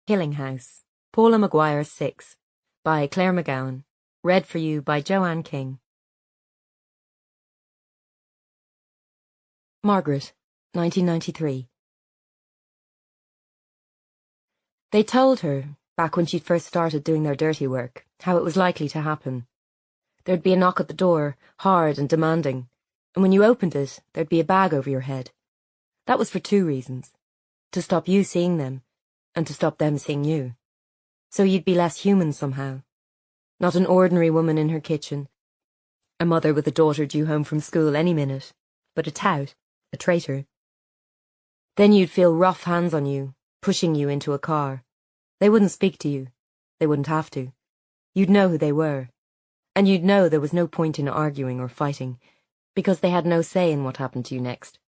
Killing House, Paula Maguire 6, by Claire McGowan. Read for you by Joanne King. Margaret, 1993. They told her, back when she'd first started doing their dirty work, how it was likely to happen. There'd be a knock at the door, hard and demanding, and when you opened it, there'd be a bag over your head. That was for 2 reasons: to stop you seeing them, and to stop them seeing you. So you'd be less human somehow. Not an ordinary woman in her kitchen, a mother with a daughter due home from school any minute, but a tout, a traitor. Then you'd feel rough hands on you, pushing you into a car. They wouldn't speak to you. They wouldn't have to. You'd know who they were. And you'd know there was no point in arguing or fighting, because they had no say in what happened to you next.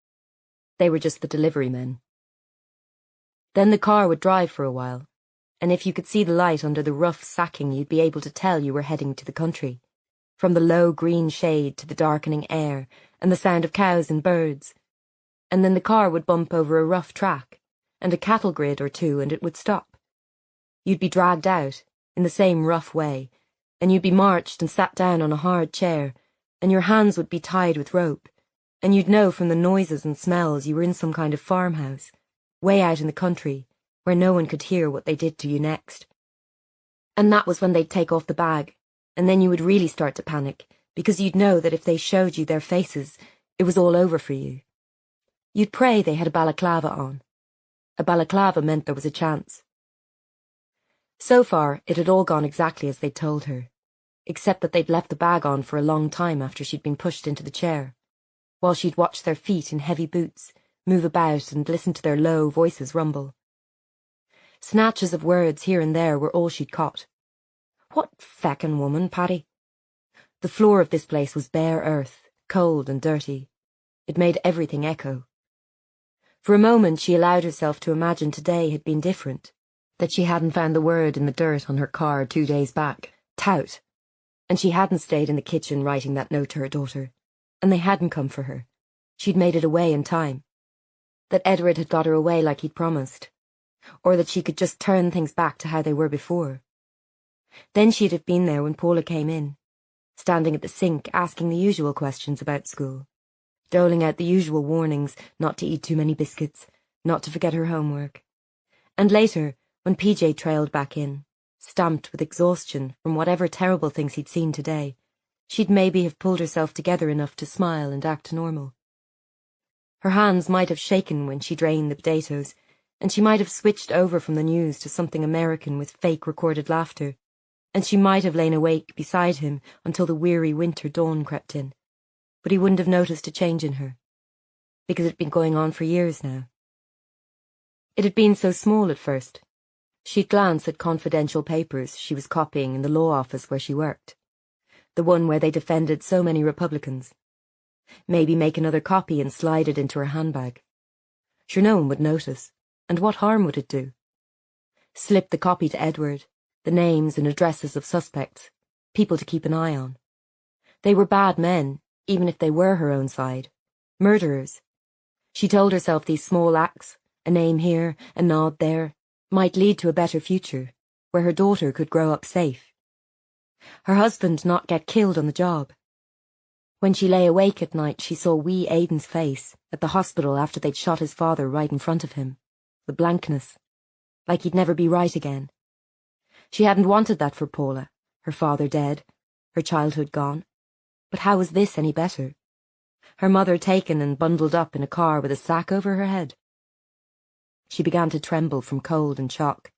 They were just the delivery men. Then the car would drive for a while, and if you could see the light under the rough sacking, you'd be able to tell you were heading to the country, from the low green shade to the darkening air and the sound of cows and birds. And then the car would bump over a rough track, and a cattle grid or 2, and it would stop. You'd be dragged out, in the same rough way, and you'd be marched and sat down on a hard chair, and your hands would be tied with rope, and you'd know from the noises and smells you were in some kind of farmhouse, way out in the country, where no one could hear what they did to you next. And that was when they'd take off the bag, and then you would really start to panic, because you'd know that if they showed you their faces, it was all over for you. You'd pray they had a balaclava on. A balaclava meant there was a chance. So far, it had all gone exactly as they'd told her, except that they'd left the bag on for a long time after she'd been pushed into the chair, while she'd watched their feet in heavy boots move about and listen to their low voices rumble. Snatches of words here and there were all she'd caught. What feckin' woman, Paddy? The floor of this place was bare earth, cold and dirty. It made everything echo. For a moment she allowed herself to imagine today had been different, that she hadn't found the word in the dirt on her car 2 days back, tout, and she hadn't stayed in the kitchen writing that note to her daughter, and they hadn't come for her. She'd made it away in time. That Edward had got her away like he'd promised, or that she could just turn things back to how they were before. Then she'd have been there when Paula came in, standing at the sink asking the usual questions about school, doling out the usual warnings not to eat too many biscuits, not to forget her homework. And later, when PJ trailed back in, stamped with exhaustion from whatever terrible things he'd seen today, she'd maybe have pulled herself together enough to smile and act normal. Her hands might have shaken when she drained the potatoes, and she might have switched over from the news to something American with fake recorded laughter, and she might have lain awake beside him until the weary winter dawn crept in, but he wouldn't have noticed a change in her, because it had been going on for years now. It had been so small at first. She'd glance at confidential papers she was copying in the law office where she worked, the one where they defended so many Republicans. Maybe make another copy and slide it into her handbag. Sure, no one would notice, and what harm would it do? Slip the copy to Edward, the names and addresses of suspects, people to keep an eye on. They were bad men, even if they were her own side. Murderers. She told herself these small acts, a name here, a nod there, might lead to a better future, where her daughter could grow up safe. Her husband not get killed on the job. When she lay awake at night, she saw wee Aidan's face at the hospital after they'd shot his father right in front of him. The blankness. Like he'd never be right again. She hadn't wanted that for Paula, her father dead, her childhood gone. But how was this any better? Her mother taken and bundled up in a car with a sack over her head. She began to tremble from cold and shock,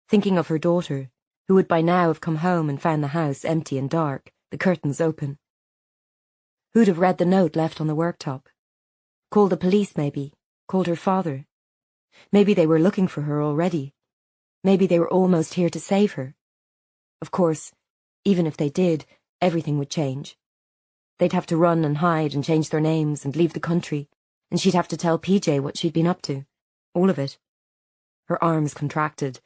thinking of her daughter, who would by now have come home and found the house empty and dark, the curtains open. Who'd have read the note left on the worktop? Called the police, maybe. Called her father. Maybe they were looking for her already. Maybe they were almost here to save her. Of course, even if they did, everything would change. They'd have to run and hide and change their names and leave the country, and she'd have to tell PJ what she'd been up to. All of it. Her arms contracted.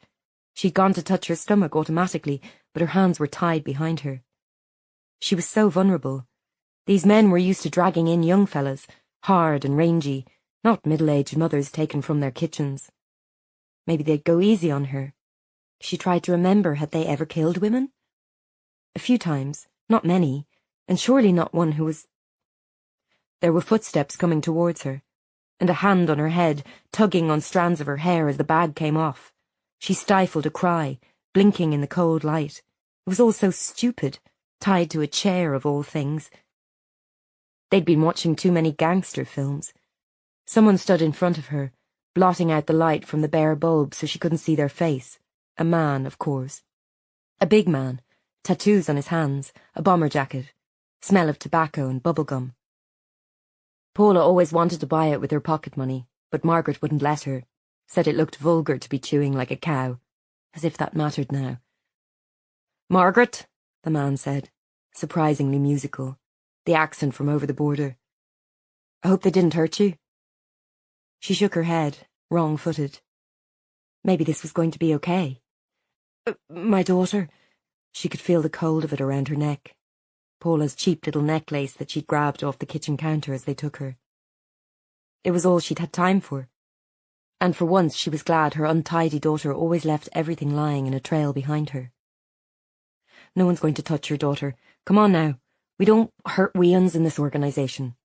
She'd gone to touch her stomach automatically, but her hands were tied behind her. She was so vulnerable. These men were used to dragging in young fellas, hard and rangy, not middle-aged mothers taken from their kitchens. Maybe they'd go easy on her, She tried to remember, had they ever killed women? A few times, not many, and surely not one who was... There were footsteps coming towards her, and a hand on her head, tugging on strands of her hair as the bag came off. She stifled a cry, blinking in the cold light. It was all so stupid, tied to a chair of all things. They'd been watching too many gangster films. Someone stood in front of her, blotting out the light from the bare bulb so she couldn't see their face. A man, of course. A big man, tattoos on his hands, a bomber jacket, smell of tobacco and bubblegum. Paula always wanted to buy it with her pocket money, but Margaret wouldn't let her, said it looked vulgar to be chewing like a cow, as if that mattered now. "Margaret," the man said, surprisingly musical, the accent from over the border. "I hope they didn't hurt you." She shook her head, wrong-footed. Maybe this was going to be okay. My daughter." She could feel the cold of it around her neck. Paula's cheap little necklace that she'd grabbed off the kitchen counter as they took her. It was all she'd had time for. And for once she was glad her untidy daughter always left everything lying in a trail behind her. "No one's going to touch your daughter. Come on now. We don't hurt weans in this organisation."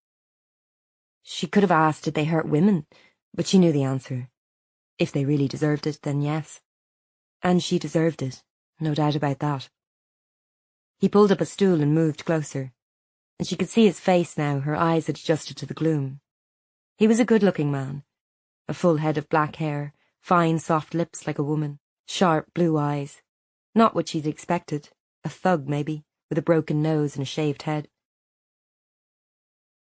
She could have asked did they hurt women, but she knew the answer. If they really deserved it, then yes. And she deserved it, no doubt about that. He pulled up a stool and moved closer, and she could see his face now. Her eyes had adjusted to the gloom. He was a good-looking man, a full head of black hair, fine soft lips like a woman, sharp blue eyes. Not what she'd expected, a thug maybe, with a broken nose and a shaved head.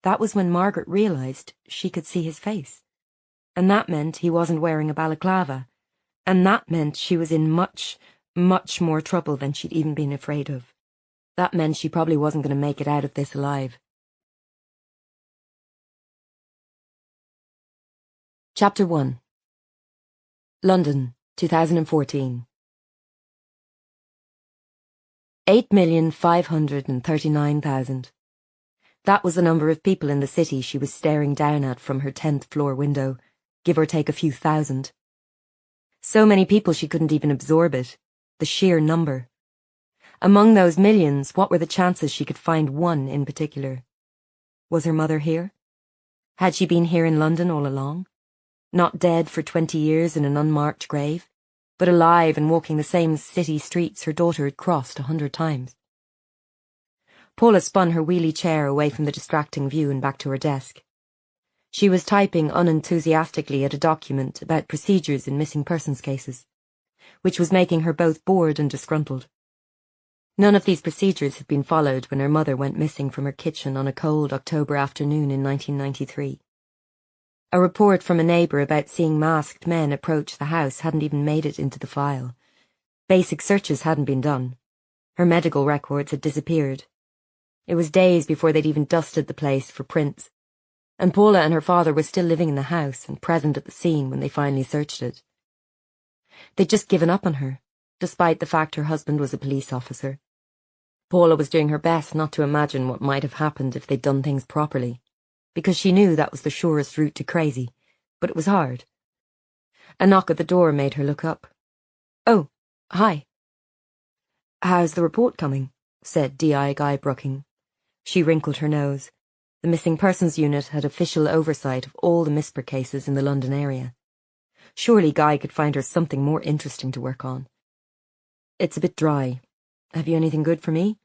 That was when Margaret realised she could see his face, and that meant he wasn't wearing a balaclava, and that meant she was in much, much more trouble than she'd even been afraid of. That meant she probably wasn't going to make it out of this alive. Chapter 1. London, 2014. 8,539,000. That was the number of people in the city she was staring down at from her 10th floor window, give or take a few thousand. So many people she couldn't even absorb it, the sheer number. Among those millions, what were the chances she could find one in particular? Was her mother here? Had she been here in London all along? Not dead for 20 years in an unmarked grave, but alive and walking the same city streets her daughter had crossed 100 times. Paula spun her wheelie chair away from the distracting view and back to her desk. She was typing unenthusiastically at a document about procedures in missing persons cases, which was making her both bored and disgruntled. None of these procedures had been followed when her mother went missing from her kitchen on a cold October afternoon in 1993. A report from a neighbour about seeing masked men approach the house hadn't even made it into the file. Basic searches hadn't been done. Her medical records had disappeared. It was days before they'd even dusted the place for prints, and Paula and her father were still living in the house and present at the scene when they finally searched it. They'd just given up on her, despite the fact her husband was a police officer. Paula was doing her best not to imagine what might have happened if they'd done things properly, because she knew that was the surest route to crazy, but it was hard. A knock at the door made her look up. "Oh, hi." "How's the report coming?" said D.I. Guy Brooking. She wrinkled her nose. The Missing Persons Unit had official oversight of all the MISPR cases in the London area. Surely Guy could find her something more interesting to work on. "It's a bit dry. Have you anything good for me?"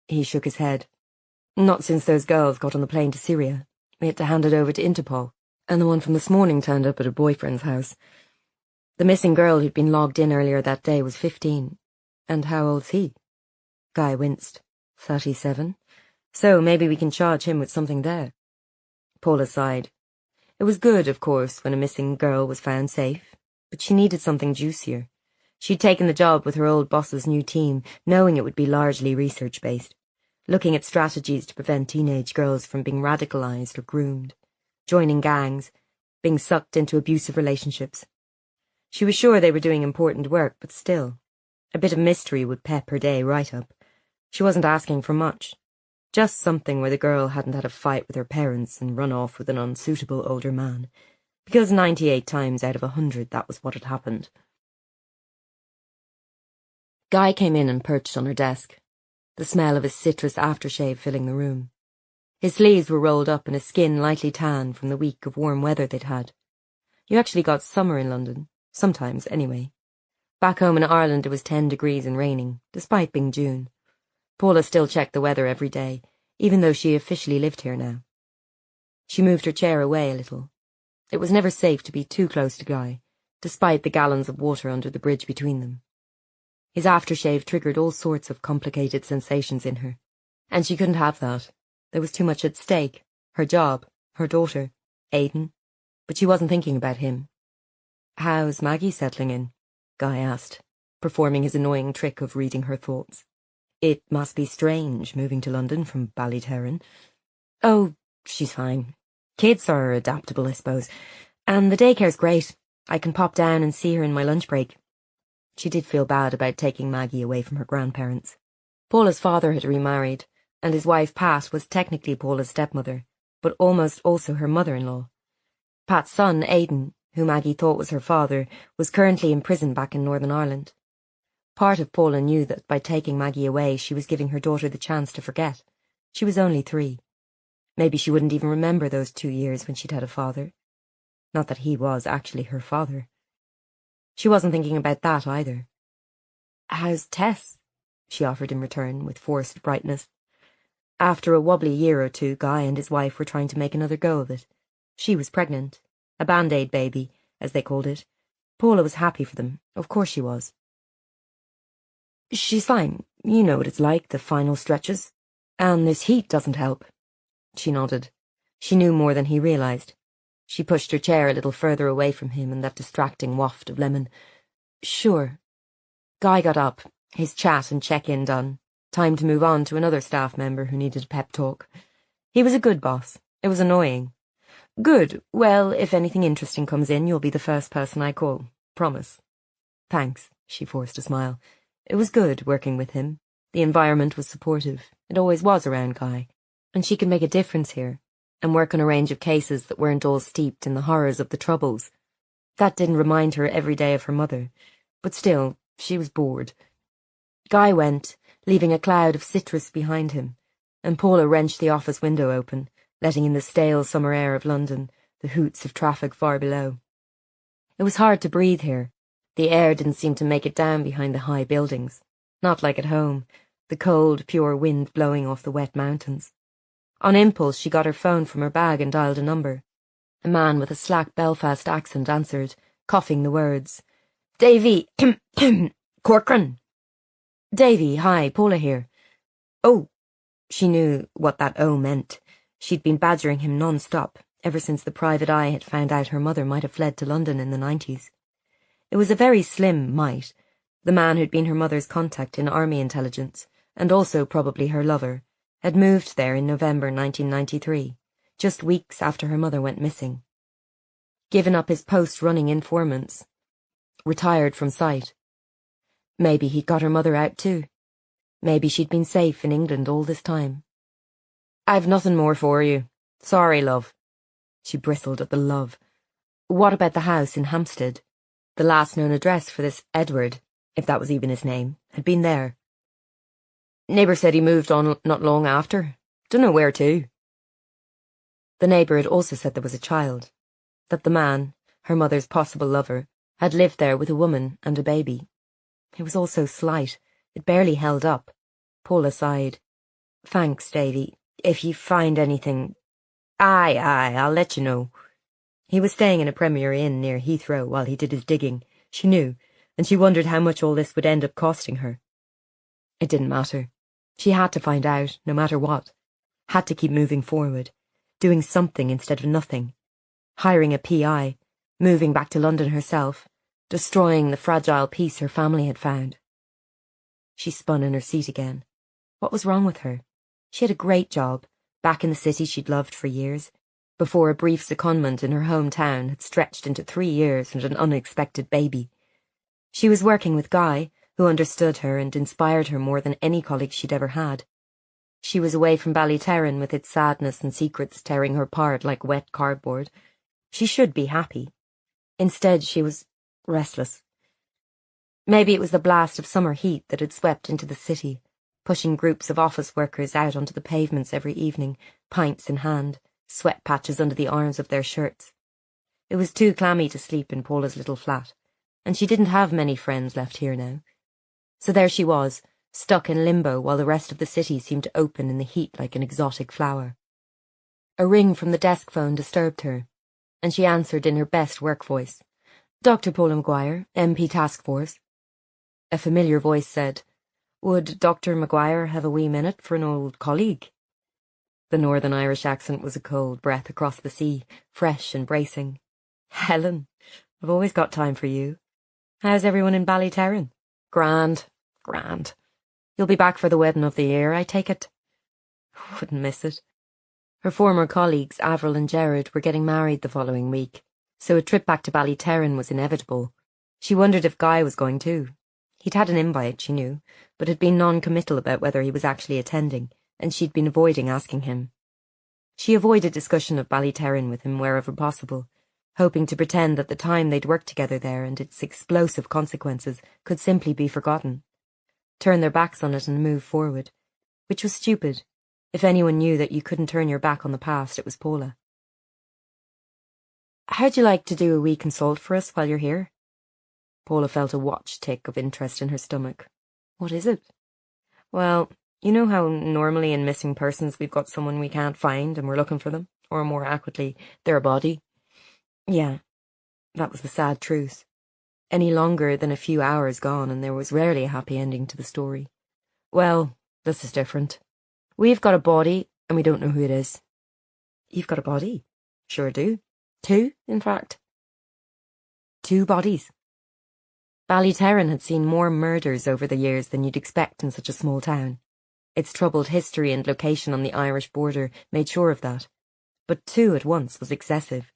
He shook his head. "Not since those girls got on the plane to Syria. We had to hand it over to Interpol, and the one from this morning turned up at her boyfriend's house. The missing girl who'd been logged in earlier that day was 15. And how old's he?" Guy winced. 37. So maybe we can charge him with something there. Paula sighed. It was good, of course, when a missing girl was found safe, but she needed something juicier. She'd taken the job with her old boss's new team, knowing it would be largely research-based, looking at strategies to prevent teenage girls from being radicalized or groomed, joining gangs, being sucked into abusive relationships. She was sure they were doing important work, but still, a bit of mystery would pep her day right up. She wasn't asking for much. Just something where the girl hadn't had a fight with her parents and run off with an unsuitable older man, because 98 times out of 100 that was what had happened. Guy came in and perched on her desk, the smell of his citrus aftershave filling the room. His sleeves were rolled up and his skin lightly tan from the week of warm weather they'd had. You actually got summer in London, sometimes anyway. Back home in Ireland it was 10 degrees and raining, despite being June. Paula still checked the weather every day, even though she officially lived here now. She moved her chair away a little. It was never safe to be too close to Guy, despite the gallons of water under the bridge between them. His aftershave triggered all sorts of complicated sensations in her, and she couldn't have that. There was too much at stake. Her job, her daughter, Aidan. But she wasn't thinking about him. "How's Maggie settling in?" Guy asked, performing his annoying trick of reading her thoughts. "It must be strange moving to London from Ballyterran." "Oh, she's fine. Kids are adaptable, I suppose. And the daycare's great. I can pop down and see her in my lunch break." She did feel bad about taking Maggie away from her grandparents. Paula's father had remarried, and his wife Pat was technically Paula's stepmother, but almost also her mother-in-law. Pat's son, Aidan, who Maggie thought was her father, was currently in prison back in Northern Ireland. Part of Paula knew that by taking Maggie away she was giving her daughter the chance to forget. She was only 3. Maybe she wouldn't even remember those 2 years when she'd had a father. Not that he was actually her father. She wasn't thinking about that either. "How's Tess?" she offered in return, with forced brightness. After a wobbly year or two, Guy and his wife were trying to make another go of it. She was pregnant. A Band-Aid baby, as they called it. Paula was happy for them. Of course she was. "She's fine. You know what it's like, the final stretches. And this heat doesn't help." She nodded. She knew more than he realized. She pushed her chair a little further away from him in that distracting waft of lemon. "Sure." Guy got up, his chat and check-in done. Time to move on to another staff member who needed a pep talk. He was a good boss. It was annoying. "Good. Well, if anything interesting comes in, you'll be the first person I call. Promise." "Thanks," she forced a smile. It was good working with him. The environment was supportive. It always was around Guy. And she could make a difference here, and work on a range of cases that weren't all steeped in the horrors of the Troubles. That didn't remind her every day of her mother, but still, she was bored. Guy went, leaving a cloud of citrus behind him, and Paula wrenched the office window open, letting in the stale summer air of London, the hoots of traffic far below. It was hard to breathe here. The air didn't seem to make it down behind the high buildings. Not like at home, the cold, pure wind blowing off the wet mountains. On impulse, she got her phone from her bag and dialed a number. A man with a slack Belfast accent answered, coughing the words. "Davy, Corcoran." "Davy, hi, Paula here." "Oh." She knew what that "oh" meant. She'd been badgering him non-stop, ever since the private eye had found out her mother might have fled to London in the 90s. It was a very slim might, the man who'd been her mother's contact in army intelligence, and also probably her lover, had moved there in November 1993, just weeks after her mother went missing. Given up his post running informants. Retired from sight. Maybe he'd got her mother out too. Maybe she'd been safe in England all this time. "I've nothing more for you. Sorry, love." She bristled at the love. "What about the house in Hampstead? The last known address for this Edward, if that was even his name, had been there." "Neighbour said he moved on not long after. Dunno where to." The neighbour had also said there was a child, that the man, her mother's possible lover, had lived there with a woman and a baby. It was all so slight, it barely held up. Paula sighed. "Thanks, Davy. If you find anything—" Aye, I'll let you know." He was staying in a Premier Inn near Heathrow while he did his digging, she knew, and she wondered how much all this would end up costing her. It didn't matter. She had to find out, no matter what. Had to keep moving forward, doing something instead of nothing. Hiring a PI, moving back to London herself, destroying the fragile peace her family had found. She spun in her seat again. What was wrong with her? She had a great job, back in the city she'd loved for years, before a brief secondment in her hometown had stretched into 3 years and an unexpected baby. She was working with Guy, who understood her and inspired her more than any colleague she'd ever had. She was away from Ballyterran with its sadness and secrets tearing her apart like wet cardboard. She should be happy. Instead, she was restless. Maybe it was the blast of summer heat that had swept into the city, pushing groups of office workers out onto the pavements every evening, pints in hand, sweat patches under the arms of their shirts. It was too clammy to sleep in Paula's little flat, and she didn't have many friends left here now. So there she was, stuck in limbo while the rest of the city seemed to open in the heat like an exotic flower. A ring from the desk phone disturbed her, and she answered in her best work voice. Dr. Paula Maguire, MP Task Force. A familiar voice said, Would Dr. Maguire have a wee minute for an old colleague? The Northern Irish accent was a cold breath across the sea, fresh and bracing. Helen, I've always got time for you. How's everyone in Ballyterran? Grand. You'll be back for the wedding of the year, I take it? Wouldn't miss it. Her former colleagues, Avril and Gerard, were getting married the following week, so a trip back to Ballyterran was inevitable. She wondered if Guy was going too. He'd had an invite, she knew, but had been non-committal about whether he was actually attending, and she'd been avoiding asking him. She avoided discussion of Ballyterran with him wherever possible, hoping to pretend that the time they'd worked together there and its explosive consequences could simply be forgotten. Turn their backs on it and move forward, which was stupid. If anyone knew that you couldn't turn your back on the past, it was Paula. How'd you like to do a wee consult for us while you're here? Paula felt a watch tick of interest in her stomach. What is it? Well, you know how normally in missing persons we've got someone we can't find and we're looking for them, or more accurately, their body? Yeah, that was the sad truth. Any longer than a few hours gone and there was rarely a happy ending to the story. Well, this is different. We've got a body, and we don't know who it is. You've got a body? Sure do. 2, in fact. 2 bodies. Ballyterran had seen more murders over the years than you'd expect in such a small town. Its troubled history and location on the Irish border made sure of that. But 2 at once was excessive.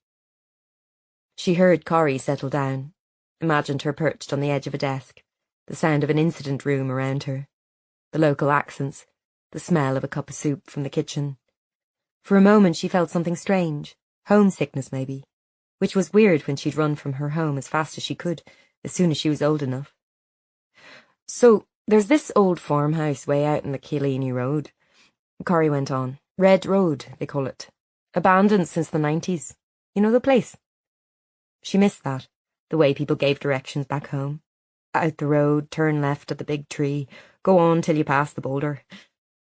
She heard Corrie settle down, imagined her perched on the edge of a desk, the sound of an incident room around her, the local accents, the smell of a cup of soup from the kitchen. For a moment she felt something strange, homesickness maybe, which was weird when she'd run from her home as fast as she could, as soon as she was old enough. So, there's this old farmhouse way out in the Keelini Road, Corrie went on. Red Road, they call it. Abandoned since the 90s. You know the place? She missed that, the way people gave directions back home. Out the road, turn left at the big tree, go on till you pass the boulder.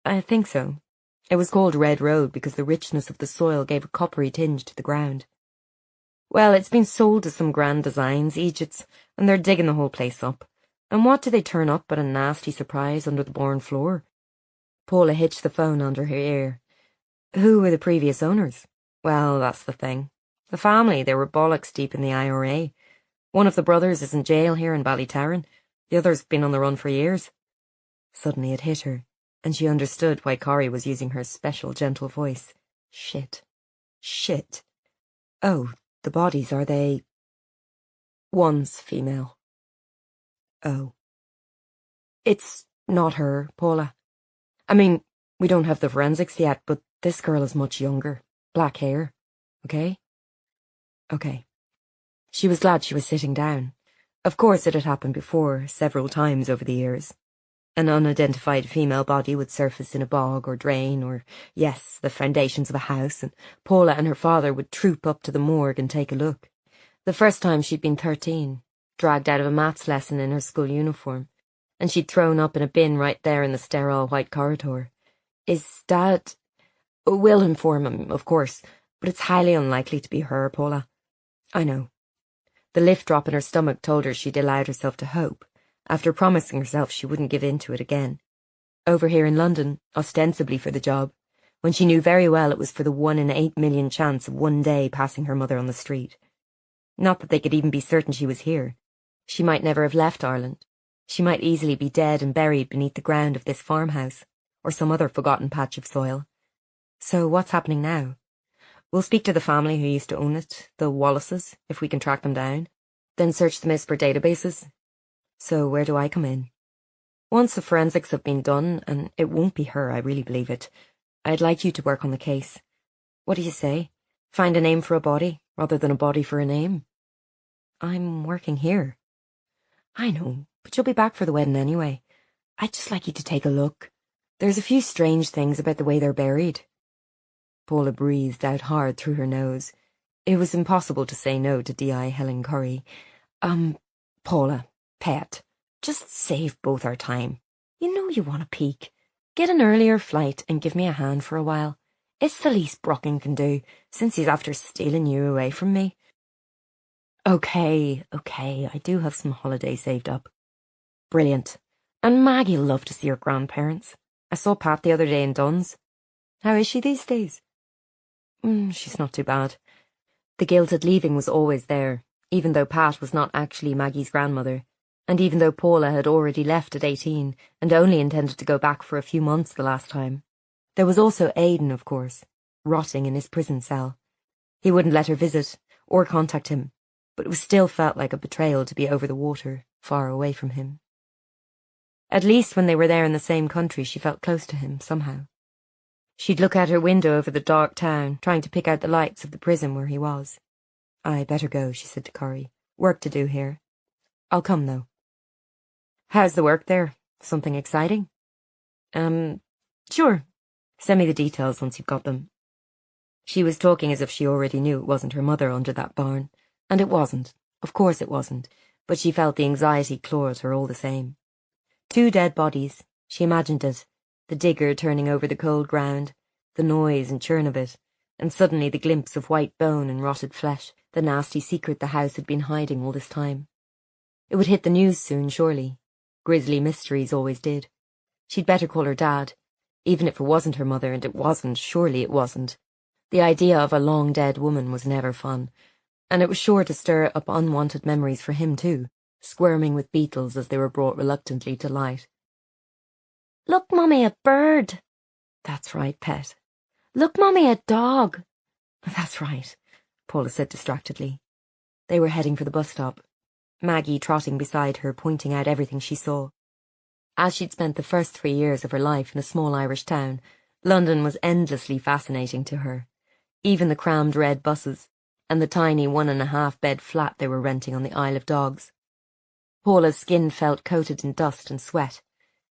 I think so. It was called Red Road because the richness of the soil gave a coppery tinge to the ground. Well, it's been sold to some Grand Designs, Egypts, and they're digging the whole place up. And what do they turn up but a nasty surprise under the barn floor? Paula hitched the phone under her ear. Who were the previous owners? Well, that's the thing. The family, they were bollocks deep in the IRA. One of the brothers is in jail here in Ballyterran. The other's been on the run for years. Suddenly it hit her, and she understood why Corrie was using her special gentle voice. Shit. Oh, the bodies, are they? One's female. Oh. It's not her, Paula. I mean, we don't have the forensics yet, but this girl is much younger. Black hair. Okay? Okay. She was glad she was sitting down. Of course it had happened before, several times over the years. An unidentified female body would surface in a bog or drain or, yes, the foundations of a house, and Paula and her father would troop up to the morgue and take a look. The first time she'd been 13, dragged out of a maths lesson in her school uniform, and she'd thrown up in a bin right there in the sterile white corridor. Is Dad? We'll inform him, of course, but it's highly unlikely to be her, Paula. I know. The lift drop in her stomach told her she'd allowed herself to hope, after promising herself she wouldn't give in to it again. Over here in London, ostensibly for the job, when she knew very well it was for the 1 in 8 million chance of one day passing her mother on the street. Not that they could even be certain she was here. She might never have left Ireland. She might easily be dead and buried beneath the ground of this farmhouse, or some other forgotten patch of soil. So what's happening now? We'll speak to the family who used to own it, the Wallaces, if we can track them down. Then search the MISPR databases. So where do I come in? Once the forensics have been done, and it won't be her, I really believe it, I'd like you to work on the case. What do you say? Find a name for a body, rather than a body for a name? I'm working here. I know, but you'll be back for the wedding anyway. I'd just like you to take a look. There's a few strange things about the way they're buried. Paula breathed out hard through her nose. It was impossible to say no to D.I. Helen Curry. Paula, pet, just save both our time. You know you want a peek. Get an earlier flight and give me a hand for a while. It's the least Brocken can do, since he's after stealing you away from me. Okay, I do have some holiday saved up. Brilliant. And Maggie'll love to see her grandparents. I saw Pat the other day in Dunn's. How is she these days? She's not too bad. The guilt at leaving was always there, even though Pat was not actually Maggie's grandmother, and even though Paula had already left at 18 and only intended to go back for a few months the last time. There was also Aidan, of course, rotting in his prison cell. He wouldn't let her visit or contact him, but it still felt like a betrayal to be over the water, far away from him. At least when they were there in the same country, she felt close to him, somehow. She'd look out her window over the dark town, trying to pick out the lights of the prison where he was. I better go, she said to Curry. Work to do here. I'll come, though. How's the work there? Something exciting? Sure. Send me the details once you've got them. She was talking as if she already knew it wasn't her mother under that barn. And it wasn't. Of course it wasn't. But she felt the anxiety claw at her all the same. 2 dead bodies. She imagined it. The digger turning over the cold ground, the noise and churn of it, and suddenly the glimpse of white bone and rotted flesh, the nasty secret the house had been hiding all this time. It would hit the news soon, surely. Grisly mysteries always did. She'd better call her dad. Even if it wasn't her mother, and it wasn't, surely it wasn't. The idea of a long-dead woman was never fun, and it was sure to stir up unwanted memories for him too, squirming with beetles as they were brought reluctantly to light. Look, Mummy, a bird. That's right, pet. Look, Mummy, a dog. That's right, Paula said distractedly. They were heading for the bus stop, Maggie trotting beside her, pointing out everything she saw. As she'd spent the first 3 years of her life in a small Irish town, London was endlessly fascinating to her. Even the crammed red buses, and the tiny 1.5-bed flat they were renting on the Isle of Dogs. Paula's skin felt coated in dust and sweat.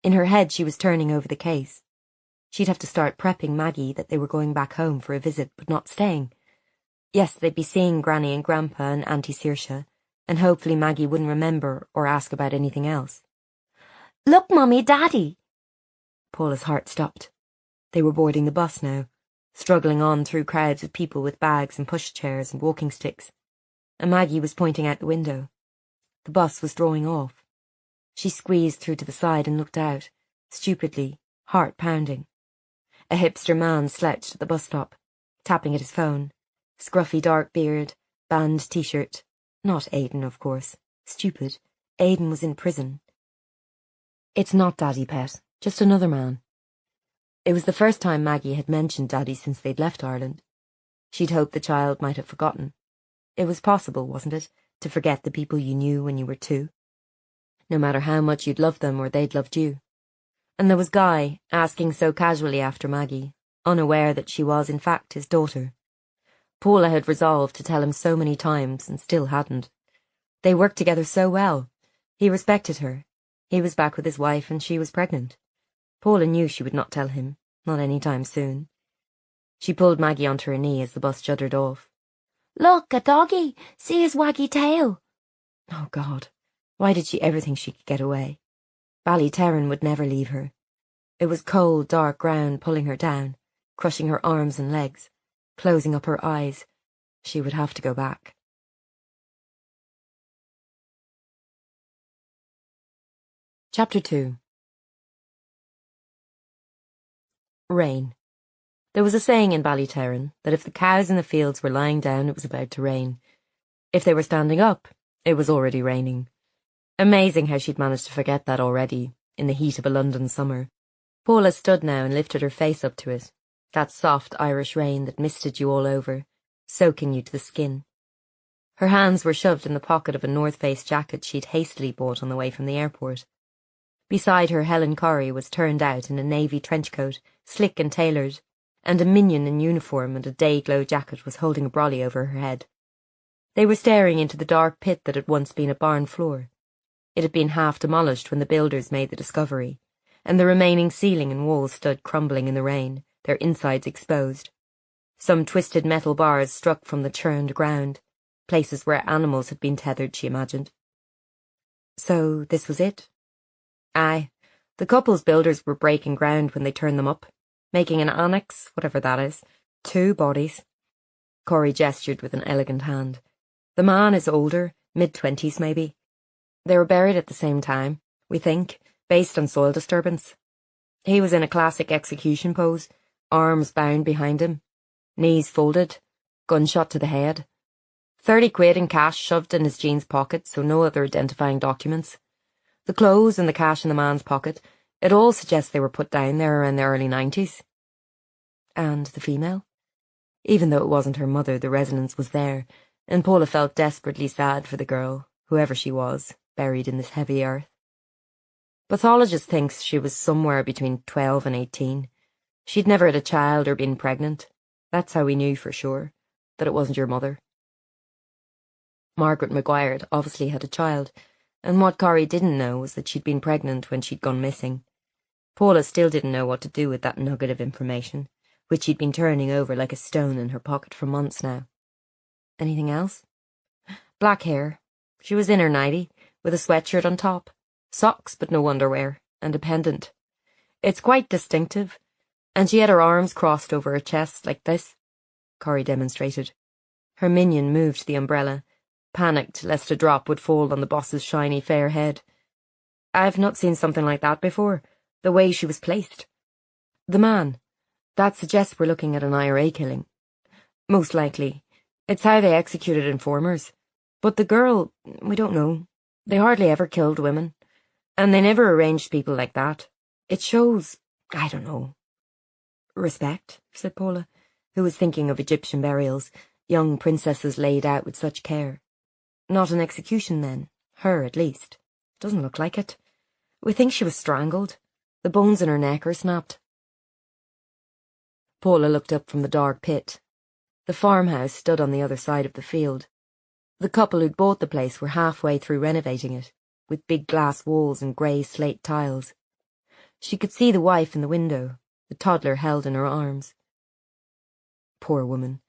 In her head she was turning over the case. She'd have to start prepping Maggie that they were going back home for a visit but not staying. Yes, they'd be seeing Granny and Grandpa and Auntie Saoirse, and hopefully Maggie wouldn't remember or ask about anything else. Look, Mummy, Daddy! Paula's heart stopped. They were boarding the bus now, struggling on through crowds of people with bags and pushchairs and walking sticks, and Maggie was pointing out the window. The bus was drawing off. She squeezed through to the side and looked out, stupidly, heart pounding. A hipster man slouched at the bus stop, tapping at his phone. Scruffy dark beard, band t-shirt. Not Aidan, of course. Stupid. Aidan was in prison. It's not Daddy, pet. Just another man. It was the first time Maggie had mentioned Daddy since they'd left Ireland. She'd hoped the child might have forgotten. It was possible, wasn't it, to forget the people you knew when you were 2? No matter how much you'd loved them or they'd loved you. And there was Guy, asking so casually after Maggie, unaware that she was in fact his daughter. Paula had resolved to tell him so many times and still hadn't. They worked together so well. He respected her. He was back with his wife and she was pregnant. Paula knew she would not tell him, not any time soon. She pulled Maggie onto her knee as the bus juddered off. Look, a doggy! See his waggy tail! Oh, God. Why did she ever think she could get away? Ballyterran would never leave her. It was cold, dark ground pulling her down, crushing her arms and legs, closing up her eyes. She would have to go back. Chapter 2. Rain. There was a saying in Ballyterran that if the cows in the fields were lying down, it was about to rain. If they were standing up, it was already raining. Amazing how she'd managed to forget that already, in the heat of a London summer. Paula stood now and lifted her face up to it, that soft Irish rain that misted you all over, soaking you to the skin. Her hands were shoved in the pocket of a North Face jacket she'd hastily bought on the way from the airport. Beside her, Helen Curry was turned out in a navy trenchcoat, slick and tailored, and a minion in uniform and a day-glow jacket was holding a brolly over her head. They were staring into the dark pit that had once been a barn floor. It had been half demolished when the builders made the discovery, and the remaining ceiling and walls stood crumbling in the rain, their insides exposed. Some twisted metal bars struck from the churned ground, places where animals had been tethered, she imagined. So this was it? Aye, the couple's builders were breaking ground when they turned them up, making an annex, whatever that is. 2 bodies. Corey gestured with an elegant hand. The man is older, mid-20s maybe. They were buried at the same time, we think, based on soil disturbance. He was in a classic execution pose, arms bound behind him, knees folded, gunshot to the head. 30 quid in cash shoved in his jeans pocket, so no other identifying documents. The clothes and the cash in the man's pocket, it all suggests they were put down there in the early 90s. And the female? Even though it wasn't her mother, the resonance was there, and Paula felt desperately sad for the girl, whoever she was, buried in this heavy earth. Pathologist thinks she was somewhere between 12 and 18. She'd never had a child or been pregnant. That's how we knew for sure that it wasn't your mother. Margaret Maguire obviously had a child, and what Corey didn't know was that she'd been pregnant when she'd gone missing. Paula still didn't know what to do with that nugget of information, which she'd been turning over like a stone in her pocket for months now. Anything else? Black hair. She was in her nightie, with a sweatshirt on top, socks but no underwear, and a pendant. It's quite distinctive, and she had her arms crossed over her chest like this, Corey demonstrated. Her minion moved the umbrella, panicked lest a drop would fall on the boss's shiny fair head. I've not seen something like that before, the way she was placed. The man. That suggests we're looking at an IRA killing. Most likely. It's how they executed informers. But the girl, we don't know. They hardly ever killed women. And they never arranged people like that. It shows, I don't know. Respect, said Paula, who was thinking of Egyptian burials, young princesses laid out with such care. Not an execution, then. Her, at least. Doesn't look like it. We think she was strangled. The bones in her neck are snapped. Paula looked up from the dark pit. The farmhouse stood on the other side of the field. The couple who'd bought the place were halfway through renovating it, with big glass walls and grey slate tiles. She could see the wife in the window, the toddler held in her arms. Poor woman.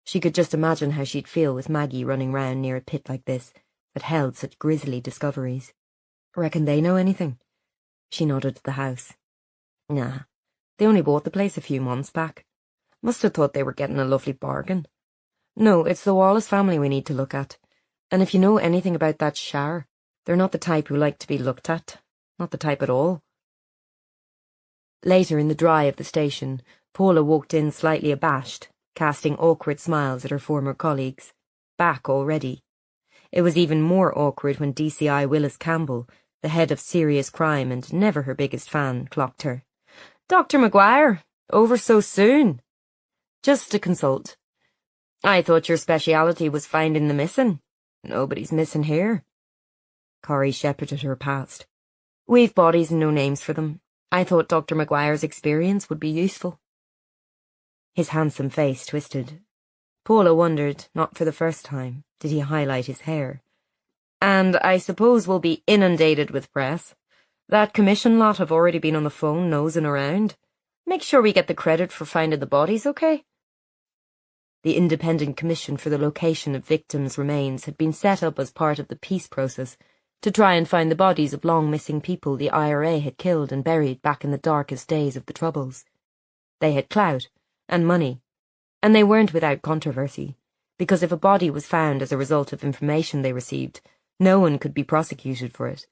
She could just imagine how she'd feel with Maggie running round near a pit like this, that held such grisly discoveries. Reckon they know anything? She nodded to the house. Nah, they only bought the place a few months back. Must have thought they were getting a lovely bargain. No, it's the Wallace family we need to look at. And if you know anything about that Shar, they're not the type who like to be looked at. Not the type at all. Later in the dry of the station, Paula walked in slightly abashed, casting awkward smiles at her former colleagues. Back already. It was even more awkward when DCI Willis Campbell, the head of serious crime and never her biggest fan, clocked her. Dr. Maguire, over so soon? Just to consult. I thought your speciality was finding the missing. Nobody's missing here. Corey shepherded her past. We've bodies and no names for them. I thought Dr. Maguire's experience would be useful. His handsome face twisted. Paula wondered, not for the first time, did he highlight his hair. And I suppose we'll be inundated with press. That commission lot have already been on the phone nosing around. Make sure we get the credit for finding the bodies, okay? The Independent Commission for the Location of Victims' Remains had been set up as part of the peace process to try and find the bodies of long-missing people the IRA had killed and buried back in the darkest days of the Troubles. They had clout and money, and they weren't without controversy, because if a body was found as a result of information they received, no one could be prosecuted for it.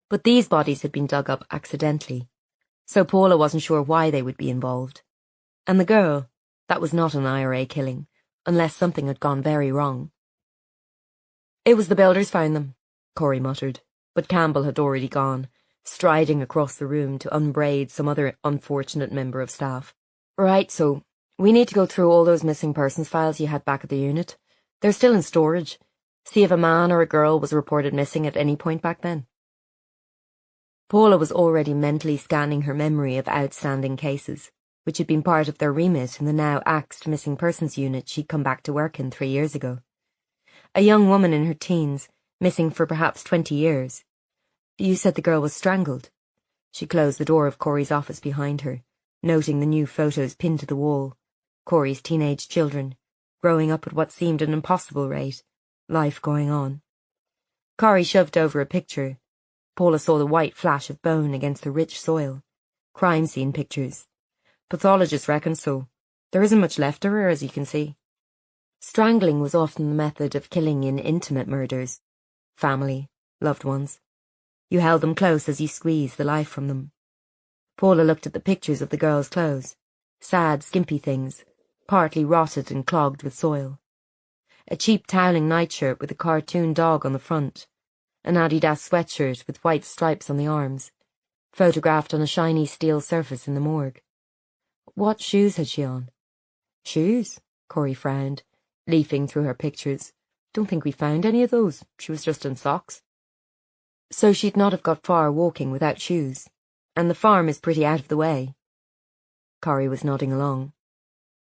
But these bodies had been dug up accidentally, so Paula wasn't sure why they would be involved. And the girl, that was not an IRA killing, unless something had gone very wrong. It was the builders found them, Corey muttered, but Campbell had already gone, striding across the room to unbraid some other unfortunate member of staff. Right, so we need to go through all those missing persons files you had back at the unit. They're still in storage. See if a man or a girl was reported missing at any point back then. Paula was already mentally scanning her memory of outstanding cases, which had been part of their remit in the now axed missing persons unit she'd come back to work in 3 years ago. A young woman in her teens, missing for perhaps 20 years. You said the girl was strangled. She closed the door of Corey's office behind her, noting the new photos pinned to the wall. Corey's teenage children, growing up at what seemed an impossible rate, life going on. Corey shoved over a picture. Paula saw the white flash of bone against the rich soil. Crime scene pictures. Pathologists reckon so. There isn't much left of her, as you can see. Strangling was often the method of killing in intimate murders. Family, loved ones. You held them close as you squeezed the life from them. Paula looked at the pictures of the girls' clothes. Sad, skimpy things, partly rotted and clogged with soil. A cheap toweling nightshirt with a cartoon dog on the front. An Adidas sweatshirt with white stripes on the arms, photographed on a shiny steel surface in the morgue. What shoes had she on? Shoes? Corey frowned, leafing through her pictures. Don't think we found any of those. She was just in socks. So she'd not have got far walking without shoes, and the farm is pretty out of the way. Corey was nodding along.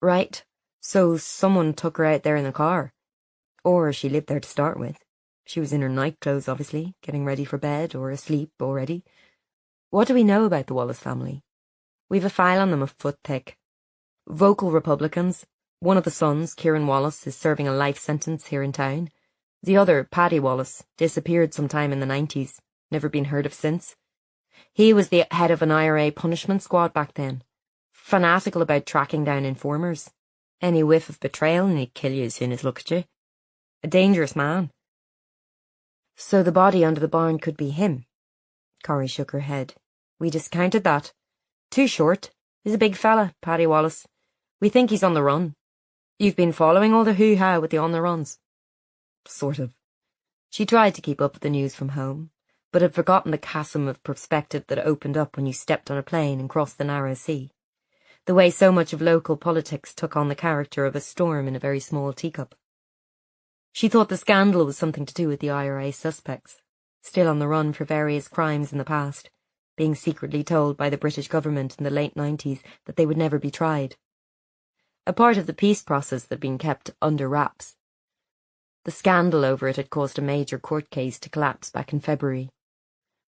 Right, so someone took her out there in the car. Or she lived there to start with. She was in her nightclothes, obviously, getting ready for bed or asleep already. What do we know about the Wallace family? We've a file on them a foot thick. Vocal Republicans. One of the sons, Kieran Wallace, is serving a life sentence here in town. The other, Paddy Wallace, disappeared sometime in the 90s, never been heard of since. He was the head of an IRA punishment squad back then. Fanatical about tracking down informers. Any whiff of betrayal and he'd kill you as soon as look at you. A dangerous man. So the body under the barn could be him. Corey shook her head. We discounted that. Too short. He's a big fella, Paddy Wallace. We think he's on the run. You've been following all the hoo-ha with the on-the-runs? Sort of. She tried to keep up with the news from home, but had forgotten the chasm of perspective that opened up when you stepped on a plane and crossed the narrow sea. The way so much of local politics took on the character of a storm in a very small teacup. She thought the scandal was something to do with the IRA suspects, still on the run for various crimes in the past, being secretly told by the British government in the late 90s that they would never be tried. A part of the peace process that had been kept under wraps. The scandal over it had caused a major court case to collapse back in February.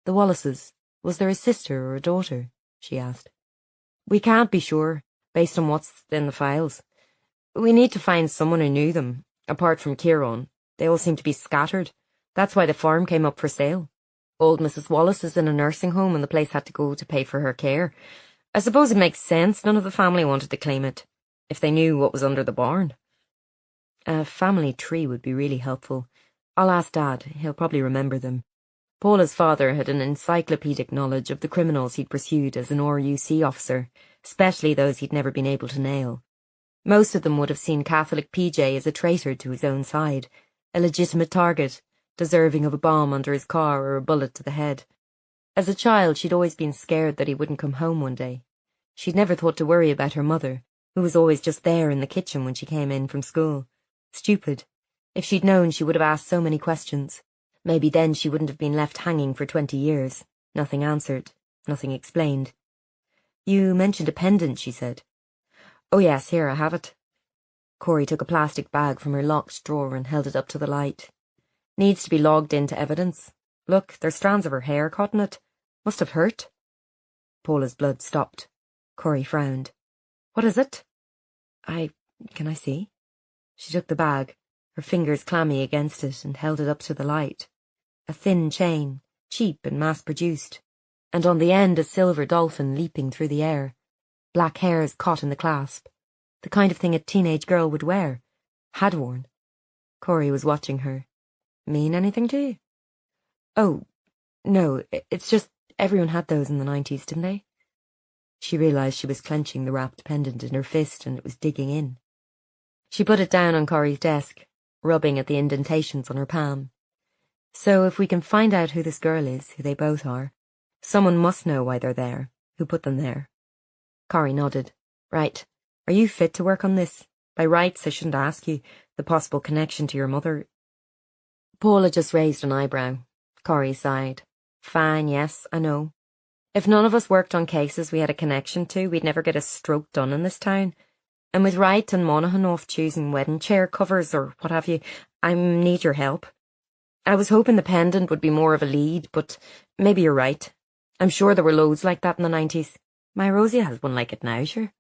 The Wallaces, was there a sister or a daughter? She asked. We can't be sure, based on what's in the files. We need to find someone who knew them. Apart from Kieran, they all seem to be scattered. That's why the farm came up for sale. Old Mrs. Wallace is in a nursing home and the place had to go to pay for her care. I suppose it makes sense none of the family wanted to claim it, if they knew what was under the barn. A family tree would be really helpful. I'll ask Dad, he'll probably remember them. Paula's father had an encyclopedic knowledge of the criminals he'd pursued as an RUC officer, especially those he'd never been able to nail. Most of them would have seen Catholic PJ as a traitor to his own side, a legitimate target, deserving of a bomb under his car or a bullet to the head. As a child, she'd always been scared that he wouldn't come home one day. She'd never thought to worry about her mother, who was always just there in the kitchen when she came in from school. Stupid. If she'd known, she would have asked so many questions. Maybe then she wouldn't have been left hanging for 20 years. Nothing answered. Nothing explained. You mentioned a pendant, she said. Oh yes, here, I have it. Corey took a plastic bag from her locked drawer and held it up to the light. Needs to be logged into evidence. Look, there's strands of her hair caught in it. Must have hurt. Paula's blood stopped. Corey frowned. What is it? Can I see? She took the bag, her fingers clammy against it, and held it up to the light. A thin chain, cheap and mass-produced, and on the end a silver dolphin leaping through the air. Black hairs caught in the clasp. The kind of thing a teenage girl would wear. Had worn. Corey was watching her. Mean anything to you? Oh, no, it's just everyone had those in the 90s, didn't they? She realised she was clenching the wrapped pendant in her fist and it was digging in. She put it down on Corey's desk, rubbing at the indentations on her palm. So if we can find out who this girl is, who they both are, someone must know why they're there, who put them there. Corey nodded. Right. Are you fit to work on this? By rights, I shouldn't ask you. The possible connection to your mother. Paula just raised an eyebrow. Corey sighed. Fine, yes, I know. If none of us worked on cases we had a connection to, we'd never get a stroke done in this town. And with Wright and Monaghan off choosing wedding chair covers or what have you, I need your help. I was hoping the pendant would be more of a lead, but maybe you're right. I'm sure there were loads like that in the 90s. My Rosie has one like it now, sure.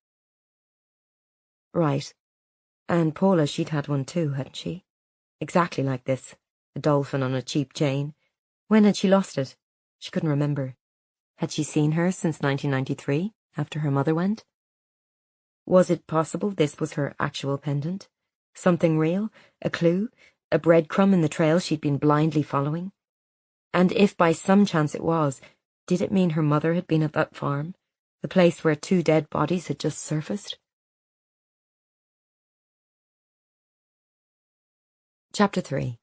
Right. And Paula, she'd had one too, hadn't she? Exactly like this. A dolphin on a cheap chain. When had she lost it? She couldn't remember. Had she seen her since 1993, after her mother went? Was it possible this was her actual pendant? Something real? A clue? A breadcrumb in the trail she'd been blindly following? And if by some chance it was, did it mean her mother had been at that farm, the place where 2 dead bodies had just surfaced? Chapter 3.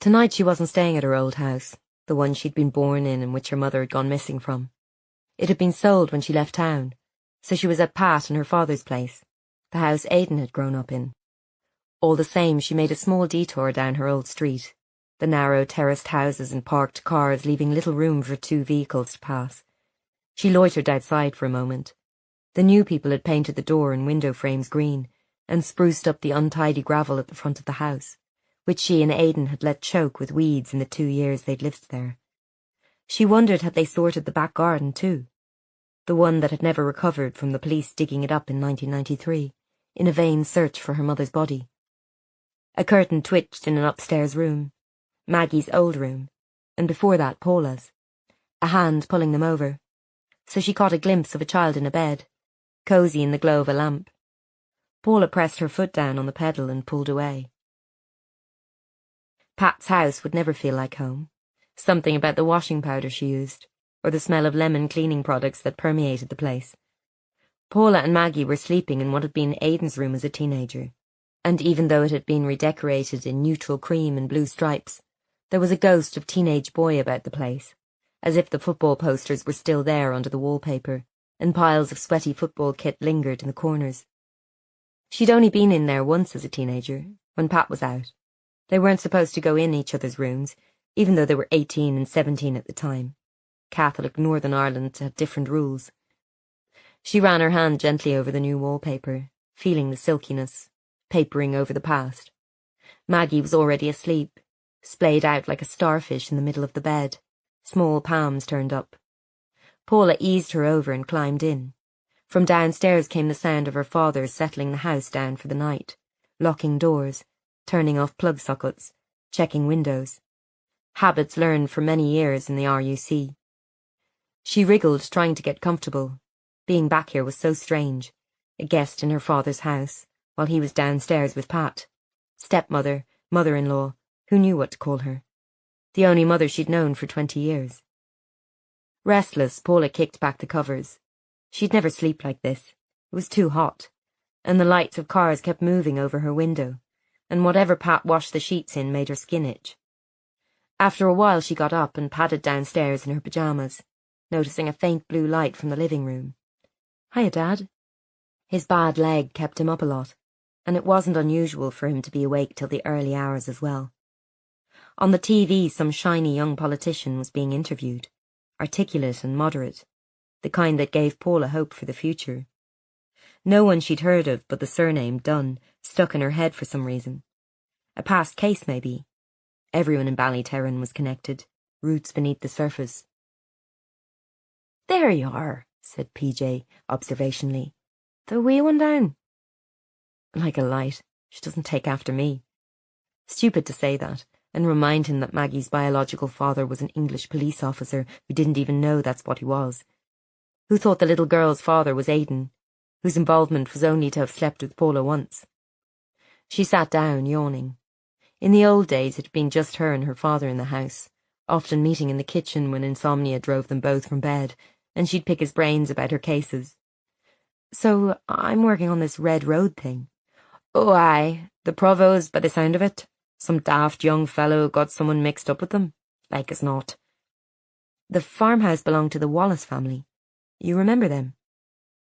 Tonight she wasn't staying at her old house, the one she'd been born in and which her mother had gone missing from. It had been sold when she left town, so she was at Pat and her father's place, the house Aidan had grown up in. All the same, she made a small detour down her old street, the narrow terraced houses and parked cars leaving little room for 2 vehicles to pass. She loitered outside for a moment. The new people had painted the door and window frames green, and spruced up the untidy gravel at the front of the house, which she and Aidan had let choke with weeds in the 2 years they'd lived there. She wondered had they sorted the back garden too, the one that had never recovered from the police digging it up in 1993, in a vain search for her mother's body. A curtain twitched in an upstairs room, Maggie's old room, and before that Paula's, a hand pulling them over, so she caught a glimpse of a child in a bed, cosy in the glow of a lamp. Paula pressed her foot down on the pedal and pulled away. Pat's house would never feel like home. Something about the washing powder she used, or the smell of lemon cleaning products that permeated the place. Paula and Maggie were sleeping in what had been Aidan's room as a teenager, and even though it had been redecorated in neutral cream and blue stripes, there was a ghost of teenage boy about the place, as if the football posters were still there under the wallpaper, and piles of sweaty football kit lingered in the corners. She'd only been in there once as a teenager, when Pat was out. They weren't supposed to go in each other's rooms, even though they were 18 and 17 at the time. Catholic Northern Ireland had different rules. She ran her hand gently over the new wallpaper, feeling the silkiness, papering over the past. Maggie was already asleep, splayed out like a starfish in the middle of the bed, small palms turned up. Paula eased her over and climbed in. From downstairs came the sound of her father settling the house down for the night, locking doors, turning off plug sockets, checking windows. Habits learned for many years in the RUC. She wriggled, trying to get comfortable. Being back here was so strange, a guest in her father's house, while he was downstairs with Pat. Stepmother, mother-in-law, who knew what to call her. The only mother she'd known for 20 years. Restless, Paula kicked back the covers. She'd never sleep like this. It was too hot, and the lights of cars kept moving over her window, and whatever Pat washed the sheets in made her skin itch. After a while she got up and padded downstairs in her pyjamas, noticing a faint blue light from the living room. "Hiya, Dad." His bad leg kept him up a lot, and it wasn't unusual for him to be awake till the early hours as well. On the TV, some shiny young politician was being interviewed, articulate and moderate, the kind that gave Paula hope for the future. No one she'd heard of but the surname Dunn stuck in her head for some reason. A past case, maybe. Everyone in Ballyterran was connected, roots beneath the surface. "There you are," said PJ, observationally. "The wee one down." Like a light. She doesn't take after me. Stupid to say that, and remind him that Maggie's biological father was an English police officer who didn't even know that's what he was. Who thought the little girl's father was Aidan, whose involvement was only to have slept with Paula once. She sat down, yawning. In the old days it had been just her and her father in the house, often meeting in the kitchen when insomnia drove them both from bed, and she'd pick his brains about her cases. "So I'm working on this Red Road thing." "Oh, aye, the Provos, by the sound of it. Some daft young fellow got someone mixed up with them. Like as not." "The farmhouse belonged to the Wallace family. You remember them?"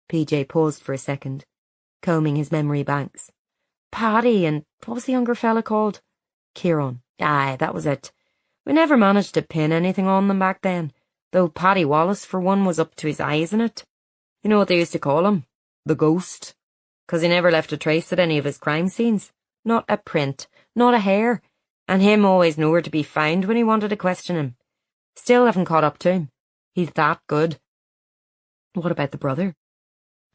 PJ paused for a second, combing his memory banks. "Paddy, and what was the younger fella called?" "Kieran. Aye, that was it. We never managed to pin anything on them back then, though Paddy Wallace, for one, was up to his eyes in it. You know what they used to call him? The Ghost. 'Cause he never left a trace at any of his crime scenes. Not a print, Not a hair, and him always nowhere to be found when he wanted to question him. Still haven't caught up to him. He's that good. What about the brother?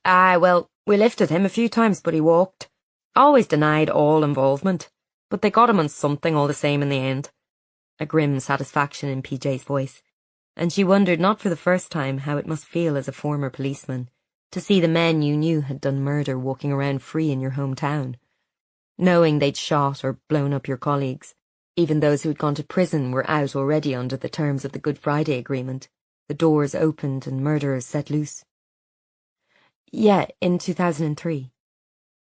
Well, we lifted him a few times, but he walked. Always denied all involvement, but they got him on something all the same in the end. A grim satisfaction in PJ's voice, and she wondered not for the first time how it must feel as a former policeman to see the men you knew had done murder walking around free in your hometown, knowing they'd shot or blown up your colleagues. Even those who had gone to prison were out already under the terms of the Good Friday Agreement. The doors opened and murderers set loose. Yeah, in 2003.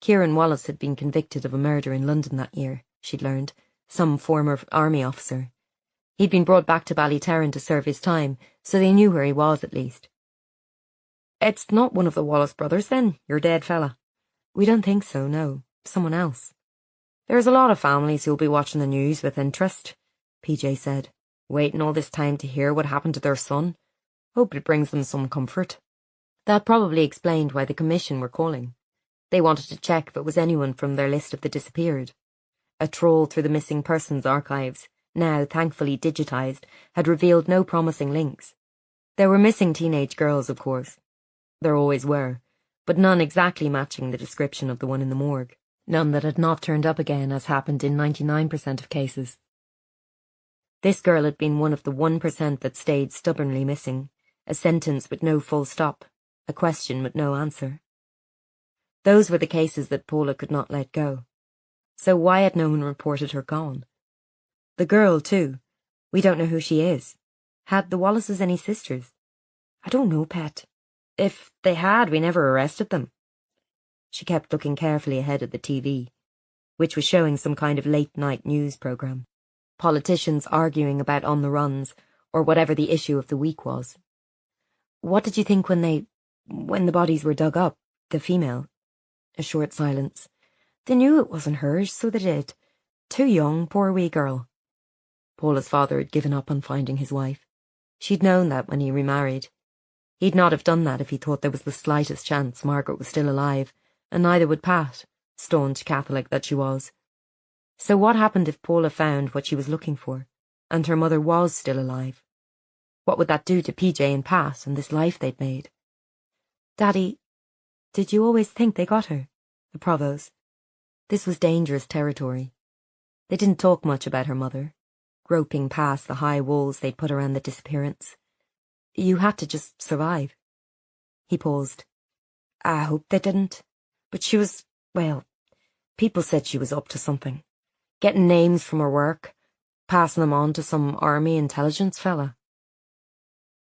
Kieran Wallace had been convicted of a murder in London that year, she'd learned, some former army officer. He'd been brought back to Ballyterran to serve his time, so they knew where he was at least. It's not one of the Wallace brothers, then, your dead fella? We don't think so, no. Someone else. There's a lot of families who'll be watching the news with interest, PJ said, waiting all this time to hear what happened to their son. Hope it brings them some comfort. That probably explained why the commission were calling. They wanted to check if it was anyone from their list of the disappeared. A trawl through the missing persons archives, now thankfully digitised, had revealed no promising links. There were missing teenage girls, of course. There always were, but none exactly matching the description of the one in the morgue. None that had not turned up again, as happened in 99% of cases. This girl had been one of the 1% that stayed stubbornly missing, a sentence with no full stop, a question with no answer. Those were the cases that Paula could not let go. So why had no one reported her gone? The girl, too. We don't know who she is. Had the Wallaces any sisters? I don't know, Pet. If they had, we never arrested them. She kept looking carefully ahead at the TV, which was showing some kind of late-night news programme. Politicians arguing about on the runs, or whatever the issue of the week was. What did you think when the bodies were dug up, the female? A short silence. They knew it wasn't hers, so they did. Too young, poor wee girl. Paula's father had given up on finding his wife. She'd known that when he remarried. He'd not have done that if he thought there was the slightest chance Margaret was still alive, and neither would Pat, staunch Catholic that she was. So what happened if Paula found what she was looking for, and her mother was still alive? What would that do to PJ and Pat and this life they'd made? Daddy, did you always think they got her, the Provos? This was dangerous territory. They didn't talk much about her mother, groping past the high walls they'd put around the disappearance. You had to just survive. He paused. I hope they didn't. But she was, well, people said she was up to something. Getting names from her work, passing them on to some army intelligence fella.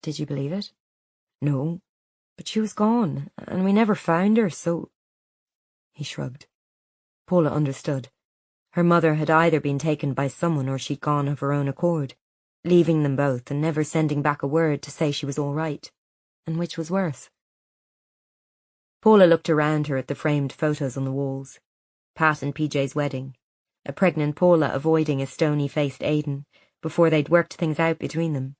Did you believe it? No, but she was gone, and we never found her, so... He shrugged. Paula understood. Her mother had either been taken by someone or she'd gone of her own accord, leaving them both and never sending back a word to say she was all right. And which was worse? Paula looked around her at the framed photos on the walls. Pat and PJ's wedding. A pregnant Paula avoiding a stony-faced Aidan before they'd worked things out between them.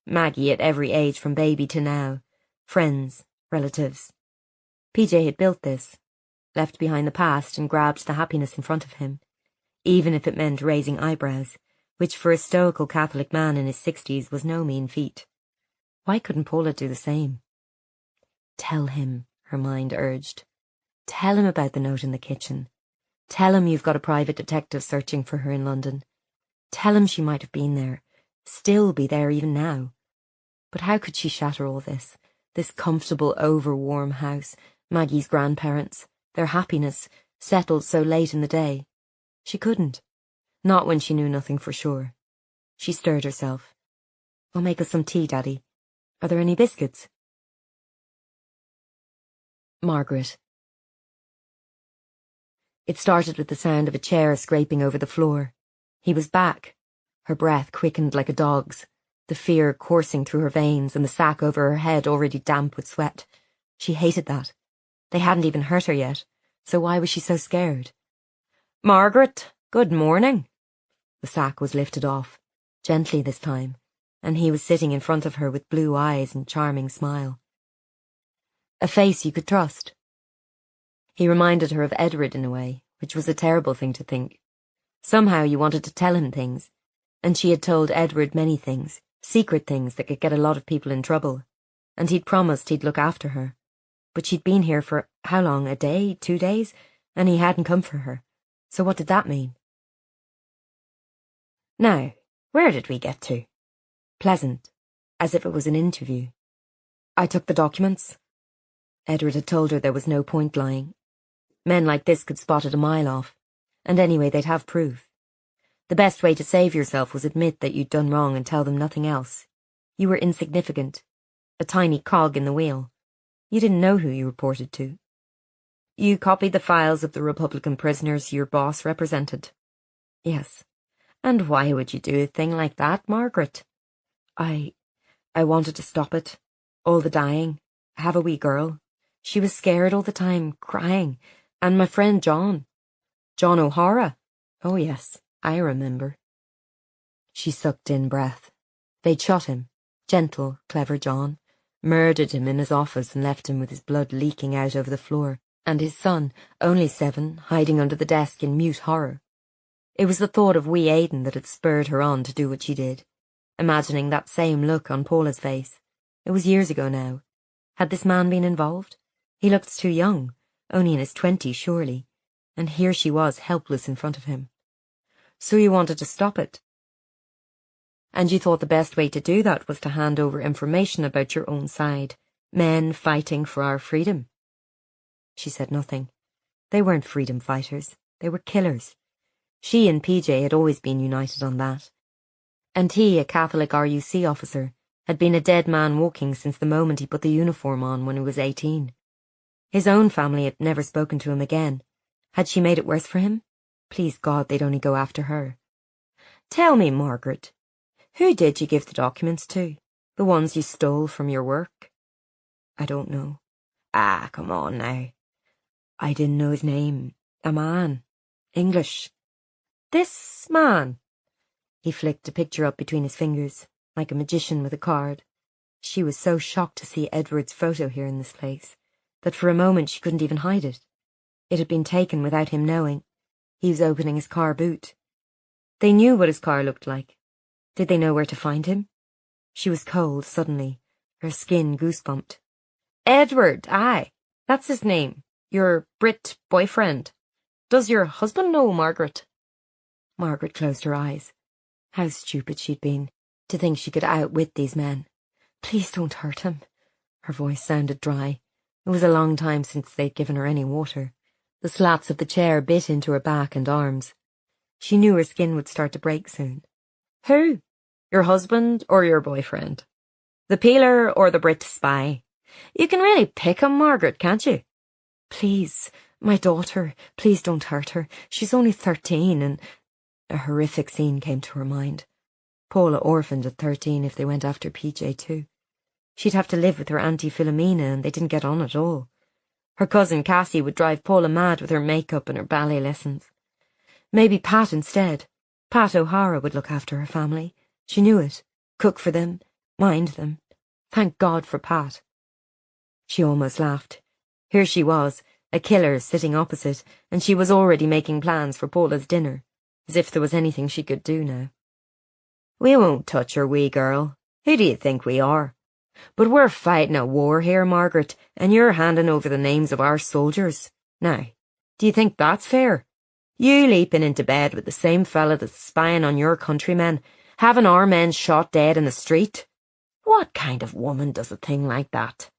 Maggie at every age from baby to now. Friends, relatives. PJ had built this, left behind the past and grabbed the happiness in front of him, even if it meant raising eyebrows, which for a stoical Catholic man in his 60s was no mean feat. Why couldn't Paula do the same? Tell him, her mind urged. Tell him about the note in the kitchen. Tell him you've got a private detective searching for her in London. Tell him she might have been there, still be there even now. But how could she shatter all this comfortable, over-warm house, Maggie's grandparents, their happiness, settled so late in the day? She couldn't. Not when she knew nothing for sure. She stirred herself. I'll make us some tea, Daddy. Are there any biscuits? Margaret. It started with the sound of a chair scraping over the floor. He was back. Her breath quickened like a dog's, the fear coursing through her veins and the sack over her head already damp with sweat. She hated that. They hadn't even hurt her yet, so why was she so scared? Margaret, good morning. The sack was lifted off, gently this time, and he was sitting in front of her with blue eyes and charming smile. A face you could trust. He reminded her of Edward in a way, which was a terrible thing to think. Somehow you wanted to tell him things, and she had told Edward many things, secret things that could get a lot of people in trouble, and he'd promised he'd look after her. But she'd been here for, how long, a day, 2 days, and he hadn't come for her. So what did that mean? Now, where did we get to? Pleasant, as if it was an interview. I took the documents. Edward had told her there was no point lying. Men like this could spot it a mile off, and anyway they'd have proof. The best way to save yourself was admit that you'd done wrong and tell them nothing else. You were insignificant, a tiny cog in the wheel. You didn't know who you reported to. You copied the files of the Republican prisoners your boss represented. Yes. And why would you do a thing like that, Margaret? I wanted to stop it. All the dying. Have a wee girl. She was scared all the time, crying. And my friend John. John O'Hara. Oh yes, I remember. She sucked in breath. They'd shot him. Gentle, clever John. Murdered him in his office and left him with his blood leaking out over the floor, and his son, only 7, hiding under the desk in mute horror. It was the thought of wee Aidan that had spurred her on to do what she did, imagining that same look on Paula's face. It was years ago now. Had this man been involved? He looked too young, only in his 20s surely, and here she was helpless in front of him. So you wanted to stop it? And you thought the best way to do that was to hand over information about your own side, men fighting for our freedom? She said nothing. They weren't freedom fighters, they were killers. She and PJ had always been united on that. And he, a Catholic RUC officer, had been a dead man walking since the moment he put the uniform on when he was 18. His own family had never spoken to him again. Had she made it worse for him? Please God, they'd only go after her. Tell me, Margaret, who did you give the documents to? The ones you stole from your work? I don't know. Ah, come on now. I didn't know his name. A man. English. This man. He flicked a picture up between his fingers, like a magician with a card. She was so shocked to see Edward's photo here in this place, that for a moment she couldn't even hide it. It had been taken without him knowing. He was opening his car boot. They knew what his car looked like. Did they know where to find him? She was cold suddenly, her skin goosebumped. Edward, aye, that's his name. Your Brit boyfriend. Does your husband know, Margaret? Margaret closed her eyes. How stupid she'd been, to think she could outwit these men. Please don't hurt him. Her voice sounded dry. It was a long time since they'd given her any water. The slats of the chair bit into her back and arms. She knew her skin would start to break soon. Who? Your husband or your boyfriend? The peeler or the Brit spy? You can really pick 'em, Margaret, can't you? Please, my daughter, please don't hurt her. She's only 13 and... A horrific scene came to her mind. Paula orphaned at 13 if they went after PJ too. She'd have to live with her Auntie Philomena and they didn't get on at all. Her cousin Cassie would drive Paula mad with her makeup and her ballet lessons. Maybe Pat instead. Pat O'Hara would look after her family. She knew it. Cook for them. Mind them. Thank God for Pat. She almost laughed. Here she was, a killer sitting opposite, and she was already making plans for Paula's dinner. As if there was anything she could do now. We won't touch her, wee girl. Who do you think we are? But we're fighting a war here, Margaret, and you're handing over the names of our soldiers. Now, do you think that's fair? You leaping into bed with the same fella that's spying on your countrymen, having our men shot dead in the street? What kind of woman does a thing like that?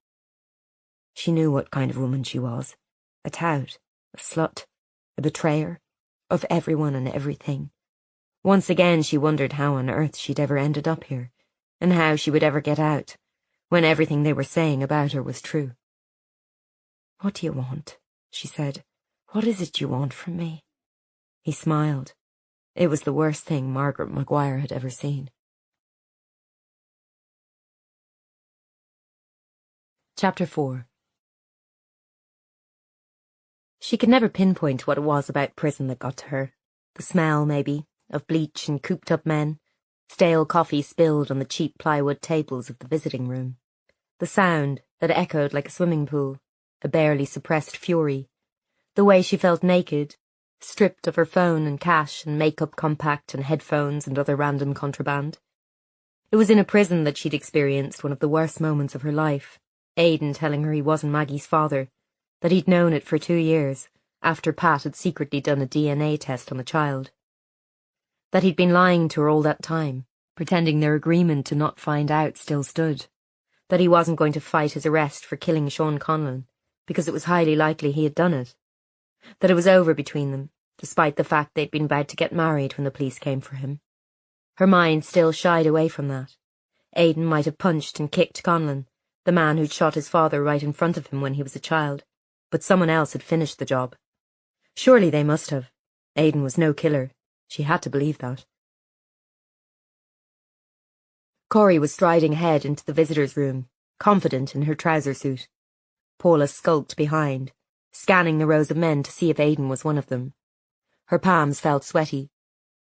She knew what kind of woman she was. A tout, a slut, a betrayer. Of everyone and everything. Once again she wondered how on earth she'd ever ended up here, and how she would ever get out, when everything they were saying about her was true. What do you want? She said. What is it you want from me? He smiled. It was the worst thing Margaret Maguire had ever seen. Chapter 4. She could never pinpoint what it was about prison that got to her. The smell, maybe, of bleach and cooped-up men, stale coffee spilled on the cheap plywood tables of the visiting room. The sound that echoed like a swimming pool, a barely suppressed fury. The way she felt naked, stripped of her phone and cash and makeup compact and headphones and other random contraband. It was in a prison that she'd experienced one of the worst moments of her life, Aidan telling her he wasn't Maggie's father, that he'd known it for 2 years, after Pat had secretly done a DNA test on the child. That he'd been lying to her all that time, pretending their agreement to not find out still stood. That he wasn't going to fight his arrest for killing Sean Conlon, because it was highly likely he had done it. That it was over between them, despite the fact they'd been about to get married when the police came for him. Her mind still shied away from that. Aidan might have punched and kicked Conlon, the man who'd shot his father right in front of him when he was a child, but someone else had finished the job. Surely they must have. Aidan was no killer. She had to believe that. Corey was striding ahead into the visitors' room, confident in her trouser suit. Paula skulked behind, scanning the rows of men to see if Aidan was one of them. Her palms felt sweaty.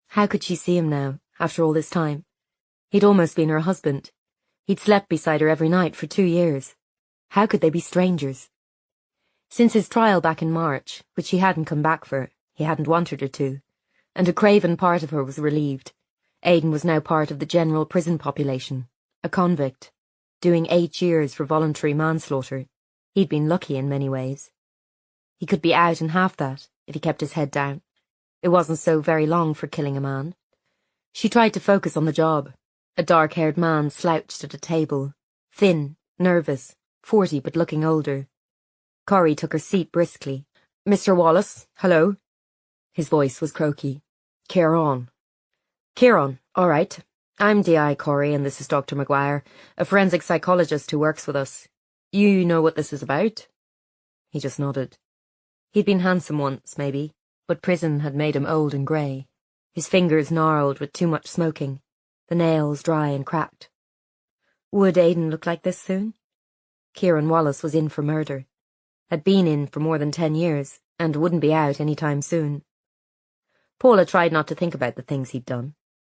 How could she see him now, after all this time? He'd almost been her husband. He'd slept beside her every night for 2 years. How could they be strangers? Since his trial back in March, which he hadn't come back for, he hadn't wanted her to, and a craven part of her was relieved, Aidan was now part of the general prison population, a convict, doing 8 years for voluntary manslaughter. He'd been lucky in many ways. He could be out in half that, if he kept his head down. It wasn't so very long for killing a man. She tried to focus on the job. A dark-haired man slouched at a table, thin, nervous, 40 but looking older. Corey took her seat briskly. "Mr. Wallace, hello." His voice was croaky. "Kieran." "Kieran, all right. I'm D.I. Corey and this is Dr. Maguire, a forensic psychologist who works with us. You know what this is about?" He just nodded. He'd been handsome once, maybe, but prison had made him old and grey. His fingers gnarled with too much smoking, the nails dry and cracked. Would Aidan look like this soon? Kieran Wallace was in for murder. Had been in for more than 10 years, and wouldn't be out any time soon. Paula tried not to think about the things he'd done.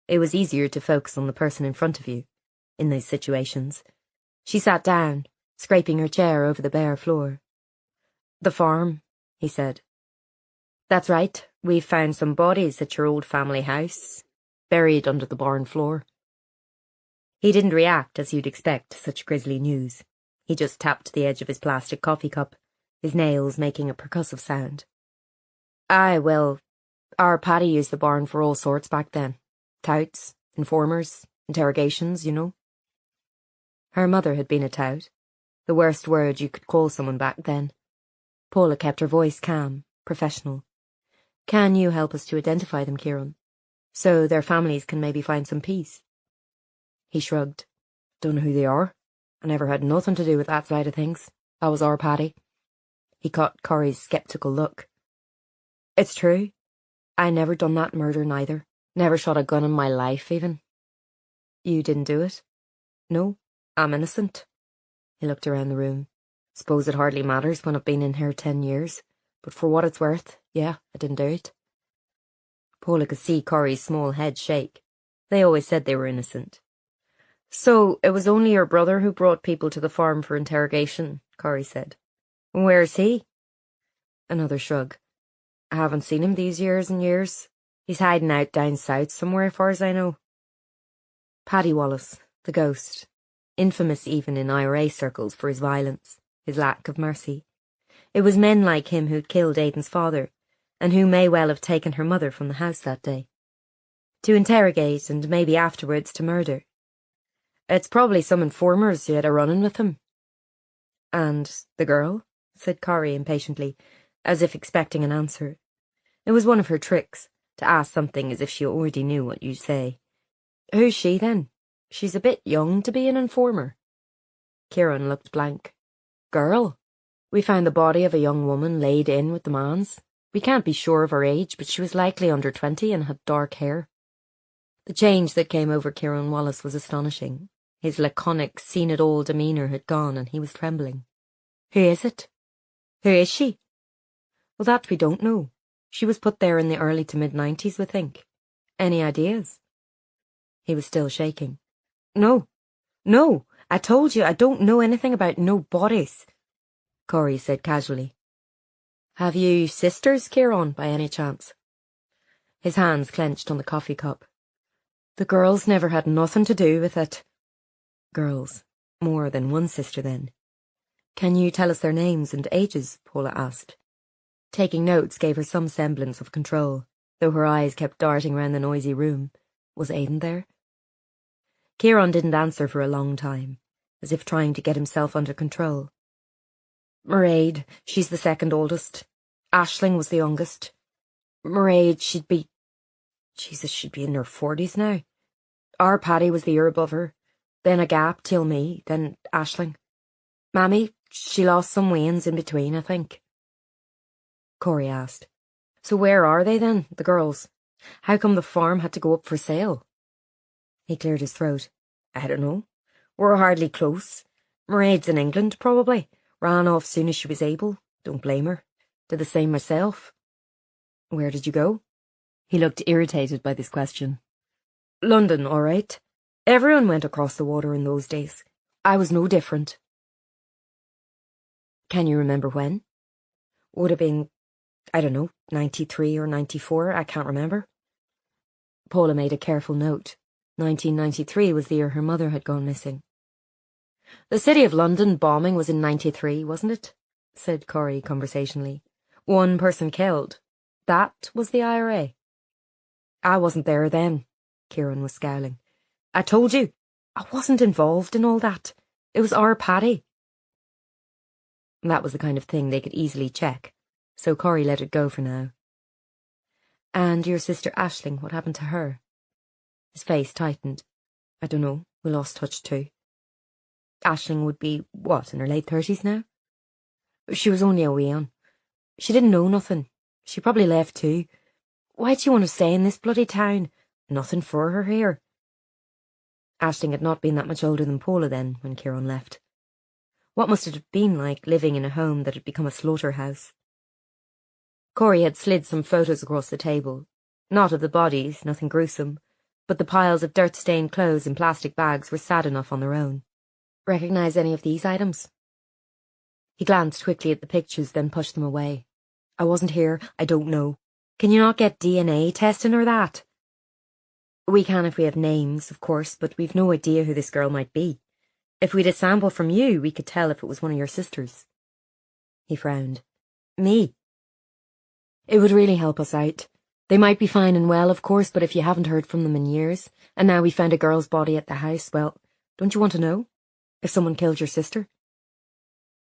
It was easier to focus on the person in front of you, in these situations. She sat down, scraping her chair over the bare floor. "The farm," he said. "That's right. We've found some bodies at your old family house, buried under the barn floor." He didn't react as you'd expect to such grisly news. He just tapped the edge of his plastic coffee cup, his nails making a percussive sound. "Aye, well, our Paddy used the barn for all sorts back then. Touts, informers, interrogations, you know." Her mother had been a tout, the worst word you could call someone back then. Paula kept her voice calm, professional. "Can you help us to identify them, Kieran? So their families can maybe find some peace?" He shrugged. "Don't know who they are. I never had nothing to do with that side of things. That was our Paddy." He caught Corey's sceptical look. "It's true. I never done that murder neither. Never shot a gun in my life, even." "You didn't do it?" "No, I'm innocent." He looked around the room. "Suppose it hardly matters when I've been in here 10 years. But for what it's worth, yeah, I didn't do it." Paula could see Corey's small head shake. They always said they were innocent. "So it was only your brother who brought people to the farm for interrogation," Corey said. "Where's he?" Another shrug. "I haven't seen him these years and years. He's hiding out down south somewhere, far as I know." Paddy Wallace, the ghost, infamous even in IRA circles for his violence, his lack of mercy. It was men like him who'd killed Aidan's father, and who may well have taken her mother from the house that day. To interrogate, and maybe afterwards to murder. "It's probably some informers who had a run-in with him." "And the girl?" said Corey impatiently, as if expecting an answer. It was one of her tricks, to ask something as if she already knew what you'd say. "Who's she, then? She's a bit young to be an informer." Kieran looked blank. "Girl? We found the body of a young woman laid in with the man's. We can't be sure of her age, but she was likely under 20 and had dark hair." The change that came over Kieran Wallace was astonishing. His laconic, seen-it-all demeanour had gone and he was trembling. "Who is it? Who is she?" "Well, that we don't know. She was put there in the early to mid-90s, we think. Any ideas?" He was still shaking. No, I told you I don't know anything about no bodies," Corey said casually. Have you sisters, Kieran, by any chance? His hands clenched on the coffee cup. The girls never had nothing to do with it. Girls. More than one sister, then. Can you tell us their names and ages? Paula asked. Taking notes gave her some semblance of control, though her eyes kept darting round the noisy room. Was Aidan there? Kieran didn't answer for a long time, as if trying to get himself under control. Mairead, she's the second oldest. Aisling was the youngest. Mairead, she'd be in her 40s now. Our Paddy was the year above her, then a gap till me, then Aisling. Mammy, she lost some weans in between, I think. Corey asked. So where are they then, the girls? How come the farm had to go up for sale? He cleared his throat. I don't know. We're hardly close. Mairead's in England, probably. Ran off soon as she was able. Don't blame her. Did the same myself. Where did you go? He looked irritated by this question. London, all right. Everyone went across the water in those days. I was no different. Can you remember when? Would have been, I don't know, 93 or 94, I can't remember. Paula made a careful note. 1993 was the year her mother had gone missing. The City of London bombing was in 93, wasn't it? Said Corey conversationally. 1 person killed. That was the IRA. I wasn't there then. Kieran was scowling. I told you, I wasn't involved in all that. It was our Paddy. That was the kind of thing they could easily check, so Corey let it go for now. And your sister Aisling, what happened to her? His face tightened. I don't know, we lost touch too. Aisling would be, what, in her late 30s now? She was only a wee one. She didn't know nothing. She probably left too. Why'd she want to stay in this bloody town? Nothing for her here. Aisling had not been that much older than Paula then, when Kieran left. What must it have been like living in a home that had become a slaughterhouse? Corey had slid some photos across the table. Not of the bodies, nothing gruesome, but the piles of dirt-stained clothes in plastic bags were sad enough on their own. Recognise any of these items? He glanced quickly at the pictures, then pushed them away. I wasn't here, I don't know. Can you not get DNA testing or that? We can if we have names, of course, but we've no idea who this girl might be. If we'd a sample from you, we could tell if it was one of your sisters. He frowned. Me? It would really help us out. They might be fine and well, of course, but if you haven't heard from them in years, and now we found a girl's body at the house, well, don't you want to know? If someone killed your sister?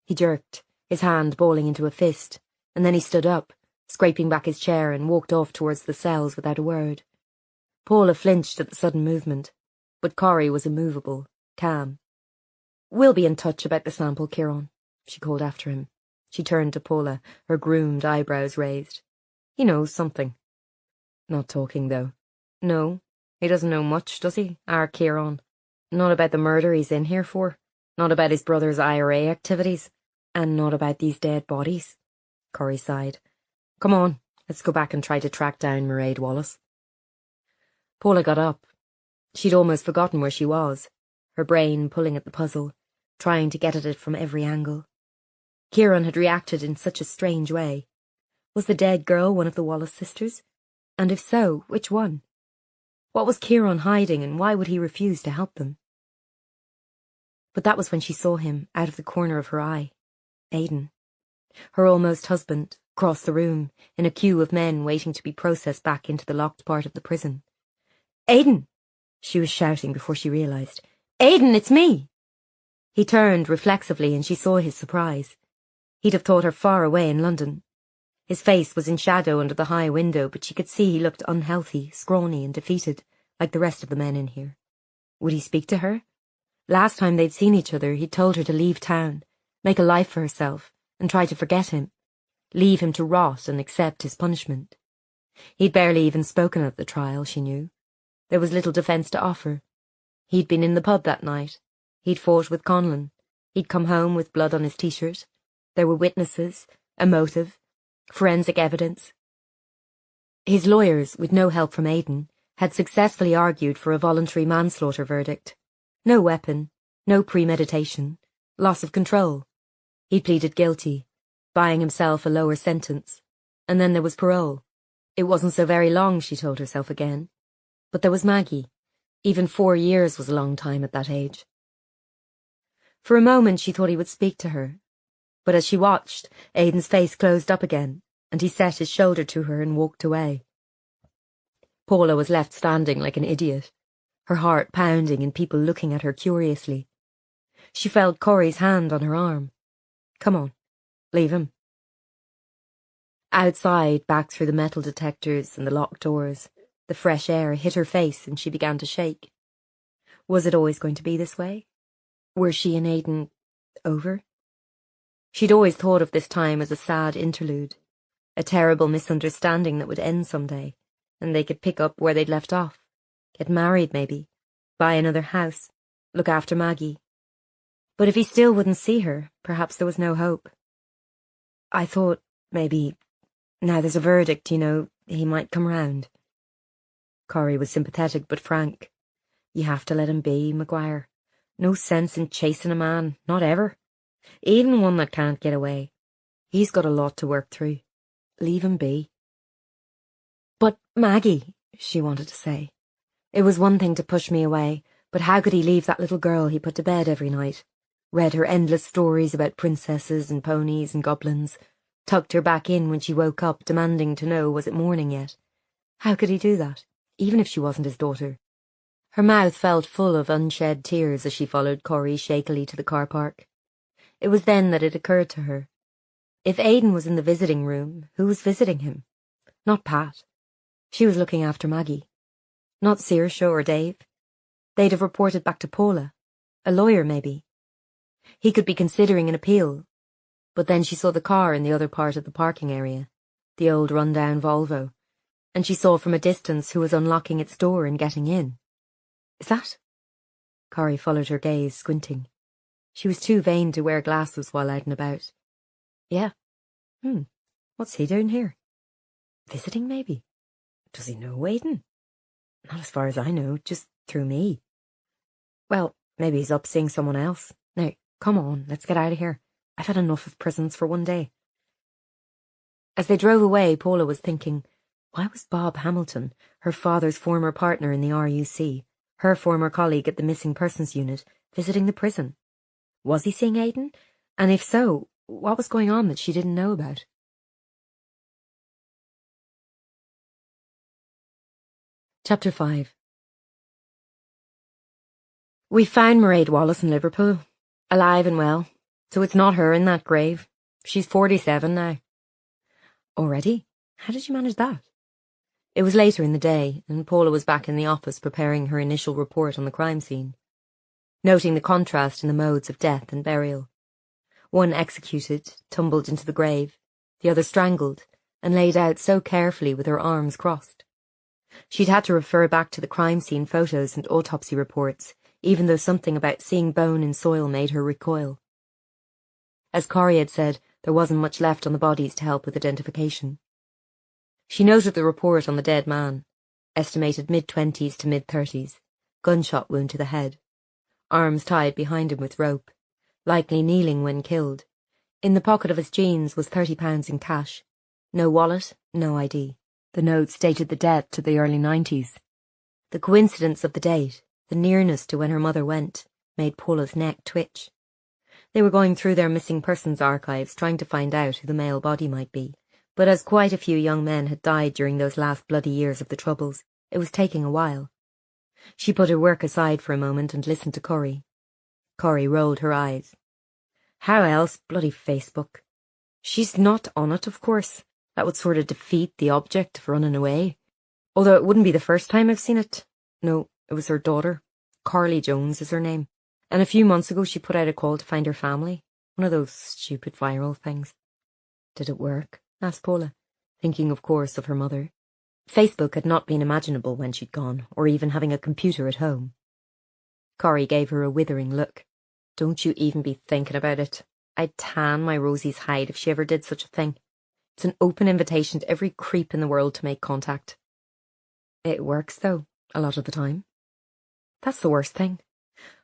He jerked, his hand balling into a fist, and then he stood up, scraping back his chair, and walked off towards the cells without a word. Paula flinched at the sudden movement, but Corey was immovable, calm. We'll be in touch about the sample, Kieran, she called after him. She turned to Paula, her groomed eyebrows raised. He knows something. Not talking, though. No, he doesn't know much, does he, our Kieran? Not about the murder he's in here for, not about his brother's IRA activities, and not about these dead bodies. Corey sighed. Come on, let's go back and try to track down Mairead Wallace. Paula got up. She'd almost forgotten where she was, her brain pulling at the puzzle, trying to get at it from every angle. Kieran had reacted in such a strange way. Was the dead girl one of the Wallace sisters? And if so, which one? What was Kieran hiding, and why would he refuse to help them? But that was when she saw him, out of the corner of her eye. Aidan. Her almost husband, across the room, in a queue of men waiting to be processed back into the locked part of the prison. Aidan! She was shouting before she realised. Aidan, it's me! He turned reflexively and she saw his surprise. He'd have thought her far away in London. His face was in shadow under the high window, but she could see he looked unhealthy, scrawny and defeated, like the rest of the men in here. Would he speak to her? Last time they'd seen each other, he'd told her to leave town, make a life for herself, and try to forget him. Leave him to rot and accept his punishment. He'd barely even spoken at the trial, she knew. There was little defence to offer. He'd been in the pub that night. He'd fought with Conlon. He'd come home with blood on his t-shirt. There were witnesses, a motive, forensic evidence. His lawyers, with no help from Aidan, had successfully argued for a voluntary manslaughter verdict. No weapon, no premeditation, loss of control. He pleaded guilty, buying himself a lower sentence. And then there was parole. It wasn't so very long, she told herself again. But there was Maggie. Even 4 years was a long time at that age. For a moment she thought he would speak to her. But as she watched, Aidan's face closed up again, and he set his shoulder to her and walked away. Paula was left standing like an idiot, her heart pounding and people looking at her curiously. She felt Corey's hand on her arm. Come on, leave him. Outside, back through the metal detectors and the locked doors, the fresh air hit her face and she began to shake. Was it always going to be this way? Were she and Aidan over? She'd always thought of this time as a sad interlude, a terrible misunderstanding that would end someday, and they could pick up where they'd left off, get married maybe, buy another house, look after Maggie. But if he still wouldn't see her, perhaps there was no hope. I thought, maybe, now there's a verdict, you know, he might come round. Corey was sympathetic but frank. You have to let him be, Maguire. No sense in chasing a man, not ever. Even one that can't get away. He's got a lot to work through. Leave him be. But Maggie, she wanted to say. It was one thing to push me away, but how could he leave that little girl he put to bed every night? Read her endless stories about princesses and ponies and goblins, tucked her back in when she woke up, demanding to know was it morning yet. How could he do that, even if she wasn't his daughter? Her mouth felt full of unshed tears as she followed Corey shakily to the car park. It was then that it occurred to her. If Aidan was in the visiting room, who was visiting him? Not Pat. She was looking after Maggie. Not Saoirse or Dave. They'd have reported back to Paula. A lawyer, maybe. He could be considering an appeal. But then she saw the car in the other part of the parking area, the old run-down Volvo, and she saw from a distance who was unlocking its door and getting in. Is that? Corey followed her gaze, squinting. She was too vain to wear glasses while out and about. Yeah. What's he doing here? Visiting, maybe? Does he know Aidan? Not as far as I know, just through me. Well, maybe he's up seeing someone else. Now, come on, let's get out of here. I've had enough of prisons for one day. As they drove away, Paula was thinking, why was Bob Hamilton, her father's former partner in the RUC, her former colleague at the Missing Persons Unit, visiting the prison? Was he seeing Aidan? And if so, what was going on that she didn't know about? Chapter 5. We found Mairead Wallace in Liverpool, alive and well, so it's not her in that grave. She's 47 now. Already? How did you manage that? It was later in the day, and Paula was back in the office preparing her initial report on the crime scene, noting the contrast in the modes of death and burial. One executed, tumbled into the grave, the other strangled, and laid out so carefully with her arms crossed. She'd had to refer back to the crime scene photos and autopsy reports, even though something about seeing bone in soil made her recoil. As Corey had said, there wasn't much left on the bodies to help with identification. She noted the report on the dead man, estimated mid-20s to mid-30s, gunshot wound to the head, arms tied behind him with rope, likely kneeling when killed. In the pocket of his jeans was £30 in cash. No wallet, no ID. The note stated the death to the early 90s. The coincidence of the date, the nearness to when her mother went, made Paula's neck twitch. They were going through their missing persons archives trying to find out who the male body might be, but as quite a few young men had died during those last bloody years of the Troubles, it was taking a while. She put her work aside for a moment and listened to Corey. Corey rolled her eyes. How else, bloody Facebook? She's not on it, of course. That would sort of defeat the object of running away. Although it wouldn't be the first time I've seen it. No, it was her daughter. Carly Jones is her name. And a few months ago she put out a call to find her family. One of those stupid viral things. Did it work? Asked Paula, thinking of course of her mother. Facebook had not been imaginable when she'd gone, or even having a computer at home. Corey gave her a withering look. Don't you even be thinking about it. I'd tan my Rosie's hide if she ever did such a thing. It's an open invitation to every creep in the world to make contact. It works, though, a lot of the time. That's the worst thing.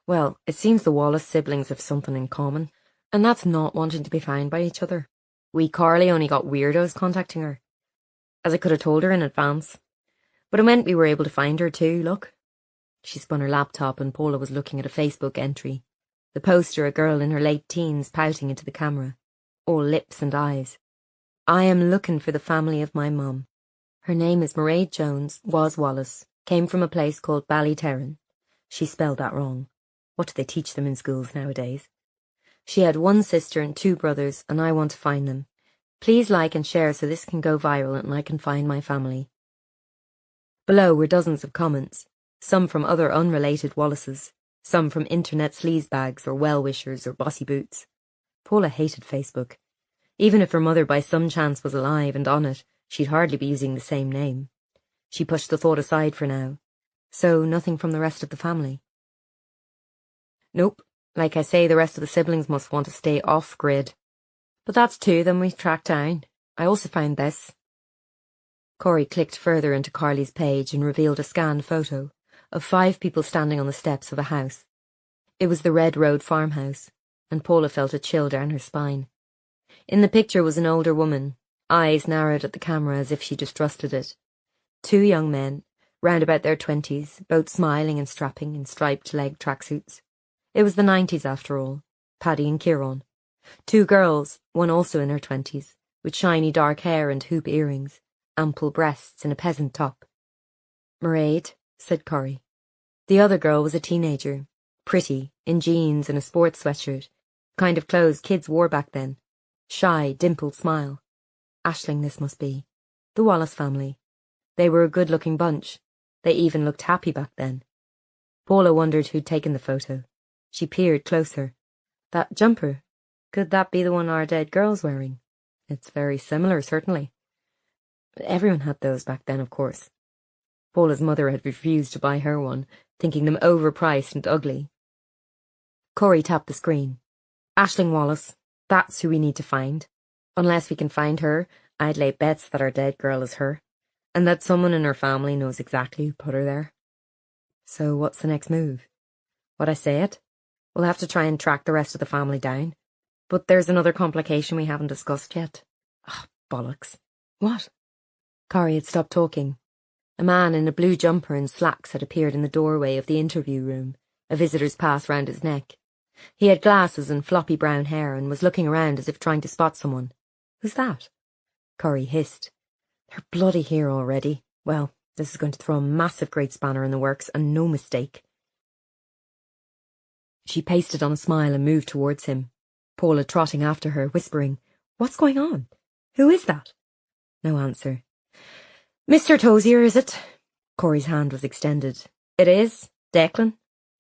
Well, it seems the Wallace siblings have something in common, and that's not wanting to be found by each other. Wee Carly only got weirdos contacting her, as I could have told her in advance. But it meant we were able to find her too, look. She spun her laptop and Paula was looking at a Facebook entry. The poster, a girl in her late teens pouting into the camera, all lips and eyes. I am looking for the family of my mum. Her name is Mairead Jones, was Wallace, came from a place called Ballyterran. She spelled that wrong. What do they teach them in schools nowadays? She had one sister and 2 brothers, and I want to find them. Please like and share so this can go viral and I can find my family. Below were dozens of comments, some from other unrelated Wallaces, some from internet sleazebags or well-wishers or bossy boots. Paula hated Facebook. Even if her mother by some chance was alive and on it, she'd hardly be using the same name. She pushed the thought aside for now. So nothing from the rest of the family. Nope. Like I say, the rest of the siblings must want to stay off-grid. But that's 2 of them we've tracked down. I also found this. Corey clicked further into Carly's page and revealed a scanned photo of 5 people standing on the steps of a house. It was the Red Road farmhouse, and Paula felt a chill down her spine. In the picture was an older woman, eyes narrowed at the camera as if she distrusted it. 2 young men, round about their 20s, both smiling and strapping in striped leg tracksuits. It was the 90s after all, Paddy and Kieran. 2 girls, one also in her 20s, with shiny dark hair and hoop earrings, ample breasts in a peasant top. Mairead, said Corey. The other girl was a teenager, pretty, in jeans and a sports sweatshirt, kind of clothes kids wore back then. Shy, dimpled smile. Aisling this must be. The Wallace family. They were a good-looking bunch. They even looked happy back then. Paula wondered who'd taken the photo. She peered closer. That jumper. Could that be the one our dead girl's wearing? It's very similar, certainly. Everyone had those back then, of course. Paula's mother had refused to buy her one, thinking them overpriced and ugly. Corey tapped the screen. Aisling Wallace. That's who we need to find. Unless we can find her, I'd lay bets that our dead girl is her, and that someone in her family knows exactly who put her there. So what's the next move? What I say it? We'll have to try and track the rest of the family down. But there's another complication we haven't discussed yet. Ah, bollocks. What? Corey had stopped talking. A man in a blue jumper and slacks had appeared in the doorway of the interview room, a visitor's pass round his neck. He had glasses and floppy brown hair and was looking around as if trying to spot someone. Who's that? Corey hissed. They're bloody here already. Well, this is going to throw a massive great spanner in the works, and no mistake. She pasted on a smile and moved towards him, Paula trotting after her, whispering, What's going on? Who is that? No answer. Mr. Tozier, is it? Corey's hand was extended. It is, Declan.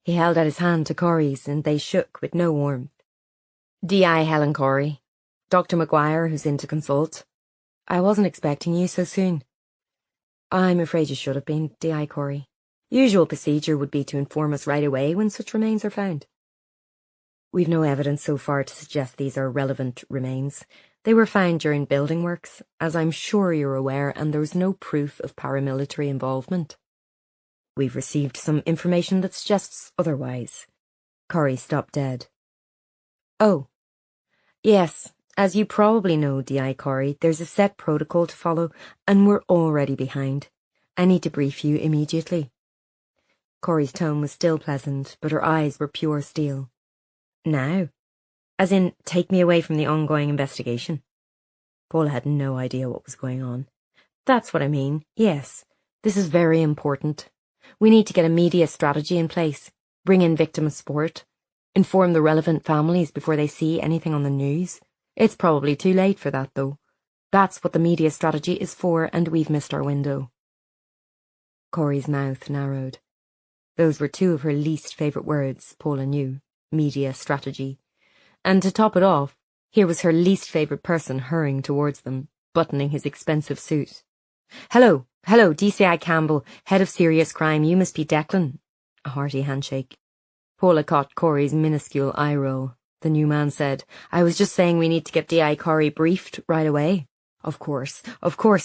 He held out his hand to Corey's, and they shook with no warmth. D.I. Helen Corey. Dr. Maguire, who's in to consult. I wasn't expecting you so soon. I'm afraid you should have been, D.I. Corey. Usual procedure would be to inform us right away when such remains are found. We've no evidence so far to suggest these are relevant remains. They were found during building works, as I'm sure you're aware, and there was no proof of paramilitary involvement. We've received some information that suggests otherwise. Corey stopped dead. Oh. Yes, as you probably know, D.I. Corey, there's a set protocol to follow, and we're already behind. I need to brief you immediately. Corey's tone was still pleasant, but her eyes were pure steel. Now? As in, take me away from the ongoing investigation. Paula had no idea what was going on. That's what I mean, yes. This is very important. We need to get a media strategy in place, bring in victim support, inform the relevant families before they see anything on the news. It's probably too late for that, though. That's what the media strategy is for, and we've missed our window. Corey's mouth narrowed. Those were 2 of her least favourite words, Paula knew. Media strategy. And to top it off, here was her least favourite person hurrying towards them, buttoning his expensive suit. Hello, DCI Campbell, head of serious crime, you must be Declan. A hearty handshake. Paula caught Corey's minuscule eye roll. The new man said, I was just saying we need to get D.I. Corey briefed right away. Of course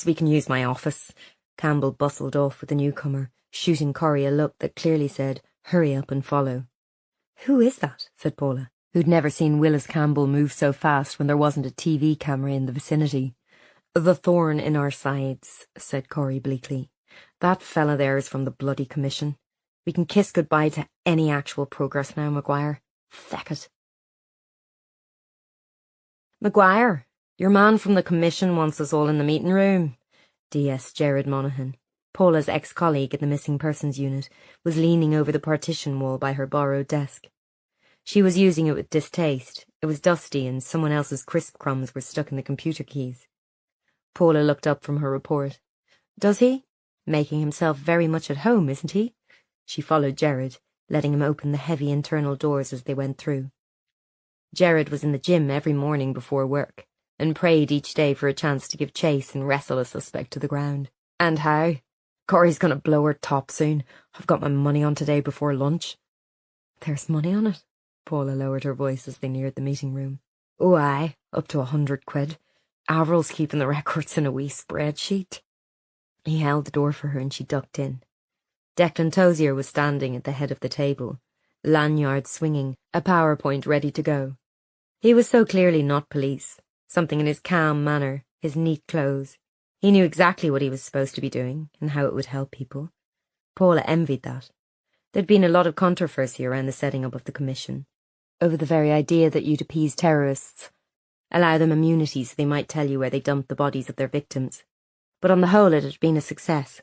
we can use my office. Campbell bustled off with the newcomer, shooting Corey a look that clearly said, hurry up and follow. Who is that? Said Paula. who'd never seen Willis Campbell move so fast when there wasn't a TV camera in the vicinity. "The thorn in our sides," said Corey bleakly. "That fella there is from the bloody commission. We can kiss goodbye to any actual progress now, Maguire. Feck it." "Maguire, your man from the commission wants us all in the meeting room." DS Jared Monaghan, Paula's ex-colleague in the missing persons unit, was leaning over the partition wall by her borrowed desk. She was using it with distaste. It was dusty and someone else's crisp crumbs were stuck in the computer keys. Paula looked up from her report. "Does he? Making himself very much at home, isn't he?" She followed Jared, letting him open the heavy internal doors as they went through. Jared was in the gym every morning before work, and prayed each day for a chance to give chase and wrestle a suspect to the ground. "And how? Corey's gonna blow her top soon. I've got my money on today before lunch." "There's money on it?" Paula lowered her voice as they neared the meeting room. "Oh, aye, up to 100 quid. Avril's keeping the records in a wee spreadsheet." He held the door for her and she ducked in. Declan Tozier was standing at the head of the table, lanyard swinging, a PowerPoint ready to go. He was so clearly not police, something in his calm manner, his neat clothes. He knew exactly what he was supposed to be doing and how it would help people. Paula envied that. There'd been a lot of controversy around the setting up of the commission, over the very idea that you'd appease terrorists, allow them immunity so they might tell you where they dumped the bodies of their victims. But on the whole it had been a success,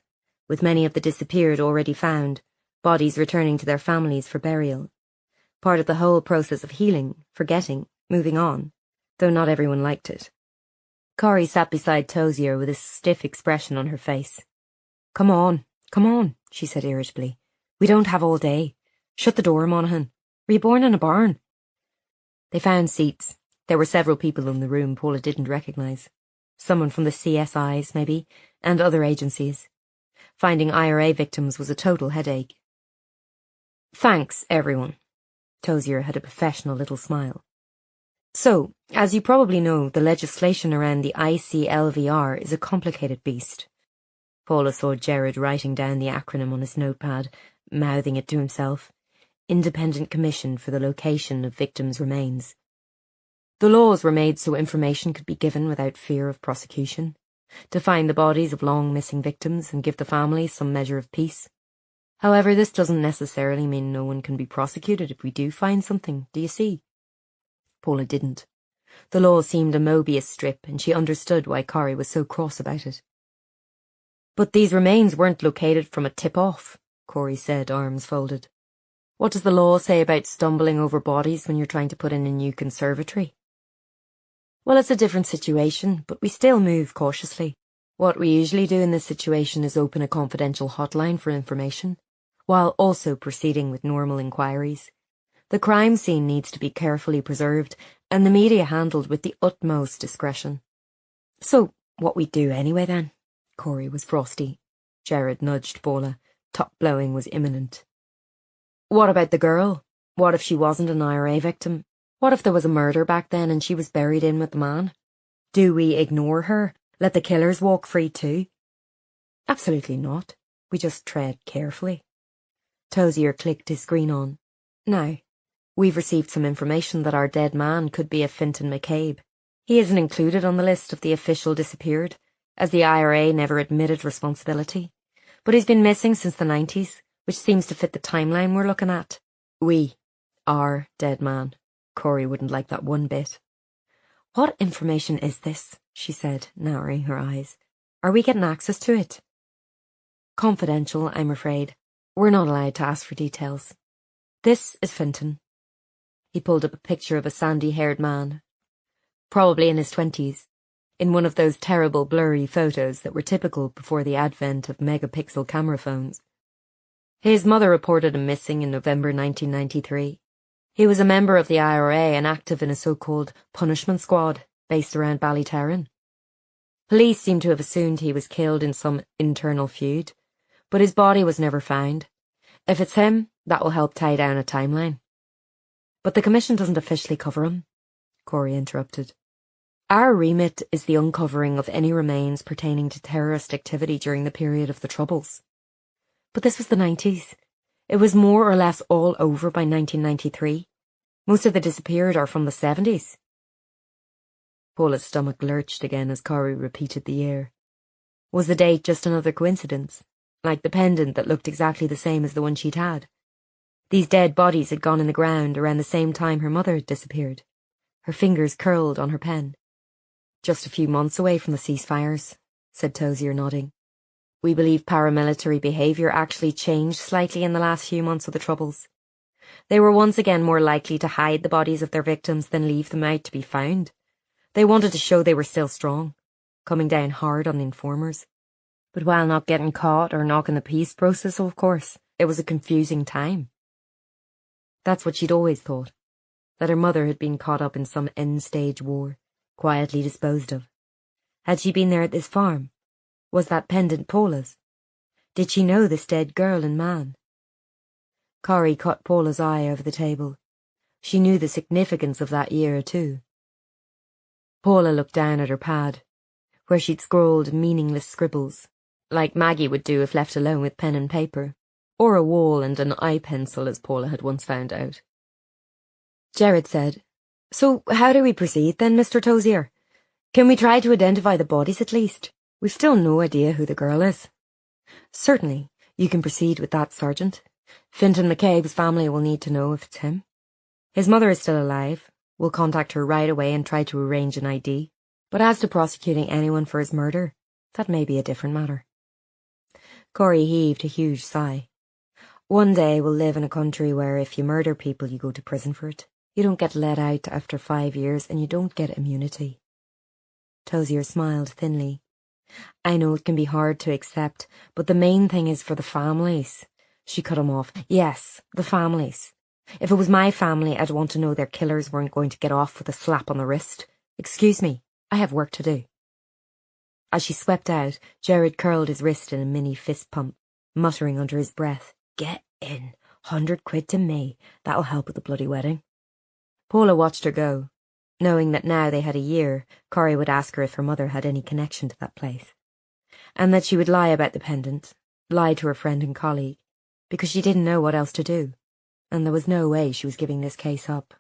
with many of the disappeared already found, bodies returning to their families for burial. Part of the whole process of healing, forgetting, moving on, though not everyone liked it. Corey sat beside Tozier with a stiff expression on her face. Come on, she said irritably. "We don't have all day. Shut the door, Monaghan. Were you born in a barn?" They found seats. There were several people in the room Paula didn't recognise. Someone from the CSIs, maybe, and other agencies. Finding IRA victims was a total headache. "Thanks, everyone." Tozier had a professional little smile. "So, as you probably know, the legislation around the ICLVR is a complicated beast." Paula saw Jared writing down the acronym on his notepad, mouthing it to himself. Independent Commission for the Location of Victims' Remains. The laws were made so information could be given without fear of prosecution, to find the bodies of long-missing victims and give the families some measure of peace. However, this doesn't necessarily mean no one can be prosecuted if we do find something, do you see? Paula didn't. The law seemed a Mobius strip, and she understood why Corey was so cross about it. "But these remains weren't located from a tip-off," Corey said, arms folded. "What does the law say about stumbling over bodies when you're trying to put in a new conservatory?" "Well, it's a different situation, but we still move cautiously. What we usually do in this situation is open a confidential hotline for information, while also proceeding with normal inquiries. The crime scene needs to be carefully preserved, and the media handled with the utmost discretion." "So, what we do anyway, then?" Corey was frosty. Jared nudged Paula. Top blowing was imminent. "What about the girl? What if she wasn't an IRA victim? What if there was a murder back then and she was buried in with the man? Do we ignore her? Let the killers walk free too?" "Absolutely not. We just tread carefully." Tozier clicked his screen on. "Now, we've received some information that our dead man could be a Fintan McCabe. He isn't included on the list of the official disappeared, as the IRA never admitted responsibility. But he's been missing since the 90s, which seems to fit the timeline we're looking at. Our dead man." Corey wouldn't like that one bit. "What information is this?" she said, narrowing her eyes. "Are we getting access to it?" "Confidential, I'm afraid. We're not allowed to ask for details. This is Fintan." He pulled up a picture of a sandy-haired man, probably in his 20s, in one of those terrible blurry photos that were typical before the advent of megapixel camera phones. His mother reported him missing in November 1993. He was a member of the IRA and active in a so-called punishment squad based around Ballytarran. Police seem to have assumed he was killed in some internal feud, but his body was never found. If it's him, that will help tie down a timeline. "But the Commission doesn't officially cover him," Corey interrupted. "Our remit is the uncovering of any remains pertaining to terrorist activity during the period of the Troubles." "But this was the 90s. It was more or less all over by 1993. Most of the disappeared are from the 70s. Paula's stomach lurched again as Corey repeated the year. Was the date just another coincidence, like the pendant that looked exactly the same as the one she'd had? These dead bodies had gone in the ground around the same time her mother had disappeared. Her fingers curled on her pen. Just a few months away from the ceasefires, said Tozier, nodding. We believe paramilitary behaviour actually changed slightly in the last few months of the Troubles. They were once again more likely to hide the bodies of their victims than leave them out to be found. They wanted to show they were still strong, coming down hard on the informers. But while not getting caught or knocking the peace process, of course, it was a confusing time. That's what she'd always thought, that her mother had been caught up in some end-stage war, quietly disposed of. Had she been there at this farm? Was that pendant Paula's? Did she know this dead girl and man? Corey caught Paula's eye over the table. She knew the significance of that year too. Paula looked down at her pad, where she'd scrawled meaningless scribbles, like Maggie would do if left alone with pen and paper, or a wall and an eye pencil, as Paula had once found out. Jared said, So how do we proceed then, Mr. Tozier? Can we try to identify the bodies at least? We've still no idea who the girl is. Certainly, you can proceed with that, Sergeant. Fintan McCabe's family will need to know if it's him. His mother is still alive. We'll contact her right away and try to arrange an ID. But as to prosecuting anyone for his murder, that may be a different matter. Corey heaved a huge sigh. One day we'll live in a country where if you murder people you go to prison for it. You don't get let out after 5 years and you don't get immunity. Tozier smiled thinly. I know it can be hard to accept, but the main thing is for the families. She cut him off. Yes, the families. If it was my family, I'd want to know their killers weren't going to get off with a slap on the wrist. Excuse me, I have work to do. As she swept out, Jared curled his wrist in a mini fist pump, muttering under his breath, Get in. 100 quid to me. That'll help with the bloody wedding. Paula watched her go. Knowing that now they had a year, Corey would ask her if her mother had any connection to that place. And that she would lie about the pendant, lie to her friend and colleague, because she didn't know what else to do, and there was no way she was giving this case up.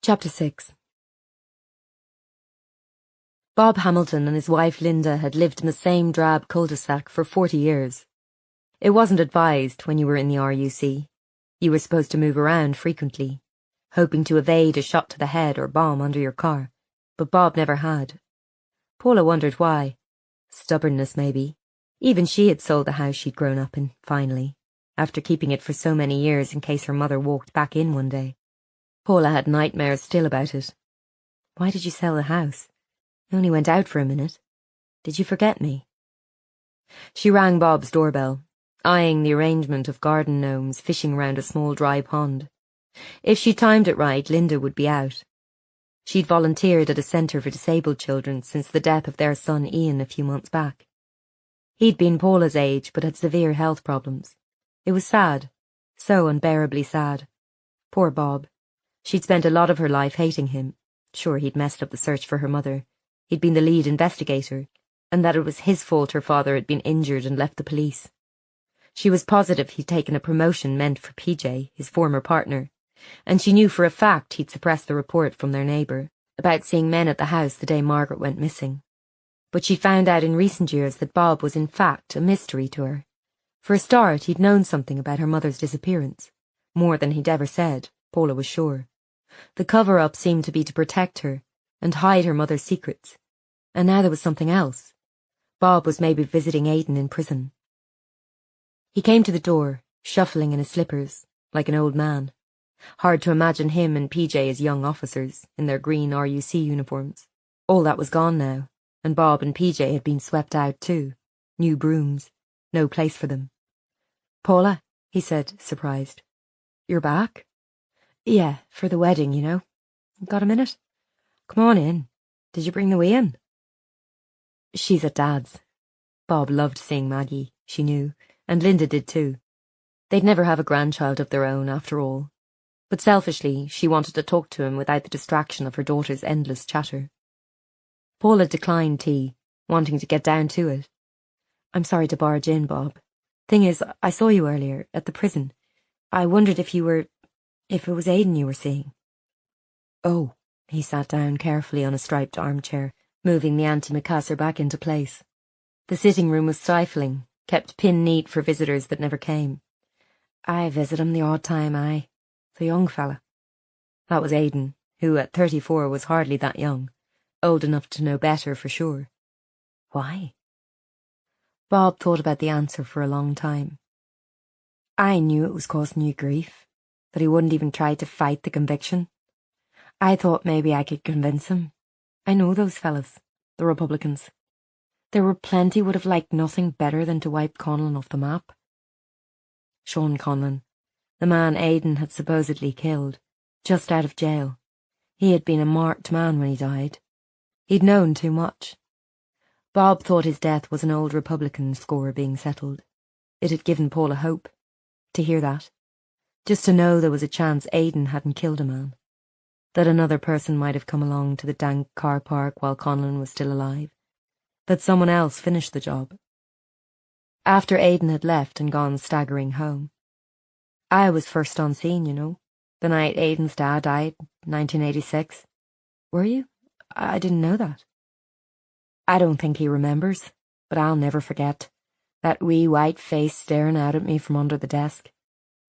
Chapter 6. Bob Hamilton and his wife Linda had lived in the same drab cul-de-sac for 40 years. It wasn't advised when you were in the RUC. You were supposed to move around frequently, hoping to evade a shot to the head or bomb under your car, but Bob never had. Paula wondered why. Stubbornness, maybe. Even she had sold the house she'd grown up in, finally, after keeping it for so many years in case her mother walked back in one day. Paula had nightmares still about it. Why did you sell the house? I only went out for a minute. Did you forget me? She rang Bob's doorbell, eyeing the arrangement of garden gnomes fishing round a small dry pond. If she timed it right, Linda would be out. She'd volunteered at a centre for disabled children since the death of their son Ian a few months back. He'd been Paula's age but had severe health problems. It was sad, so unbearably sad. Poor Bob. She'd spent a lot of her life hating him. Sure, he'd messed up the search for her mother. He'd been the lead investigator, and that it was his fault her father had been injured and left the police. She was positive he'd taken a promotion meant for PJ, his former partner, and she knew for a fact he'd suppressed the report from their neighbour about seeing men at the house the day Margaret went missing. But she found out in recent years that Bob was in fact a mystery to her. For a start, he'd known something about her mother's disappearance. More than he'd ever said, Paula was sure. The cover-up seemed to be to protect her and hide her mother's secrets. And now there was something else. Bob was maybe visiting Aidan in prison. He came to the door, shuffling in his slippers, like an old man. Hard to imagine him and PJ as young officers, in their green RUC uniforms. All that was gone now, and Bob and PJ had been swept out too. New brooms. No place for them. Paula, he said, surprised. You're back? Yeah, for the wedding, you know. Got a minute? Come on in. Did you bring the wee in? She's at Dad's. Bob loved seeing Maggie, she knew, and Linda did too. They'd never have a grandchild of their own, after all. But selfishly, she wanted to talk to him without the distraction of her daughter's endless chatter. Paula declined tea, wanting to get down to it. I'm sorry to barge in, Bob. Thing is, I saw you earlier, at the prison. I wondered if it was Aidan you were seeing. Oh, he sat down carefully on a striped armchair, moving the antimacassar back into place. The sitting room was stifling, kept pin neat for visitors that never came. I visit him the odd time, aye. The young fella. That was Aidan, who at 34 was hardly that young, old enough to know better for sure. Why? Bob thought about the answer for a long time. I knew it was causing you grief, that he wouldn't even try to fight the conviction. I thought maybe I could convince him. I know those fellas, the Republicans. There were plenty would have liked nothing better than to wipe Conlon off the map. Sean Conlon, the man Aidan had supposedly killed, just out of jail. He had been a marked man when he died. He'd known too much. Bob thought his death was an old Republican score being settled. It had given Paula hope. To hear that. Just to know there was a chance Aidan hadn't killed a man. That another person might have come along to the dank car park while Conlon was still alive. That someone else finished the job. After Aidan had left and gone staggering home. I was first on scene, you know, the night Aidan's dad died, 1986. Were you? I didn't know that. I don't think he remembers, but I'll never forget. That wee white face staring out at me from under the desk.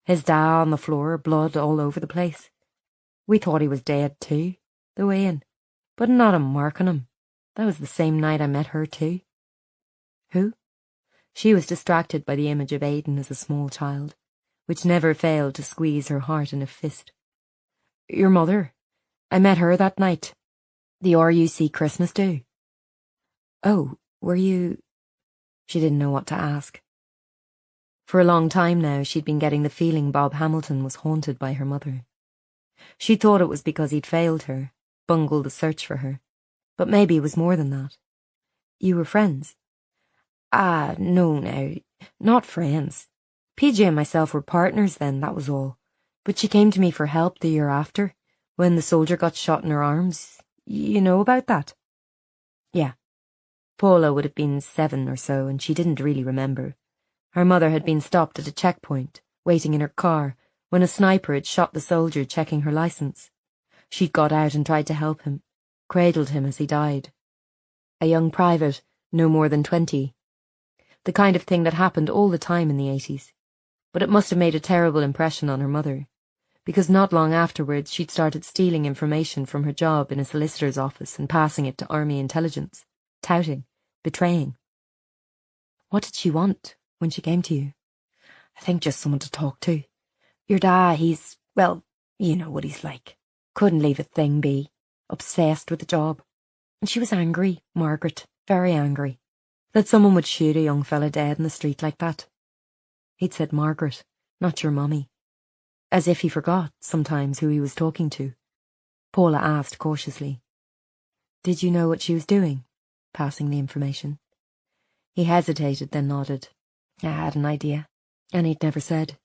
His da on the floor, blood all over the place. We thought he was dead too, the way in, but not a mark on him. That was the same night I met her too. Who? She was distracted by the image of Aidan as a small child, which never failed to squeeze her heart in a fist. Your mother. I met her that night. The RUC Christmas do. Oh, were you... She didn't know what to ask. For a long time now she'd been getting the feeling Bob Hamilton was haunted by her mother. She thought it was because he'd failed her, bungled the search for her. But maybe it was more than that. You were friends? Ah, no now, not friends. PJ and myself were partners then, that was all. But she came to me for help the year after, when the soldier got shot in her arms. You know about that? Yeah. Paula would have been 7 or so, and she didn't really remember. Her mother had been stopped at a checkpoint, waiting in her car, when a sniper had shot the soldier checking her license. She'd got out and tried to help him, cradled him as he died. A young private, no more than 20. The kind of thing that happened all the time in the 80s. But it must have made a terrible impression on her mother, because not long afterwards she'd started stealing information from her job in a solicitor's office and passing it to Army intelligence, touting, betraying. What did she want when she came to you? I think just someone to talk to. Your dad, he's, well, you know what he's like. Couldn't leave a thing be. Obsessed with the job. And she was angry, Margaret, very angry, that someone would shoot a young fella dead in the street like that. He'd said Margaret, not your mummy. As if he forgot, sometimes, who he was talking to. Paula asked cautiously. Did you know what she was doing, passing the information? He hesitated, then nodded. I had an idea, and he'd never said.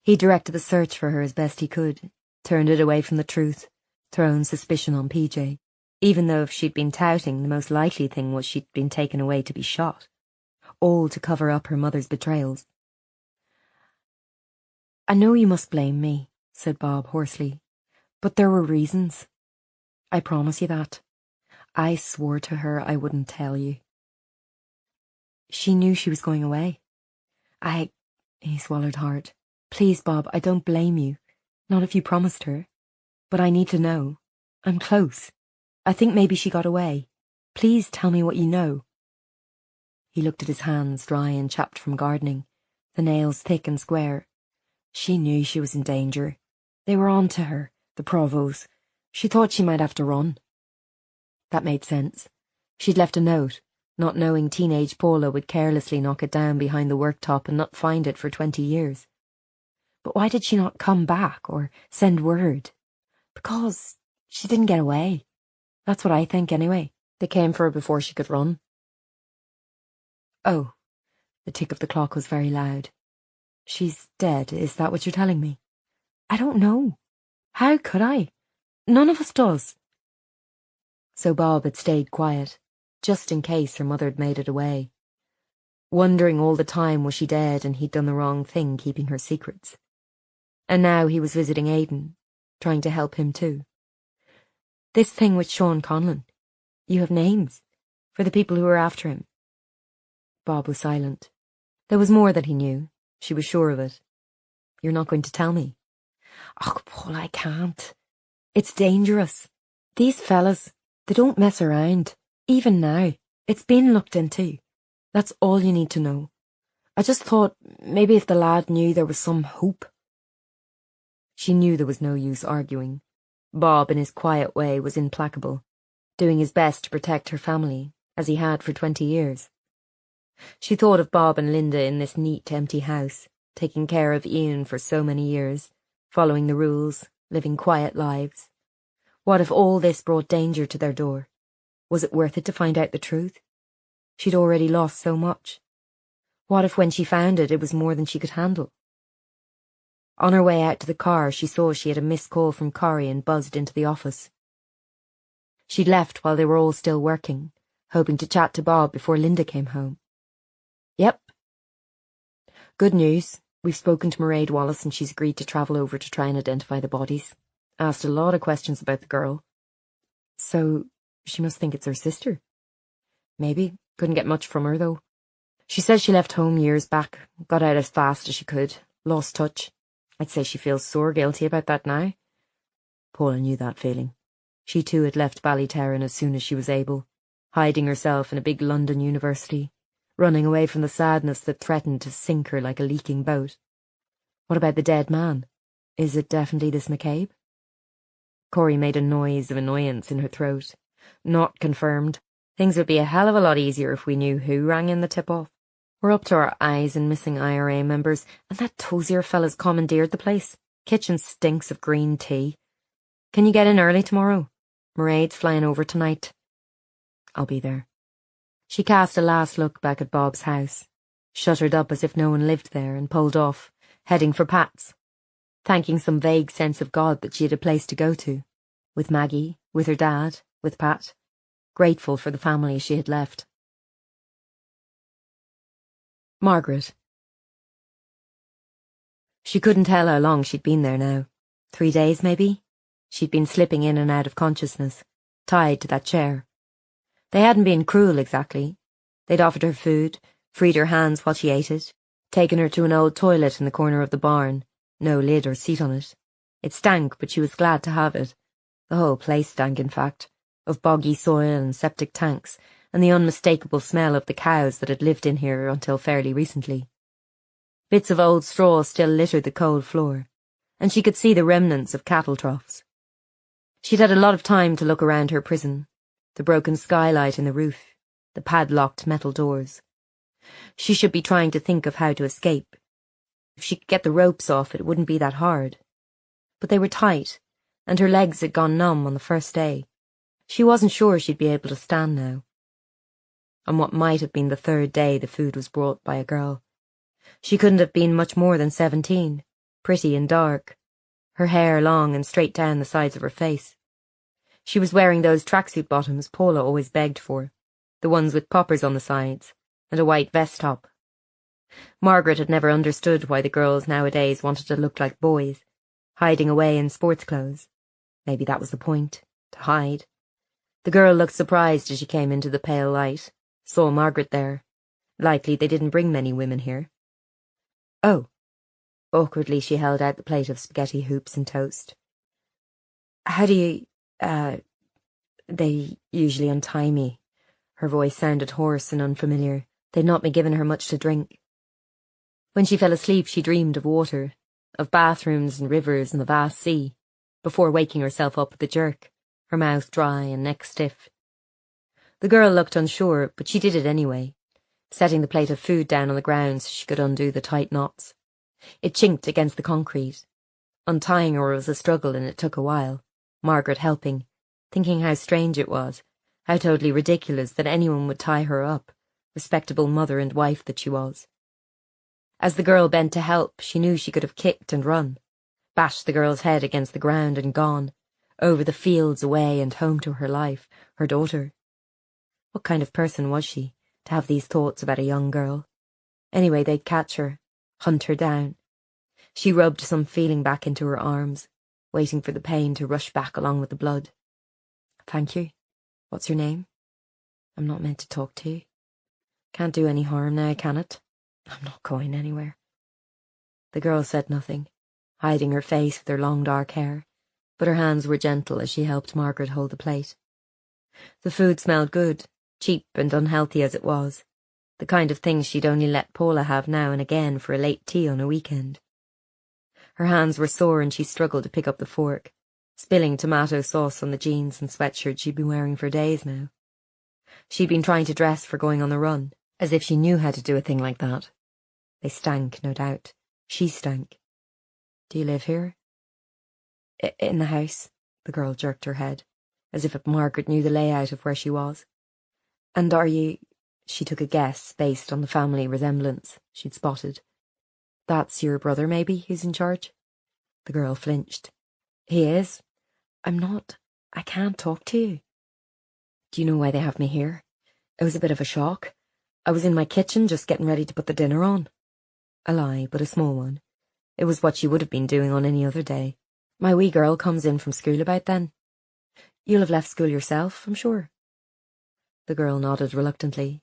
He directed the search for her as best he could, turned it away from the truth, thrown suspicion on PJ, even though if she'd been touting, the most likely thing was she'd been taken away to be shot. All to cover up her mother's betrayals. I know you must blame me, said Bob hoarsely, but there were reasons. I promise you that. I swore to her I wouldn't tell you. She knew she was going away. He swallowed hard. Please, Bob, I don't blame you. Not if you promised her. But I need to know. I'm close. I think maybe she got away. Please tell me what you know. He looked at his hands, dry and chapped from gardening, the nails thick and square. She knew she was in danger. They were on to her, the Provos. She thought she might have to run. That made sense. She'd left a note, not knowing teenage Paula would carelessly knock it down behind the worktop and not find it for 20 years. But why did she not come back or send word? Because she didn't get away. That's what I think anyway. They came for her before she could run. Oh, the tick of the clock was very loud. She's dead, is that what you're telling me? I don't know. How could I? None of us does. So Bob had stayed quiet, just in case her mother had made it away. wondering all the time was she dead and he'd done the wrong thing keeping her secrets. And now he was visiting Aidan, trying to help him too. This thing with Sean Conlon. You have names for the people who were after him. Bob was silent. There was more that he knew. She was sure of it. You're not going to tell me? Oh, Paul, I can't. It's dangerous. These fellas, they don't mess around. Even now, it's been looked into. That's all you need to know. I just thought maybe if the lad knew there was some hope. She knew there was no use arguing. Bob, in his quiet way, was implacable, doing his best to protect her family, as he had for 20 years. She thought of Bob and Linda in this neat, empty house, taking care of Ian for so many years, following the rules, living quiet lives. What if all this brought danger to their door? Was it worth it to find out the truth? She'd already lost so much. What if when she found it, it was more than she could handle? On her way out to the car, she saw she had a missed call from Corrie and buzzed into the office. She'd left while they were all still working, hoping to chat to Bob before Linda came home. Yep. Good news. We've spoken to Mairead Wallace and she's agreed to travel over to try and identify the bodies. Asked a lot of questions about the girl. So, she must think it's her sister. Maybe. Couldn't get much from her, though. She says she left home years back, got out as fast as she could, lost touch. I'd say she feels sore guilty about that now. Paula knew that feeling. She too had left Ballyterran as soon as she was able, hiding herself in a big London university, running away from the sadness that threatened to sink her like a leaking boat. What about the dead man? Is it definitely this McCabe? Corrie made a noise of annoyance in her throat. Not confirmed. Things would be a hell of a lot easier if we knew who rang in the tip-off. We're up to our eyes in missing IRA members, and that Tozier fella's commandeered the place. Kitchen stinks of green tea. Can you get in early tomorrow? Mairead's flying over tonight. I'll be there. She cast a last look back at Bob's house, shuttered up as if no one lived there, and pulled off, heading for Pat's, thanking some vague sense of God that she had a place to go to, with Maggie, with her dad, with Pat, grateful for the family she had left. Margaret. She couldn't tell how long she'd been there now. 3 days, maybe? She'd been slipping in and out of consciousness, tied to that chair. They hadn't been cruel exactly. They'd offered her food, freed her hands while she ate it, taken her to an old toilet in the corner of the barn, no lid or seat on it. It stank, but she was glad to have it. The whole place stank, in fact, of boggy soil and septic tanks, and the unmistakable smell of the cows that had lived in here until fairly recently. Bits of old straw still littered the cold floor, and she could see the remnants of cattle troughs. She'd had a lot of time to look around her prison, the broken skylight in the roof, the padlocked metal doors. She should be trying to think of how to escape. If she could get the ropes off, it wouldn't be that hard. But they were tight, and her legs had gone numb on the first day. She wasn't sure she'd be able to stand now. On what might have been the 3rd day, the food was brought by a girl. She couldn't have been much more than 17, pretty and dark, her hair long and straight down the sides of her face. She was wearing those tracksuit bottoms Paula always begged for, the ones with poppers on the sides, and a white vest top. Margaret had never understood why the girls nowadays wanted to look like boys, hiding away in sports clothes. Maybe that was the point, to hide. The girl looked surprised as she came into the pale light, saw Margaret there. Likely they didn't bring many women here. Oh. Awkwardly she held out the plate of spaghetti hoops and toast. How do you, they usually untie me. Her voice sounded hoarse and unfamiliar. They'd not been giving her much to drink. When she fell asleep, she dreamed of water, of bathrooms and rivers and the vast sea, before waking herself up with a jerk, her mouth dry and neck stiff. The girl looked unsure, but she did it anyway, setting the plate of food down on the ground so she could undo the tight knots. It chinked against the concrete. Untying her was a struggle, and it took a while, Margaret helping, thinking how strange it was, how totally ridiculous that anyone would tie her up, respectable mother and wife that she was. As the girl bent to help, she knew she could have kicked and run, bashed the girl's head against the ground and gone, over the fields away and home to her life, her daughter. What kind of person was she, to have these thoughts about a young girl? Anyway, they'd catch her, hunt her down. She rubbed some feeling back into her arms, waiting for the pain to rush back along with the blood. Thank you. What's your name? I'm not meant to talk to you. Can't do any harm now, can it? I'm not going anywhere. The girl said nothing, hiding her face with her long dark hair, but her hands were gentle as she helped Margaret hold the plate. The food smelled good, cheap and unhealthy as it was, the kind of thing she'd only let Paula have now and again for a late tea on a weekend. Her hands were sore and she struggled to pick up the fork, spilling tomato sauce on the jeans and sweatshirt she'd been wearing for days now. She'd been trying to dress for going on the run, as if she knew how to do a thing like that. They stank, no doubt. She stank. Do you live here? In the house, the girl jerked her head, as if Margaret knew the layout of where she was. And are you... She took a guess based on the family resemblance she'd spotted. That's your brother, maybe, who's in charge? The girl flinched. He is. I'm not. I can't talk to you. Do you know why they have me here? It was a bit of a shock. I was in my kitchen just getting ready to put the dinner on. A lie, but a small one. It was what she would have been doing on any other day. My wee girl comes in from school about then. You'll have left school yourself, I'm sure. The girl nodded reluctantly,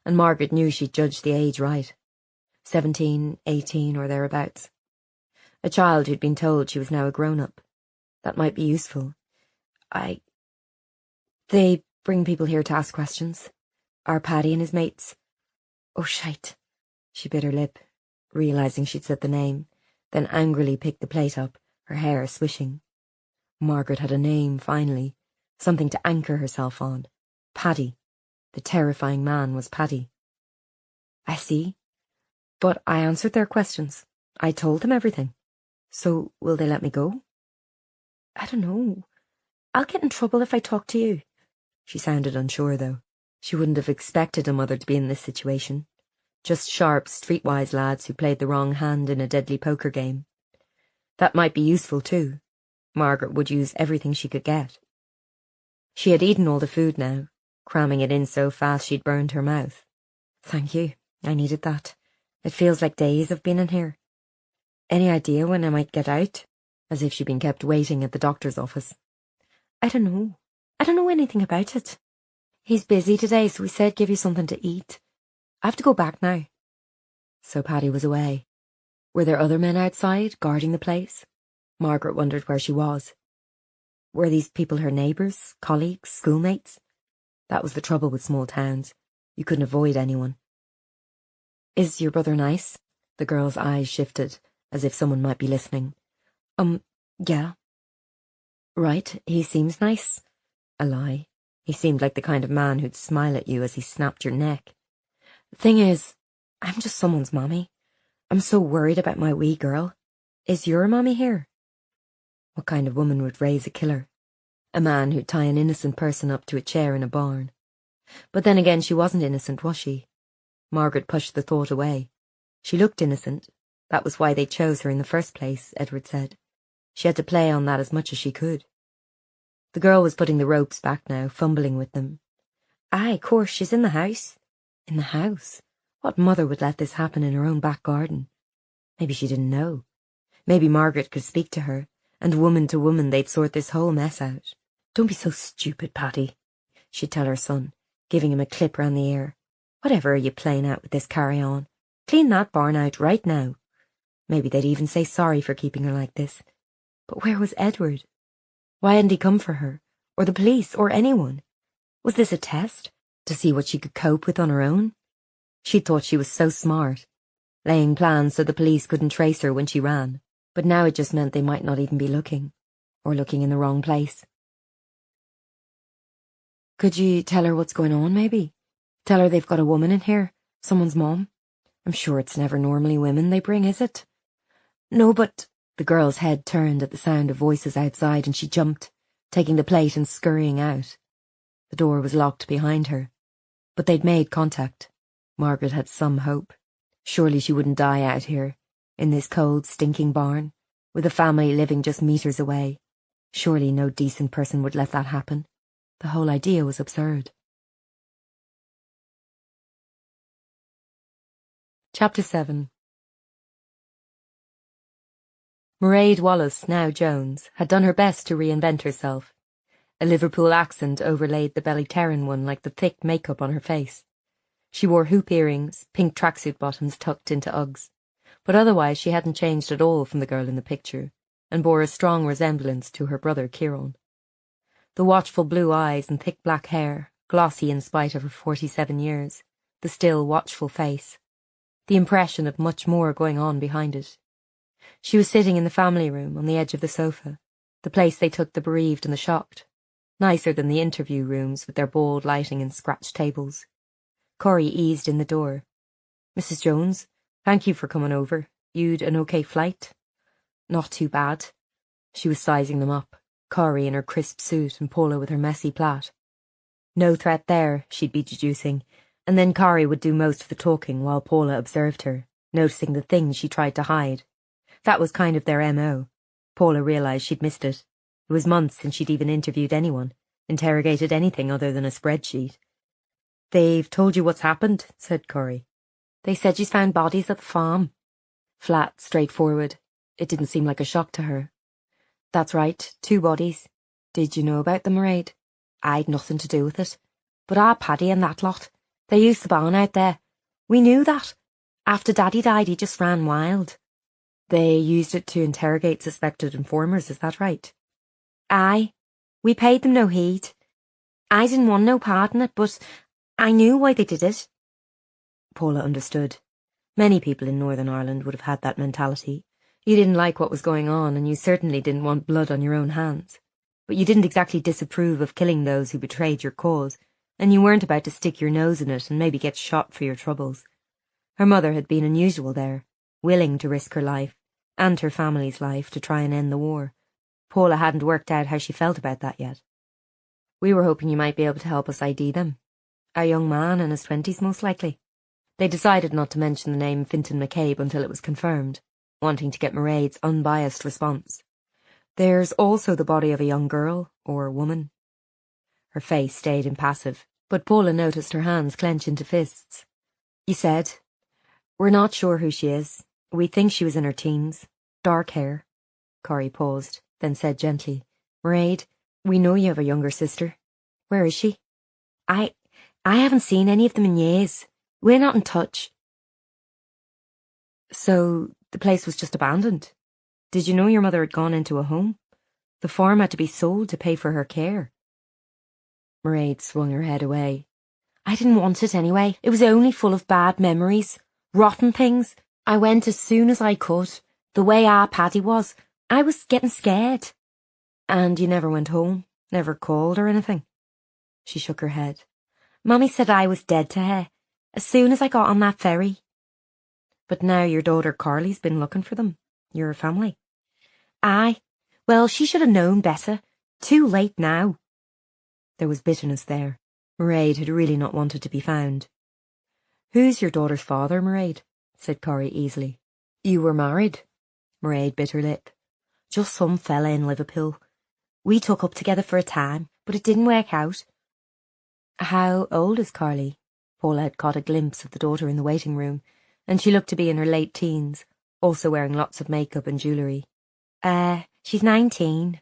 and Margaret knew she'd judged the age right. 17, 18 or thereabouts. A child who'd been told she was now a grown-up. That might be useful. They bring people here to ask questions. Our Paddy and his mates. Oh, shite. She bit her lip, realising she'd said the name, then angrily picked the plate up, her hair swishing. Margaret had a name, finally, something to anchor herself on. Paddy. The terrifying man was Paddy. I see. But I answered their questions. I told them everything. So will they let me go? I don't know. I'll get in trouble if I talk to you. She sounded unsure, though. She wouldn't have expected a mother to be in this situation. Just sharp, streetwise lads who played the wrong hand in a deadly poker game. That might be useful, too. Margaret would use everything she could get. She had eaten all the food now, cramming it in so fast she'd burned her mouth. Thank you. I needed that. It feels like days I've been in here. Any idea when I might get out? As if she'd been kept waiting at the doctor's office. I don't know. I don't know anything about it. He's busy today, so he said give you something to eat. I have to go back now. So Paddy was away. Were there other men outside, guarding the place? Margaret wondered where she was. Were these people her neighbours, colleagues, schoolmates? That was the trouble with small towns. You couldn't avoid anyone. Is your brother nice? The girl's eyes shifted, as if someone might be listening. Yeah. Right, he seems nice. A lie. He seemed like the kind of man who'd smile at you as he snapped your neck. The thing is, I'm just someone's mommy. I'm so worried about my wee girl. Is your mommy here? What kind of woman would raise a killer? A man who'd tie an innocent person up to a chair in a barn. But then again, she wasn't innocent, was she? Margaret pushed the thought away. She looked innocent. That was why they chose her in the first place, Edward said. She had to play on that as much as she could. The girl was putting the ropes back now, fumbling with them. Aye, course, she's in the house. In the house? What mother would let this happen in her own back garden? Maybe she didn't know. Maybe Margaret could speak to her, and woman to woman they'd sort this whole mess out. Don't be so stupid, Paddy, she'd tell her son, giving him a clip round the ear. Whatever are you playing at with this carry-on? Clean that barn out right now. Maybe they'd even say sorry for keeping her like this. But where was Edward? Why hadn't he come for her, or the police, or anyone? Was this a test, to see what she could cope with on her own? She thought she was so smart, laying plans so the police couldn't trace her when she ran, but now it just meant they might not even be looking, or looking in the wrong place. Could you tell her what's going on, maybe? Tell her they've got a woman in here, someone's mom. I'm sure it's never normally women they bring, is it? No, but... The girl's head turned at the sound of voices outside and she jumped, taking the plate and scurrying out. The door was locked behind her. But they'd made contact. Margaret had some hope. Surely she wouldn't die out here, in this cold, stinking barn, with a family living just meters away. Surely no decent person would let that happen. The whole idea was absurd. Chapter 7. Mairead Wallace, now Jones, had done her best to reinvent herself. A Liverpool accent overlaid the Ballyterran one like the thick makeup on her face. She wore hoop earrings, pink tracksuit bottoms tucked into Uggs, but otherwise she hadn't changed at all from the girl in the picture, and bore a strong resemblance to her brother Kieran. The watchful blue eyes and thick black hair, glossy in spite of her 47 years, the still watchful face, the impression of much more going on behind it. She was sitting in the family room on the edge of the sofa, the place they took the bereaved and the shocked, nicer than the interview rooms with their bold lighting and scratched tables. Corrie eased in the door. "Mrs. Jones, thank you for coming over. You'd an okay flight?" "Not too bad." She was sizing them up, Corrie in her crisp suit and Paula with her messy plait. No threat there, she'd be deducing, and then Corrie would do most of the talking while Paula observed her, noticing the things she tried to hide. That was kind of their MO. Paula realised she'd missed it. It was months since she'd even interviewed anyone, interrogated anything other than a spreadsheet. "They've told you what's happened," said Corrie. "They said she's found bodies at the farm." Flat, straightforward. It didn't seem like a shock to her. "That's right, 2 bodies. Did you know about them, Mairead?" "I'd nothing to do with it. But our Paddy and that lot, they used the barn out there. We knew that. After Daddy died, he just ran wild." "They used it to interrogate suspected informers, is that right?" "Aye. We paid them no heed. I didn't want no part in it, but I knew why they did it." Paula understood. Many people in Northern Ireland would have had that mentality. You didn't like what was going on, and you certainly didn't want blood on your own hands. But you didn't exactly disapprove of killing those who betrayed your cause, and you weren't about to stick your nose in it and maybe get shot for your troubles. Her mother had been unusual there, willing to risk her life, and her family's life, to try and end the war. Paula hadn't worked out how she felt about that yet. "We were hoping you might be able to help us ID them. A young man in his 20s, most likely." They decided not to mention the name Fintan McCabe until it was confirmed, wanting to get Mairead's unbiased response. "There's also the body of a young girl, or woman." Her face stayed impassive, but Paula noticed her hands clench into fists. "You said, we're not sure who she is. We think she was in her teens. Dark hair." Corrie paused, then said gently, "Mairead, we know you have a younger sister. Where is she?" I haven't seen any of them in years. We're not in touch." "So the place was just abandoned? Did you know your mother had gone into a home? The farm had to be sold to pay for her care." Mairead swung her head away. "I didn't want it anyway. It was only full of bad memories. Rotten things. I went as soon as I could. The way our Paddy was, I was getting scared." "And you never went home? Never called or anything?" She shook her head. "Mummy said I was dead to her, as soon as I got on that ferry." "But now your daughter Carly's been looking for them. Your family." "Aye. Well, she should have known better. Too late now." There was bitterness there. Mairead had really not wanted to be found. "Who's your daughter's father, Mairead?" said Corrie easily. "You were married?" Mairead bit her lip. "Just some fella in Liverpool. We took up together for a time, but it didn't work out." "How old is Carly?" Paula had caught a glimpse of the daughter in the waiting room, and she looked to be in her late teens, also wearing lots of makeup and jewellery. She's 19.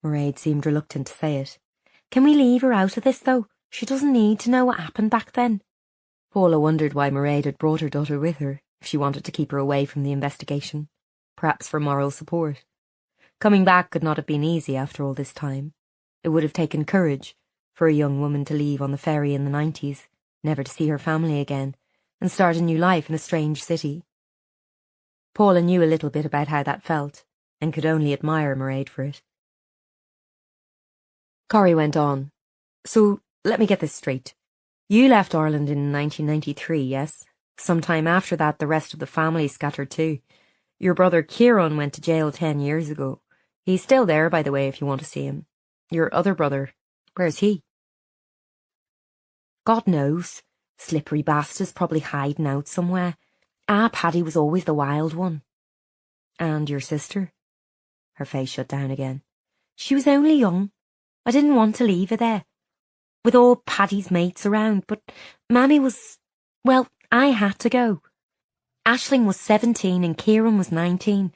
Mairead seemed reluctant to say it. "Can we leave her out of this, though? She doesn't need to know what happened back then." Paula wondered why Mairead had brought her daughter with her, if she wanted to keep her away from the investigation. Perhaps for moral support. Coming back could not have been easy after all this time. It would have taken courage for a young woman to leave on the ferry in the 90s, never to see her family again, and start a new life in a strange city. Paula knew a little bit about how that felt, and could only admire Mairead for it. Corrie went on. "So, let me get this straight. You left Ireland in 1993, yes? Sometime after that, the rest of the family scattered too. Your brother Kieran went to jail 10 years ago. He's still there, by the way, if you want to see him. Your other brother, where's he?" "God knows. Slippery bastard's probably hiding out somewhere. Our Paddy was always the wild one." "And your sister?" Her face shut down again. "She was only young. I didn't want to leave her there, with all Paddy's mates around, but Mammy was... Well, I had to go. Aisling was 17 and Kieran was 19.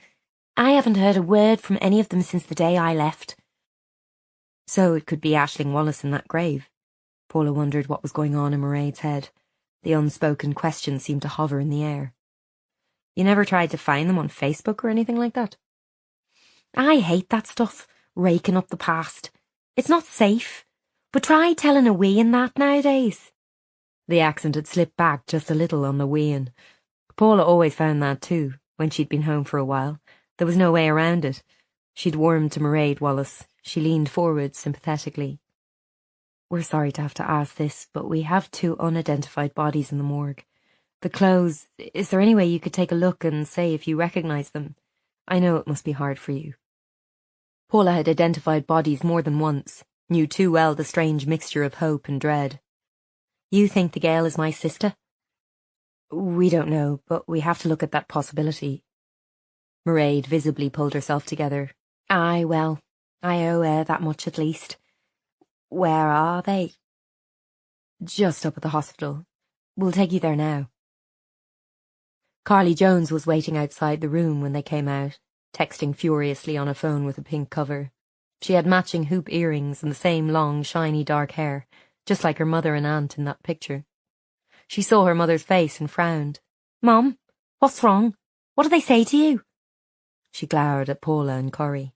I haven't heard a word from any of them since the day I left. So it could be Aisling Wallace in that grave. Paula wondered what was going on in Mairead's head. The unspoken question seemed to hover in the air. You never tried to find them on Facebook or anything like that? I hate that stuff, raking up the past. It's not safe. But try telling a wee in that nowadays. The accent had slipped back just a little on the weeing. Paula always found that too, when she'd been home for a while. There was no way around it. She'd warmed to Mairead Wallace. She leaned forward sympathetically. We're sorry to have to ask this, but we have 2 unidentified bodies in the morgue. The clothes, is there any way you could take a look and say if you recognise them? I know it must be hard for you. Paula had identified bodies more than once, knew too well the strange mixture of hope and dread. You think the Gael is my sister? We don't know, but we have to look at that possibility. Mairead visibly pulled herself together. Aye, well, I owe that much at least. Where are they? Just up at the hospital. We'll take you there now. Carly Jones was waiting outside the room when they came out, texting furiously on a phone with a pink cover. She had matching hoop earrings and the same long, shiny dark hair, just like her mother and aunt in that picture. She saw her mother's face and frowned. Mom, what's wrong? What did they say to you? She glowered at Paula and Corrie.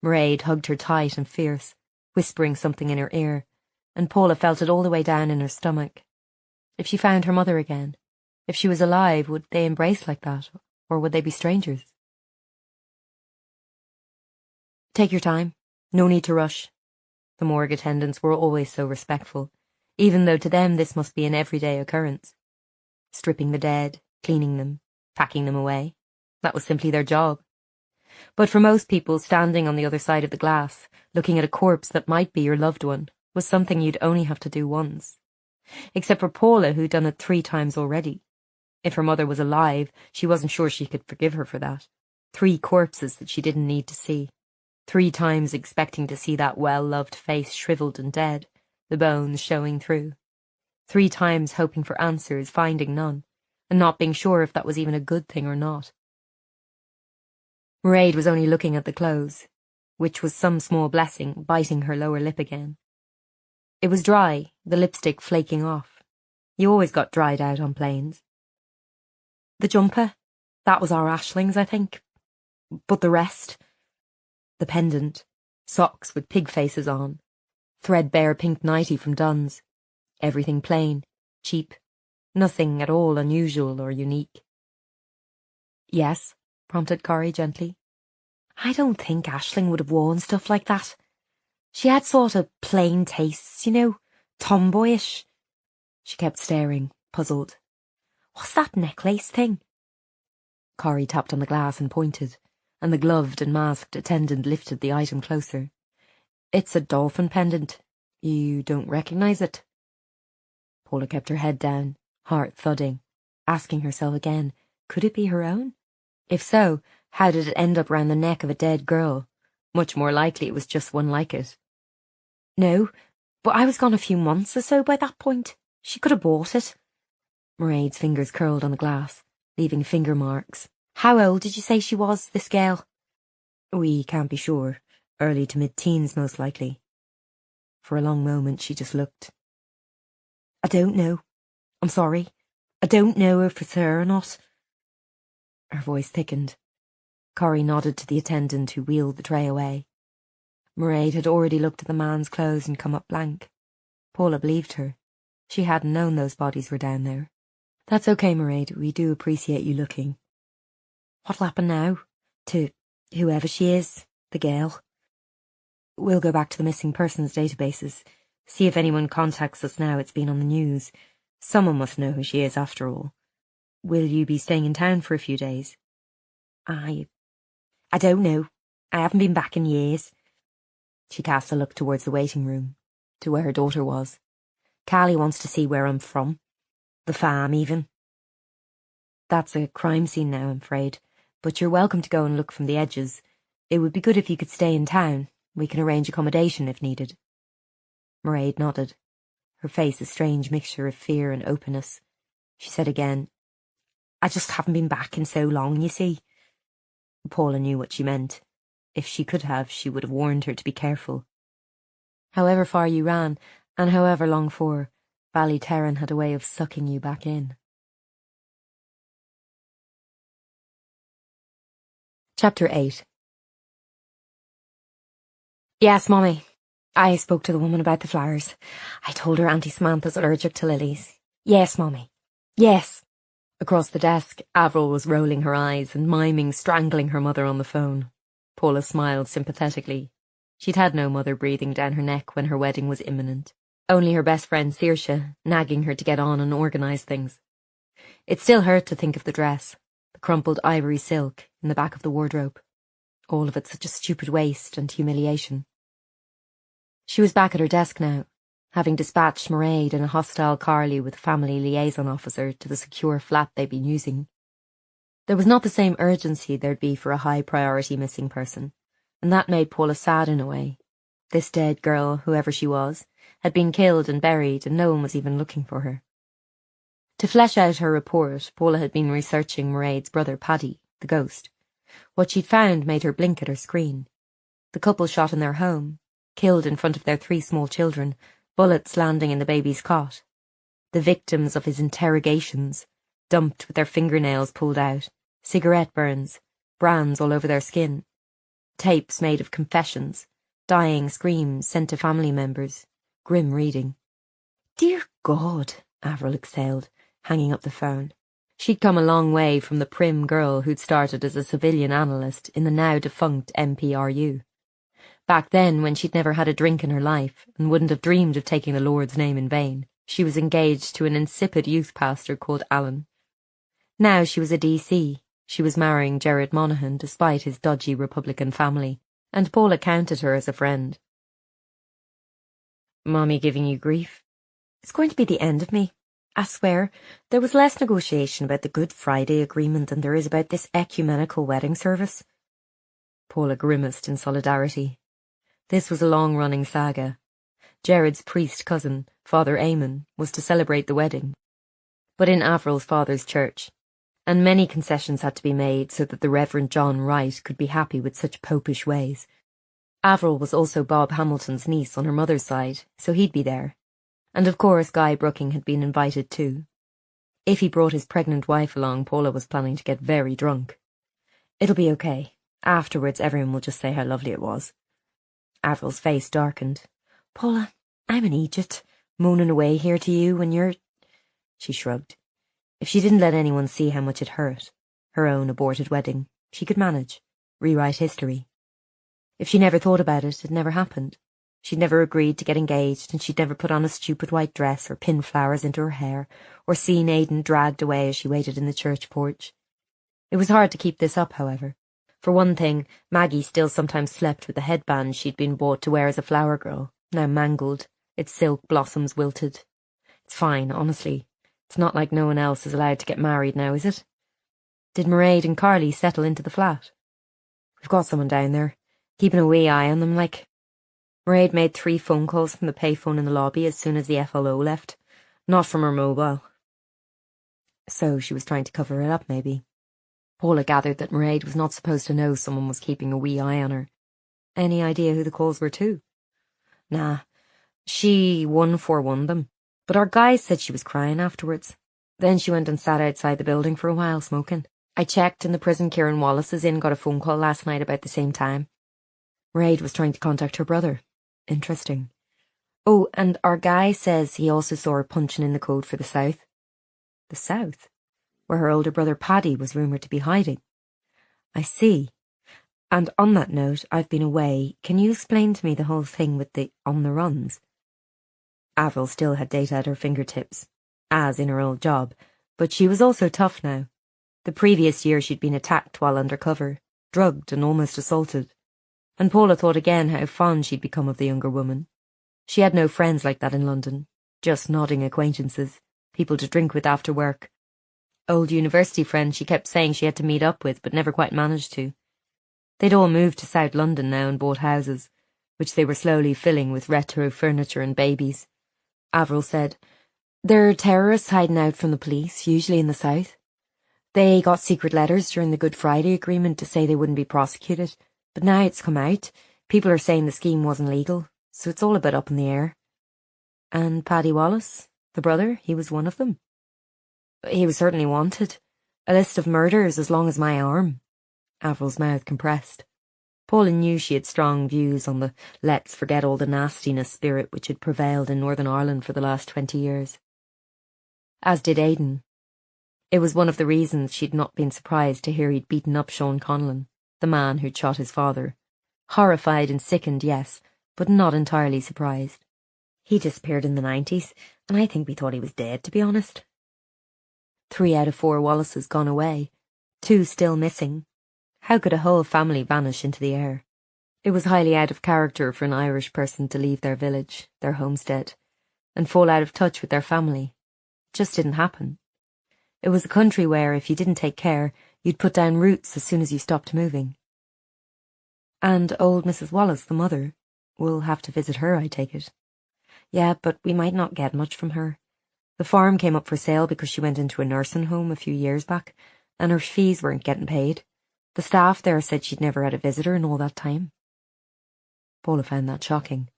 Mairead hugged her tight and fierce, whispering something in her ear, and Paula felt it all the way down in her stomach. If she found her mother again, if she was alive, would they embrace like that, or would they be strangers? Take your time. No need to rush. The morgue attendants were always so respectful, even though to them this must be an everyday occurrence. Stripping the dead, cleaning them, packing them away. That was simply their job. But for most people, standing on the other side of the glass, looking at a corpse that might be your loved one, was something you'd only have to do once. Except for Paula, who'd done it 3 times already. If her mother was alive, she wasn't sure she could forgive her for that. 3 corpses that she didn't need to see. 3 times expecting to see that well-loved face shriveled and dead, the bones showing through. 3 times hoping for answers, finding none, and not being sure if that was even a good thing or not. Mairead was only looking at the clothes, which was some small blessing, biting her lower lip again. It was dry, the lipstick flaking off. You always got dried out on planes. The jumper, that was our Aisling's, I think. But the rest... The pendant, socks with pig faces on, threadbare pink nightie from Dunn's. Everything plain, cheap, nothing at all unusual or unique. Yes, prompted Corrie gently. I don't think Aisling would have worn stuff like that. She had sort of plain tastes, you know, tomboyish. She kept staring, puzzled. What's that necklace thing? Corrie tapped on the glass and pointed, and the gloved and masked attendant lifted the item closer. It's a dolphin pendant. You don't recognise it? Paula kept her head down, heart thudding, asking herself again, could it be her own? If so, how did it end up round the neck of a dead girl? Much more likely it was just one like it. No, but I was gone a few months or so by that point. She could have bought it. Mairead's fingers curled on the glass, leaving finger marks. How old did you say she was, this girl? We can't be sure. Early to mid-teens, most likely. For a long moment she just looked. I don't know. I'm sorry. I don't know if it's her or not. Her voice thickened. Corrie nodded to the attendant who wheeled the tray away. Mairead had already looked at the man's clothes and come up blank. Paula believed her. She hadn't known those bodies were down there. That's okay, Mairead. We do appreciate you looking. What'll happen now? To whoever she is, the girl? We'll go back to the missing persons databases. See if anyone contacts us now it's been on the news. Someone must know who she is after all. Will you be staying in town for a few days? I don't know. I haven't been back in years. She cast a look towards the waiting room, to where her daughter was. Callie wants to see where I'm from. The farm, even. That's a crime scene now, I'm afraid, but you're welcome to go and look from the edges. It would be good if you could stay in town. We can arrange accommodation if needed. Mairead nodded, her face a strange mixture of fear and openness. She said again, I just haven't been back in so long, you see. Paula knew what she meant. If she could have, she would have warned her to be careful. However far you ran, and however long for, Ballyterran had a way of sucking you back in. Chapter 8. Yes, Mummy. I spoke to the woman about the flowers. I told her Auntie Samantha's allergic to lilies. Yes, Mummy. Yes. Across the desk, Avril was rolling her eyes and miming strangling her mother on the phone. Paula smiled sympathetically. She'd had no mother breathing down her neck when her wedding was imminent. Only her best friend Saoirse, nagging her to get on and organise things. It still hurt to think of the dress, the crumpled ivory silk in the back of the wardrobe. All of it such a stupid waste and humiliation. She was back at her desk now, having dispatched Mairead and a hostile Carly with a family liaison officer to the secure flat they'd been using. There was not the same urgency there'd be for a high-priority missing person, and that made Paula sad in a way. This dead girl, whoever she was, had been killed and buried, and no one was even looking for her. To flesh out her report, Paula had been researching Mairead's brother Paddy, the ghost. What she'd found made her blink at her screen. The couple shot in their home, killed in front of their 3 small children, bullets landing in the baby's cot. The victims of his interrogations, dumped with their fingernails pulled out, cigarette burns, brands all over their skin. Tapes made of confessions, dying screams sent to family members, grim reading. Dear God, Avril exhaled, hanging up the phone. She'd come a long way from the prim girl who'd started as a civilian analyst in the now-defunct MPRU. Back then, when she'd never had a drink in her life and wouldn't have dreamed of taking the Lord's name in vain, she was engaged to an insipid youth pastor called Alan. Now she was a DC. She was marrying Jared Monaghan despite his dodgy Republican family, and Paula counted her as a friend. Mommy giving you grief? It's going to be the end of me. I swear, there was less negotiation about the Good Friday Agreement than there is about this ecumenical wedding service. Paula grimaced in solidarity. This was a long-running saga. Jared's priest cousin, Father Eamon, was to celebrate the wedding, but in Avril's father's church, and many concessions had to be made so that the Reverend John Wright could be happy with such popish ways. Avril was also Bob Hamilton's niece on her mother's side, so he'd be there. And of course Guy Brooking had been invited too. If he brought his pregnant wife along, Paula was planning to get very drunk. It'll be okay. Afterwards everyone will just say how lovely it was. Avril's face darkened. Paula, I'm in Egypt, moaning away here to you when you're... She shrugged. If she didn't let anyone see how much it hurt, her own aborted wedding, she could manage, rewrite history. If she never thought about it, it never happened. She'd never agreed to get engaged, and she'd never put on a stupid white dress or pin flowers into her hair, or seen Aidan dragged away as she waited in the church porch. It was hard to keep this up, however. For one thing, Maggie still sometimes slept with the headband she'd been bought to wear as a flower girl, now mangled, its silk blossoms wilted. It's fine, honestly. It's not like no one else is allowed to get married now, is it? Did Mairead and Carly settle into the flat? We've got someone down there, keeping a wee eye on them, like. Mairead made 3 phone calls from the payphone in the lobby as soon as the FLO left, not from her mobile. So she was trying to cover it up, maybe. Paula gathered that Mairead was not supposed to know someone was keeping a wee eye on her. Any idea who the calls were to? Nah, she 141 them, but our guys said she was crying afterwards. Then she went and sat outside the building for a while smoking. I checked in the prison Kieran Wallace is in, got a phone call last night about the same time. Mairead was trying to contact her brother. Interesting. Oh, and our guy says he also saw her punching in the code for the South. The South? Where her older brother Paddy was rumoured to be hiding. I see. And on that note, I've been away. Can you explain to me the whole thing with the on the runs? Avril still had data at her fingertips, as in her old job, but she was also tough now. The previous year she'd been attacked while undercover, drugged and almost assaulted. And Paula thought again how fond she'd become of the younger woman. She had no friends like that in London, just nodding acquaintances, people to drink with after work. Old university friends she kept saying she had to meet up with but never quite managed to. They'd all moved to South London now and bought houses, which they were slowly filling with retro furniture and babies. Avril said, "There are terrorists hiding out from the police, usually in the south. They got secret letters during the Good Friday Agreement to say they wouldn't be prosecuted, but now it's come out. People are saying the scheme wasn't legal, so it's all a bit up in the air. And Paddy Wallace, the brother, he was one of them. He was certainly wanted. A list of murders as long as my arm. Avril's mouth compressed. Paula knew she had strong views on the let's forget all the nastiness spirit which had prevailed in Northern Ireland for the last 20 years. As did Aidan. It was one of the reasons she'd not been surprised to hear he'd beaten up Sean Conlon, the man who'd shot his father. Horrified and sickened, yes, but not entirely surprised. He disappeared in the 90s, and I think we thought he was dead, to be honest. 3 out of 4 Wallaces gone away, 2 still missing. How could a whole family vanish into the air? It was highly out of character for an Irish person to leave their village, their homestead, and fall out of touch with their family. It just didn't happen. It was a country where, if you didn't take care, you'd put down roots as soon as you stopped moving. And old Mrs. Wallace, the mother, we'll have to visit her, I take it. Yeah, but we might not get much from her. The farm came up for sale because she went into a nursing home a few years back, and her fees weren't getting paid. The staff there said she'd never had a visitor in all that time. Paula found that shocking,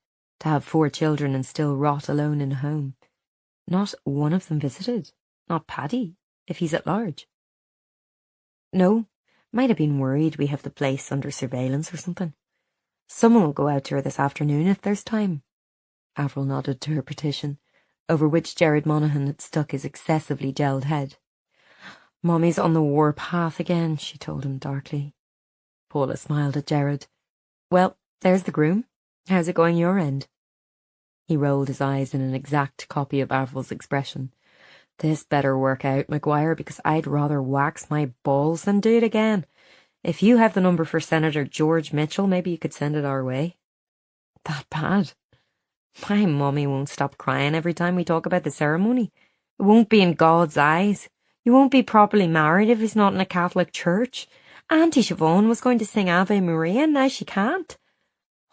to have 4 children and still rot alone in a home. Not one of them visited, not Paddy, if he's at large. No, might have been worried we have the place under surveillance or something. Someone will go out to her this afternoon if there's time. Avril nodded to her petition, over which Jared Monaghan had stuck his excessively gelled head. Mommy's on the war path again, she told him darkly. Paula smiled at Jared. Well, there's the groom. How's it going your end? He rolled his eyes in an exact copy of Avril's expression. This better work out, McGuire, because I'd rather wax my balls than do it again. If you have the number for Senator George Mitchell, maybe you could send it our way. That bad? My mummy won't stop crying every time we talk about the ceremony. It won't be in God's eyes. You won't be properly married if he's not in a Catholic church. Auntie Siobhan was going to sing Ave Maria, and now she can't.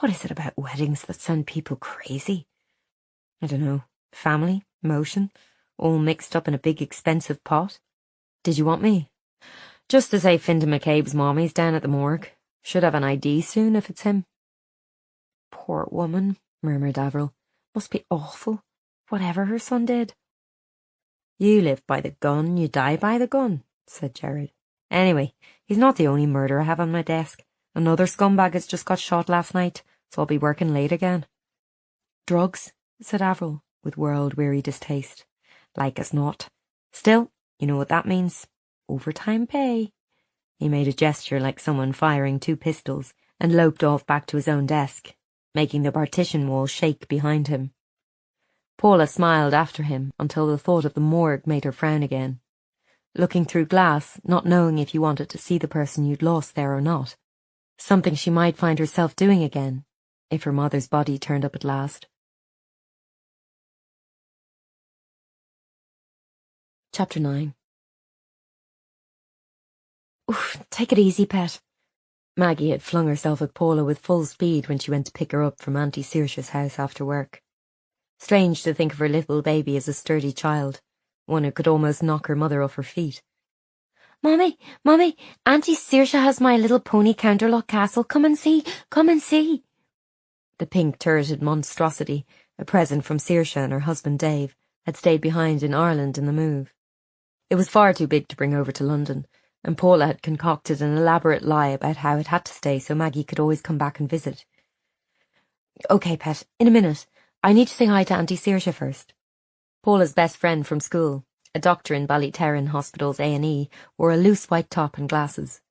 What is it about weddings that send people crazy? I don't know. Family, emotion, all mixed up in a big expensive pot. Did you want me? Just to say Fintan McCabe's mommy's down at the morgue. Should have an ID soon if it's him. Poor woman, murmured Avril. Must be awful, whatever her son did. You live by the gun, you die by the gun, said Jared. Anyway, he's not the only murder I have on my desk. Another scumbag has just got shot last night, so I'll be working late again. Drugs, said Avril, with world-weary distaste. Like as not. Still, you know what that means. Overtime pay. He made a gesture like someone firing 2 pistols and loped off back to his own desk, making the partition wall shake behind him. Paula smiled after him until the thought of the morgue made her frown again. Looking through glass, not knowing if you wanted to see the person you'd lost there or not. Something she might find herself doing again, if her mother's body turned up at last. Chapter 9. Oof, take it easy, pet. Maggie had flung herself at Paula with full speed when she went to pick her up from Auntie Saoirse's house after work. Strange to think of her little baby as a sturdy child, one who could almost knock her mother off her feet. Mommy, Auntie Saoirse has my little pony counterlock castle. Come and see, come and see. The pink turreted monstrosity, a present from Saoirse and her husband Dave, had stayed behind in Ireland in the move. It was far too big to bring over to London, and Paula had concocted an elaborate lie about how it had to stay so Maggie could always come back and visit. OK, pet, in a minute. I need to say hi to Auntie Saoirse first. Paula's best friend from school, a doctor in Ballyterran Hospital's A&E, wore a loose white top and glasses.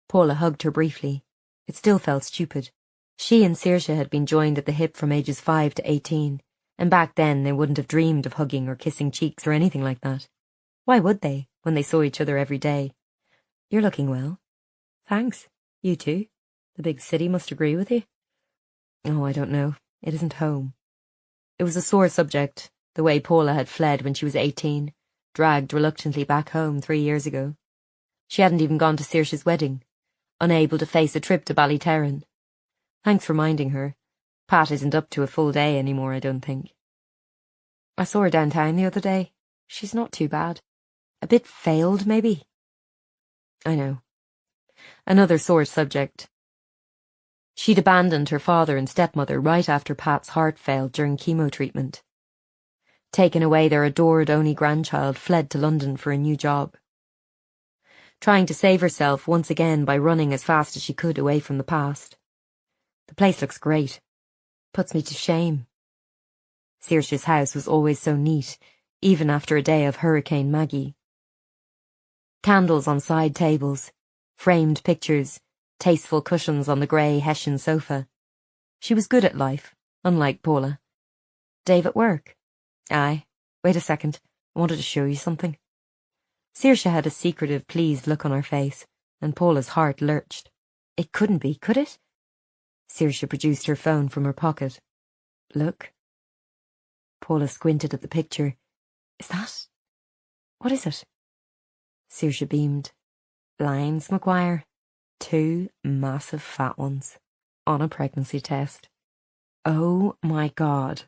Paula hugged her briefly. It still felt stupid. She and Saoirse had been joined at the hip from ages 5 to 18, and back then they wouldn't have dreamed of hugging or kissing cheeks or anything like that. Why would they, when they saw each other every day? You're looking well. Thanks. You too. The big city must agree with you. Oh, I don't know. It isn't home. It was a sore subject, the way Paula had fled when she was 18, dragged reluctantly back home 3 years ago. She hadn't even gone to Saoirse's wedding, unable to face a trip to Ballyterran. Thanks for minding her. Pat isn't up to a full day anymore, I don't think. I saw her downtown the other day. She's not too bad. A bit failed, maybe. I know. Another sore subject. She'd abandoned her father and stepmother right after Pat's heart failed during chemo treatment. Taken away, their adored only grandchild fled to London for a new job. Trying to save herself once again by running as fast as she could away from the past. The place looks great. Puts me to shame. Saoirse's house was always so neat, even after a day of Hurricane Maggie. Candles on side tables, framed pictures, tasteful cushions on the grey Hessian sofa. She was good at life, unlike Paula. Dave at work? Aye. Wait a second. I wanted to show you something. Saoirse had a secretive, pleased look on her face, and Paula's heart lurched. It couldn't be, could it? Saoirse produced her phone from her pocket. Look. Paula squinted at the picture. Is that? What is it? Saoirse beamed. Lines, Maguire. 2 massive fat ones. On a pregnancy test. Oh my God.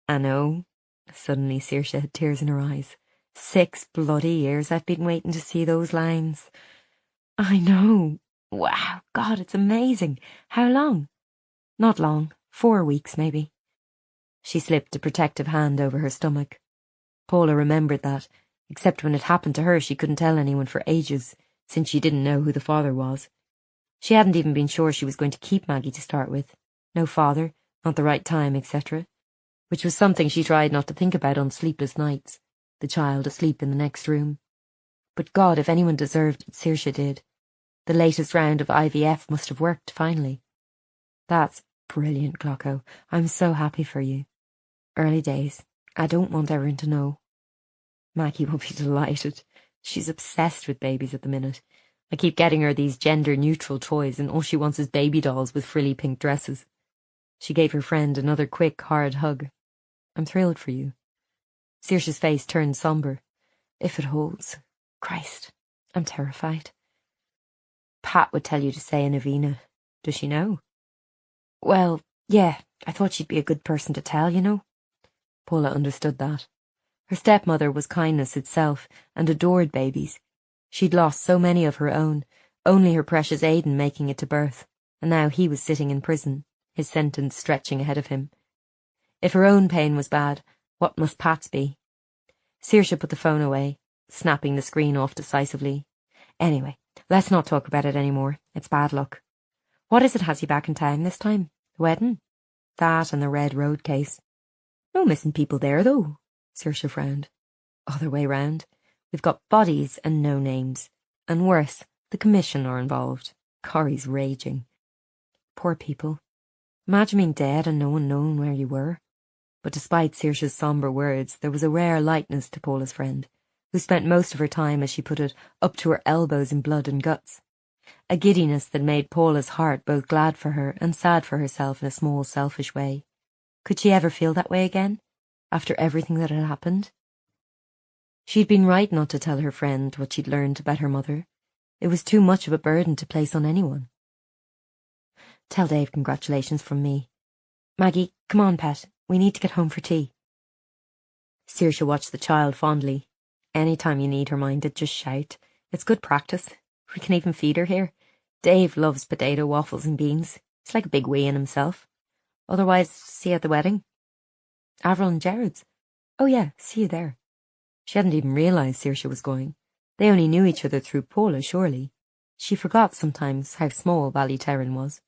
I know. Suddenly Saoirse had tears in her eyes. 6 bloody years I've been waiting to see those lines. I know. Wow, God, it's amazing. How long? Not long. 4 weeks, maybe. She slipped a protective hand over her stomach. Paula remembered that, except when it happened to her she couldn't tell anyone for ages, since she didn't know who the father was. She hadn't even been sure she was going to keep Maggie to start with. No father, not the right time, etc. Which was something she tried not to think about on sleepless nights, the child asleep in the next room. But God, if anyone deserved it, Saoirse did. The latest round of IVF must have worked, finally. That's brilliant, Clocko. I'm so happy for you. Early days. I don't want everyone to know. Maggie will be delighted. She's obsessed with babies at the minute. I keep getting her these gender-neutral toys, and all she wants is baby dolls with frilly pink dresses. She gave her friend another quick, hard hug. I'm thrilled for you. Saoirse's face turned sombre. If it holds. Christ, I'm terrified. Pat would tell you to say a novena. Does she know? Well, yeah, I thought she'd be a good person to tell, you know. Paula understood that. Her stepmother was kindness itself and adored babies. She'd lost so many of her own, only her precious Aidan making it to birth, and now he was sitting in prison, his sentence stretching ahead of him. If her own pain was bad, what must Pat's be? Saoirse put the phone away, snapping the screen off decisively. Anyway, let's not talk about it anymore. It's bad luck. What is it has you back in town this time? The wedding? That and the Red Road case. No missing people there, though. Saoirse frowned. Other way round. We've got bodies and no names. And worse, the commission are involved. Corrie's raging. Poor people. Imagine being dead and no one knowing where you were. But despite Saoirse's sombre words, there was a rare lightness to Paula's friend, who spent most of her time, as she put it, up to her elbows in blood and guts. A giddiness that made Paula's heart both glad for her and sad for herself in a small, selfish way. Could she ever feel that way again, after everything that had happened? She'd been right not to tell her friend what she'd learned about her mother. It was too much of a burden to place on anyone. Tell Dave congratulations from me. Maggie, come on, pet. We need to get home for tea. Saoirse watched the child fondly. Any time you need her minded, just shout. It's good practice. We can even feed her here. Dave loves potato waffles and beans. It's like a big wee in himself. Otherwise, see you at the wedding. Avril and Jared's. Oh yeah, see you there. She hadn't even realised Saoirse was going. They only knew each other through Paula, surely. She forgot sometimes how small Ballyterran was.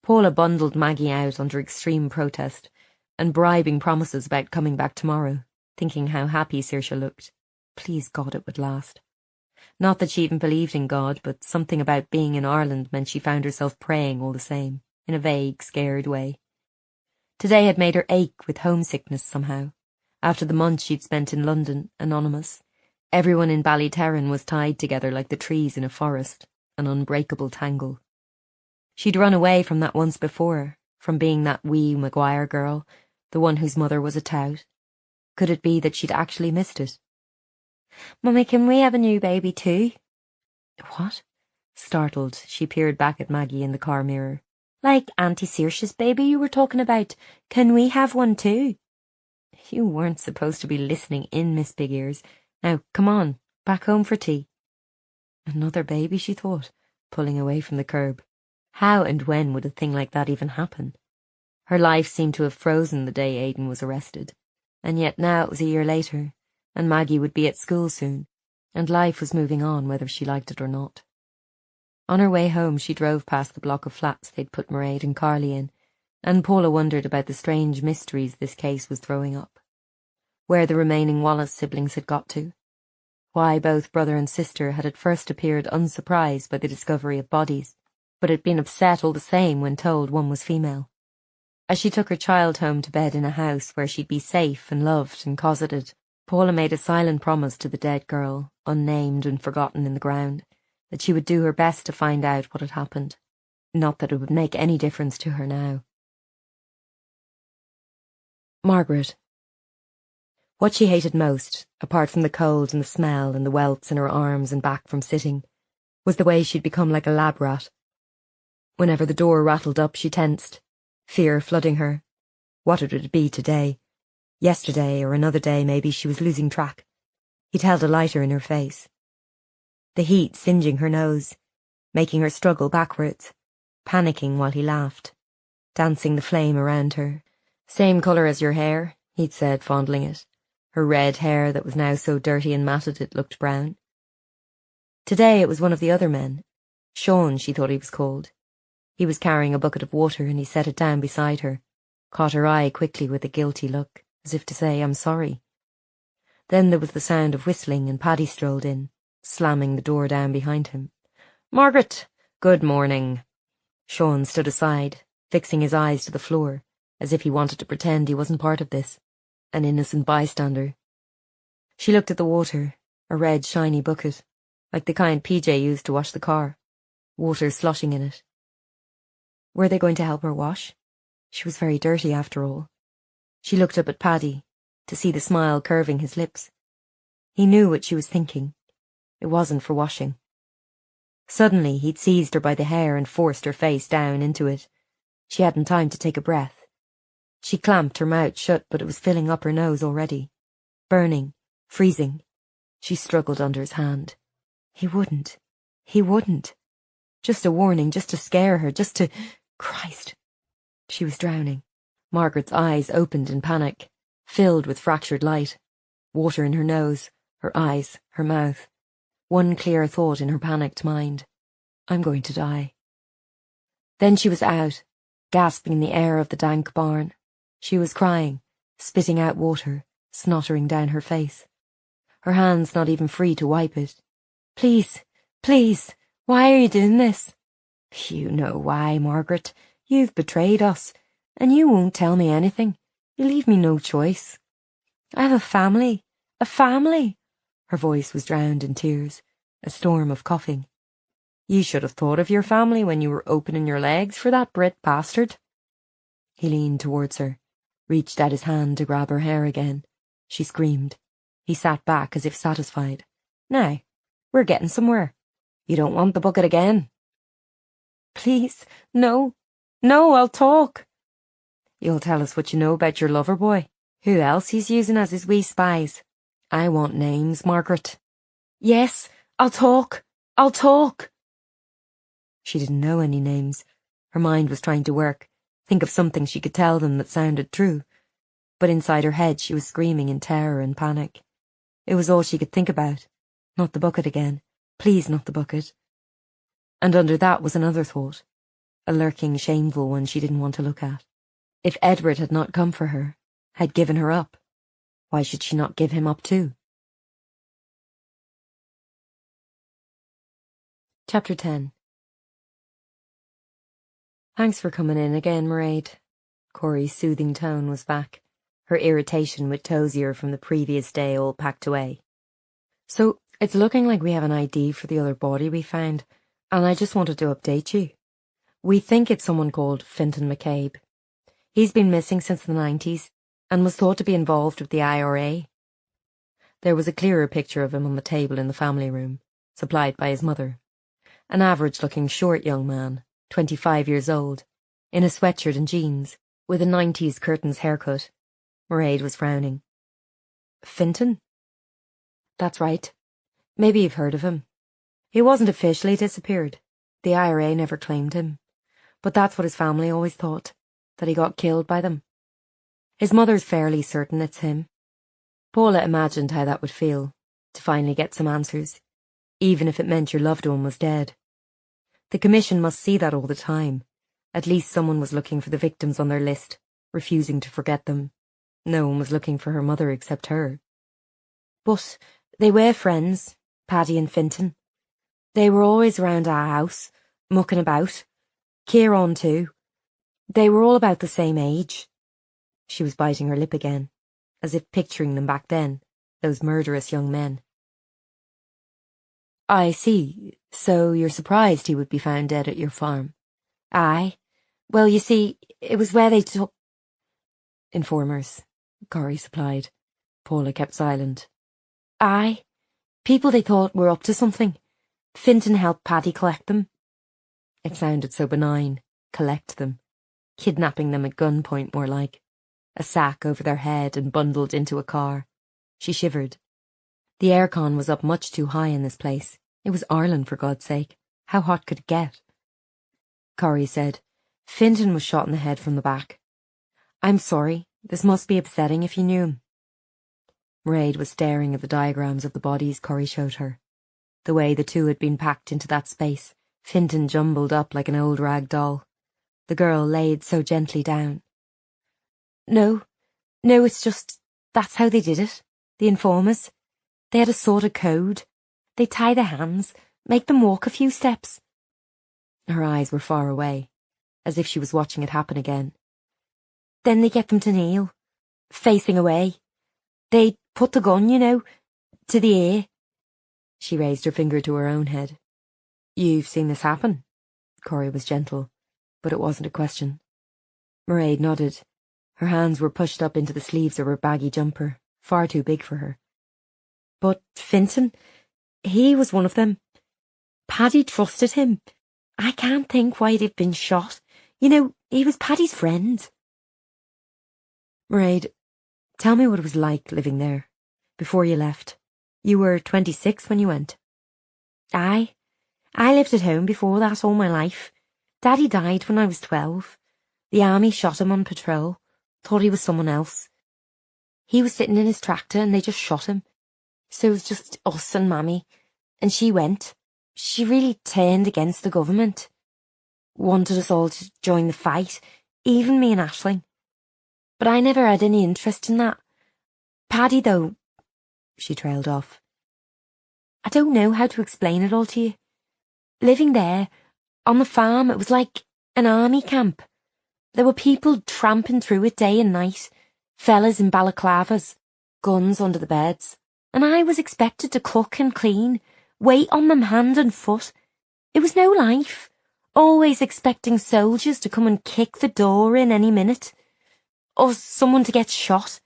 Paula bundled Maggie out under extreme protest, and bribing promises about coming back tomorrow, thinking how happy Saoirse looked. Please God it would last. Not that she even believed in God, but something about being in Ireland meant she found herself praying all the same, in a vague, scared way. Today had made her ache with homesickness somehow. After the months she'd spent in London, anonymous, everyone in Ballyterran was tied together like the trees in a forest, an unbreakable tangle. She'd run away from that once before, from being that wee Maguire girl, the one whose mother was a tout. Could it be that she'd actually missed it? Mummy, can we have a new baby too? What? Startled, she peered back at Maggie in the car mirror. Like Auntie Saoirse's baby you were talking about. Can we have one too? You weren't supposed to be listening in, Miss Big Ears. Now, come on, back home for tea. Another baby, she thought, pulling away from the curb. How and when would a thing like that even happen? Her life seemed to have frozen the day Aidan was arrested, and yet now it was a year later, and Maggie would be at school soon, and life was moving on whether she liked it or not. On her way home she drove past the block of flats they'd put Mairead and Carly in, and Paula wondered about the strange mysteries this case was throwing up. Where the remaining Wallace siblings had got to. Why both brother and sister had at first appeared unsurprised by the discovery of bodies, but had been upset all the same when told one was female. As she took her child home to bed in a house where she'd be safe and loved and cosseted, Paula made a silent promise to the dead girl, unnamed and forgotten in the ground, that she would do her best to find out what had happened. Not that it would make any difference to her now. Margaret. What she hated most, apart from the cold and the smell and the welts in her arms and back from sitting, was the way she'd become like a lab rat. Whenever the door rattled up, she tensed, fear flooding her. What would it be today? Yesterday or another day maybe she was losing track. He'd held a lighter in her face. The heat singeing her nose, making her struggle backwards, panicking while he laughed, dancing the flame around her. Same colour as your hair, he'd said, fondling it. Her red hair that was now so dirty and matted it looked brown. Today it was one of the other men. Sean, she thought he was called. He was carrying a bucket of water and he set it down beside her, caught her eye quickly with a guilty look, as if to say, I'm sorry. Then there was the sound of whistling and Paddy strolled in, slamming the door down behind him. Margaret! Good morning. Sean stood aside, fixing his eyes to the floor, as if he wanted to pretend he wasn't part of this. An innocent bystander. She looked at the water, a red shiny bucket, like the kind PJ used to wash the car, water sloshing in it. Were they going to help her wash? She was very dirty after all. She looked up at Paddy, to see the smile curving his lips. He knew what she was thinking. It wasn't for washing. Suddenly he'd seized her by the hair and forced her face down into it. She hadn't time to take a breath. She clamped her mouth shut, but it was filling up her nose already. Burning, freezing. She struggled under his hand. He wouldn't. He wouldn't. Just a warning, just to scare her, just to... Christ! She was drowning. Margaret's eyes opened in panic, filled with fractured light. Water in her nose, her eyes, her mouth. One clear thought in her panicked mind. I'm going to die. Then she was out, gasping in the air of the dank barn. She was crying, spitting out water, snottering down her face. Her hands not even free to wipe it. Please, please, why are you doing this? You know why, Margaret. You've betrayed us, and you won't tell me anything. You leave me no choice. I have a family, a family. Her voice was drowned in tears, a storm of coughing. You should have thought of your family when you were opening your legs for that Brit bastard. He leaned towards her, reached out his hand to grab her hair again. She screamed. He sat back as if satisfied. Now, we're getting somewhere. You don't want the bucket again? Please, no. No, I'll talk. You'll tell us what you know about your lover boy. Who else he's using as his wee spies. I want names, Margaret. Yes, I'll talk. I'll talk. She didn't know any names. Her mind was trying to work. Think of something she could tell them that sounded true. But inside her head she was screaming in terror and panic. It was all she could think about. Not the bucket again. Please, not the bucket. And under that was another thought. A lurking, shameful one she didn't want to look at. If Edward had not come for her, had given her up, why should she not give him up too? Chapter 10. Thanks for coming in again, Mairead. Corey's soothing tone was back, her irritation with Tozier from the previous day all packed away. So, it's looking like we have an ID for the other body we found, and I just wanted to update you. We think it's someone called Fintan McCabe. He's been missing since the 90s, and was thought to be involved with the IRA. There was a clearer picture of him on the table in the family room, supplied by his mother. An average-looking short young man, 25 years old, in a sweatshirt and jeans, with a 90s curtains haircut. Mairead was frowning. Fintan? That's right. Maybe you've heard of him. He wasn't officially disappeared. The IRA never claimed him. But that's what his family always thought, that he got killed by them. His mother's fairly certain it's him. Paula imagined how that would feel, to finally get some answers, even if it meant your loved one was dead. The Commission must see that all the time. At least someone was looking for the victims on their list, refusing to forget them. No one was looking for her mother except her. But they were friends, Paddy and Fintan. They were always around our house, mucking about. Kieran too. They were all about the same age. She was biting her lip again, as if picturing them back then, those murderous young men. I see. So you're surprised he would be found dead at your farm? Aye. Well, you see, it was where they took... Informers, Corrie supplied. Paula kept silent. Aye. People they thought were up to something. Fintan helped Paddy collect them. It sounded so benign. Collect them. Kidnapping them at gunpoint, more like. A sack over their head and bundled into a car. She shivered. The aircon was up much too high in this place. It was Ireland, for God's sake. How hot could it get? Corrie said, Fintan was shot in the head from the back. I'm sorry. This must be upsetting if you knew him. Mairead was staring at the diagrams of the bodies Corrie showed her. The way the two had been packed into that space, Fintan jumbled up like an old rag doll. The girl laid so gently down. No, it's just, that's how they did it. The informers. They had a sort of code. They'd tie their hands, make them walk a few steps. Her eyes were far away, as if she was watching it happen again. Then they get them to kneel, facing away. They'd put the gun, to the ear. She raised her finger to her own head. You've seen this happen? Corrie was gentle, but it wasn't a question. Mairead nodded. Her hands were pushed up into the sleeves of her baggy jumper, far too big for her. But Fintan, he was one of them. Paddy trusted him. I can't think why he'd been shot. He was Paddy's friend. Mairead, tell me what it was like living there, before you left. You were 26 when you went. Aye. I lived at home before that all my life. Daddy died when I was 12. The army shot him on patrol. Thought he was someone else. He was sitting in his tractor and they just shot him. So it was just us and Mammy. And she went. She really turned against the government. Wanted us all to join the fight, even me and Aisling. But I never had any interest in that. Paddy, though... She trailed off. I don't know how to explain it all to you. Living there, on the farm, it was like an army camp. There were people tramping through it day and night, fellas in balaclavas, guns under the beds, and I was expected to cook and clean, wait on them hand and foot. It was no life, always expecting soldiers to come and kick the door in any minute, or someone to get shot.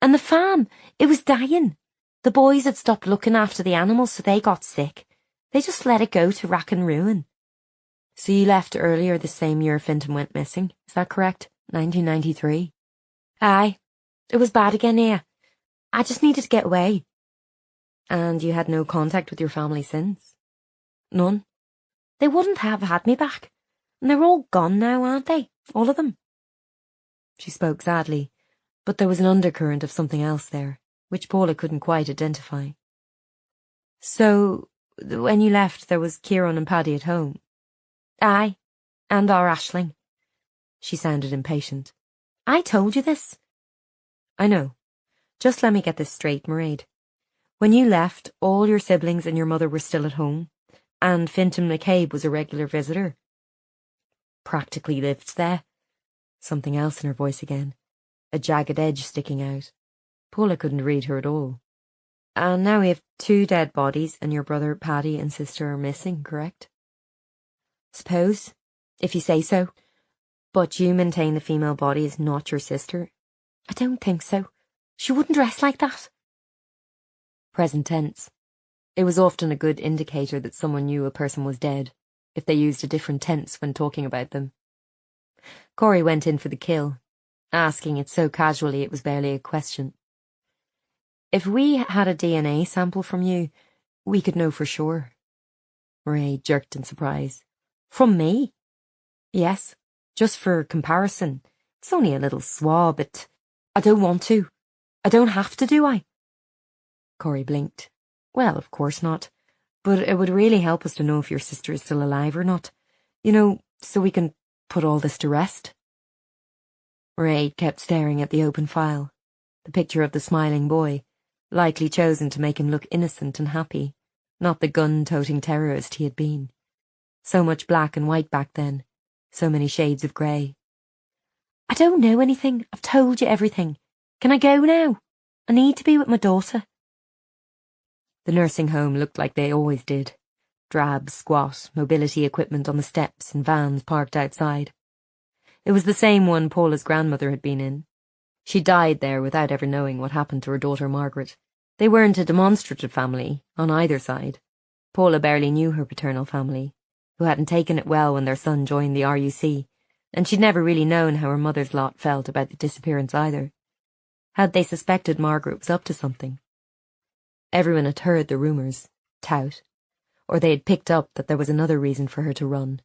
And the farm, it was dying. The boys had stopped looking after the animals, so they got sick. They just let it go to rack and ruin. So you left earlier the same year Fintan went missing, is that correct? 1993? Aye. It was bad again here. I just needed to get away. And you had no contact with your family since? None. They wouldn't have had me back. And they're all gone now, aren't they? All of them. She spoke sadly, but there was an undercurrent of something else there, which Paula couldn't quite identify. So, when you left, there was Kieran and Paddy at home? Aye, and our Aisling. She sounded impatient. I told you this. I know. Just let me get this straight, Mairead. When you left, all your siblings and your mother were still at home, and Fintan McCabe was a regular visitor. Practically lived there. Something else in her voice again, a jagged edge sticking out. Paula couldn't read her at all. And now we have 2 dead bodies, and your brother, Paddy, and sister are missing, correct? Suppose, if you say so. But you maintain the female body is not your sister? I don't think so. She wouldn't dress like that. Present tense. It was often a good indicator that someone knew a person was dead, if they used a different tense when talking about them. Corrie went in for the kill, asking it so casually it was barely a question. If we had a DNA sample from you, we could know for sure. Mairead jerked in surprise. From me? Yes, just for comparison. It's only a little swab, but I don't want to. I don't have to, do I? Corey blinked. Well, of course not. But it would really help us to know if your sister is still alive or not. You know, so we can put all this to rest. Mairead kept staring at the open file, the picture of the smiling boy, likely chosen to make him look innocent and happy, not the gun-toting terrorist he had been. So much black and white back then, so many shades of grey. I don't know anything. I've told you everything. Can I go now? I need to be with my daughter. The nursing home looked like they always did. Drab, squat, mobility equipment on the steps and vans parked outside. It was the same one Paula's grandmother had been in. She died there without ever knowing what happened to her daughter Margaret. They weren't a demonstrative family, on either side. Paula barely knew her paternal family, who hadn't taken it well when their son joined the RUC, and she'd never really known how her mother's lot felt about the disappearance either. Had they suspected Margaret was up to something? Everyone had heard the rumours, tout, or they had picked up that there was another reason for her to run.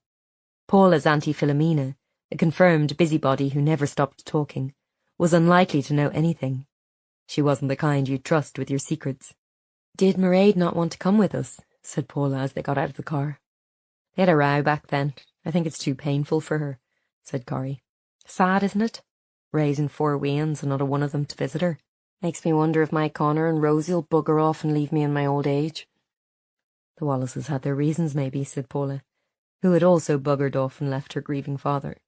Paula's Auntie Philomena, a confirmed busybody who never stopped talking, was unlikely to know anything. She wasn't the kind you'd trust with your secrets. Did Mairead not want to come with us? Said Paula as they got out of the car. They had a row back then. I think it's too painful for her, said Corrie. Sad, isn't it? Raising 4 weans and not a one of them to visit her. Makes me wonder if my Connor and Rosie'll bugger off and leave me in my old age. The Wallaces had their reasons, maybe, said Paula, who had also buggered off and left her grieving father.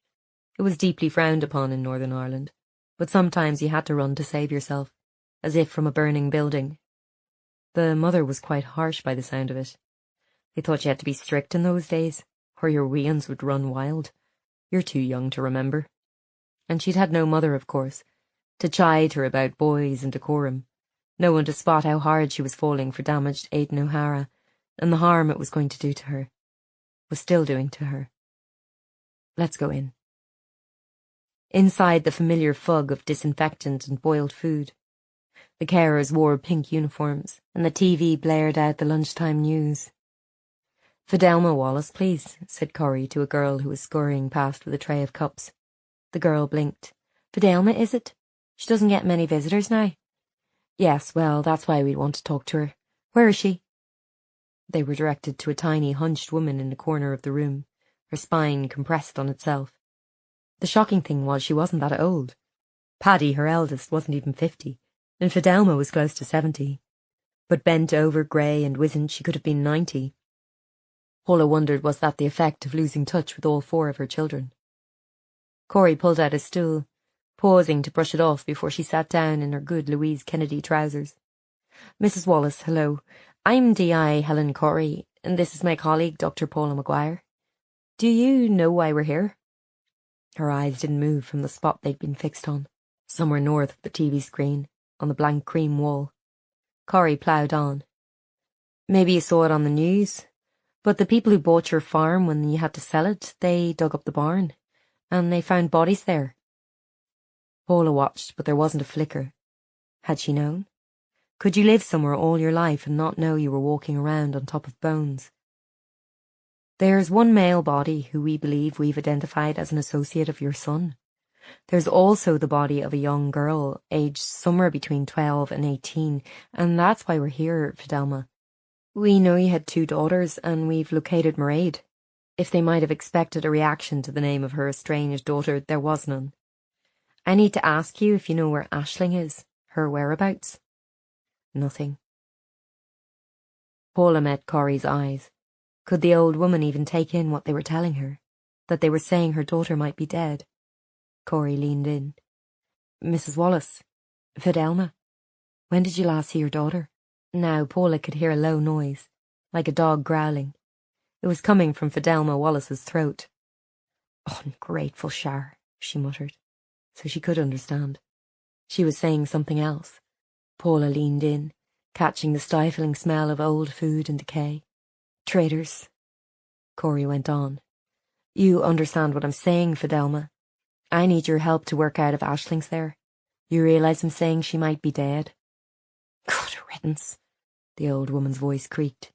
It was deeply frowned upon in Northern Ireland, but sometimes you had to run to save yourself, as if from a burning building. The mother was quite harsh by the sound of it. They thought you had to be strict in those days, or your weans would run wild. You're too young to remember. And she'd had no mother, of course, to chide her about boys and decorum, no one to spot how hard she was falling for damaged Aidan O'Hara, and the harm it was going to do to her, was still doing to her. Let's go in. Inside the familiar fug of disinfectant and boiled food. The carers wore pink uniforms, and the TV blared out the lunchtime news. Fidelma Wallace, please, said Corrie to a girl who was scurrying past with a tray of cups. The girl blinked. Fidelma, is it? She doesn't get many visitors now. Yes, well, that's why we'd want to talk to her. Where is she? They were directed to a tiny, hunched woman in the corner of the room, her spine compressed on itself. The shocking thing was she wasn't that old. Paddy, her eldest, wasn't even 50, and Fidelma was close to 70. But bent over, grey and wizened, she could have been 90. Paula wondered, was that the effect of losing touch with all 4 of her children? Corrie pulled out a stool, pausing to brush it off before she sat down in her good Louise Kennedy trousers. Mrs. Wallace, hello. I'm D.I. Helen Corrie, and this is my colleague, Dr. Paula Maguire. Do you know why we're here? Her eyes didn't move from the spot they'd been fixed on, somewhere north of the TV screen, on the blank cream wall. Corrie ploughed on. Maybe you saw it on the news, but the people who bought your farm when you had to sell it, they dug up the barn, and they found bodies there. Paula watched, but there wasn't a flicker. Had she known? Could you live somewhere all your life and not know you were walking around on top of bones? There's one male body who we believe we've identified as an associate of your son. There's also the body of a young girl, aged somewhere between 12 and 18, and that's why we're here, Fidelma. We know you had 2 daughters, and we've located Mairead. If they might have expected a reaction to the name of her estranged daughter, there was none. I need to ask you if you know where Aisling is, her whereabouts. Nothing. Paula met Corrie's eyes. Could the old woman even take in what they were telling her? That they were saying her daughter might be dead? Corrie leaned in. Mrs. Wallace, Fidelma, when did you last see your daughter? Now Paula could hear a low noise, like a dog growling. It was coming from Fidelma Wallace's throat. Ungrateful Shar, she muttered, so she could understand. She was saying something else. Paula leaned in, catching the stifling smell of old food and decay. Traitors. Corrie went on. You understand what I'm saying, Fidelma. I need your help to work out if Aisling's there. You realise I'm saying she might be dead? Good riddance. The old woman's voice creaked.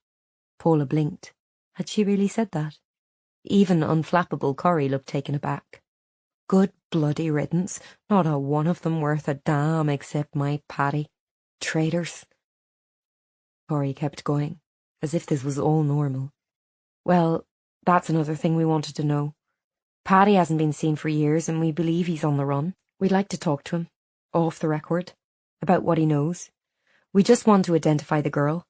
Paula blinked. Had she really said that? Even unflappable Corrie looked taken aback. Good bloody riddance. Not a one of them worth a damn except my Paddy. Traitors. Corrie kept going, as if this was all normal. Well, that's another thing we wanted to know. Paddy hasn't been seen for years and we believe he's on the run. We'd like to talk to him, off the record, about what he knows. We just want to identify the girl.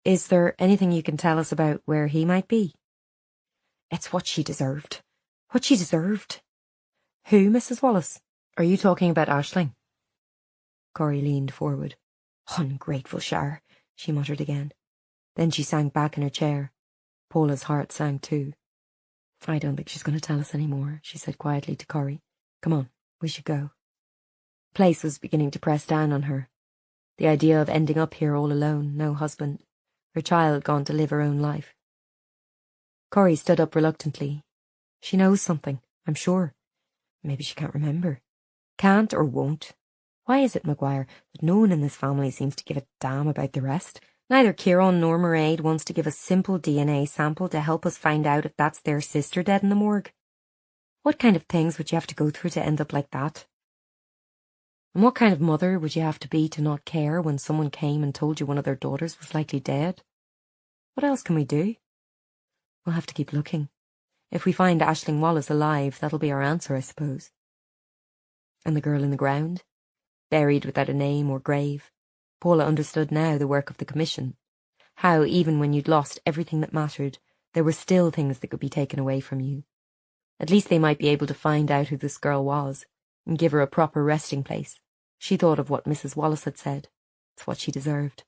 Is there anything you can tell us about where he might be? It's what she deserved. What she deserved. Who, Mrs. Wallace? Are you talking about Aisling? Corrie leaned forward. Ungrateful Shar, she muttered again. Then she sank back in her chair. Paula's heart sank too. I don't think she's going to tell us any more, she said quietly to Corrie. Come on, we should go. Place was beginning to press down on her. The idea of ending up here all alone, no husband, her child gone to live her own life. Corrie stood up reluctantly. She knows something, I'm sure. Maybe she can't remember. Can't or won't. Why is it, Maguire, that no one in this family seems to give a damn about the rest? Neither Kieran nor Mairead wants to give a simple DNA sample to help us find out if that's their sister dead in the morgue. What kind of things would you have to go through to end up like that? And what kind of mother would you have to be to not care when someone came and told you one of their daughters was likely dead? What else can we do? We'll have to keep looking. If we find Aisling Wallace alive, that'll be our answer, I suppose. And the girl in the ground? Buried without a name or grave. Paula understood now the work of the commission. How, even when you'd lost everything that mattered, there were still things that could be taken away from you. At least they might be able to find out who this girl was, and give her a proper resting place. She thought of what Mrs. Wallace had said. It's what she deserved.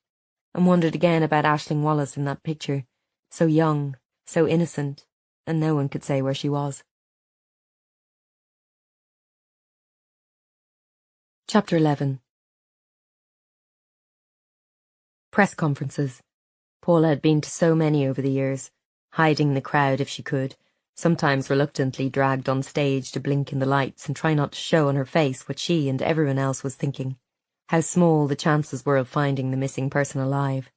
And wondered again about Aisling Wallace in that picture. So young, so innocent, and no one could say where she was. Chapter 11. Press conferences. Paula had been to so many over the years, hiding in the crowd if she could, sometimes reluctantly dragged on stage to blink in the lights and try not to show on her face what she and everyone else was thinking, how small the chances were of finding the missing person alive.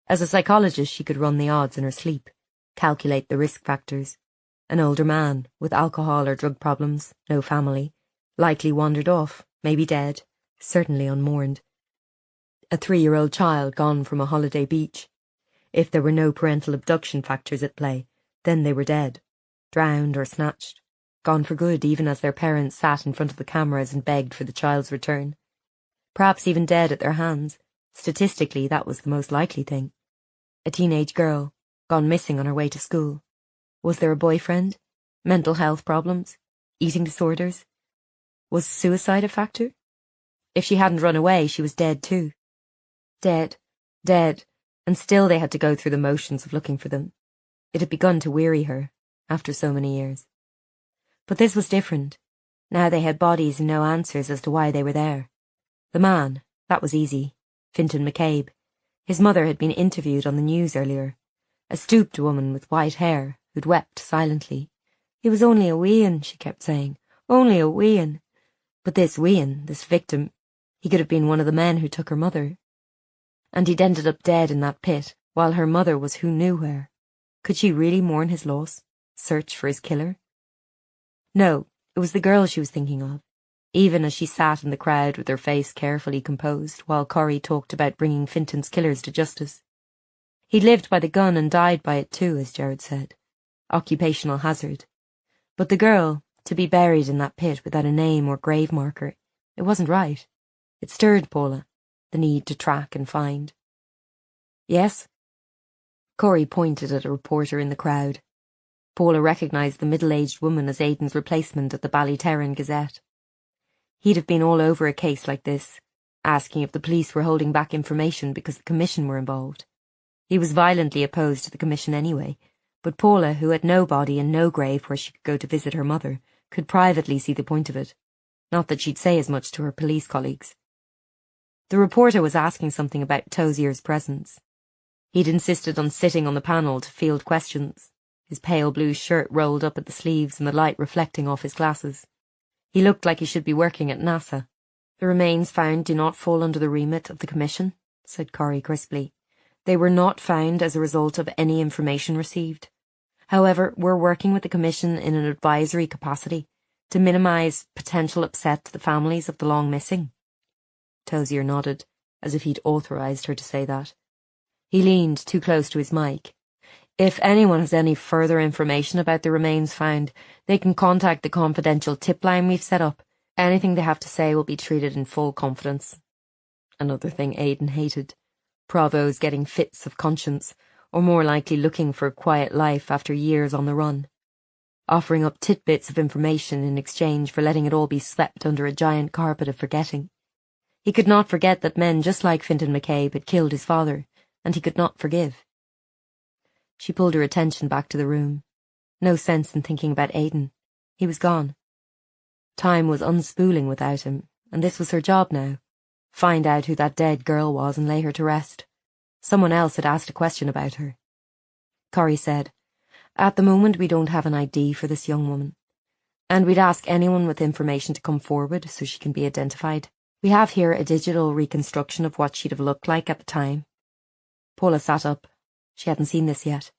As a psychologist, she could run the odds in her sleep, calculate the risk factors. An older man, with alcohol or drug problems, no family, likely wandered off, maybe dead, certainly unmourned. A 3-year-old child gone from a holiday beach. If there were no parental abduction factors at play, then they were dead, drowned or snatched, gone for good even as their parents sat in front of the cameras and begged for the child's return. Perhaps even dead at their hands. Statistically, that was the most likely thing. A teenage girl, gone missing on her way to school. Was there a boyfriend? Mental health problems? Eating disorders? Was suicide a factor? If she hadn't run away, she was dead too. Dead, and still they had to go through the motions of looking for them. It had begun to weary her, after so many years. But this was different. Now they had bodies and no answers as to why they were there. The man, that was easy. Fintan McCabe. His mother had been interviewed on the news earlier. A stooped woman with white hair, who'd wept silently. He was only a wean, she kept saying. Only a wean. But this wean, this victim, he could have been one of the men who took her mother. And he'd ended up dead in that pit, while her mother was who knew where. Could she really mourn his loss? Search for his killer? No, it was the girl she was thinking of, even as she sat in the crowd with her face carefully composed, while Corrie talked about bringing Fintan's killers to justice. He'd lived by the gun and died by it too, as Gerard said. Occupational hazard. But the girl, to be buried in that pit without a name or grave marker, it wasn't right. It stirred Paula. The need to track and find. Yes? Corrie pointed at a reporter in the crowd. Paula recognised the middle-aged woman as Aidan's replacement at the Ballyterran Gazette. He'd have been all over a case like this, asking if the police were holding back information because the commission were involved. He was violently opposed to the commission anyway, but Paula, who had no body and no grave where she could go to visit her mother, could privately see the point of it. Not that she'd say as much to her police colleagues. The reporter was asking something about Tozier's presence. He'd insisted on sitting on the panel to field questions, his pale blue shirt rolled up at the sleeves and the light reflecting off his glasses. He looked like he should be working at NASA. The remains found do not fall under the remit of the commission, said Corrie crisply. They were not found as a result of any information received. However, we're working with the Commission in an advisory capacity to minimise potential upset to the families of the long missing. Tozier nodded, as if he'd authorised her to say that. He leaned too close to his mic. If anyone has any further information about the remains found, they can contact the confidential tip line we've set up. Anything they have to say will be treated in full confidence. Another thing Aidan hated. Provo's getting fits of conscience, or more likely looking for a quiet life after years on the run. Offering up tidbits of information in exchange for letting it all be swept under a giant carpet of forgetting. He could not forget that men just like Fintan McCabe had killed his father, and he could not forgive. She pulled her attention back to the room. No sense in thinking about Aidan. He was gone. Time was unspooling without him, and this was her job now. Find out who that dead girl was and lay her to rest. Someone else had asked a question about her. Corrie said, "At the moment we don't have an ID for this young woman, and we'd ask anyone with information to come forward so she can be identified. We have here a digital reconstruction of what she'd have looked like at the time." Paula sat up. She hadn't seen this yet.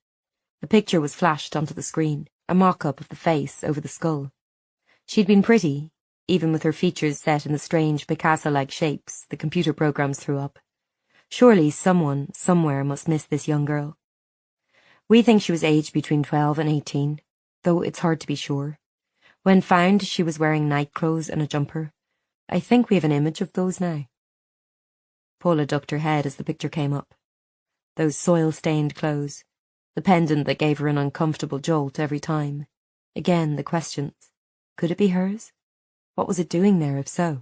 The picture was flashed onto the screen, a mock-up of the face over the skull. She'd been pretty, even with her features set in the strange Picasso-like shapes the computer programs threw up. Surely someone, somewhere, must miss this young girl. We think she was aged between 12 and 18, though it's hard to be sure. When found, she was wearing night clothes and a jumper. I think we have an image of those now. Paula ducked her head as the picture came up. Those soil-stained clothes, the pendant that gave her an uncomfortable jolt every time. Again, the questions. Could it be hers? What was it doing there, if so?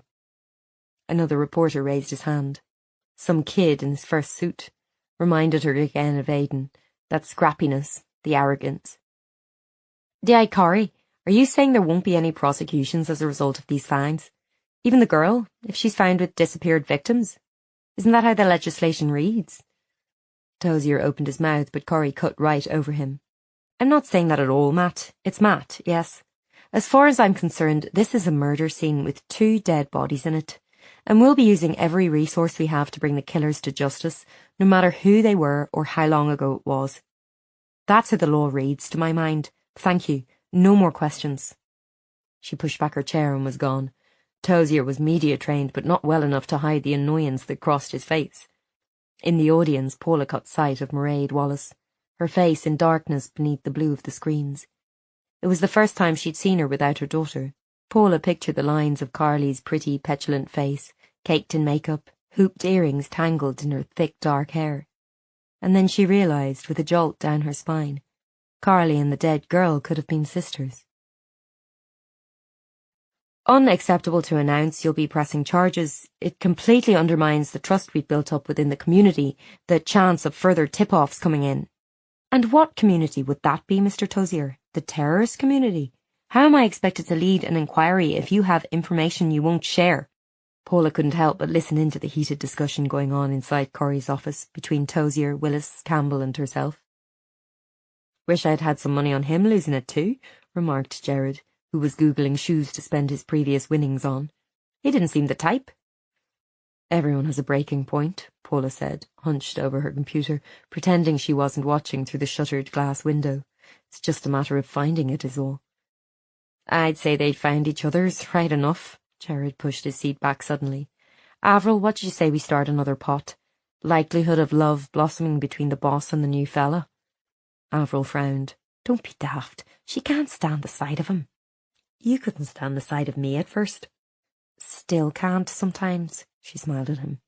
Another reporter raised his hand. Some kid in his first suit. Reminded her again of Aidan. That scrappiness, the arrogance. "Dee, Corrie, are you saying there won't be any prosecutions as a result of these finds? Even the girl, if she's found with disappeared victims? Isn't that how the legislation reads?" Tozier opened his mouth, but Corrie cut right over him. "I'm not saying that at all, Matt. It's Matt, yes. As far as I'm concerned, this is a murder scene with 2 dead bodies in it, and we'll be using every resource we have to bring the killers to justice, no matter who they were or how long ago it was. That's how the law reads, to my mind. Thank you. No more questions." She pushed back her chair and was gone. Tozier was media-trained, but not well enough to hide the annoyance that crossed his face. In the audience, Paula caught sight of Mairead Wallace, her face in darkness beneath the blue of the screens. It was the first time she'd seen her without her daughter. Paula pictured the lines of Carly's pretty, petulant face, caked in makeup, hooped earrings tangled in her thick, dark hair. And then she realised, with a jolt down her spine, Carly and the dead girl could have been sisters. "Unacceptable to announce you'll be pressing charges. It completely undermines the trust we've built up within the community, the chance of further tip-offs coming in." "And what community would that be, Mr. Tozier? The terrorist community? How am I expected to lead an inquiry if you have information you won't share?" Paula couldn't help but listen into the heated discussion going on inside Corrie's office between Tozier, Willis, Campbell and herself. "Wish I'd had some money on him losing it too," remarked Gerard, who was Googling shoes to spend his previous winnings on. "He didn't seem the type." "Everyone has a breaking point," Paula said, hunched over her computer, pretending she wasn't watching through the shuttered glass window. "It's just a matter of finding it, is all." "I'd say they'd found each other's, right enough." Gerard pushed his seat back suddenly. "Avril, what did you say we start another pot? Likelihood of love blossoming between the boss and the new fella?" Avril frowned. "Don't be daft. She can't stand the sight of him." "You couldn't stand the sight of me at first." "Still can't sometimes," she smiled at him.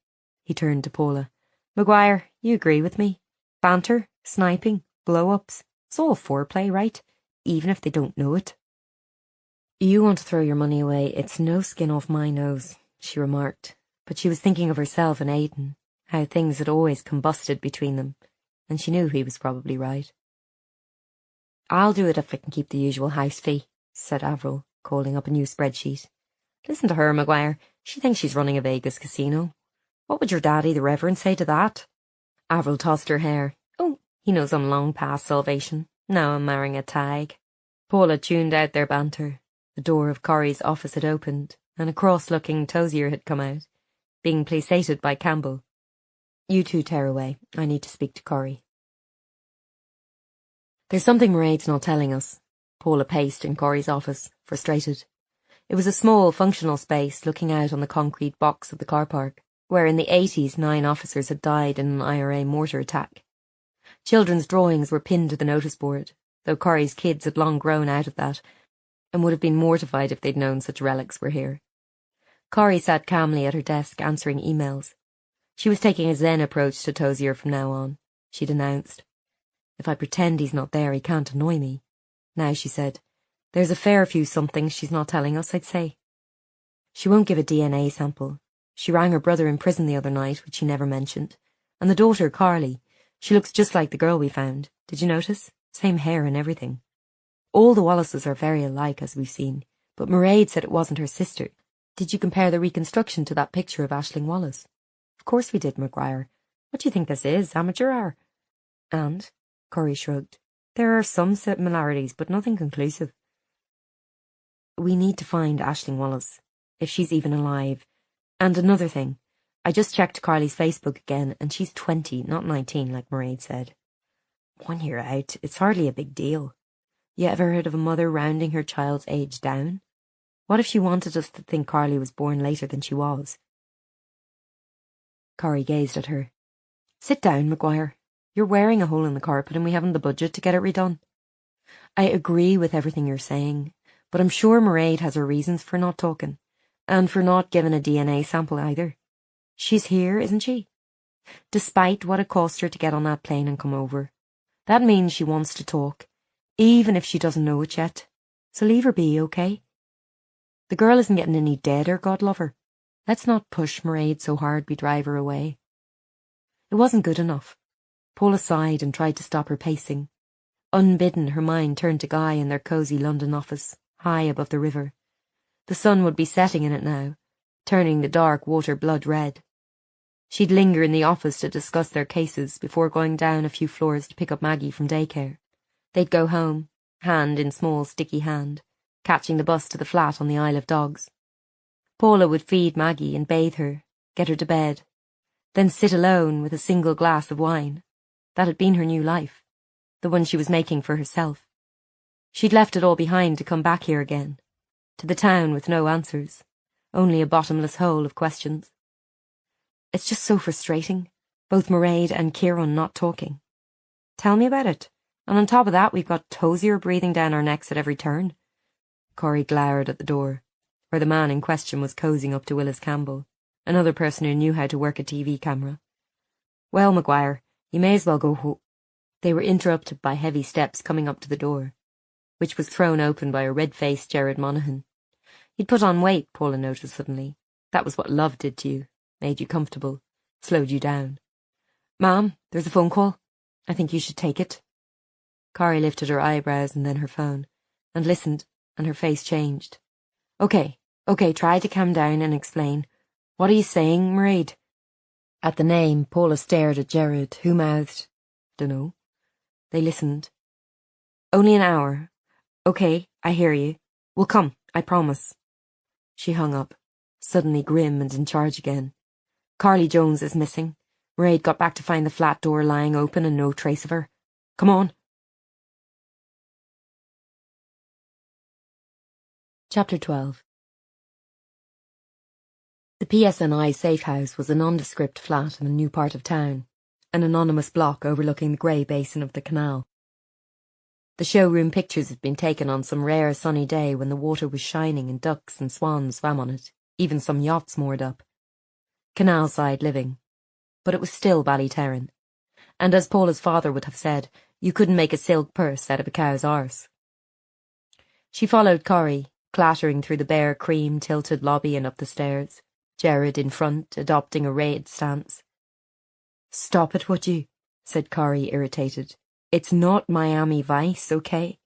He turned to Paula. "Maguire, you agree with me? Banter, sniping, blow-ups. It's all foreplay, right? Even if they don't know it." "You want to throw your money away, it's no skin off my nose," she remarked, but she was thinking of herself and Aidan, how things had always combusted between them, and she knew he was probably right. "I'll do it if I can keep the usual house fee," said Avril, calling up a new spreadsheet. "Listen to her, Maguire. She thinks she's running a Vegas casino. What would your daddy, the Reverend, say to that?" Avril tossed her hair. "Oh, he knows I'm long past salvation. Now I'm marrying a tag." Paula tuned out their banter. The door of Corrie's office had opened, and a cross-looking Tozier had come out, being placated by Campbell. You two tear away. I need to speak to Corrie. There's something Mairead's not telling us. Paula paced in Corrie's office, frustrated. It was a small, functional space looking out on the concrete box of the car park, where in the 80s 9 officers had died in an IRA mortar attack. Children's drawings were pinned to the notice board, though Corrie's kids had long grown out of that, and would have been mortified if they'd known such relics were here. Corrie sat calmly at her desk answering emails. She was taking a zen approach to Tozier from now on, she'd announced. If I pretend he's not there, he can't annoy me. Now, she said, there's a fair few somethings she's not telling us, I'd say. She won't give a DNA sample. She rang her brother in prison the other night, which she never mentioned. And the daughter, Carly, she looks just like the girl we found. Did you notice? Same hair and everything. All the Wallaces are very alike, as we've seen, but Mairead said it wasn't her sister. Did you compare the reconstruction to that picture of Aisling Wallace? Of course we did, Maguire. What do you think this is, amateur hour? And, Corrie shrugged, there are some similarities, but nothing conclusive. We need to find Aisling Wallace, if she's even alive. And another thing, I just checked Carly's Facebook again, and she's 20, not 19, like Mairead said. 1 year out, it's hardly a big deal. You ever heard of a mother rounding her child's age down? What if she wanted us to think Carly was born later than she was? Corrie gazed at her. Sit down, Maguire. You're wearing a hole in the carpet and we haven't the budget to get it redone. I agree with everything you're saying, but I'm sure Mairead has her reasons for not talking, and for not giving a DNA sample either. She's here, isn't she? Despite what it cost her to get on that plane and come over. That means she wants to talk, even if she doesn't know it yet. So leave her be, okay? The girl isn't getting any deader, God love her. Let's not push Mairead so hard we drive her away. It wasn't good enough. Paula sighed and tried to stop her pacing. Unbidden, her mind turned to Guy in their cosy London office, high above the river. The sun would be setting in it now, turning the dark water blood red. She'd linger in the office to discuss their cases before going down a few floors to pick up Maggie from daycare. They'd go home, hand in small sticky hand, catching the bus to the flat on the Isle of Dogs. Paula would feed Maggie and bathe her, get her to bed, then sit alone with a single glass of wine. That had been her new life, the one she was making for herself. She'd left it all behind to come back here again, to the town with no answers, only a bottomless hole of questions. It's just so frustrating, both Mairead and Kieran not talking. Tell me about it. And on top of that, we've got Tozier breathing down our necks at every turn. Corrie glowered at the door, where the man in question was cosing up to Willis Campbell, another person who knew how to work a TV camera. Well, Maguire, you may as well go They were interrupted by heavy steps coming up to the door, which was thrown open by a red-faced Jared Monaghan. He'd put on weight, Paula noticed suddenly. That was what love did to you, made you comfortable, slowed you down. Ma'am, there's a phone call. I think you should take it. Corrie lifted her eyebrows and then her phone, and listened, and her face changed. Okay, try to calm down and explain. What are you saying, Mairead? At the name, Paula stared at Jared, who mouthed, Dunno. They listened. Only an hour. Okay, I hear you. We'll come, I promise. She hung up, suddenly grim and in charge again. Carly Jones is missing. Mairead got back to find the flat door lying open and no trace of her. Come on. Chapter 12. The PSNI safe house was a nondescript flat in a new part of town, an anonymous block overlooking the grey basin of the canal. The showroom pictures had been taken on some rare sunny day when the water was shining and ducks and swans swam on it, even some yachts moored up. Canal-side living. But it was still Ballyterran. And as Paula's father would have said, you couldn't make a silk purse out of a cow's arse. She followed Corrie, clattering through the bare cream-tilted lobby and up the stairs, Jared in front, adopting a raid stance. Stop it, would you? Said Corrie, irritated. It's not Miami Vice, okay?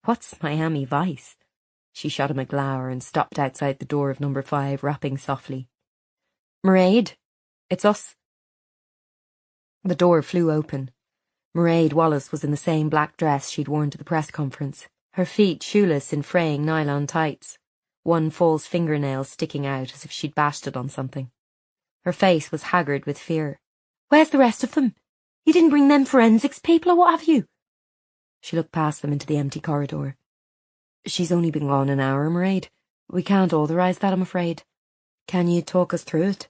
What's Miami Vice? She shot him a glower and stopped outside the door of number 5, rapping softly. Mairead, it's us. The door flew open. Mairead Wallace was in the same black dress she'd worn to the press conference, her feet shoeless in fraying nylon tights, one false fingernail sticking out as if she'd bashed it on something. Her face was haggard with fear, Where's the rest of them? You didn't bring them forensics people or what have you? She looked past them into the empty corridor. She's only been gone an hour, Mairead. We can't authorise that, I'm afraid. Can you talk us through it?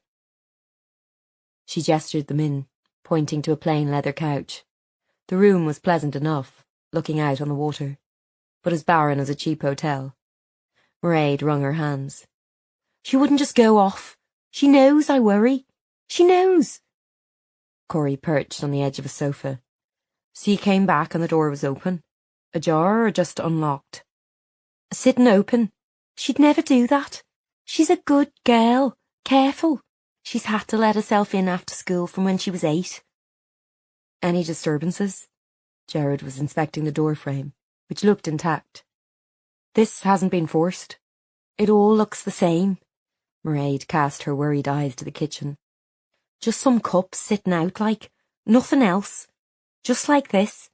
She gestured them in, pointing to a plain leather couch. The room was pleasant enough, looking out on the water, but as barren as a cheap hotel. Mairead wrung her hands. She wouldn't just go off. She knows I worry. She knows. Corey perched on the edge of a sofa. So you came back and the door was open? Ajar or just unlocked? Sitting open. She'd never do that. She's a good girl. Careful. She's had to let herself in after school from when she was 8. Any disturbances? Gerard was inspecting the door frame, which looked intact. This hasn't been forced. It all looks the same. Mairead cast her worried eyes to the kitchen. Just some cups sitting out like, nothing else. Just like this.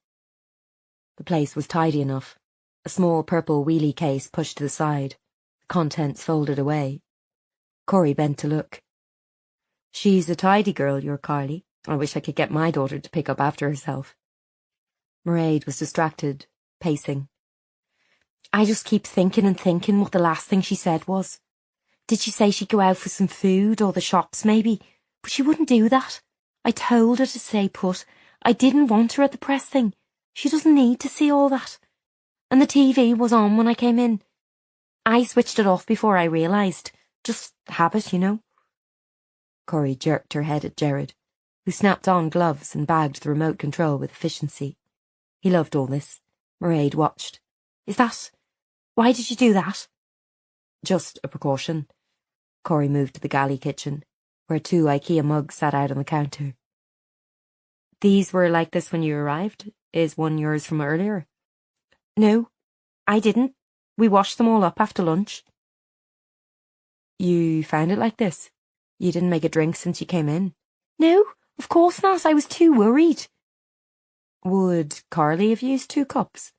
The place was tidy enough. A small purple wheelie case pushed to the side, the contents folded away. Corey bent to look. She's a tidy girl, your Carly. I wish I could get my daughter to pick up after herself. Mairead was distracted, pacing. I just keep thinking and thinking what the last thing she said was. Did she say she'd go out for some food or the shops maybe? But she wouldn't do that. I told her to stay put. I didn't want her at the press thing. She doesn't need to see all that. And the TV was on when I came in. I switched it off before I realised. Just habit, you know. Corey jerked her head at Gerard, who snapped on gloves and bagged the remote control with efficiency. He loved all this. Mairead watched. Is that... Why did you do that? Just a precaution. Corey moved to the galley kitchen, where 2 IKEA mugs sat out on the counter. These were like this when you arrived? Is one yours from earlier? No, I didn't. We washed them all up after lunch. You found it like this? You didn't make a drink since you came in? No, of course not. I was too worried. Would Carly have used 2 cups?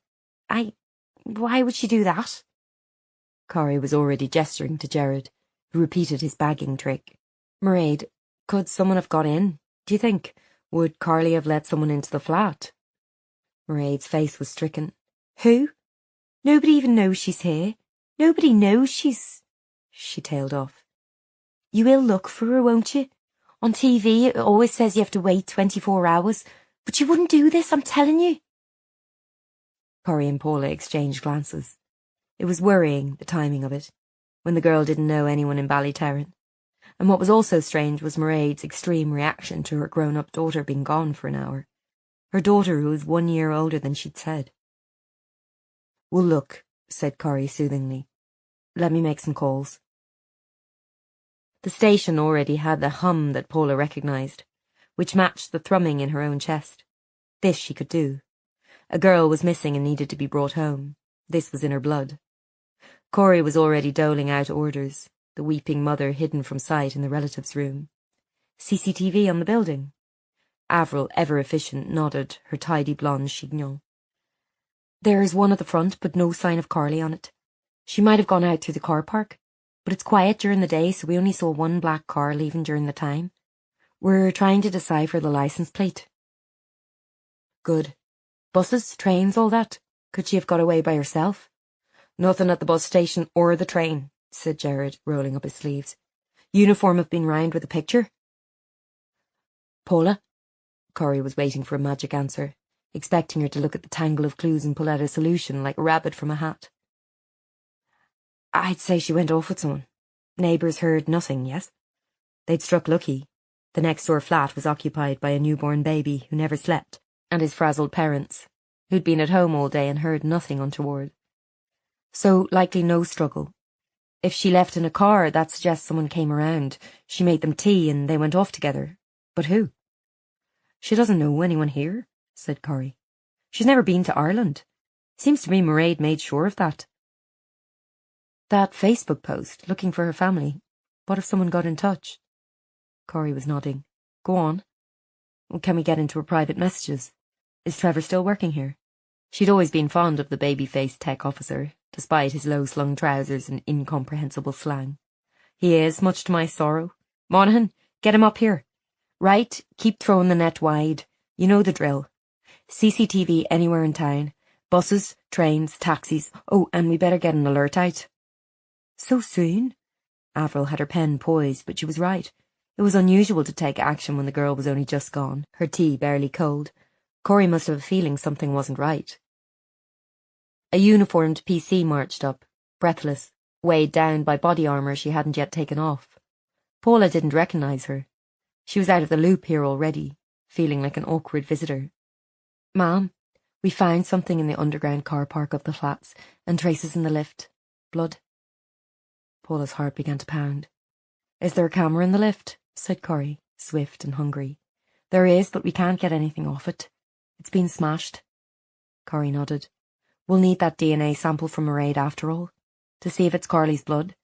Why would she do that? Corey was already gesturing to Gerard, who repeated his bagging trick. Mairead, could someone have got in, do you think? Would Carly have let someone into the flat? Mairead's face was stricken. Who? Nobody even knows she's here. Nobody knows she's... She tailed off. You will look for her, won't you? On TV it always says you have to wait 24 hours, but you wouldn't do this, I'm telling you. Corey and Paula exchanged glances. It was worrying, the timing of it, when the girl didn't know anyone in Ballyterran. And what was also strange was Mairead's extreme reaction to her grown-up daughter being gone for an hour. Her daughter who was 1 year older than she'd said. Well, look, said Corey soothingly. Let me make some calls. The station already had the hum that Paula recognised, which matched the thrumming in her own chest. This she could do. A girl was missing and needed to be brought home. This was in her blood. Corey was already doling out orders, the weeping mother hidden from sight in the relative's room. CCTV on the building. Avril, ever efficient, nodded, her tidy blonde chignon. There's one at the front, but no sign of Carly on it. She might have gone out through the car park, but it's quiet during the day, so we only saw 1 black car leaving during the time. We're trying to decipher the licence plate. Good. Buses, trains, all that. Could she have got away by herself? Nothing at the bus station or the train, said Gerard, rolling up his sleeves. Uniform have been round with a picture. Paula? Corey was waiting for a magic answer, expecting her to look at the tangle of clues and pull out a solution like a rabbit from a hat. I'd say she went off with someone. Neighbours heard nothing, yes? They'd struck lucky. The next-door flat was occupied by a newborn baby who never slept, and his frazzled parents, who'd been at home all day and heard nothing untoward. So likely no struggle. If she left in a car, that suggests someone came around. She made them tea and they went off together. But who? She doesn't know anyone here, said Corey. She's never been to Ireland. Seems to me Mairead made sure of that. That Facebook post, looking for her family. What if someone got in touch? Corey was nodding. Go on. Can we get into her private messages? Is Trevor still working here? She'd always been fond of the baby-faced tech officer, despite his low-slung trousers and incomprehensible slang. He is, much to my sorrow. Monaghan, get him up here. Right, keep throwing the net wide. You know the drill. CCTV anywhere in town. Buses, trains, taxis. Oh, and we better get an alert out. So soon? Avril had her pen poised, but she was right. It was unusual to take action when the girl was only just gone, her tea barely cold. Corey must have a feeling something wasn't right. A uniformed PC marched up, breathless, weighed down by body armour she hadn't yet taken off. Paula didn't recognise her. She was out of the loop here already, feeling like an awkward visitor. Ma'am, we found something in the underground car park of the flats, and traces in the lift. Blood. Paula's heart began to pound. Is there a camera in the lift? Said Corey, swift and hungry. There is, but we can't get anything off it. It's been smashed. Corey nodded. We'll need that DNA sample from Mairead after all, to see if it's Carly's blood.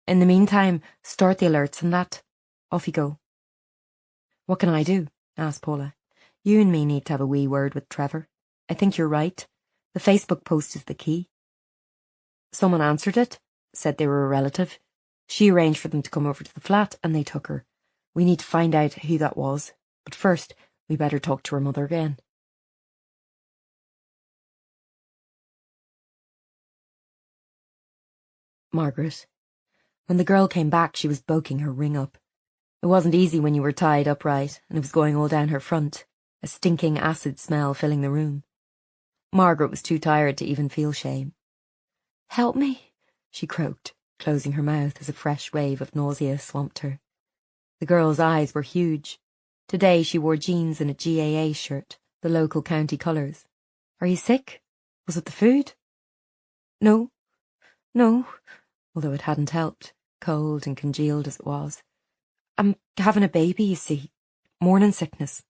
In the meantime, start the alerts and that. Off you go. What can I do? Asked Paula. You and me need to have a wee word with Trevor. I think you're right. The Facebook post is the key. Someone answered it, said they were a relative. She arranged for them to come over to the flat, and they took her. We need to find out who that was. But first, we better talk to her mother again. Margaret. When the girl came back, she was boking her ring up. It wasn't easy when you were tied upright, and it was going all down her front, a stinking acid smell filling the room. Margaret was too tired to even feel shame. Help me, she croaked, closing her mouth as a fresh wave of nausea swamped her. The girl's eyes were huge. Today she wore jeans and a GAA shirt, the local county colours. Are you sick? Was it the food? No, although it hadn't helped, cold and congealed as it was. I'm having a baby, you see. Morning sickness.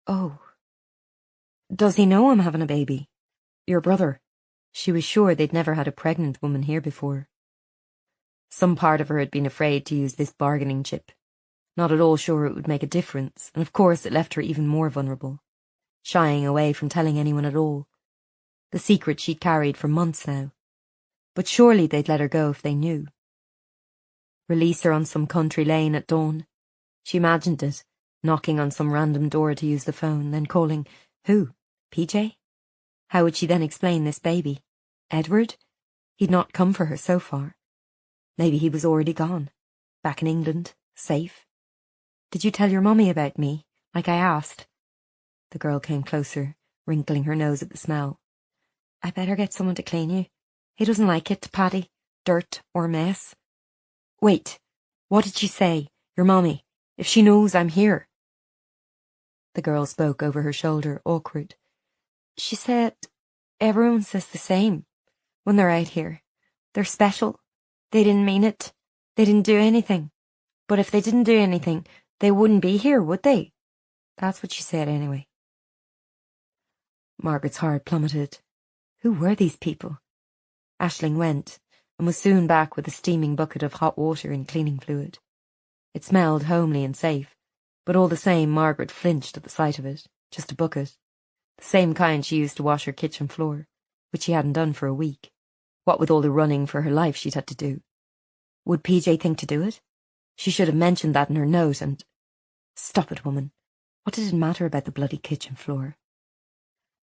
Oh. Does he know I'm having a baby? Your brother? She was sure they'd never had a pregnant woman here before. Some part of her had been afraid to use this bargaining chip. Not at all sure it would make a difference, and of course it left her even more vulnerable, shying away from telling anyone at all. The secret she'd carried for months now. But surely they'd let her go if they knew. Release her on some country lane at dawn. She imagined it, knocking on some random door to use the phone, then calling, who? PJ? How would she then explain this baby? Edward? He'd not come for her so far. Maybe he was already gone. Back in England, safe. Did you tell your mummy about me, like I asked? The girl came closer, wrinkling her nose at the smell. I better get someone to clean you. He doesn't like it, Paddy. Dirt or mess. Wait, what did she say? Your mommy, if she knows I'm here. The girl spoke over her shoulder, awkward. She said, everyone says the same when they're out here. They're special. They didn't mean it. They didn't do anything. But if they didn't do anything, they wouldn't be here, would they? That's what she said anyway. Margaret's heart plummeted. Who were these people? Aisling went, and was soon back with a steaming bucket of hot water and cleaning fluid. It smelled homely and safe, but all the same Margaret flinched at the sight of it. Just a bucket. The same kind she used to wash her kitchen floor, which she hadn't done for a week. What with all the running for her life she'd had to do. Would PJ think to do it? She should have mentioned that in her note and... Stop it, woman. What did it matter about the bloody kitchen floor?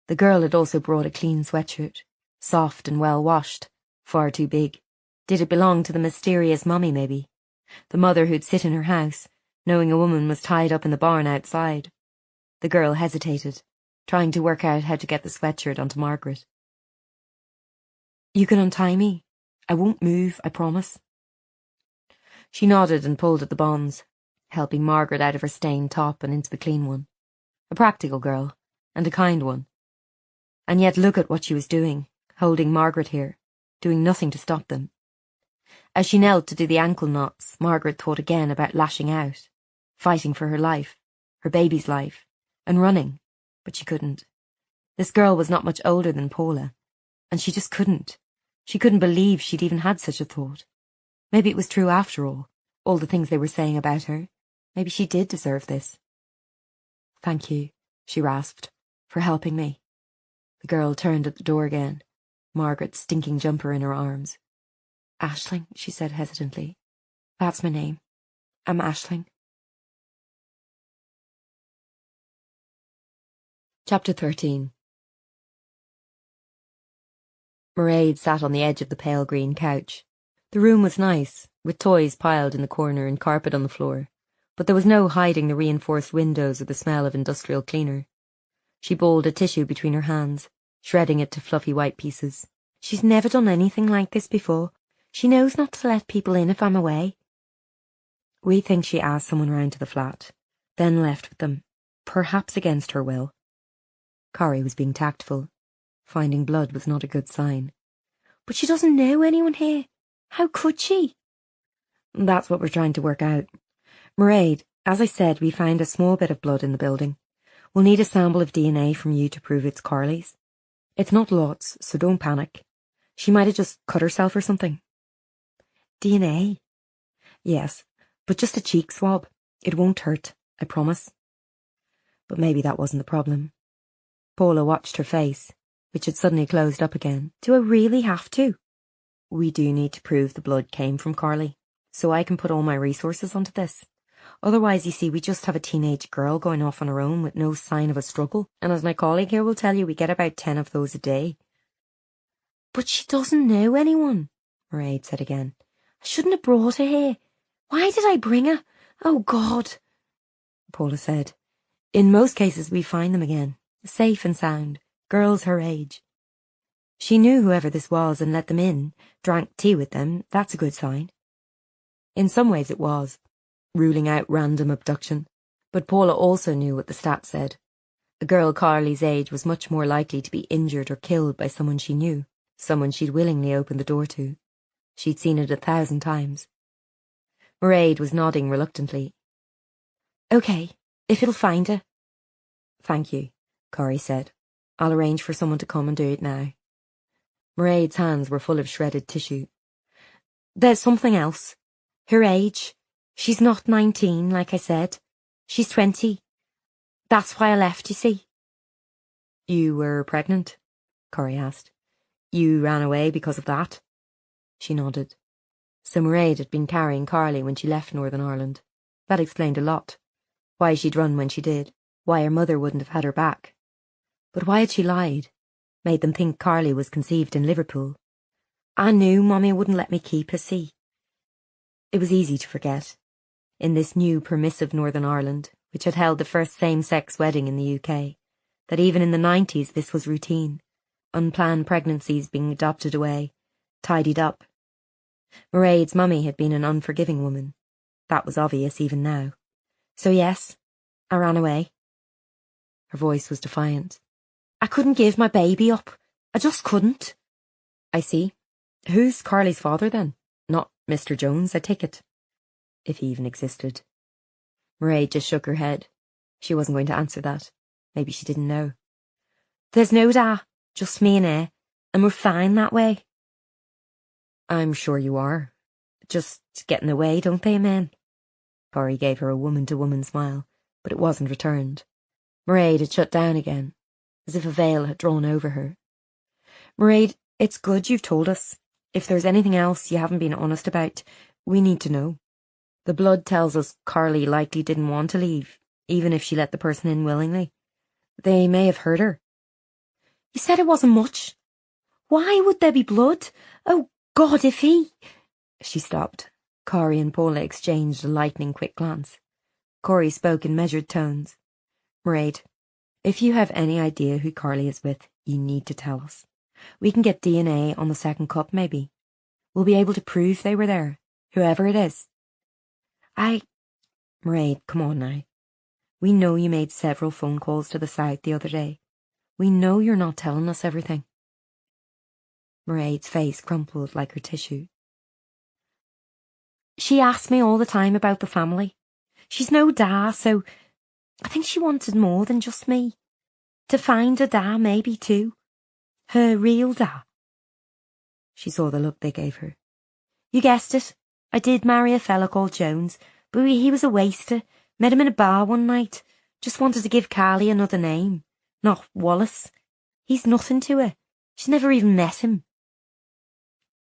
The girl had also brought a clean sweatshirt, soft and well washed, far too big. Did it belong to the mysterious mummy, maybe? The mother who'd sit in her house, knowing a woman was tied up in the barn outside. The girl hesitated, trying to work out how to get the sweatshirt onto Margaret. You can untie me. I won't move, I promise. She nodded and pulled at the bonds, helping Margaret out of her stained top and into the clean one. A practical girl, and a kind one. And yet look at what she was doing, holding Margaret here, doing nothing to stop them. As she knelt to do the ankle knots, Margaret thought again about lashing out, fighting for her life, her baby's life, and running, but she couldn't. This girl was not much older than Paula, and she just couldn't. She couldn't believe she'd even had such a thought. Maybe it was true after all the things they were saying about her. Maybe she did deserve this. Thank you, she rasped, for helping me. The girl turned at the door again, Margaret's stinking jumper in her arms. Aisling, she said hesitantly. That's my name. I'm Aisling. Chapter 13. Mairead sat on the edge of the pale green couch. The room was nice, with toys piled in the corner and carpet on the floor, but there was no hiding the reinforced windows or the smell of industrial cleaner. She balled a tissue between her hands, shredding it to fluffy white pieces. She's never done anything like this before. She knows not to let people in if I'm away. We think she asked someone round to the flat, then left with them, perhaps against her will. Corrie was being tactful. Finding blood was not a good sign. But she doesn't know anyone here. How could she? That's what we're trying to work out. Mairead, as I said, we found a small bit of blood in the building. We'll need a sample of DNA from you to prove it's Carly's. It's not lots, so don't panic. She might have just cut herself or something. DNA? Yes, but just a cheek swab. It won't hurt, I promise. But maybe that wasn't the problem. Paula watched her face, which had suddenly closed up again. Do I really have to? We do need to prove the blood came from Carly, so I can put all my resources onto this. Otherwise, you see, we just have a teenage girl going off on her own with no sign of a struggle, and as my colleague here will tell you, we get about 10 of those a day. But she doesn't know anyone, Mairead said again. I shouldn't have brought her here. Why did I bring her? Oh, God. Paula said. In most cases, we find them again, safe and sound, girls her age. She knew whoever this was and let them in, drank tea with them. That's a good sign. In some ways it was, ruling out random abduction, but Paula also knew what the stats said. A girl Carly's age was much more likely to be injured or killed by someone she knew, someone she'd willingly opened the door to. She'd seen it 1,000 times. Mairead was nodding reluctantly. OK, if it'll find her. Thank you, Corrie said. I'll arrange for someone to come and do it now. Mairead's hands were full of shredded tissue. There's something else. Her age. She's not 19, like I said. She's 20. That's why I left, you see. You were pregnant? Corrie asked. You ran away because of that? She nodded. So Mairead had been carrying Carly when she left Northern Ireland. That explained a lot. Why she'd run when she did. Why her mother wouldn't have had her back. But why had she lied? Made them think Carly was conceived in Liverpool. I knew Mommy wouldn't let me keep her, see. It was easy to forget. In this new permissive Northern Ireland, which had held the first same-sex wedding in the UK, that even in the 90s this was routine, unplanned pregnancies being adopted away, tidied up. Mairead's mummy had been an unforgiving woman. That was obvious even now. So yes, I ran away. Her voice was defiant. I couldn't give my baby up. I just couldn't. I see. Who's Carly's father then? Not Mr. Jones, I take it. If he even existed. Mairead just shook her head. She wasn't going to answer that. Maybe she didn't know. There's no da, just me and her, and we're fine that way. I'm sure you are. Just get in the way, don't they, men? Corrie gave her a woman-to-woman smile, but it wasn't returned. Mairead had shut down again, as if a veil had drawn over her. Mairead, it's good you've told us. If there's anything else you haven't been honest about, we need to know. The blood tells us Carly likely didn't want to leave, even if she let the person in willingly. They may have hurt her. You said it wasn't much. Why would there be blood? Oh, God, if he... She stopped. Corrie and Paula exchanged a lightning-quick glance. Corrie spoke in measured tones. Mairead, if you have any idea who Carly is with, you need to tell us. We can get DNA on the second cup, maybe. We'll be able to prove they were there, whoever it is. Mairead, come on now. We know you made several phone calls to the South the other day. We know you're not telling us everything. Mairead's face crumpled like her tissue. She asked me all the time about the family. She's no da, so I think she wanted more than just me. To find a da, maybe, too. Her real da. She saw the look they gave her. You guessed it. I did marry a fella called Jones, but he was a waster. Met him in a bar one night. Just wanted to give Carly another name. Not Wallace. He's nothing to her. She's never even met him.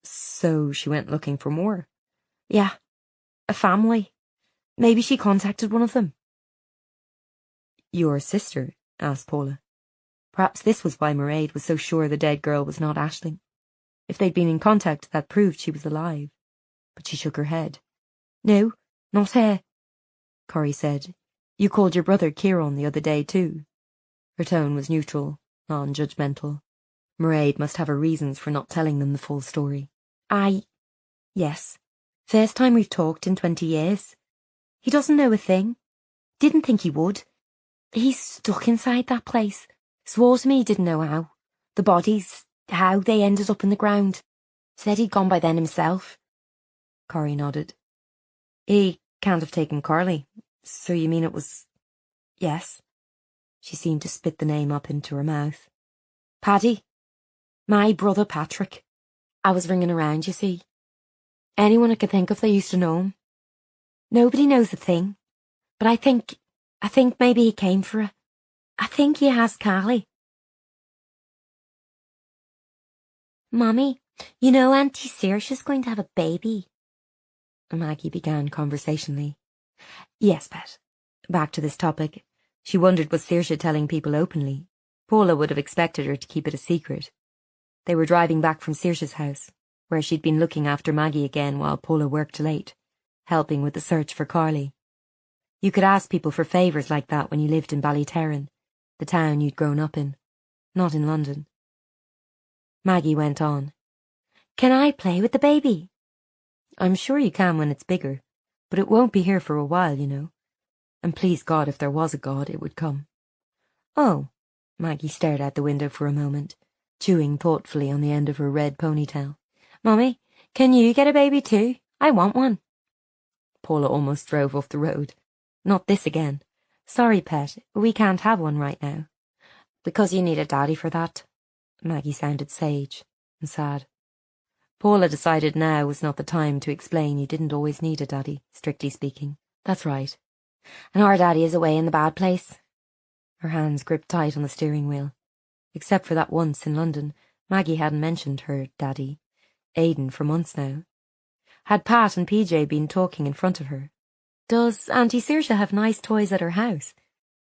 So she went looking for more? Yeah. A family. Maybe she contacted one of them. Your sister? Asked Paula. Perhaps this was why Mairead was so sure the dead girl was not Aisling. If they'd been in contact, that proved she was alive. But she shook her head. No, not her, Corrie said. You called your brother Kieran the other day too. Her tone was neutral, non-judgmental. Mairead must have her reasons for not telling them the full story. Yes. First time we've talked in 20 years. He doesn't know a thing. Didn't think he would. He's stuck inside that place. Swore to me he didn't know how. The bodies, how they ended up in the ground. Said he'd gone by then himself. Corrie nodded. He can't have taken Carly. So you mean it was... Yes. She seemed to spit the name up into her mouth. Paddy. My brother Patrick. I was ringing around, you see. Anyone I could think of, they used to know him. Nobody knows a thing. But I think maybe he came for her. I think he has Carly. Mummy, you know Auntie Saoirse's going to have a baby. Maggie began conversationally. Yes, Pet. Back to this topic. She wondered, was Saoirse telling people openly? Paula would have expected her to keep it a secret. They were driving back from Saoirse's house, where she'd been looking after Maggie again while Paula worked late, helping with the search for Carly. You could ask people for favours like that when you lived in Ballyterran, the town you'd grown up in, not in London. Maggie went on. Can I play with the baby? I'm sure you can when it's bigger, but it won't be here for a while, you know. And please God, if there was a God, it would come. Oh, Maggie stared out the window for a moment, chewing thoughtfully on the end of her red ponytail. Mummy, can you get a baby too? I want one. Paula almost drove off the road. Not this again. Sorry, Pet, we can't have one right now. Because you need a daddy for that. Maggie sounded sage and sad. Paula decided now was not the time to explain you didn't always need a daddy, strictly speaking. That's right. And our daddy is away in the bad place. Her hands gripped tight on the steering wheel. Except for that once in London, Maggie hadn't mentioned her daddy, Aidan, for months now. Had Pat and PJ been talking in front of her? Does Auntie Saoirse have nice toys at her house?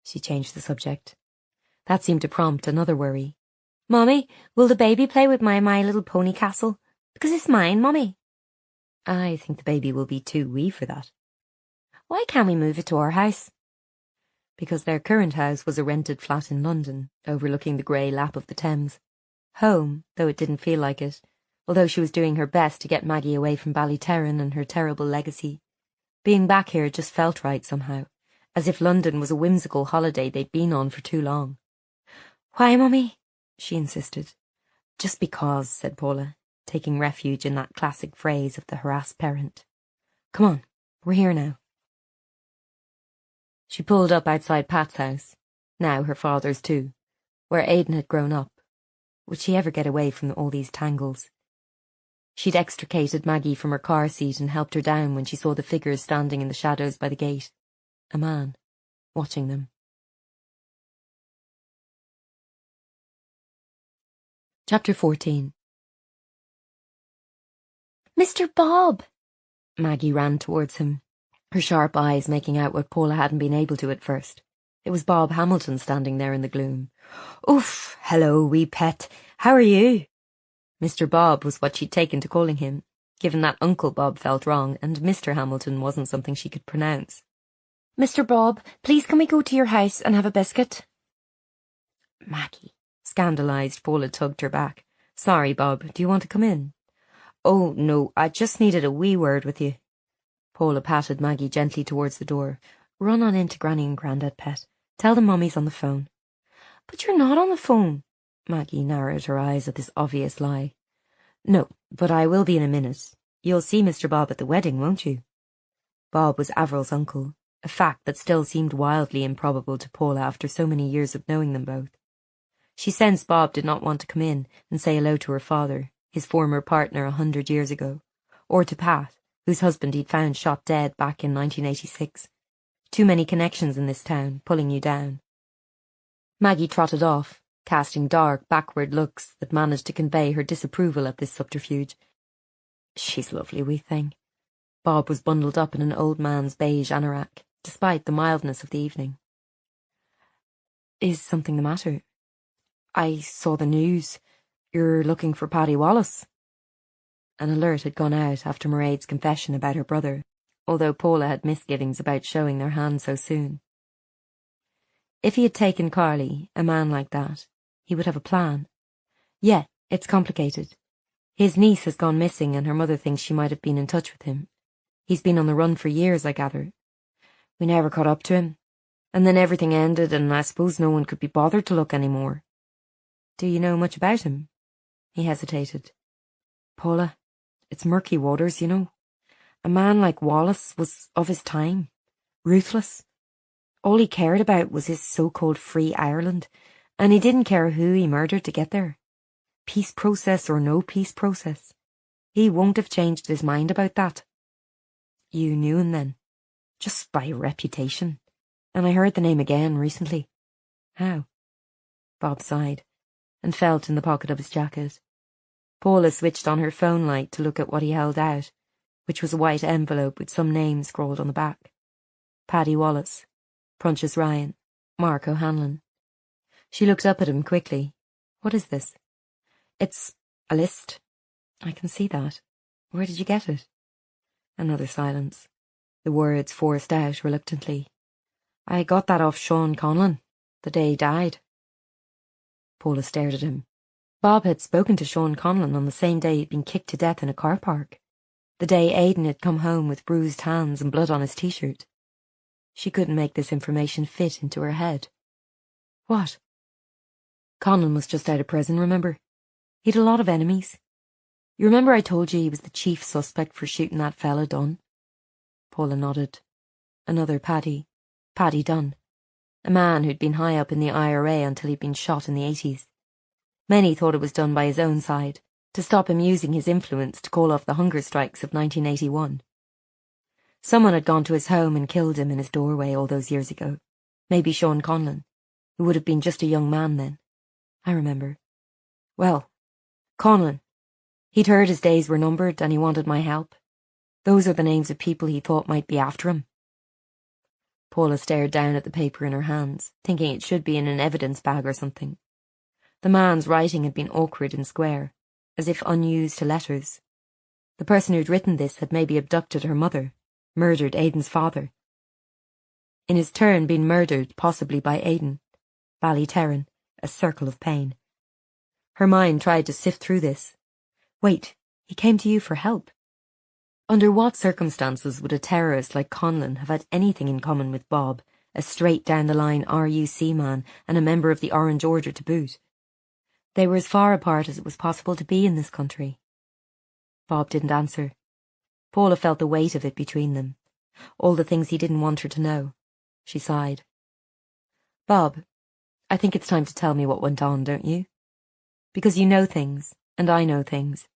She changed the subject. That seemed to prompt another worry. Mummy, will the baby play with my My Little Pony castle? Because it's mine, Mummy. I think the baby will be too wee for that. Why can't we move it to our house? Because their current house was a rented flat in London, overlooking the grey lap of the Thames. Home, though it didn't feel like it, although she was doing her best to get Maggie away from Ballyterran and her terrible legacy. Being back here just felt right somehow, as if London was a whimsical holiday they'd been on for too long. Why, Mummy? She insisted. Just because, said Paula, taking refuge in that classic phrase of the harassed parent. Come on, we're here now. She pulled up outside Pat's house, now her father's too, where Aidan had grown up. Would she ever get away from all these tangles? She'd extricated Maggie from her car seat and helped her down when she saw the figures standing in the shadows by the gate. A man, watching them. Chapter 14. Mr. Bob! Maggie ran towards him, her sharp eyes making out what Paula hadn't been able to at first. It was Bob Hamilton standing there in the gloom. Oof! Hello, wee pet. How are you? Mr. Bob was what she'd taken to calling him, given that Uncle Bob felt wrong and Mr. Hamilton wasn't something she could pronounce. Mr. Bob, please can we go to your house and have a biscuit? Maggie. Scandalised, Paula tugged her back. Sorry, Bob, do you want to come in? Oh, no, I just needed a wee word with you. Paula patted Maggie gently towards the door. Run on in to Granny and Grandad, Pet. Tell them Mummy's on the phone. But you're not on the phone. Maggie narrowed her eyes at this obvious lie. No, but I will be in a minute. You'll see Mr. Bob at the wedding, won't you? Bob was Averil's uncle, a fact that still seemed wildly improbable to Paula after so many years of knowing them both. She sensed Bob did not want to come in and say hello to her father, his former partner 100 years ago, or to Pat, whose husband he'd found shot dead back in 1986. Too many connections in this town, pulling you down. Maggie trotted off, casting dark, backward looks that managed to convey her disapproval at this subterfuge. She's a lovely wee thing. Bob was bundled up in an old man's beige anorak, despite the mildness of the evening. Is something the matter? I saw the news. You're looking for Paddy Wallace. An alert had gone out after Mairead's confession about her brother, although Paula had misgivings about showing their hand so soon. If he had taken Carly, a man like that, he would have a plan. Yeah, it's complicated. His niece has gone missing and her mother thinks she might have been in touch with him. He's been on the run for years, I gather. We never caught up to him. And then everything ended and I suppose no one could be bothered to look anymore. Do you know much about him? He hesitated. Paula, it's murky waters, you know. A man like Wallace was of his time. Ruthless. All he cared about was his so-called free Ireland, and he didn't care who he murdered to get there. Peace process or no peace process. He won't have changed his mind about that. You knew him then? Just by reputation. And I heard the name again recently. How? Bob sighed, and felt in the pocket of his jacket. Paula switched on her phone light to look at what he held out, which was a white envelope with some names scrawled on the back. Paddy Wallace, Prunchas Ryan, Mark O'Hanlon. She looked up at him quickly. What is this? It's a list. I can see that. Where did you get it? Another silence. The words forced out reluctantly. I got that off Sean Conlon, the day he died. Paula stared at him. Bob had spoken to Sean Conlon on the same day he'd been kicked to death in a car park. The day Aidan had come home with bruised hands and blood on his t-shirt. She couldn't make this information fit into her head. What? Conlon was just out of prison, remember? He'd a lot of enemies. You remember I told you he was the chief suspect for shooting that fella Dunn? Paula nodded. Another Paddy. Paddy Dunn. A man who'd been high up in the IRA until he'd been shot in the 80s. Many thought it was done by his own side, to stop him using his influence to call off the hunger strikes of 1981. Someone had gone to his home and killed him in his doorway all those years ago. Maybe Sean Conlon, who would have been just a young man then. I remember. Well, Conlon. He'd heard his days were numbered and he wanted my help. Those are the names of people he thought might be after him. Paula stared down at the paper in her hands, thinking it should be in an evidence bag or something. The man's writing had been awkward and square, as if unused to letters. The person who'd written this had maybe abducted her mother, murdered Aidan's father. In his turn been murdered, possibly by Aidan. Ballyterran, a circle of pain. Her mind tried to sift through this. Wait, he came to you for help. Under what circumstances would a terrorist like Conlon have had anything in common with Bob, a straight-down-the-line RUC man and a member of the Orange Order to boot? They were as far apart as it was possible to be in this country. Bob didn't answer. Paula felt the weight of it between them, all the things he didn't want her to know. She sighed. Bob, I think it's time to tell me what went on, don't you? Because you know things, and I know things,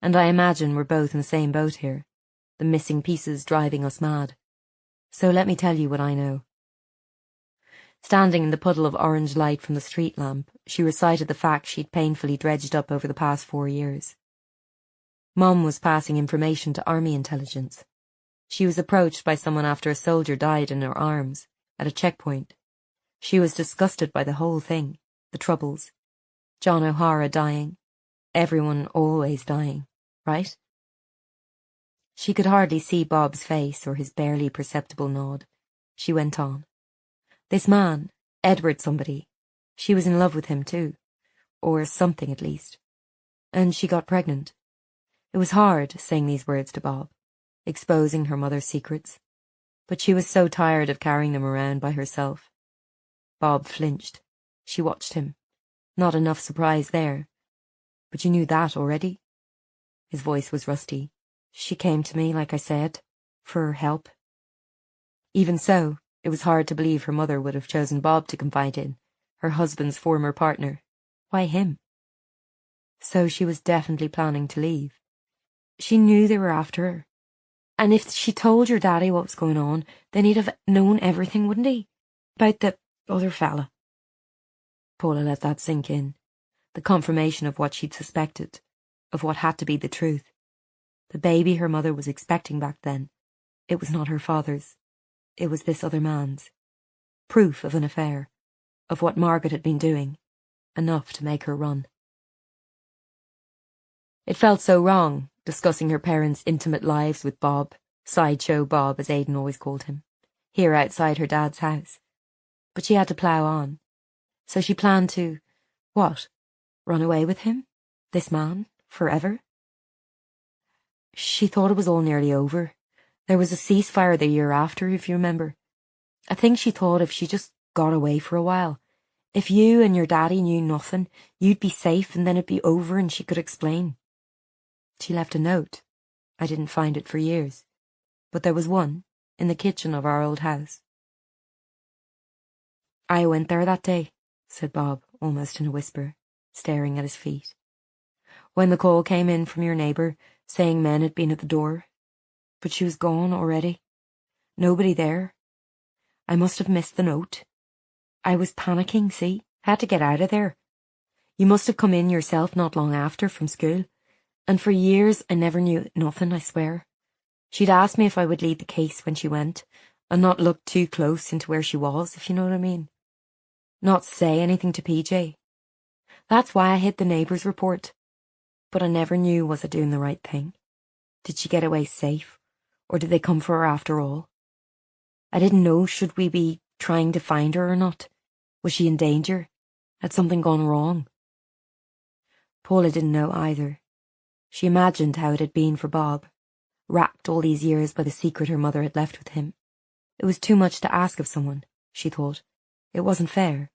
and I imagine we're both in the same boat here, the missing pieces driving us mad. So let me tell you what I know. Standing in the puddle of orange light from the street lamp, she recited the facts she'd painfully dredged up over the past 4 years. Mum was passing information to Army intelligence. She was approached by someone after a soldier died in her arms, at a checkpoint. She was disgusted by the whole thing, the troubles. John O'Hara dying. Everyone always dying, right? She could hardly see Bob's face or his barely perceptible nod. She went on. This man, Edward somebody, she was in love with him too, or something at least. And she got pregnant. It was hard saying these words to Bob, exposing her mother's secrets, but she was so tired of carrying them around by herself. Bob flinched. She watched him. Not enough surprise there. But you knew that already? His voice was rusty. She came to me, like I said, for help. Even so, it was hard to believe her mother would have chosen Bob to confide in, her husband's former partner. Why him? So she was definitely planning to leave. She knew they were after her. And if she told your daddy what was going on, then he'd have known everything, wouldn't he? About the other fella. Paula let that sink in. The confirmation of what she'd suspected, of what had to be the truth. The baby her mother was expecting back then, it was not her father's. It was this other man's. Proof of an affair, of what Margaret had been doing. enough to make her run. It felt so wrong, discussing her parents' intimate lives with Bob, Sideshow Bob as Aidan always called him, here outside her dad's house. But she had to plough on. So she planned to, what, run away with him? This man? Forever? She thought it was all nearly over. There was a ceasefire the year after, if you remember. I think she thought if she just got away for a while, if you and your daddy knew nothing, you'd be safe and then it'd be over and she could explain. She left a note. I didn't find it for years, but there was one in the kitchen of our old house. I went there that day, said Bob, almost in a whisper, staring at his feet. When the call came in from your neighbour, saying men had been at the door, but she was gone already. Nobody there. I must have missed the note. I was panicking, see? Had to get out of there. You must have come in yourself not long after from school, and for years I never knew nothing, I swear. She'd asked me if I would lead the case when she went, and not look too close into where she was, if you know what I mean. Not say anything to PJ. That's why I hid the neighbour's report. But I never knew was I doing the right thing. Did she get away safe, or did they come for her after all? I didn't know should we be trying to find her or not. Was she in danger? Had something gone wrong? Paula didn't know either. She imagined how it had been for Bob, racked all these years by the secret her mother had left with him. It was too much to ask of someone, she thought. It wasn't fair.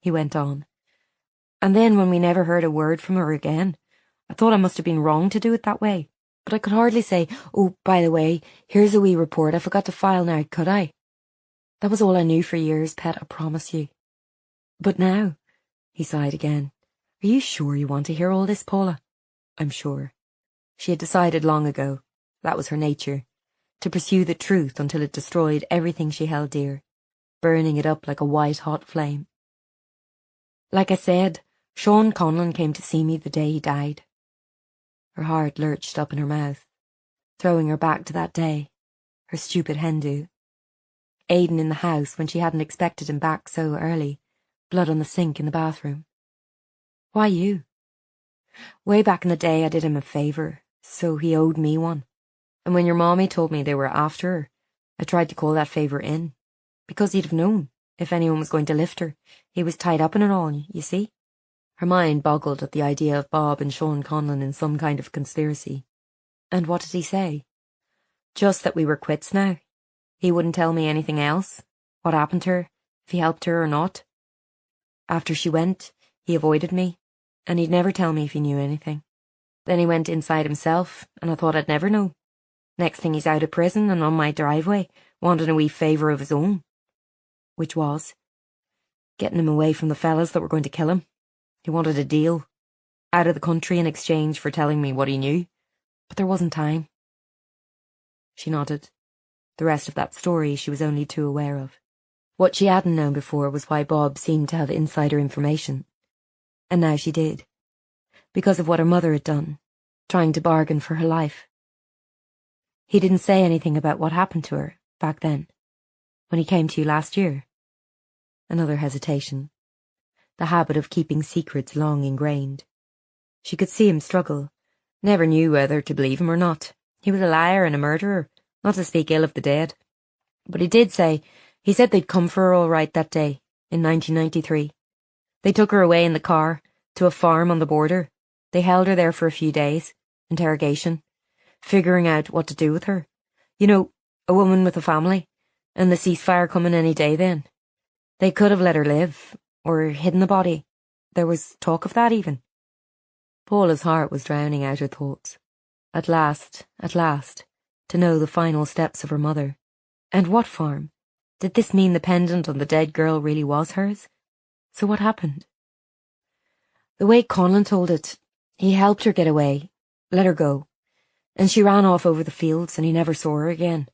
He went on. And then when we never heard a word from her again, I thought I must have been wrong to do it that way. But I could hardly say, oh, by the way, here's a wee report I forgot to file now, could I? That was all I knew for years, Pet, I promise you. But now, he sighed again, are you sure you want to hear all this, Paula? I'm sure. She had decided long ago, that was her nature, to pursue the truth until it destroyed everything she held dear, burning it up like a white-hot flame. Like I said, Sean Conlon came to see me the day he died. Her heart lurched up in her mouth, throwing her back to that day, her stupid hen-do. Aidan in the house when she hadn't expected him back so early, blood on the sink in the bathroom. Why you? Way back in the day I did him a favour, so he owed me one. And when your mommy told me they were after her, I tried to call that favour in, because he'd have known, if anyone was going to lift her, he was tied up in it all, you see? Her mind boggled at the idea of Bob and Sean Conlon in some kind of conspiracy. And what did he say? Just that we were quits now. He wouldn't tell me anything else, what happened to her, if he helped her or not. After she went, he avoided me, and he'd never tell me if he knew anything. Then he went inside himself, and I thought I'd never know. Next thing he's out of prison and on my driveway, wanting a wee favour of his own. Which was getting him away from the fellas that were going to kill him. He wanted a deal, out of the country in exchange for telling me what he knew, but there wasn't time. She nodded. The rest of that story she was only too aware of. What she hadn't known before was why Bob seemed to have insider information. And now she did. Because of what her mother had done, trying to bargain for her life. He didn't say anything about what happened to her back then, when he came to you last year. Another hesitation. The habit of keeping secrets long ingrained. She could see him struggle, never knew whether to believe him or not. He was a liar and a murderer, not to speak ill of the dead. But he said they'd come for her all right that day, in 1993. They took her away in the car, to a farm on the border. They held her there for a few days, interrogation, figuring out what to do with her. You know, a woman with a family, and the ceasefire coming any day then. They could have let her live, or hidden the body. There was talk of that even. Paula's heart was drowning out her thoughts. At last, to know the final steps of her mother. And what farm? Did this mean the pendant on the dead girl really was hers? So what happened? The way Conlon told it, he helped her get away, let her go, and she ran off over the fields and he never saw her again.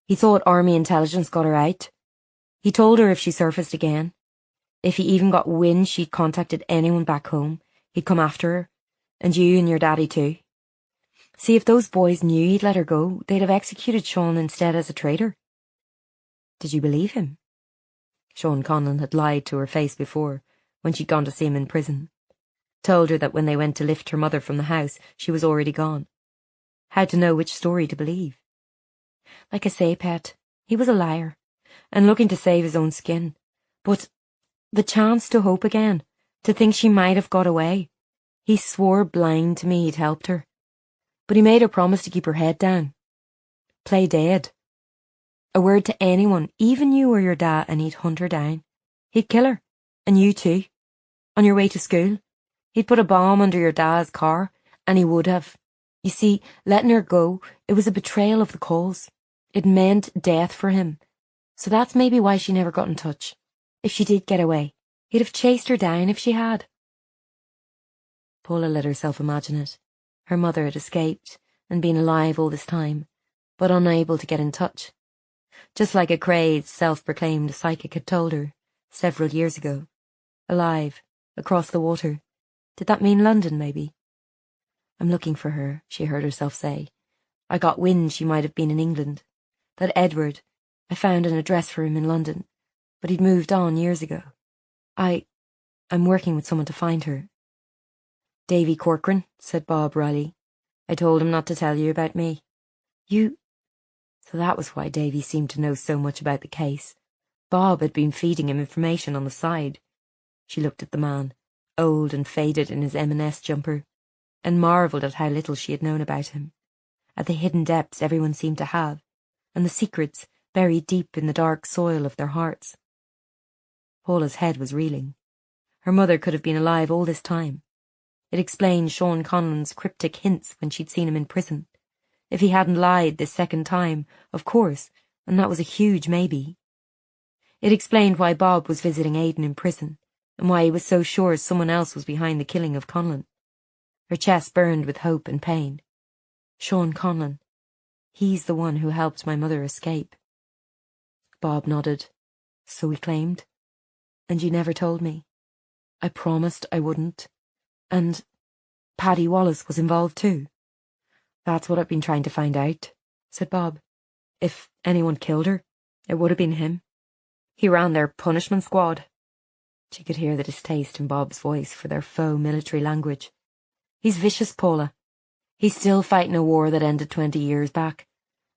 He thought Army intelligence got her out. He told her if she surfaced again, if he even got wind she'd contacted anyone back home, he'd come after her, and you and your daddy too. See, if those boys knew he'd let her go, they'd have executed Sean instead as a traitor. Did you believe him? Sean Conlon had lied to her face before, when she'd gone to see him in prison. Told her that when they went to lift her mother from the house, she was already gone. How to know which story to believe. Like I say, Pet, he was a liar, and looking to save his own skin. But the chance to hope again, to think she might have got away. He swore blind to me he'd helped her. But he made her promise to keep her head down. Play dead. A word to anyone, even you or your dad, and he'd hunt her down. He'd kill her, and you too. On your way to school, he'd put a bomb under your dad's car, and he would have. You see, letting her go, it was a betrayal of the cause. It meant death for him. So that's maybe why she never got in touch. If she did get away, he'd have chased her down if she had. Paula let herself imagine it. Her mother had escaped and been alive all this time, but unable to get in touch. Just like a crazed, self-proclaimed psychic had told her, several years ago. Alive, across the water. Did that mean London, maybe? I'm looking for her, she heard herself say. I got wind she might have been in England. That Edward, I found an address for him in London, but he'd moved on years ago. I'm working with someone to find her. Davy Corcoran, said Bob Riley. I told him not to tell you about me. You... So that was why Davy seemed to know so much about the case. Bob had been feeding him information on the side. She looked at the man, old and faded in his M&S jumper, and marvelled at how little she had known about him, at the hidden depths everyone seemed to have, and the secrets buried deep in the dark soil of their hearts. Paula's head was reeling. Her mother could have been alive all this time. It explained Sean Conlon's cryptic hints when she'd seen him in prison. If he hadn't lied this second time, of course, and that was a huge maybe. It explained why Bob was visiting Aidan in prison, and why he was so sure someone else was behind the killing of Conlon. Her chest burned with hope and pain. Sean Conlon. He's the one who helped my mother escape. Bob nodded. So he claimed. And you never told me. I promised I wouldn't. And Paddy Wallace was involved too. That's what I've been trying to find out, said Bob. If anyone killed her, it would have been him. He ran their punishment squad. She could hear the distaste in Bob's voice for their faux military language. He's vicious, Paula. He's still fighting a war that ended 20 years back.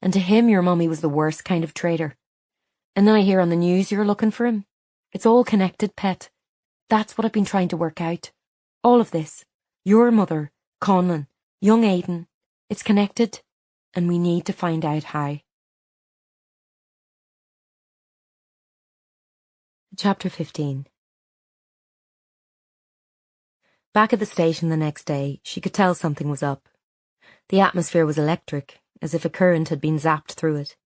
And to him your mummy was the worst kind of traitor. And then I hear on the news you're looking for him. It's all connected, Pet. That's what I've been trying to work out. All of this. Your mother, Conlon, young Aidan. It's connected, and we need to find out how. Chapter 15. Back at the station the next day, she could tell something was up. The atmosphere was electric, as if a current had been zapped through it.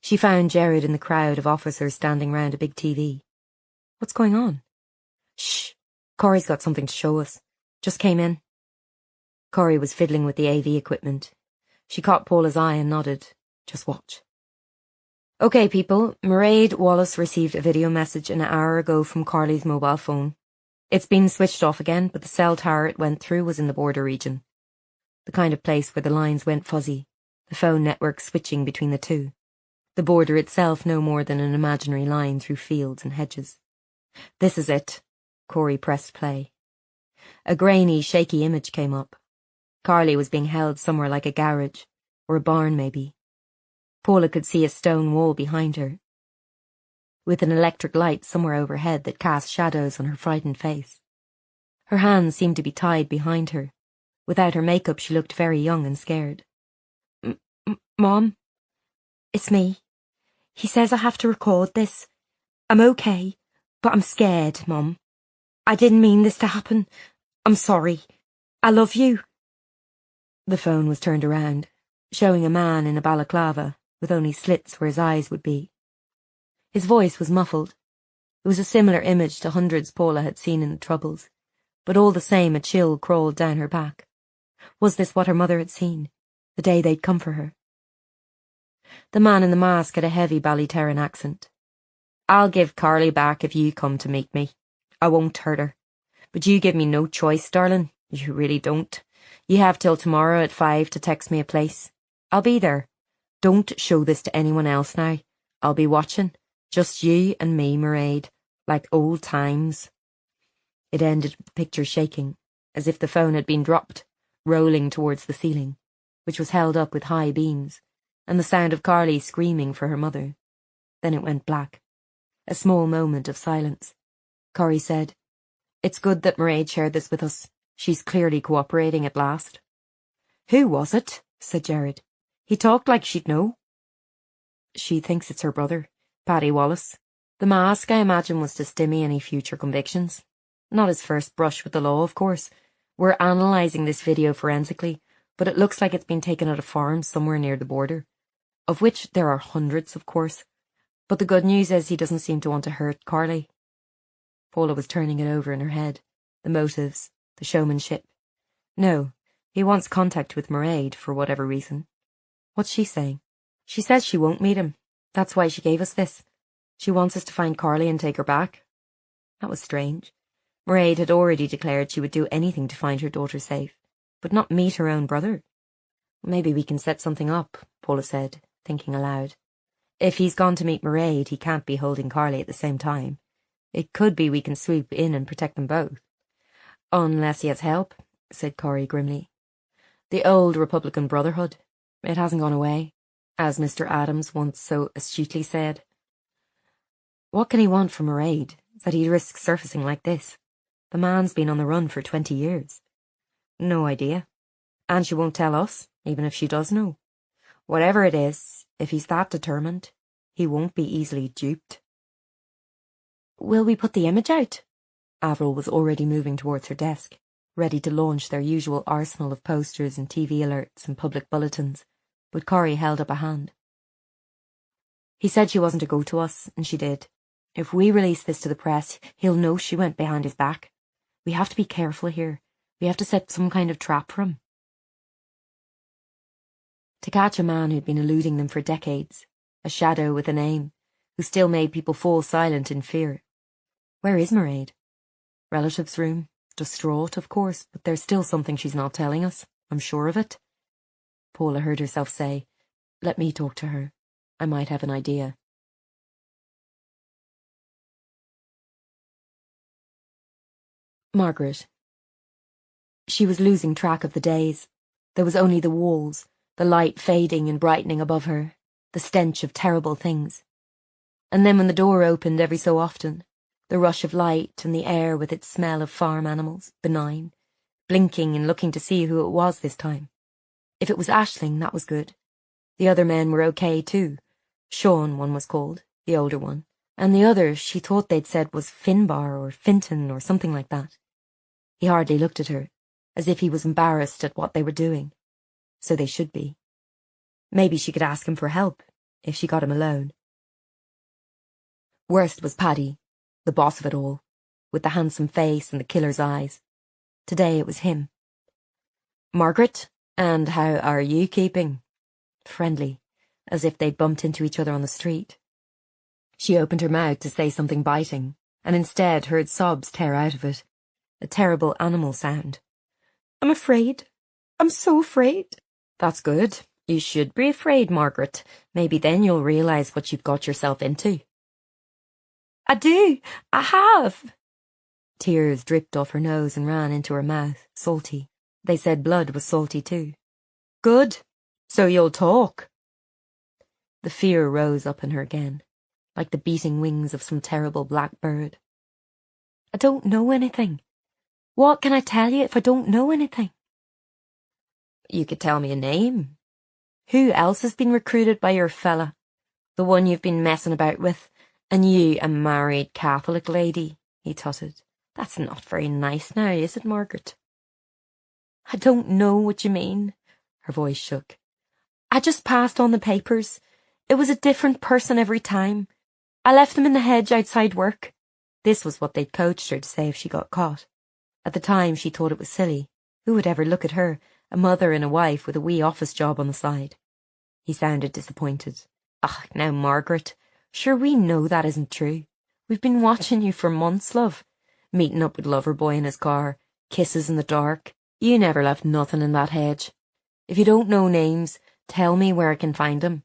She found Jared in the crowd of officers standing round a big TV. What's going on? Shh! Corey's got something to show us. Just came in. Corey was fiddling with the AV equipment. She caught Paula's eye and nodded. Just watch. Okay, people, Mairead Wallace received a video message an hour ago from Carly's mobile phone. It's been switched off again, but the cell tower it went through was in the border region. The kind of place where the lines went fuzzy, the phone network switching between the two. The border itself no more than an imaginary line through fields and hedges. This is it. Corey pressed play. A grainy, shaky image came up. Carly was being held somewhere like a garage, or a barn maybe. Paula could see a stone wall behind her, with an electric light somewhere overhead that cast shadows on her frightened face. Her hands seemed to be tied behind her. Without her makeup she looked very young and scared. Mom? It's me. He says I have to record this. I'm okay, but I'm scared, Mom. I didn't mean this to happen. I'm sorry. I love you. The phone was turned around, showing a man in a balaclava, with only slits where his eyes would be. His voice was muffled. It was a similar image to hundreds Paula had seen in the Troubles, but all the same a chill crawled down her back. Was this what her mother had seen, the day they'd come for her? The man in the mask had a heavy Ballyterran accent. I'll give Carly back if you come to meet me. I won't hurt her. But you give me no choice, darling. You really don't. You have till tomorrow at 5 to text me a place. I'll be there. Don't show this to anyone else now. I'll be watching. Just you and me, Mairead, like old times. It ended with the picture shaking, as if the phone had been dropped, rolling towards the ceiling, which was held up with high beams, and the sound of Carly screaming for her mother. Then it went black. A small moment of silence. Corrie said, "It's good that Mairead shared this with us. She's clearly cooperating at last." "Who was it?" said Jared. "He talked like she'd know." "She thinks it's her brother, Paddy Wallace. The mask, I imagine, was to stimmy any future convictions. Not his first brush with the law, of course. We're analysing this video forensically, but it looks like it's been taken at a farm somewhere near the border, of which there are hundreds, of course. But the good news is he doesn't seem to want to hurt Carly." Paula was turning it over in her head. The motives, the showmanship. No, he wants contact with Mairead for whatever reason. What's she saying? She says she won't meet him. That's why she gave us this. She wants us to find Carly and take her back. That was strange. Mairead had already declared she would do anything to find her daughter safe, but not meet her own brother. "Maybe we can set something up," Paula said, thinking aloud. "If he's gone to meet Mairead, he can't be holding Carly at the same time. It could be we can swoop in and protect them both." "Unless he has help," said Corrie grimly. "The old Republican Brotherhood. It hasn't gone away, as Mr. Adams once so astutely said." "What can he want from Mairead, that he'd risk surfacing like this? The man's been on the run for 20 years. "No idea. And she won't tell us, even if she does know. Whatever it is, if he's that determined, he won't be easily duped." "Will we put the image out?" Avril was already moving towards her desk, ready to launch their usual arsenal of posters and TV alerts and public bulletins, but Corrie held up a hand. "He said she wasn't to go to us, and she did. If we release this to the press, he'll know she went behind his back. We have to be careful here. We have to set some kind of trap for him." To catch a man who'd been eluding them for decades, a shadow with a name, who still made people fall silent in fear. Where is Mairead? Relative's room. Distraught, of course, but there's still something she's not telling us. I'm sure of it. Paula heard herself say, "Let me talk to her. I might have an idea." Margaret. She was losing track of the days. There was only the walls, the light fading and brightening above her, the stench of terrible things. And then when the door opened every so often, the rush of light and the air with its smell of farm animals, benign, blinking and looking to see who it was this time. If it was Aisling, that was good. The other men were okay too. Sean, one was called, the older one, and the other she thought they'd said was Finbar or Finton or something like that. He hardly looked at her, as if he was embarrassed at what they were doing. So they should be. Maybe she could ask him for help, if she got him alone. Worst was Paddy, the boss of it all, with the handsome face and the killer's eyes. Today it was him. "Margaret, and how are you keeping?" Friendly, as if they'd bumped into each other on the street. She opened her mouth to say something biting, and instead heard sobs tear out of it, a terrible animal sound. "I'm afraid. I'm so afraid." "That's good. You should be afraid, Margaret. Maybe then you'll realise what you've got yourself into." "I do. I have." Tears dripped off her nose and ran into her mouth, salty. They said blood was salty too. "Good. So you'll talk." The fear rose up in her again, like the beating wings of some terrible black bird. "I don't know anything. What can I tell you if I don't know anything?" "You could tell me a name. Who else has been recruited by your fella? The one you've been messing about with? And you a married Catholic lady," he tutted. "That's not very nice now, is it, Margaret?" "I don't know what you mean." Her voice shook. "I just passed on the papers. It was a different person every time. I left them in the hedge outside work." This was what they'd coached her to say if she got caught. At the time she thought it was silly. Who would ever look at her, a mother and a wife with a wee office job on the side? He sounded disappointed. "Ach, now, Margaret, sure we know that isn't true. We've been watching you for months, love. Meeting up with Loverboy in his car, kisses in the dark. You never left nothing in that hedge. If you don't know names, tell me where I can find him."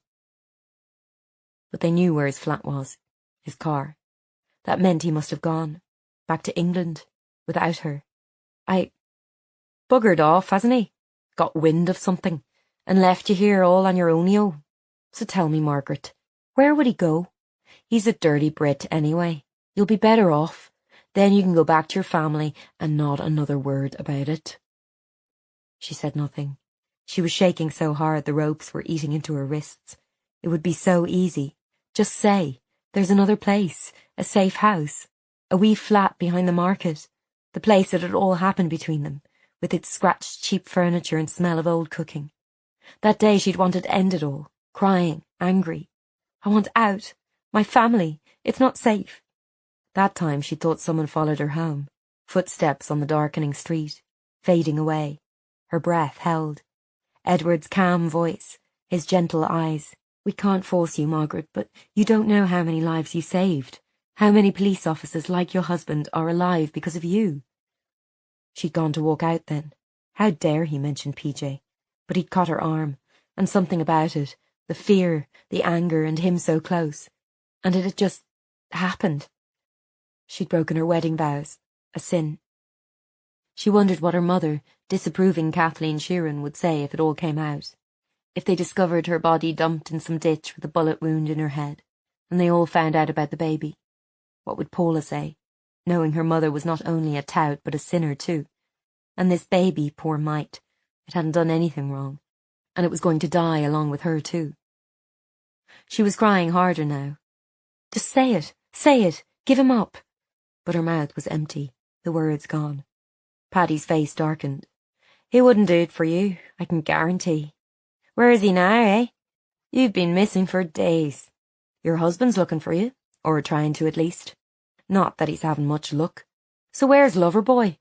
But they knew where his flat was, his car. That meant he must have gone, back to England. without her. Buggered off, hasn't he? Got wind of something, and left you here all on your ownio. So tell me, Margaret, where would he go? He's a dirty Brit anyway. You'll be better off. Then you can go back to your family and not another word about it. She said nothing. She was shaking so hard the ropes were eating into her wrists. It would be so easy. Just say, there's another place, a safe house, a wee flat behind the market, the place that had all happened between them, with its scratched cheap furniture and smell of old cooking. That day she'd wanted to end it all, crying, angry. I want out. My family. It's not safe. That time she thought someone followed her home. Footsteps on the darkening street, fading away. Her breath held. Edward's calm voice, his gentle eyes. We can't force you, Margaret, but you don't know how many lives you saved. How many police officers like your husband are alive because of you. She'd gone to walk out then. How dare he mention PJ? But he'd caught her arm, and something about it, the fear, the anger, and him so close. And it had just happened. She'd broken her wedding vows, a sin. She wondered what her mother, disapproving Kathleen Sheeran, would say if it all came out. If they discovered her body dumped in some ditch with a bullet wound in her head, and they all found out about the baby. What would Paula say, knowing her mother was not only a tout but a sinner too? And this baby, poor mite, it hadn't done anything wrong, and it was going to die along with her too. She was crying harder now. Just say it, give him up. But her mouth was empty, the words gone. Paddy's face darkened. He wouldn't do it for you, I can guarantee. Where is he now, eh? You've been missing for days. Your husband's looking for you, or trying to at least. Not that he's having much luck. So where's Loverboy?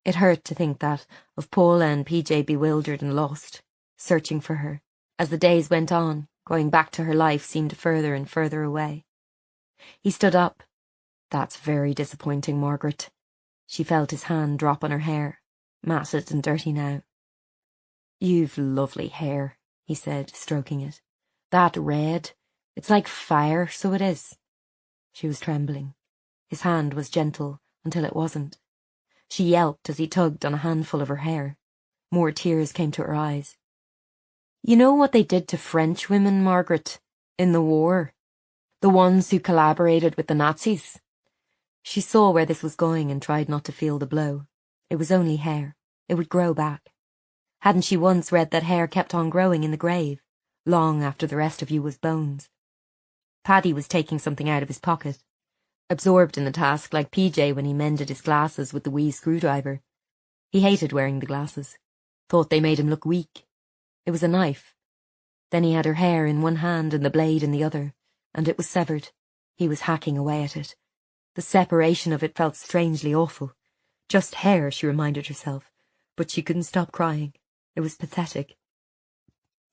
It hurt to think that, of Paula and PJ bewildered and lost, searching for her. As the days went on, going back to her life seemed further and further away. He stood up. That's very disappointing, Margaret. She felt his hand drop on her hair, matted and dirty now. You've lovely hair, he said, stroking it. That red. It's like fire, so it is. She was trembling. His hand was gentle until it wasn't. She yelped as he tugged on a handful of her hair. More tears came to her eyes. You know what they did to French women, Margaret, in the war? The ones who collaborated with the Nazis? She saw where this was going and tried not to feel the blow. It was only hair. It would grow back. Hadn't she once read that hair kept on growing in the grave, long after the rest of you was bones? Paddy was taking something out of his pocket, absorbed in the task like PJ when he mended his glasses with the wee screwdriver. He hated wearing the glasses, thought they made him look weak. It was a knife. Then he had her hair in one hand and the blade in the other, and it was severed. He was hacking away at it. The separation of it felt strangely awful. Just hair, she reminded herself, but she couldn't stop crying. It was pathetic.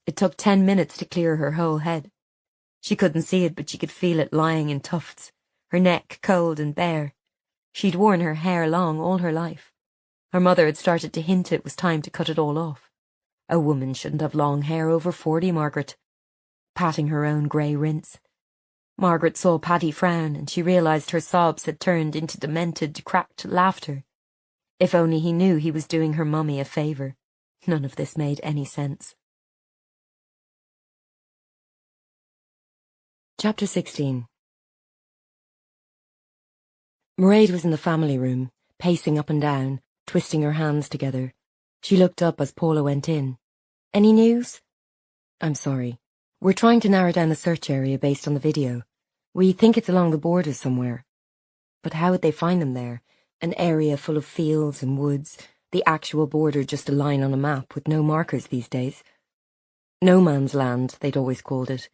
It took 10 minutes to clear her whole head. She couldn't see it, but she could feel it lying in tufts, her neck cold and bare. She'd worn her hair long all her life. Her mother had started to hint it was time to cut it all off. A woman shouldn't have long hair over 40, Margaret. Patting her own grey rinse. Margaret saw Paddy frown, and she realised her sobs had turned into demented, cracked laughter. If only he knew he was doing her mummy a favour. None of this made any sense. Chapter 16. Mairead was in the family room, pacing up and down, twisting her hands together. She looked up as Paula went in. Any news? I'm sorry. We're trying to narrow down the search area based on the video. We think it's along the border somewhere. But how would they find them there? An area full of fields and woods, the actual border just a line on a map with no markers these days. No man's land, they'd always called it.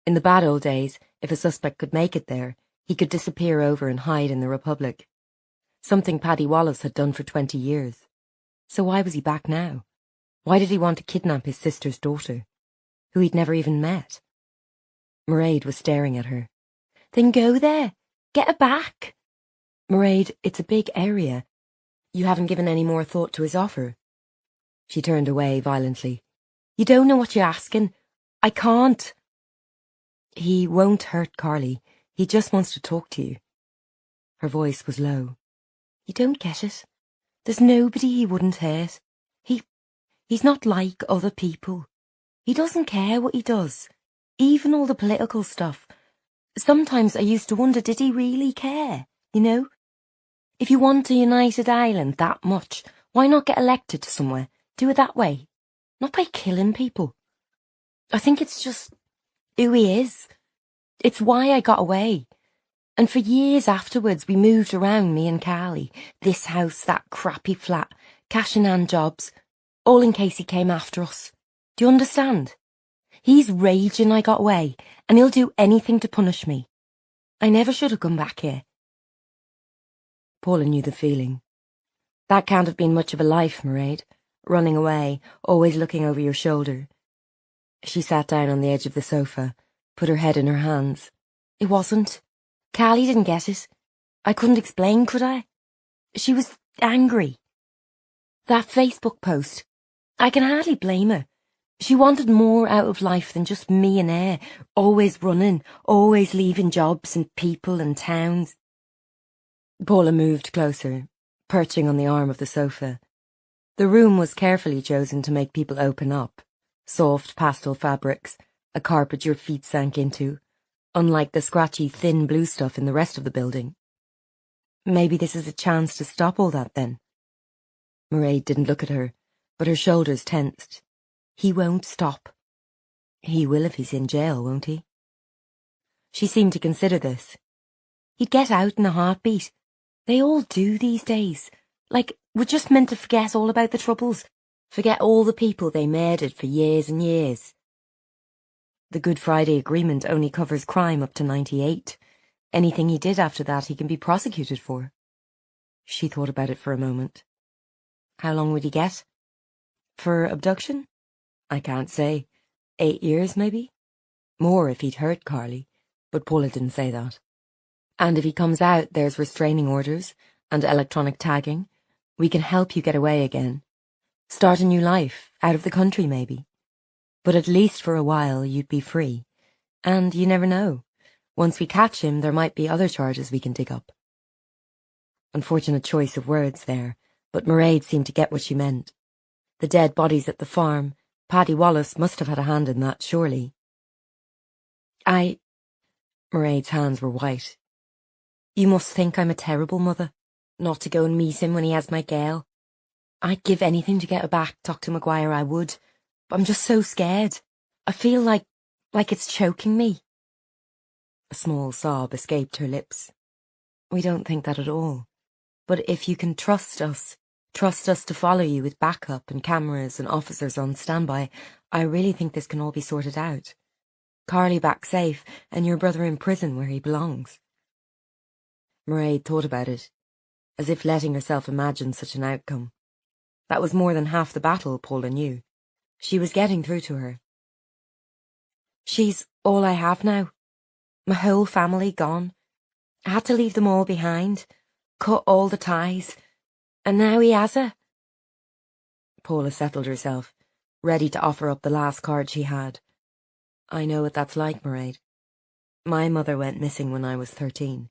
In the bad old days, if a suspect could make it there, he could disappear over and hide in the Republic. Something Paddy Wallace had done for 20 years. So why was he back now? Why did he want to kidnap his sister's daughter, who he'd never even met? Mairead was staring at her. Then go there. Get her back. Mairead, it's a big area. You haven't given any more thought to his offer. She turned away violently. You don't know what you're asking. I can't. He won't hurt Carly. He just wants to talk to you. Her voice was low. You don't get it. There's nobody he wouldn't hurt. He's not like other people. He doesn't care what he does, even all the political stuff. Sometimes I used to wonder, did he really care, you know? If you want a united Ireland that much, why not get elected to somewhere? Do it that way, not by killing people. I think it's just who he is. It's why I got away. And for years afterwards we moved around, me and Carly, this house, that crappy flat, cash in hand jobs, all in case he came after us. Do you understand? He's raging I got away, and he'll do anything to punish me. I never should have come back here. Paula knew the feeling. That can't have been much of a life, Mairead, running away, always looking over your shoulder. She sat down on the edge of the sofa, put her head in her hands. It wasn't. Carly didn't get it. I couldn't explain, could I? She was angry. That Facebook post, I can hardly blame her. She wanted more out of life than just me and her, always running, always leaving jobs and people and towns. Paula moved closer, perching on the arm of the sofa. The room was carefully chosen to make people open up. Soft pastel fabrics, a carpet your feet sank into, unlike the scratchy, thin blue stuff in the rest of the building. Maybe this is a chance to stop all that, then. Mairead didn't look at her, but her shoulders tensed. He won't stop. He will if he's in jail, won't he? She seemed to consider this. He'd get out in a heartbeat. They all do these days. Like, we're just meant to forget all about the troubles. Forget all the people they murdered for years and years. The Good Friday Agreement only covers crime up to 98. Anything he did after that he can be prosecuted for. She thought about it for a moment. How long would he get? For abduction? I can't say. 8 years, maybe? More if he'd hurt Carly, but Paula didn't say that. And if he comes out, there's restraining orders and electronic tagging. We can help you get away again. Start a new life, out of the country maybe. But at least for a while you'd be free. And you never know. Once we catch him, there might be other charges we can dig up. Unfortunate choice of words there, but Mairead seemed to get what she meant. The dead bodies at the farm, Paddy Wallace must have had a hand in that, surely. Mairead's hands were white. You must think I'm a terrible mother, not to go and meet him when he has my girl. I'd give anything to get her back, Dr. Maguire, I would. But I'm just so scared. I feel like it's choking me. A small sob escaped her lips. We don't think that at all. But if you can trust us to follow you with backup and cameras and officers on standby, I really think this can all be sorted out. Carly back safe, and your brother in prison where he belongs. Mairead thought about it, as if letting herself imagine such an outcome. That was more than half the battle, Paula knew. She was getting through to her. She's all I have now. My whole family gone. I had to leave them all behind, cut all the ties, and now he has her. Paula settled herself, ready to offer up the last card she had. I know what that's like, Mairead. My mother went missing when I was 13.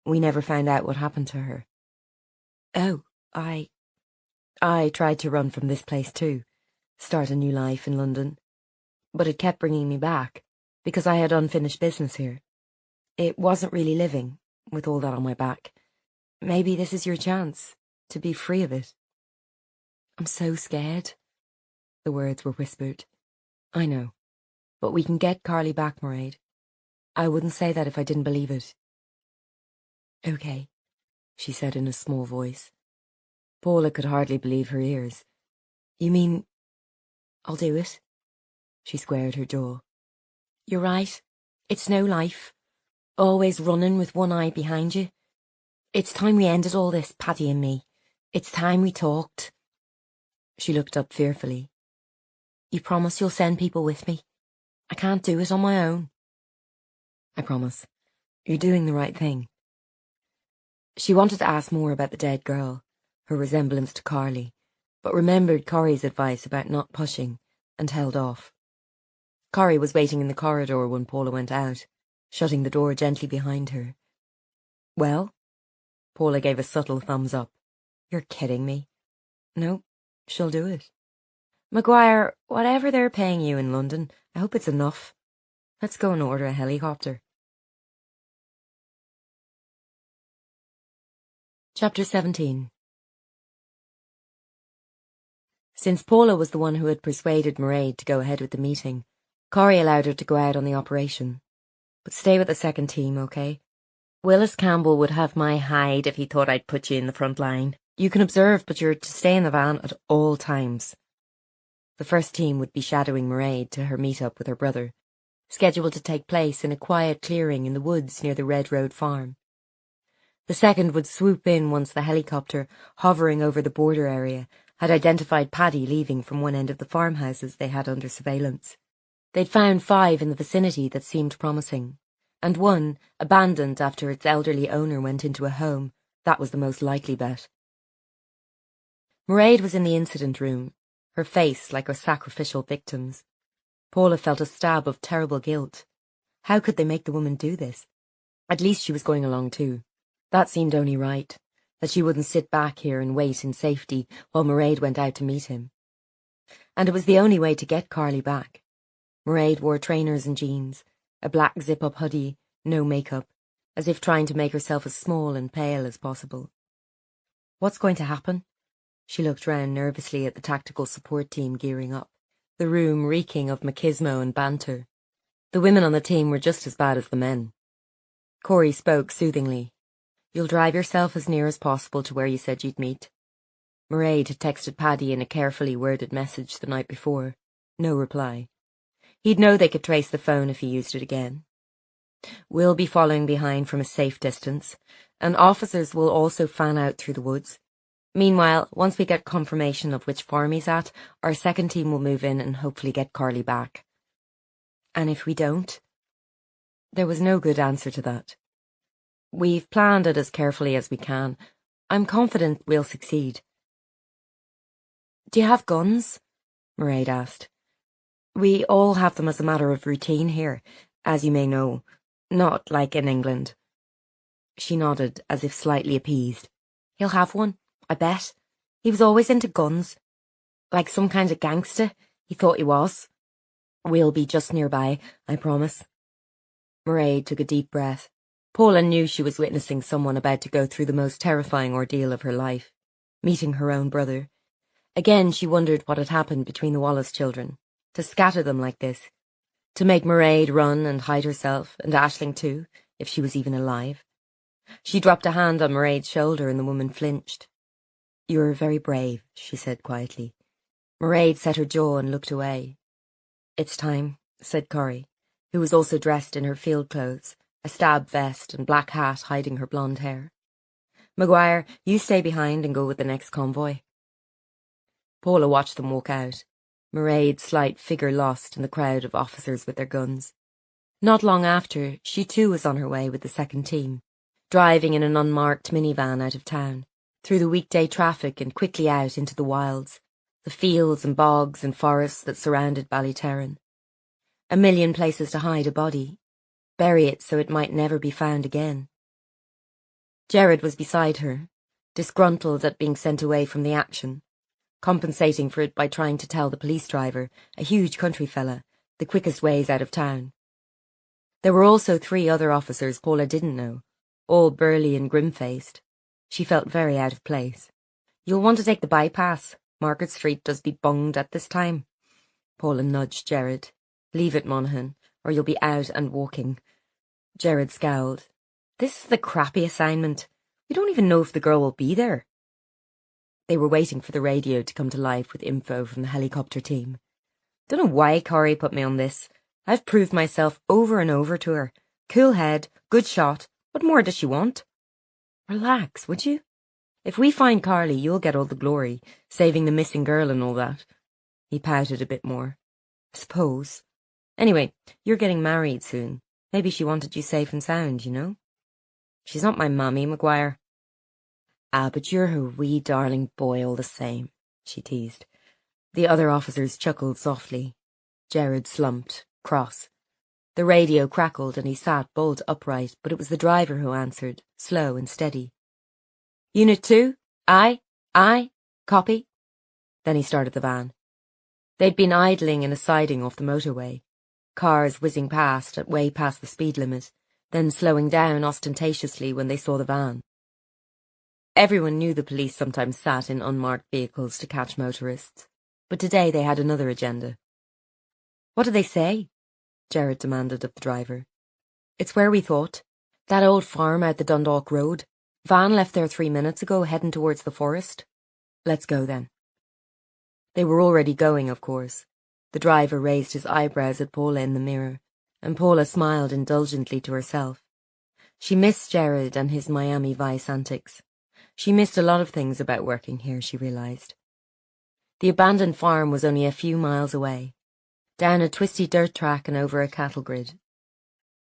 We never found out what happened to her. Oh, I tried to run from this place too, start a new life in London. But it kept bringing me back, because I had unfinished business here. It wasn't really living, with all that on my back. Maybe this is your chance, to be free of it. I'm so scared. The words were whispered. I know, but we can get Carly back, Mairead. I wouldn't say that if I didn't believe it. Okay, she said in a small voice. Paula could hardly believe her ears. You mean, I'll do it? She squared her jaw. You're right. It's no life. Always running with one eye behind you. It's time we ended all this, Paddy and me. It's time we talked. She looked up fearfully. You promise you'll send people with me? I can't do it on my own. I promise. You're doing the right thing. She wanted to ask more about the dead girl, her resemblance to Carly, but remembered Corrie's advice about not pushing, and held off. Corrie was waiting in the corridor when Paula went out, shutting the door gently behind her. Well? Paula gave a subtle thumbs up. You're kidding me. No, she'll do it. Maguire, whatever they're paying you in London, I hope it's enough. Let's go and order a helicopter. Chapter 17. Since Paula was the one who had persuaded Mairead to go ahead with the meeting, Corey allowed her to go out on the operation. But stay with the second team, okay? Willis Campbell would have my hide if he thought I'd put you in the front line. You can observe, but you're to stay in the van at all times. The first team would be shadowing Mairead to her meet-up with her brother, scheduled to take place in a quiet clearing in the woods near the Red Road farm. The second would swoop in once the helicopter, hovering over the border area, had identified Paddy leaving from one end of the farmhouses they had under surveillance. They'd found 5 in the vicinity that seemed promising, and one, abandoned after its elderly owner went into a home, that was the most likely bet. Mairead was in the incident room, her face like a sacrificial victim's. Paula felt a stab of terrible guilt. How could they make the woman do this? At least she was going along too. That seemed only right, that she wouldn't sit back here and wait in safety while Mairead went out to meet him. And it was the only way to get Carly back. Mairead wore trainers and jeans, a black zip-up hoodie, no makeup, as if trying to make herself as small and pale as possible. What's going to happen? She looked round nervously at the tactical support team gearing up, the room reeking of machismo and banter. The women on the team were just as bad as the men. Corey spoke soothingly. You'll drive yourself as near as possible to where you said you'd meet. Mairead had texted Paddy in a carefully worded message the night before. No reply. He'd know they could trace the phone if he used it again. We'll be following behind from a safe distance, and officers will also fan out through the woods. Meanwhile, once we get confirmation of which farm he's at, our second team will move in and hopefully get Carly back. And if we don't? There was no good answer to that. We've planned it as carefully as we can. I'm confident we'll succeed. Do you have guns? Mairead asked. We all have them as a matter of routine here, as you may know. Not like in England. She nodded, as if slightly appeased. He'll have one, I bet. He was always into guns. Like some kind of gangster, he thought he was. We'll be just nearby, I promise. Mairead took a deep breath. Paula knew she was witnessing someone about to go through the most terrifying ordeal of her life, meeting her own brother. Again she wondered what had happened between the Wallace children, to scatter them like this, to make Mairead run and hide herself, and Aisling too, if she was even alive. She dropped a hand on Mairead's shoulder and the woman flinched. You're very brave, she said quietly. Mairead set her jaw and looked away. It's time, said Corey, who was also dressed in her field clothes, a stab vest and black hat hiding her blonde hair. Maguire, you stay behind and go with the next convoy. Paula watched them walk out, Mairead's slight figure lost in the crowd of officers with their guns. Not long after, she too was on her way with the second team, driving in an unmarked minivan out of town, through the weekday traffic and quickly out into the wilds, the fields and bogs and forests that surrounded Ballyterran. A million places to hide a body, bury it so it might never be found again. Jared was beside her, disgruntled at being sent away from the action, compensating for it by trying to tell the police driver, a huge country fella, the quickest ways out of town. There were also 3 other officers Paula didn't know, all burly and grim-faced. She felt very out of place. You'll want to take the bypass. Margaret Street does be bunged at this time. Paula nudged Jared. Leave it, Monaghan, or you'll be out and walking. Jared scowled. This is the crappy assignment. We don't even know if the girl will be there. They were waiting for the radio to come to life with info from the helicopter team. Don't know why Corey put me on this. I've proved myself over and over to her. Cool head, good shot. What more does she want? Relax, would you? If we find Carly, you'll get all the glory, saving the missing girl and all that. He pouted a bit more. I suppose. Anyway, you're getting married soon. Maybe she wanted you safe and sound, you know? She's not my mammy, Maguire. Ah, but you're her wee darling boy all the same, she teased. The other officers chuckled softly. Jared slumped, cross. The radio crackled and he sat bolt upright, but it was the driver who answered, slow and steady. Unit 2, aye, copy. Then he started the van. They'd been idling in a siding off the motorway, cars whizzing past at way past the speed limit, then slowing down ostentatiously when they saw the van. Everyone knew the police sometimes sat in unmarked vehicles to catch motorists, but today they had another agenda. What did they say? Jared demanded of the driver. It's where we thought. That old farm out the Dundalk Road. Van left there 3 minutes ago, heading towards the forest. Let's go then. They were already going, of course. The driver raised his eyebrows at Paula in the mirror, and Paula smiled indulgently to herself. She missed Jared and his Miami Vice antics. She missed a lot of things about working here, she realised. The abandoned farm was only a few miles away, down a twisty dirt track and over a cattle grid.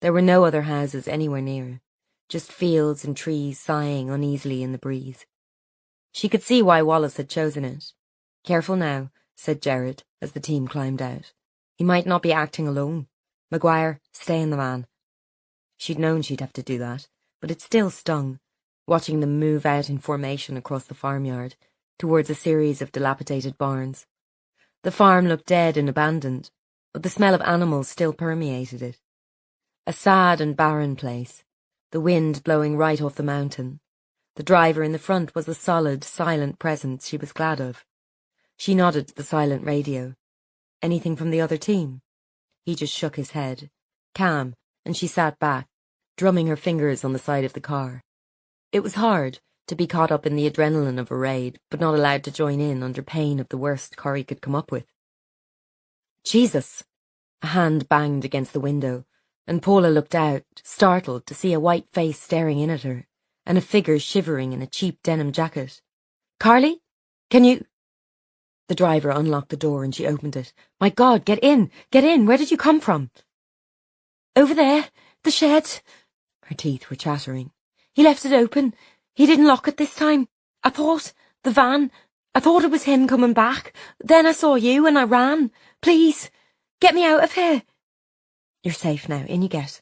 There were no other houses anywhere near, just fields and trees sighing uneasily in the breeze. She could see why Wallace had chosen it. Careful now, said Jared as the team climbed out. He might not be acting alone. Maguire, stay in the van. She'd known she'd have to do that, but it still stung, watching them move out in formation across the farmyard, towards a series of dilapidated barns. The farm looked dead and abandoned, but the smell of animals still permeated it. A sad and barren place, the wind blowing right off the mountain. The driver in the front was a solid, silent presence she was glad of. She nodded to the silent radio. Anything from the other team? He just shook his head, calm, and she sat back, drumming her fingers on the side of the car. It was hard to be caught up in the adrenaline of a raid, but not allowed to join in under pain of the worst Corrie could come up with. Jesus! A hand banged against the window, and Paula looked out, startled to see a white face staring in at her, and a figure shivering in a cheap denim jacket. Carly? Can you— The driver unlocked the door and she opened it. My God, get in! Get in! Where did you come from? Over there, the shed. Her teeth were chattering. He left it open. He didn't lock it this time. I thought it was him coming back. Then I saw you and I ran. Please, get me out of here. You're safe now, in you get.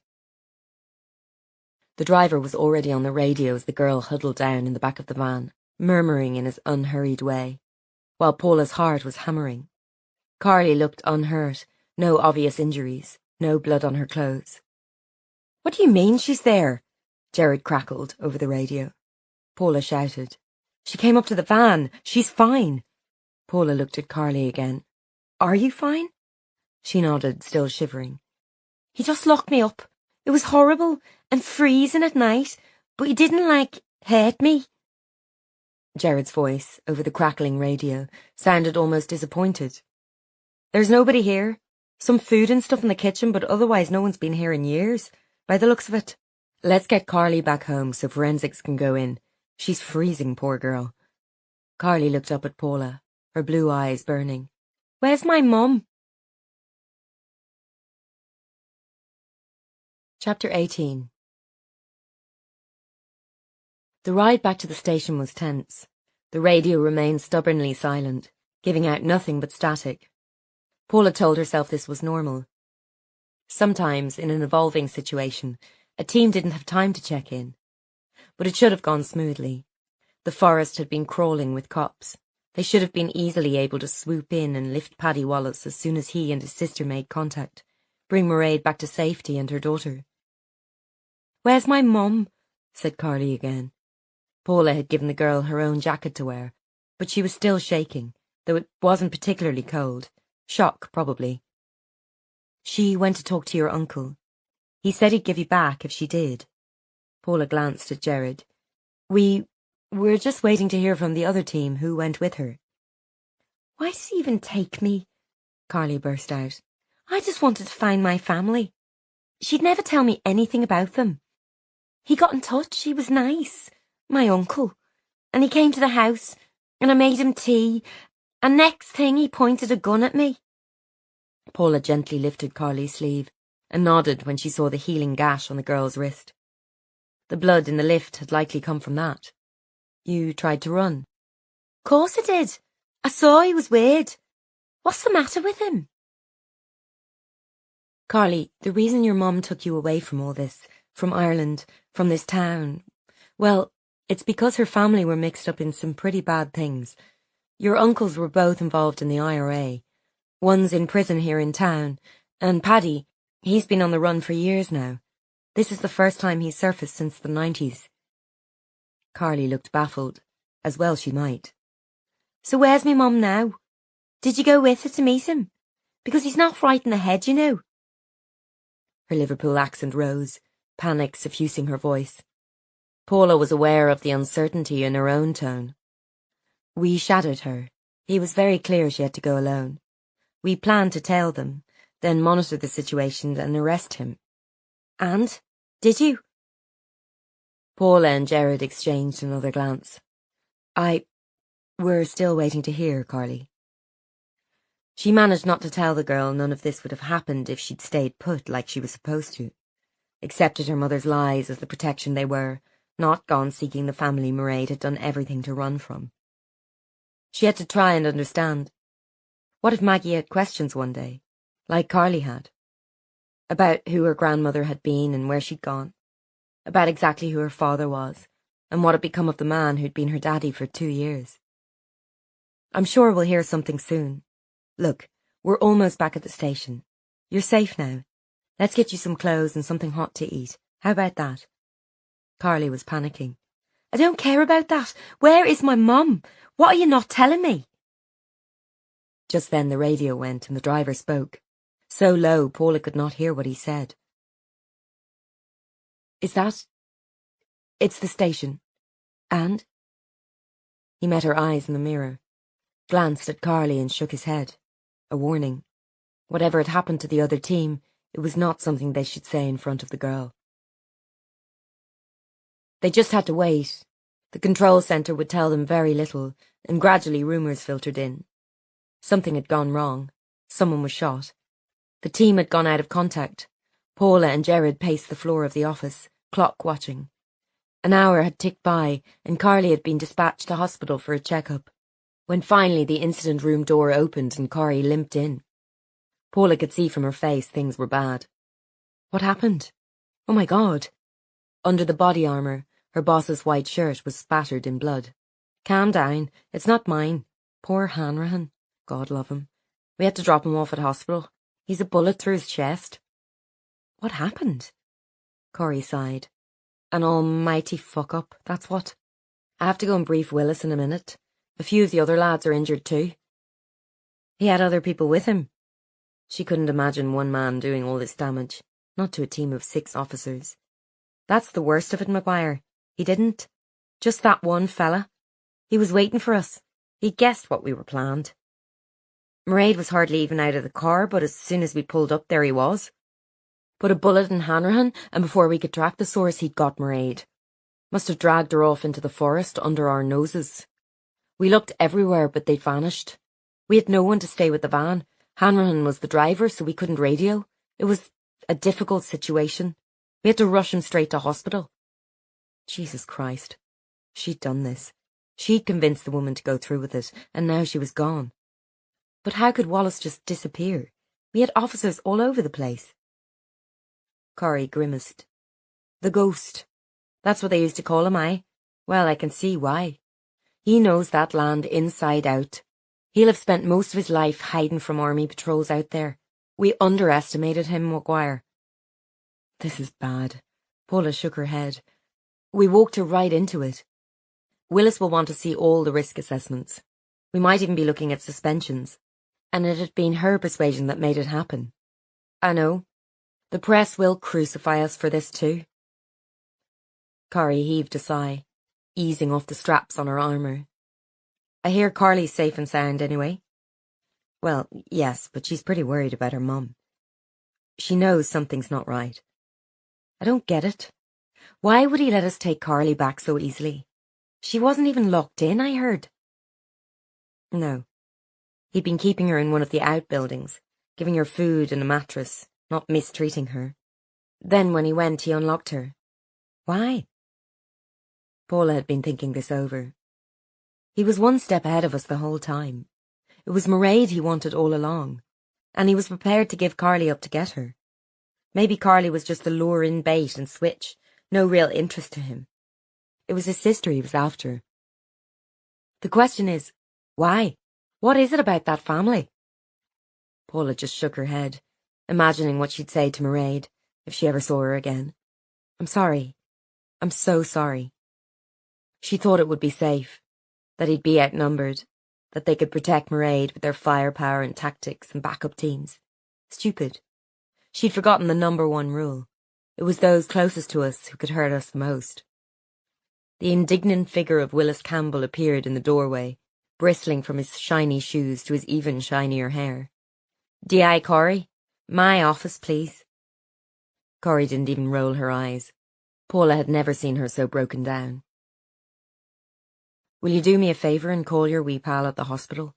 The driver was already on the radio as the girl huddled down in the back of the van, murmuring in his unhurried way, while Paula's heart was hammering. Carly looked unhurt, no obvious injuries, no blood on her clothes. What do you mean she's there? Jared crackled over the radio. Paula shouted. She came up to the van. She's fine. Paula looked at Carly again. Are you fine? She nodded, still shivering. He just locked me up. It was horrible and freezing at night, but he didn't, hurt me. Jared's voice, over the crackling radio, sounded almost disappointed. There's nobody here. Some food and stuff in the kitchen, but otherwise no one's been here in years, by the looks of it. Let's get Carly back home so forensics can go in. She's freezing, poor girl. Carly looked up at Paula, her blue eyes burning. Where's my mum? Chapter 18. The ride back to the station was tense. The radio remained stubbornly silent, giving out nothing but static. Paula told herself this was normal. Sometimes, in an evolving situation, a team didn't have time to check in. But it should have gone smoothly. The forest had been crawling with cops. They should have been easily able to swoop in and lift Paddy Wallace as soon as he and his sister made contact, bring Mairead back to safety and her daughter. Where's my mum? Said Carly again. Paula had given the girl her own jacket to wear, but she was still shaking, though it wasn't particularly cold. Shock, probably. She went to talk to your uncle. He said he'd give you back if she did. Paula glanced at Jared. We're just waiting to hear from the other team who went with her. Why did he even take me? Carly burst out. I just wanted to find my family. She'd never tell me anything about them. He got in touch, he was nice, my uncle, and he came to the house, and I made him tea, and next thing he pointed a gun at me. Paula gently lifted Carly's sleeve, and nodded when she saw the healing gash on the girl's wrist. The blood in the lift had likely come from that. You tried to run. Course I did. I saw he was weird. What's the matter with him? Carly, the reason your mum took you away from all this, from Ireland, from this town, well, It's because her family were mixed up in some pretty bad things. Your uncles were both involved in the IRA. One's in prison here in town, and Paddy, he's been on the run for years now. This is the first time he's surfaced since the 90s. Carly looked baffled, as well she might. So where's me mum now? Did you go with her to meet him? Because he's not right in the head, you know. Her Liverpool accent rose, panic suffusing her voice. Paula was aware of the uncertainty in her own tone. We shadowed her. He was very clear she had to go alone. We planned to tail them, then monitor the situation and arrest him. And? Did you? Paula and Jared exchanged another glance. We're still waiting to hear, Carly. She managed not to tell the girl none of this would have happened if she'd stayed put like she was supposed to. Accepted her mother's lies as the protection they were, not gone seeking the family Mairead had done everything to run from. She had to try and understand. What if Maggie had questions one day, like Carly had? About who her grandmother had been and where she'd gone. About exactly who her father was, and what had become of the man who'd been her daddy for 2 years. I'm sure we'll hear something soon. Look, we're almost back at the station. You're safe now. Let's get you some clothes and something hot to eat. How about that? Carly was panicking. I don't care about that. Where is my mum? What are you not telling me? Just then the radio went and the driver spoke. So low Paula could not hear what he said. Is that? It's the station. And? He met her eyes in the mirror, glanced at Carly and shook his head. A warning. Whatever had happened to the other team, it was not something they should say in front of the girl. They just had to wait. The control centre would tell them very little, and gradually rumours filtered in. Something had gone wrong. Someone was shot. The team had gone out of contact. Paula and Jared paced the floor of the office, clock watching. An hour had ticked by, and Carly had been dispatched to hospital for a checkup. When finally the incident room door opened and Carly limped in. Paula could see from her face things were bad. What happened? Oh my God. Under the body armour, her boss's white shirt was spattered in blood. Calm down, it's not mine. Poor Hanrahan. God love him. We had to drop him off at hospital. He's a bullet through his chest. What happened? Corey sighed. An almighty fuck-up, that's what. I have to go and brief Willis in a minute. A few of the other lads are injured too. He had other people with him. She couldn't imagine one man doing all this damage, not to a team of 6 officers. That's the worst of it, Maguire. He didn't. Just that one fella. He was waiting for us. He guessed what we were planned. Mairead was hardly even out of the car, but as soon as we pulled up, there he was. Put a bullet in Hanrahan, and before we could track the source, he'd got Mairead. Must have dragged her off into the forest under our noses. We looked everywhere, but they'd vanished. We had no one to stay with the van. Hanrahan was the driver, so we couldn't radio. It was a difficult situation. We had to rush him straight to hospital. Jesus Christ. She'd done this. She'd convinced the woman to go through with it, and now she was gone. But how could Wallace just disappear? We had officers all over the place. Corey grimaced. The ghost. That's what they used to call him, eh? Well, I can see why. He knows that land inside out. He'll have spent most of his life hiding from army patrols out there. We underestimated him, Maguire. This is bad. Paula shook her head. We walked her right into it. Willis will want to see all the risk assessments. We might even be looking at suspensions. And it had been her persuasion that made it happen. I know. The press will crucify us for this too. Corey heaved a sigh, easing off the straps on her armour. I hear Carly's safe and sound anyway. Well, yes, but she's pretty worried about her mum. She knows something's not right. I don't get it. Why would he let us take Carly back so easily? She wasn't even locked in, I heard. No. He'd been keeping her in one of the outbuildings, giving her food and a mattress, not mistreating her. Then when he went, he unlocked her. Why? Paula had been thinking this over. He was one step ahead of us the whole time. It was Mairead he wanted all along, and he was prepared to give Carly up to get her. Maybe Carly was just a lure-in bait and switch, no real interest to him. It was his sister he was after. The question is, why? What is it about that family? Paula just shook her head, imagining what she'd say to Mairead if she ever saw her again. I'm sorry. I'm so sorry. She thought it would be safe, that he'd be outnumbered, that they could protect Mairead with their firepower and tactics and backup teams. Stupid. She'd forgotten the #1 rule. It was those closest to us who could hurt us the most. The indignant figure of Willis Campbell appeared in the doorway, bristling from his shiny shoes to his even shinier hair. D.I. Corrie? My office, please. Corrie didn't even roll her eyes. Paula had never seen her so broken down. Will you do me a favour and call your wee pal at the hospital?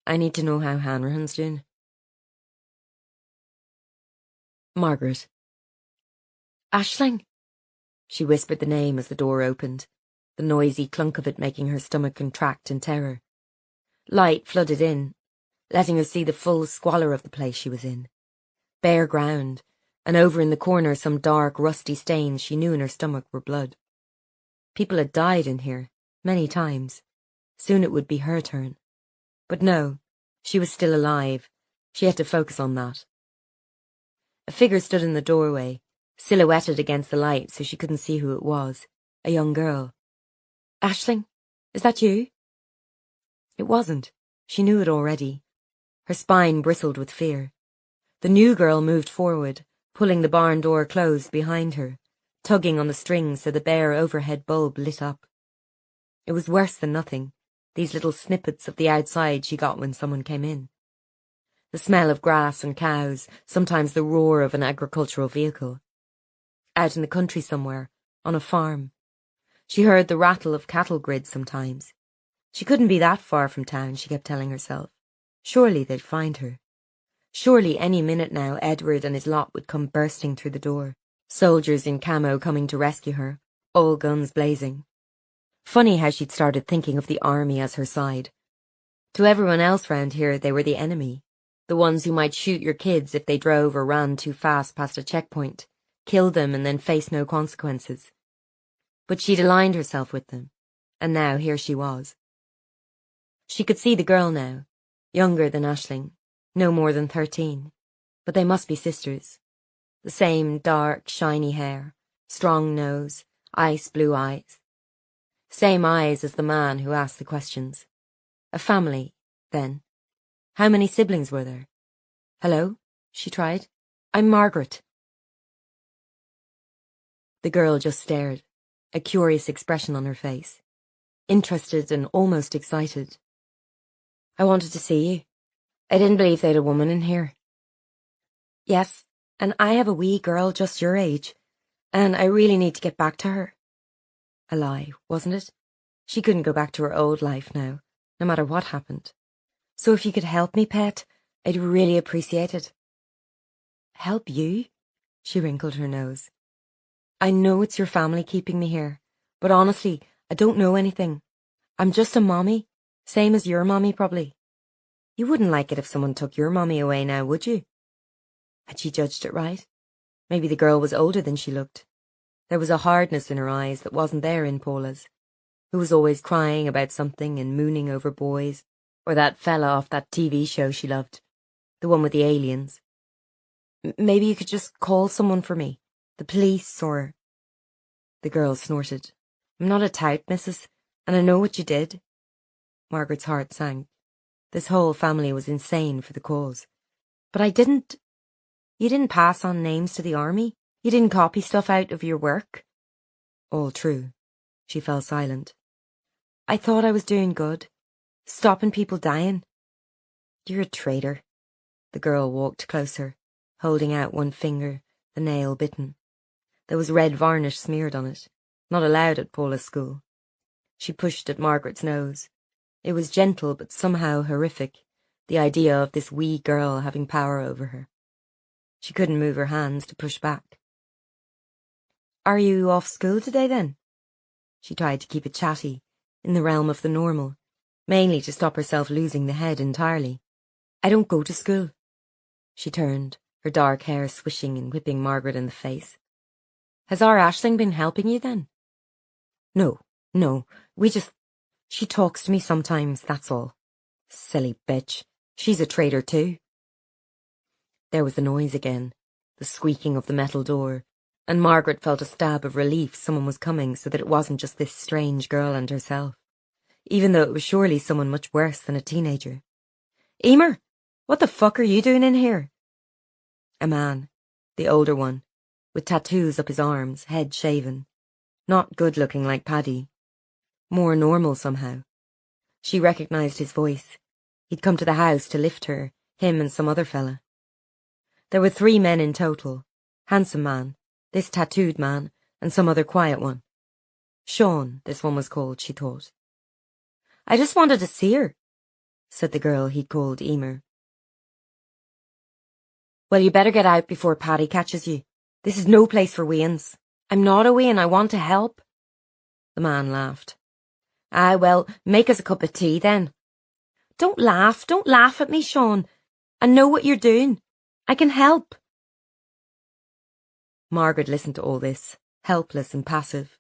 I need to know how Hanrahan's doing. Margaret. Aisling. She whispered the name as the door opened, the noisy clunk of it making her stomach contract in terror. Light flooded in, letting her see the full squalor of the place she was in. Bare ground, and over in the corner some dark, rusty stains she knew in her stomach were blood. People had died in here, many times. Soon it would be her turn. But no, she was still alive. She had to focus on that. A figure stood in the doorway, silhouetted against the light so she couldn't see who it was. A young girl. Aisling, is that you? It wasn't. She knew it already. Her spine bristled with fear. The new girl moved forward, pulling the barn door closed behind her, tugging on the strings so the bare overhead bulb lit up. It was worse than nothing, these little snippets of the outside she got when someone came in. The smell of grass and cows, sometimes the roar of an agricultural vehicle. Out in the country somewhere, on a farm. She heard the rattle of cattle grids sometimes. She couldn't be that far from town, she kept telling herself. Surely they'd find her. Surely any minute now Edward and his lot would come bursting through the door. Soldiers in camo coming to rescue her, all guns blazing. Funny how she'd started thinking of the army as her side. To everyone else round here they were the enemy. The ones who might shoot your kids if they drove or ran too fast past a checkpoint, kill them and then face no consequences. But she'd aligned herself with them, and now here she was. She could see the girl now, younger than Aisling, no more than 13, but they must be sisters. The same dark, shiny hair, strong nose, ice blue eyes. Same eyes as the man who asked the questions. A family, then. How many siblings were there? Hello, she tried. I'm Margaret. The girl just stared, a curious expression on her face. Interested and almost excited. I wanted to see you. I didn't believe they'd a woman in here. Yes, and I have a wee girl just your age, and I really need to get back to her. A lie, wasn't it? She couldn't go back to her old life now, no matter what happened. So if you could help me, pet, I'd really appreciate it. Help you? She wrinkled her nose. I know it's your family keeping me here, but honestly, I don't know anything. I'm just a mommy, same as your mommy probably. You wouldn't like it if someone took your mommy away now, would you? Had she judged it right? Maybe the girl was older than she looked. There was a hardness in her eyes that wasn't there in Paula's, who was always crying about something and mooning over boys, or that fella off that TV show she loved, the one with the aliens. Maybe you could just call someone for me, the police or... The girl snorted. I'm not a tout, missus, and I know what you did. Margaret's heart sank. This whole family was insane for the cause. But I didn't... You didn't pass on names to the army? You didn't copy stuff out of your work? All true. She fell silent. I thought I was doing good. Stopping people dying. You're a traitor. The girl walked closer, holding out one finger, the nail bitten. There was red varnish smeared on it, not allowed at Paula's school. She pushed at Margaret's nose. It was gentle but somehow horrific, the idea of this wee girl having power over her. She couldn't move her hands to push back. Are you off school today then? She tried to keep it chatty, in the realm of the normal, mainly to stop herself losing the head entirely. I don't go to school. She turned, her dark hair swishing and whipping Margaret in the face. Has our Aisling been helping you then? No, No, she talks to me sometimes, that's all. Silly bitch. She's a traitor too. There was the noise again, the squeaking of the metal door, and Margaret felt a stab of relief someone was coming so that it wasn't just this strange girl and herself, even though it was surely someone much worse than a teenager. Emer, what the fuck are you doing in here? A man, the older one, with tattoos up his arms, head shaven. Not good-looking like Paddy. More normal somehow. She recognised his voice. He'd come to the house to lift her, him and some other fella. There were 3 men in total. Handsome man, this tattooed man, and some other quiet one. Sean, this one was called, she thought. I just wanted to see her, said the girl he'd called Emer. Well, you better get out before Paddy catches you. This is no place for weans. I'm not a wean, I want to help. The man laughed. Ah, well, make us a cup of tea then. Don't laugh at me, Sean. I know what you're doing. I can help. Margaret listened to all this, helpless and passive.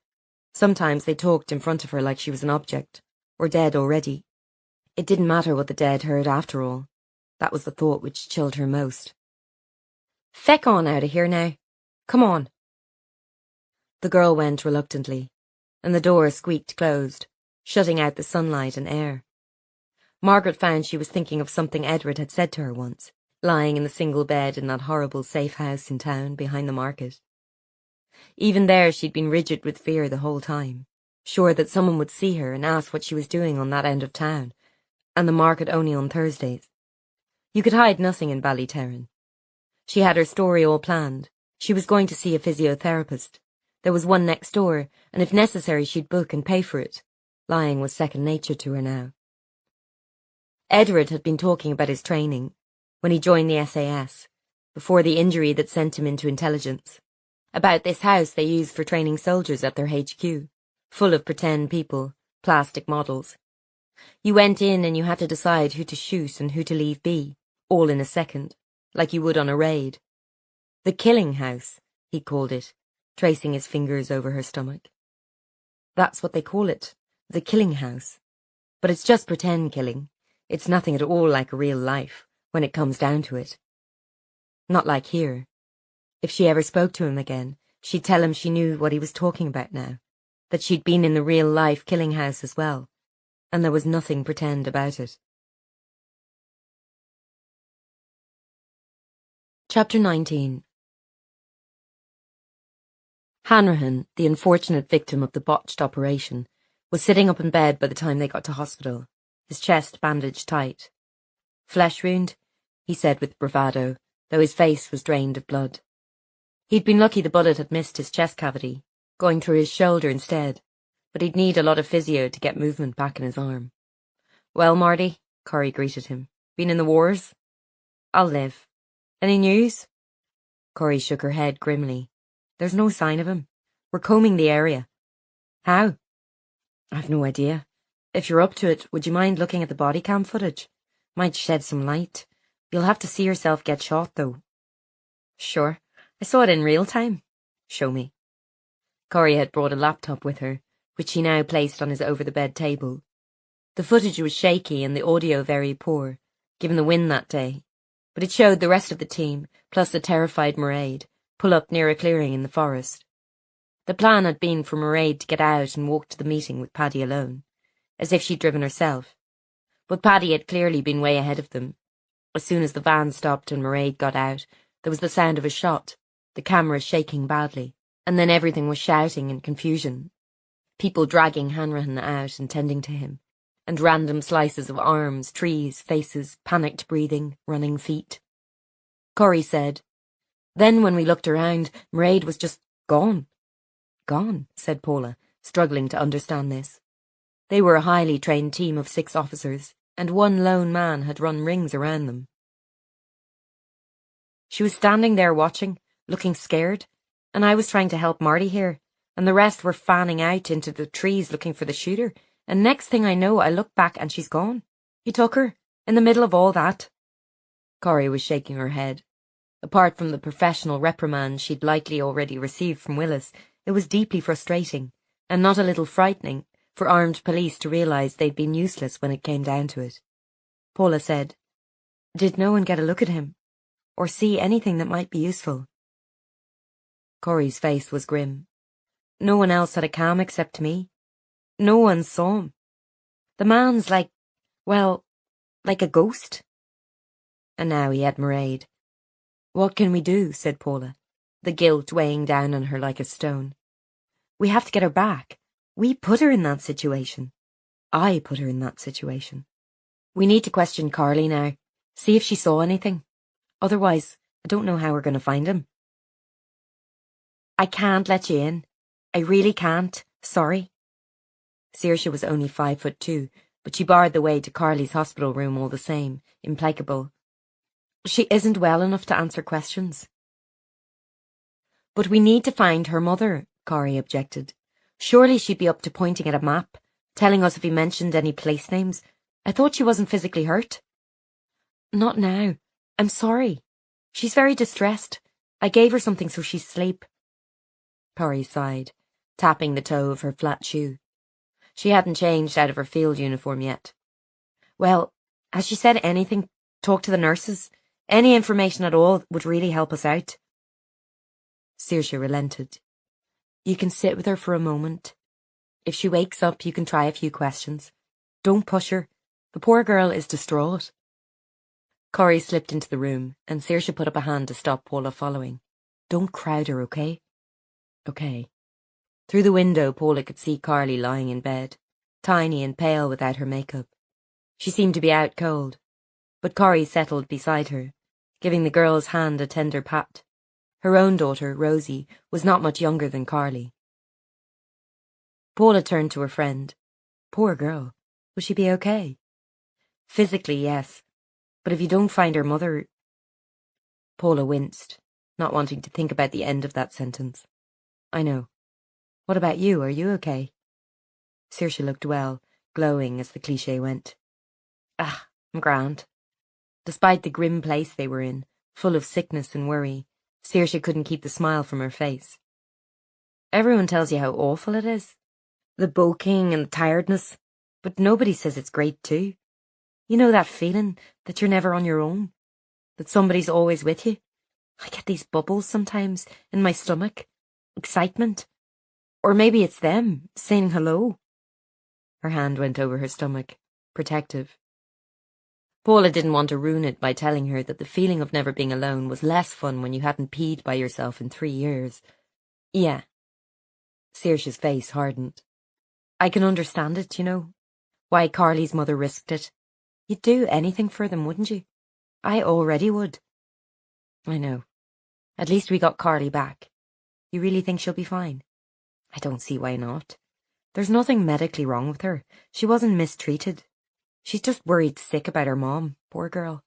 Sometimes they talked in front of her like she was an object, or dead already. It didn't matter what the dead heard after all. That was the thought which chilled her most. Feck on out of here now. Come on. The girl went reluctantly, and the door squeaked closed, shutting out the sunlight and air. Margaret found she was thinking of something Edward had said to her once, lying in the single bed in that horrible safe house in town behind the market. Even there she'd been rigid with fear the whole time, sure that someone would see her and ask what she was doing on that end of town, and the market only on Thursdays. You could hide nothing in Ballyterran. She had her story all planned. She was going to see a physiotherapist. There was one next door, and if necessary she'd book and pay for it. Lying was second nature to her now. Edward had been talking about his training, when he joined the SAS, before the injury that sent him into intelligence. About this house they used for training soldiers at their HQ, full of pretend people, plastic models. You went in and you had to decide who to shoot and who to leave be, all in a second, like you would on a raid. The killing house, he called it, tracing his fingers over her stomach. That's what they call it, the killing house. But it's just pretend killing. It's nothing at all like real life, when it comes down to it. Not like here. If she ever spoke to him again, she'd tell him she knew what he was talking about now, that she'd been in the real-life killing house as well, and there was nothing pretend about it. Chapter 19. Hanrahan, the unfortunate victim of the botched operation, was sitting up in bed by the time they got to hospital, his chest bandaged tight. Flesh wound, he said with bravado, though his face was drained of blood. He'd been lucky the bullet had missed his chest cavity, going through his shoulder instead, but he'd need a lot of physio to get movement back in his arm. Well, Marty, Corrie greeted him. Been in the wars? I'll live. Any news? Corrie shook her head grimly. There's no sign of him. We're combing the area. How? I've no idea. If you're up to it, would you mind looking at the body cam footage? Might shed some light. You'll have to see yourself get shot, though. Sure. I saw it in real time. Show me. Corrie had brought a laptop with her, which he now placed on his over-the-bed table. The footage was shaky and the audio very poor, given the wind that day, but it showed the rest of the team, plus the terrified Mairead, pull up near a clearing in the forest. The plan had been for Mairead to get out and walk to the meeting with Paddy alone, as if she'd driven herself. But Paddy had clearly been way ahead of them. As soon as the van stopped and Mairead got out, there was the sound of a shot, the camera shaking badly, and then everything was shouting and confusion. People dragging Hanrahan out and tending to him, and random slices of arms, trees, faces, panicked breathing, running feet. Corrie said, Then when we looked around, Mairead was just gone. Gone, said Paula, struggling to understand this. They were a highly trained team of 6 officers, and one lone man had run rings around them. She was standing there watching, looking scared, and I was trying to help Marty here, and the rest were fanning out into the trees looking for the shooter, and next thing I know I look back and she's gone. He took her, in the middle of all that. Corrie was shaking her head. Apart from the professional reprimand she'd likely already received from Willis, it was deeply frustrating, and not a little frightening, for armed police to realise they'd been useless when it came down to it. Paula said, "Did no one get a look at him? Or see anything that might be useful?" Corey's face was grim. "No one else had a cam except me. No one saw him. The man's like a ghost." And now he had Mairead. "What can we do?" said Paula, the guilt weighing down on her like a stone. "We have to get her back. We put her in that situation. I put her in that situation. We need to question Carly now, see if she saw anything. Otherwise, I don't know how we're going to find him." "I can't let you in. I really can't. Sorry." Saoirse was only 5'2", but she barred the way to Carly's hospital room all the same, implacable. "She isn't well enough to answer questions." "But we need to find her mother," Corey objected. "Surely she'd be up to pointing at a map, telling us if he mentioned any place names. I thought she wasn't physically hurt." "Not now. I'm sorry. She's very distressed. I gave her something so she'd sleep." Corey sighed, tapping the toe of her flat shoe. She hadn't changed out of her field uniform yet. "Well, has she said anything? Talk to the nurses? Any information at all would really help us out." Saoirse relented. "You can sit with her for a moment. If she wakes up, you can try a few questions. Don't push her. The poor girl is distraught." Corey slipped into the room, and Saoirse put up a hand to stop Paula following. "Don't crowd her, okay?" "Okay." Through the window, Paula could see Carly lying in bed, tiny and pale without her makeup. She seemed to be out cold, but Corey settled beside her, giving the girl's hand a tender pat. Her own daughter, Rosie, was not much younger than Carly. Paula turned to her friend. "Poor girl. Will she be okay?" "Physically, yes. But if you don't find her mother—" Paula winced, not wanting to think about the end of that sentence. "I know. What about you? Are you okay?" Saoirse looked well, glowing as the cliché went. I'm grand." Despite the grim place they were in, full of sickness and worry, Saoirse couldn't keep the smile from her face. "Everyone tells you how awful it is. The bulking and the tiredness. But nobody says it's great too. You know that feeling that you're never on your own? That somebody's always with you? I get these bubbles sometimes in my stomach. Excitement. Or maybe it's them, saying hello." Her hand went over her stomach, protective. Paula didn't want to ruin it by telling her that the feeling of never being alone was less fun when you hadn't peed by yourself in 3 years. "Yeah." Saoirse's face hardened. "I can understand it, you know. Why Carly's mother risked it. You'd do anything for them, wouldn't you? I already would." "I know. At least we got Carly back. You really think she'll be fine?" "I don't see why not. There's nothing medically wrong with her. She wasn't mistreated. She's just worried sick about her mom, poor girl.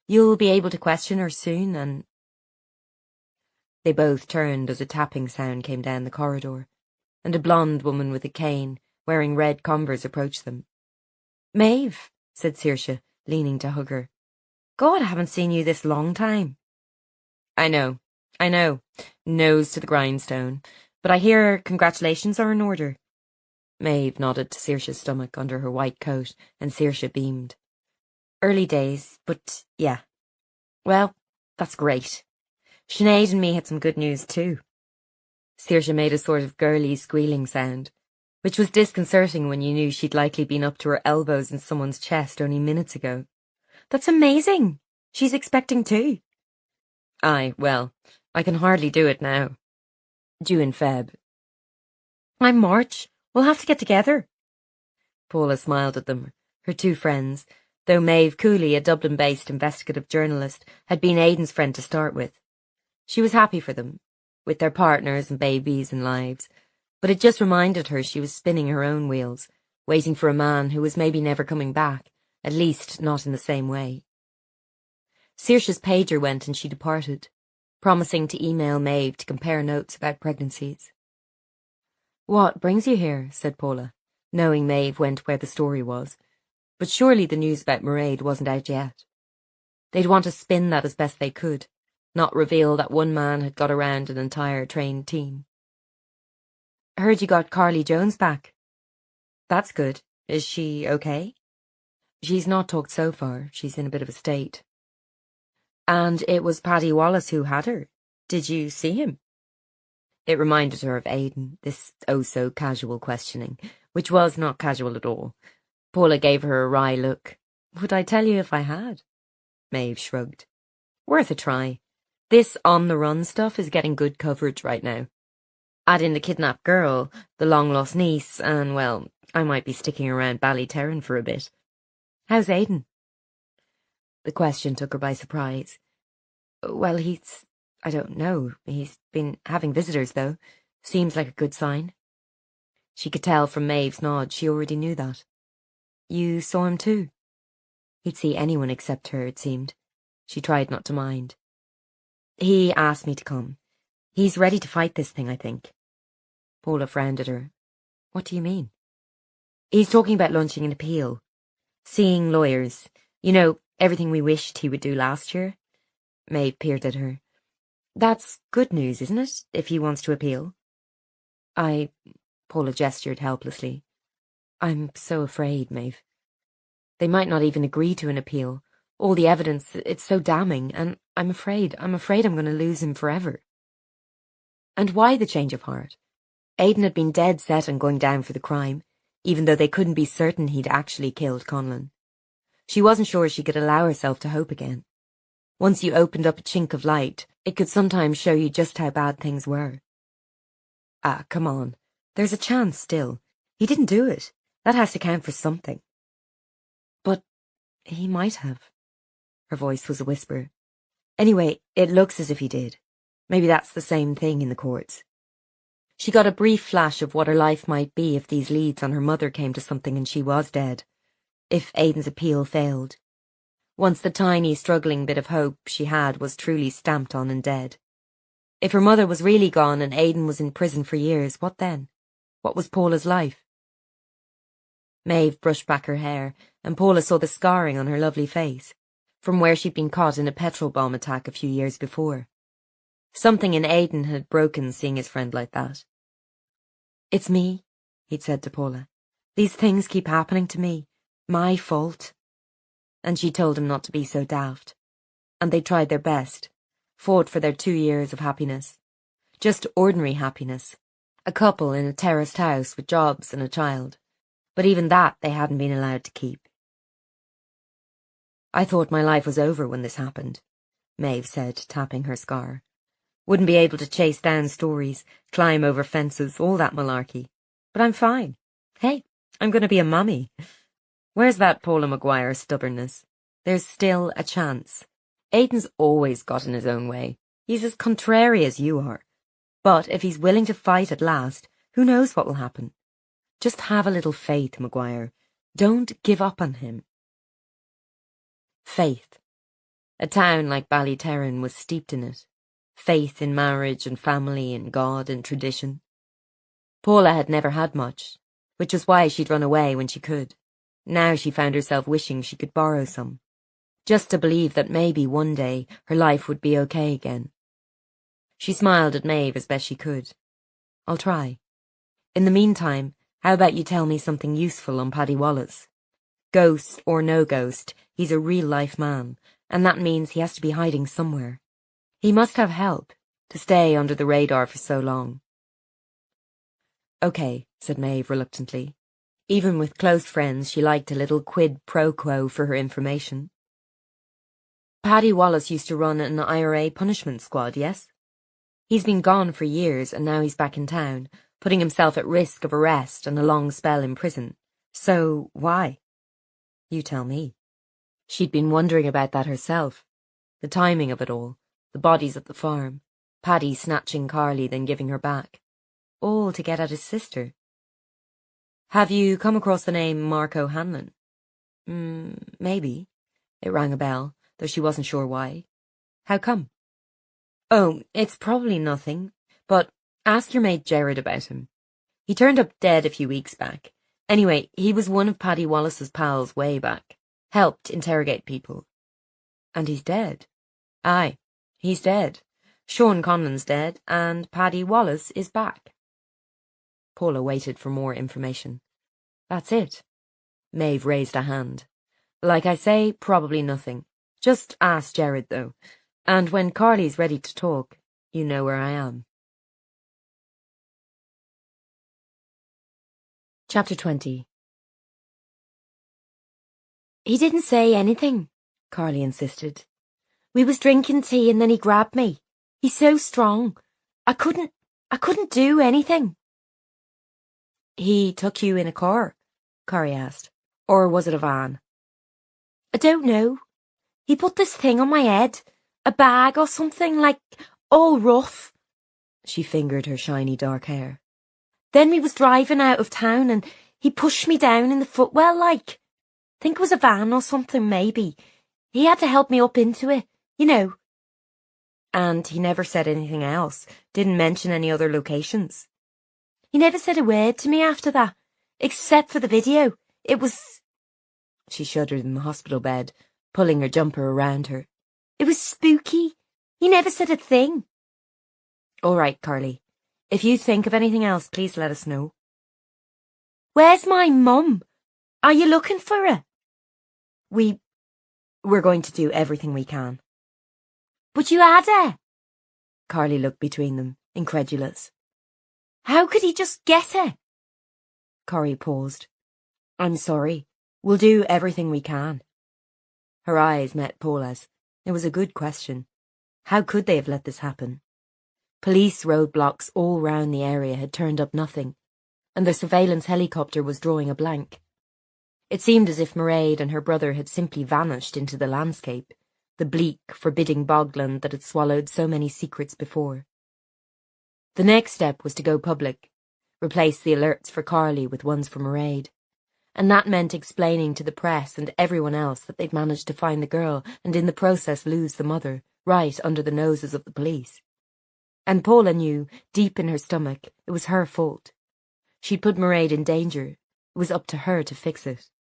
You'll be able to question her soon and—" They both turned as a tapping sound came down the corridor, and a blonde woman with a cane, wearing red Converse, approached them. "Maeve," said Saoirse, leaning to hug her. "God, I haven't seen you this long time." I know. Nose to the grindstone. But I hear congratulations are in order." Maeve nodded to Saoirse's stomach under her white coat, and Saoirse beamed. "Early days, but yeah. Well, that's great. Sinead and me had some good news too." Saoirse made a sort of girly squealing sound, which was disconcerting when you knew she'd likely been up to her elbows in someone's chest only minutes ago. "That's amazing. She's expecting too." "Aye, well, I can hardly do it now. Due in Feb." "I'm March. We'll have to get together." Paula smiled at them, her two friends, though Maeve Cooley, a Dublin-based investigative journalist, had been Aidan's friend to start with. She was happy for them, with their partners and babies and lives, but it just reminded her she was spinning her own wheels, waiting for a man who was maybe never coming back, at least not in the same way. Saoirse's pager went and she departed, promising to email Maeve to compare notes about pregnancies. "What brings you here?" said Paula, knowing Maeve went where the story was, but surely the news about Mairead wasn't out yet. They'd want to spin that as best they could, not reveal that one man had got around an entire trained team. "Heard you got Carly Jones back." That's good. Is she okay? She's not talked so far. She's in a bit of a state. And it was Paddy Wallace who had her. Did you see him? It reminded her of Aidan, this oh-so-casual questioning, which was not casual at all. Paula gave her a wry look. Would I tell you if I had? Maeve shrugged. Worth a try. This on-the-run stuff is getting good coverage right now. Add in the kidnapped girl, the long-lost niece, and, well, I might be sticking around Ballyterran for a bit. How's Aidan? The question took her by surprise. Well, I don't know. He's been having visitors, though. Seems like a good sign. She could tell from Maeve's nod she already knew that. You saw him too? He'd see anyone except her, it seemed. She tried not to mind. He asked me to come. He's ready to fight this thing, I think. Paula frowned at her. What do you mean? He's talking about launching an appeal. Seeing lawyers. You know, everything we wished he would do last year. Maeve peered at her. That's good news, isn't it, if he wants to appeal? Paula gestured helplessly. I'm so afraid, Maeve. They might not even agree to an appeal. All the evidence, it's so damning, and I'm afraid I'm going to lose him forever. And why the change of heart? Aidan had been dead set on going down for the crime, even though they couldn't be certain he'd actually killed Conlon. She wasn't sure she could allow herself to hope again. Once you opened up a chink of light, it could sometimes show you just how bad things were. Ah, come on. There's a chance still. He didn't do it. That has to count for something. But he might have. Her voice was a whisper. Anyway, it looks as if he did. Maybe that's the same thing in the courts. She got a brief flash of what her life might be if these leads on her mother came to something and she was dead. If Aidan's appeal failed. Once the tiny, struggling bit of hope she had was truly stamped on and dead. If her mother was really gone and Aidan was in prison for years, what then? What was Paula's life? Maeve brushed back her hair, and Paula saw the scarring on her lovely face, from where she'd been caught in a petrol bomb attack a few years before. Something in Aidan had broken seeing his friend like that. It's me, he'd said to Paula. These things keep happening to me. My fault. And she told him not to be so daft. And they tried their best, fought for their 2 years of happiness. Just ordinary happiness. A couple in a terraced house with jobs and a child. But even that they hadn't been allowed to keep. I thought my life was over when this happened, Maeve said, tapping her scar. Wouldn't be able to chase down stories, climb over fences, all that malarkey. But I'm fine. Hey, I'm going to be a mummy. Where's that Paula Maguire stubbornness? There's still a chance. Aidan's always got in his own way. He's as contrary as you are. But if he's willing to fight at last, who knows what will happen? Just have a little faith, Maguire. Don't give up on him. Faith. A town like Ballyterran was steeped in it. Faith in marriage and family and God and tradition. Paula had never had much, which was why she'd run away when she could. Now she found herself wishing she could borrow some, just to believe that maybe one day her life would be okay again. She smiled at Maeve as best she could. I'll try. In the meantime, how about you tell me something useful on Paddy Wallace? Ghost or no ghost, he's a real-life man, and that means he has to be hiding somewhere. He must have help to stay under the radar for so long. Okay, said Maeve reluctantly. Even with close friends, she liked a little quid pro quo for her information. Paddy Wallace used to run an IRA punishment squad, yes? He's been gone for years and now he's back in town, putting himself at risk of arrest and a long spell in prison. So, why? You tell me. She'd been wondering about that herself. The timing of it all, the bodies at the farm, Paddy snatching Carly then giving her back. All to get at his sister. Have you come across the name Marco Hanlon? Maybe. It rang a bell, though she wasn't sure why. How come? Oh, it's probably nothing, but ask your mate Jared about him. He turned up dead a few weeks back. Anyway, he was one of Paddy Wallace's pals way back. Helped interrogate people. And he's dead. Aye, he's dead. Sean Conlon's dead, and Paddy Wallace is back. Paula waited for more information. That's it. Maeve raised a hand. Like I say, probably nothing. Just ask Jared, though. And when Carly's ready to talk, you know where I am. Chapter 20. He didn't say anything, Carly insisted. We was drinking tea and then he grabbed me. He's so strong. I couldn't do anything. He took you in a car? Carly asked. Or was it a van? I don't know. He put this thing on my head. A bag or something, like, all rough. She fingered her shiny dark hair. Then we was driving out of town and he pushed me down in the footwell, like. Think it was a van or something, maybe. He had to help me up into it, you know. And he never said anything else? Didn't mention any other locations? He never said a word to me after that, except for the video. It was... She shuddered in the hospital bed, pulling her jumper around her. It was spooky. He never said a thing. All right, Carly. If you think of anything else, please let us know. Where's my mum? Are you looking for her? We're going to do everything we can. But you had her. Carly looked between them, incredulous. How could he just get her? Carly paused. I'm sorry. We'll do everything we can. Her eyes met Paula's. It was a good question. How could they have let this happen? Police roadblocks all round the area had turned up nothing, and the surveillance helicopter was drawing a blank. It seemed as if Mairead and her brother had simply vanished into the landscape, the bleak, forbidding bogland that had swallowed so many secrets before. The next step was to go public, replace the alerts for Carly with ones for Mairead, and that meant explaining to the press and everyone else that they'd managed to find the girl and in the process lose the mother, right under the noses of the police. And Paula knew, deep in her stomach, it was her fault. She'd put Mairead in danger. It was up to her to fix it.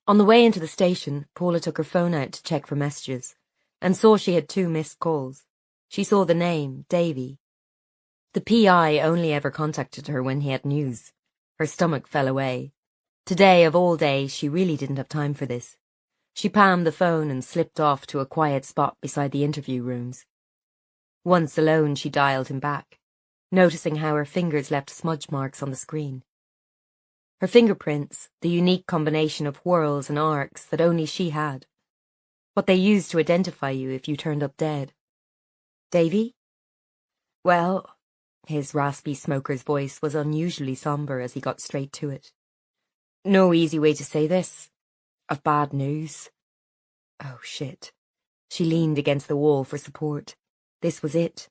On the way into the station, Paula took her phone out to check for messages, and saw she had 2 missed calls. She saw the name, Davy. The PI only ever contacted her when he had news. Her stomach fell away. Today, of all days, she really didn't have time for this. She palmed the phone and slipped off to a quiet spot beside the interview rooms. Once alone, she dialed him back, noticing how her fingers left smudge marks on the screen. Her fingerprints, the unique combination of whorls and arcs that only she had. What they used to identify you if you turned up dead. Davy? Well, his raspy smoker's voice was unusually sombre as he got straight to it. No easy way to say this. I've bad news. Oh, shit. She leaned against the wall for support. This was it.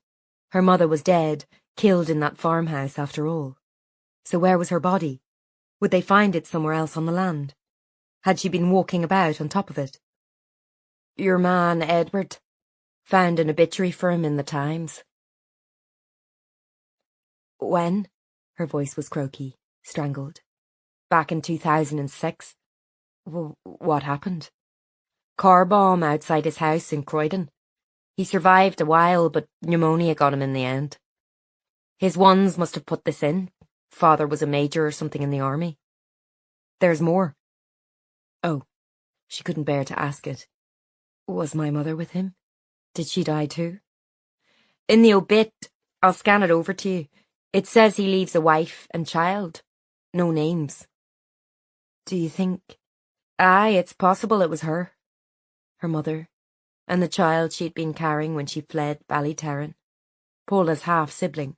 Her mother was dead, killed in that farmhouse after all. So where was her body? Would they find it somewhere else on the land? Had she been walking about on top of it? Your man, Edward. Found an obituary for him in the Times. When? Her voice was croaky, strangled. Back in 2006. What happened? Car bomb outside his house in Croydon. He survived a while, but pneumonia got him in the end. His ones must have put this in. Father was a major or something in the army. There's more. Oh, she couldn't bear to ask it. Was my mother with him? Did she die too? In the obit, I'll scan it over to you. It says he leaves a wife and child. No names. Do you think? Aye, it's possible it was her. Her mother. And the child she'd been carrying when she fled Ballyterran. Paula's half-sibling.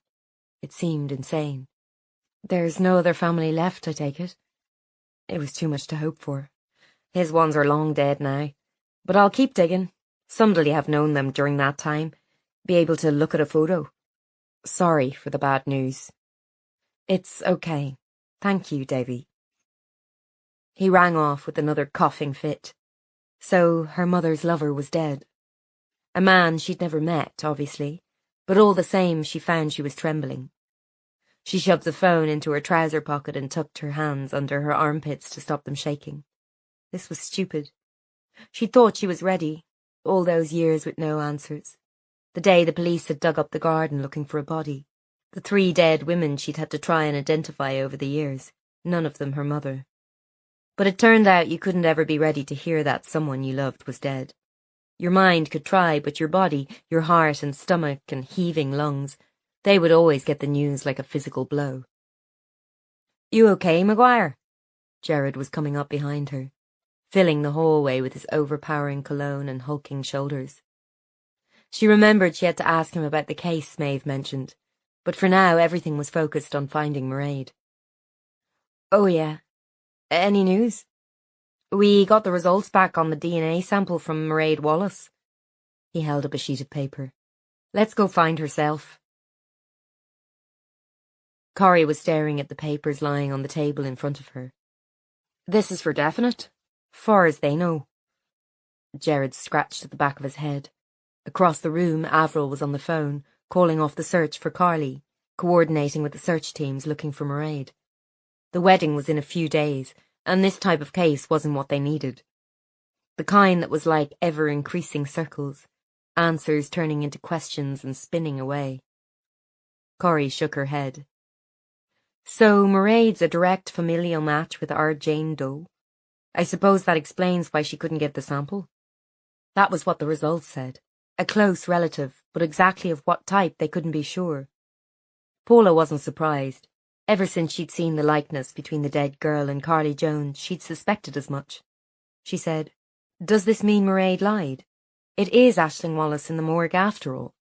It seemed insane. There's no other family left, I take it. It was too much to hope for. His ones are long dead now. But I'll keep digging. Somebody'll have known them during that time. Be able to look at a photo. Sorry for the bad news. It's okay. Thank you, Davy. He rang off with another coughing fit. So her mother's lover was dead. A man she'd never met, obviously, but all the same she found she was trembling. She shoved the phone into her trouser pocket and tucked her hands under her armpits to stop them shaking. This was stupid. She'd thought she was ready, all those years with no answers. The day the police had dug up the garden looking for a body. The 3 dead women she'd had to try and identify over the years. none of them her mother. But it turned out you couldn't ever be ready to hear that someone you loved was dead. Your mind could try, but your body, your heart and stomach and heaving lungs, they would always get the news like a physical blow. "You okay, Maguire?" Jared was coming up behind her, filling the hallway with his overpowering cologne and hulking shoulders. She remembered she had to ask him about the case Maeve mentioned, but for now everything was focused on finding Mairead. "Oh yeah. Any news?" "We got the results back on the DNA sample from Mairead Wallace." He held up a sheet of paper. "Let's go find herself." Corrie was staring at the papers lying on the table in front of her. "This is for definite? Far as they know." Jared scratched at the back of his head. Across the room, Avril was on the phone, calling off the search for Carly, coordinating with the search teams looking for Mairead. The wedding was in a few days, and this type of case wasn't what they needed. The kind that was like ever-increasing circles, answers turning into questions and spinning away. Corrie shook her head. "So Mairead's a direct familial match with our Jane Doe? I suppose that explains why she couldn't get the sample." That was what the results said. A close relative, but exactly of what type they couldn't be sure. Paula wasn't surprised. Ever since she'd seen the likeness between the dead girl and Carly Jones, she'd suspected as much. She said, "Does this mean Mairead lied? It is Aisling Wallace in the morgue after all."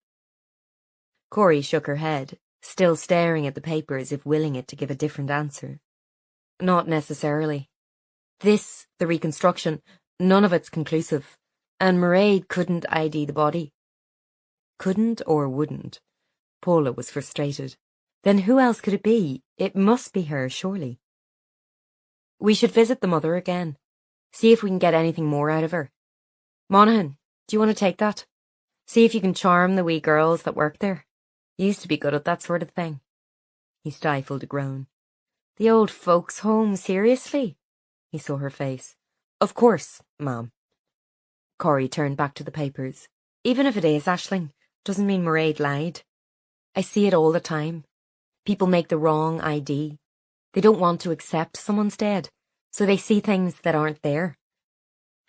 Corrie shook her head, still staring at the paper as if willing it to give a different answer. "Not necessarily. This, the reconstruction, none of it's conclusive, and Mairead couldn't ID the body." Couldn't or wouldn't? Paula was frustrated. Then who else could it be? It must be her, surely. "We should visit the mother again. See if we can get anything more out of her. Monaghan, do you want to take that? See if you can charm the wee girls that work there. You used to be good at that sort of thing." He stifled a groan. "The old folks' home, seriously?" He saw her face. "Of course, ma'am." Corrie turned back to the papers. "Even if it is Aisling, doesn't mean Mairead lied. I see it all the time. People make the wrong ID. They don't want to accept someone's dead, so they see things that aren't there.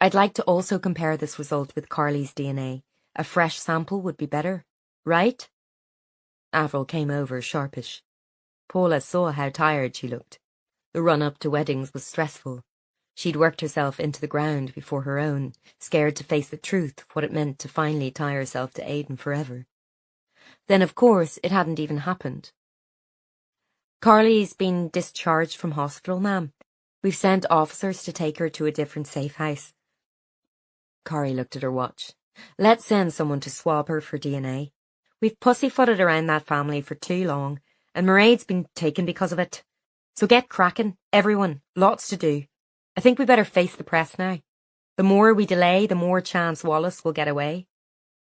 I'd like to also compare this result with Carly's DNA. A fresh sample would be better, right?" Avril came over sharpish. Paula saw how tired she looked. The run-up to weddings was stressful. She'd worked herself into the ground before her own, scared to face the truth of what it meant to finally tie herself to Aidan forever. Then, of course, it hadn't even happened. "Carly's been discharged from hospital, ma'am. We've sent officers to take her to a different safe house." Corrie looked at her watch. "Let's send someone to swab her for DNA. We've pussyfooted around that family for too long, and Mairead's been taken because of it. So get cracking, everyone. Lots to do. I think we better face the press now. The more we delay, the more chance Wallace will get away.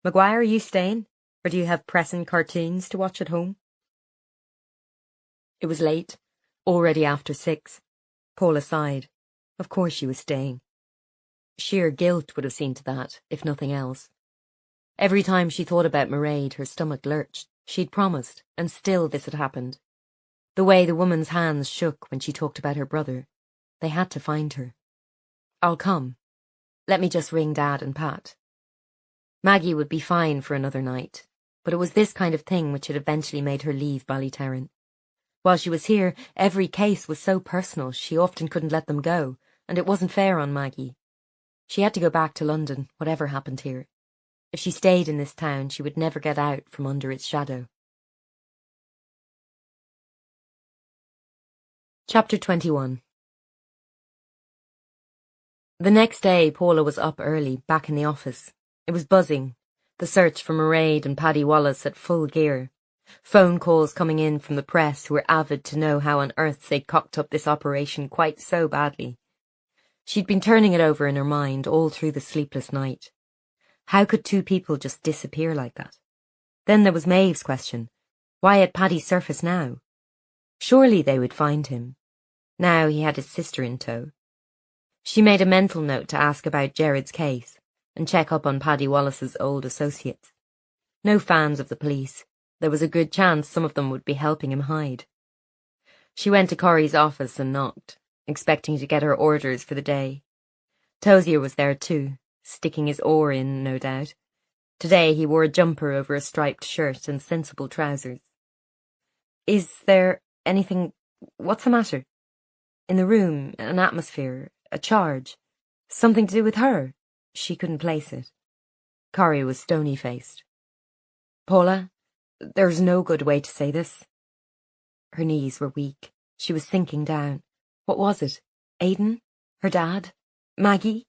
Maguire, are you staying? Or do you have pressing cartoons to watch at home?" It was late, already after 6. Paula sighed. Of course she was staying. Sheer guilt would have seen to that, if nothing else. Every time she thought about Mairead, her stomach lurched. She'd promised, and still this had happened. The way the woman's hands shook when she talked about her brother. They had to find her. "I'll come. Let me just ring Dad and Pat." Maggie would be fine for another night, but it was this kind of thing which had eventually made her leave Ballytarran. While she was here, every case was so personal she often couldn't let them go, and it wasn't fair on Maggie. She had to go back to London, whatever happened here. If she stayed in this town, she would never get out from under its shadow. Chapter 21. The next day, Paula was up early, back in the office. It was buzzing. The search for Mairead and Paddy Wallace at full gear. Phone calls coming in from the press who were avid to know how on earth they'd cocked up this operation quite so badly. She'd been turning it over in her mind all through the sleepless night. How could 2 people just disappear like that? Then there was Maeve's question. Why had Paddy surfaced now? Surely they would find him. Now he had his sister in tow. She made a mental note to ask about Jared's case and check up on Paddy Wallace's old associates. No fans of the police. There was a good chance some of them would be helping him hide. She went to Corrie's office and knocked, expecting to get her orders for the day. Tozier was there too, sticking his oar in, no doubt. Today he wore a jumper over a striped shirt and sensible trousers. Is there anything... What's the matter? In the room, an atmosphere, a charge. Something to do with her? She couldn't place it. Corrie was stony-faced. Paula, there's no good way to say this. Her knees were weak. She was sinking down. What was it? Aidan? Her dad? Maggie?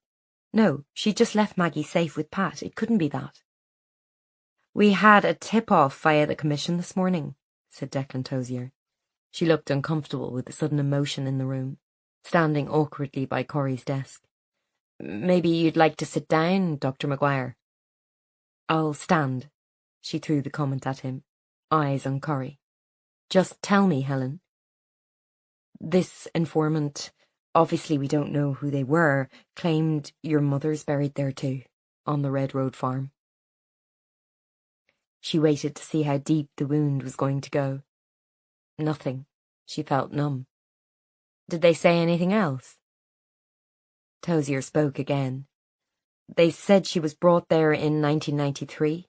No, she'd just left Maggie safe with Pat. It couldn't be that. We had a tip-off via the commission this morning, said Declan Tozier. She looked uncomfortable with the sudden emotion in the room, standing awkwardly by Corrie's desk. Maybe you'd like to sit down, Dr. Maguire. I'll stand. She threw the comment at him, eyes on Corrie. Just tell me, Helen. This informant, obviously we don't know who they were, claimed your mother's buried there too, on the Red Road farm. She waited to see how deep the wound was going to go. Nothing. She felt numb. Did they say anything else? Tozier spoke again. They said she was brought there in 1993,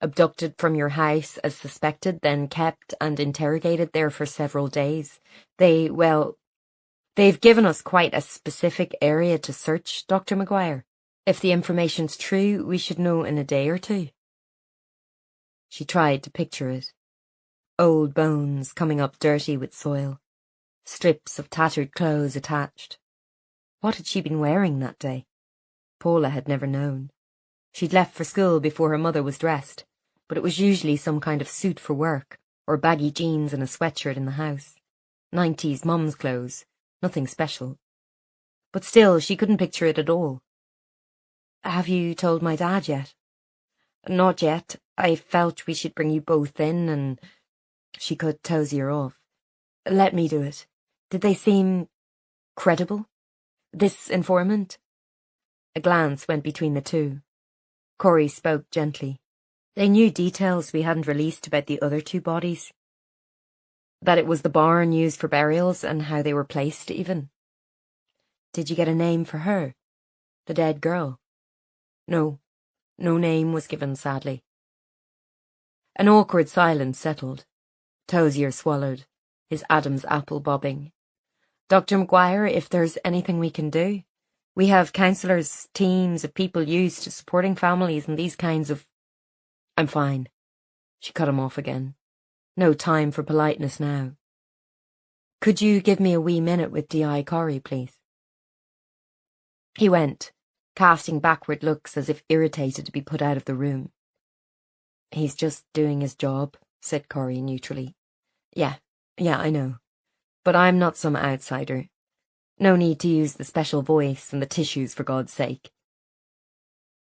abducted from your house as suspected, then kept and interrogated there for several days. They've given us quite a specific area to search, Dr. Maguire. If the information's true, we should know in a day or two. She tried to picture it. Old bones coming up dirty with soil. Strips of tattered clothes attached. What had she been wearing that day? Paula had never known. She'd left for school before her mother was dressed, but it was usually some kind of suit for work, or baggy jeans and a sweatshirt in the house. 90s mum's clothes, nothing special. But still, she couldn't picture it at all. Have you told my dad yet? Not yet. I felt we should bring you both in and... She cut Tozier off. Let me do it. Did they seem... credible? This informant? A glance went between the two. Corrie spoke gently. They knew details we hadn't released about the other two bodies. That it was the barn used for burials and how they were placed, even. Did you get a name for her? The dead girl? No. No name was given, sadly. An awkward silence settled. Tozier swallowed, his Adam's apple bobbing. Dr. Maguire, if there's anything we can do. We have counsellors, teams of people used to supporting families and these kinds of... I'm fine. She cut him off again. No time for politeness now. Could you give me a wee minute with D.I. Corrie, please? He went, casting backward looks as if irritated to be put out of the room. He's just doing his job, said Corrie neutrally. Yeah, I know. But I'm not some outsider. No need to use the special voice and the tissues, for God's sake.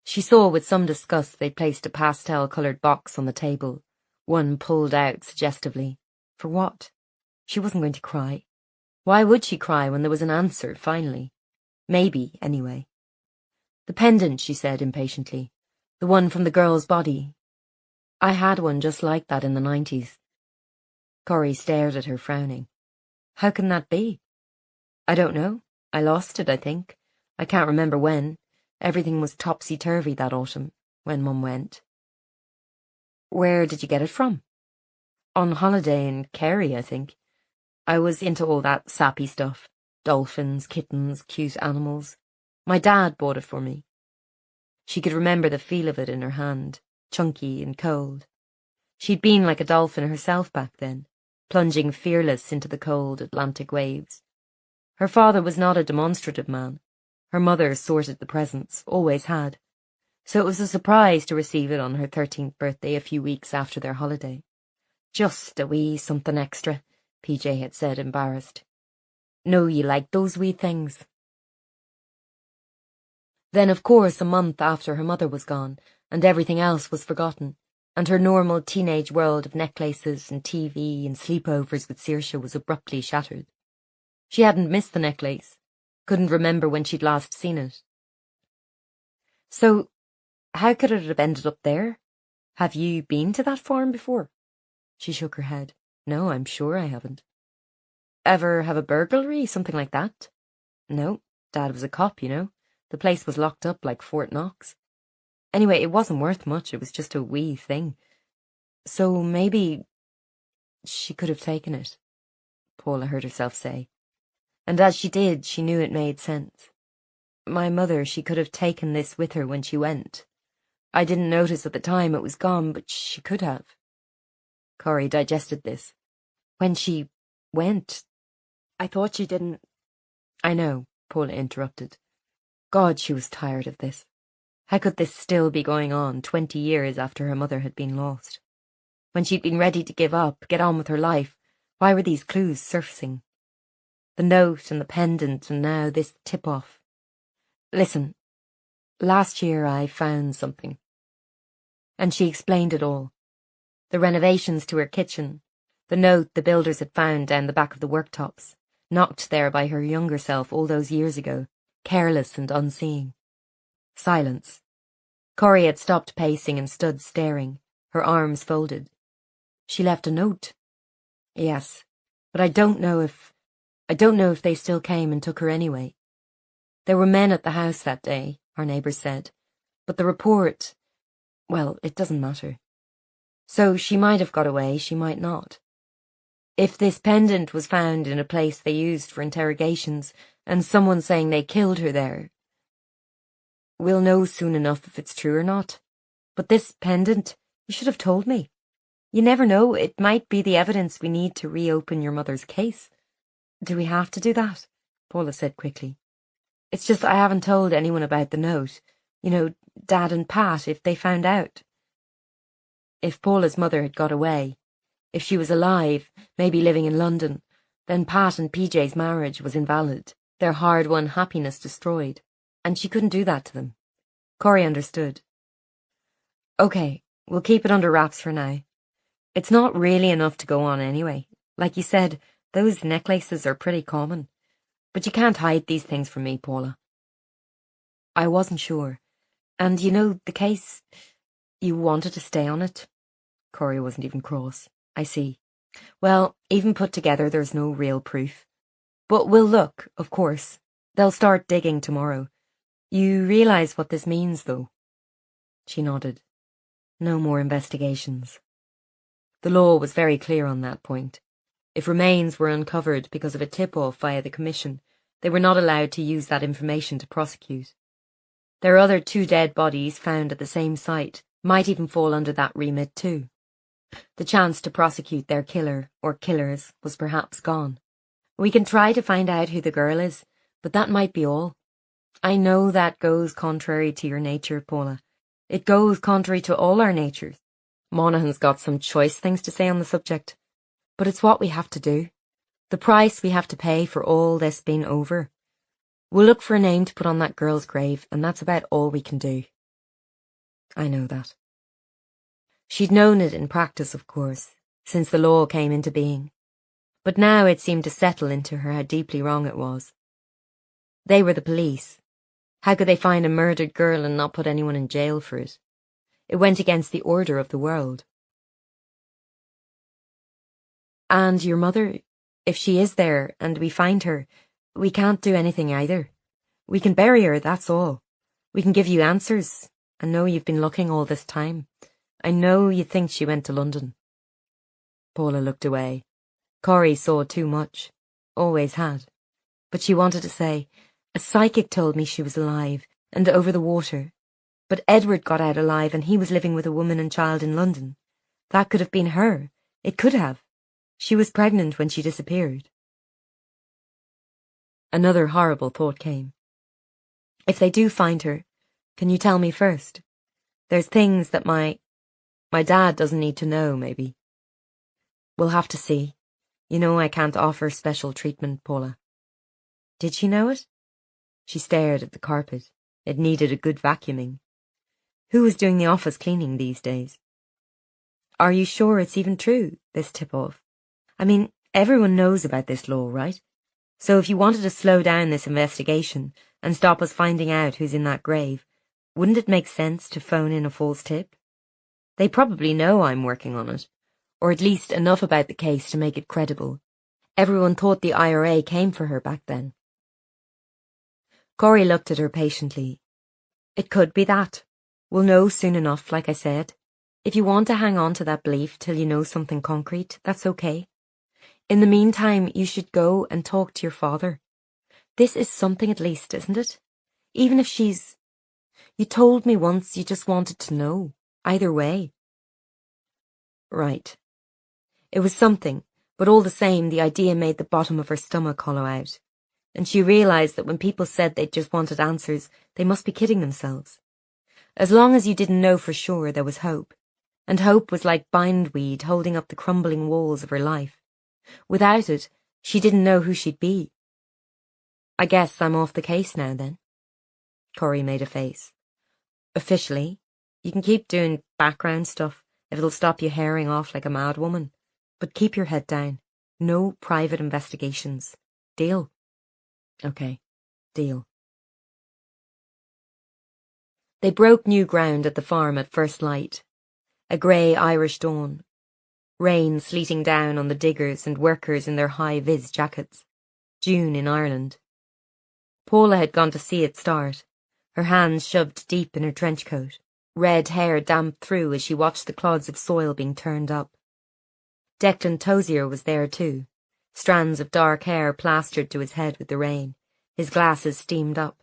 She saw with some disgust they placed a pastel-coloured box on the table, one pulled out suggestively. For what? She wasn't going to cry. Why would she cry when there was an answer, finally? Maybe, anyway. The pendant, she said impatiently. The one from the girl's body. I had one just like that in the 90s. Corrie stared at her, frowning. How can that be? I don't know. I lost it, I think. I can't remember when. Everything was topsy-turvy that autumn, when Mum went. Where did you get it from? On holiday in Kerry, I think. I was into all that sappy stuff. Dolphins, kittens, cute animals. My dad bought it for me. She could remember the feel of it in her hand, chunky and cold. She'd been like a dolphin herself back then, plunging fearless into the cold Atlantic waves. Her father was not a demonstrative man. Her mother sorted the presents, always had. So it was a surprise to receive it on her 13th birthday a few weeks after their holiday. Just a wee something extra, PJ had said, embarrassed. Know you like those wee things. Then, of course, a month after her mother was gone, and everything else was forgotten, and her normal teenage world of necklaces and TV and sleepovers with Saoirse was abruptly shattered. She hadn't missed the necklace, couldn't remember when she'd last seen it. So, how could it have ended up there? Have you been to that farm before? She shook her head. No, I'm sure I haven't. Ever have a burglary, something like that? No, Dad was a cop, you know. The place was locked up like Fort Knox. Anyway, it wasn't worth much, it was just a wee thing. So maybe she could have taken it, Paula heard herself say. And as she did, she knew it made sense. My mother, she could have taken this with her when she went. I didn't notice at the time it was gone, but she could have. Corey digested this. When she went, I thought she didn't... I know, Paula interrupted. God, she was tired of this. How could this still be going on 20 years after her mother had been lost? When she'd been ready to give up, get on with her life, why were these clues surfacing? The note and the pendant, and now this tip-off. Listen, last year I found something. And she explained it all. The renovations to her kitchen, the note the builders had found down the back of the worktops, knocked there by her younger self all those years ago, careless and unseeing. Silence. Corey had stopped pacing and stood staring, her arms folded. She left a note. Yes, but I don't know if they still came and took her anyway. There were men at the house that day, our neighbours said, but the report, well, it doesn't matter. So she might have got away, she might not. If this pendant was found in a place they used for interrogations, and someone saying they killed her there, we'll know soon enough if it's true or not. But this pendant, you should have told me. You never know, it might be the evidence we need to reopen your mother's case. Do we have to do that? Paula said quickly. It's just I haven't told anyone about the note. You know, Dad and Pat, if they found out. If Paula's mother had got away, if she was alive, maybe living in London, then Pat and PJ's marriage was invalid, their hard-won happiness destroyed, and she couldn't do that to them. Corey understood. Okay, we'll keep it under wraps for now. It's not really enough to go on anyway. Like you said, those necklaces are pretty common. But you can't hide these things from me, Paula. I wasn't sure. And you know, the case, you wanted to stay on it. Corey wasn't even cross. I see. Well, even put together, there's no real proof. But we'll look, of course. They'll start digging tomorrow. You realise what this means, though? She nodded. No more investigations. The law was very clear on that point. If remains were uncovered because of a tip-off via the Commission, they were not allowed to use that information to prosecute. Their other 2 dead bodies found at the same site might even fall under that remit too. The chance to prosecute their killer, or killers, was perhaps gone. We can try to find out who the girl is, but that might be all. I know that goes contrary to your nature, Paula. It goes contrary to all our natures. Monaghan's got some choice things to say on the subject. But it's what we have to do. The price we have to pay for all this being over. We'll look for a name to put on that girl's grave, and that's about all we can do. I know that. She'd known it in practice, of course, since the law came into being. But now it seemed to settle into her how deeply wrong it was. They were the police. How could they find a murdered girl and not put anyone in jail for it? It went against the order of the world. And your mother, if she is there and we find her, we can't do anything either. We can bury her, that's all. We can give you answers. I know you've been looking all this time. I know you think she went to London. Paula looked away. Corey saw too much. Always had. But she wanted to say, a psychic told me she was alive and over the water. But Edward got out alive and he was living with a woman and child in London. That could have been her. It could have. She was pregnant when she disappeared. Another horrible thought came. If they do find her, can you tell me first? There's things that my dad doesn't need to know, maybe. We'll have to see. You know I can't offer special treatment, Paula. Did she know it? She stared at the carpet. It needed a good vacuuming. Who was doing the office cleaning these days? Are you sure it's even true, this tip-off? I mean, everyone knows about this law, right? So if you wanted to slow down this investigation and stop us finding out who's in that grave, wouldn't it make sense to phone in a false tip? They probably know I'm working on it, or at least enough about the case to make it credible. Everyone thought the IRA came for her back then. Corey looked at her patiently. It could be that. We'll know soon enough, like I said. If you want to hang on to that belief till you know something concrete, that's okay. In the meantime, you should go and talk to your father. This is something at least, isn't it? Even if she's... You told me once you just wanted to know. Either way. Right. It was something, but all the same the idea made the bottom of her stomach hollow out. And she realised that when people said they just wanted answers, they must be kidding themselves. As long as you didn't know for sure, there was hope. And hope was like bindweed holding up the crumbling walls of her life. Without it, she didn't know who she'd be. I guess I'm off the case now, then. Corey made a face. Officially, you can keep doing background stuff if it'll stop you herring off like a mad woman. But keep your head down. No private investigations. Deal? Okay, deal. They broke new ground at the farm at first light. A grey Irish dawn. Rain sleeting down on the diggers and workers in their high-vis jackets. June in Ireland. Paula had gone to see it start, her hands shoved deep in her trench coat, red hair damped through as she watched the clods of soil being turned up. Declan Tozier was there too, strands of dark hair plastered to his head with the rain, his glasses steamed up.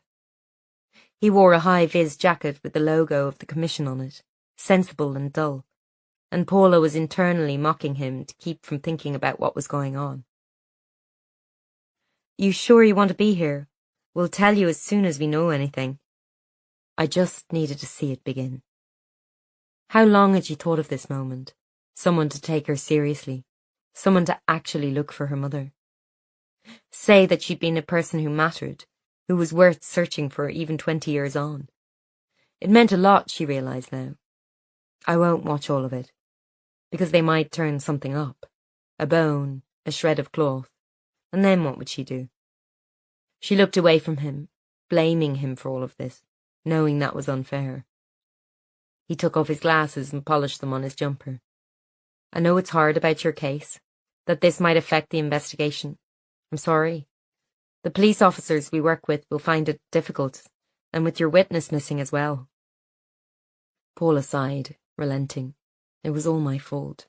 He wore a high-vis jacket with the logo of the commission on it, sensible and dull, and Paula was internally mocking him to keep from thinking about what was going on. You sure you want to be here? We'll tell you as soon as we know anything. I just needed to see it begin. How long had she thought of this moment? Someone to take her seriously. Someone to actually look for her mother. Say that she'd been a person who mattered, who was worth searching for even 20 years on. It meant a lot, she realised now. I won't watch all of it, because they might turn something up. A bone, a shred of cloth. And then what would she do? She looked away from him, blaming him for all of this, knowing that was unfair. He took off his glasses and polished them on his jumper. I know it's hard about your case, that this might affect the investigation. I'm sorry. The police officers we work with will find it difficult, and with your witness missing as well. Paula sighed, relenting. It was all my fault.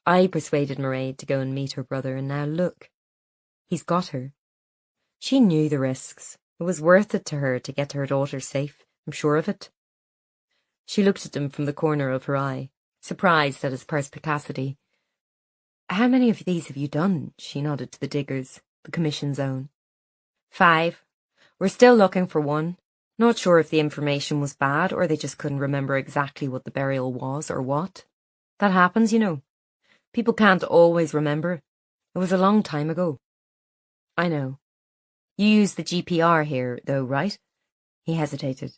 I persuaded Mairead to go and meet her brother, and now look. He's got her. She knew the risks. It was worth it to her to get her daughter safe, I'm sure of it. She looked at him from the corner of her eye, surprised at his perspicacity. How many of these have you done? She nodded to the diggers, the commission's own. 5. We're still looking for one. Not sure if the information was bad or they just couldn't remember exactly what the burial was or what. That happens, you know. People can't always remember. It was a long time ago. I know. You used the GPR here, though, right? He hesitated.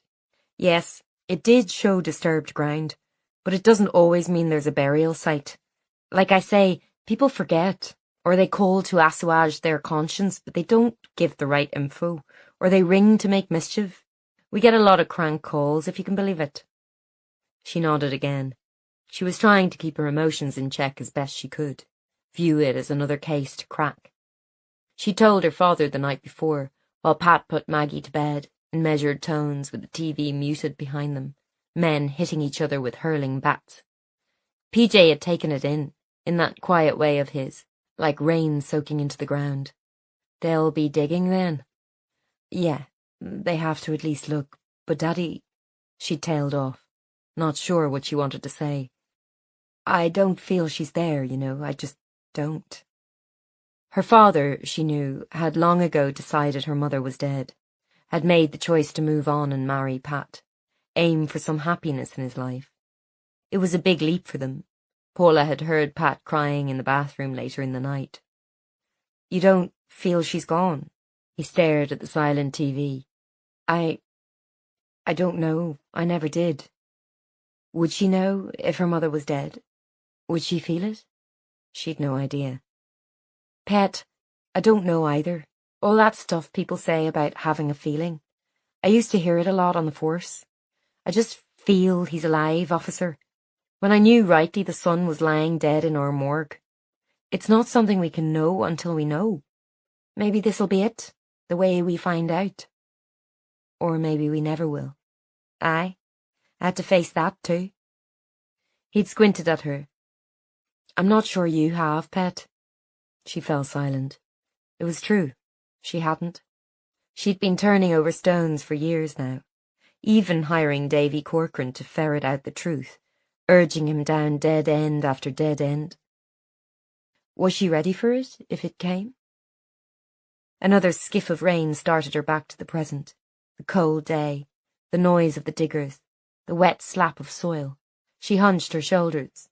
Yes, it did show disturbed ground, but it doesn't always mean there's a burial site. Like I say, people forget, or they call to assuage their conscience, but they don't give the right info, or they ring to make mischief. We get a lot of crank calls, if you can believe it. She nodded again. She was trying to keep her emotions in check as best she could, view it as another case to crack. She told her father the night before, while Pat put Maggie to bed, in measured tones with the TV muted behind them, men hitting each other with hurling bats. PJ had taken it in that quiet way of his, like rain soaking into the ground. They'll be digging then? Yeah, they have to at least look, but Daddy... She tailed off, not sure what she wanted to say. I don't feel she's there, you know, I just don't. Her father, she knew, had long ago decided her mother was dead, had made the choice to move on and marry Pat, aim for some happiness in his life. It was a big leap for them. Paula had heard Pat crying in the bathroom later in the night. You don't feel she's gone? He stared at the silent TV. I don't know. I never did. Would she know if her mother was dead? Would she feel it? She'd no idea. Pet, I don't know either. All that stuff people say about having a feeling. I used to hear it a lot on the force. I just feel he's alive, officer. When I knew rightly the son was lying dead in our morgue. It's not something we can know until we know. Maybe this'll be it, the way we find out. Or maybe we never will. I had to face that too. He'd squinted at her. I'm not sure you have, pet. She fell silent. It was true. She hadn't. She'd been turning over stones for years now, even hiring Davy Corcoran to ferret out the truth, urging him down dead end after dead end. Was she ready for it, if it came? Another skiff of rain started her back to the present, the cold day, the noise of the diggers, the wet slap of soil. She hunched her shoulders.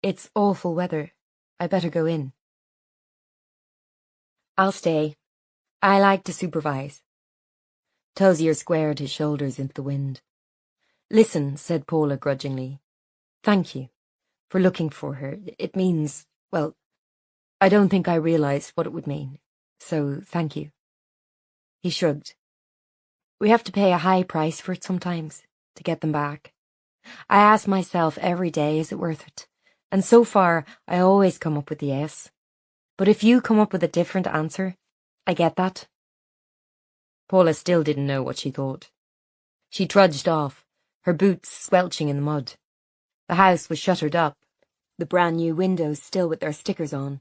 It's awful weather. I better go in. I'll stay. I like to supervise. Tozier squared his shoulders into the wind. Listen, said Paula grudgingly. Thank you for looking for her. It means, well, I don't think I realized what it would mean, so thank you. He shrugged. We have to pay a high price for it sometimes, to get them back. I ask myself every day, is it worth it? And so far, I always come up with the yes. But if you come up with a different answer, I get that. Paula still didn't know what she thought. She trudged off, her boots squelching in the mud. The house was shuttered up, the brand new windows still with their stickers on.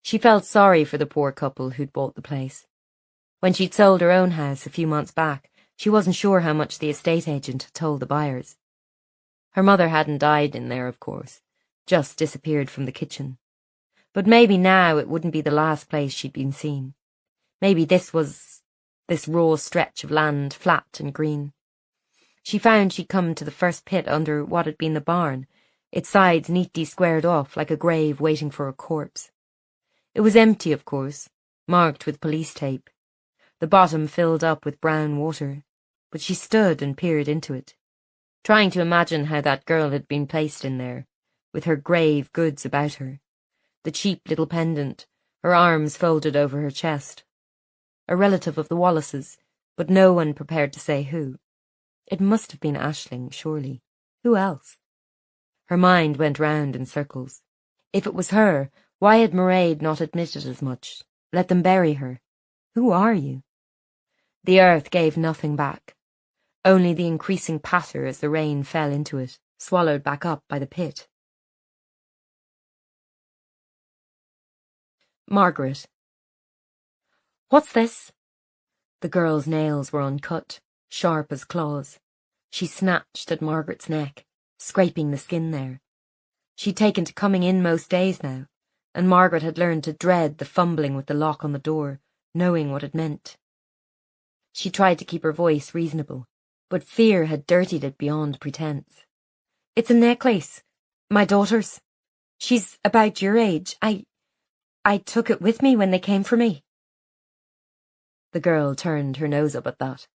She felt sorry for the poor couple who'd bought the place. When she'd sold her own house a few months back, she wasn't sure how much the estate agent had told the buyers. Her mother hadn't died in there, of course, just disappeared from the kitchen. But maybe now it wouldn't be the last place she'd been seen. Maybe this raw stretch of land, flat and green. She found she'd come to the first pit under what had been the barn, its sides neatly squared off like a grave waiting for a corpse. It was empty, of course, marked with police tape. The bottom filled up with brown water, but she stood and peered into it, trying to imagine how that girl had been placed in there, with her grave goods about her, the cheap little pendant, her arms folded over her chest. A relative of the Wallaces, but no one prepared to say who. It must have been Aisling, surely. Who else? Her mind went round in circles. If it was her, why had Mairead not admitted as much? Let them bury her. Who are you? The earth gave nothing back. Only the increasing patter as the rain fell into it, swallowed back up by the pit. Margaret. What's this? The girl's nails were uncut, sharp as claws. She snatched at Margaret's neck, scraping the skin there. She'd taken to coming in most days now, and Margaret had learned to dread the fumbling with the lock on the door, knowing what it meant. She tried to keep her voice reasonable, but fear had dirtied it beyond pretense. It's a necklace. My daughter's. She's about your age. I took it with me when they came for me. The girl turned her nose up at that.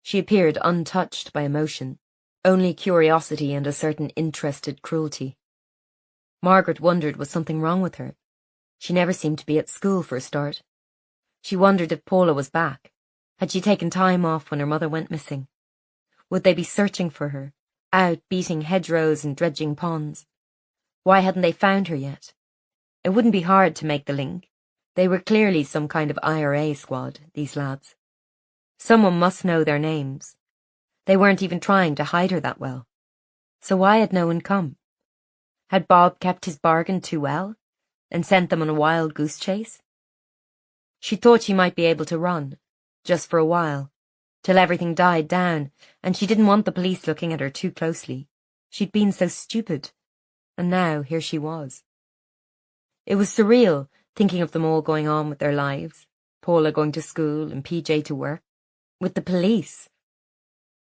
She appeared untouched by emotion, only curiosity and a certain interested cruelty. Margaret wondered was something wrong with her. She never seemed to be at school for a start. She wondered if Paula was back. Had she taken time off when her mother went missing? Would they be searching for her, out beating hedgerows and dredging ponds? Why hadn't they found her yet? It wouldn't be hard to make the link. They were clearly some kind of IRA squad, these lads. Someone must know their names. They weren't even trying to hide her that well. So why had no one come? Had Bob kept his bargain too well, and sent them on a wild goose chase? She thought she might be able to run, just for a while, till everything died down, and she didn't want the police looking at her too closely. She'd been so stupid, and now here she was. It was surreal, thinking of them all going on with their lives, Paula going to school and PJ to work, with the police.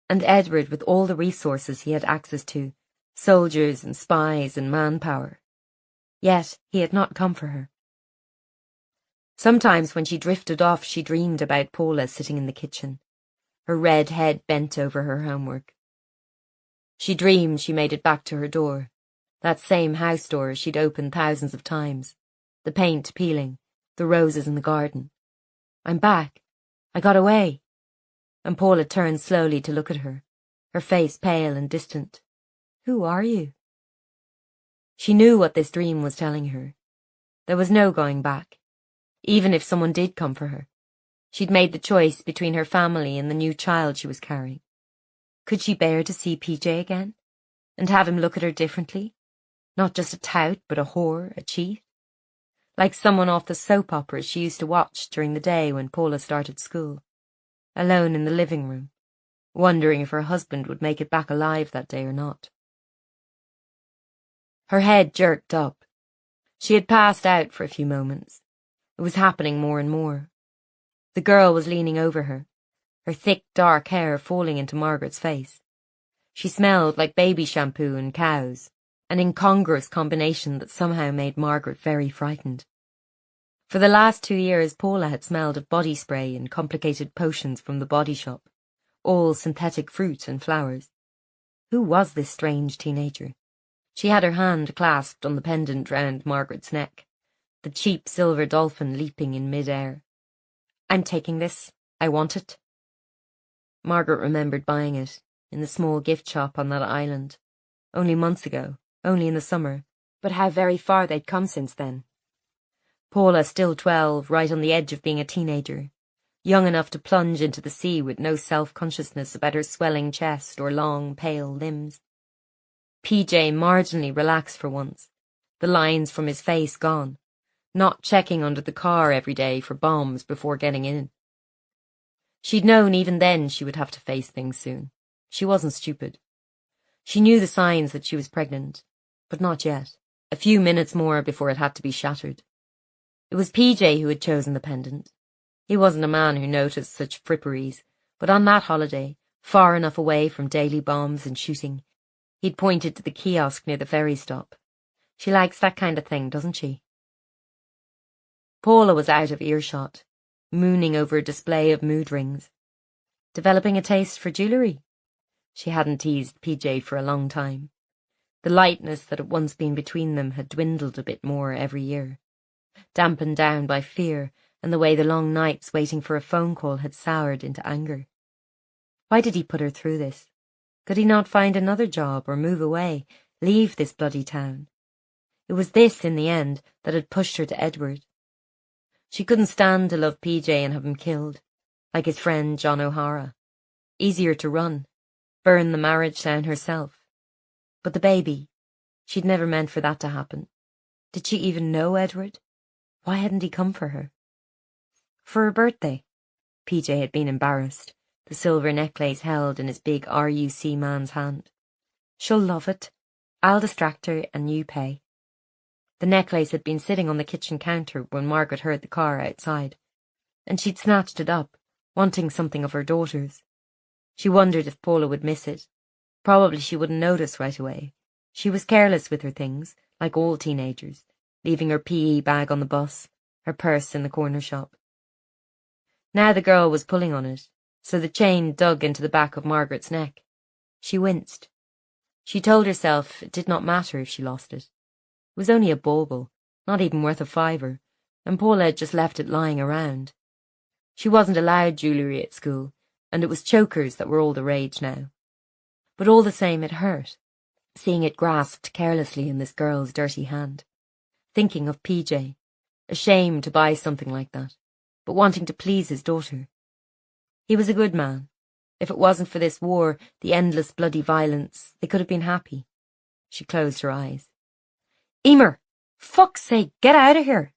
And Edward with all the resources he had access to, soldiers and spies and manpower. Yet he had not come for her. Sometimes when she drifted off she dreamed about Paula sitting in the kitchen, her red head bent over her homework. She dreamed she made it back to her door, that same house door she'd opened thousands of times, the paint peeling, the roses in the garden. I'm back. I got away. And Paula turned slowly to look at her, her face pale and distant. Who are you? She knew what this dream was telling her. There was no going back. Even if someone did come for her. She'd made the choice between her family and the new child she was carrying. Could she bear to see PJ again? And have him look at her differently? Not just a tout, but a whore, a cheat? Like someone off the soap operas she used to watch during the day when Paula started school. Alone in the living room, wondering if her husband would make it back alive that day or not. Her head jerked up. She had passed out for a few moments. It was happening more and more. The girl was leaning over her, her thick dark hair falling into Margaret's face. She smelled like baby shampoo and cows, an incongruous combination that somehow made Margaret very frightened. For the last 2 years Paula had smelled of body spray and complicated potions from the body shop, all synthetic fruit and flowers. Who was this strange teenager? She had her hand clasped on the pendant round Margaret's neck, the cheap silver dolphin leaping in mid-air. "I'm taking this. I want it." Margaret remembered buying it in the small gift shop on that island. Only months ago, only in the summer, but how very far they'd come since then. Paula, still 12, right on the edge of being a teenager, young enough to plunge into the sea with no self-consciousness about her swelling chest or long, pale limbs. PJ marginally relaxed for once, the lines from his face gone, not checking under the car every day for bombs before getting in. She'd known even then she would have to face things soon. She wasn't stupid. She knew the signs that she was pregnant, but not yet. A few minutes more before it had to be shattered. It was PJ who had chosen the pendant. He wasn't a man who noticed such fripperies, but on that holiday, far enough away from daily bombs and shooting, he'd pointed to the kiosk near the ferry stop. "She likes that kind of thing, doesn't she?" Paula was out of earshot, mooning over a display of mood rings. Developing a taste for jewellery? She hadn't teased PJ for a long time. The lightness that had once been between them had dwindled a bit more every year, dampened down by fear and the way the long nights waiting for a phone call had soured into anger. Why did he put her through this? Could he not find another job or move away, leave this bloody town? It was this, in the end, that had pushed her to Edward. She couldn't stand to love PJ and have him killed, like his friend John O'Hara. Easier to run, burn the marriage down herself. But the baby, she'd never meant for that to happen. Did she even know Edward? Why hadn't he come for her? For her birthday. PJ had been embarrassed, the silver necklace held in his big RUC man's hand. "She'll love it. I'll distract her and you pay." The necklace had been sitting on the kitchen counter when Margaret heard the car outside, and she'd snatched it up, wanting something of her daughter's. She wondered if Paula would miss it. Probably she wouldn't notice right away. She was careless with her things, like all teenagers, leaving her PE bag on the bus, her purse in the corner shop. Now the girl was pulling on it, so the chain dug into the back of Margaret's neck. She winced. She told herself it did not matter if she lost it. It was only a bauble, not even worth a fiver, and Paula had just left it lying around. She wasn't allowed jewellery at school, and it was chokers that were all the rage now. But all the same it hurt, seeing it grasped carelessly in this girl's dirty hand. Thinking of PJ, ashamed to buy something like that, but wanting to please his daughter. He was a good man. If it wasn't for this war, the endless bloody violence, they could have been happy. She closed her eyes. "Emer! Fuck's sake, get out of here!"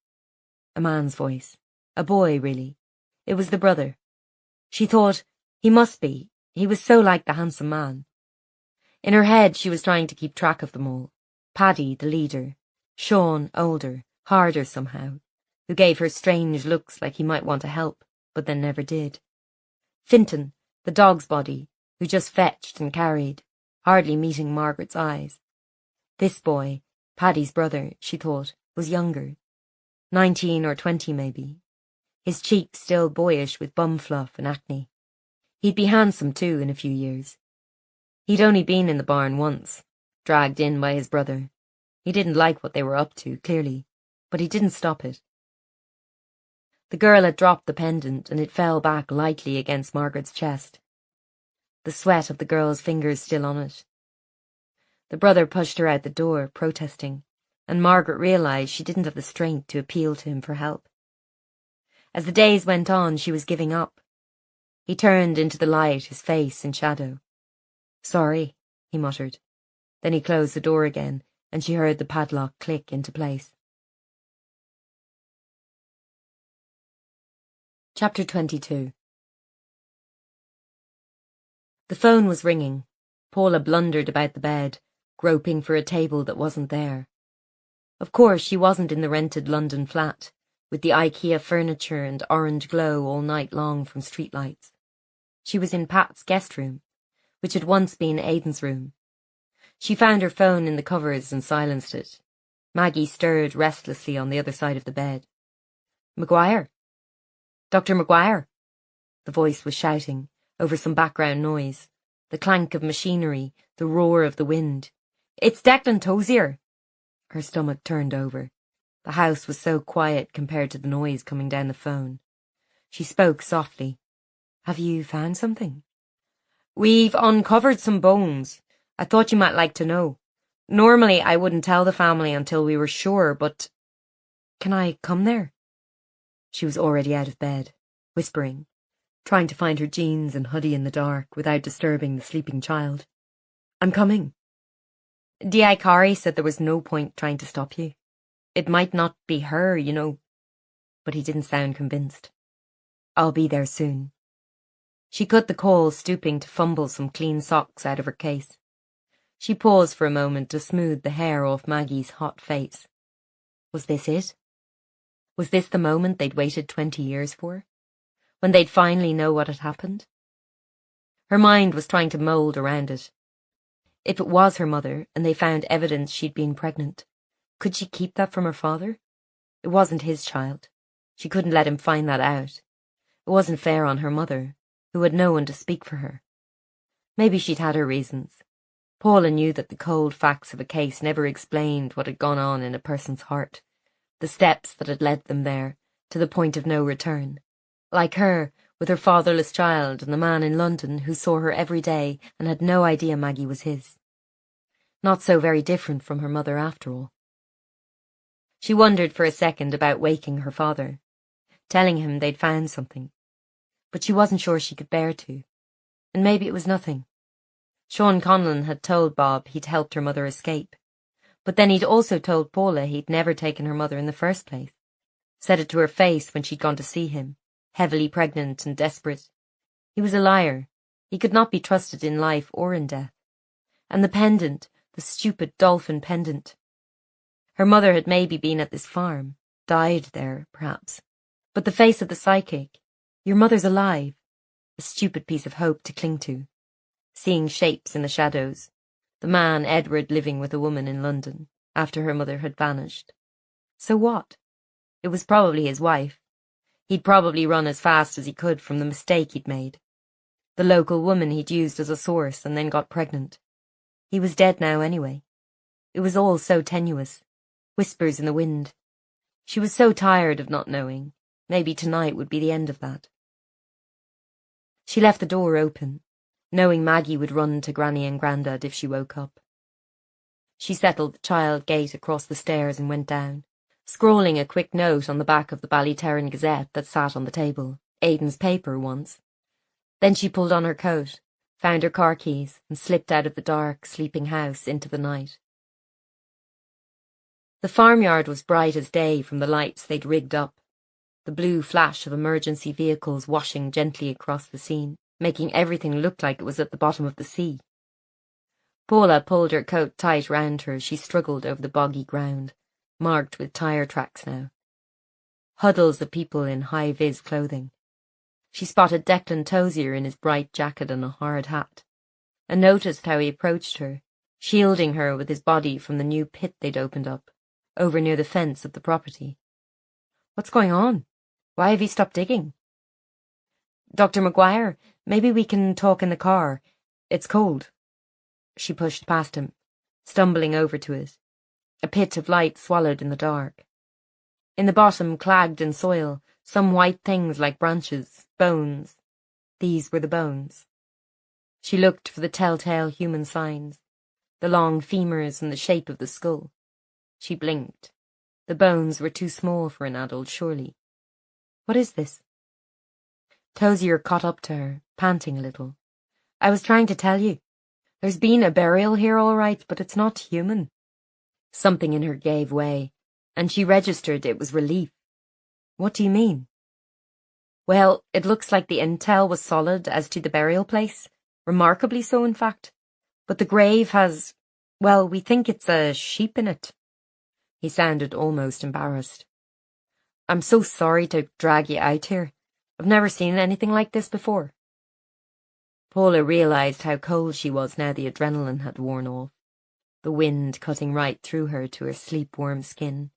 A man's voice. A boy, really. It was the brother. She thought, he must be. He was so like the handsome man. In her head, she was trying to keep track of them all. Paddy, the leader. Sean, older, harder somehow, who gave her strange looks like he might want to help, but then never did. Finton, the dog's body, who just fetched and carried, hardly meeting Margaret's eyes. This boy, Paddy's brother, she thought, was younger. 19 or 20 maybe. His cheeks still boyish with bum fluff and acne. He'd be handsome too in a few years. He'd only been in the barn once, dragged in by his brother. He didn't like what they were up to, clearly, but he didn't stop it. The girl had dropped the pendant and it fell back lightly against Margaret's chest. The sweat of the girl's fingers still on it. The brother pushed her out the door, protesting. and Margaret realised she didn't have the strength to appeal to him for help. As the days went on, she was giving up. He turned into the light, his face in shadow. "Sorry," he muttered. Then he closed the door again, and she heard the padlock click into place. Chapter 22. The phone was ringing. Paula blundered about the bed, groping for a table that wasn't there. Of course, she wasn't in the rented London flat, with the IKEA furniture and orange glow all night long from streetlights. She was in Pat's guest room, which had once been Aidan's room. She found her phone in the covers and silenced it. Maggie stirred restlessly on the other side of the bed. "Maguire? Dr. Maguire?" The voice was shouting, over some background noise, the clank of machinery, the roar of the wind. "It's Declan Tozier." Her stomach turned over. The house was so quiet compared to the noise coming down the phone. She spoke softly. "Have you found something?" "We've uncovered some bones. I thought you might like to know. Normally I wouldn't tell the family until we were sure, but—" "Can I come there?" She was already out of bed, whispering, trying to find her jeans and hoodie in the dark without disturbing the sleeping child. "I'm coming." D.I. Corrie said there was no point trying to stop you. It might not be her, you know. But he didn't sound convinced. "I'll be there soon." She cut the call, stooping to fumble some clean socks out of her case. She paused for a moment to smooth the hair off Maggie's hot face. Was this it? Was this the moment they'd waited 20 years for? When they'd finally know what had happened? Her mind was trying to mould around it. If it was her mother, and they found evidence she'd been pregnant, could she keep that from her father? It wasn't his child. She couldn't let him find that out. It wasn't fair on her mother, who had no one to speak for her. Maybe she'd had her reasons. Paula knew that the cold facts of a case never explained what had gone on in a person's heart, the steps that had led them there, to the point of no return. Like her, with her fatherless child and the man in London who saw her every day and had no idea Maggie was his. Not so very different from her mother after all. She wondered for a second about waking her father, telling him they'd found something. But she wasn't sure she could bear to. And maybe it was nothing. Sean Conlon had told Bob he'd helped her mother escape. But then he'd also told Paula he'd never taken her mother in the first place. Said it to her face when she'd gone to see him, heavily pregnant and desperate. He was a liar. He could not be trusted in life or in death. And the pendant, the stupid dolphin pendant. Her mother had maybe been at this farm, died there, perhaps. But the face of the psychic, "Your mother's alive," a stupid piece of hope to cling to. Seeing shapes in the shadows, the man Edward living with a woman in London, after her mother had vanished. So what? It was probably his wife. He'd probably run as fast as he could from the mistake he'd made. The local woman he'd used as a source and then got pregnant. He was dead now anyway. It was all so tenuous. Whispers in the wind. She was so tired of not knowing. Maybe tonight would be the end of that. She left the door open, knowing Maggie would run to Granny and Grandad if she woke up. She settled the child gate across the stairs and went down, scrawling a quick note on the back of the Ballyterran Gazette that sat on the table, Aidan's paper once. Then she pulled on her coat, found her car keys, and slipped out of the dark, sleeping house into the night. The farmyard was bright as day from the lights they'd rigged up, the blue flash of emergency vehicles washing gently across the scene, making everything look like it was at the bottom of the sea. Paula pulled her coat tight round her as she struggled over the boggy ground, marked with tyre tracks now. Huddles of people in high-vis clothing. She spotted Declan Tozier in his bright jacket and a hard hat, and noticed how he approached her, shielding her with his body from the new pit they'd opened up, over near the fence of the property. "What's going on? Why have you stopped digging?" "Dr. Maguire, maybe we can talk in the car. It's cold." She pushed past him, stumbling over to it. A pit of light swallowed in the dark. In the bottom, clagged in soil, some white things like branches, bones. These were the bones. She looked for the telltale human signs, the long femurs and the shape of the skull. She blinked. The bones were too small for an adult, surely. What is this? Tozier caught up to her, panting a little. I was trying to tell you. There's been a burial here all right, but it's not human. Something in her gave way, and she registered it was relief. What do you mean? Well, it looks like the intel was solid as to the burial place. Remarkably so, in fact. But the grave has, well, we think it's a sheep in it. He sounded almost embarrassed. I'm so sorry to drag you out here. I've never seen anything like this before. Paula realised how cold she was now the adrenaline had worn off, the wind cutting right through her to her sleep-warm skin.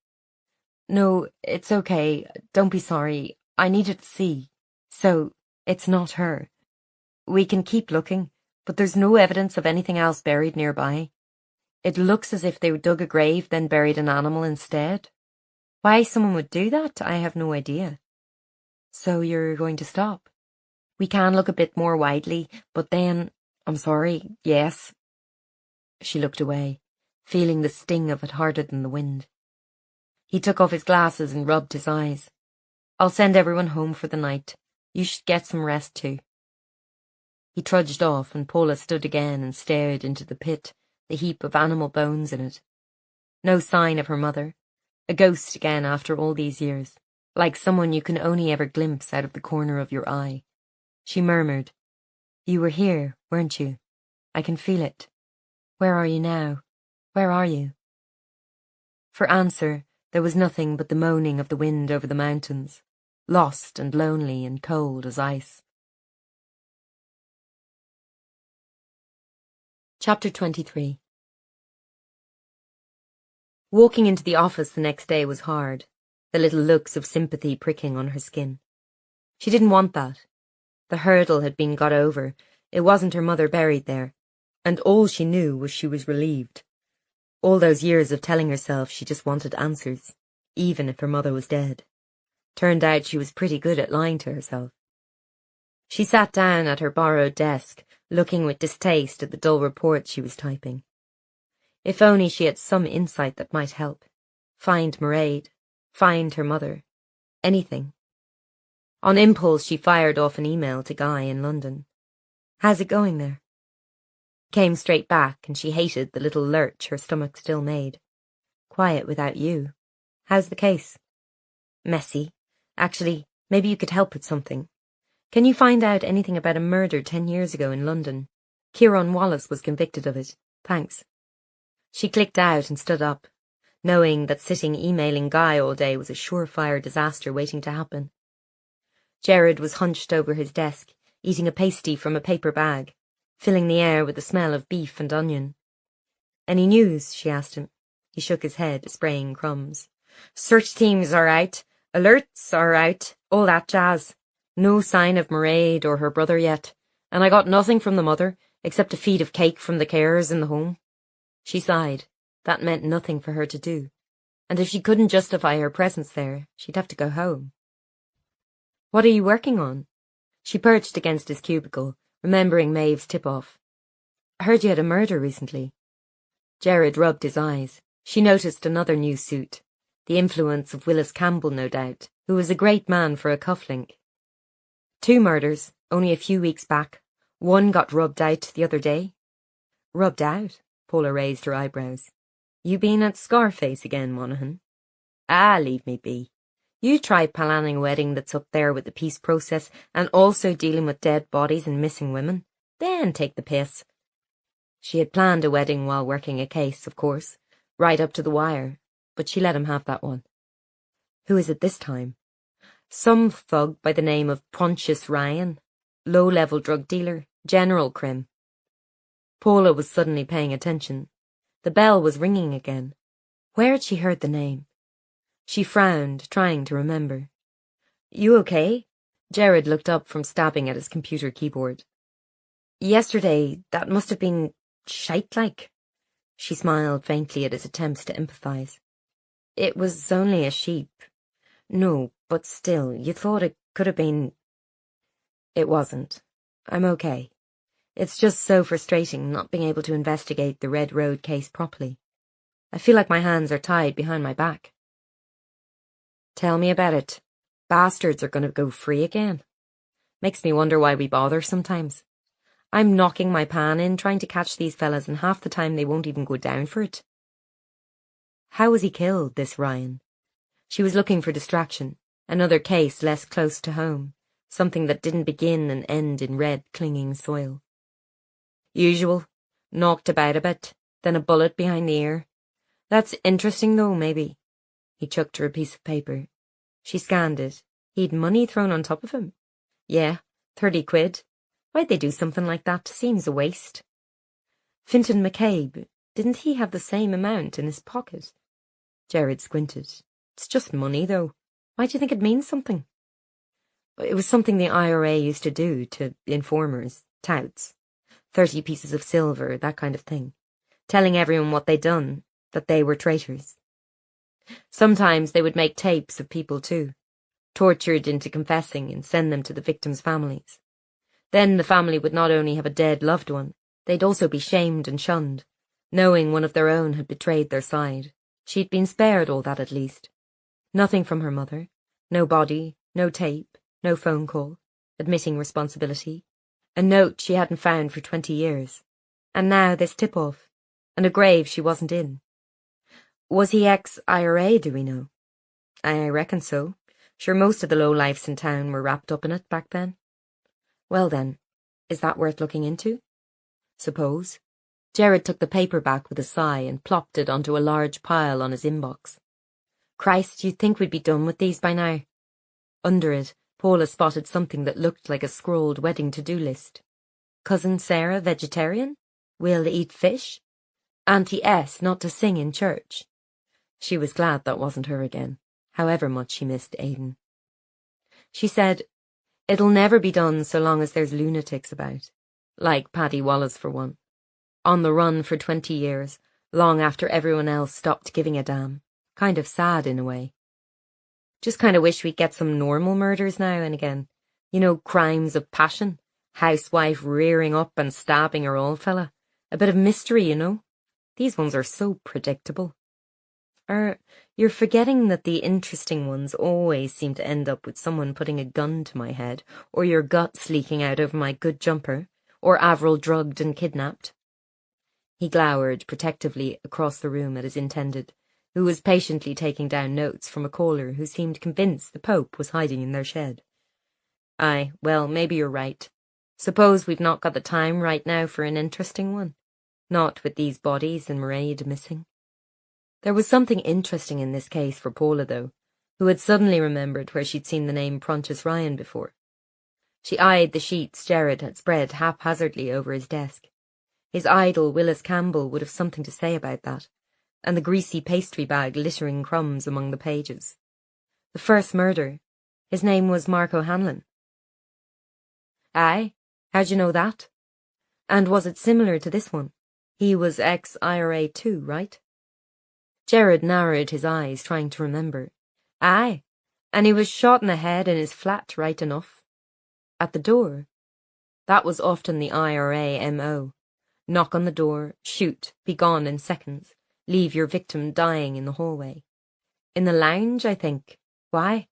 No, it's okay. Don't be sorry. I needed to see. So, it's not her. We can keep looking, but there's no evidence of anything else buried nearby. It looks as if they dug a grave, then buried an animal instead. Why someone would do that, I have no idea. So you're going to stop? We can look a bit more widely, but then, I'm sorry, yes. She looked away, feeling the sting of it harder than the wind. He took off his glasses and rubbed his eyes. I'll send everyone home for the night. You should get some rest too. He trudged off, and Paula stood again and stared into the pit, the heap of animal bones in it. No sign of her mother. A ghost again after all these years, like someone you can only ever glimpse out of the corner of your eye. She murmured, You were here, weren't you? I can feel it. Where are you now? Where are you? For answer, there was nothing but the moaning of the wind over the mountains, lost and lonely and cold as ice. Chapter 23. Walking into the office the next day was hard, the little looks of sympathy pricking on her skin. She didn't want that. The hurdle had been got over. It wasn't her mother buried there, and all she knew was she was relieved. All those years of telling herself she just wanted answers, even if her mother was dead. Turned out she was pretty good at lying to herself. She sat down at her borrowed desk, looking with distaste at the dull reports she was typing. If only she had some insight that might help. Find Mairead. Find her mother. Anything. On impulse, she fired off an email to Guy in London. How's it going there? Came straight back, and she hated the little lurch her stomach still made. Quiet without you. How's the case? Messy. Actually, maybe you could help with something. Can you find out anything about a murder 10 years ago in London? Kieran Wallace was convicted of it. Thanks. She clicked out and stood up, knowing that sitting emailing Guy all day was a surefire disaster waiting to happen. Jared was hunched over his desk, eating a pasty from a paper bag, filling the air with the smell of beef and onion. Any news? She asked him. He shook his head, spraying crumbs. Search teams are out. Alerts are out. All that jazz. No sign of Mairead or her brother yet, and I got nothing from the mother, except a feed of cake from the carers in the home. She sighed. That meant nothing for her to do, and if she couldn't justify her presence there, she'd have to go home. What are you working on? She perched against his cubicle, remembering Maeve's tip-off. I heard you had a murder recently. Jared rubbed his eyes. She noticed another new suit. The influence of Willis Campbell, no doubt, who was a great man for a cufflink. 2 murders, only a few weeks back. One got rubbed out the other day. Rubbed out? Paula raised her eyebrows. You been at Scarface again, Monaghan? Ah, leave me be. You try planning a wedding that's up there with the peace process and also dealing with dead bodies and missing women. Then take the piss. She had planned a wedding while working a case, of course, right up to the wire, but she let him have that one. Who is it this time? Some thug by the name of Pontius Ryan, low-level drug dealer, general crim. Paula was suddenly paying attention. The bell was ringing again. Where had she heard the name? She frowned, trying to remember. You okay? Jared looked up from stabbing at his computer keyboard. Yesterday, that must have been shite-like. She smiled faintly at his attempts to empathise. It was only a sheep. No, but still, you thought it could have been... It wasn't. I'm okay. It's just so frustrating not being able to investigate the Red Road case properly. I feel like my hands are tied behind my back. Tell me about it. Bastards are going to go free again. Makes me wonder why we bother sometimes. I'm knocking my pan in trying to catch these fellas, and half the time they won't even go down for it. How was he killed, this Ryan? She was looking for distraction, another case less close to home, something that didn't begin and end in red, clinging soil. Usual, knocked about a bit, then a bullet behind the ear. That's interesting though, maybe. He chucked her a piece of paper. She scanned it. He'd money thrown on top of him. Yeah, 30 quid. Why'd they do something like that? Seems a waste. Fintan McCabe, didn't he have the same amount in his pocket? Jared squinted. It's just money, though. Why do you think it means something? It was something the IRA used to do to informers, touts. 30 pieces of silver, that kind of thing. Telling everyone what they'd done, that they were traitors. Sometimes they would make tapes of people too, tortured into confessing and send them to the victims' families. Then the family would not only have a dead loved one, they'd also be shamed and shunned, knowing one of their own had betrayed their side. She'd been spared all that at least. Nothing from her mother, no body, no tape, no phone call, admitting responsibility, a note she hadn't found for 20 years, and now this tip-off, and a grave she wasn't in. Was he ex-IRA, do we know? I reckon so. Sure most of the lowlifes in town were wrapped up in it back then. Well then, is that worth looking into? Suppose. Jared took the paper back with a sigh and plopped it onto a large pile on his inbox. Christ, you'd think we'd be done with these by now. Under it, Paula spotted something that looked like a scrawled wedding to-do list. Cousin Sarah vegetarian? Will eat fish? Auntie S not to sing in church. She was glad that wasn't her again, however much she missed Aidan. She said, it'll never be done so long as there's lunatics about. Like Paddy Wallace for one. On the run for 20 years, long after everyone else stopped giving a damn. Kind of sad in a way. Just kind of wish we'd get some normal murders now and again. You know, crimes of passion. Housewife rearing up and stabbing her old fella. A bit of mystery, you know. These ones are so predictable. You're forgetting that the interesting ones always seem to end up with someone putting a gun to my head, or your guts leaking out over my good jumper, or Avril drugged and kidnapped. He glowered protectively across the room at his intended, who was patiently taking down notes from a caller who seemed convinced the Pope was hiding in their shed. Aye, well, maybe you're right. Suppose we've not got the time right now for an interesting one. Not with these bodies and Mairead missing. There was something interesting in this case for Paula, though, who had suddenly remembered where she'd seen the name Prontius Ryan before. She eyed the sheets Jared had spread haphazardly over his desk. His idol Willis Campbell would have something to say about that, and the greasy pastry bag littering crumbs among the pages. The first murder. His name was Mark O'Hanlon. Aye, how'd you know that? And was it similar to this one? He was ex-IRA too, right? Jared narrowed his eyes, trying to remember. Aye, and he was shot in the head in his flat right enough. At the door. That was often the IRA MO. Knock on the door, shoot, be gone in seconds, leave your victim dying in the hallway. In the lounge, I think. Why?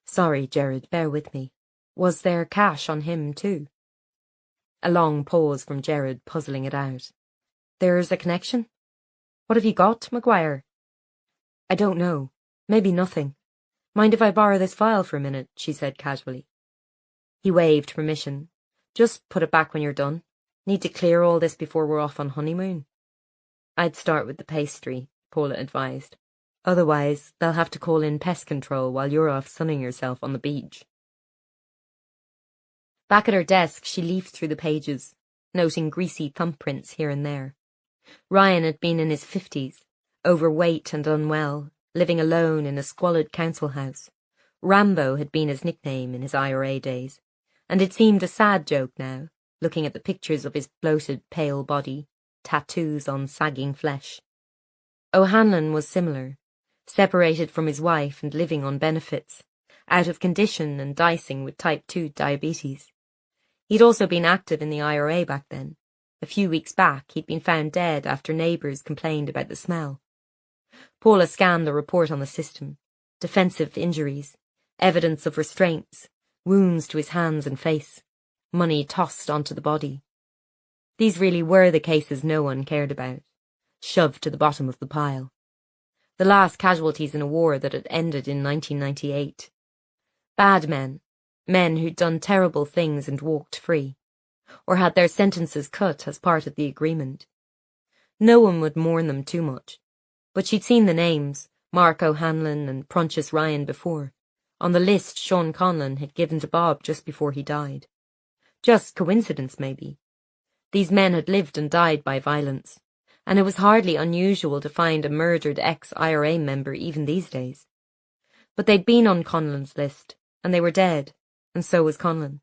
Sorry, Jared, bear with me. Was there cash on him too? A long pause from Jared, puzzling it out. There's a connection? What have you got, Maguire? I don't know. Maybe nothing. Mind if I borrow this file for a minute, she said casually. He waved permission. Just put it back when you're done. Need to clear all this before we're off on honeymoon. I'd start with the pastry, Paula advised. Otherwise, they'll have to call in pest control while you're off sunning yourself on the beach. Back at her desk, she leafed through the pages, noting greasy thumbprints here and there. Ryan had been in his 50s, overweight and unwell, living alone in a squalid council house. Rambo had been his nickname in his IRA days, and it seemed a sad joke now, looking at the pictures of his bloated, pale body, tattoos on sagging flesh. O'Hanlon was similar, separated from his wife and living on benefits, out of condition and dicing with type 2 diabetes. He'd also been active in the IRA back then. A few weeks back, he'd been found dead after neighbours complained about the smell. Paula scanned the report on the system. Defensive injuries, evidence of restraints, wounds to his hands and face, money tossed onto the body. These really were the cases no one cared about, shoved to the bottom of the pile. The last casualties in a war that had ended in 1998. Bad men, men who'd done terrible things and walked free, or had their sentences cut as part of the agreement. No one would mourn them too much, but she'd seen the names, Mark O'Hanlon and Prunchus Ryan before, on the list Sean Conlon had given to Bob just before he died. Just coincidence, maybe. These men had lived and died by violence, and it was hardly unusual to find a murdered ex-IRA member even these days. But they'd been on Conlon's list, and they were dead, and so was Conlon.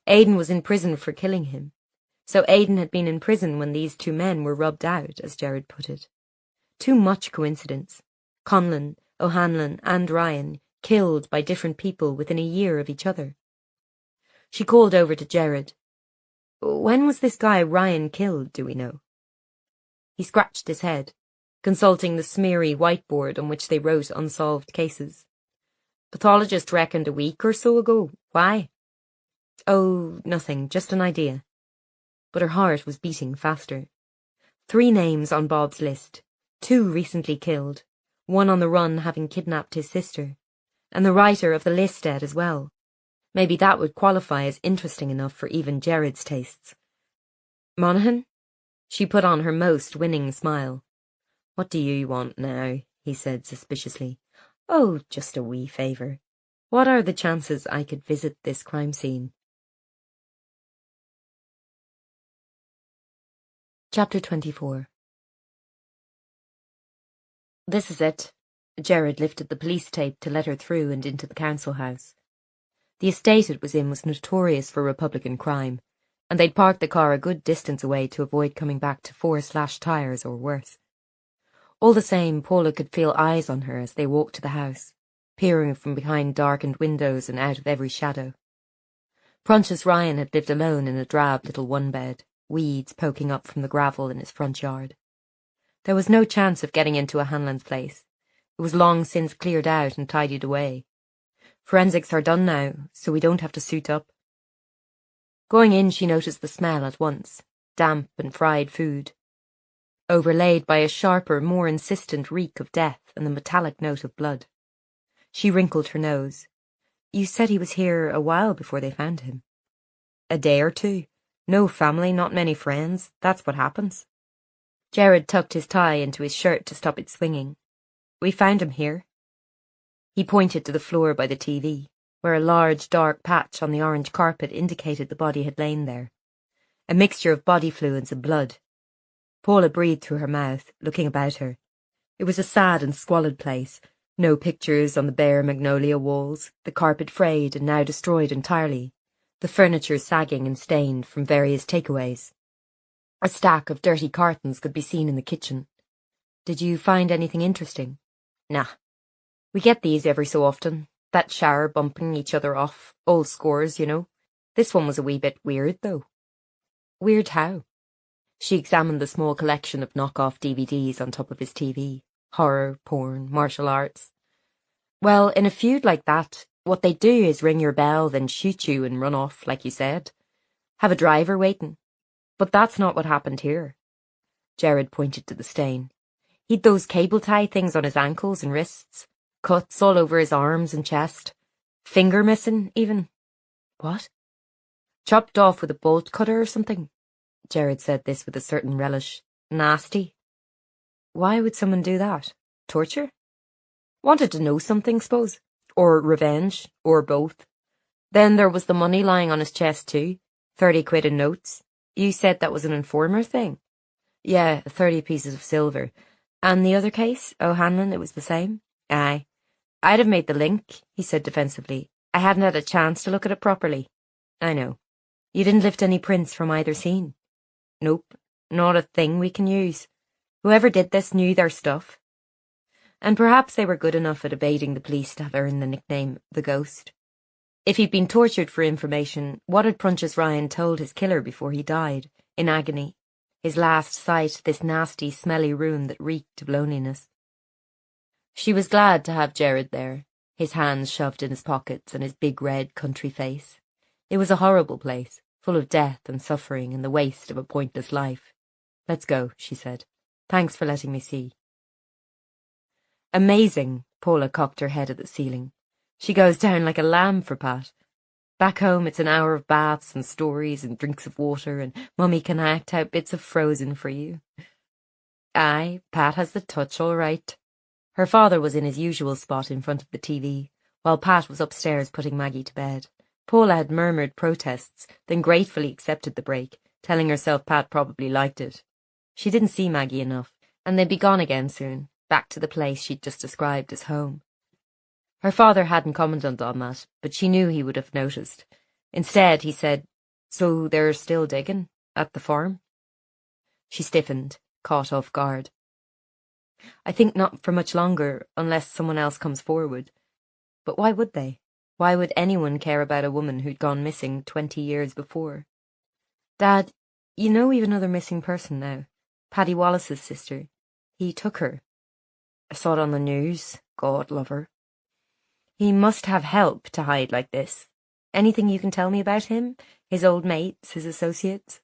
Aidan was in prison for killing him, so Aidan had been in prison when these two men were rubbed out, as Jared put it. Too much coincidence. Conlon, O'Hanlon, and Ryan killed by different people within a year of each other. She called over to Jared. When was this guy Ryan killed, do we know? He scratched his head, consulting the smeary whiteboard on which they wrote unsolved cases. Pathologist reckoned a week or so ago. Why? Oh, nothing, just an idea. But her heart was beating faster. 3 names on Bob's list, 2 recently killed, 1 on the run having kidnapped his sister, and the writer of the list dead as well. Maybe that would qualify as interesting enough for even Jared's tastes. Monaghan? She put on her most winning smile. What do you want now? He said suspiciously. Oh, just a wee favour. What are the chances I could visit this crime scene? Chapter 24. This is it. Jared lifted the police tape to let her through and into the council house. The estate it was in was notorious for Republican crime, and they'd parked the car a good distance away to avoid coming back to 4 slashed tyres or worse. All the same, Paula could feel eyes on her as they walked to the house, peering from behind darkened windows and out of every shadow. Prunchus Ryan had lived alone in a drab little one-bed, weeds poking up from the gravel in his front yard. There was no chance of getting into O'Hanlon's place. It was long since cleared out and tidied away. Forensics are done now, so we don't have to suit up. Going in, she noticed the smell at once, damp and fried food, overlaid by a sharper, more insistent reek of death and the metallic note of blood. She wrinkled her nose. You said he was here a while before they found him. A day or 2. No family, not many friends. That's what happens. Jared tucked his tie into his shirt to stop it swinging. We found him here. He pointed to the floor by the TV, where a large dark patch on the orange carpet indicated the body had lain there. A mixture of body fluids and blood. Paula breathed through her mouth, looking about her. It was a sad and squalid place. No pictures on the bare magnolia walls, the carpet frayed and now destroyed entirely, the furniture sagging and stained from various takeaways. A stack of dirty cartons could be seen in the kitchen. Did you find anything interesting? Nah. We get these every so often. That shower bumping each other off. Old scores, you know. This one was a wee bit weird, though. Weird how? She examined the small collection of knock-off DVDs on top of his TV. Horror, porn, martial arts. Well, in a feud like that, what they do is ring your bell, then shoot you and run off, like you said. Have a driver waiting. But that's not what happened here. Jared pointed to the stain. He'd those cable tie things on his ankles and wrists. Cuts all over his arms and chest. Finger missing, even. What? Chopped off with a bolt cutter or something. Jared said this with a certain relish. Nasty. Why would someone do that? Torture? Wanted to know something, suppose. Or revenge, or both. Then there was the money lying on his chest too. 30 quid in notes. You said that was an informer thing? Yeah, 30 pieces of silver. And the other case, O'Hanlon, it was the same? Aye. I'd have made the link, he said defensively. I hadn't had a chance to look at it properly. I know. You didn't lift any prints from either scene? Nope, not a thing we can use. Whoever did this knew their stuff. And perhaps they were good enough at evading the police to have earned the nickname The Ghost. If he'd been tortured for information, what had Prunchus Ryan told his killer before he died, in agony? his last sight this nasty, smelly room that reeked of loneliness. She was glad to have Gerard there, his hands shoved in his pockets and his big red country face. It was a horrible place, full of death and suffering and the waste of a pointless life. "Let's go," she said. "Thanks for letting me see." "Amazing," Paula cocked her head at the ceiling. "She goes down like a lamb for Pat. Back home it's an hour of baths and stories and drinks of water, and Mummy can act out bits of Frozen for you." "Aye, Pat has the touch all right." Her father was in his usual spot in front of the TV, while Pat was upstairs putting Maggie to bed. Paula had murmured protests, then gratefully accepted the break, telling herself Pat probably liked it. She didn't see Maggie enough, and they'd be gone again soon, back to the place she'd just described as home. Her father hadn't commented on that, but she knew he would have noticed. Instead, he said, "So they're still digging? At the farm?" She stiffened, caught off guard. "I think not for much longer, unless someone else comes forward. But why would they? Why would anyone care about a woman who'd gone missing 20 years before? Dad, you know we've another missing person now. Paddy Wallace's sister. He took her. I saw it on the news. God love her. He must have help to hide like this. Anything you can tell me about him? His old mates, his associates?"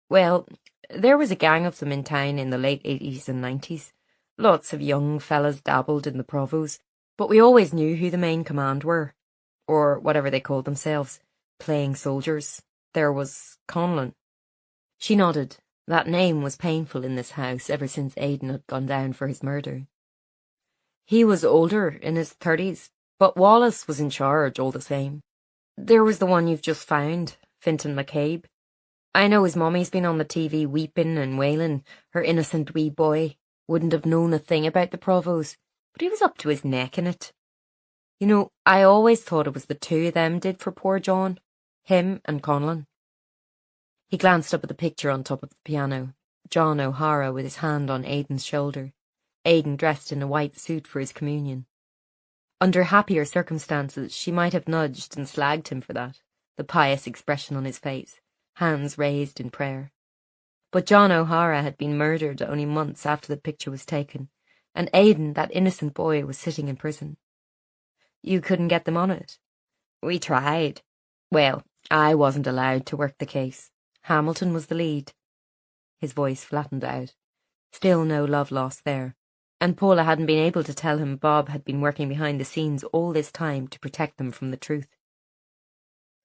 "Well, there was a gang of them in town in the late 80s and 90s. Lots of young fellas dabbled in the provos, but we always knew who the main command were. Or whatever they called themselves. Playing soldiers. There was Conlon." She nodded. That name was painful in this house ever since Aidan had gone down for his murder. "He was older, in his 30s, but Wallace was in charge all the same. There was the one you've just found, Fintan McCabe. I know his mummy's been on the TV weeping and wailing, her innocent wee boy. Wouldn't have known a thing about the provos, but he was up to his neck in it. You know, I always thought it was the two of them did for poor John, him and Conlon." He glanced up at the picture on top of the piano, John O'Hara with his hand on Aidan's shoulder, Aidan dressed in a white suit for his communion. Under happier circumstances, she might have nudged and slagged him for that, the pious expression on his face, hands raised in prayer. But John O'Hara had been murdered only months after the picture was taken, and Aidan, that innocent boy, was sitting in prison. "You couldn't get them on it?" "We tried. Well, I wasn't allowed to work the case. Hamilton was the lead." His voice flattened out. Still no love lost there. And Paula hadn't been able to tell him Bob had been working behind the scenes all this time to protect them from the truth.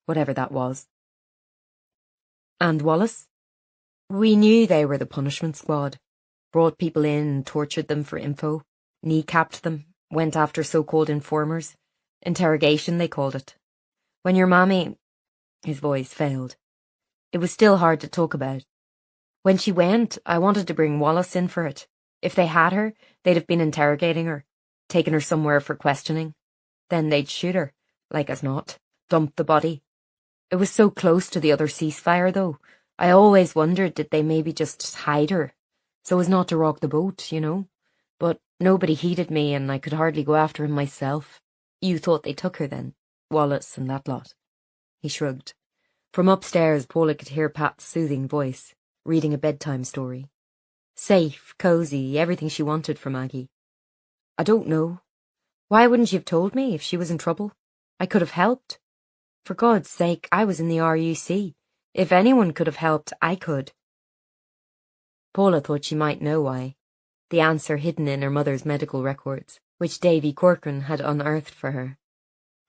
Whatever that was. "And Wallace?" "We knew they were the punishment squad. Brought people in and tortured them for info. Kneecapped them. Went after so-called informers. Interrogation, they called it. When your mammy..." His voice failed. It was still hard to talk about. "When she went, I wanted to bring Wallace in for it. If they had her, they'd have been interrogating her, taken her somewhere for questioning. Then they'd shoot her, like as not, dump the body. It was so close to the other ceasefire, though. I always wondered, did they maybe just hide her, so as not to rock the boat, you know? But nobody heeded me, and I could hardly go after him myself." "You thought they took her then, Wallace and that lot?" He shrugged. From upstairs, Paula could hear Pat's soothing voice, reading a bedtime story. Safe, cosy, everything she wanted for Maggie. "I don't know. Why wouldn't you have told me if she was in trouble? I could have helped. For God's sake, I was in the RUC. If anyone could have helped, I could." Paula thought she might know why. The answer hidden in her mother's medical records, which Davy Corcoran had unearthed for her.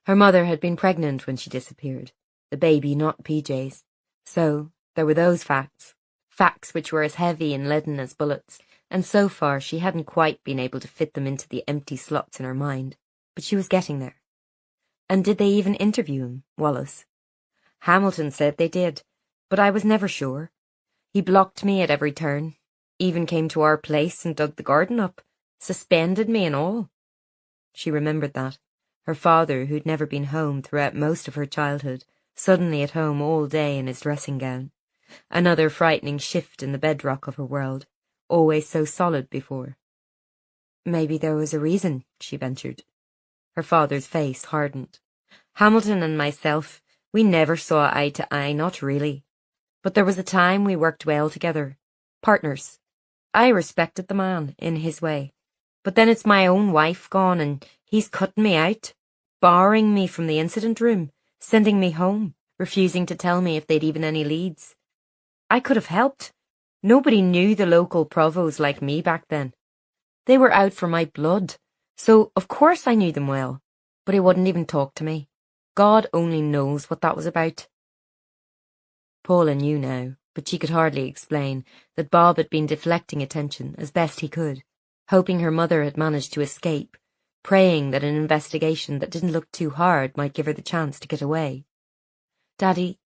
Her mother had been pregnant when she disappeared, the baby not PJ's. So, there were those facts. Facts which were as heavy and leaden as bullets, and so far she hadn't quite been able to fit them into the empty slots in her mind, but she was getting there. And did they even interview him, Wallace? Hamilton said they did, but I was never sure. He blocked me at every turn, even came to our place and dug the garden up, suspended me and all. She remembered that. Her father, who'd never been home throughout most of her childhood, suddenly at home all day in his dressing gown. Another frightening shift in the bedrock of her world, always so solid before. "Maybe there was a reason," she ventured. Her father's face hardened. "Hamilton and myself, we never saw eye to eye, not really. But there was a time we worked well together. Partners. I respected the man, in his way. But then it's my own wife gone, and he's cutting me out, barring me from the incident room, sending me home, refusing to tell me if they'd even any leads. I could have helped. Nobody knew the local provos like me back then. They were out for my blood, so of course I knew them well. But he wouldn't even talk to me. God only knows what that was about. Paula knew now, but she could hardly explain, that Bob had been deflecting attention as best he could, hoping her mother had managed to escape, praying that an investigation that didn't look too hard might give her the chance to get away. Daddy,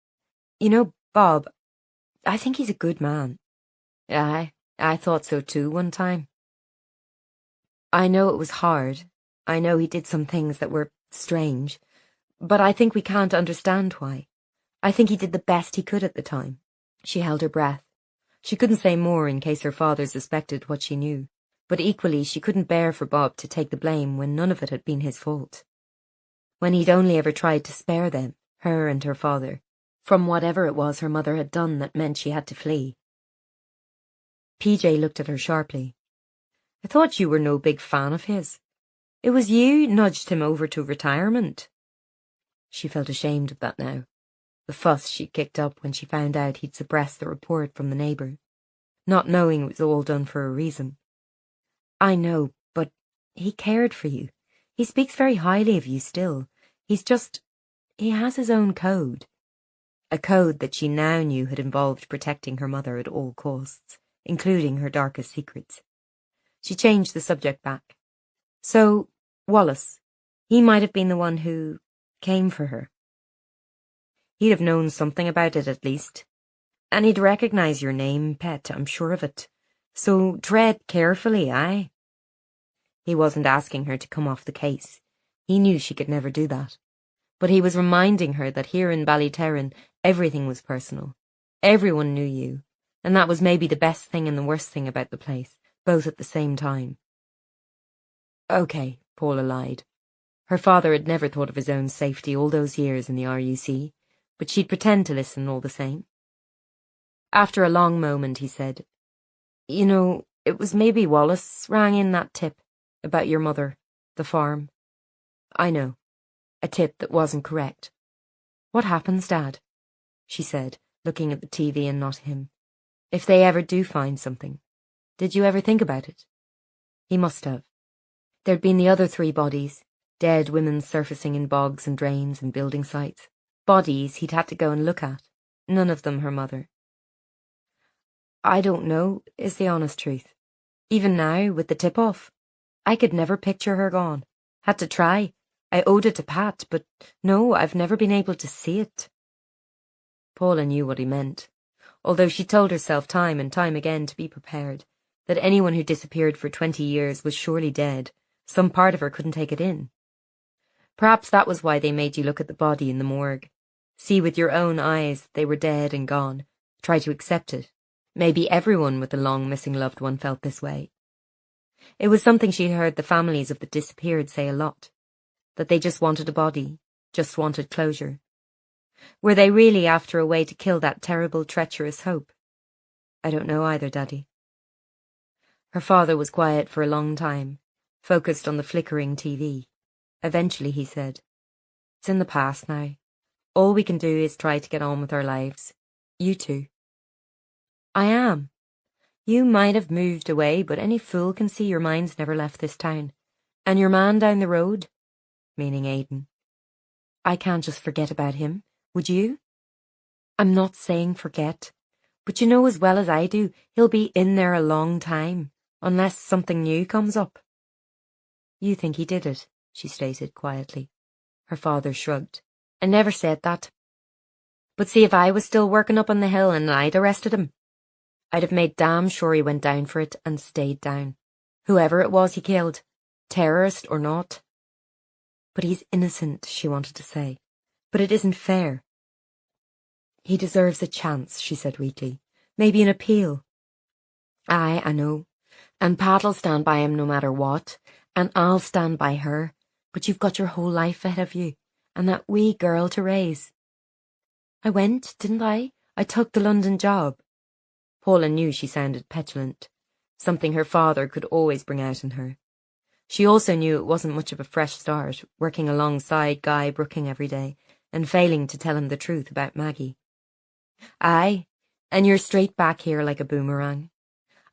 you know, Bob, I think he's a good man. Aye, I thought so too one time. I know it was hard. I know he did some things that were strange, but I think we can't understand why. I think he did the best he could at the time. She held her breath. She couldn't say more in case her father suspected what she knew, but equally she couldn't bear for Bob to take the blame when none of it had been his fault. When he'd only ever tried to spare them, her and her father, from whatever it was her mother had done that meant she had to flee. PJ looked at her sharply. I thought you were no big fan of his. It was you nudged him over to retirement. She felt ashamed of that now. The fuss she kicked up when she found out he'd suppressed the report from the neighbour, not knowing it was all done for a reason. I know, but he cared for you. He speaks very highly of you still. He has his own code. A code that she now knew had involved protecting her mother at all costs, including her darkest secrets. She changed the subject back. So, Wallace, he might have been the one who came for her. He'd have known something about it at least. And he'd recognise your name, pet, I'm sure of it. So tread carefully, aye? He wasn't asking her to come off the case. He knew she could never do that. But he was reminding her that here in Ballyterran everything was personal. Everyone knew you, and that was maybe the best thing and the worst thing about the place, both at the same time. OK, Paula lied. Her father had never thought of his own safety all those years in the RUC, but she'd pretend to listen all the same. After a long moment he said, You know, it was maybe Wallace rang in that tip about your mother, the farm. I know, a tip that wasn't correct. What happens, Dad? She said, looking at the TV and not him. If they ever do find something, did you ever think about it? He must have. There'd been the other 3 bodies, dead women surfacing in bogs and drains and building sites. Bodies he'd had to go and look at, none of them her mother. I don't know, is the honest truth. Even now, with the tip-off, I could never picture her gone. Had to try. I owed it to Pat, but no, I've never been able to see it. Paula knew what he meant, although she told herself time and time again to be prepared, that anyone who disappeared for 20 years was surely dead. Some part of her couldn't take it in. Perhaps that was why they made you look at the body in the morgue. See with your own eyes that they were dead and gone. Try to accept it. Maybe everyone with a long missing loved one felt this way. It was something she'd heard the families of the disappeared say a lot. That they just wanted a body, just wanted closure. Were they really after a way to kill that terrible, treacherous hope? I don't know either, Daddy. Her father was quiet for a long time, focused on the flickering TV. Eventually he said, It's in the past now. All we can do is try to get on with our lives. You two. I am. You might have moved away, but any fool can see your mind's never left this town. And your man down the road? Meaning Aidan. I can't just forget about him, would you? I'm not saying forget, but you know as well as I do, he'll be in there a long time, unless something new comes up. You think he did it, she stated quietly. Her father shrugged. I never said that. But see if I was still working up on the hill and I'd arrested him. I'd have made damn sure he went down for it and stayed down. Whoever it was he killed, terrorist or not. But he's innocent, she wanted to say. But it isn't fair. He deserves a chance, she said weakly. Maybe an appeal. Aye, I know. And Pat'll stand by him no matter what. And I'll stand by her. But you've got your whole life ahead of you. And that wee girl to raise. I went, didn't I? I took the London job. Paula knew she sounded petulant, something her father could always bring out in her. She also knew it wasn't much of a fresh start, working alongside Guy Brooking every day, and failing to tell him the truth about Maggie. Aye, and you're straight back here like a boomerang.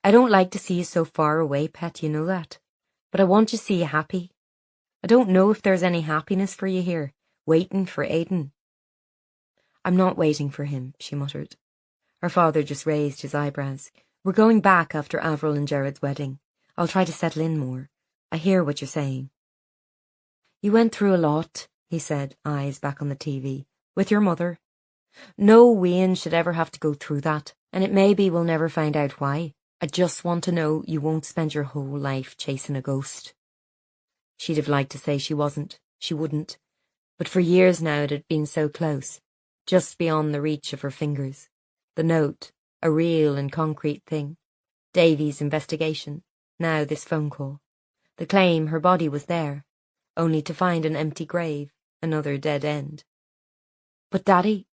I don't like to see you so far away, pet, you know that. But I want to see you happy. I don't know if there's any happiness for you here, waiting for Aidan. I'm not waiting for him, she muttered. Her father just raised his eyebrows. We're going back after Avril and Jared's wedding. I'll try to settle in more. I hear what you're saying. You went through a lot, he said, eyes back on the TV, with your mother. No wean should ever have to go through that, and it may be we'll never find out why. I just want to know you won't spend your whole life chasing a ghost. She'd have liked to say she wasn't, she wouldn't, but for years now it had been so close, just beyond the reach of her fingers. The note, a real and concrete thing. Davy's investigation, now this phone call. The claim her body was there, only to find an empty grave, another dead end. But Daddy,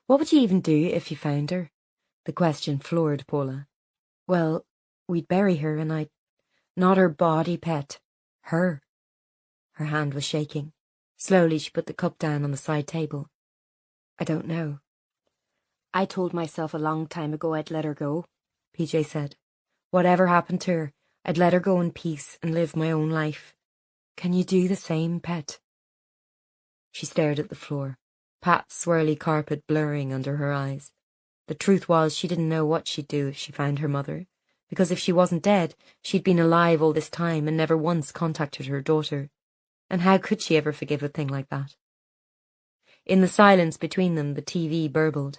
what would you even do if you found her? The question floored Paula. Well, we'd bury her and I'd... Not her body, pet. Her. Her hand was shaking. Slowly she put the cup down on the side table. I don't know. I told myself a long time ago I'd let her go, PJ said. Whatever happened to her, I'd let her go in peace and live my own life. Can you do the same, pet? She stared at the floor, Pat's swirly carpet blurring under her eyes. The truth was she didn't know what she'd do if she found her mother, because if she wasn't dead, she'd been alive all this time and never once contacted her daughter. And how could she ever forgive a thing like that? In the silence between them, the TV burbled.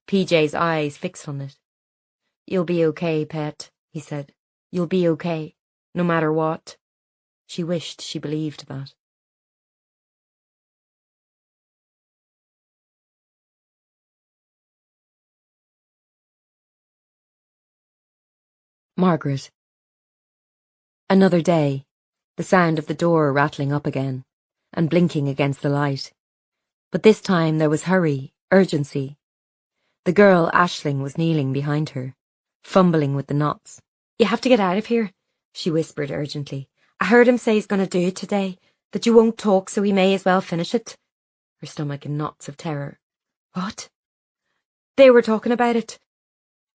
PJ's eyes fixed on it. You'll be okay, pet, he said. You'll be okay, no matter what. She wished she believed that. Margaret. Another day, the sound of the door rattling up again, and blinking against the light. But this time there was hurry, urgency. The girl, Aisling, was kneeling behind her, fumbling with the knots. You have to get out of here, she whispered urgently. I heard him say he's going to do it today, that you won't talk so he may as well finish it. Her stomach in knots of terror. What? They were talking about it.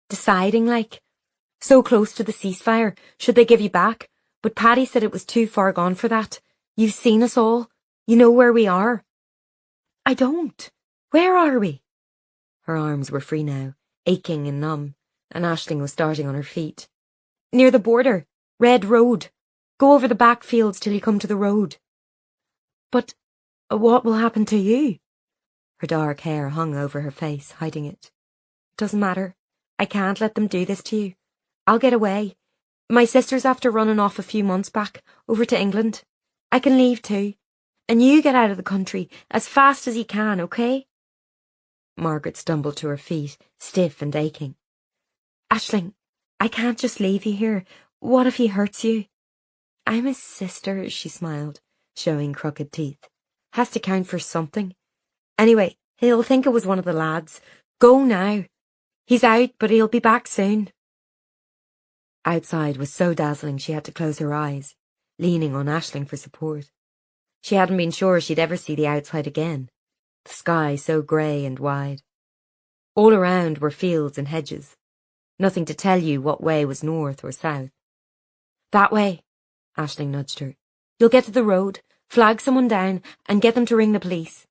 Deciding, like. So close to the ceasefire, should they give you back? But Paddy said it was too far gone for that. You've seen us all. You know where we are. I don't. Where are we? Her arms were free now, aching and numb, and Aisling was starting on her feet. Near the border. Red Road. Go over the back fields till you come to the road. But what will happen to you? Her dark hair hung over her face, hiding it. Doesn't matter. I can't let them do this to you. I'll get away. My sister's after running off a few months back, over to England. I can leave too. And you get out of the country as fast as you can, okay? Margaret stumbled to her feet, stiff and aching. Aisling, I can't just leave you here. What if he hurts you? I'm his sister, she smiled, showing crooked teeth. Has to count for something. Anyway, he'll think it was one of the lads. Go now. He's out, but he'll be back soon. Outside was so dazzling she had to close her eyes, leaning on Aisling for support. She hadn't been sure she'd ever see the outside again, the sky so grey and wide. All around were fields and hedges, nothing to tell you what way was north or south. That way, Aisling nudged her. You'll get to the road, flag someone down, and get them to ring the police.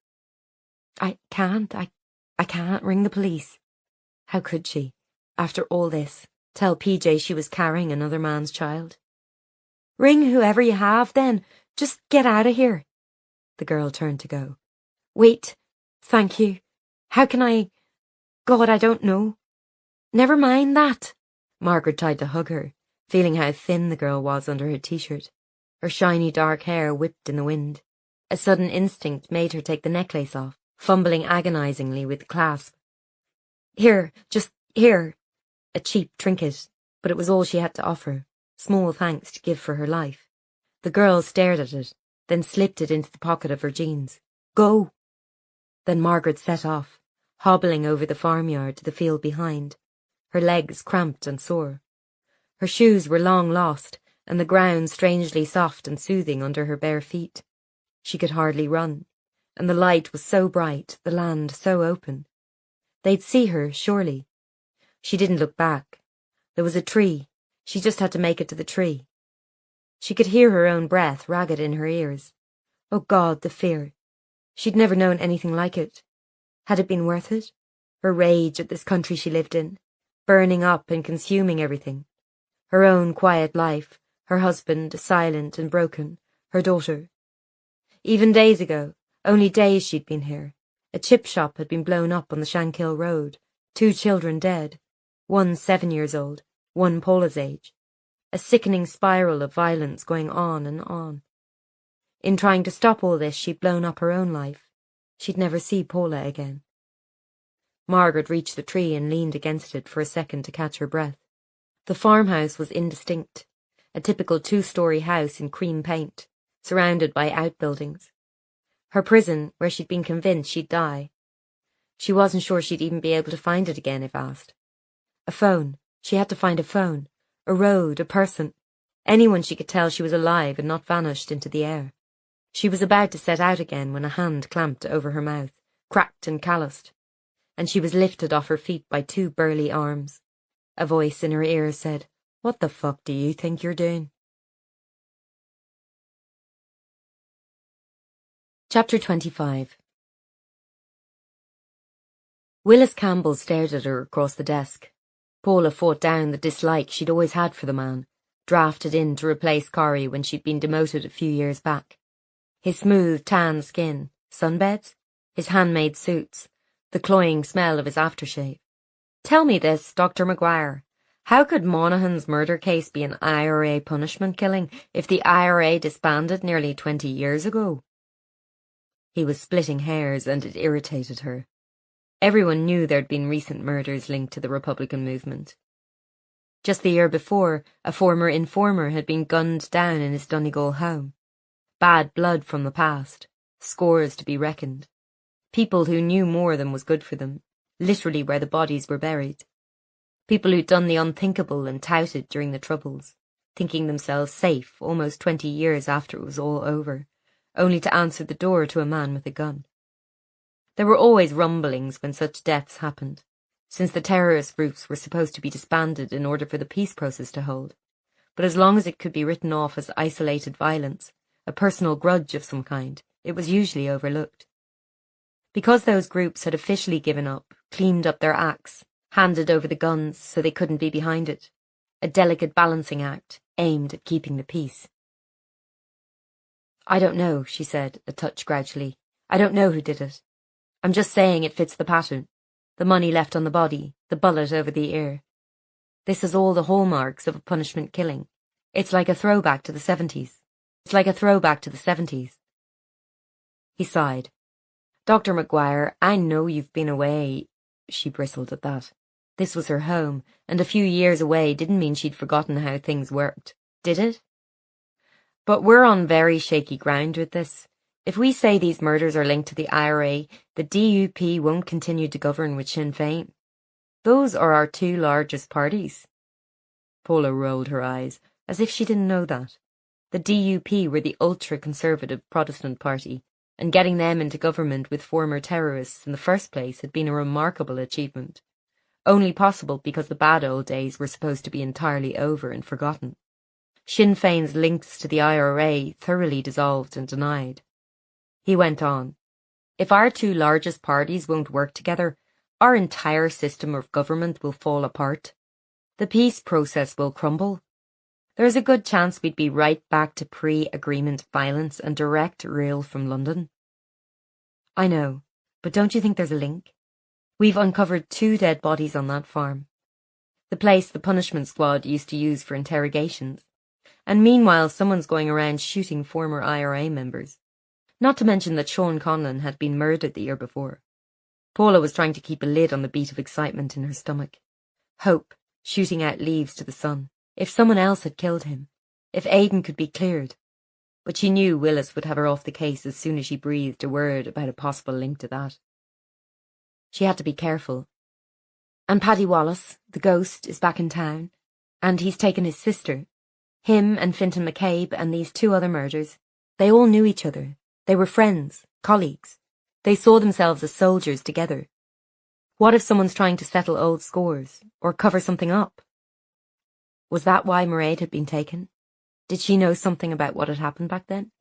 I can't ring the police. How could she, after all this, tell PJ she was carrying another man's child? Ring whoever you have, then. Just get out of here. The girl turned to go. Wait. Thank you. How can I... God, I don't know. Never mind that. Margaret tried to hug her, feeling how thin the girl was under her t-shirt. Her shiny dark hair whipped in the wind. A sudden instinct made her take the necklace off, fumbling agonizingly with the clasp. Here, just here. A cheap trinket, but it was all she had to offer, small thanks to give for her life. The girl stared at it, then slipped it into the pocket of her jeans. Go! Then Margaret set off, hobbling over the farmyard to the field behind. her legs cramped and sore. Her shoes were long lost, and the ground strangely soft and soothing under her bare feet. She could hardly run, and the light was so bright, the land so open. They'd see her, surely. She didn't look back. There was a tree. She just had to make it to the tree. She could hear her own breath ragged in her ears. Oh God, the fear. She'd never known anything like it. Had it been worth it? Her rage at this country she lived in, burning up and consuming everything. Her own quiet life, her husband silent and broken, her daughter. Even days ago, only days she'd been here. A chip shop had been blown up on the Shankill Road, 2 children dead, one 7 years old, one Paula's age. A sickening spiral of violence going on and on. In trying to stop all this, she'd blown up her own life. She'd never see Paula again. Margaret reached the tree and leaned against it for a second to catch her breath. The farmhouse was indistinct, a typical 2-story house in cream paint, surrounded by outbuildings. Her prison, where she'd been convinced she'd die. She wasn't sure she'd even be able to find it again if asked. A phone. She had to find a phone. A road, a person. Anyone she could tell she was alive and not vanished into the air. She was about to set out again when a hand clamped over her mouth, cracked and calloused, and she was lifted off her feet by 2 burly arms. A voice in her ear said, "What the fuck do you think you're doing?" Chapter 25. Willis Campbell stared at her across the desk. Paula fought down the dislike she'd always had for the man, drafted in to replace Corrie when she'd been demoted a few years back. His smooth, tan skin, sunbeds, his handmade suits, the cloying smell of his aftershave. Tell me this, Dr. McGuire. How could Monaghan's murder case be an IRA punishment killing if the IRA disbanded nearly 20 years ago? He was splitting hairs and it irritated her. Everyone knew there'd been recent murders linked to the Republican movement. Just the year before, a former informer had been gunned down in his Donegal home. Bad blood from the past, scores to be reckoned. People who knew more than was good for them, literally where the bodies were buried. People who'd done the unthinkable and touted during the Troubles, thinking themselves safe almost 20 years after it was all over, only to answer the door to a man with a gun. There were always rumblings when such deaths happened, since the terrorist groups were supposed to be disbanded in order for the peace process to hold. But as long as it could be written off as isolated violence, a personal grudge of some kind, it was usually overlooked. Because those groups had officially given up, cleaned up their acts, handed over the guns so they couldn't be behind it, a delicate balancing act aimed at keeping the peace. "I don't know," she said, a touch grouchily. "I don't know who did it. I'm just saying it fits the pattern. The money left on the body, the bullet over the ear. This has all the hallmarks of a punishment killing. It's like a throwback to the 70s. It's like a throwback to the 70s. He sighed. "Dr. McGuire, I know you've been away." She bristled at that. This was her home, and a few years away didn't mean she'd forgotten how things worked, did it? "But we're on very shaky ground with this. If we say these murders are linked to the IRA, the DUP won't continue to govern with Sinn Féin. Those are our 2 largest parties." Paula rolled her eyes, as if she didn't know that. The DUP were the ultra-conservative Protestant party, and getting them into government with former terrorists in the first place had been a remarkable achievement. Only possible because the bad old days were supposed to be entirely over and forgotten. Sinn Féin's links to the IRA thoroughly dissolved and denied. He went on, "If our 2 largest parties won't work together, our entire system of government will fall apart. The peace process will crumble. There's a good chance we'd be right back to pre-agreement violence and direct rule from London." "I know, but don't you think there's a link? We've uncovered 2 dead bodies on that farm. The place the punishment squad used to use for interrogations. And meanwhile someone's going around shooting former IRA members. Not to mention that Sean Conlon had been murdered the year before." Paula was trying to keep a lid on the beat of excitement in her stomach. Hope, shooting out leaves to the sun. If someone else had killed him. If Aidan could be cleared. But she knew Willis would have her off the case as soon as she breathed a word about a possible link to that. She had to be careful. And Paddy Wallace, the ghost, is back in town, and he's taken his sister. Him and Fintan McCabe and these 2 other murders, they all knew each other. They were friends, colleagues. They saw themselves as soldiers together. What if someone's trying to settle old scores, or cover something up? Was that why Mairead had been taken? Did she know something about what had happened back then?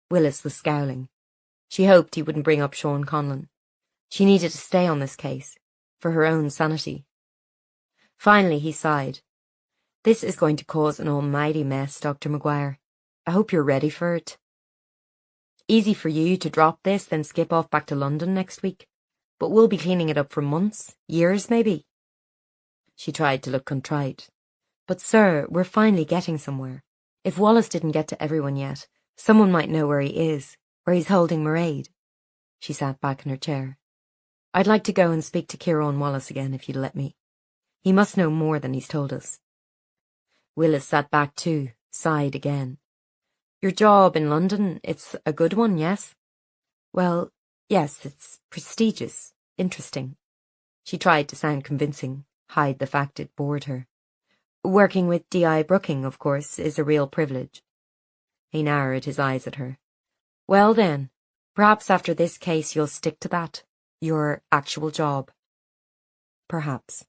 Willis was scowling. She hoped he wouldn't bring up Sean Conlon. She needed to stay on this case, for her own sanity. Finally he sighed. This is going to cause an almighty mess, Dr. McGuire. I hope you're ready for it. Easy for you to drop this, then skip off back to London next week. But we'll be cleaning it up for months, years maybe. She tried to look contrite. But sir, we're finally getting somewhere. If Wallace didn't get to everyone yet, someone might know where he is, where he's holding Mairead. She sat back in her chair. I'd like to go and speak to Ciarán Wallace again, if you'd let me. He must know more than he's told us. Willis sat back too, sighed again. Your job in London, it's a good one, yes? Well, yes, it's prestigious, interesting. She tried to sound convincing, hide the fact it bored her. Working with D.I. Brooking, of course, is a real privilege. He narrowed his eyes at her. Well then, perhaps after this case you'll stick to that, your actual job. Perhaps.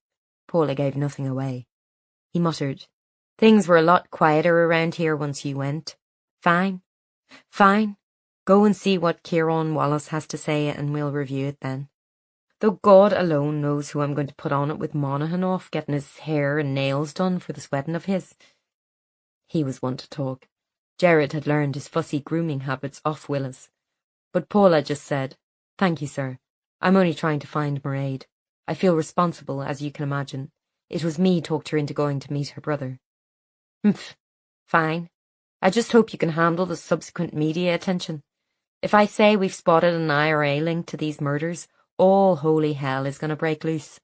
Paula gave nothing away. He muttered, Things were a lot quieter around here once you went. Fine. Fine. Go and see what Ciarán Wallace has to say and we'll review it then. Though God alone knows who I'm going to put on it with Monaghan off getting his hair and nails done for this wedding of his. He was one to talk. Gerard had learned his fussy grooming habits off Willis. But Paula just said, Thank you, sir. I'm only trying to find Mairead. I feel responsible, as you can imagine. It was me talked her into going to meet her brother. Humph. Fine. I just hope you can handle the subsequent media attention. If I say we've spotted an IRA link to these murders, all holy hell is going to break loose.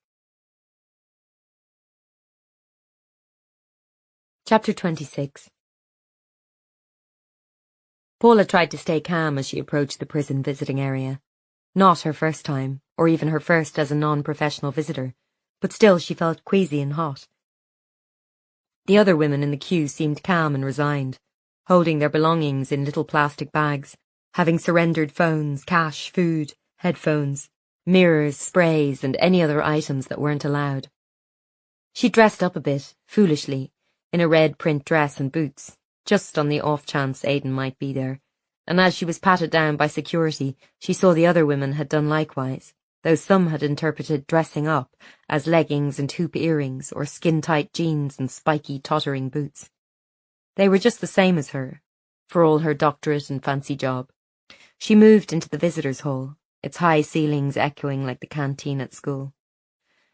Chapter 26. Paula tried to stay calm as she approached the prison visiting area. Not her first time, or even her first as a non-professional visitor, but still she felt queasy and hot. The other women in the queue seemed calm and resigned, holding their belongings in little plastic bags, having surrendered phones, cash, food, headphones, mirrors, sprays, and any other items that weren't allowed. She dressed up a bit, foolishly, in a red print dress and boots, just on the off chance Aidan might be there, and as she was patted down by security, she saw the other women had done likewise, though some had interpreted dressing up as leggings and hoop earrings or skin-tight jeans and spiky, tottering boots. They were just the same as her, for all her doctorate and fancy job. She moved into the visitors' hall, its high ceilings echoing like the canteen at school.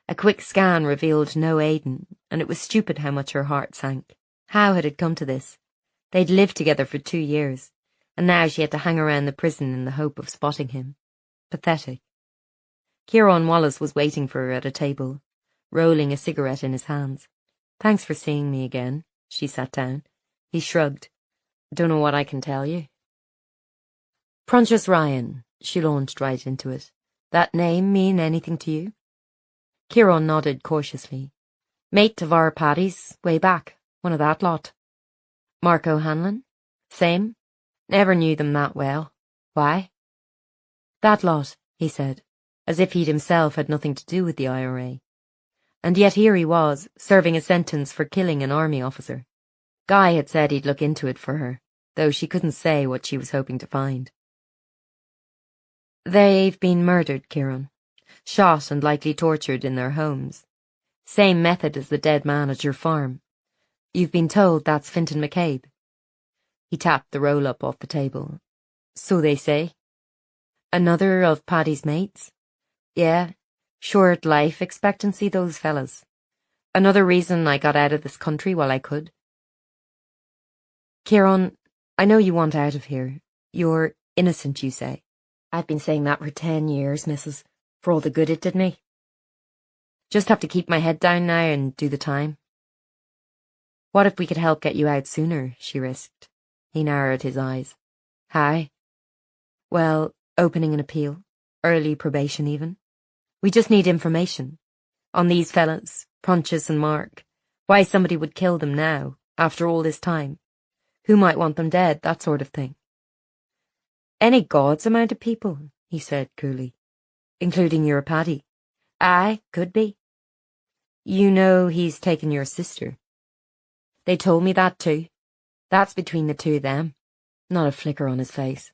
A quick scan revealed no Aidan, and it was stupid how much her heart sank. How had it come to this? They'd lived together for 2 years, and now she had to hang around the prison in the hope of spotting him. Pathetic. Ciarán Wallace was waiting for her at a table, rolling a cigarette in his hands. Thanks for seeing me again. She sat down. He shrugged. Don't know what I can tell you. Prunchas Ryan. She launched right into it. That name mean anything to you? Ciarán nodded cautiously. Mate of our Paddy's, way back. One of that lot. Mark O'Hanlon? Same. Never knew them that well. Why? That lot, he said, as if he'd himself had nothing to do with the IRA. And yet here he was, serving a sentence for killing an army officer. Guy had said he'd look into it for her, though she couldn't say what she was hoping to find. They've been murdered, Ciarán. Shot and likely tortured in their homes. Same method as the dead man at your farm. You've been told that's Fintan McCabe. He tapped the roll-up off the table. So they say. Another of Paddy's mates? Yeah, short life expectancy, those fellas. Another reason I got out of this country while I could. Ciarán, I know you want out of here. You're innocent, you say. I've been saying that for 10 years, missus, for all the good it did me. Just have to keep my head down now and do the time. What if we could help get you out sooner, she risked. He narrowed his eyes. How? Well, opening an appeal. Early probation even. We just need information. On these fellas, Pontius and Mark. Why somebody would kill them now, after all this time. Who might want them dead, that sort of thing. Any god's amount of people, he said coolly. Including your Paddy. Aye, could be. You know he's taken your sister. They told me that too. That's between the two of them. Not a flicker on his face.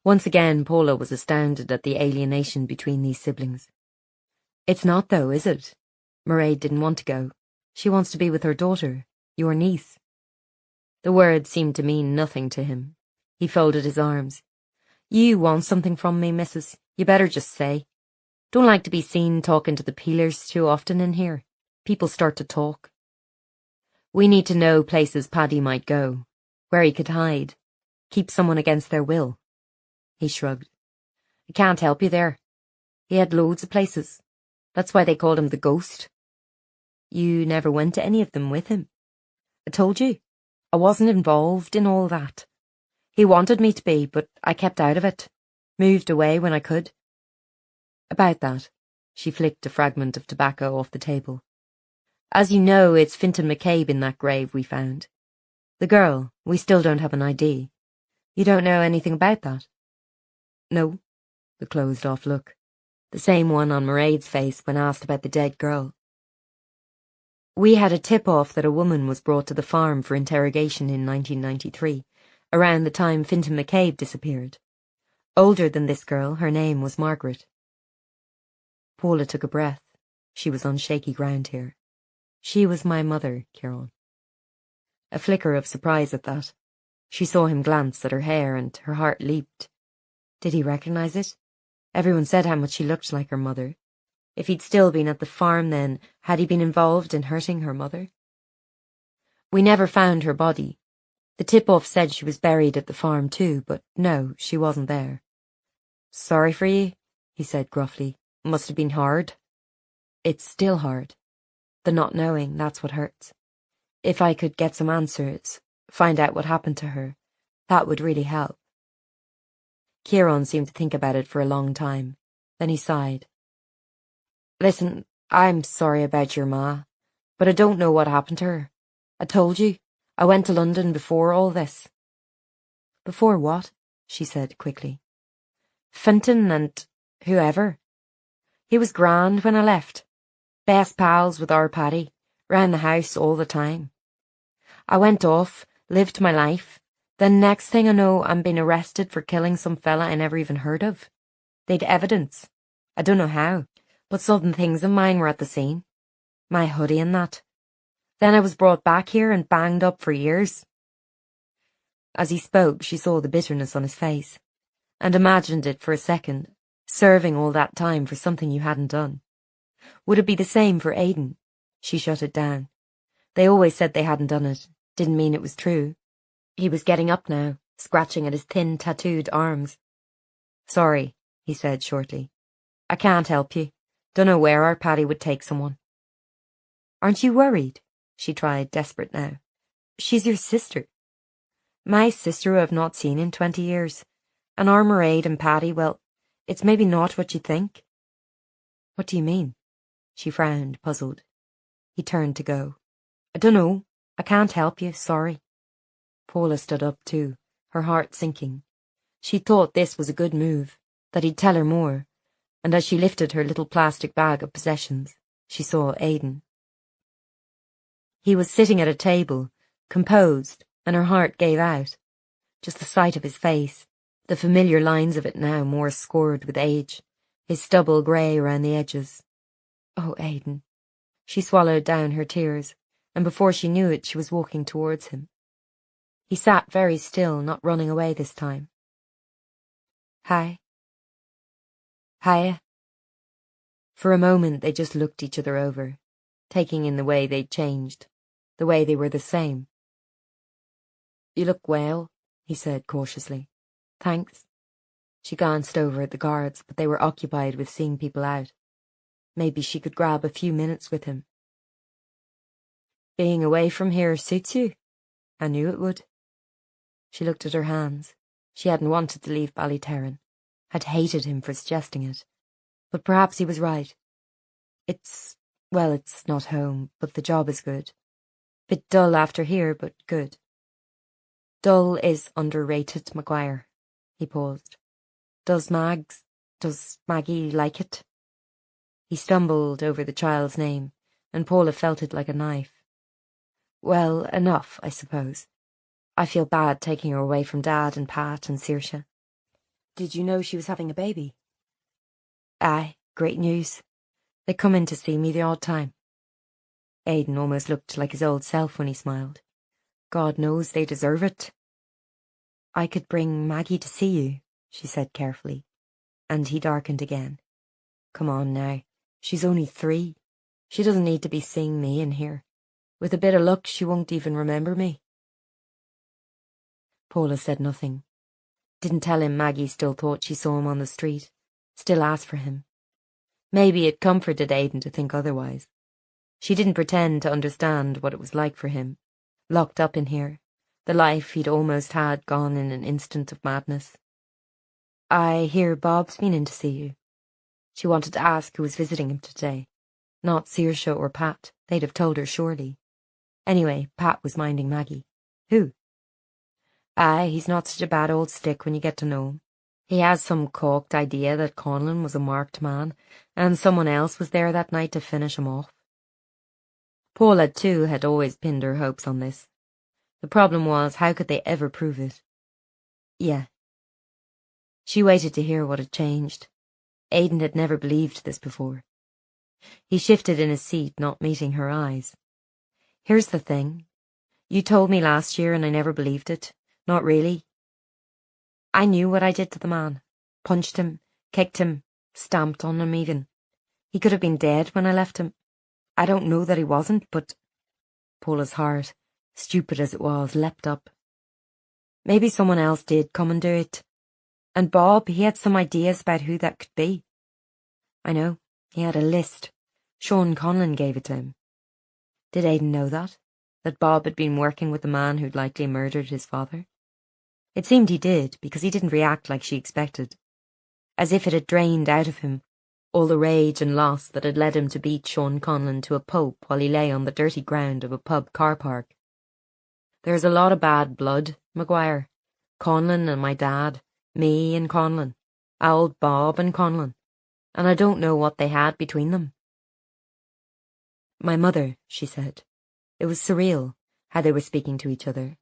Once again, Paula was astounded at the alienation between these siblings. It's not though, is it? Mairead didn't want to go. She wants to be with her daughter, your niece. The words seemed to mean nothing to him. He folded his arms. You want something from me, missus. You better just say. Don't like to be seen talking to the peelers too often in here. People start to talk. We need to know places Paddy might go, where he could hide, keep someone against their will. He shrugged. I can't help you there. He had loads of places. That's why they called him the Ghost. You never went to any of them with him. I told you, I wasn't involved in all that. He wanted me to be, but I kept out of it. Moved away when I could. About that, she flicked a fragment of tobacco off the table. As you know, it's Fintan McCabe in that grave we found. The girl, we still don't have an ID. You don't know anything about that? No, the closed-off look. The same one on Mairead's face when asked about the dead girl. We had a tip-off that a woman was brought to the farm for interrogation in 1993, around the time Fintan McCabe disappeared. Older than this girl, her name was Margaret. Paula took a breath. She was on shaky ground here. She was my mother, Ciarán. A flicker of surprise at that. She saw him glance at her hair and her heart leaped. Did he recognise it? Everyone said how much she looked like her mother. If he'd still been at the farm then, had he been involved in hurting her mother? We never found her body. The tip-off said she was buried at the farm too, but no, she wasn't there. Sorry for you, he said gruffly. Must have been hard. It's still hard. The not knowing, that's what hurts. If I could get some answers, find out what happened to her, that would really help. Ciarán seemed to think about it for a long time. Then he sighed. Listen, I'm sorry about your ma, but I don't know what happened to her. I told you, I went to London before all this. Before what? She said quickly. Fintan and whoever. He was grand when I left. Best pals with our Paddy, round the house all the time. I went off, lived my life. Then next thing I know, I'm being arrested for killing some fella I never even heard of. They'd evidence. I don't know how, but sudden things of mine were at the scene. My hoodie and that. Then I was brought back here and banged up for years. As he spoke, she saw the bitterness on his face, and imagined it for a second, serving all that time for something you hadn't done. Would it be the same for Aidan? She shut it down. They always said they hadn't done it. Didn't mean it was true. He was getting up now, scratching at his thin, tattooed arms. Sorry, he said shortly. I can't help you. Dunno where our Paddy would take someone. Aren't you worried? She tried, desperate now. She's your sister. My sister who I've not seen in 20 years. And our Mairead and Paddy, well, it's maybe not what you think. What do you mean? She frowned, puzzled. He turned to go. I dunno. I can't help you, sorry. Paula stood up too, her heart sinking. She thought this was a good move, that he'd tell her more, and as she lifted her little plastic bag of possessions, she saw Aidan. He was sitting at a table, composed, and her heart gave out. Just the sight of his face, the familiar lines of it now more scored with age, his stubble grey around the edges. Oh, Aidan. She swallowed down her tears, and before she knew it she was walking towards him. He sat very still, not running away this time. Hi. Hiya. For a moment they just looked each other over, taking in the way they'd changed, the way they were the same. You look well, he said cautiously. Thanks. She glanced over at the guards, but they were occupied with seeing people out. Maybe she could grab a few minutes with him. Being away from here suits you. I knew it would. She looked at her hands. She hadn't wanted to leave Ballyterran, had hated him for suggesting it. But perhaps he was right. Well, it's not home, but the job is good. Bit dull after here, but good. Dull is underrated, McGuire. He paused. Does Maggie like it? He stumbled over the child's name, and Paula felt it like a knife. Well, enough, I suppose. I feel bad taking her away from Dad and Pat and Saoirse. Did you know she was having a baby? Aye, great news. They come in to see me the odd time. Aidan almost looked like his old self when he smiled. God knows they deserve it. I could bring Maggie to see you, she said carefully, and he darkened again. Come on now, she's only 3. She doesn't need to be seeing me in here. With a bit of luck, she won't even remember me. Paula said nothing. Didn't tell him Maggie still thought she saw him on the street, still asked for him. Maybe it comforted Aidan to think otherwise. She didn't pretend to understand what it was like for him, locked up in here, the life he'd almost had gone in an instant of madness. I hear Bob's been in to see you. She wanted to ask who was visiting him today. Not Saoirse or Pat, they'd have told her surely. Anyway, Pat was minding Maggie. Who? Aye, he's not such a bad old stick when you get to know him. He has some corked idea that Conlon was a marked man, and someone else was there that night to finish him off. Paula, too, had always pinned her hopes on this. The problem was, how could they ever prove it? Yeah. She waited to hear what had changed. Aidan had never believed this before. He shifted in his seat, not meeting her eyes. Here's the thing. You told me last year and I never believed it. Not really. I knew what I did to the man. Punched him, kicked him, stamped on him even. He could have been dead when I left him. I don't know that he wasn't, but... Paula's heart, stupid as it was, leapt up. Maybe someone else did come and do it. And Bob, he had some ideas about who that could be. I know, he had a list. Sean Conlon gave it to him. Did Aidan know that? That Bob had been working with the man who'd likely murdered his father? It seemed he did, because he didn't react like she expected. As if it had drained out of him all the rage and loss that had led him to beat Sean Conlon to a pulp while he lay on the dirty ground of a pub car park. There's a lot of bad blood, McGuire. Conlon and my dad, me and Conlon, old Bob and Conlon, and I don't know what they had between them. My mother, she said. It was surreal, how they were speaking to each other,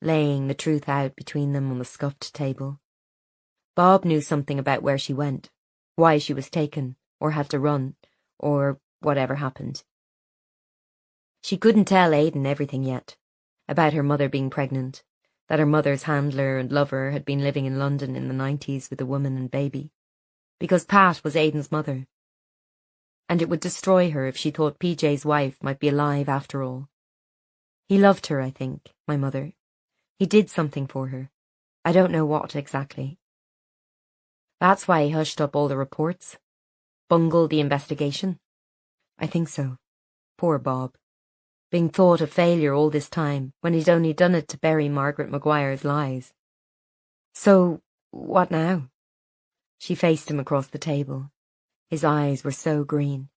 laying the truth out between them on the scuffed table. Bob knew something about where she went, why she was taken, or had to run, or whatever happened. She couldn't tell Aidan everything yet, about her mother being pregnant, that her mother's handler and lover had been living in London in the 90s with a woman and baby, because Pat was Aidan's mother. And it would destroy her if she thought PJ's wife might be alive after all. He loved her, I think, my mother. He did something for her. I don't know what exactly. That's why he hushed up all the reports. Bungled the investigation. I think so. Poor Bob. Being thought a failure all this time, when he'd only done it to bury Margaret McGuire's lies. So, what now? She faced him across the table. His eyes were so green.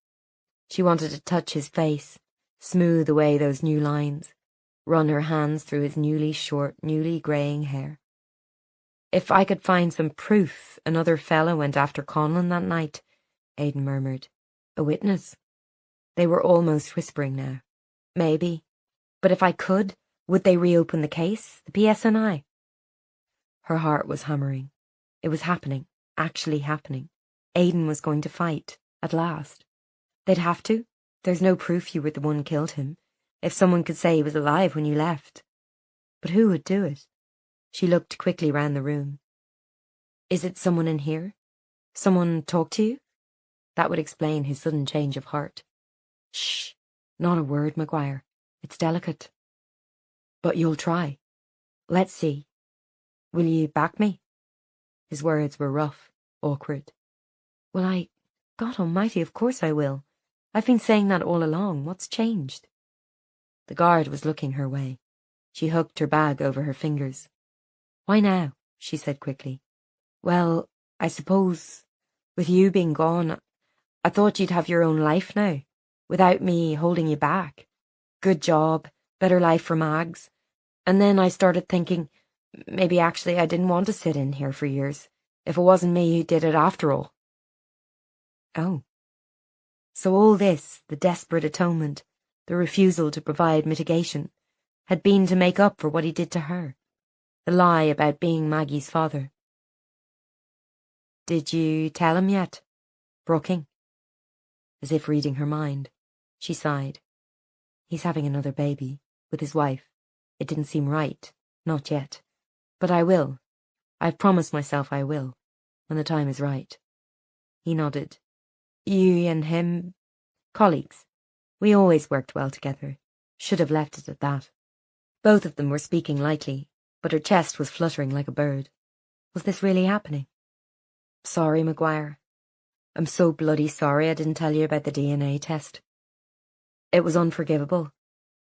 She wanted to touch his face, smooth away those new lines, run her hands through his newly short, newly greying hair. If I could find some proof another fella went after Conlon that night, Aidan murmured. A witness. They were almost whispering now. Maybe. But if I could, would they reopen the case, the PSNI? Her heart was hammering. It was happening, actually happening. Aidan was going to fight, at last. They'd have to. There's no proof you were the one killed him, if someone could say he was alive when you left. But who would do it? She looked quickly round the room. Is it someone in here? Someone talk to you? That would explain his sudden change of heart. Shh! Not a word, McGuire. It's delicate. But you'll try. Let's see. Will you back me? His words were rough, awkward. Well, God almighty, of course I will. I've been saying that all along. What's changed? The guard was looking her way. She hooked her bag over her fingers. Why now? She said quickly. Well, I suppose, with you being gone, I thought you'd have your own life now, without me holding you back. Good job, better life for Mags. And then I started thinking, maybe actually I didn't want to sit in here for years, if it wasn't me who did it after all. Oh. So all this, the desperate atonement, the refusal to provide mitigation, had been to make up for what he did to her. The lie about being Maggie's father. Did you tell him yet, Brooking? As if reading her mind, she sighed. He's having another baby, with his wife. It didn't seem right, not yet. But I will. I've promised myself I will, when the time is right. He nodded. You and him, colleagues. We always worked well together. Should have left it at that. Both of them were speaking lightly, but her chest was fluttering like a bird. Was this really happening? Sorry, Maguire. I'm so bloody sorry I didn't tell you about the DNA test. It was unforgivable.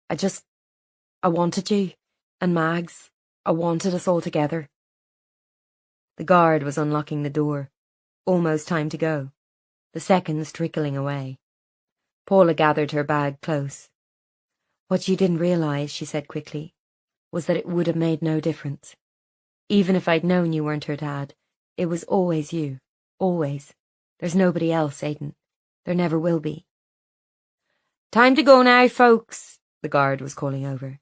I wanted you, and Mags. I wanted us all together. The guard was unlocking the door. Almost time to go. The seconds trickling away. Paula gathered her bag close. What you didn't realise, she said quickly, was that it would have made no difference. Even if I'd known you weren't her dad, it was always you. Always. There's nobody else, Aiden. There never will be. Time to go now, folks, the guard was calling over.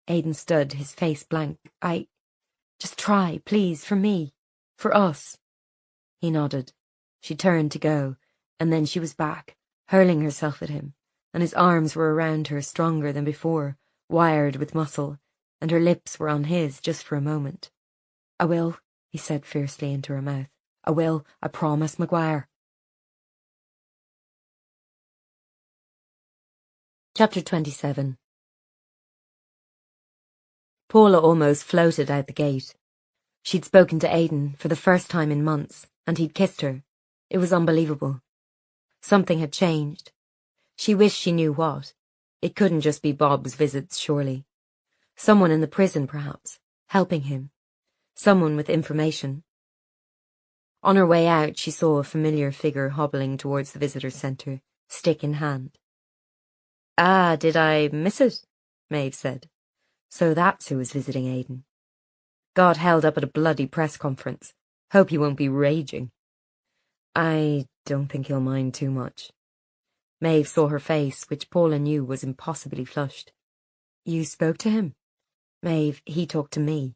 Aiden stood, his face blank. Just try, please, for me. For us. He nodded. She turned to go, and then she was back, hurling herself at him, and his arms were around her stronger than before, wired with muscle, and her lips were on his just for a moment. I will, he said fiercely into her mouth. I will, I promise, Maguire. Chapter 27. Paula almost floated out the gate. She'd spoken to Aiden for the first time in months, and he'd kissed her. It was unbelievable. Something had changed. She wished she knew what. It couldn't just be Bob's visits, surely. Someone in the prison, perhaps, helping him. Someone with information. On her way out, she saw a familiar figure hobbling towards the visitor centre, stick in hand. Ah, did I miss it? Maeve said. So that's who was visiting Aiden. Got held up at a bloody press conference. Hope he won't be raging. I don't think he'll mind too much. Maeve saw her face, which Paula knew was impossibly flushed. You spoke to him? Maeve, he talked to me.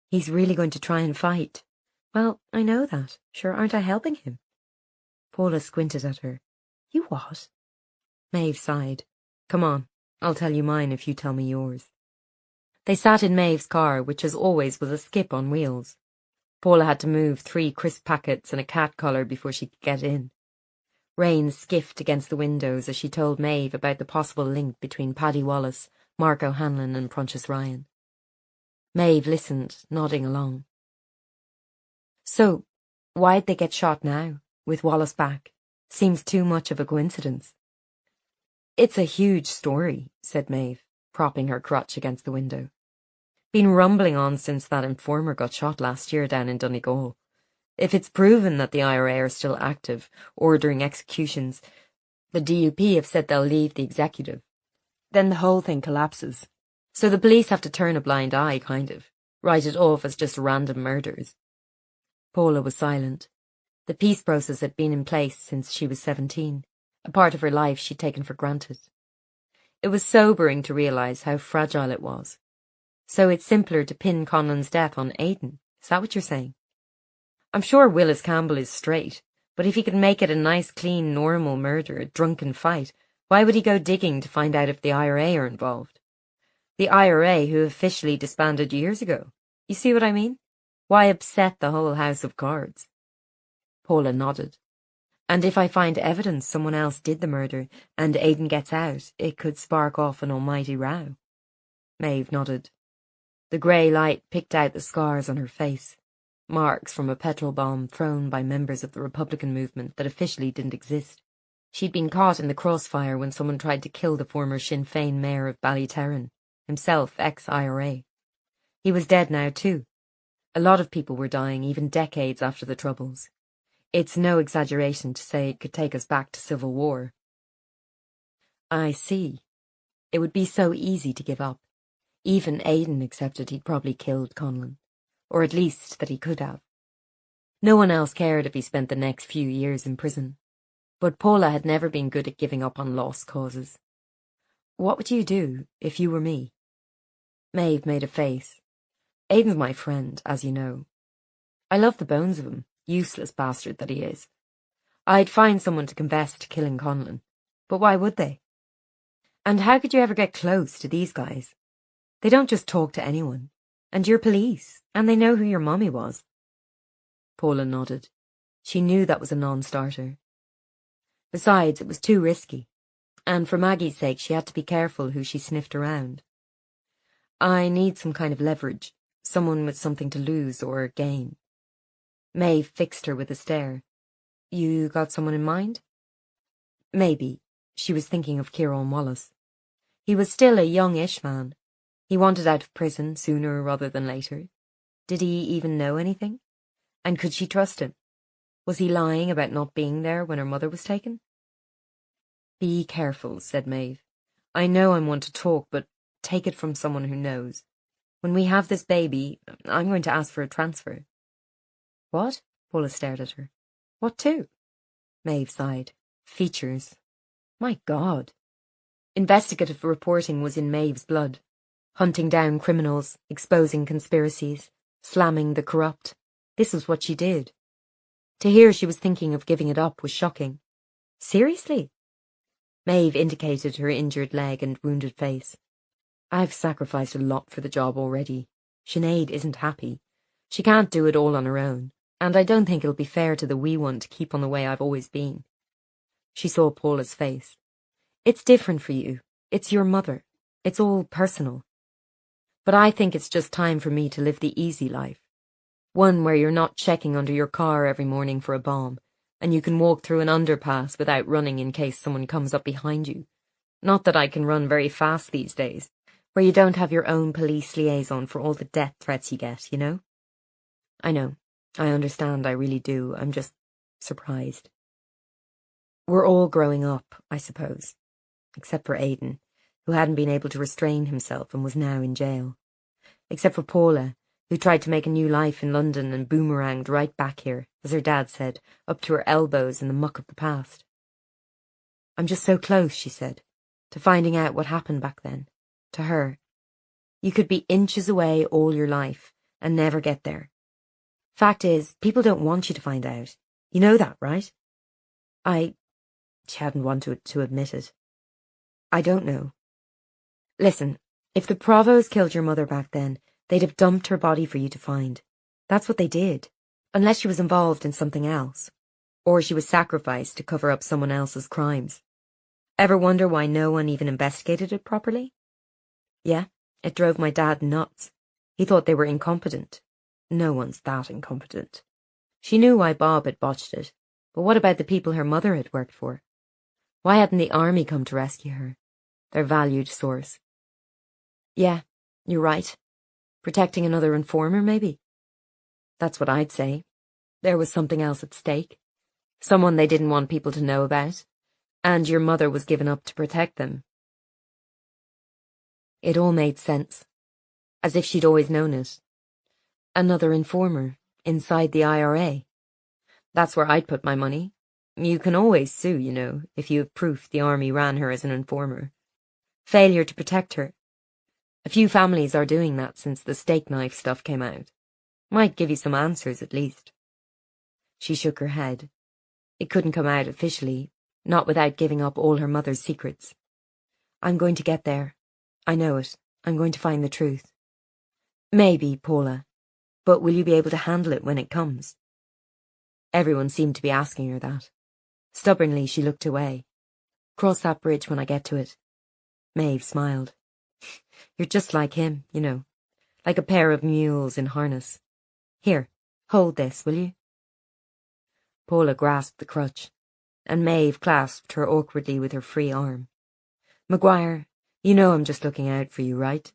He's really going to try and fight. Well, I know that. Sure, aren't I helping him? Paula squinted at her. You what? Maeve sighed. Come on, I'll tell you mine if you tell me yours. They sat in Maeve's car, which as always was a skip on wheels. Paula had to move 3 crisp packets and a cat collar before she could get in. Rain skiffed against the windows as she told Maeve about the possible link between Paddy Wallace, Mark O'Hanlon and Prentice Ryan. Maeve listened, nodding along. So, why'd they get shot now, with Wallace back? Seems too much of a coincidence. It's a huge story, said Maeve, propping her crotch against the window. Been rumbling on since that informer got shot last year down in Donegal. If it's proven that the IRA are still active, ordering executions, the DUP have said they'll leave the executive. Then the whole thing collapses. So the police have to turn a blind eye, kind of. Write it off as just random murders. Paula was silent. The peace process had been in place since she was 17, a part of her life she'd taken for granted. It was sobering to realise how fragile it was. So it's simpler to pin Conlon's death on Aiden, is that what you're saying? I'm sure Willis Campbell is straight, but if he could make it a nice, clean, normal murder, a drunken fight, why would he go digging to find out if the IRA are involved? The IRA who officially disbanded years ago. You see what I mean? Why upset the whole house of cards? Paula nodded. And if I find evidence someone else did the murder, and Aiden gets out, it could spark off an almighty row. Maeve nodded. The grey light picked out the scars on her face. Marks from a petrol bomb thrown by members of the Republican movement that officially didn't exist. She'd been caught in the crossfire when someone tried to kill the former Sinn Féin mayor of Ballyterran, himself ex-IRA. He was dead now too. A lot of people were dying even decades after the Troubles. It's no exaggeration to say it could take us back to civil war. I see. It would be so easy to give up. Even Aidan accepted he'd probably killed Conlon, or at least that he could have. No one else cared if he spent the next few years in prison. But Paula had never been good at giving up on lost causes. What would you do if you were me? Maeve made a face. Aidan's my friend, as you know. I love the bones of him, useless bastard that he is. I'd find someone to confess to killing Conlon, but why would they? And how could you ever get close to these guys? They don't just talk to anyone. And you're police, and they know who your mommy was. Paula nodded. She knew that was a non-starter. Besides, it was too risky, and for Maggie's sake she had to be careful who she sniffed around. I need some kind of leverage, someone with something to lose or gain. Maeve fixed her with a stare. You got someone in mind? Maybe. She was thinking of Kieran Wallace. He was still a youngish man. He wanted out of prison sooner rather than later. Did he even know anything? And could she trust him? Was he lying about not being there when her mother was taken? Be careful, said Maeve. I know I'm one to talk, but take it from someone who knows. When we have this baby, I'm going to ask for a transfer. What? Paula stared at her. What to? Maeve sighed. Features. My God. Investigative reporting was in Maeve's blood. Hunting down criminals, exposing conspiracies, slamming the corrupt. This was what she did. To hear she was thinking of giving it up was shocking. Seriously? Maeve indicated her injured leg and wounded face. I've sacrificed a lot for the job already. Sinead isn't happy. She can't do it all on her own, and I don't think it'll be fair to the wee one to keep on the way I've always been. She saw Paula's face. It's different for you. It's your mother. It's all personal. But I think it's just time for me to live the easy life. One where you're not checking under your car every morning for a bomb, and you can walk through an underpass without running in case someone comes up behind you. Not that I can run very fast these days, where you don't have your own police liaison for all the death threats you get, you know? I know. I understand, I really do. I'm just surprised. We're all growing up, I suppose. Except for Aidan, who hadn't been able to restrain himself and was now in jail. Except for Paula, who tried to make a new life in London and boomeranged right back here, as her dad said, up to her elbows in the muck of the past. I'm just so close, she said, to finding out what happened back then. To her. You could be inches away all your life and never get there. Fact is, people don't want you to find out. You know that, right? She hadn't wanted to admit it. I don't know. Listen, if the Provos killed your mother back then, they'd have dumped her body for you to find. That's what they did. Unless she was involved in something else. Or she was sacrificed to cover up someone else's crimes. Ever wonder why no one even investigated it properly? Yeah, it drove my dad nuts. He thought they were incompetent. No one's that incompetent. She knew why Bob had botched it, but what about the people her mother had worked for? Why hadn't the army come to rescue her? Their valued source. Yeah, you're right. Protecting another informer, maybe? That's what I'd say. There was something else at stake. Someone they didn't want people to know about. And your mother was given up to protect them. It all made sense. As if she'd always known it. Another informer, inside the IRA. That's where I'd put my money. You can always sue, you know, if you have proof the army ran her as an informer. Failure to protect her. A few families are doing that since the steak knife stuff came out. Might give you some answers, at least. She shook her head. It couldn't come out officially, not without giving up all her mother's secrets. I'm going to get there. I know it. I'm going to find the truth. Maybe, Paula. But will you be able to handle it when it comes? Everyone seemed to be asking her that. Stubbornly, she looked away. Cross that bridge when I get to it. Maeve smiled. You're just like him, you know. Like a pair of mules in harness. Here, hold this, will you? Paula grasped the crutch, and Maeve clasped her awkwardly with her free arm. Maguire, you know I'm just looking out for you, right?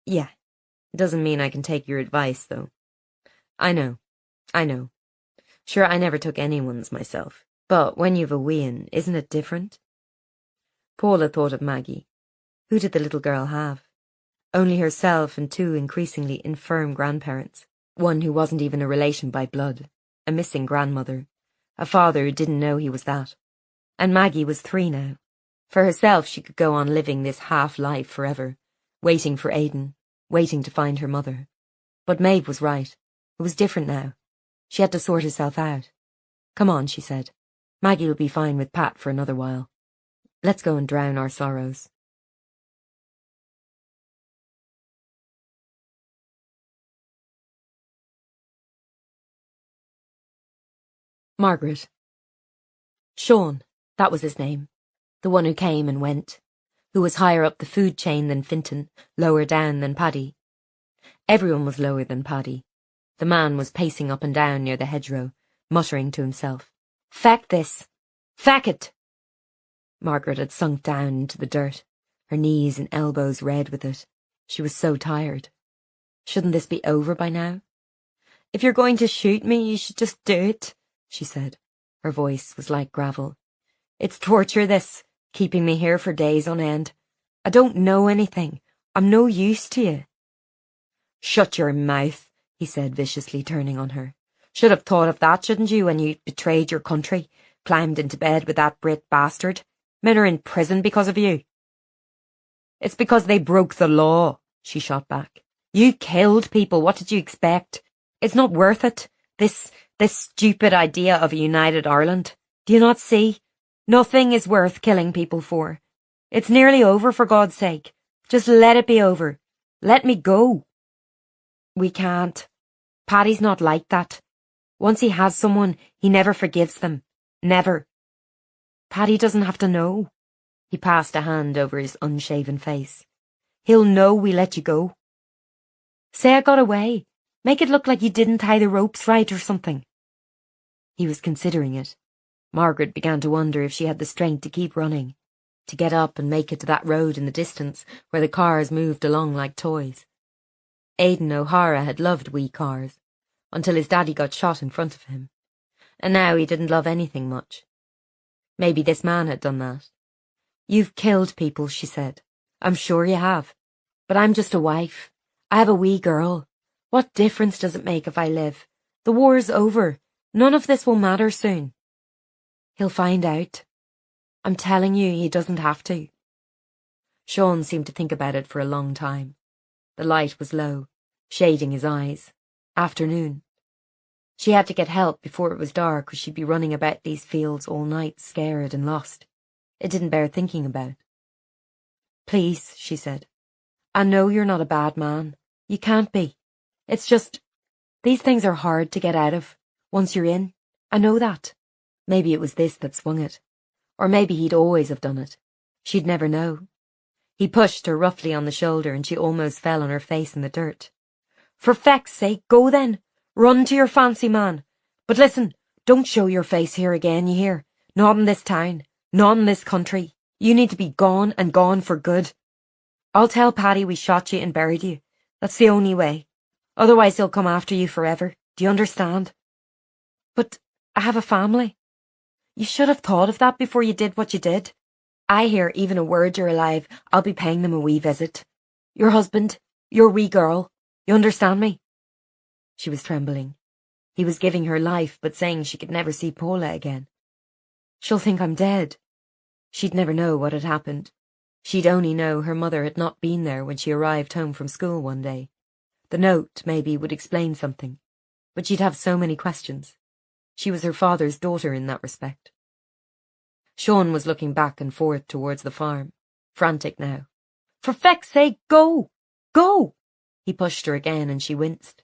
Yeah. Doesn't mean I can take your advice, though. I know. Sure, I never took anyone's myself, but when you've a wean, isn't it different? Paula thought of Maggie. Who did the little girl have? Only herself and two increasingly infirm grandparents, one who wasn't even a relation by blood, a missing grandmother, a father who didn't know he was that. And Maggie was 3 now. For herself, she could go on living this half-life forever, waiting for Aidan, waiting to find her mother. But Maeve was right. It was different now. She had to sort herself out. Come on, she said. Maggie will be fine with Pat for another while. Let's go and drown our sorrows. Margaret. Sean, that was his name. The one who came and went. Who was higher up the food chain than Fintan, lower down than Paddy. Everyone was lower than Paddy. The man was pacing up and down near the hedgerow, muttering to himself. Feck this! Feck it! Margaret had sunk down into the dirt, her knees and elbows red with it. She was so tired. Shouldn't this be over by now? If you're going to shoot me, you should just do it, she said. Her voice was like gravel. It's torture, this, keeping me here for days on end. I don't know anything. I'm no use to you. Shut your mouth, he said viciously, turning on her. Should have thought of that, shouldn't you, when you betrayed your country, climbed into bed with that Brit bastard? Men are in prison because of you. It's because they broke the law, she shot back. You killed people, what did you expect? It's not worth it, this stupid idea of a united Ireland. Do you not see? Nothing is worth killing people for. It's nearly over, for God's sake. Just let it be over. Let me go. We can't. Paddy's not like that. Once he has someone, he never forgives them. Never. Paddy doesn't have to know. He passed a hand over his unshaven face. He'll know we let you go. Say I got away. Make it look like you didn't tie the ropes right or something. He was considering it. Margaret began to wonder if she had the strength to keep running, to get up and make it to that road in the distance where the cars moved along like toys. Aidan O'Hara had loved wee cars, until his daddy got shot in front of him. And now he didn't love anything much. Maybe this man had done that. You've killed people, she said. I'm sure you have. But I'm just a wife. I have a wee girl. What difference does it make if I live? The war's over. None of this will matter soon. He'll find out. I'm telling you, he doesn't have to. Sean seemed to think about it for a long time. The light was low, shading his eyes. Afternoon. She had to get help before it was dark, or she'd be running about these fields all night, scared and lost. It didn't bear thinking about. Please, she said. I know you're not a bad man. You can't be. It's just, these things are hard to get out of, once you're in. I know that. Maybe it was this that swung it. Or maybe he'd always have done it. She'd never know. He pushed her roughly on the shoulder and she almost fell on her face in the dirt. For feck's sake, go then. Run to your fancy man. But listen, don't show your face here again, you hear? Not in this town. Not in this country. You need to be gone and gone for good. I'll tell Paddy we shot you and buried you. That's the only way. Otherwise he'll come after you forever. Do you understand? But I have a family. You should have thought of that before you did what you did. I hear even a word you're alive, I'll be paying them a wee visit. Your husband, your wee girl. You understand me? She was trembling. He was giving her life, but saying she could never see Paula again. She'll think I'm dead. She'd never know what had happened. She'd only know her mother had not been there when she arrived home from school one day. The note, maybe, would explain something. But she'd have so many questions. She was her father's daughter in that respect. Sean was looking back and forth towards the farm, frantic now. For feck's sake, go! Go! He pushed her again and she winced.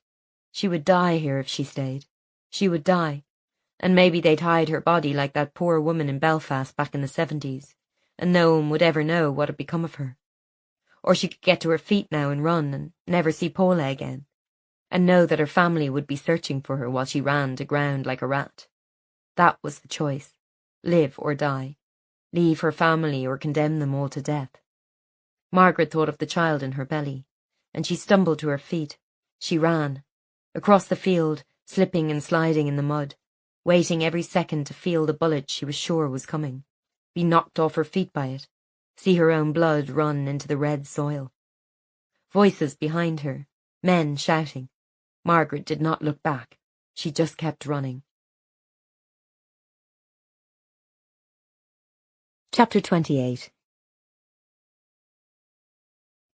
She would die here if she stayed. She would die. And maybe they'd hide her body like that poor woman in Belfast back in the 70s, and no one would ever know what had become of her. Or she could get to her feet now and run and never see Paula again, and know that her family would be searching for her while she ran to ground like a rat. That was the choice. Live or die. Leave her family or condemn them all to death. Margaret thought of the child in her belly, and she stumbled to her feet. She ran. Across the field, slipping and sliding in the mud. waiting every second to feel the bullet she was sure was coming, be knocked off her feet by it, see her own blood run into the red soil. Voices behind her, men shouting. Margaret did not look back. She just kept running. Chapter 28.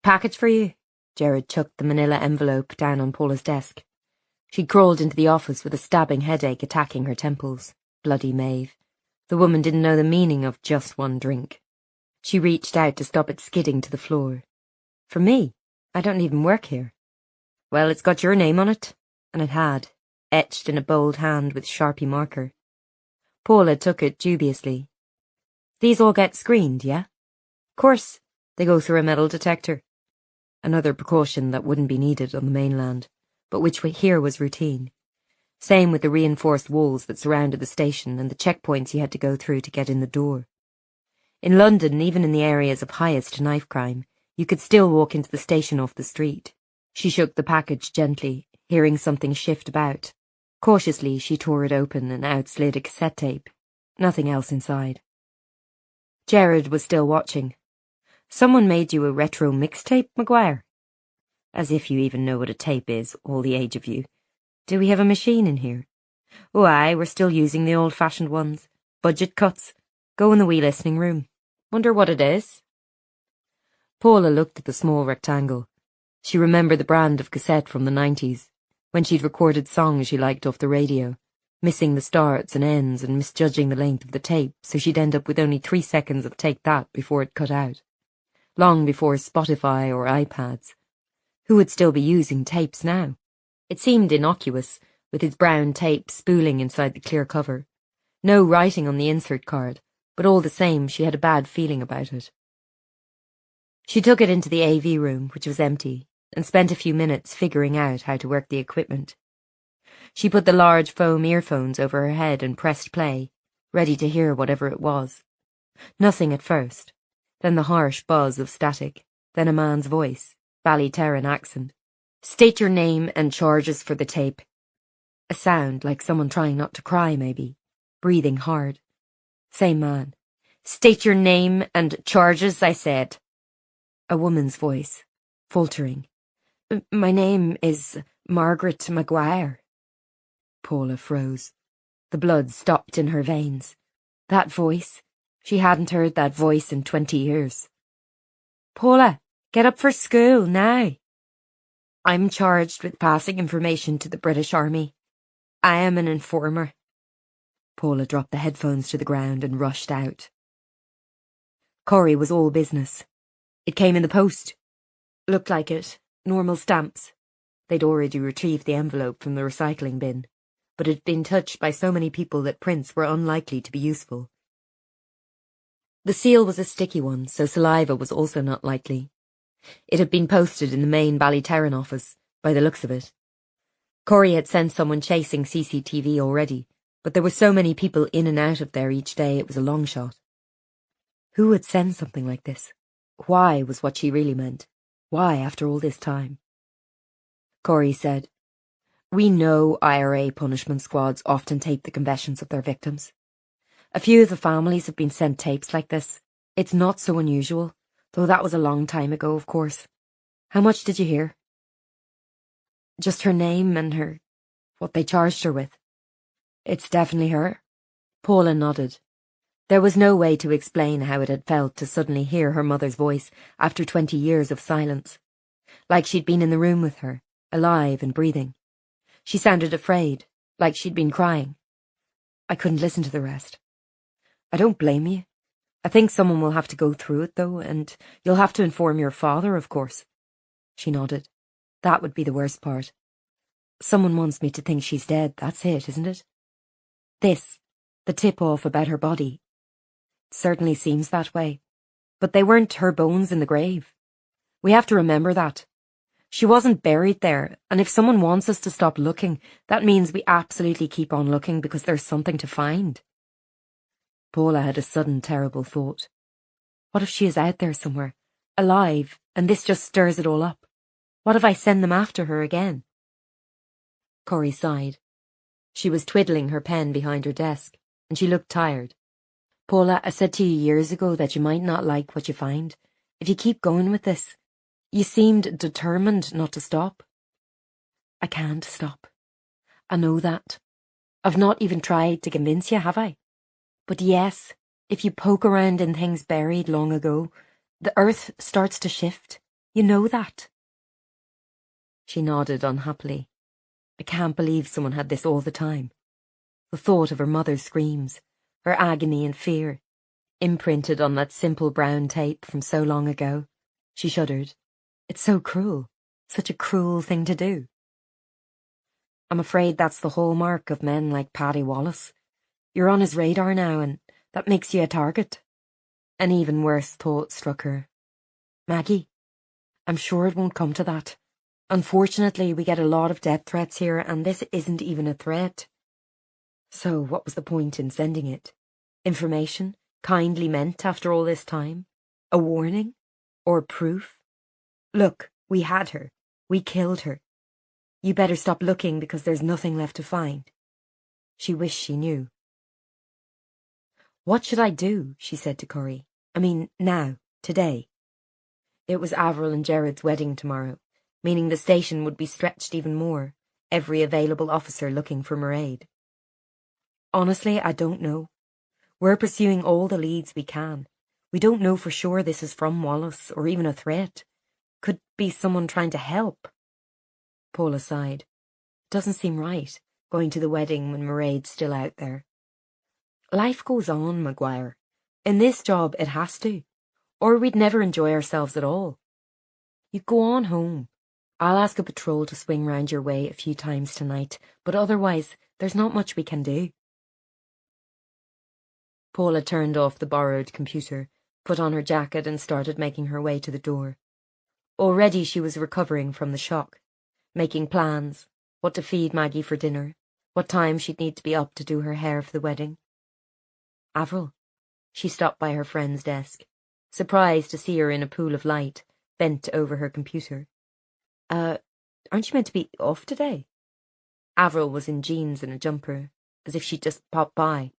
Package for you. Gerard chucked the manila envelope down on Paula's desk. She'd crawled into the office with a stabbing headache attacking her temples. Bloody Maeve. The woman didn't know the meaning of just one drink. She reached out to stop it skidding to the floor. For me? I don't even work here. Well, it's got your name on it. And it had, etched in a bold hand with Sharpie marker. Paula took it dubiously. These all get screened, yeah? Course, they go through a metal detector. Another precaution that wouldn't be needed on the mainland, but which here was routine. Same with the reinforced walls that surrounded the station and the checkpoints you had to go through to get in the door. In London, even in the areas of highest knife crime, you could still walk into the station off the street. She shook the package gently, hearing something shift about. Cautiously, she tore it open and out slid a cassette tape. Nothing else inside. Gerard was still watching. Someone made you a retro mixtape, Maguire? As if you even know what a tape is, all the age of you. Do we have a machine in here? Oh aye, we're still using the old-fashioned ones. Budget cuts. Go in the wee listening room. Wonder what it is? Paula looked at the small rectangle. She remembered the brand of cassette from the 90s, when she'd recorded songs she liked off the radio, missing the starts and ends and misjudging the length of the tape, so she'd end up with only 3 seconds of Take That before it cut out. Long before Spotify or iPads. Who would still be using tapes now? It seemed innocuous, with its brown tape spooling inside the clear cover. No writing on the insert card, but all the same she had a bad feeling about it. She took it into the AV room, which was empty, and spent a few minutes figuring out how to work the equipment. She put the large foam earphones over her head and pressed play, ready to hear whatever it was. Nothing at first. Then the harsh buzz of static, then a man's voice, Ballyterran accent. State your name and charges for the tape. A sound like someone trying not to cry, maybe, breathing hard. Same man. State your name and charges, I said. A woman's voice, faltering. My name is Margaret Maguire. Paula froze. The blood stopped in her veins. That voice. She hadn't heard that voice in 20 years. Paula, get up for school now. I'm charged with passing information to the British Army. I am an informer. Paula dropped the headphones to the ground and rushed out. Corrie was all business. It came in the post. Looked like it. Normal stamps. They'd already retrieved the envelope from the recycling bin, but it had been touched by so many people that prints were unlikely to be useful. The seal was a sticky one, so saliva was also not likely. It had been posted in the main Ballyterran office, by the looks of it. Corrie had sent someone chasing CCTV already, but there were so many people in and out of there each day it was a long shot. Who would send something like this? Why was what she really meant. Why after all this time? Corrie said, We know IRA punishment squads often tape the confessions of their victims. A few of the families have been sent tapes like this. It's not so unusual, though that was a long time ago, of course. How much did you hear? Just her name and what they charged her with. It's definitely her. Paula nodded. There was no way to explain how it had felt to suddenly hear her mother's voice after 20 years of silence. Like she'd been in the room with her, alive and breathing. She sounded afraid, like she'd been crying. I couldn't listen to the rest. I don't blame you. I think someone will have to go through it, though, and you'll have to inform your father, of course. She nodded. That would be the worst part. Someone wants me to think she's dead, that's it, isn't it? This, the tip-off about her body. It certainly seems that way. But they weren't her bones in the grave. We have to remember that. She wasn't buried there, and if someone wants us to stop looking, that means we absolutely keep on looking because there's something to find. Paula had a sudden terrible thought. What if she is out there somewhere, alive, and this just stirs it all up? What if I send them after her again? Corrie sighed. She was twiddling her pen behind her desk, and she looked tired. Paula, I said to you years ago that you might not like what you find. If you keep going with this, you seemed determined not to stop. I can't stop. I know that. I've not even tried to convince you, have I? But yes, if you poke around in things buried long ago, the earth starts to shift. You know that. She nodded unhappily. I can't believe someone had this all the time. The thought of her mother's screams, her agony and fear, imprinted on that simple brown tape from so long ago. She shuddered. It's so cruel. Such a cruel thing to do. I'm afraid that's the hallmark of men like Paddy Wallace. You're on his radar now, and that makes you a target. An even worse thought struck her. Maggie, I'm sure it won't come to that. Unfortunately, we get a lot of death threats here, and this isn't even a threat. So what was the point in sending it? Information, kindly meant after all this time? A warning? Or proof? Look, we had her. We killed her. You better stop looking because there's nothing left to find. She wished she knew. What should I do? She said to Corrie. I mean, now, today. It was Avril and Jared's wedding tomorrow, meaning the station would be stretched even more, every available officer looking for Mairead. Honestly, I don't know. We're pursuing all the leads we can. We don't know for sure this is from Wallace or even a threat. Could be someone trying to help. Paula sighed. Doesn't seem right, going to the wedding when Mairead's still out there. Life goes on, Maguire. In this job, it has to. Or we'd never enjoy ourselves at all. You go on home. I'll ask a patrol to swing round your way a few times tonight, but otherwise, there's not much we can do. Paula turned off the borrowed computer, put on her jacket and started making her way to the door. Already she was recovering from the shock, making plans, what to feed Maggie for dinner, what time she'd need to be up to do her hair for the wedding. Avril. She stopped by her friend's desk, surprised to see her in a pool of light, bent over her computer. Aren't you meant to be off today? Avril was in jeans and a jumper, as if she'd just popped by,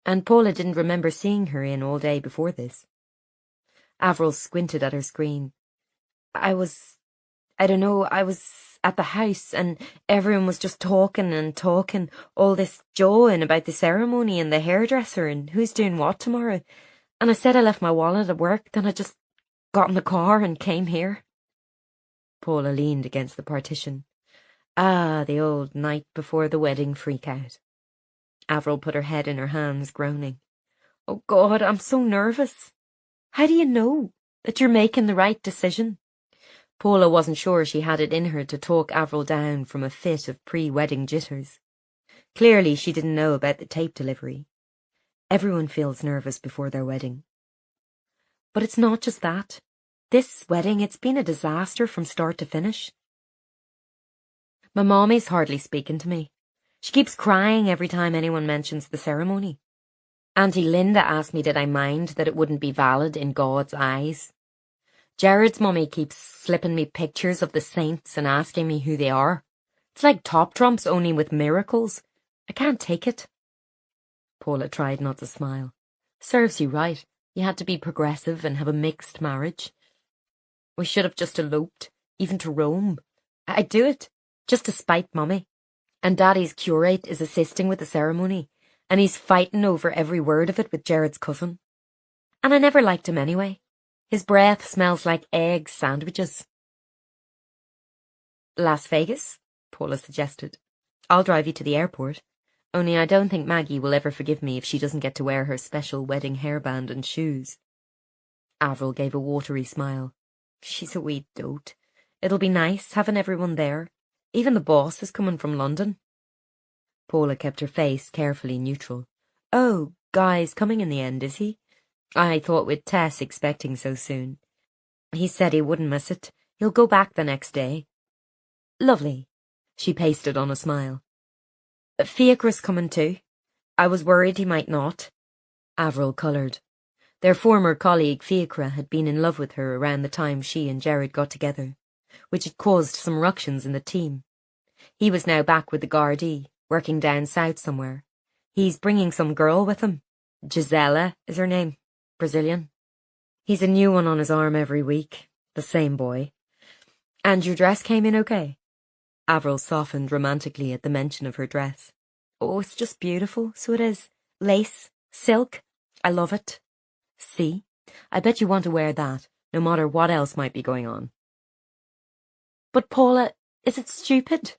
and Paula didn't remember seeing her in all day before this. Avril squinted at her screen. I was at the house and everyone was just talking and talking, all this jawing about the ceremony and the hairdresser and who's doing what tomorrow. And I said I left my wallet at work, then I just got in the car and came here. Paula leaned against the partition. Ah, the old night before the wedding freak-out. Avril put her head in her hands, groaning. Oh God, I'm so nervous. How do you know that you're making the right decision? Paula wasn't sure she had it in her to talk Avril down from a fit of pre-wedding jitters. Clearly she didn't know about the tape delivery. Everyone feels nervous before their wedding. But it's not just that. This wedding, it's been a disaster from start to finish. My mommy's hardly speaking to me. She keeps crying every time anyone mentions the ceremony. Auntie Linda asked me did I mind that it wouldn't be valid in God's eyes. Jared's mummy keeps slipping me pictures of the saints and asking me who they are. It's like top trumps, only with miracles. I can't take it. Paula tried not to smile. Serves you right. You had to be progressive and have a mixed marriage. We should have just eloped, even to Rome. I'd do it, just to spite Mummy. And Daddy's curate is assisting with the ceremony, and he's fighting over every word of it with Jared's cousin. And I never liked him anyway. His breath smells like egg sandwiches. Las Vegas? Paula suggested. I'll drive you to the airport. Only I don't think Maggie will ever forgive me if she doesn't get to wear her special wedding hairband and shoes. Avril gave a watery smile. She's a wee dote. It'll be nice having everyone there. Even the boss is coming from London. Paula kept her face carefully neutral. Oh, Guy's coming in the end, is he? I thought with Tess expecting so soon. He said he wouldn't miss it. He'll go back the next day. Lovely. She pasted on a smile. Fiacre's coming too. I was worried he might not. Avril coloured. Their former colleague Fiacre had been in love with her around the time she and Jared got together, which had caused some ructions in the team. He was now back with the Gardaí, working down south somewhere. He's bringing some girl with him. Gisela is her name. Brazilian. He's a new one on his arm every week. The same boy. And your dress came in okay? Avril softened romantically at the mention of her dress. Oh, it's just beautiful, so it is. Lace, silk. I love it. See? I bet you want to wear that, no matter what else might be going on. But Paula, is it stupid?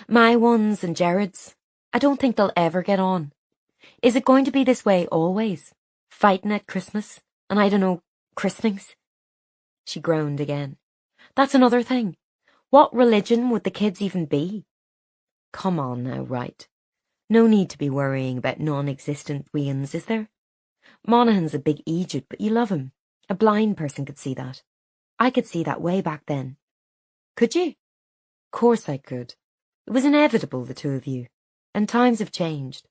My ones and Jared's, I don't think they'll ever get on. Is it going to be this way always? Fighting at Christmas, and I don't know, christenings? She groaned again. That's another thing. What religion would the kids even be? Come on now, right. No need to be worrying about non-existent weans, is there? Monaghan's a big Egypt, but you love him. A blind person could see that. I could see that way back then. Could you? Course I could. It was inevitable, the two of you. And times have changed.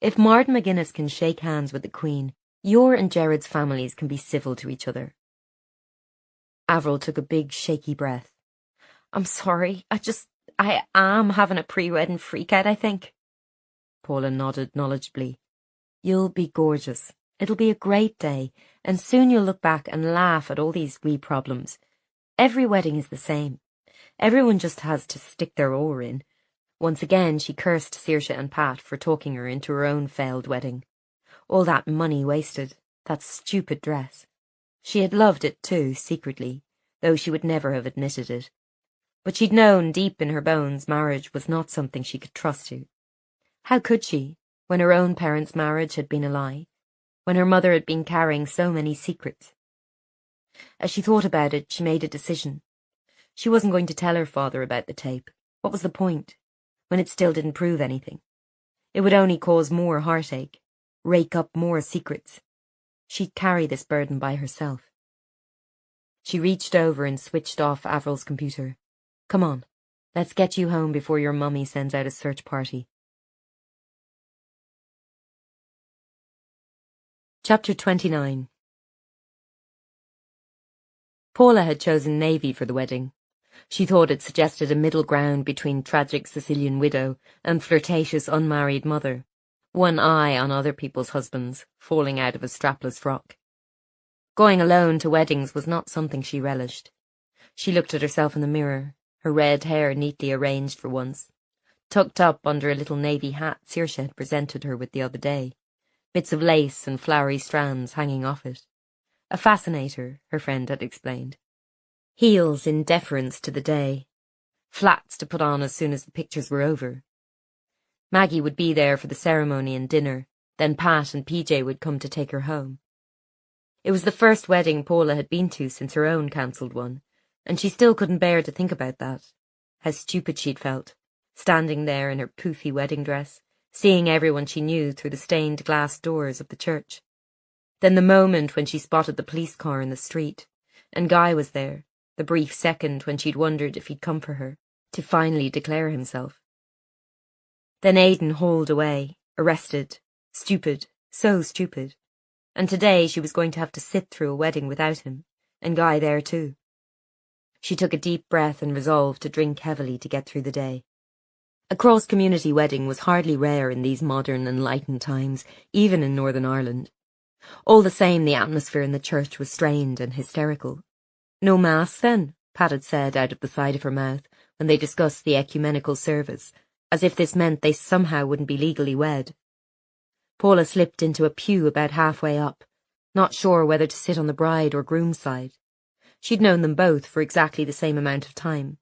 If Martin McGuinness can shake hands with the Queen, your and Jared's families can be civil to each other. Avril took a big, shaky breath. I'm sorry, I am having a pre-wedding freak-out, I think. Paula nodded knowledgeably. You'll be gorgeous. It'll be a great day, and soon you'll look back and laugh at all these wee problems. Every wedding is the same. Everyone just has to stick their oar in. Once again she cursed Saoirse and Pat for talking her into her own failed wedding. All that money wasted, that stupid dress. She had loved it too, secretly, though she would never have admitted it. But she'd known deep in her bones marriage was not something she could trust to. How could she, when her own parents' marriage had been a lie? When her mother had been carrying so many secrets? As she thought about it, she made a decision. She wasn't going to tell her father about the tape. What was the point, when it still didn't prove anything? It would only cause more heartache, rake up more secrets. She'd carry this burden by herself. She reached over and switched off Avril's computer. Come on, let's get you home before your mummy sends out a search party. Chapter 29. Paula had chosen navy for the wedding. She thought it suggested a middle ground between tragic Sicilian widow and flirtatious unmarried mother, one eye on other people's husbands, falling out of a strapless frock. Going alone to weddings was not something she relished. She looked at herself in the mirror, her red hair neatly arranged for once, tucked up under a little navy hat Saoirse had presented her with the other day, bits of lace and flowery strands hanging off it. A fascinator, her friend had explained. Heels in deference to the day. Flats to put on as soon as the pictures were over. Maggie would be there for the ceremony and dinner, then Pat and PJ would come to take her home. It was the first wedding Paula had been to since her own cancelled one, and she still couldn't bear to think about that. How stupid she'd felt, standing there in her poofy wedding dress, seeing everyone she knew through the stained glass doors of the church. Then the moment when she spotted the police car in the street, and Guy was there, the brief second when she'd wondered if he'd come for her, to finally declare himself. Then Aidan hauled away, arrested, stupid, so stupid, and today she was going to have to sit through a wedding without him, and Guy there too. She took a deep breath and resolved to drink heavily to get through the day. A cross-community wedding was hardly rare in these modern, enlightened times, even in Northern Ireland. All the same, the atmosphere in the church was strained and hysterical. No mass, then, Pat had said out of the side of her mouth when they discussed the ecumenical service, as if this meant they somehow wouldn't be legally wed. Paula slipped into a pew about halfway up, not sure whether to sit on the bride or groom's side. She'd known them both for exactly the same amount of time.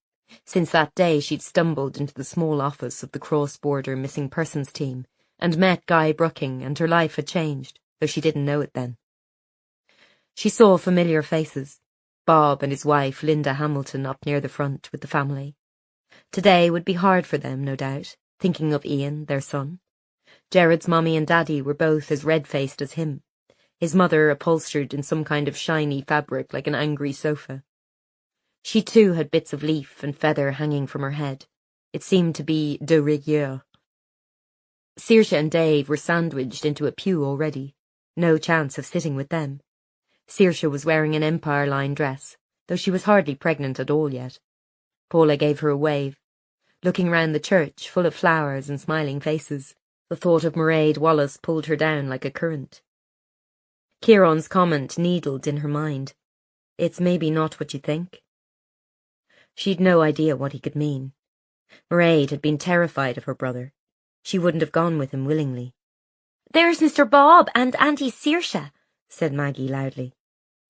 Since that day she'd stumbled into the small office of the cross-border missing persons team and met Guy Brucking, and her life had changed, though she didn't know it then. She saw familiar faces, Bob and his wife Linda Hamilton up near the front with the family. Today would be hard for them, no doubt, thinking of Ian, their son. Jared's mummy and daddy were both as red-faced as him, his mother upholstered in some kind of shiny fabric like an angry sofa. She too had bits of leaf and feather hanging from her head. It seemed to be de rigueur. Saoirse and Dave were sandwiched into a pew already. No chance of sitting with them. Saoirse was wearing an Empire Line dress, though she was hardly pregnant at all yet. Paula gave her a wave. looking round the church full of flowers and smiling faces. The thought of Mairead Wallace pulled her down like a current. Kieran's comment needled in her mind. It's maybe not what you think. She'd no idea what he could mean. Mairead had been terrified of her brother. She wouldn't have gone with him willingly. "There's Mr. Bob and Auntie Saoirse," said Maggie loudly.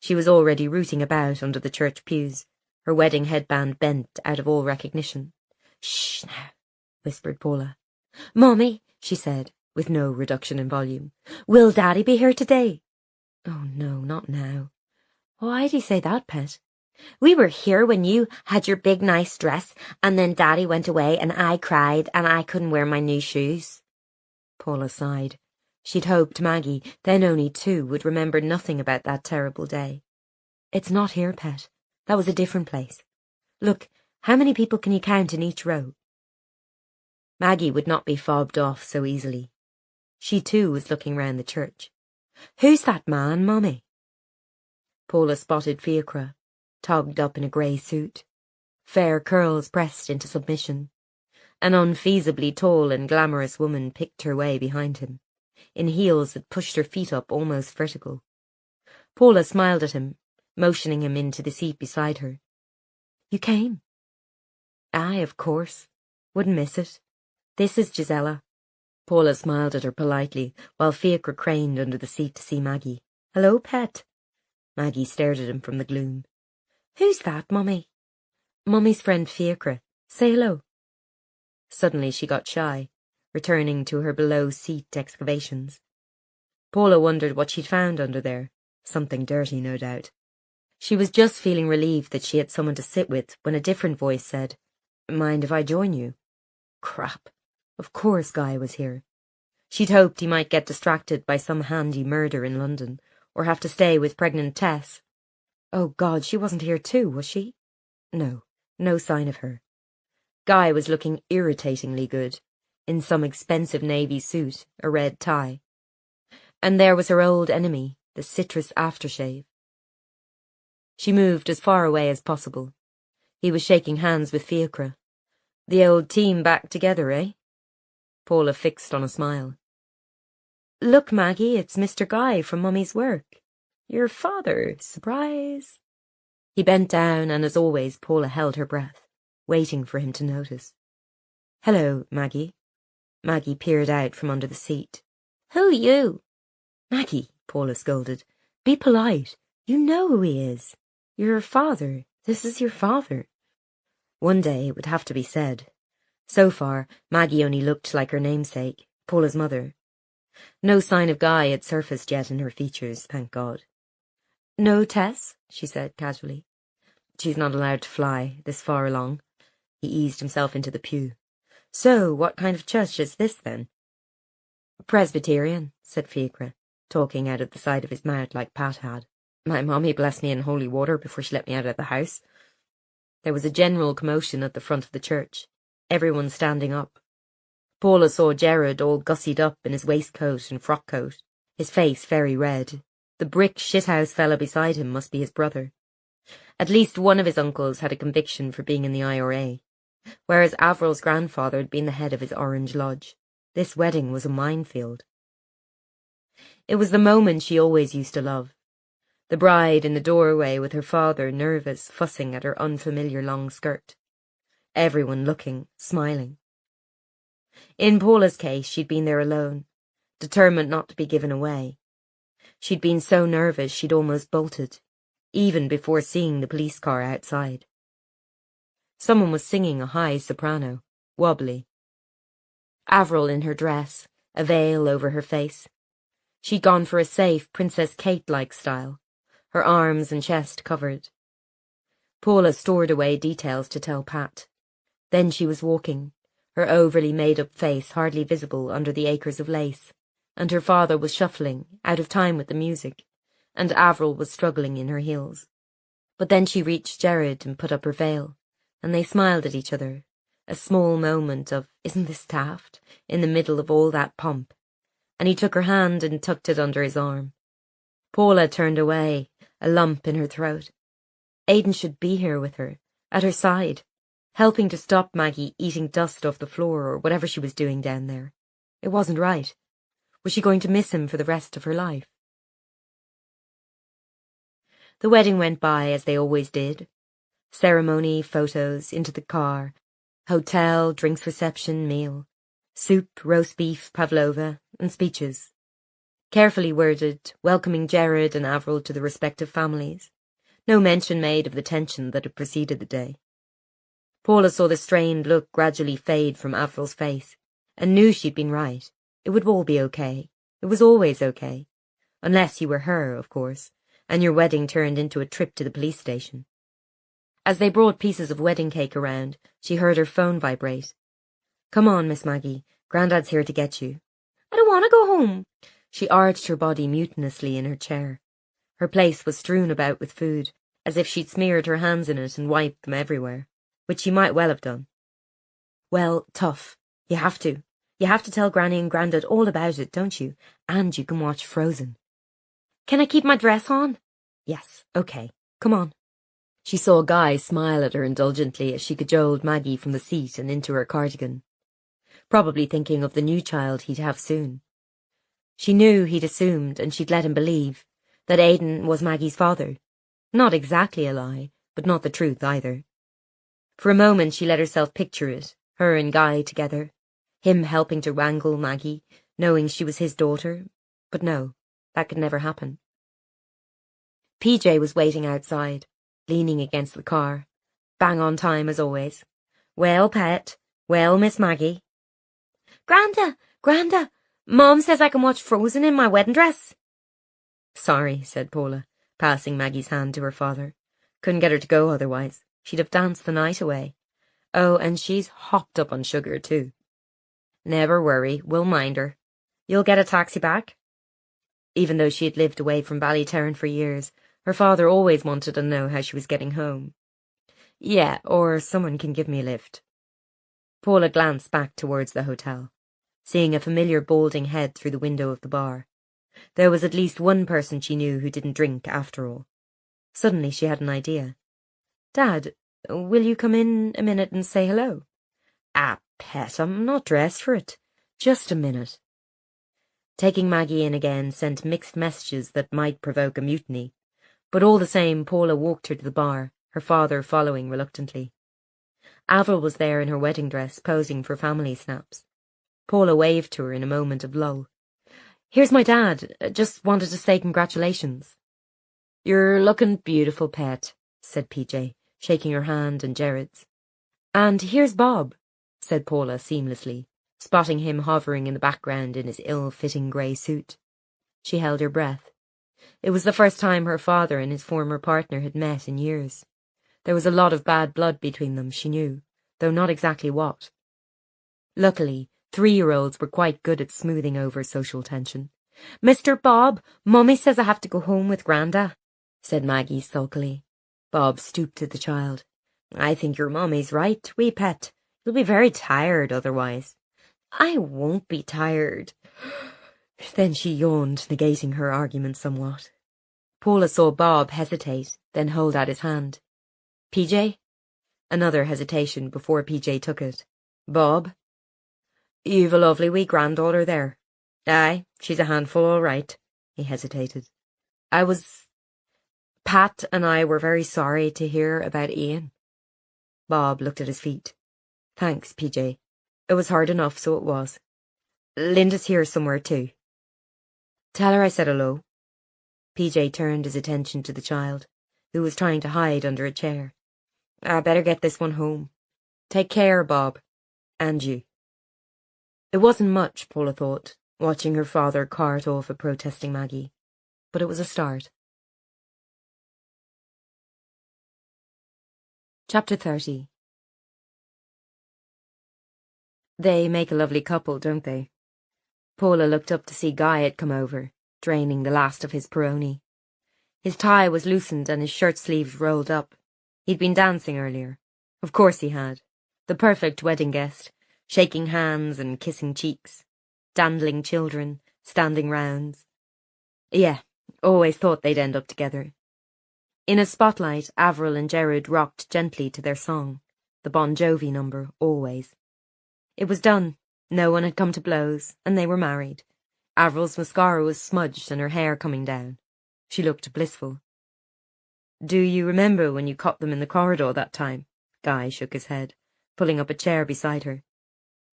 She was already rooting about under the church pews, her wedding headband bent out of all recognition. "Shh now," whispered Paula. "Mummy," she said, with no reduction in volume. "Will Daddy be here today?" "Oh no, not now." "Why'd he say that, pet?" "We were here when you had your big nice dress, and then Daddy went away and I cried and I couldn't wear my new shoes." Paula sighed. She'd hoped Maggie, then only 2, would remember nothing about that terrible day. "It's not here, pet. That was a different place. Look, how many people can you count in each row?" Maggie would not be fobbed off so easily. She too was looking round the church. "Who's that man, Mummy?" Paula spotted Fiachra, togged up in a grey suit, fair curls pressed into submission. An unfeasibly tall and glamorous woman picked her way behind him, in heels that pushed her feet up almost vertical. Paula smiled at him, motioning him into the seat beside her. "You came?" "Aye, of course. Wouldn't miss it. This is Gisela." Paula smiled at her politely, while Fiachra craned under the seat to see Maggie. "Hello, pet." Maggie stared at him from the gloom. "Who's that, Mummy?" "Mummy's friend Fiachra. Say hello." Suddenly she got shy, returning to her below-seat excavations. Paula wondered what she'd found under there. Something dirty, no doubt. She was just feeling relieved that she had someone to sit with when a different voice said, "Mind if I join you?" Crap. Of course Guy was here. She'd hoped he might get distracted by some handy murder in London, or have to stay with pregnant Tess. Oh God, she wasn't here too, was she? No, no sign of her. Guy was looking irritatingly good, in some expensive navy suit, a red tie. And there was her old enemy, the citrus aftershave. She moved as far away as possible. He was shaking hands with Fiachra. The old team back together, eh? Paula fixed on a smile. "Look, Maggie, it's Mr. Guy from Mummy's work. Your father, surprise." He bent down, and as always Paula held her breath, waiting for him to notice. "Hello, Maggie." Maggie peered out from under the seat. "Who you?" "Maggie," Paula scolded, "be polite. You know who he is. Your father. This is your father." One day it would have to be said. So far, Maggie only looked like her namesake, Paula's mother. No sign of Guy had surfaced yet in her features, thank God. "No, Tess," she said casually. "She's not allowed to fly, this far along." He eased himself into the pew. "So, what kind of church is this, then?" "Presbyterian," said Fiachra, talking out of the side of his mouth like Pat had. "My mommy blessed me in holy water before she let me out of the house." There was a general commotion at the front of the church, everyone standing up. Paula saw Gerard all gussied up in his waistcoat and frock coat, his face very red. The brick shithouse fella beside him must be his brother. At least one of his uncles had a conviction for being in the IRA, whereas Avril's grandfather had been the head of his Orange Lodge. This wedding was a minefield. It was the moment she always used to love. The bride in the doorway with her father nervous, fussing at her unfamiliar long skirt. Everyone looking, smiling. In Paula's case, she'd been there alone, determined not to be given away. She'd been so nervous she'd almost bolted, even before seeing the police car outside. Someone was singing a high soprano, wobbly. Avril in her dress, a veil over her face. She'd gone for a safe Princess Kate-like style, her arms and chest covered. Paula stored away details to tell Pat. Then she was walking, her overly made-up face hardly visible under the acres of lace, and her father was shuffling, out of time with the music, and Avril was struggling in her heels. But then she reached Gerard and put up her veil, and they smiled at each other, a small moment of, "Isn't this daft?" in the middle of all that pomp, and he took her hand and tucked it under his arm. Paula turned away, a lump in her throat. Aidan should be here with her, at her side. helping to stop Maggie eating dust off the floor or whatever she was doing down there. It wasn't right. Was she going to miss him for the rest of her life? The wedding went by as they always did. Ceremony, photos, into the car, hotel, drinks reception, meal, soup, roast beef, pavlova, and speeches. Carefully worded, welcoming Gerard and Avril to the respective families. No mention made of the tension that had preceded the day. Paula saw the strained look gradually fade from Avril's face, and knew she'd been right. It would all be okay. It was always okay. Unless you were her, of course, and your wedding turned into a trip to the police station. As they brought pieces of wedding cake around, she heard her phone vibrate. "Come on, Miss Maggie. Grandad's here to get you." "I don't want to go home." She arched her body mutinously in her chair. Her place was strewn about with food, as if she'd smeared her hands in it and wiped them everywhere, which she might well have done. "Well, tough. You have to. You have to tell Granny and Grandad all about it, don't you? And you can watch Frozen." "Can I keep my dress on?" "Yes, okay. Come on." She saw Guy smile at her indulgently as she cajoled Maggie from the seat and into her cardigan, probably thinking of the new child he'd have soon. She knew he'd assumed, and she'd let him believe, that Aidan was Maggie's father. Not exactly a lie, but not the truth either. For a moment she let herself picture it, her and Guy together, him helping to wrangle Maggie, knowing she was his daughter. But no, that could never happen. PJ was waiting outside, leaning against the car, bang on time as always. "Well, pet, well, Miss Maggie." Granda, Mom says I can watch Frozen in my wedding dress." "Sorry," said Paula, passing Maggie's hand to her father. "Couldn't get her to go otherwise. She'd have danced the night away. Oh, and she's hopped up on sugar, too." "Never worry, we'll mind her. You'll get a taxi back?" Even though she had lived away from Ballytown for years, her father always wanted to know how she was getting home. "Yeah, or someone can give me a lift." Paula glanced back towards the hotel, seeing a familiar balding head through the window of the bar. There was at least one person she knew who didn't drink, after all. Suddenly she had an idea. "Dad, will you come in a minute and say hello?" "Ah, pet, I'm not dressed for it. Just a minute." Taking Maggie in again sent mixed messages that might provoke a mutiny, but all the same Paula walked her to the bar, her father following reluctantly. Avril was there in her wedding dress, posing for family snaps. Paula waved to her in a moment of lull. "Here's my dad. Just wanted to say congratulations." "You're looking beautiful, pet," said PJ, shaking her hand and Gerard's. "And here's Bob," said Paula seamlessly, spotting him hovering in the background in his ill-fitting grey suit. She held her breath. It was the first time her father and his former partner had met in years. There was a lot of bad blood between them, she knew, though not exactly what. Luckily, 3-year-olds were quite good at smoothing over social tension. "Mr. Bob, Mummy says I have to go home with Granda," said Maggie sulkily. Bob stooped to the child. "I think your Mummy's right, wee pet. You'll be very tired otherwise." "I won't be tired." Then she yawned, negating her argument somewhat. Paula saw Bob hesitate, then hold out his hand. "PJ?" Another hesitation before PJ took it. "Bob?" "You've a lovely wee granddaughter there." "Aye, she's a handful all right." He hesitated. Pat and I were very sorry to hear about Ian." Bob looked at his feet. "Thanks, PJ. It was hard enough, so it was. Linda's here somewhere too." "Tell her I said hello." PJ turned his attention to the child, who was trying to hide under a chair. "I better get this one home. Take care, Bob. And you." It wasn't much, Paula thought, watching her father cart off a protesting Maggie, but it was a start. Chapter 30. They make a lovely couple, don't they? Paula looked up to see Guy had come over, draining the last of his Peroni. His tie was loosened and his shirt sleeves rolled up. He'd been dancing earlier. Of course he had. The perfect wedding guest, shaking hands and kissing cheeks, dandling children, standing rounds. Yeah, always thought they'd end up together. In a spotlight, Avril and Gerard rocked gently to their song, the Bon Jovi number, Always. It was done. No one had come to blows, and they were married. Avril's mascara was smudged and her hair coming down. She looked blissful. Do you remember when you caught them in the corridor that time? Guy shook his head, pulling up a chair beside her.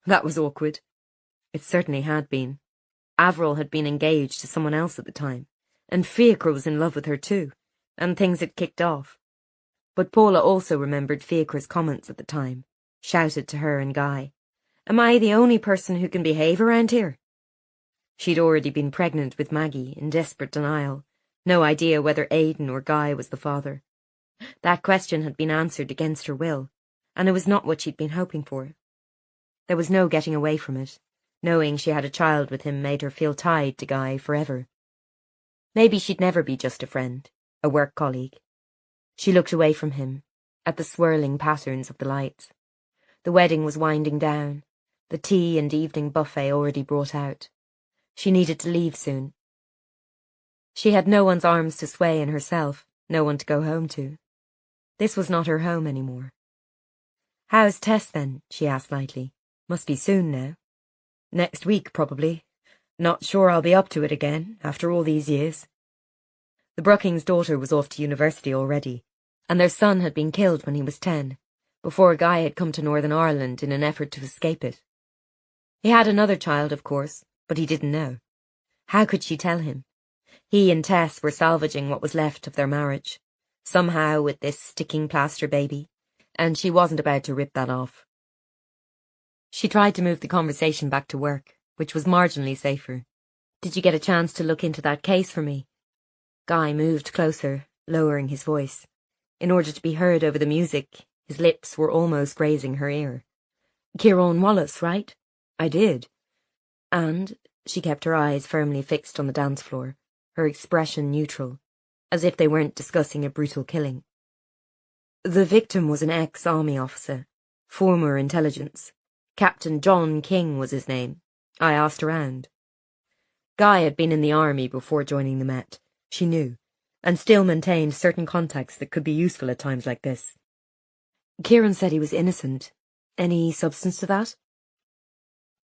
That was awkward. It certainly had been. Avril had been engaged to someone else at the time, and Fiacre was in love with her too, and things had kicked off. But Paula also remembered Fiacre's comments at the time, shouted to her and Guy, "Am I the only person who can behave around here?" She'd already been pregnant with Maggie, in desperate denial, no idea whether Aidan or Guy was the father. That question had been answered against her will, and it was not what she'd been hoping for. There was no getting away from it. Knowing she had a child with him made her feel tied to Guy forever. Maybe she'd never be just a friend, a work colleague. She looked away from him, at the swirling patterns of the lights. The wedding was winding down, the tea and evening buffet already brought out. She needed to leave soon. She had no one's arms to sway in herself, no one to go home to. This was not her home anymore. "How's Tess, then?" she asked lightly. "Must be soon now." "Next week, probably. Not sure I'll be up to it again, after all these years." The Brookings' daughter was off to university already, and their son had been killed when he was 10, before Guy had come to Northern Ireland in an effort to escape it. He had another child, of course, but he didn't know. How could she tell him? He and Tess were salvaging what was left of their marriage, somehow with this sticking plaster baby, and she wasn't about to rip that off. She tried to move the conversation back to work, which was marginally safer. "Did you get a chance to look into that case for me?" Guy moved closer, lowering his voice. In order to be heard over the music, his lips were almost grazing her ear. "Kieran Wallace, right?" "I did." And she kept her eyes firmly fixed on the dance floor, her expression neutral, as if they weren't discussing a brutal killing. "The victim was an ex-army officer, former intelligence. Captain John King was his name. I asked around." Guy had been in the army before joining the Met, she knew, and still maintained certain contacts that could be useful at times like this. "Kieran said he was innocent. Any substance to that?"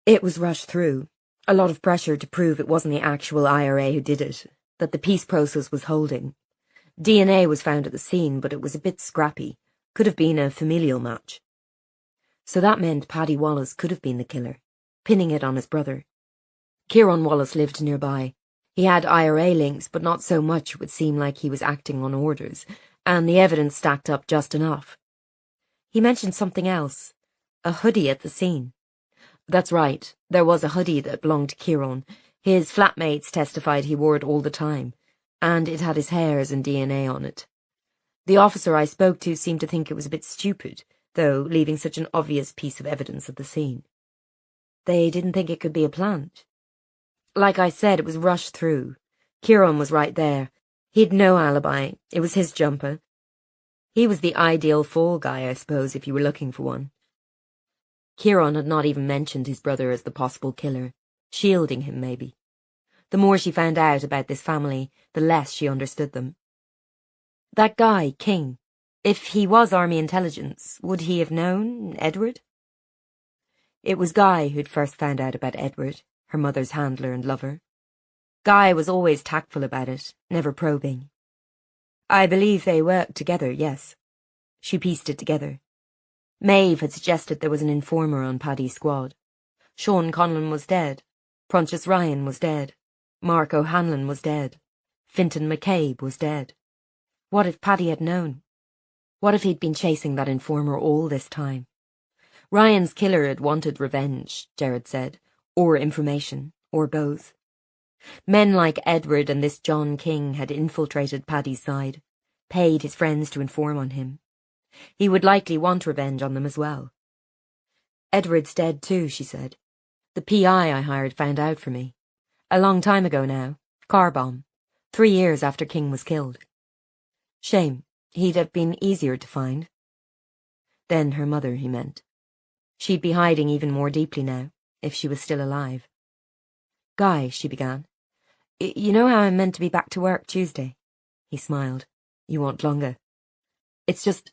"It was rushed through. A lot of pressure to prove it wasn't the actual IRA who did it, that the peace process was holding. DNA was found at the scene, but it was a bit scrappy. Could have been a familial match." So that meant Paddy Wallace could have been the killer, pinning it on his brother. Kieran Wallace lived nearby. He had IRA links, but not so much it would seem like he was acting on orders, and the evidence stacked up just enough. He mentioned something else, a hoodie at the scene. "That's right, there was a hoodie that belonged to Kieran. His flatmates testified he wore it all the time, and it had his hairs and DNA on it. The officer I spoke to seemed to think it was a bit stupid, though leaving such an obvious piece of evidence at the scene." "They didn't think it could be a plant?" "Like I said, it was rushed through. Kieran was right there. He'd no alibi. It was his jumper. He was the ideal fall guy, I suppose, if you were looking for one." Kieran had not even mentioned his brother as the possible killer, shielding him maybe. The more she found out about this family, the less she understood them. "That guy, King, if he was army intelligence, would he have known Edward?" It was Guy who'd first found out about Edward, her mother's handler and lover. Guy was always tactful about it, never probing. "I believe they worked together, yes." She pieced it together. Maeve had suggested there was an informer on Paddy's squad. Sean Conlon was dead. Prentice Ryan was dead. Mark O'Hanlon was dead. Fintan McCabe was dead. What if Paddy had known? What if he'd been chasing that informer all this time? Ryan's killer had wanted revenge, Jared said, or information, or both. Men like Edward and this John King had infiltrated Paddy's side, paid his friends to inform on him. He would likely want revenge on them as well. "Edward's dead too," she said. "The PI I hired found out for me. A long time ago now. Car bomb. 3 years after King was killed. Shame. He'd have been easier to find." Then her mother, he meant. She'd be hiding even more deeply now, if she was still alive. "Guy," she began. "You know how I'm meant to be back to work Tuesday?" He smiled. "You want longer." "It's just,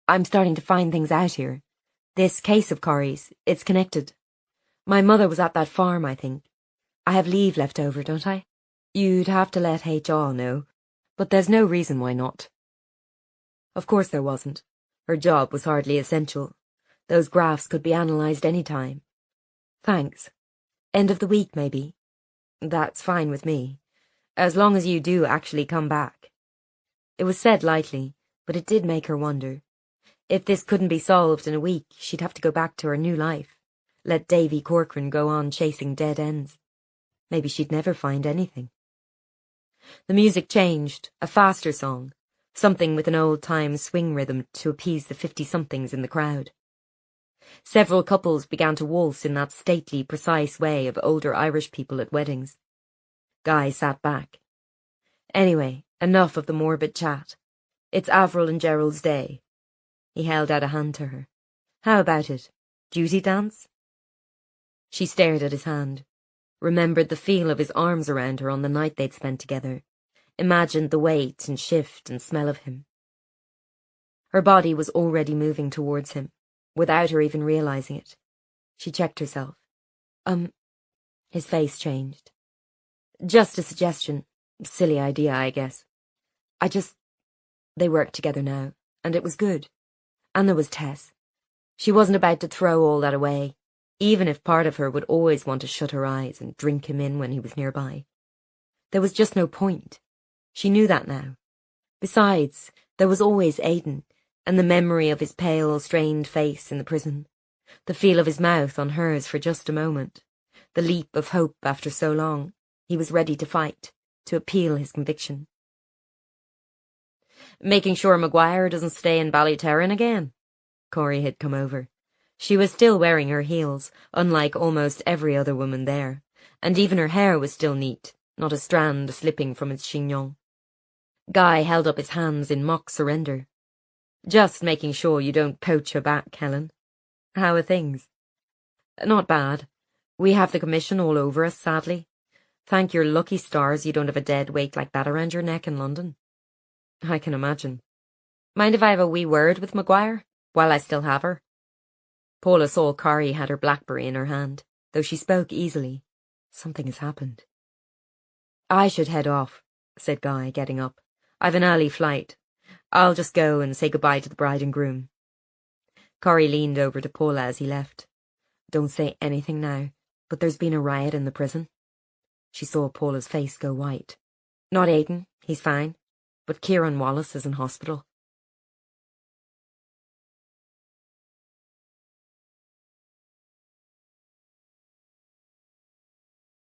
I'm starting to find things out here. This case of Corrie's, it's connected. My mother was at that farm, I think. I have leave left over, don't I? You'd have to let HR know, but there's no reason why not. Of course there wasn't. Her job was hardly essential. Those graphs could be analysed any time. Thanks. End of the week, maybe. That's fine with me, as long as you do actually come back. It was said lightly, but it did make her wonder. If this couldn't be solved in a week, she'd have to go back to her new life. Let Davy Corcoran go on chasing dead ends. Maybe she'd never find anything. The music changed, a faster song, something with an old-time swing rhythm to appease the 50-somethings in the crowd. Several couples began to waltz in that stately, precise way of older Irish people at weddings. Guy sat back. Anyway, enough of the morbid chat. It's Avril and Gerald's day. He held out a hand to her. How about it? Duty dance? She stared at his hand, remembered the feel of his arms around her on the night they'd spent together, imagined the weight and shift and smell of him. Her body was already moving towards him, without her even realising it. She checked herself. His face changed. Just a suggestion. Silly idea, I guess. They worked together now, and it was good. And there was Tess. She wasn't about to throw all that away, even if part of her would always want to shut her eyes and drink him in when he was nearby. There was just no point. She knew that now. Besides, there was always Aidan, and the memory of his pale, strained face in the prison, the feel of his mouth on hers for just a moment, the leap of hope after so long. He was ready to fight, to appeal his conviction. Making sure Maguire doesn't stay in Ballyterran again. Corrie had come over. She was still wearing her heels, unlike almost every other woman there, and even her hair was still neat, not a strand slipping from its chignon. Guy held up his hands in mock surrender. Just making sure you don't poach her back, Helen. How are things? Not bad. We have the commission all over us, sadly. Thank your lucky stars you don't have a dead weight like that around your neck in London. I can imagine. Mind if I have a wee word with Maguire, while I still have her? Paula saw Corrie had her BlackBerry in her hand, though she spoke easily. Something has happened. I should head off, said Guy, getting up. I've an early flight. I'll just go and say goodbye to the bride and groom. Corrie leaned over to Paula as he left. Don't say anything now, but there's been a riot in the prison. She saw Paula's face go white. Not Aidan, he's fine, but Kieran Wallace is in hospital.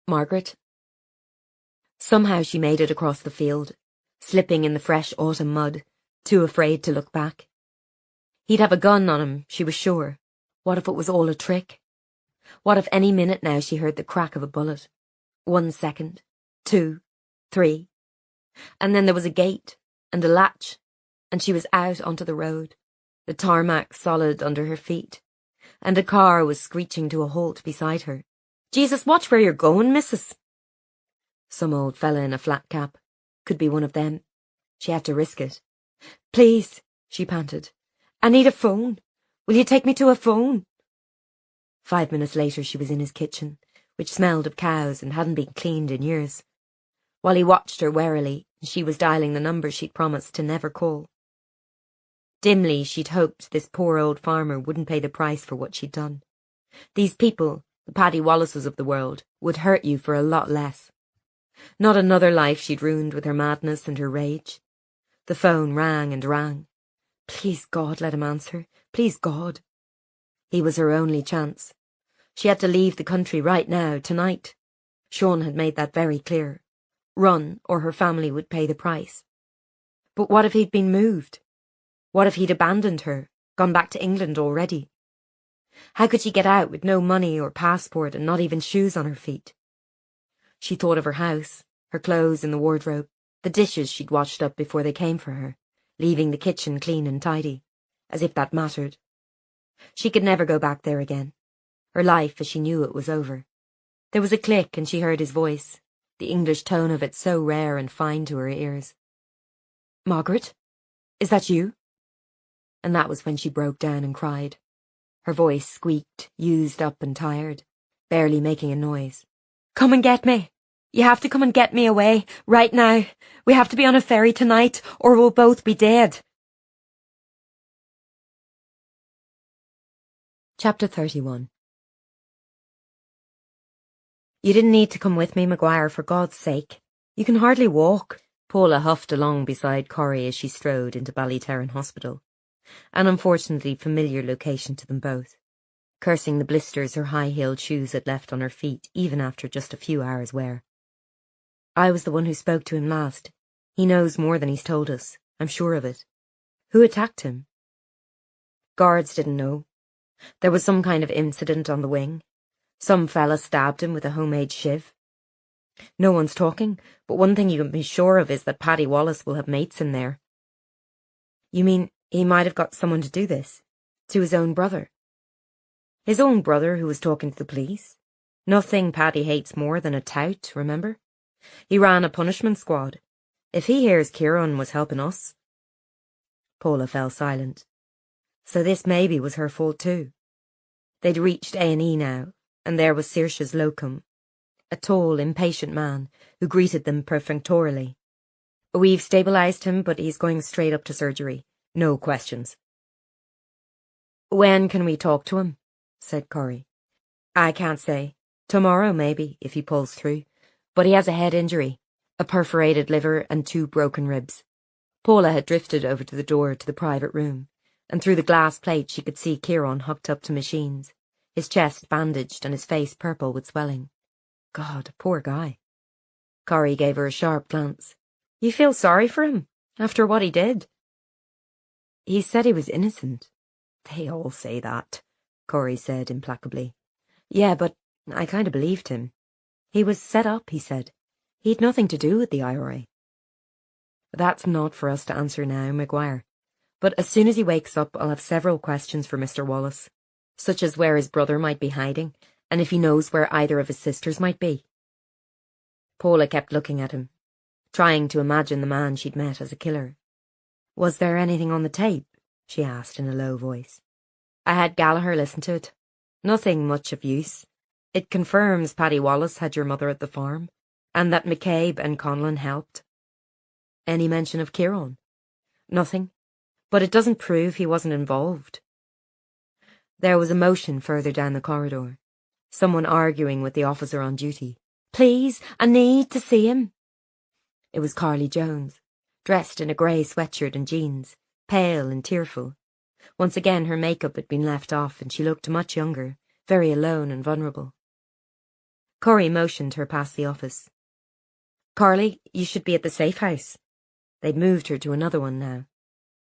Margaret. Somehow she made it across the field, slipping in the fresh autumn mud, too afraid to look back. He'd have a gun on him, she was sure. What if it was all a trick? What if any minute now she heard the crack of a bullet? 1 second, 2, 3. And then there was a gate, and a latch, and she was out onto the road, the tarmac solid under her feet, and a car was screeching to a halt beside her. Jesus, watch where you're going, missus. Some old fella in a flat cap. Could be one of them. She had to risk it. Please, she panted. I need a phone. Will you take me to a phone? 5 minutes later she was in his kitchen, which smelled of cows and hadn't been cleaned in years. While he watched her warily, she was dialing the number she'd promised to never call. Dimly she'd hoped this poor old farmer wouldn't pay the price for what she'd done. These people, the Paddy Wallaces of the world, would hurt you for a lot less. Not another life she'd ruined with her madness and her rage. The phone rang and rang. Please God, let him answer. Please God. He was her only chance. She had to leave the country right now, tonight. Sean had made that very clear. Run, or her family would pay the price. But what if he'd been moved? What if he'd abandoned her, gone back to England already? How could she get out with no money or passport and not even shoes on her feet? She thought of her house, her clothes in the wardrobe, the dishes she'd washed up before they came for her, leaving the kitchen clean and tidy, as if that mattered. She could never go back there again. Her life as she knew it was over. There was a click and she heard his voice, the English tone of it so rare and fine to her ears. Margaret? Is that you? And that was when she broke down and cried. Her voice squeaked, used up and tired, barely making a noise. "Come and get me. You have to come and get me away, right now. We have to be on a ferry tonight, or we'll both be dead." Chapter 31. "You didn't need to come with me, Maguire, for God's sake. You can hardly walk." Paula huffed along beside Corrie as she strode into Ballyterran Hospital, an unfortunately familiar location to them both, cursing the blisters her high-heeled shoes had left on her feet even after just a few hours' wear. "I was the one who spoke to him last. He knows more than he's told us. I'm sure of it." "Who attacked him?" "Guards didn't know. There was some kind of incident on the wing. Some fella stabbed him with a homemade shiv. No one's talking, but one thing you can be sure of is that Paddy Wallace will have mates in there." "You mean he might have got someone to do this? To his own brother?" "His own brother who was talking to the police. Nothing Paddy hates more than a tout, remember? He ran a punishment squad. If he hears Kieran was helping us—" Paula fell silent. So this maybe was her fault too. They'd reached A&E now, and there was Saoirse's locum, a tall, impatient man who greeted them perfunctorily. "We've stabilised him, but he's going straight up to surgery. No questions." "When can we talk to him?" said Corrie. "I can't say. Tomorrow, maybe, if he pulls through. But he has a head injury, a perforated liver and 2 broken ribs." Paula had drifted over to the door to the private room, and through the glass plate she could see Kieran hooked up to machines, his chest bandaged and his face purple with swelling. God, poor guy. Corrie gave her a sharp glance. "You feel sorry for him, after what he did?" "He said he was innocent." "They all say that," Corrie said implacably. "Yeah, but I kind of believed him. He was set up, he said. He'd nothing to do with the IRA. "That's not for us to answer now, Maguire. But as soon as he wakes up, I'll have several questions for Mr. Wallace, such as where his brother might be hiding, and if he knows where either of his sisters might be." Paula kept looking at him, trying to imagine the man she'd met as a killer. "Was there anything on the tape?" she asked in a low voice. "I had Gallagher listen to it. Nothing much of use. It confirms Paddy Wallace had your mother at the farm, and that McCabe and Conlon helped." "Any mention of Kieran?" "Nothing. But it doesn't prove he wasn't involved." There was a motion further down the corridor. Someone arguing with the officer on duty. "Please, I need to see him." It was Carly Jones, dressed in a grey sweatshirt and jeans, pale and tearful. Once again her makeup had been left off and she looked much younger, very alone and vulnerable. Corrie motioned her past the office. "Carly, you should be at the safe house." They'd moved her to another one now,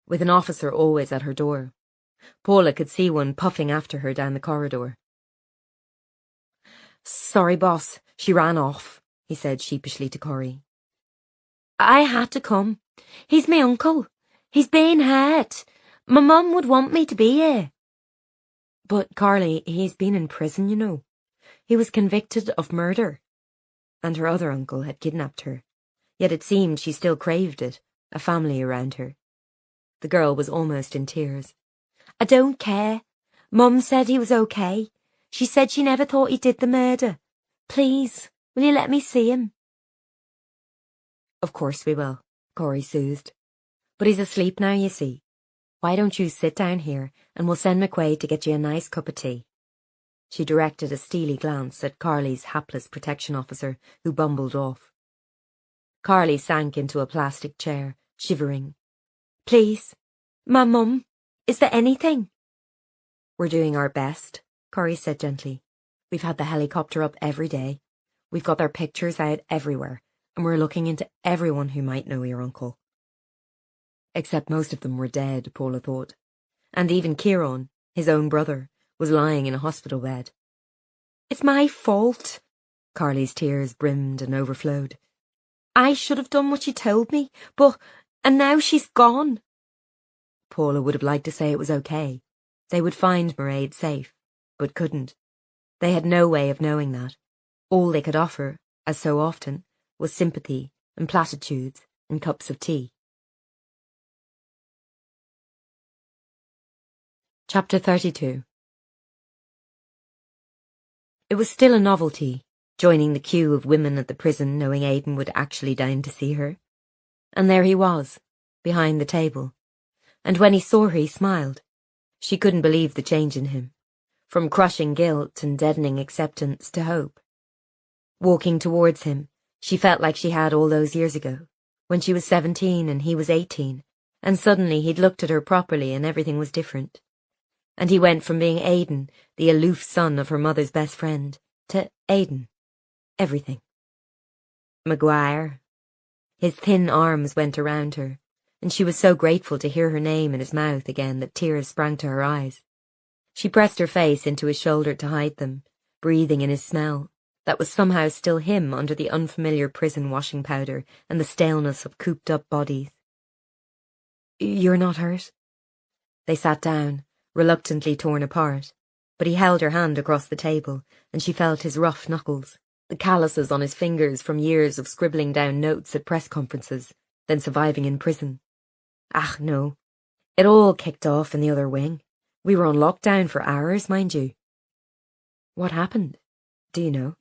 with an officer always at her door. Paula could see one puffing after her down the corridor. "Sorry, boss, she ran off," he said sheepishly to Corrie. "I had to come. He's my uncle. He's been hurt. My mum would want me to be here." "But, Carly, he's been in prison, you know. He was convicted of murder. And her other uncle had kidnapped her. Yet it seemed she still craved it, a family around her." The girl was almost in tears. "I don't care. Mum said he was okay. She said she never thought he did the murder. Please, will you let me see him?" "Of course we will," Corrie soothed. "But he's asleep now, you see. Why don't you sit down here and we'll send McQuaid to get you a nice cup of tea." She directed a steely glance at Carly's hapless protection officer, who bumbled off. Carly sank into a plastic chair, shivering. "Please, my mum, is there anything?" "We're doing our best," Corrie said gently. "We've had the helicopter up every day. We've got their pictures out everywhere, and we're looking into everyone who might know your uncle." Except most of them were dead, Paula thought. And even Kieran, his own brother, was lying in a hospital bed. "It's my fault." Carly's tears brimmed and overflowed. "I should have done what she told me, and now she's gone." Paula would have liked to say it was okay. They would find Mairead safe, but couldn't. They had no way of knowing that. All they could offer, as so often, was sympathy and platitudes and cups of tea. Chapter 32. It was still a novelty, joining the queue of women at the prison knowing Aidan would actually deign to see her. And there he was, behind the table. And when he saw her he smiled. She couldn't believe the change in him, from crushing guilt and deadening acceptance to hope. Walking towards him, she felt like she had all those years ago, when she was 17 and he was 18, and suddenly he'd looked at her properly and everything was different. And he went from being Aidan, the aloof son of her mother's best friend, to Aidan. Everything. Maguire. His thin arms went around her, and she was so grateful to hear her name in his mouth again that tears sprang to her eyes. She pressed her face into his shoulder to hide them, breathing in his smell, that was somehow still him under the unfamiliar prison washing powder and the staleness of cooped-up bodies. "You're not hurt?" They sat down, reluctantly torn apart, but he held her hand across the table, and she felt his rough knuckles, the calluses on his fingers from years of scribbling down notes at press conferences, then surviving in prison. "Ah, no. It all kicked off in the other wing. We were on lockdown for hours, mind you." "What happened? Do you know?"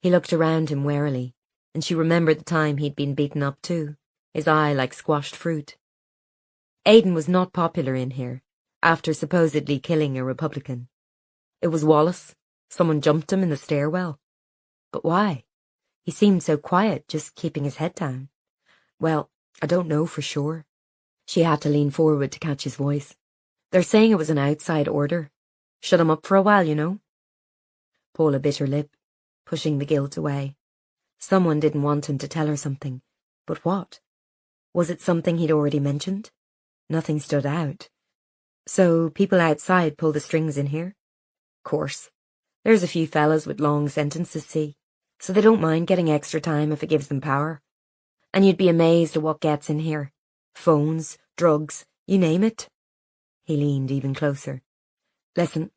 He looked around him warily, and she remembered the time he'd been beaten up too, his eye like squashed fruit. Aidan was not popular in here, after supposedly killing a Republican. It was Wallace. Someone jumped him in the stairwell. But why? He seemed so quiet, just keeping his head down. "Well, I don't know for sure." She had to lean forward to catch his voice. "They're saying it was an outside order. Shut him up for a while, you know." Paula bit her lip, pushing the guilt away. Someone didn't want him to tell her something. But what? Was it something he'd already mentioned? Nothing stood out. "So people outside pull the strings in here?" "Course. There's a few fellas with long sentences, see, so they don't mind getting extra time if it gives them power. And you'd be amazed at what gets in here. Phones, drugs, you name it." He leaned even closer. "Listen,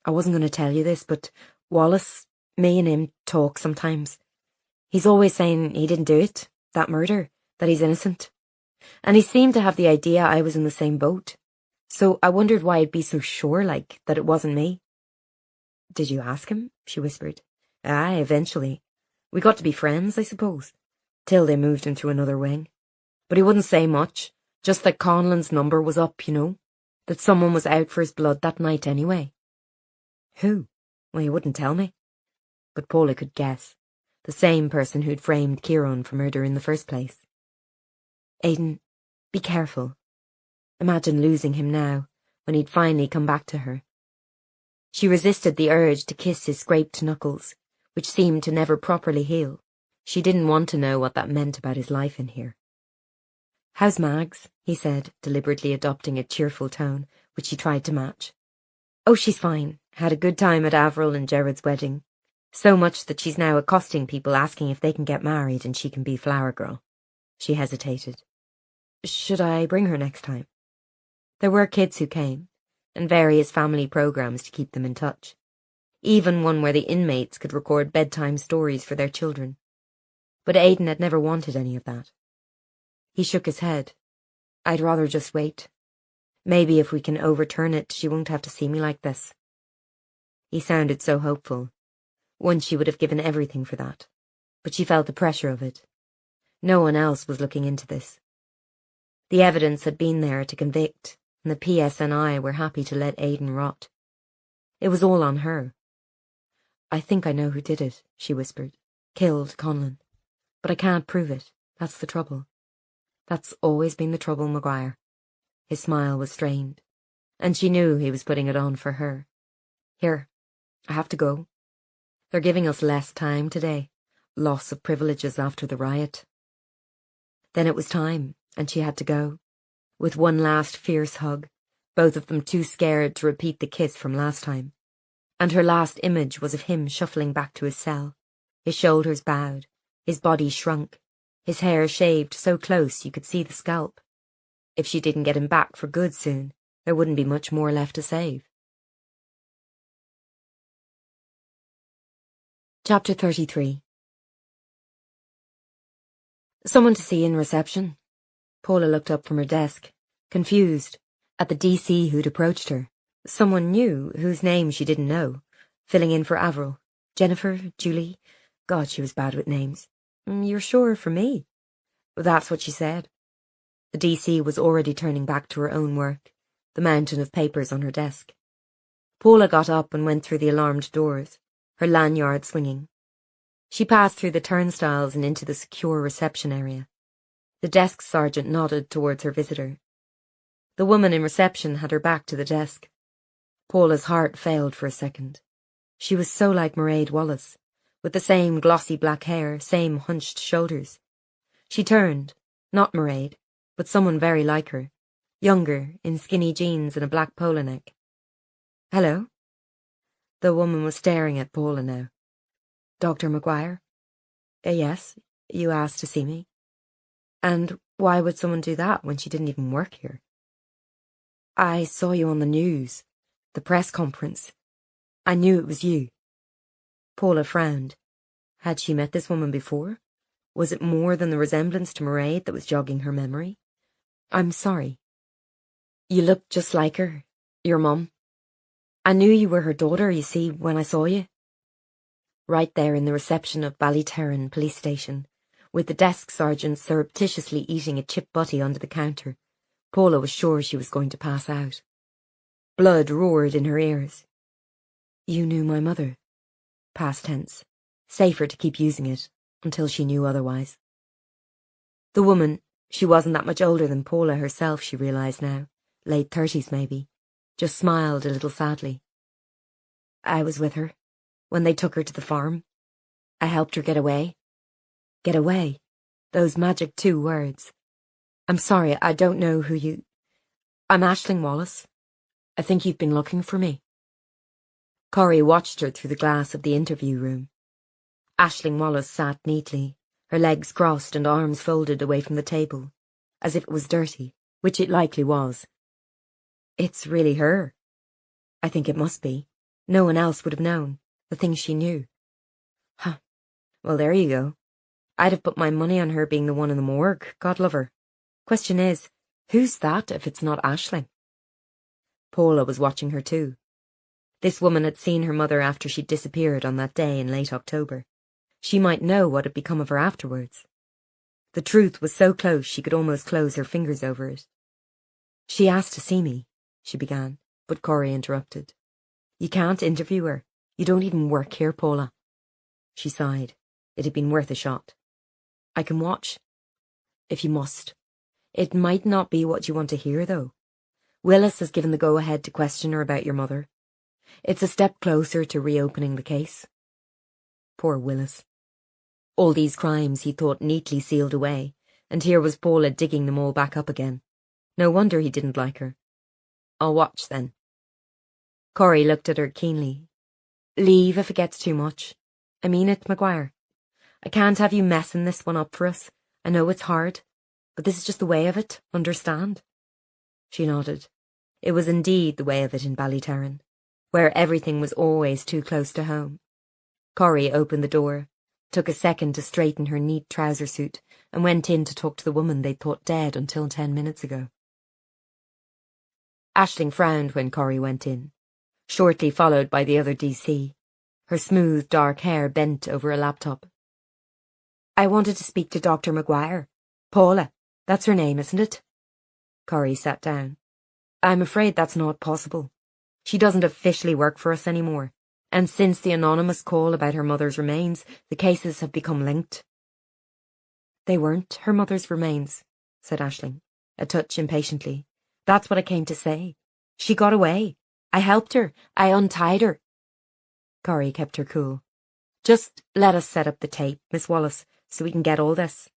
I wasn't going to tell you this, but Wallace, me and him talk sometimes. He's always saying he didn't do it, that murder, that he's innocent. And he seemed to have the idea I was in the same boat. So I wondered why he'd be so sure, like, that it wasn't me." "Did you ask him?" she whispered. "Aye, eventually. We got to be friends, I suppose, till they moved him to another wing. But he wouldn't say much, just that Conlon's number was up, you know, that someone was out for his blood that night anyway." "Who?" "Well, he wouldn't tell me." But Paula could guess. The same person who'd framed Kieran for murder in the first place. "Aidan, be careful. Imagine losing him now, when he'd finally come back to her." She resisted the urge to kiss his scraped knuckles, which seemed to never properly heal. She didn't want to know what that meant about his life in here. "How's Mags?" he said, deliberately adopting a cheerful tone, which she tried to match. "Oh, she's fine. Had a good time at Avril and Jared's wedding. So much that she's now accosting people asking if they can get married and she can be flower girl." She hesitated. "Should I bring her next time?" There were kids who came, and various family programs to keep them in touch. Even one where the inmates could record bedtime stories for their children. But Aidan had never wanted any of that. He shook his head. "I'd rather just wait. Maybe if we can overturn it, she won't have to see me like this." He sounded so hopeful. Once she would have given everything for that. But she felt the pressure of it. No one else was looking into this. The evidence had been there to convict, and the PSNI were happy to let Aidan rot. It was all on her. "I think I know who did it," she whispered. "Killed Conlon. But I can't prove it. That's the trouble. That's always been the trouble, Maguire." His smile was strained, and she knew he was putting it on for her. "Here, I have to go. They're giving us less time today. Loss of privileges after the riot." Then it was time, and she had to go. With one last fierce hug, both of them too scared to repeat the kiss from last time. And her last image was of him shuffling back to his cell, his shoulders bowed, his body shrunk, his hair shaved so close you could see the scalp. If she didn't get him back for good soon, there wouldn't be much more left to save. Chapter 33. "Someone to see in reception." Paula looked up from her desk, confused, at the DC who'd approached her. Someone new, whose name she didn't know. filling in for Avril. Jennifer, Julie. God, she was bad with names. You're sure for me? That's what she said. The DC was already turning back to her own work, the mountain of papers on her desk. Paula got up and went through the alarmed doors, her lanyard swinging. She passed through the turnstiles and into the secure reception area. The desk sergeant nodded towards her visitor. The woman in reception had her back to the desk. Paula's heart failed for a second. She was so like Mairead Wallace, with the same glossy black hair, same hunched shoulders. She turned, not Mairead, but someone very like her, younger, in skinny jeans and a black polo neck. Hello? The woman was staring at Paula now. Dr. Maguire? Yes, you asked to see me. And why would someone do that when she didn't even work here? I saw you on the news, the press conference. I knew it was you. Paula frowned. Had she met this woman before? Was it more than the resemblance to Mairead that was jogging her memory? I'm sorry. You look just like her, your mum. I knew you were her daughter, you see, when I saw you. Right there in the reception of Ballyterran police station, with the desk sergeant surreptitiously eating a chip butty under the counter, Paula was sure she was going to pass out. Blood roared in her ears. You knew my mother. Past tense. Safer to keep using it, until she knew otherwise. The woman, she wasn't that much older than Paula herself, she realised now, late 30s maybe, just smiled a little sadly. I was with her, when they took her to the farm. I helped her get away. Get away? Those magic 2 words. I'm sorry, I don't know who you... I'm Aisling Wallace. I think you've been looking for me. Corrie watched her through the glass of the interview room. Aisling Wallace sat neatly, her legs crossed and arms folded away from the table, as if it was dirty, which it likely was. It's really her. I think it must be. No one else would have known, the things she knew. Huh. Well, there you go. I'd have put my money on her being the one in the morgue, God love her. Question is, who's that if it's not Aisling? Paula was watching her too. This woman had seen her mother after she'd disappeared on that day in late October. She might know what had become of her afterwards. The truth was so close she could almost close her fingers over it. She asked to see me, she began, but Corrie interrupted. You can't interview her. You don't even work here, Paula. She sighed. It had been worth a shot. I can watch. If you must. It might not be what you want to hear, though. Willis has given the go-ahead to question her about your mother. It's a step closer to reopening the case. Poor Willis. All these crimes he thought neatly sealed away, and here was Paula digging them all back up again. No wonder he didn't like her. I'll watch, then. Corrie looked at her keenly. Leave if it gets too much. I mean it, Maguire. I can't have you messing this one up for us. I know it's hard, but this is just the way of it, understand? She nodded. It was indeed the way of it in Ballyterran, where everything was always too close to home. Corrie opened the door, took a second to straighten her neat trouser suit, and went in to talk to the woman they'd thought dead until 10 minutes ago. Aisling frowned when Corrie went in, shortly followed by the other DC, her smooth dark hair bent over a laptop. I wanted to speak to Dr. Maguire. Paula, that's her name, isn't it? Corrie sat down. I'm afraid that's not possible. She doesn't officially work for us anymore, and since the anonymous call about her mother's remains, the cases have become linked. They weren't her mother's remains, said Aisling, a touch impatiently. That's what I came to say. She got away. I helped her. I untied her. Corrie kept her cool. Just let us set up the tape, Miss Wallace, so we can get all this.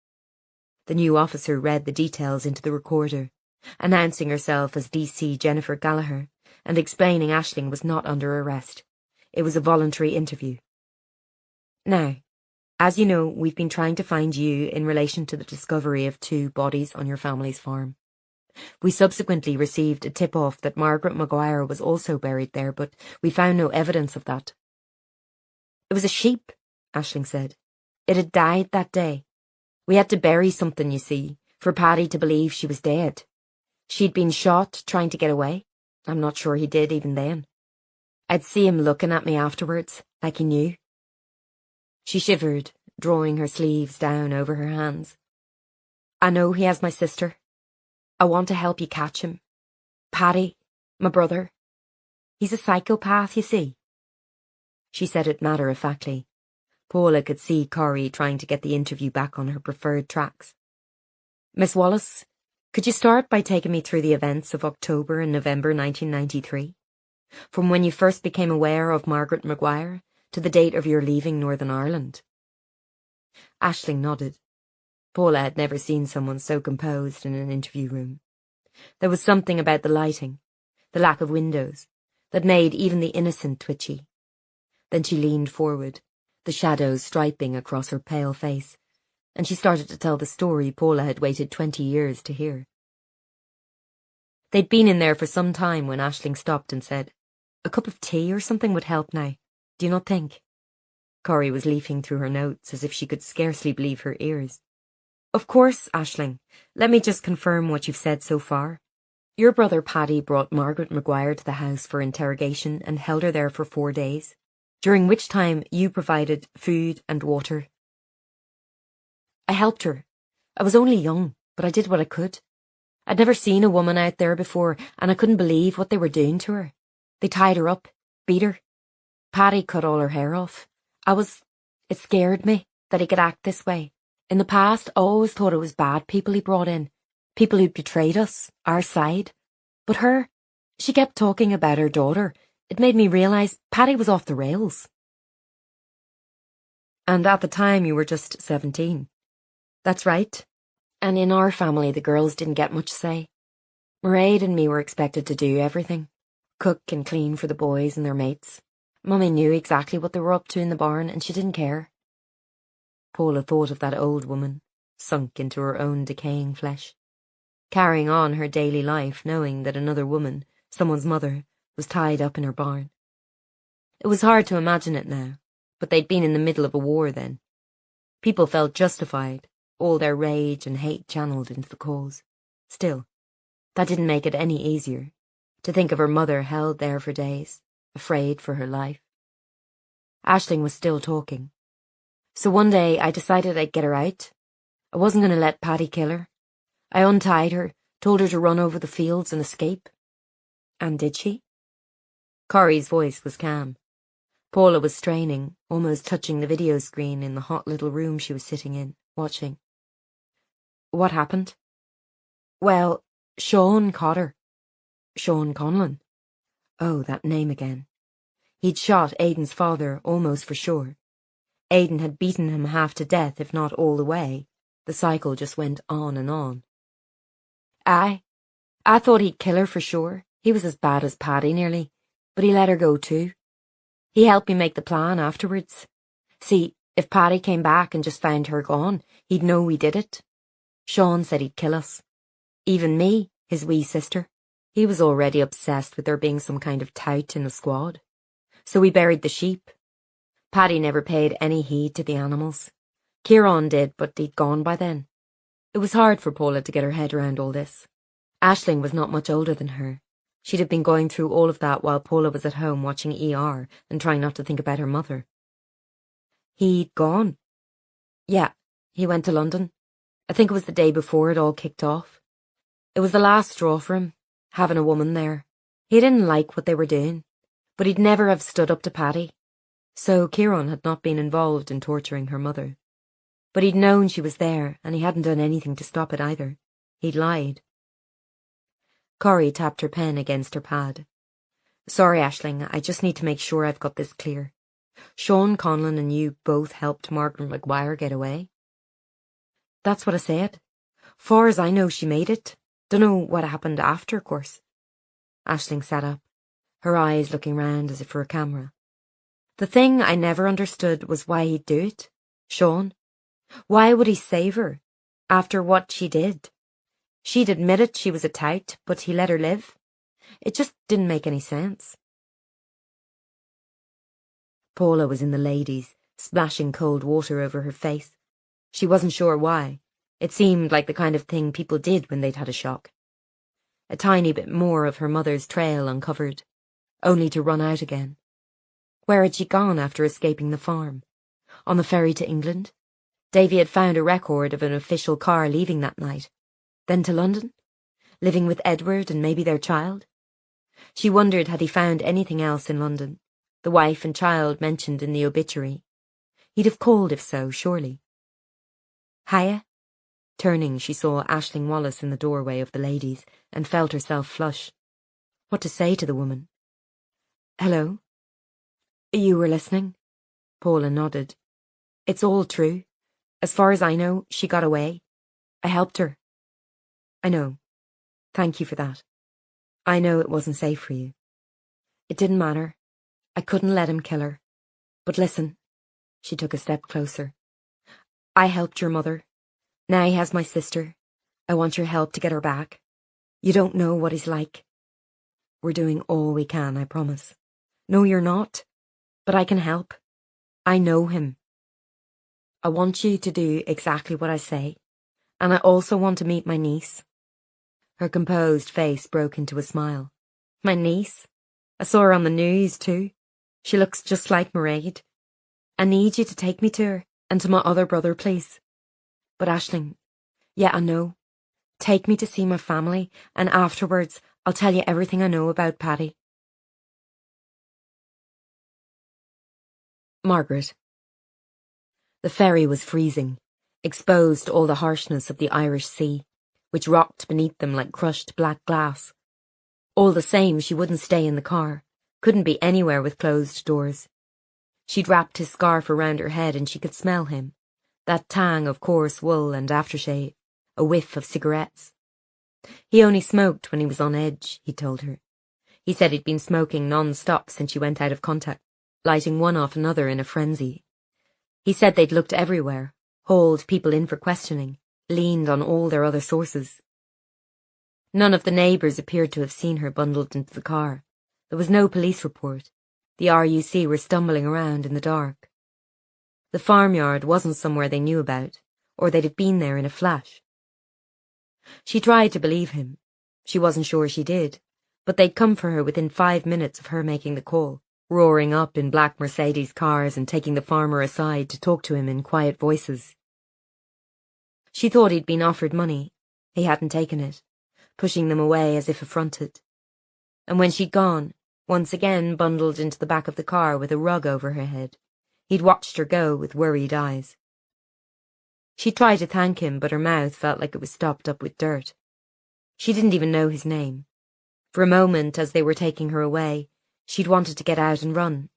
The new officer read the details into the recorder, announcing herself as DC Jennifer Gallagher, and explaining Aisling was not under arrest. It was a voluntary interview. Now, as you know, we've been trying to find you in relation to the discovery of 2 bodies on your family's farm. We subsequently received a tip-off that Margaret Maguire was also buried there, but we found no evidence of that. It was a sheep, Aisling said. It had died that day. We had to bury something, you see, for Paddy to believe she was dead. She'd been shot trying to get away. I'm not sure he did even then. I'd see him looking at me afterwards, like he knew. She shivered, drawing her sleeves down over her hands. I know he has my sister. I want to help you catch him. Paddy, my brother. He's a psychopath, you see. She said it matter-of-factly. Paula could see Corrie trying to get the interview back on her preferred tracks. Miss Wallace, could you start by taking me through the events of October and November 1993? From when you first became aware of Margaret Maguire to the date of your leaving Northern Ireland. Aisling nodded. Paula had never seen someone so composed in an interview room. There was something about the lighting, the lack of windows, that made even the innocent twitchy. Then she leaned forward, the shadows striping across her pale face, and she started to tell the story Paula had waited 20 years to hear. They'd been in there for some time when Aisling stopped and said, "A cup of tea or something would help now, do you not think?" Corrie was leafing through her notes as if she could scarcely believe her ears. "Of course, Aisling. Let me just confirm what you've said so far. Your brother Paddy brought Margaret Maguire to the house for interrogation and held her there for 4 days, during which time you provided food and water." "I helped her. I was only young, but I did what I could. I'd never seen a woman out there before, and I couldn't believe what they were doing to her. They tied her up, beat her. Paddy cut all her hair off. It scared me that he could act this way. In the past, I always thought it was bad people he brought in, people who'd betrayed us, our side. But she kept talking about her daughter. It made me realise Paddy was off the rails." "And at the time you were just 17. That's right. And in our family the girls didn't get much say. Mairead and me were expected to do everything. Cook and clean for the boys and their mates. Mummy knew exactly what they were up to in the barn and she didn't care." Paula thought of that old woman, sunk into her own decaying flesh, carrying on her daily life knowing that another woman, someone's mother, was tied up in her barn. It was hard to imagine it now, but they'd been in the middle of a war then. People felt justified, all their rage and hate channeled into the cause. Still, that didn't make it any easier, to think of her mother held there for days, afraid for her life. Aisling was still talking. "So one day I decided I'd get her out. I wasn't going to let Paddy kill her. I untied her, told her to run over the fields and escape." "And did she?" Corrie's voice was calm. Paula was straining, almost touching the video screen in the hot little room she was sitting in, watching. "What happened?" "Well, Sean caught her." "Sean Conlon?" Oh, that name again. He'd shot Aidan's father, almost for sure. Aidan had beaten him half to death, if not all the way. The cycle just went on and on. I thought he'd kill her for sure. He was as bad as Paddy nearly, but he let her go too. He helped me make the plan afterwards. See, if Paddy came back and just found her gone, he'd know we did it. Sean said he'd kill us. Even me, his wee sister. He was already obsessed with there being some kind of tout in the squad. So we buried the sheep. Paddy never paid any heed to the animals. Kieran did, but he'd gone by then. It was hard for Paula to get her head around all this. Aisling was not much older than her. She'd have been going through all of that while Paula was at home watching ER and trying not to think about her mother. "He'd gone?" "Yeah, he went to London. I think it was the day before it all kicked off. It was the last straw for him, having a woman there. He didn't like what they were doing, but he'd never have stood up to Paddy. So Kieran had not been involved in torturing her mother. But he'd known she was there, and he hadn't done anything to stop it either. He'd lied." Corrie tapped her pen against her pad. "Sorry, Aisling, I just need to make sure I've got this clear. Sean Conlon and you both helped Margaret Maguire get away?" "That's what I said. Far as I know, she made it. Dunno what happened after, of course." Aisling sat up, her eyes looking round as if for a camera. "The thing I never understood was why he'd do it. Sean. Why would he save her, after what she did? She'd admitted she was a tout, but he let her live. It just didn't make any sense." Paula was in the ladies, splashing cold water over her face. She wasn't sure why. It seemed like the kind of thing people did when they'd had a shock. A tiny bit more of her mother's trail uncovered. only to run out again. Where had she gone after escaping the farm? On the ferry to England? Davy had found a record of an official car leaving that night. Then to London? Living with Edward and maybe their child? She wondered had he found anything else in London, the wife and child mentioned in the obituary. He'd have called if so, surely. Hiya? Turning, she saw Aisling Wallace in the doorway of the ladies and felt herself flush. What to say to the woman? Hello? You were listening? Paula nodded. It's all true. As far as I know, she got away. I helped her. I know. Thank you for that. I know it wasn't safe for you. It didn't matter. I couldn't let him kill her. But listen. She took a step closer. I helped your mother. Now he has my sister. I want your help to get her back. You don't know what he's like. We're doing all we can, I promise. No, you're not. But I can help. I know him. I want you to do exactly what I say. And I also want to meet my niece. Her composed face broke into a smile. My niece? I saw her on the news too. She looks just like Mairead. I need you to take me to her, and to my other brother, please. But Aisling, yeah, I know. Take me to see my family, and afterwards I'll tell you everything I know about Paddy. Margaret. The ferry was freezing, exposed to all the harshness of the Irish Sea, which rocked beneath them like crushed black glass. All the same, she wouldn't stay in the car, couldn't be anywhere with closed doors. She'd wrapped his scarf around her head and she could smell him, that tang of coarse wool and aftershave, a whiff of cigarettes. He only smoked when he was on edge, he told her. He said he'd been smoking non-stop since she went out of contact, lighting one off another in a frenzy. He said they'd looked everywhere, hauled people in for questioning, leaned on all their other sources. None of the neighbours appeared to have seen her bundled into the car. There was no police report. The RUC were stumbling around in the dark. The farmyard wasn't somewhere they knew about, or they'd have been there in a flash. She tried to believe him. She wasn't sure she did, but they'd come for her within 5 minutes of her making the call, roaring up in black Mercedes cars and taking the farmer aside to talk to him in quiet voices. She thought he'd been offered money. He hadn't taken it, pushing them away as if affronted. And when she'd gone, once again bundled into the back of the car with a rug over her head, he'd watched her go with worried eyes. She tried to thank him, but her mouth felt like it was stopped up with dirt. She didn't even know his name. For a moment, as they were taking her away, she'd wanted to get out and run.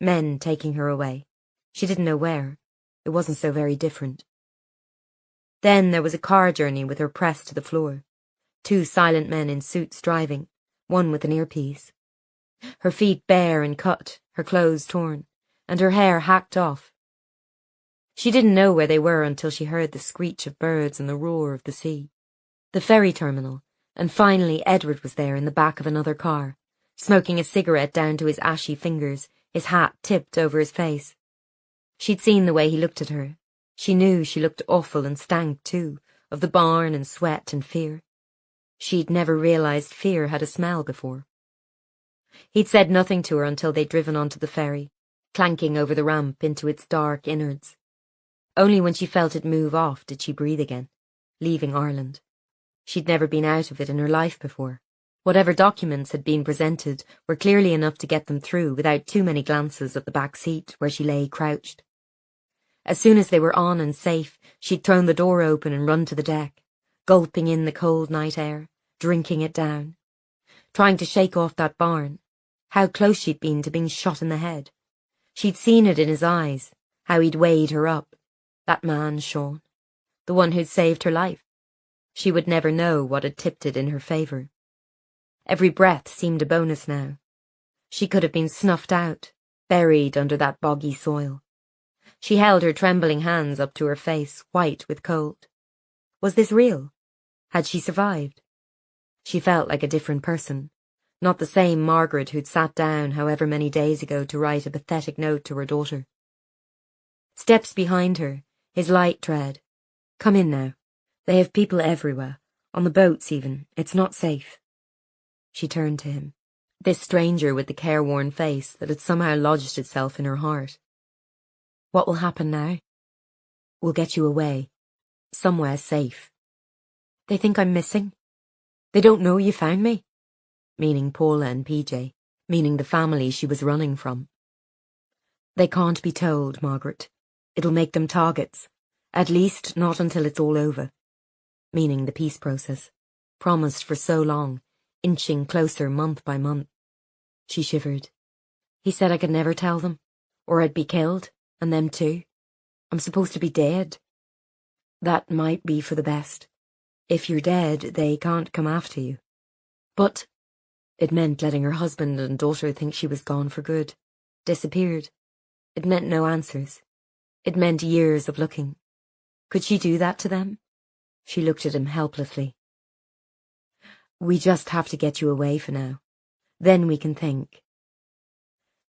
Men taking her away. She didn't know where. It wasn't so very different. Then there was a car journey with her pressed to the floor. 2 silent men in suits driving, one with an earpiece. Her feet bare and cut, her clothes torn, and her hair hacked off. She didn't know where they were until she heard the screech of birds and the roar of the sea. The ferry terminal, and finally Edward was there in the back of another car, smoking a cigarette down to his ashy fingers, his hat tipped over his face. She'd seen the way he looked at her. She knew she looked awful and stank too, of the barn and sweat and fear. She'd never realised fear had a smell before. He'd said nothing to her until they'd driven onto the ferry, clanking over the ramp into its dark innards. Only when she felt it move off did she breathe again, leaving Ireland. She'd never been out of it in her life before. Whatever documents had been presented were clearly enough to get them through without too many glances at the back seat where she lay crouched. As soon as they were on and safe, she'd thrown the door open and run to the deck, gulping in the cold night air, drinking it down, trying to shake off that barn. How close she'd been to being shot in the head. She'd seen it in his eyes, how he'd weighed her up. That man, Sean, the one who'd saved her life. She would never know what had tipped it in her favour. Every breath seemed a bonus now. She could have been snuffed out, buried under that boggy soil. She held her trembling hands up to her face, white with cold. Was this real? Had she survived? She felt like a different person, not the same Margaret who'd sat down however many days ago to write a pathetic note to her daughter. Steps behind her, his light tread. Come in now. They have people everywhere, on the boats even. It's not safe. She turned to him. This stranger with the careworn face that had somehow lodged itself in her heart. What will happen now? We'll get you away. Somewhere safe. They think I'm missing. They don't know you found me. Meaning Paula and PJ. Meaning the family she was running from. They can't be told, Margaret. It'll make them targets. At least not until it's all over. Meaning the peace process. Promised for so long, inching closer month by month. She shivered. He said I could never tell them, or I'd be killed, and them too. I'm supposed to be dead. That might be for the best. If you're dead, they can't come after you. But it meant letting her husband and daughter think she was gone for good. Disappeared. It meant no answers. It meant years of looking. Could she do that to them? She looked at him helplessly. We just have to get you away for now. Then we can think.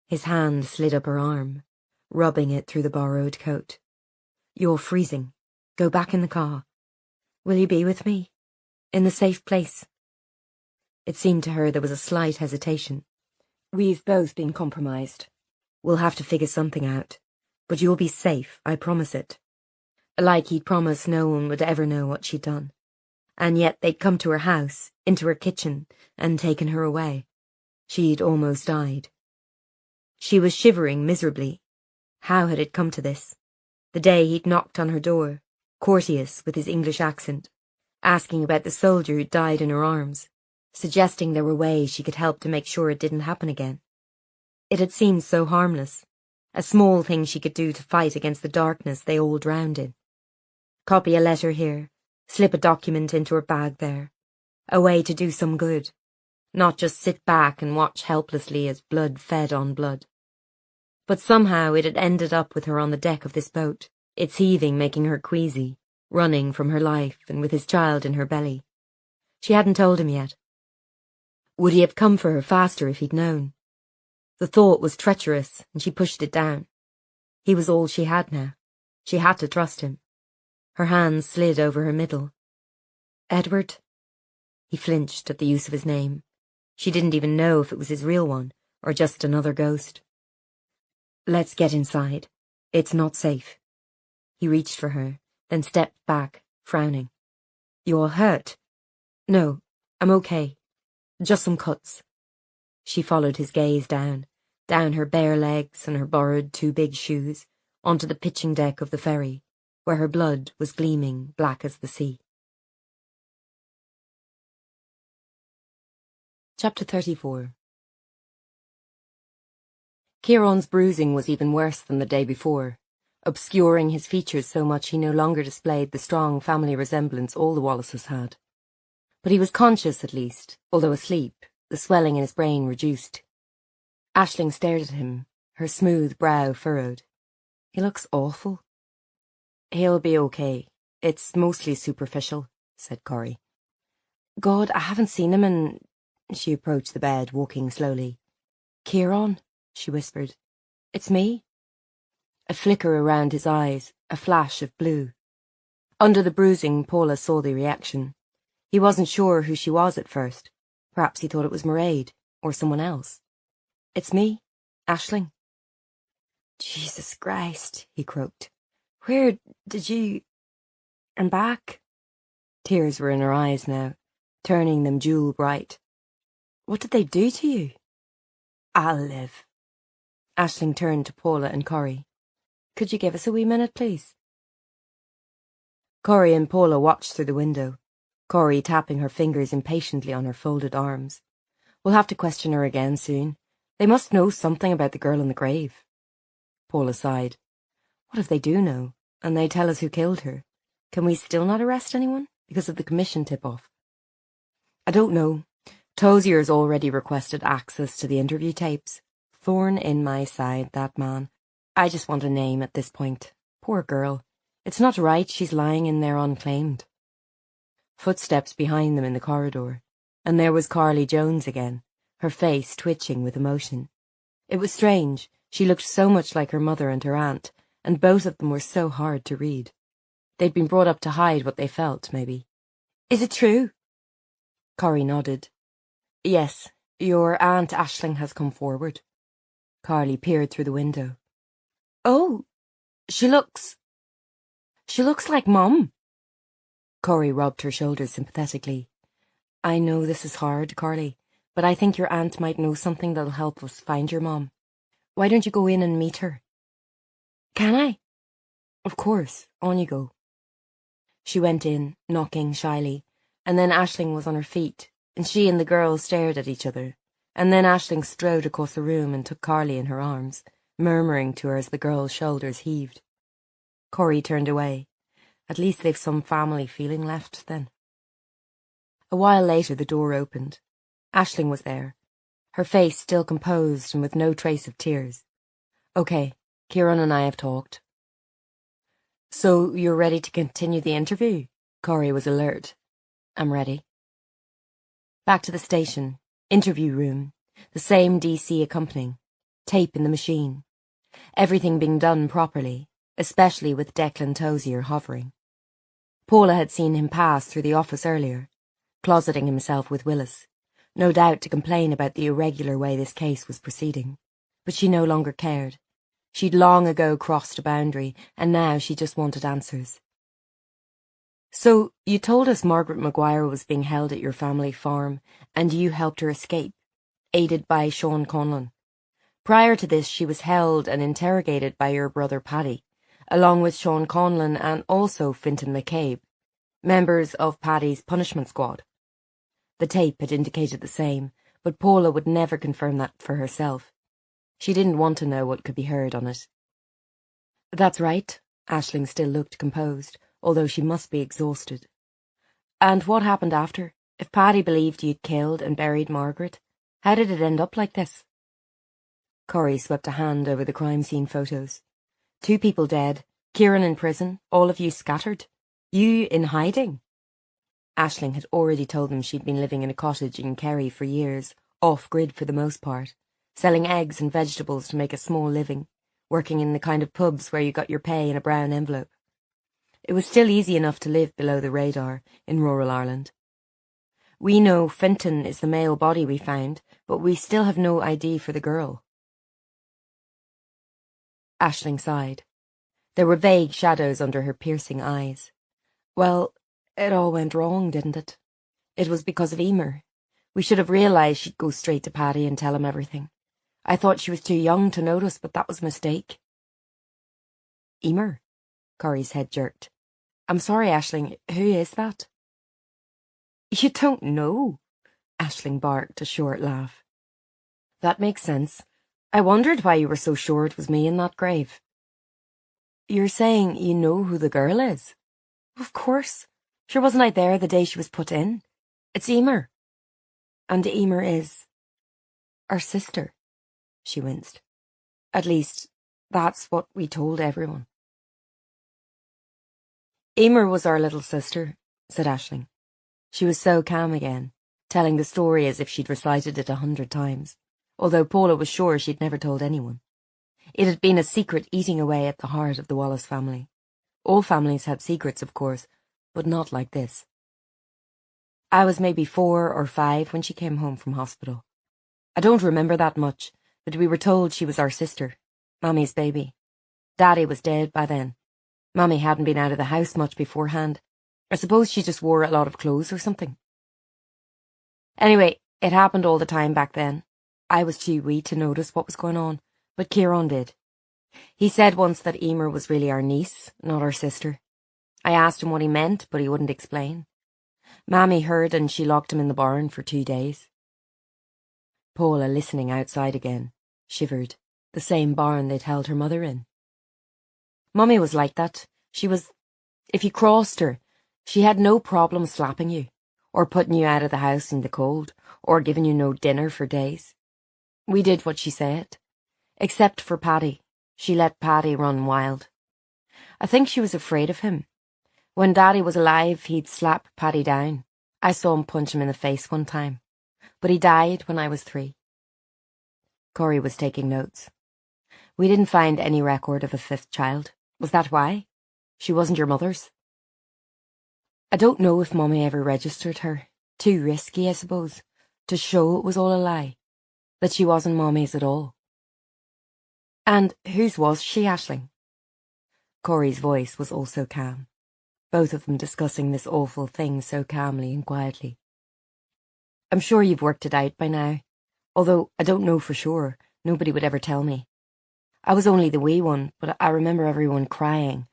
His hand slid up her arm, rubbing it through the borrowed coat. You're freezing. Go back in the car. Will you be with me? In the safe place? It seemed to her there was a slight hesitation. We've both been compromised. We'll have to figure something out. But you'll be safe, I promise it. Like he'd promised no one would ever know what she'd done. And yet they'd come to her house, into her kitchen, and taken her away. She'd almost died. She was shivering miserably. How had it come to this? The day he'd knocked on her door, courteous with his English accent, asking about the soldier who'd died in her arms, suggesting there were ways she could help to make sure it didn't happen again. It had seemed so harmless, a small thing she could do to fight against the darkness they all drowned in. Copy a letter here, slip a document into her bag there. A way to do some good, not just sit back and watch helplessly as blood fed on blood. But somehow it had ended up with her on the deck of this boat, its heaving making her queasy, running from her life and with his child in her belly. She hadn't told him yet. Would he have come for her faster if he'd known? The thought was treacherous, and she pushed it down. He was all she had now. She had to trust him. Her hands slid over her middle. Edward? He flinched at the use of his name. She didn't even know if it was his real one, or just another ghost. Let's get inside. It's not safe. He reached for her, then stepped back, frowning. You're hurt? No, I'm okay. Just some cuts. She followed his gaze down her bare legs and her borrowed 2 big shoes, onto the pitching deck of the ferry, where her blood was gleaming black as the sea. Chapter 34. Kieran's bruising was even worse than the day before, obscuring his features so much he no longer displayed the strong family resemblance all the Wallaces had. But he was conscious at least, although asleep, the swelling in his brain reduced. Aisling stared at him, her smooth brow furrowed. He looks awful. He'll be okay. It's mostly superficial, said Corrie. God, I haven't seen him in... She approached the bed, walking slowly. Kieran, she whispered. It's me. A flicker around his eyes, a flash of blue. Under the bruising, Paula saw the reaction. He wasn't sure who she was at first. Perhaps he thought it was Mairead, or someone else. It's me, Aisling. Jesus Christ, he croaked. Where did you... And back? Tears were in her eyes now, turning them jewel bright. What did they do to you? I'll live. Aisling turned to Paula and Corrie. Could you give us a wee minute, please? Corrie and Paula watched through the window, Corrie tapping her fingers impatiently on her folded arms. We'll have to question her again soon. They must know something about the girl in the grave. Paula sighed. What if they do know, and they tell us who killed her? Can we still not arrest anyone, because of the commission tip-off? I don't know. Tozier's already requested access to the interview tapes. Thorn in my side, that man. I just want a name at this point. Poor girl. It's not right she's lying in there unclaimed. Footsteps behind them in the corridor, and there was Carly Jones again, her face twitching with emotion. It was strange. She looked so much like her mother and her aunt, and both of them were so hard to read. They'd been brought up to hide what they felt, maybe. Is it true? Corrie nodded. Yes, Your Aunt Aisling has come forward. Carly peered through the window. Oh, she looks like Mum. Corey rubbed her shoulders sympathetically. I know this is hard, Carly, but I think your aunt might know something that'll help us find your mom. Why don't you go in and meet her? Can I? Of course, on you go. She went in, knocking shyly, and then Aisling was on her feet, and she and the girl stared at each other, and then Aisling strode across the room and took Carly in her arms, murmuring to her as the girl's shoulders heaved. Corey turned away. At least they've some family feeling left, then. A while later the door opened. Aisling was there, her face still composed and with no trace of tears. Okay, Kieran and I have talked. So you're ready to continue the interview? Corey was alert. I'm ready. Back to the station. Interview room. The same DC accompanying. Tape in the machine. Everything being done properly, especially with Declan Tozier hovering. Paula had seen him pass through the office earlier, closeting himself with Willis, no doubt to complain about the irregular way this case was proceeding. But she no longer cared. She'd long ago crossed a boundary, and now she just wanted answers. So, you told us Margaret Maguire was being held at your family farm, and you helped her escape, aided by Sean Conlon. Prior to this, she was held and interrogated by your brother Paddy, along with Sean Conlon and also Fintan McCabe, members of Paddy's punishment squad. The tape had indicated the same, but Paula would never confirm that for herself. She didn't want to know what could be heard on it. That's right. Aisling still looked composed, although she must be exhausted. And what happened after? If Paddy believed you'd killed and buried Margaret, how did it end up like this? Corey swept a hand over the crime scene photos. 2 people dead, Kieran in prison, all of you scattered. You in hiding? Aisling had already told them she'd been living in a cottage in Kerry for years, off-grid for the most part, selling eggs and vegetables to make a small living, working in the kind of pubs where you got your pay in a brown envelope. It was still easy enough to live below the radar in rural Ireland. We know Fintan is the male body we found, but we still have no ID for the girl. Aisling sighed. There were vague shadows under her piercing eyes. Well, it all went wrong, didn't it? It was because of Emer. We should have realised she'd go straight to Paddy and tell him everything. I thought she was too young to notice, but that was a mistake. Emer? Corey's head jerked. I'm sorry, Aisling, who is that? You don't know? Aisling barked a short laugh. That makes sense. I wondered why you were so sure it was me in that grave. You're saying you know who the girl is? Of course. Sure, wasn't I there the day she was put in? It's Emer. And Emer is our sister, she winced. At least, that's what we told everyone. Emer was our little sister, said Aisling. She was so calm again, telling the story as if she'd recited it 100 times, although Paula was sure she'd never told anyone. It had been a secret eating away at the heart of the Wallace family. All families had secrets, of course, but not like this. I was maybe 4 or 5 when she came home from hospital. I don't remember that much, but we were told she was our sister, Mammy's baby. Daddy was dead by then. Mammy hadn't been out of the house much beforehand. I suppose she just wore a lot of clothes or something. Anyway, it happened all the time back then. I was too wee to notice what was going on, but Kieran did. He said once that Emer was really our niece, not our sister. I asked him what he meant, but he wouldn't explain. Mammy heard and she locked him in the barn for 2 days. Paula, listening outside again, shivered. The same barn they'd held her mother in. Mummy was like that. She was... If you crossed her, she had no problem slapping you, or putting you out of the house in the cold, or giving you no dinner for days. We did what she said. Except for Paddy. She let Paddy run wild. I think she was afraid of him. When Daddy was alive, he'd slap Paddy down. I saw him punch him in the face one time. But he died when I was 3. Corey was taking notes. We didn't find any record of a 5th child. Was that why? She wasn't your mother's? I don't know if Mummy ever registered her. Too risky, I suppose. To show it was all a lie, that she wasn't Mommy's at all. And whose was she, Aisling? Corey's voice was also calm, both of them discussing this awful thing so calmly and quietly. I'm sure you've worked it out by now, although I don't know for sure. Nobody would ever tell me. I was only the wee one, but I remember everyone crying.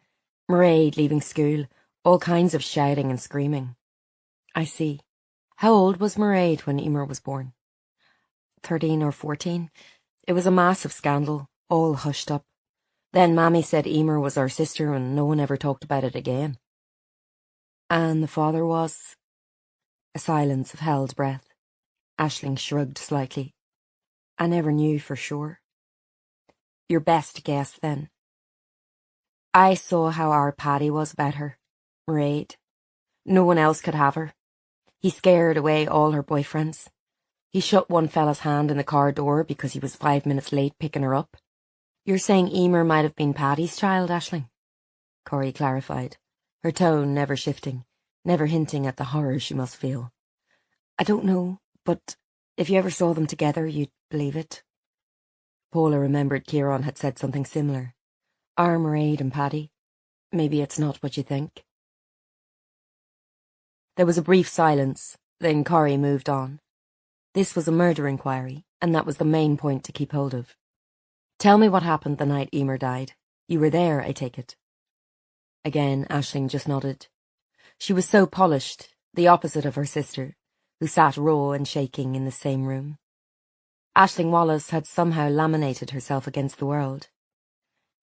Mairead leaving school, all kinds of shouting and screaming. I see. How old was Mairead when Emer was born? 13 or 14. It was a massive scandal, all hushed up. Then Mammy said Emer was our sister and no one ever talked about it again. And the father was... A silence of held breath. Aisling shrugged slightly. I never knew for sure. Your best guess, then. I saw how our Paddy was about her. Mairead. No one else could have her. He scared away all her boyfriends. He shut one fella's hand in the car door because he was 5 minutes late picking her up. You're saying Emer might have been Paddy's child, Aisling? Corey clarified, her tone never shifting, never hinting at the horror she must feel. I don't know, but if you ever saw them together, you'd believe it. Paula remembered Kieran had said something similar. Are Mairead and Paddy? Maybe it's not what you think. There was a brief silence, then Corey moved on. This was a murder inquiry, and that was the main point to keep hold of. Tell me what happened the night Emer died. You were there, I take it. Again, Aisling just nodded. She was so polished, the opposite of her sister, who sat raw and shaking in the same room. Aisling Wallace had somehow laminated herself against the world.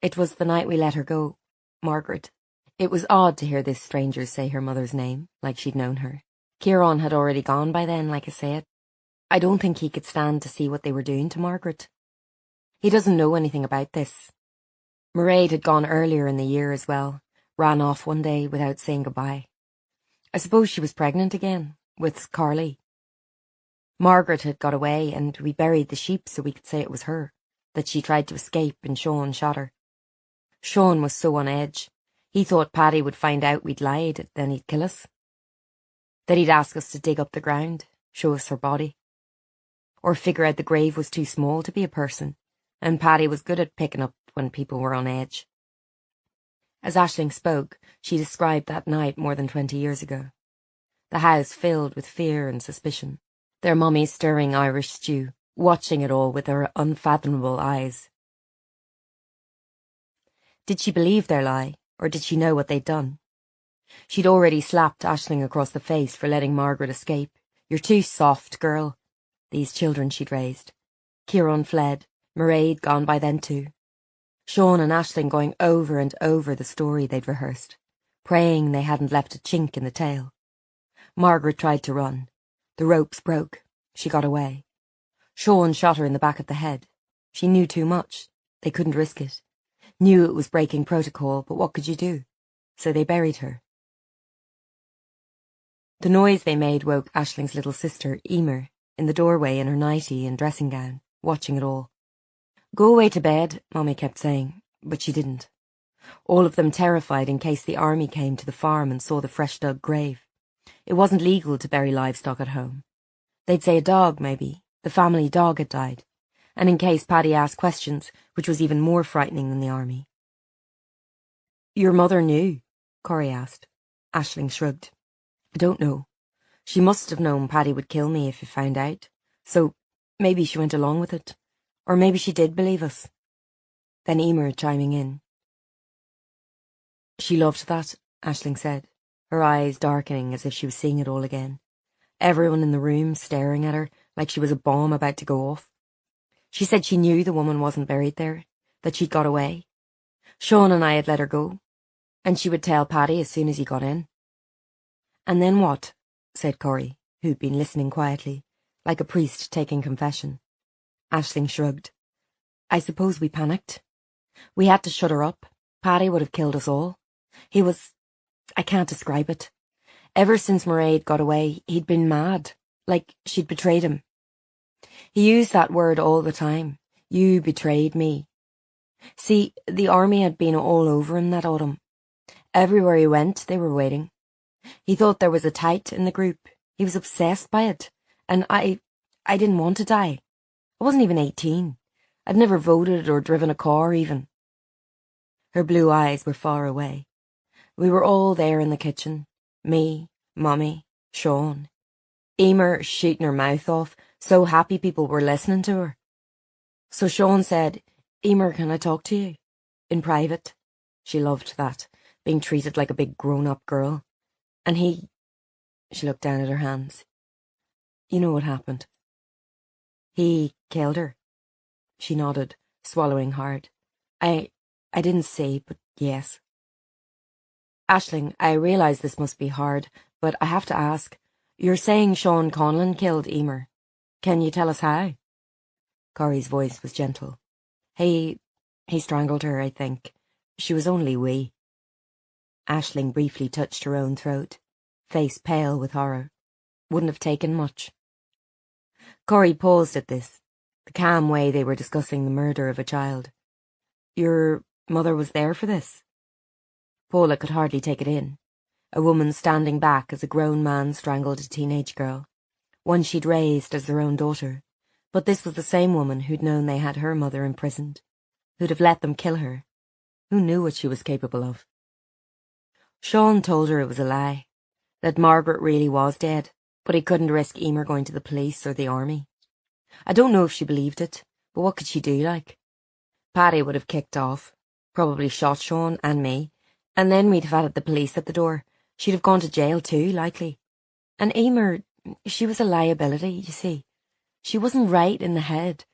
It was the night we let her go, Margaret. It was odd to hear this stranger say her mother's name, like she'd known her. Kieran had already gone by then, like I said. I don't think he could stand to see what they were doing to Margaret. He doesn't know anything about this. Mairead had gone earlier in the year as well, ran off one day without saying goodbye. I suppose she was pregnant again, with Carly. Margaret had got away and we buried the sheep so we could say it was her, that she tried to escape and Sean shot her. Sean was so on edge. He thought Paddy would find out we'd lied, then he'd kill us. That he'd ask us to dig up the ground, show us her body. Or figure out the grave was too small to be a person, and Paddy was good at picking up when people were on edge. As Aisling spoke, she described that night more than 20 years ago. The house filled with fear and suspicion, their mummy stirring Irish stew, watching it all with her unfathomable eyes. Did she believe their lie, or did she know what they'd done? She'd already slapped Aisling across the face for letting Margaret escape. You're too soft, girl. These children she'd raised. Kieran fled, Mairead gone by then too. Sean and Aisling going over and over the story they'd rehearsed, praying they hadn't left a chink in the tale. Margaret tried to run. The ropes broke. She got away. Sean shot her in the back of the head. She knew too much. They couldn't risk it. Knew it was breaking protocol, but what could you do? So they buried her. The noise they made woke Aisling's little sister, Emer, in the doorway in her nightie and dressing gown, watching it all. Go away to bed, Mommy kept saying, but she didn't. All of them terrified in case the army came to the farm and saw the fresh-dug grave. It wasn't legal to bury livestock at home. They'd say a dog, maybe. The family dog had died. And in case Paddy asked questions, which was even more frightening than the army. Your mother knew? Corey asked. Aisling shrugged. I don't know. She must have known Paddy would kill me if he found out. So maybe she went along with it. Or maybe she did believe us. Then Emer chiming in. She loved that, Aisling said, her eyes darkening as if she was seeing it all again. Everyone in the room staring at her like she was a bomb about to go off. She said she knew the woman wasn't buried there, that she'd got away. Sean and I had let her go, and she would tell Paddy as soon as he got in. And then what? Said Corey, who'd been listening quietly, like a priest taking confession. Aisling shrugged. I suppose we panicked. We had to shut her up. Paddy would have killed us all. He was... I can't describe it. Ever since Mairead got away, he'd been mad, like she'd betrayed him. He used that word all the time. You betrayed me. See, the army had been all over him that autumn. Everywhere he went, they were waiting. He thought there was a tight in the group. He was obsessed by it. And I I didn't want to die. I wasn't even 18. I'd never voted or driven a car even. Her blue eyes were far away. We were all there in the kitchen. Me, Mummy, Sean. Emer shooting her mouth off, so happy people were listening to her. So Sean said, "Emer, can I talk to you? In private." She loved that, being treated like a big grown-up girl. And she looked down at her hands. "You know what happened?" "He killed her." She nodded, swallowing hard. I didn't say, but yes." "Aisling, I realise this must be hard, but I have to ask. You're saying Sean Conlon killed Emer. Can you tell us how?" Corrie's voice was gentle. He strangled her, I think. She was only wee." Aisling briefly touched her own throat, face pale with horror. Wouldn't have taken much. Corrie paused at this, the calm way they were discussing the murder of a child. "Your mother was there for this?" Paula could hardly take it in. A woman standing back as a grown man strangled a teenage girl, one she'd raised as their own daughter. But this was the same woman who'd known they had her mother imprisoned, who'd have let them kill her. Who knew what she was capable of? Sean told her it was a lie, that Margaret really was dead, but he couldn't risk Emer going to the police or the army. I don't know if she believed it, but what could she do, like? Paddy would have kicked off, probably shot Sean and me, and then we'd have had the police at the door. She'd have gone to jail too, likely. And Emer, she was a liability, you see. She wasn't right in the head.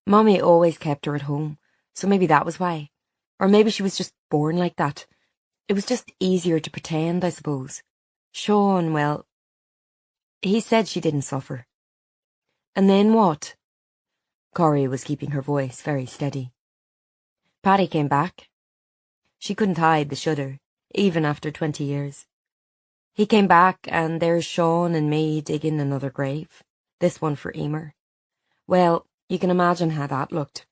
Mommy always kept her at home, so maybe that was why. Or maybe she was just born like that. It was just easier to pretend, I suppose. Sean, well, he said she didn't suffer. And then what? Corrie was keeping her voice very steady. Paddy came back. She couldn't hide the shudder, even after 20 years. He came back, and there's Sean and me digging another grave, this one for Emer. Well, you can imagine how that looked.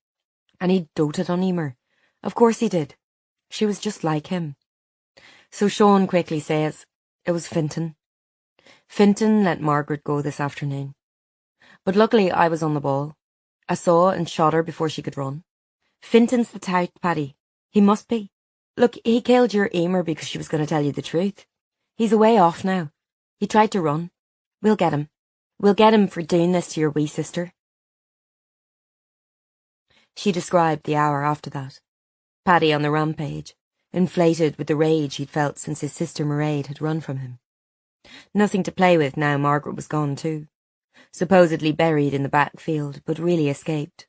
And he doted on Emer. Of course he did. She was just like him. So Sean quickly says, it was Fintan. Fintan let Margaret go this afternoon. But luckily I was on the ball. I saw and shot her before she could run. Fintan's the tout, Paddy. He must be. Look, he killed your Emer because she was going to tell you the truth. He's away off now. He tried to run. We'll get him. We'll get him for doing this to your wee sister. She described the hour after that. Paddy on the rampage, inflated with the rage he'd felt since his sister Mairead had run from him. Nothing to play with now Margaret was gone too. Supposedly buried in the back field, but really escaped.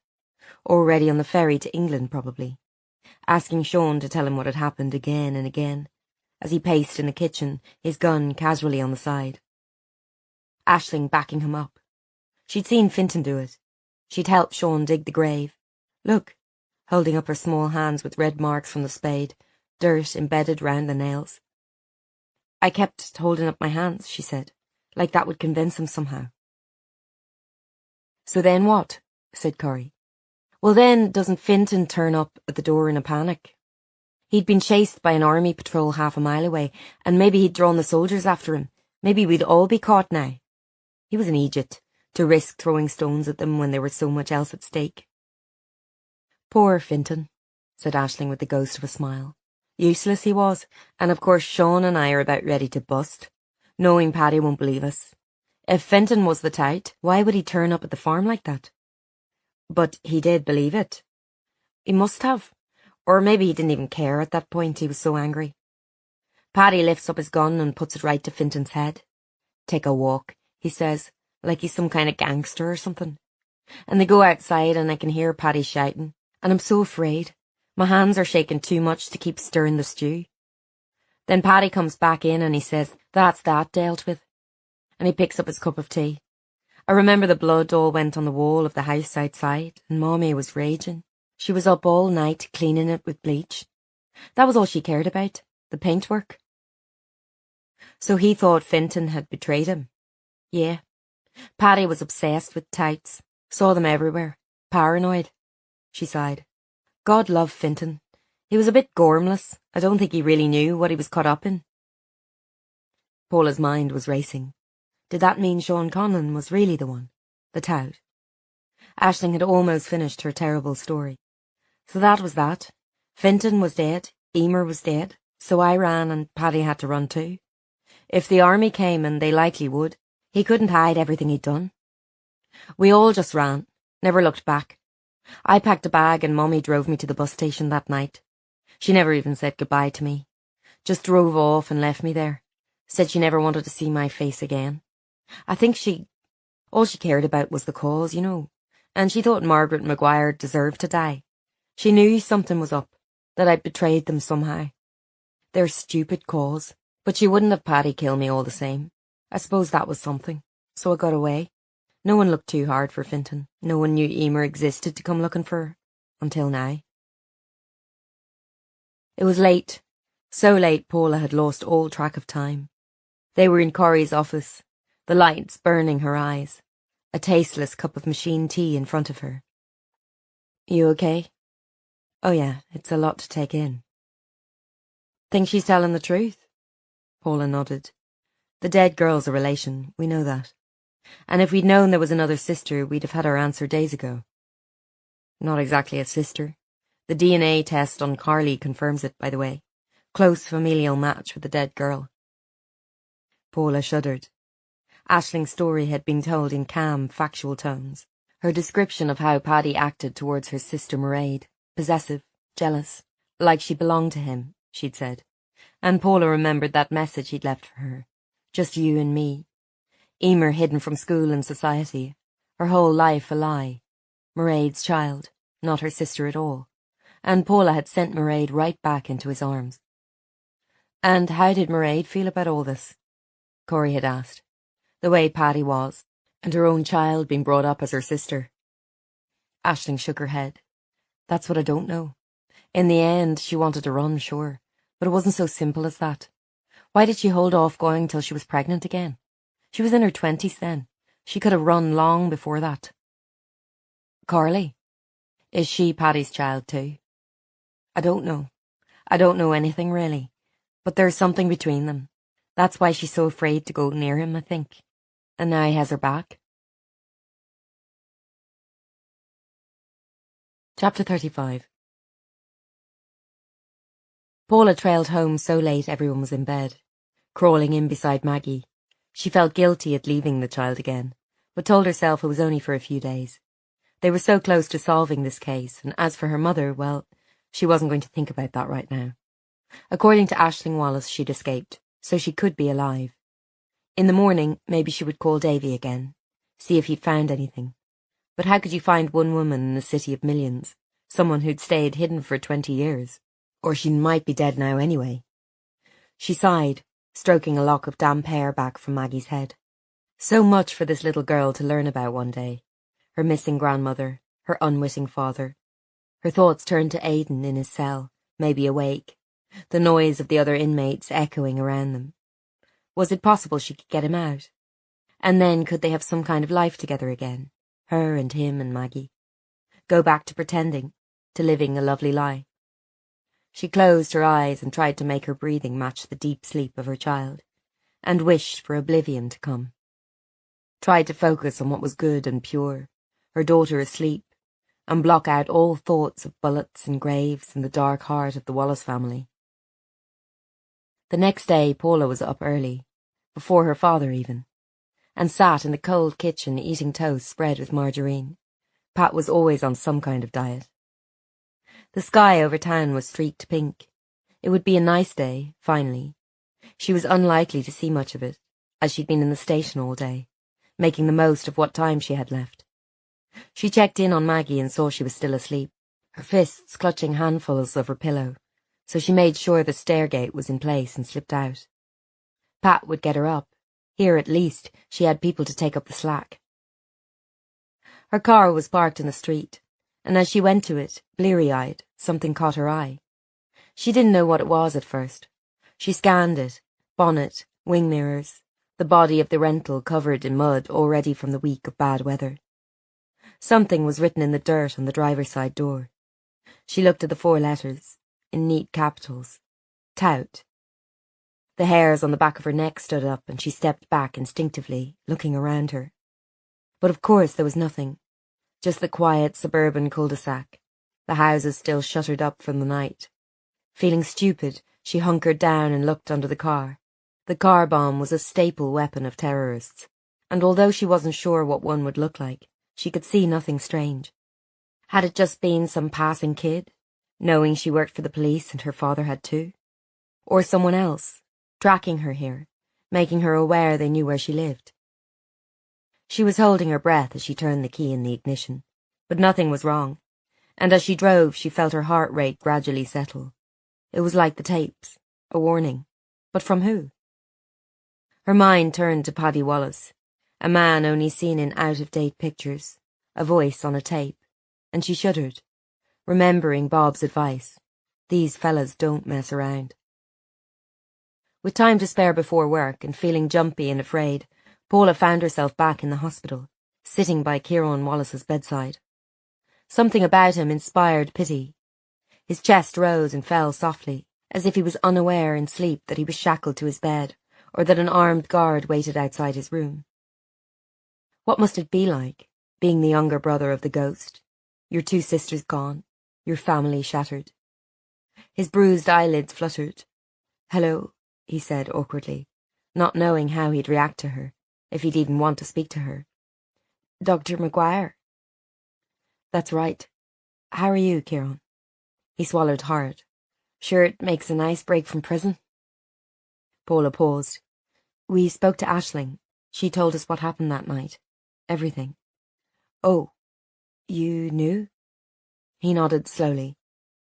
Already on the ferry to England, probably. Asking Sean to tell him what had happened again and again, as he paced in the kitchen, his gun casually on the side. Aisling backing him up. She'd seen Fintan do it. She'd helped Sean dig the grave. Look, holding up her small hands with red marks from the spade, dirt embedded round the nails. I kept holding up my hands, she said, like that would convince him somehow. So then what? Said Corrie. Well then, doesn't Fintan turn up at the door in a panic? He'd been chased by an army patrol half a mile away, and maybe he'd drawn the soldiers after him. Maybe we'd all be caught now. He was an idiot, to risk throwing stones at them when there was so much else at stake. Poor Fintan, said Aisling with the ghost of a smile. Useless he was, and of course Sean and I are about ready to bust, knowing Paddy won't believe us. If Fintan was the tout, why would he turn up at the farm like that? But he did believe it. He must have. Or maybe he didn't even care at that point, he was so angry. Paddy lifts up his gun and puts it right to Fintan's head. Take a walk, he says, like he's some kind of gangster or something. And they go outside and I can hear Paddy shouting, and I'm so afraid. My hands are shaking too much to keep stirring the stew. Then Paddy comes back in and he says, that's that dealt with. And he picks up his cup of tea. I remember the blood all went on the wall of the house outside, and Mommy was raging. She was up all night cleaning it with bleach. That was all she cared about, the paintwork. So he thought Fintan had betrayed him. Yeah. Paddy was obsessed with tights, saw them everywhere, paranoid. She sighed. God love Fintan. He was a bit gormless. I don't think he really knew what he was caught up in. Paula's mind was racing. Did that mean Sean Conlon was really the one? the tout. Aisling had almost finished her terrible story. So that was that. Fintan was dead, Emer was dead, so I ran and Paddy had to run too. If the army came, and they likely would, he couldn't hide everything he'd done. We all just ran, never looked back. I packed a bag and Mummy drove me to the bus station that night. She never even said goodbye to me. Just drove off and left me there. Said she never wanted to see my face again. I think all she cared about was the cause, and she thought Margaret Maguire deserved to die. She knew something was up, that I'd betrayed them somehow. Their stupid cause, but she wouldn't have Paddy kill me all the same. I suppose that was something, so I got away. No one looked too hard for Fintan. No one knew Emer existed to come looking for her, until now. It was late, so late Paula had lost all track of time. They were in Corey's office, the lights burning her eyes, a tasteless cup of machine tea in front of her. You okay? Oh yeah, it's a lot to take in. Think she's telling the truth? Paula nodded. The dead girl's a relation, we know that. And if we'd known there was another sister, we'd have had our answer days ago. Not exactly a sister. The DNA test on Carly confirms it, by the way. Close familial match with the dead girl. Paula shuddered. Aisling's story had been told in calm, factual tones. Her description of how Paddy acted towards her sister Mairead, possessive, jealous, like she belonged to him, she'd said. And Paula remembered that message he'd left for her. Just you and me. Emer hidden from school and society. Her whole life a lie. Mairead's child, not her sister at all. And Paula had sent Mairead right back into his arms. And how did Mairead feel about all this? Corey had asked. The way Paddy was, and her own child being brought up as her sister. Aisling shook her head. That's what I don't know. In the end, she wanted to run, sure, but it wasn't so simple as that. Why did she hold off going till she was pregnant again? She was in her 20s then. She could have run long before that. Carly? Is she Paddy's child too? I don't know. I don't know anything really, but there's something between them. That's why she's so afraid to go near him, I think. And now he has her back. Chapter 35. Paula trailed home so late everyone was in bed, crawling in beside Maggie. She felt guilty at leaving the child again, but told herself it was only for a few days. They were so close to solving this case, and as for her mother, well, she wasn't going to think about that right now. According to Aisling Wallace, she'd escaped, so she could be alive. In the morning, maybe she would call Davy again, see if he'd found anything. But how could you find one woman in a city of millions, someone who'd stayed hidden for 20 years? Or she might be dead now anyway. She sighed, stroking a lock of damp hair back from Maggie's head. So much for this little girl to learn about one day. Her missing grandmother, her unwitting father. Her thoughts turned to Aidan in his cell, maybe awake, the noise of the other inmates echoing around them. Was it possible she could get him out? And then could they have some kind of life together again, her and him and Maggie? Go back to pretending, to living a lovely lie. She closed her eyes and tried to make her breathing match the deep sleep of her child, and wished for oblivion to come. Tried to focus on what was good and pure, her daughter asleep, and block out all thoughts of bullets and graves in the dark heart of the Wallace family. The next day Paula was up early, before her father even, and sat in the cold kitchen eating toast spread with margarine. Pat was always on some kind of diet. The sky over town was streaked pink. It would be a nice day, finally. She was unlikely to see much of it, as she'd been in the station all day, making the most of what time she had left. She checked in on Maggie and saw she was still asleep, her fists clutching handfuls of her pillow, so she made sure the stairgate was in place and slipped out. Pat would get her up. Here, at least, she had people to take up the slack. Her car was parked in the street, and as she went to it, bleary-eyed, something caught her eye. She didn't know what it was at first. She scanned it, bonnet, wing mirrors, the body of the rental covered in mud already from the week of bad weather. Something was written in the dirt on the driver's side door. She looked at the 4 letters, in neat capitals. Tout. The hairs on the back of her neck stood up and she stepped back instinctively, looking around her. But of course there was nothing. Just the quiet suburban cul-de-sac, the houses still shuttered up from the night. Feeling stupid, she hunkered down and looked under the car. The car bomb was a staple weapon of terrorists, and although she wasn't sure what one would look like, she could see nothing strange. Had it just been some passing kid, knowing she worked for the police and her father had too? Or someone else, tracking her here, making her aware they knew where she lived? She was holding her breath as she turned the key in the ignition, but nothing was wrong, and as she drove she felt her heart rate gradually settle. It was like the tapes, a warning. But from who? Her mind turned to Paddy Wallace, a man only seen in out-of-date pictures, a voice on a tape, and she shuddered, remembering Bob's advice. These fellas don't mess around. With time to spare before work and feeling jumpy and afraid, Paula found herself back in the hospital, sitting by Kieran Wallace's bedside. Something about him inspired pity. His chest rose and fell softly, as if he was unaware in sleep that he was shackled to his bed, or that an armed guard waited outside his room. What must it be like, being the younger brother of the ghost, your two sisters gone, your family shattered? His bruised eyelids fluttered. "Hello," he said awkwardly, not knowing how he'd react to her, if he'd even want to speak to her. "Dr. McGuire?" "That's right. How are you, Kieran?" He swallowed hard. "Sure it makes a nice break from prison." Paula paused. "We spoke to Aisling. She told us what happened that night. Everything." "Oh, you knew?" He nodded slowly,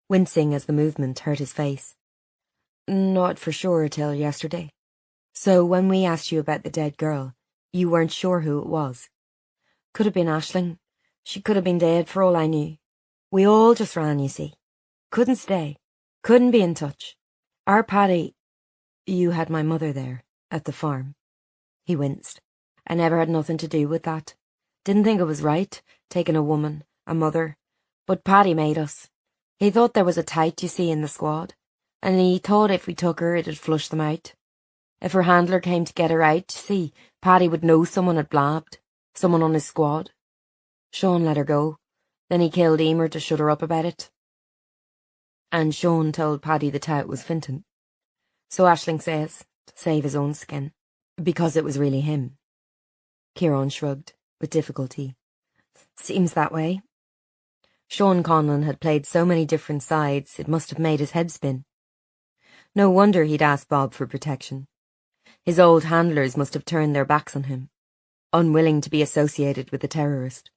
wincing as the movement hurt his face. "Not for sure till yesterday. So when we asked you about the dead girl, you weren't sure who it was. Could have been Aisling. She could have been dead for all I knew. We all just ran, you see. Couldn't stay. Couldn't be in touch. Our Paddy—" "You had my mother there, at the farm." He winced. "I never had nothing to do with that. Didn't think it was right, taking a woman, a mother. But Paddy made us. He thought there was a tight, you see, in the squad, and he thought if we took her it'd flush them out. If her handler came to get her out, you see, Paddy would know someone had blabbed, someone on his squad. Sean let her go. Then he killed Emer to shut her up about it. And Sean told Paddy the tout was Fintan. So Aisling says, to save his own skin, because it was really him." Kieran shrugged, with difficulty. "Seems that way." Sean Conlon had played so many different sides, it must have made his head spin. No wonder he'd asked Bob for protection. His old handlers must have turned their backs on him, unwilling to be associated with the terrorist.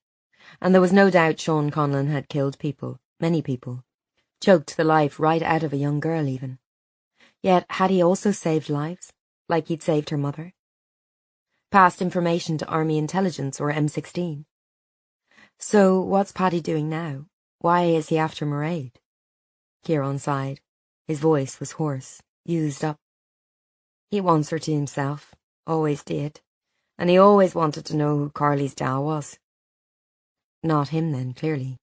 And there was no doubt Sean Conlon had killed people, many people, choked the life right out of a young girl even. Yet had he also saved lives, like he'd saved her mother? Passed information to Army Intelligence or M16? So what's Paddy doing now? Why is he after Mairead? Kieran sighed. His voice was hoarse, used up. He wants her to himself, always did, and he always wanted to know who Carly's dad was. Not him then, clearly.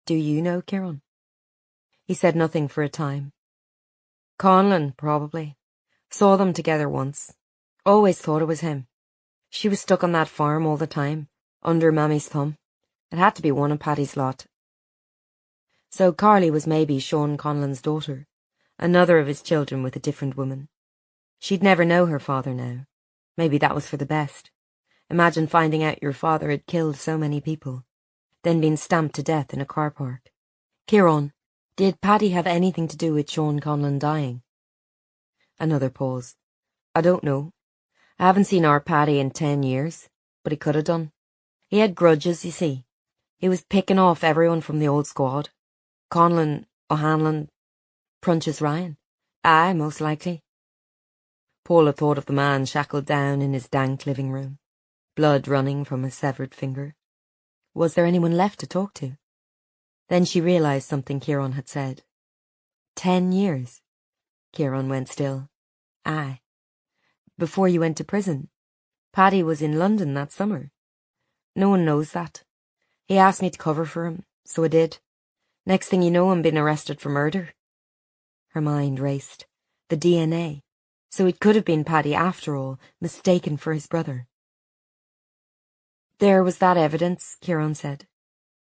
Do you know, Kieran? He said nothing for a time. Conlon, probably. Saw them together once. Always thought it was him. She was stuck on that farm all the time, under Mammy's thumb. It had to be one of Paddy's lot. So Carly was maybe Sean Conlon's daughter, another of his children with a different woman. She'd never know her father now. Maybe that was for the best. Imagine finding out your father had killed so many people, then been stamped to death in a car park. Kieran, did Paddy have anything to do with Sean Conlon dying? Another pause. I don't know. I haven't seen our Paddy in 10 years, but he could have done. He had grudges, you see. He was picking off everyone from the old squad. Conlon, O'Hanlon, Prunches Ryan. Aye, most likely. Paula thought of the man shackled down in his dank living room, blood running from his severed finger. Was there anyone left to talk to? Then she realised something Kieran had said. 10 years? Kieran went still. Aye. Before you went to prison. Paddy was in London that summer. No one knows that. He asked me to cover for him, so I did. Next thing you know, I'm being arrested for murder. Her mind raced. The DNA. So it could have been Paddy after all, mistaken for his brother. There was that evidence, Kieran said.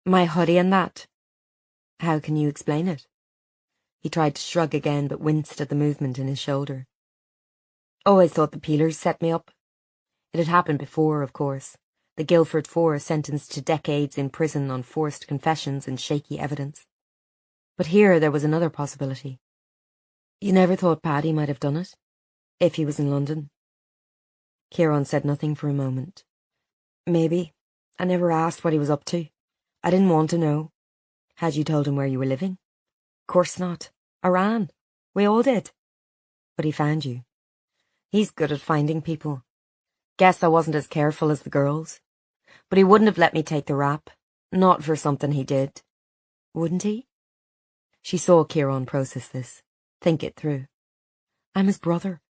My hoodie and that. How can you explain it? He tried to shrug again, but winced at the movement in his shoulder. Always thought the peelers set me up. It had happened before, of course. The Guildford Four sentenced to decades in prison on forced confessions and shaky evidence. But here there was another possibility. You never thought Paddy might have done it? If he was in London? Kieran said nothing for a moment. Maybe. I never asked what he was up to. I didn't want to know. Had you told him where you were living? Course not. I ran. We all did. But he found you. He's good at finding people. Guess I wasn't as careful as the girls. But he wouldn't have let me take the rap. Not for something he did. Wouldn't he? She saw Kieran process this. Think it through. I'm his brother.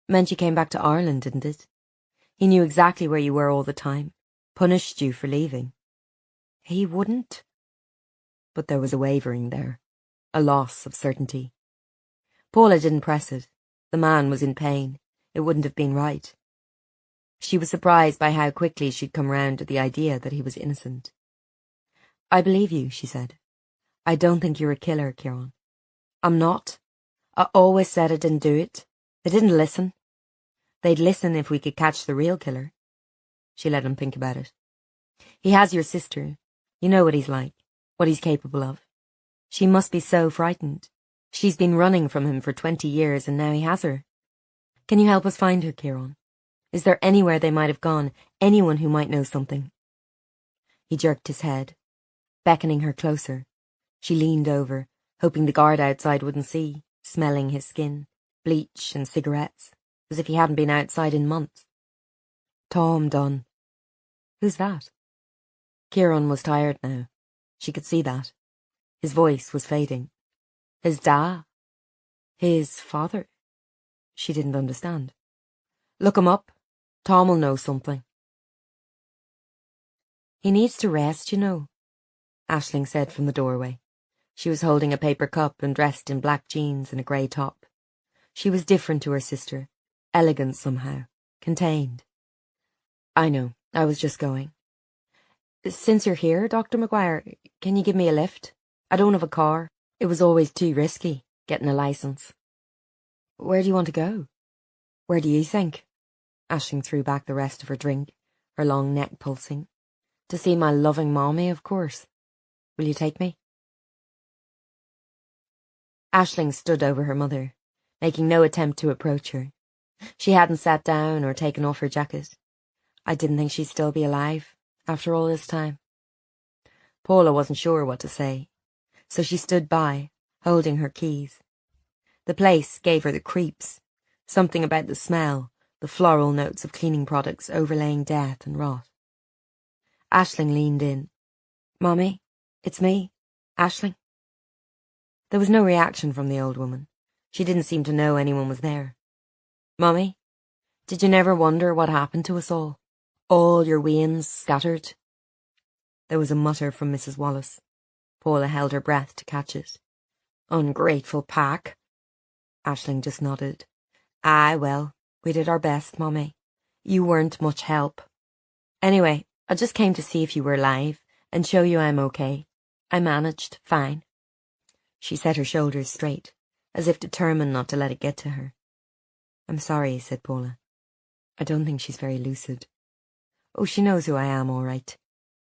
Meant you came back to Ireland, didn't it? He knew exactly where you were all the time. Punished you for leaving. He wouldn't. But there was a wavering there. A loss of certainty. Paula didn't press it. The man was in pain. It wouldn't have been right. She was surprised by how quickly she'd come round to the idea that he was innocent. I believe you, she said. I don't think you're a killer, Kieran. I'm not. I always said I didn't do it. They didn't listen. They'd listen if we could catch the real killer. She let him think about it. He has your sister. You know what he's like, what he's capable of. She must be so frightened. She's been running from him for 20 years and now he has her. Can you help us find her, Kieran? Is there anywhere they might have gone, anyone who might know something? He jerked his head, beckoning her closer. She leaned over, hoping the guard outside wouldn't see, smelling his skin, bleach and cigarettes, as if he hadn't been outside in months. Tom Dunn. Who's that? Kieran was tired now. She could see that. His voice was fading. His dad? His father? She didn't understand. Look him up. Tom will know something. He needs to rest, you know, Aisling said from the doorway. She was holding a paper cup and dressed in black jeans and a grey top. She was different to her sister, elegant somehow, contained. I know, I was just going. Since you're here, Dr. McGuire, can you give me a lift? I don't have a car. It was always too risky, getting a licence. Where do you want to go? Where do you think? Aisling threw back the rest of her drink, her long neck pulsing. To see my loving mommy, of course. Will you take me? Aisling stood over her mother, making no attempt to approach her. She hadn't sat down or taken off her jacket. I didn't think she'd still be alive, after all this time. Paula wasn't sure what to say, so she stood by, holding her keys. The place gave her the creeps, something about the smell, the floral notes of cleaning products overlaying death and rot. Aisling leaned in. Mommy, it's me, Aisling. There was no reaction from the old woman. She didn't seem to know anyone was there. Mommy, did you never wonder what happened to us all? All your weans scattered? There was a mutter from Mrs. Wallace. Paula held her breath to catch it. Ungrateful pack. Aisling just nodded. Aye, well, we did our best, Mommy. You weren't much help. Anyway, I just came to see if you were alive and show you I'm okay. I managed, fine. She set her shoulders straight, as if determined not to let it get to her. I'm sorry, said Paula. I don't think she's very lucid. Oh, she knows who I am, all right.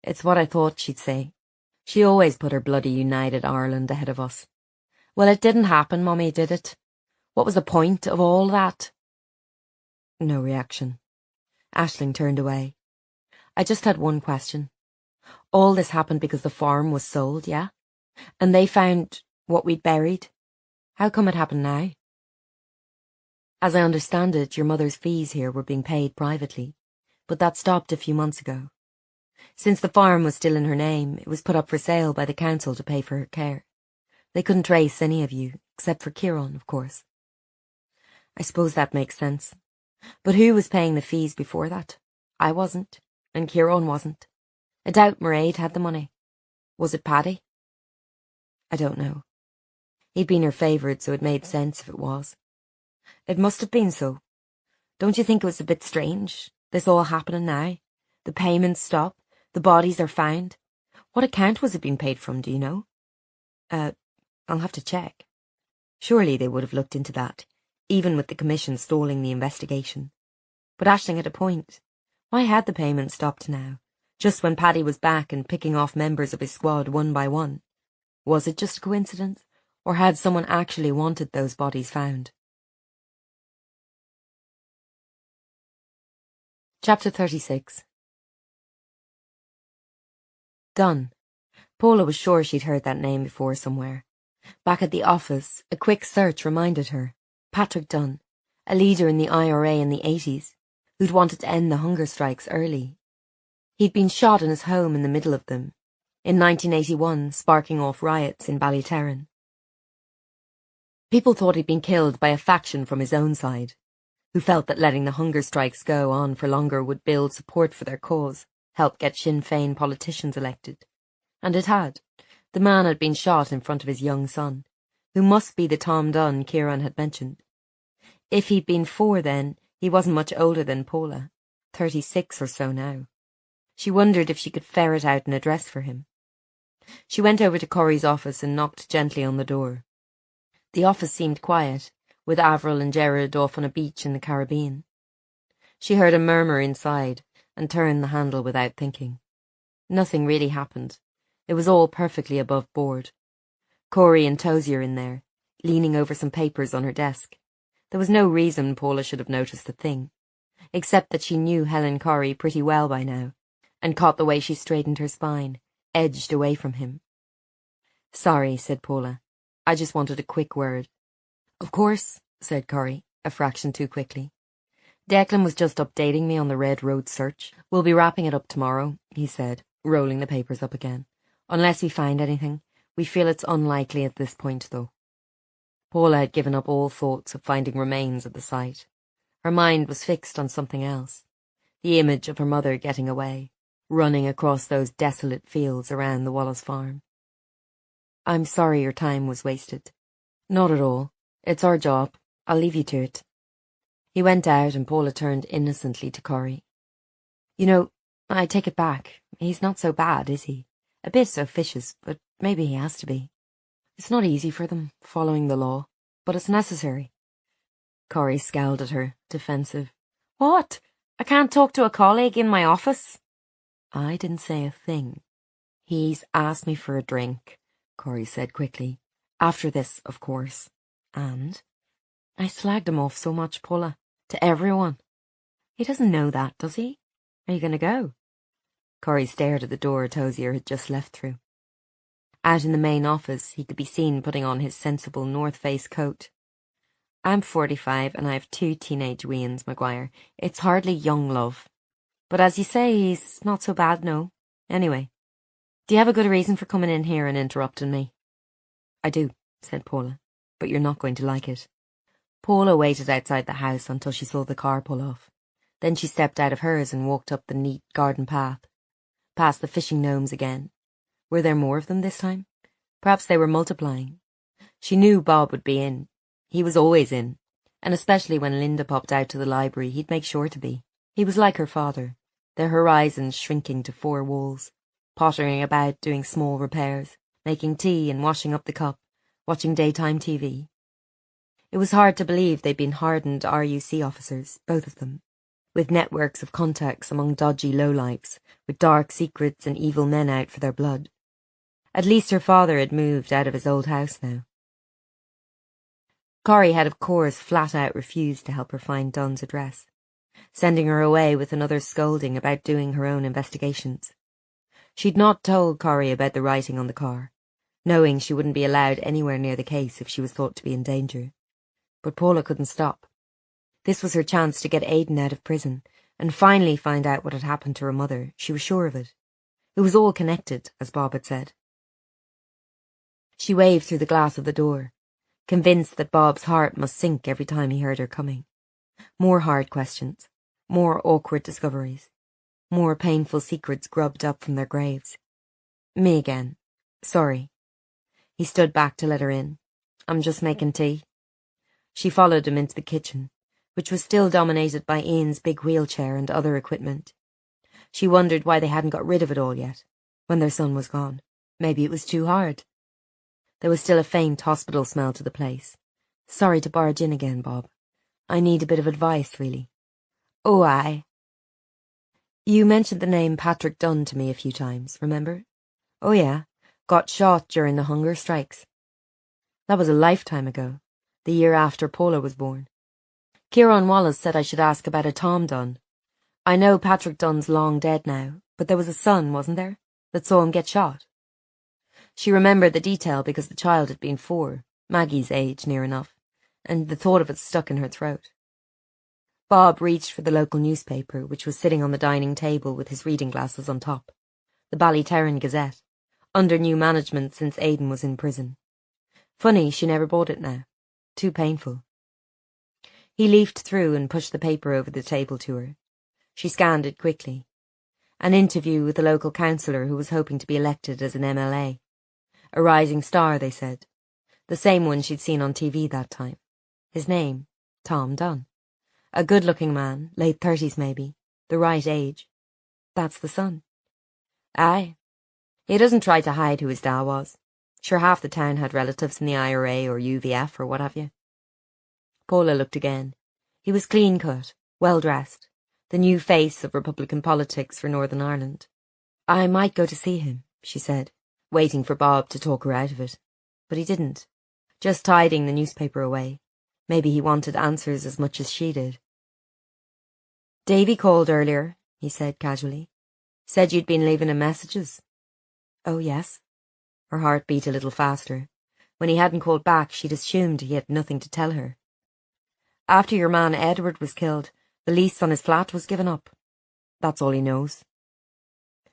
It's what I thought she'd say. She always put her bloody United Ireland ahead of us. Well, it didn't happen, Mummy, did it? What was the point of all that? No reaction. Aisling turned away. I just had one question. All this happened because the farm was sold, yeah? And they found what we'd buried. How come it happened now? As I understand it, your mother's fees here were being paid privately, but that stopped a few months ago. Since the farm was still in her name, it was put up for sale by the council to pay for her care. They couldn't trace any of you, except for Kieran, of course. I suppose that makes sense. But who was paying the fees before that? I wasn't, and Kieran wasn't. I doubt Mairead had the money. Was it Paddy? I don't know. He'd been her favourite, so it made sense if it was. It must have been so. Don't you think it was a bit strange, this all happening now? The payments stop. The bodies are found. What account was it being paid from, do you know? I'll have to check. Surely they would have looked into that, even with the commission stalling the investigation. But Aisling had a point. Why had the payments stopped now, just when Paddy was back and picking off members of his squad one by one? Was it just a coincidence, or had someone actually wanted those bodies found? Chapter 36. Dunn. Paula was sure she'd heard that name before somewhere. Back at the office, a quick search reminded her. Patrick Dunn, a leader in the IRA in the 80s, who'd wanted to end the hunger strikes early. He'd been shot in his home in the middle of them, in 1981, sparking off riots in Ballyterran. People thought he'd been killed by a faction from his own side, who felt that letting the hunger strikes go on for longer would build support for their cause, help get Sinn Féin politicians elected. And it had. The man had been shot in front of his young son, who must be the Tom Dunn Kieran had mentioned. If he'd been 4 then, he wasn't much older than Paula, 36 or so now. She wondered if she could ferret out an address for him. She went over to Corrie's office and knocked gently on the door. The office seemed quiet, with Avril and Gerard off on a beach in the Caribbean. She heard a murmur inside and turned the handle without thinking. Nothing really happened. It was all perfectly above board. Corrie and Tozier in there, leaning over some papers on her desk. There was no reason Paula should have noticed a thing, except that she knew Helen Corrie pretty well by now, and caught the way she straightened her spine, edged away from him. "Sorry," said Paula. "I just wanted a quick word." "Of course," said Corrie, a fraction too quickly. "Declan was just updating me on the Red Road search. We'll be wrapping it up tomorrow," he said, rolling the papers up again. "Unless we find anything. We feel it's unlikely at this point, though." Paula had given up all thoughts of finding remains at the site. Her mind was fixed on something else. The image of her mother getting away, running across those desolate fields around the Wallace farm. "I'm sorry your time was wasted." "Not at all. It's our job. I'll leave you to it." He went out and Paula turned innocently to Corrie. "You know, I take it back. He's not so bad, is he? A bit officious, but maybe he has to be. It's not easy for them, following the law, but it's necessary." Corrie scowled at her, defensive. "What? I can't talk to a colleague in my office?" "I didn't say a thing." "He's asked me for a drink," Corrie said quickly. "After this, of course. And I slagged him off so much, Paula, to everyone. He doesn't know that, does he? Are you going to go?" Corrie stared at the door Tozier had just left through. Out in the main office, he could be seen putting on his sensible North Face coat. "I'm 45 and I have 2 teenage weans, Maguire. It's hardly young love. But as you say, he's not so bad, no. Anyway, do you have a good reason for coming in here and interrupting me?" "I do," said Paula, "but you're not going to like it." Paula waited outside the house until she saw the car pull off. Then she stepped out of hers and walked up the neat garden path, past the fishing gnomes again. Were there more of them this time? Perhaps they were multiplying. She knew Bob would be in. He was always in, and especially when Linda popped out to the library, he'd make sure to be. He was like her father, their horizons shrinking to 4 walls, pottering about doing small repairs, making tea and washing up the cup, watching daytime TV. It was hard to believe they'd been hardened RUC officers, both of them, with networks of contacts among dodgy lowlifes, with dark secrets and evil men out for their blood. At least her father had moved out of his old house now. Corrie had of course flat out refused to help her find Dunn's address, sending her away with another scolding about doing her own investigations. She'd not told Corrie about the writing on the car, knowing she wouldn't be allowed anywhere near the case if she was thought to be in danger. But Paula couldn't stop. This was her chance to get Aidan out of prison and finally find out what had happened to her mother. She was sure of it. It was all connected, as Bob had said. She waved through the glass of the door, convinced that Bob's heart must sink every time he heard her coming. More hard questions, more awkward discoveries, more painful secrets grubbed up from their graves. "Me again. Sorry." He stood back to let her in. "I'm just making tea." She followed him into the kitchen, which was still dominated by Ian's big wheelchair and other equipment. She wondered why they hadn't got rid of it all yet, when their son was gone. Maybe it was too hard. There was still a faint hospital smell to the place. Sorry to barge in again, Bob. I need a bit of advice, really. Oh, aye. You mentioned the name Patrick Dunn to me a few times, remember? Oh, yeah. Got shot during the hunger strikes. That was a lifetime ago, the year after Paula was born. Kieran Wallace said I should ask about a Tom Dunn. I know Patrick Dunn's long dead now, but there was a son, wasn't there, that saw him get shot? She remembered the detail because the child had been 4, Maggie's age near enough, and the thought of it stuck in her throat. Bob reached for the local newspaper, which was sitting on the dining table with his reading glasses on top. The Ballyterran Gazette, under new management since Aidan was in prison. Funny she never bought it now. Too painful. He leafed through and pushed the paper over the table to her. She scanned it quickly. An interview with a local councillor who was hoping to be elected as an MLA. A rising star, they said. The same one she'd seen on TV that time. His name, Tom Dunn. A good-looking man, late 30s maybe, the right age. That's the son. Aye. He doesn't try to hide who his dad was. Sure half the town had relatives in the IRA or UVF or what have you. Paula looked again. He was clean-cut, well-dressed, the new face of Republican politics for Northern Ireland. I might go to see him, she said, waiting for Bob to talk her out of it. But he didn't. Just tidying the newspaper away. Maybe he wanted answers as much as she did. Davy called earlier, he said casually. Said you'd been leaving him messages. Oh, yes. Her heart beat a little faster. When he hadn't called back, she'd assumed he had nothing to tell her. After your man Edward was killed, the lease on his flat was given up. That's all he knows.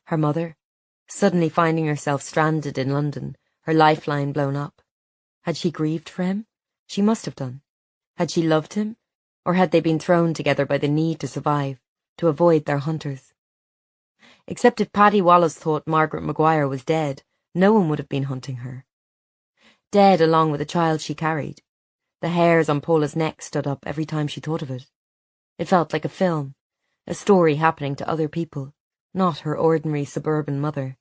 Her mother, suddenly finding herself stranded in London, her lifeline blown up. Had she grieved for him? She must have done. Had she loved him? Or had they been thrown together by the need to survive, to avoid their hunters? Except if Paddy Wallace thought Margaret Maguire was dead, no one would have been hunting her. Dead along with the child she carried. The hairs on Paula's neck stood up every time she thought of it. It felt like a film, a story happening to other people, not her ordinary suburban mother.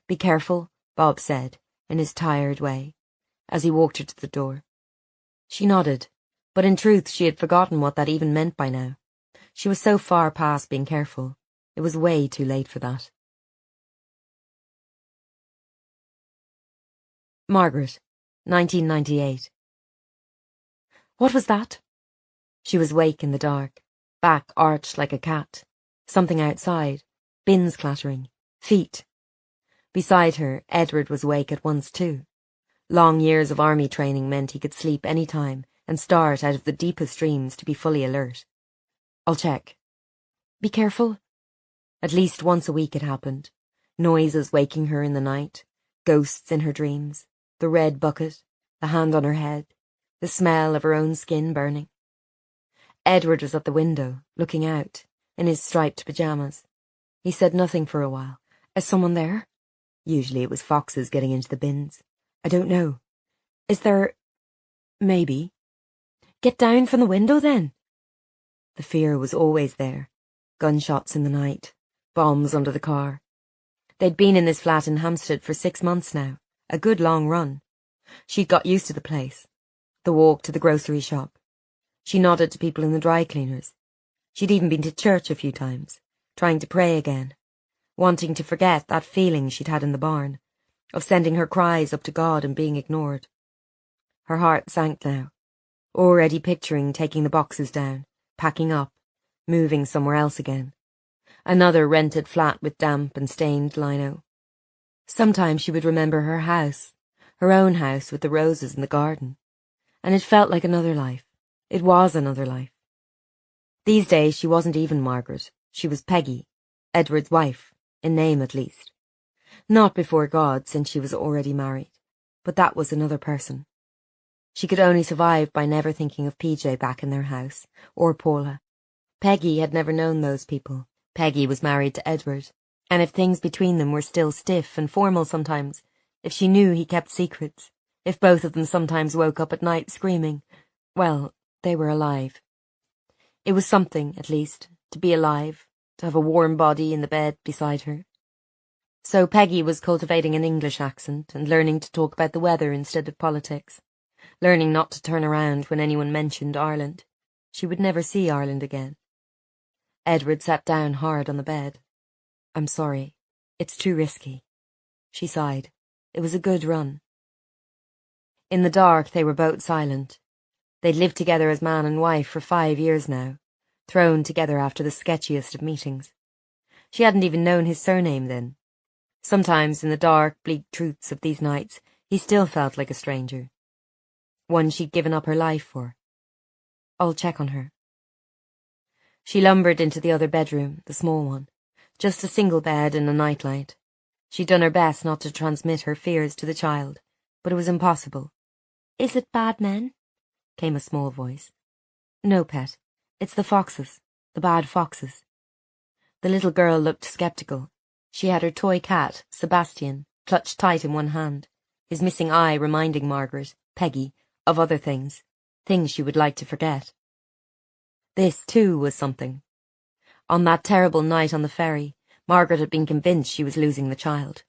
Be careful, Bob said, in his tired way, as he walked her to the door. She nodded, but in truth she had forgotten what that even meant by now. She was so far past being careful. It was way too late for that. Margaret, 1998. What was that? She was awake in the dark, back arched like a cat. Something outside, bins clattering, feet. Beside her, Edward was awake at once too. Long years of army training meant he could sleep any time and start out of the deepest dreams to be fully alert. I'll check. Be careful. At least once a week it happened. Noises waking her in the night, ghosts in her dreams, the red bucket, the hand on her head, the smell of her own skin burning. Edward was at the window, looking out, in his striped pyjamas. He said nothing for a while. Is someone there? Usually it was foxes getting into the bins. I don't know. Is there... Maybe. Get down from the window then. The fear was always there. Gunshots in the night. Bombs under the car. They'd been in this flat in Hampstead for 6 months now. A good long run. She'd got used to the place. The walk to the grocery shop. She nodded to people in the dry cleaners. She'd even been to church a few times, trying to pray again, wanting to forget that feeling she'd had in the barn, of sending her cries up to God and being ignored. Her heart sank now, already picturing taking the boxes down, packing up, moving somewhere else again. Another rented flat with damp and stained lino. Sometimes she would remember her house, her own house with the roses in the garden, and it felt like another life. It was another life. These days she wasn't even Margaret. She was Peggy, Edward's wife, in name at least. Not before God, since she was already married, but that was another person. She could only survive by never thinking of PJ back in their house, or Paula. Peggy had never known those people. Peggy was married to Edward, and if things between them were still stiff and formal sometimes, if she knew he kept secrets, if both of them sometimes woke up at night screaming, well, they were alive. It was something, at least, to be alive, to have a warm body in the bed beside her. So Peggy was cultivating an English accent and learning to talk about the weather instead of politics, learning not to turn around when anyone mentioned Ireland. She would never see Ireland again. Edward sat down hard on the bed. "I'm sorry. It's too risky." She sighed. It was a good run. In the dark, they were both silent. They'd lived together as man and wife for 5 years now, thrown together after the sketchiest of meetings. She hadn't even known his surname then. Sometimes, in the dark, bleak truths of these nights, he still felt like a stranger. One she'd given up her life for. "I'll check on her." She lumbered into the other bedroom, the small one. Just a single bed and a nightlight. She'd done her best not to transmit her fears to the child, but it was impossible. "Is it bad men?" came a small voice. "No, pet. It's the foxes. The bad foxes." The little girl looked sceptical. She had her toy cat, Sebastian, clutched tight in one hand, his missing eye reminding Margaret, Peggy, of other things she would like to forget. This, too, was something. On that terrible night on the ferry, Margaret had been convinced she was losing the child.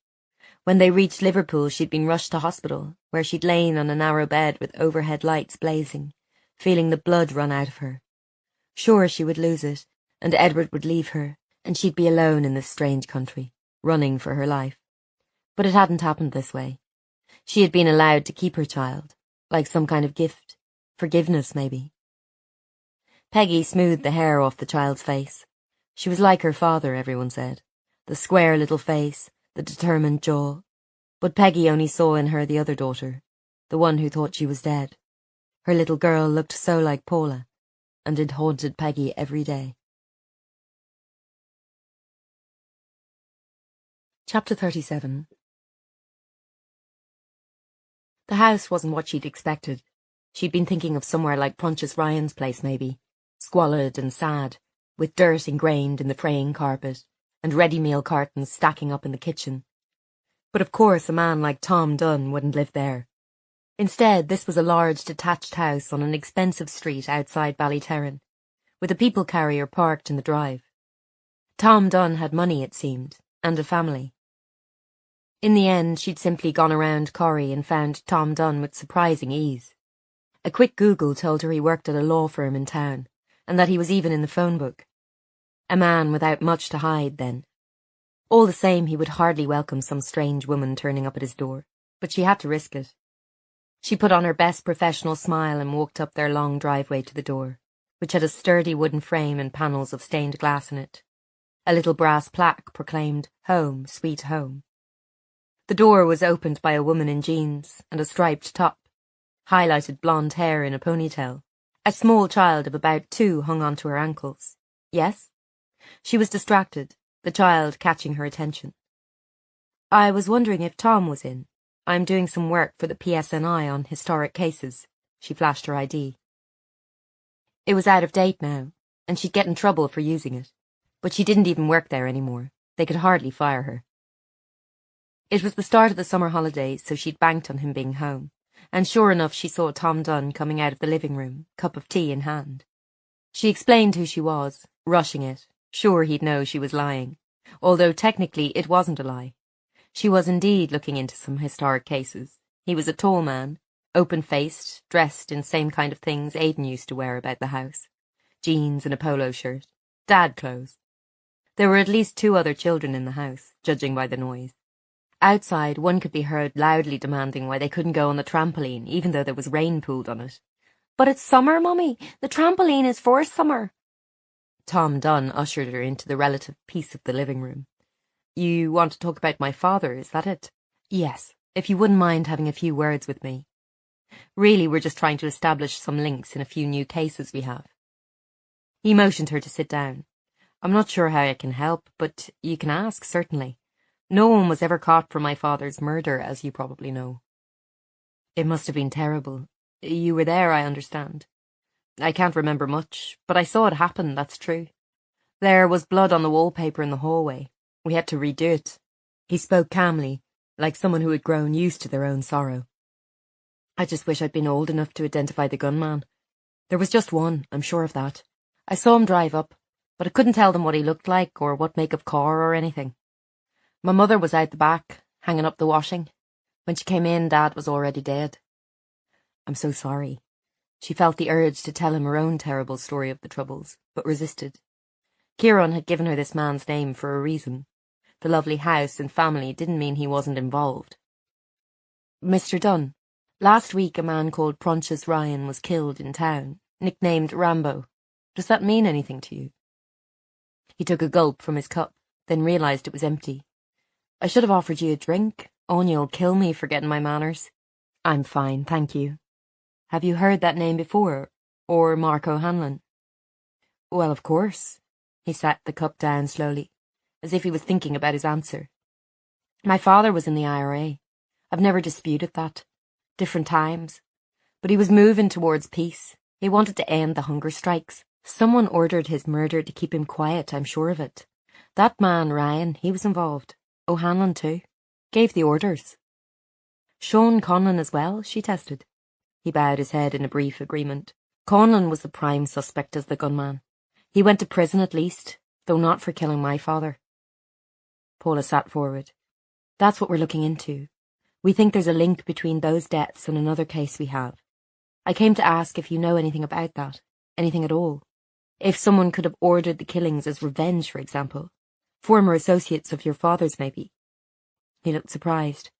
When they reached Liverpool, she'd been rushed to hospital, where she'd lain on a narrow bed with overhead lights blazing, feeling the blood run out of her. Sure she would lose it, and Edward would leave her, and she'd be alone in this strange country, running for her life. But it hadn't happened this way. She had been allowed to keep her child, like some kind of gift. Forgiveness, maybe. Peggy smoothed the hair off the child's face. She was like her father, everyone said. The square little face, the determined jaw. But Peggy only saw in her the other daughter, the one who thought she was dead. Her little girl looked so like Paula, and it haunted Peggy every day. Chapter 37. The house wasn't what she'd expected. She'd been thinking of somewhere like Pontius Ryan's place, maybe, squalid and sad, with dirt ingrained in the fraying carpet, and ready meal cartons stacking up in the kitchen. But of course a man like Tom Dunn wouldn't live there. Instead, this was a large detached house on an expensive street outside Ballyterran, with a people carrier parked in the drive. Tom Dunn had money, it seemed, and a family. In the end, she'd simply gone around Corrie and found Tom Dunn with surprising ease. A quick Google told her he worked at a law firm in town, and that he was even in the phone book. A man without much to hide, then. All the same, he would hardly welcome some strange woman turning up at his door, but she had to risk it. She put on her best professional smile and walked up their long driveway to the door, which had a sturdy wooden frame and panels of stained glass in it. A little brass plaque proclaimed, "Home, sweet home." The door was opened by a woman in jeans and a striped top, highlighted blonde hair in a ponytail. A small child of about 2 hung onto her ankles. Yes? She was distracted, the child catching her attention. "I was wondering if Tom was in. I'm doing some work for the PSNI on historic cases." She flashed her ID. It was out of date now, and she'd get in trouble for using it. But she didn't even work there anymore. They could hardly fire her. It was the start of the summer holidays, so she'd banked on him being home, and sure enough she saw Tom Dunn coming out of the living room, cup of tea in hand. She explained who she was, rushing it, sure he'd know she was lying, although technically it wasn't a lie. She was indeed looking into some historic cases. He was a tall man, open-faced, dressed in same kind of things Aidan used to wear about the house. Jeans and a polo shirt. Dad clothes. There were at least 2 other children in the house, judging by the noise. Outside, one could be heard loudly demanding why they couldn't go on the trampoline, even though there was rain pooled on it. "But it's summer, Mummy. The trampoline is for summer." Tom Dunn ushered her into the relative peace of the living room. "You want to talk about my father, is that it?" "Yes, if you wouldn't mind having a few words with me. Really, we're just trying to establish some links in a few new cases we have." He motioned her to sit down. "I'm not sure how I can help, but you can ask, certainly. No one was ever caught for my father's murder, as you probably know." "It must have been terrible. You were there, I understand." "I can't remember much, but I saw it happen, that's true. There was blood on the wallpaper in the hallway. We had to redo it." He spoke calmly, like someone who had grown used to their own sorrow. "I just wish I'd been old enough to identify the gunman. There was just one, I'm sure of that. I saw him drive up, but I couldn't tell them what he looked like or what make of car or anything. My mother was out the back, hanging up the washing. When she came in, Dad was already dead. I'm so sorry. She felt the urge to tell him her own terrible story of the Troubles, but resisted. Kieran had given her this man's name for a reason. The lovely house and family didn't mean he wasn't involved. Mr. Dunn, last week a man called Prontius Ryan was killed in town, nicknamed Rambo. Does that mean anything to you? He took a gulp from his cup, then realised it was empty. I should have offered you a drink. Onya'll kill me for getting my manners. I'm fine, thank you. Have you heard that name before? Or Mark O'Hanlon? Well, of course. He set the cup down slowly, as if he was thinking about his answer. My father was in the IRA. I've never disputed that. Different times. But he was moving towards peace. He wanted to end the hunger strikes. Someone ordered his murder to keep him quiet, I'm sure of it. That man, Ryan, he was involved. O'Hanlon too. Gave the orders. Sean Conlon as well, she tested. He bowed his head in a brief agreement. Conlon was the prime suspect as the gunman. He went to prison at least, though not for killing my father. Paula sat forward. That's what we're looking into. We think there's a link between those deaths and another case we have. I came to ask if you know anything about that. Anything at all. If someone could have ordered the killings as revenge, for example. Former associates of your father's, maybe. He looked surprised.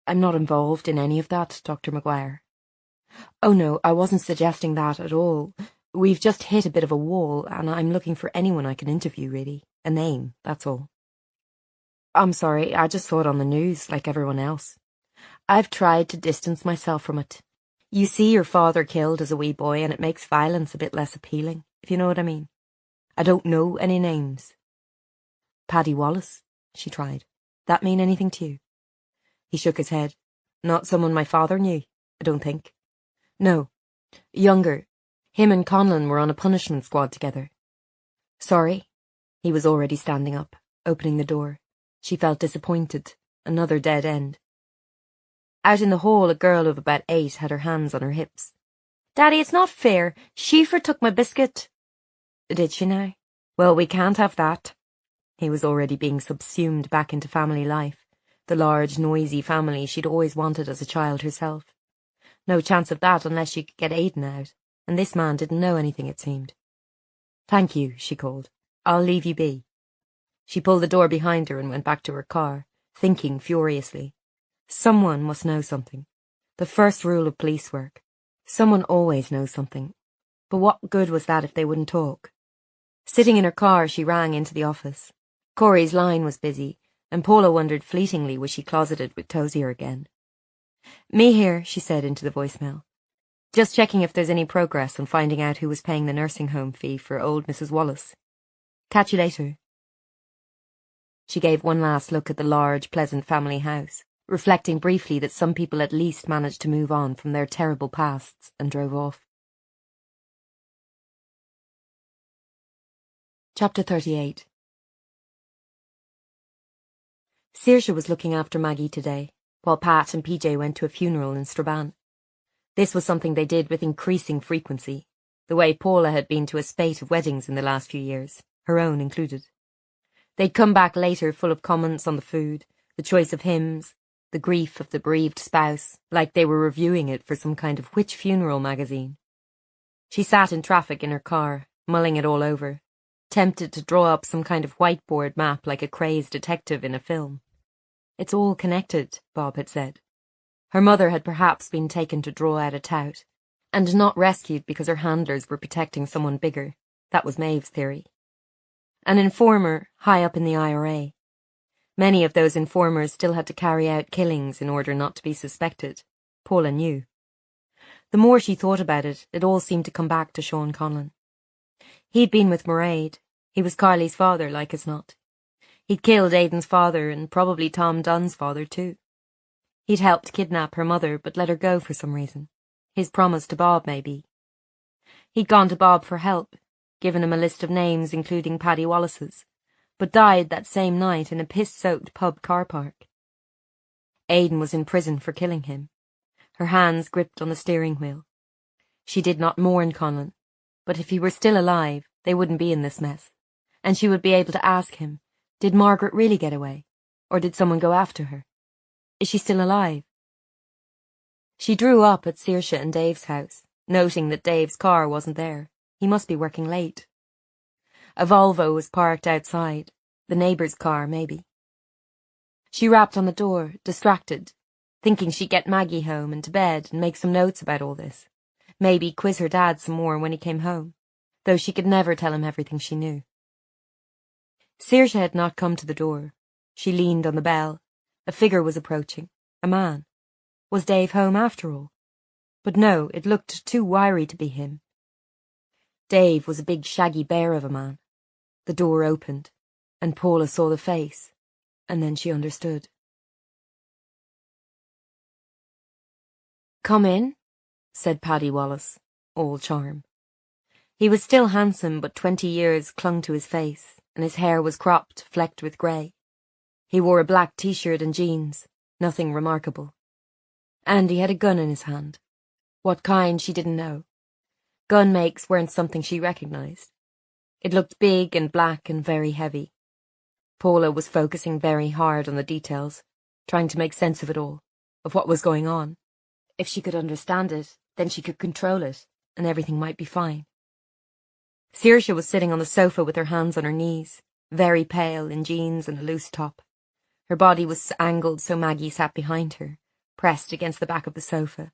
I'm not involved in any of that, Dr. Maguire. Oh no, I wasn't suggesting that at all. We've just hit a bit of a wall, and I'm looking for anyone I can interview, really. A name, that's all. I'm sorry, I just saw it on the news, like everyone else. I've tried to distance myself from it. You see your father killed as a wee boy, and it makes violence a bit less appealing, if you know what I mean. I don't know any names. Paddy Wallace, she tried. That mean anything to you? He shook his head. Not someone my father knew, I don't think. No. Younger. Him and Conlon were on a punishment squad together. Sorry. He was already standing up, opening the door. She felt disappointed. Another dead end. Out in the hall, a girl of about 8 had her hands on her hips. Daddy, it's not fair. Schiffer took my biscuit. Did she now? Well, we can't have that. He was already being subsumed back into family life, the large, noisy family she'd always wanted as a child herself. No chance of that unless she could get Aidan out, and this man didn't know anything, it seemed. Thank you, she called. I'll leave you be. She pulled the door behind her and went back to her car, thinking furiously. Someone must know something. The first rule of police work. Someone always knows something. But what good was that if they wouldn't talk? Sitting in her car, she rang into the office. Corey's line was busy, and Paula wondered fleetingly was she closeted with Tozier again. Me here, she said into the voicemail. Just checking if there's any progress on finding out who was paying the nursing home fee for old Mrs. Wallace. Catch you later. She gave one last look at the large, pleasant family house, reflecting briefly that some people at least managed to move on from their terrible pasts, and drove off. Chapter 38. Saoirse was looking after Maggie today, while Pat and PJ went to a funeral in Strabane. This was something they did with increasing frequency, the way Paula had been to a spate of weddings in the last few years, her own included. They'd come back later full of comments on the food, the choice of hymns, the grief of the bereaved spouse, like they were reviewing it for some kind of witch funeral magazine. She sat in traffic in her car, mulling it all over, tempted to draw up some kind of whiteboard map like a crazed detective in a film. It's all connected, Bob had said. Her mother had perhaps been taken to draw out a tout, and not rescued because her handlers were protecting someone bigger. That was Maeve's theory. An informer high up in the IRA. Many of those informers still had to carry out killings in order not to be suspected. Paula knew. The more she thought about it, it all seemed to come back to Sean Conlon. He'd been with Mairead. He was Carly's father, like as not. He'd killed Aidan's father and probably Tom Dunn's father too. He'd helped kidnap her mother but let her go for some reason. His promise to Bob, maybe. He'd gone to Bob for help, given him a list of names including Paddy Wallace's, but died that same night in a piss-soaked pub car park. Aidan was in prison for killing him, her hands gripped on the steering wheel. She did not mourn Conlon, but if he were still alive, they wouldn't be in this mess, and she would be able to ask him, did Margaret really get away, or did someone go after her? Is she still alive? She drew up at Saoirse and Dave's house, noting that Dave's car wasn't there. He must be working late. A Volvo was parked outside, the neighbour's car, maybe. She rapped on the door, distracted, thinking she'd get Maggie home and to bed and make some notes about all this. Maybe quiz her dad some more when he came home, though she could never tell him everything she knew. Saoirse had not come to the door. She leaned on the bell. A figure was approaching. A man. Was Dave home after all? But no, it looked too wiry to be him. Dave was a big shaggy bear of a man. The door opened, and Paula saw the face, and then she understood. "Come in," said Paddy Wallace, all charm. He was still handsome, but 20 years clung to his face, and his hair was cropped, flecked with grey. He wore a black t-shirt and jeans, nothing remarkable. And he had a gun in his hand. What kind, she didn't know. Gun makes weren't something she recognised. It looked big and black and very heavy. Paula was focusing very hard on the details, trying to make sense of it all, of what was going on. If she could understand it, then she could control it, and everything might be fine. Saoirse was sitting on the sofa with her hands on her knees, very pale, in jeans and a loose top. Her body was angled so Maggie sat behind her, pressed against the back of the sofa,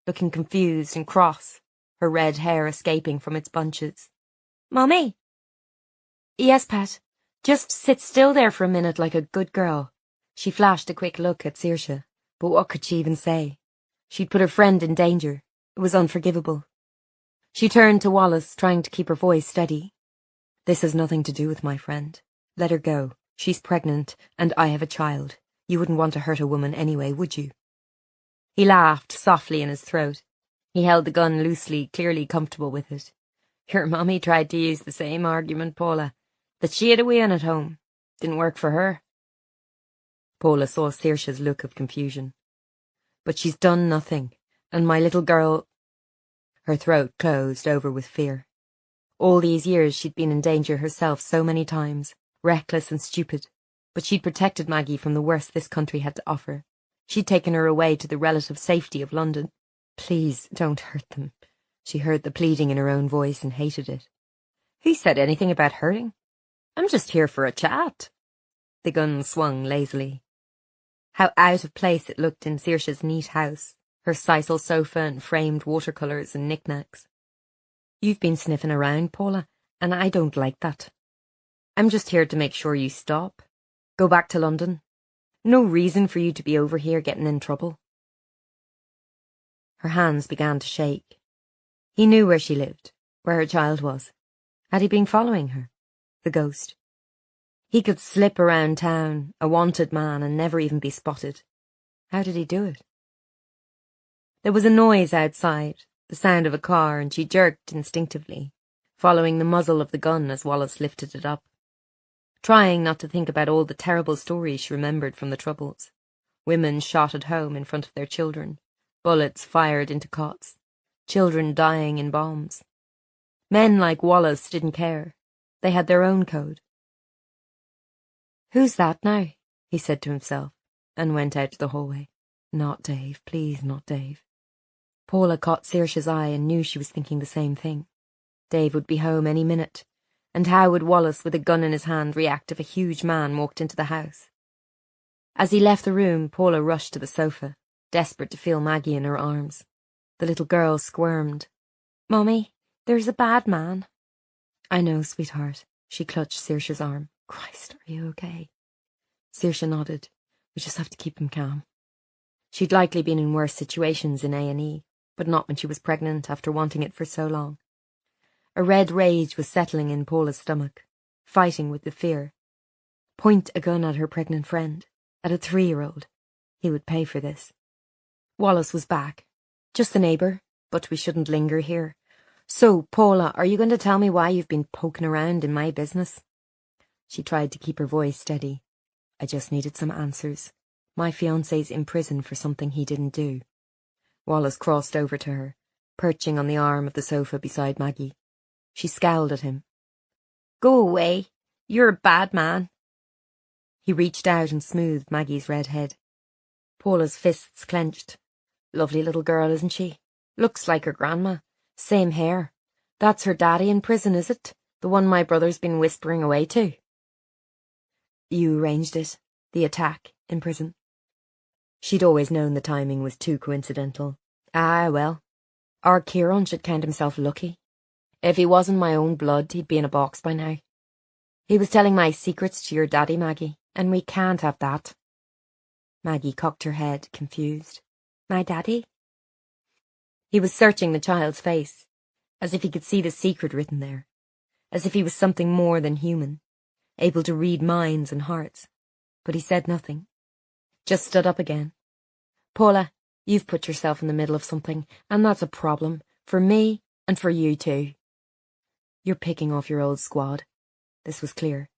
looking confused and cross, her red hair escaping from its bunches. "Mummy?" "Yes, Pat. Just sit still there for a minute like a good girl." She flashed a quick look at Saoirse, but what could she even say? She'd put her friend in danger. It was unforgivable. She turned to Wallace, trying to keep her voice steady. "This has nothing to do with my friend. Let her go. She's pregnant, and I have a child. You wouldn't want to hurt a woman anyway, would you?" He laughed softly in his throat. He held the gun loosely, clearly comfortable with it. "Your mummy tried to use the same argument, Paula, that she had a wee one at home. Didn't work for her." Paula saw Saoirse's look of confusion. "But she's done nothing, and my little girl—" Her throat closed over with fear. All these years she'd been in danger herself so many times, reckless and stupid, but she'd protected Maggie from the worst this country had to offer. She'd taken her away to the relative safety of London. "Please, don't hurt them." She heard the pleading in her own voice and hated it. "Who said anything about hurting? I'm just here for a chat." The gun swung lazily. How out of place it looked in Saoirse's neat house, her sisal sofa and framed watercolours and knickknacks. "You've been sniffing around, Paula, and I don't like that. I'm just here to make sure you stop. Go back to London. No reason for you to be over here getting in trouble." Her hands began to shake. He knew where she lived, where her child was. Had he been following her? The ghost. He could slip around town, a wanted man, and never even be spotted. How did he do it? There was a noise outside, the sound of a car, and she jerked instinctively, following the muzzle of the gun as Wallace lifted it up, trying not to think about all the terrible stories she remembered from the Troubles. Women shot at home in front of their children, bullets fired into cots, children dying in bombs. Men like Wallace didn't care. They had their own code. "Who's that now?" he said to himself, and went out to the hallway. Not Dave, please, not Dave. Paula caught Saoirse's eye and knew she was thinking the same thing. Dave would be home any minute, and how would Wallace with a gun in his hand react if a huge man walked into the house? As he left the room, Paula rushed to the sofa, desperate to feel Maggie in her arms. The little girl squirmed. "Mummy, there's a bad man." "I know, sweetheart." She clutched Saoirse's arm. "Christ, are you okay?" Saoirse nodded. "We just have to keep him calm." She'd likely been in worse situations in A&E, but not when she was pregnant after wanting it for so long. A red rage was settling in Paula's stomach, fighting with the fear. Point a gun at her pregnant friend, at a 3-year-old. He would pay for this. Wallace was back. "Just the neighbour, but we shouldn't linger here. So, Paula, are you going to tell me why you've been poking around in my business?" She tried to keep her voice steady. "I just needed some answers. My fiancé's in prison for something he didn't do." Wallace crossed over to her, perching on the arm of the sofa beside Maggie. She scowled at him. Go away. You're a bad man. He reached out and smoothed Maggie's red head. Paula's fists clenched. Lovely little girl, isn't she? Looks like her grandma. Same hair. That's her daddy in prison, is it? The one my brother's been whispering away to. You arranged it, the attack, in prison. She'd always known the timing was too coincidental. Ah, well, our Kieran should count himself lucky. If he wasn't my own blood, he'd be in a box by now. He was telling my secrets to your daddy, Maggie, and we can't have that. Maggie cocked her head, confused. My daddy? He was searching the child's face, as if he could see the secret written there, as if he was something more than human, able to read minds and hearts. But he said nothing, just stood up again. Paula, you've put yourself in the middle of something, and that's a problem, for me and for you too. You're picking off your old squad. This was clear.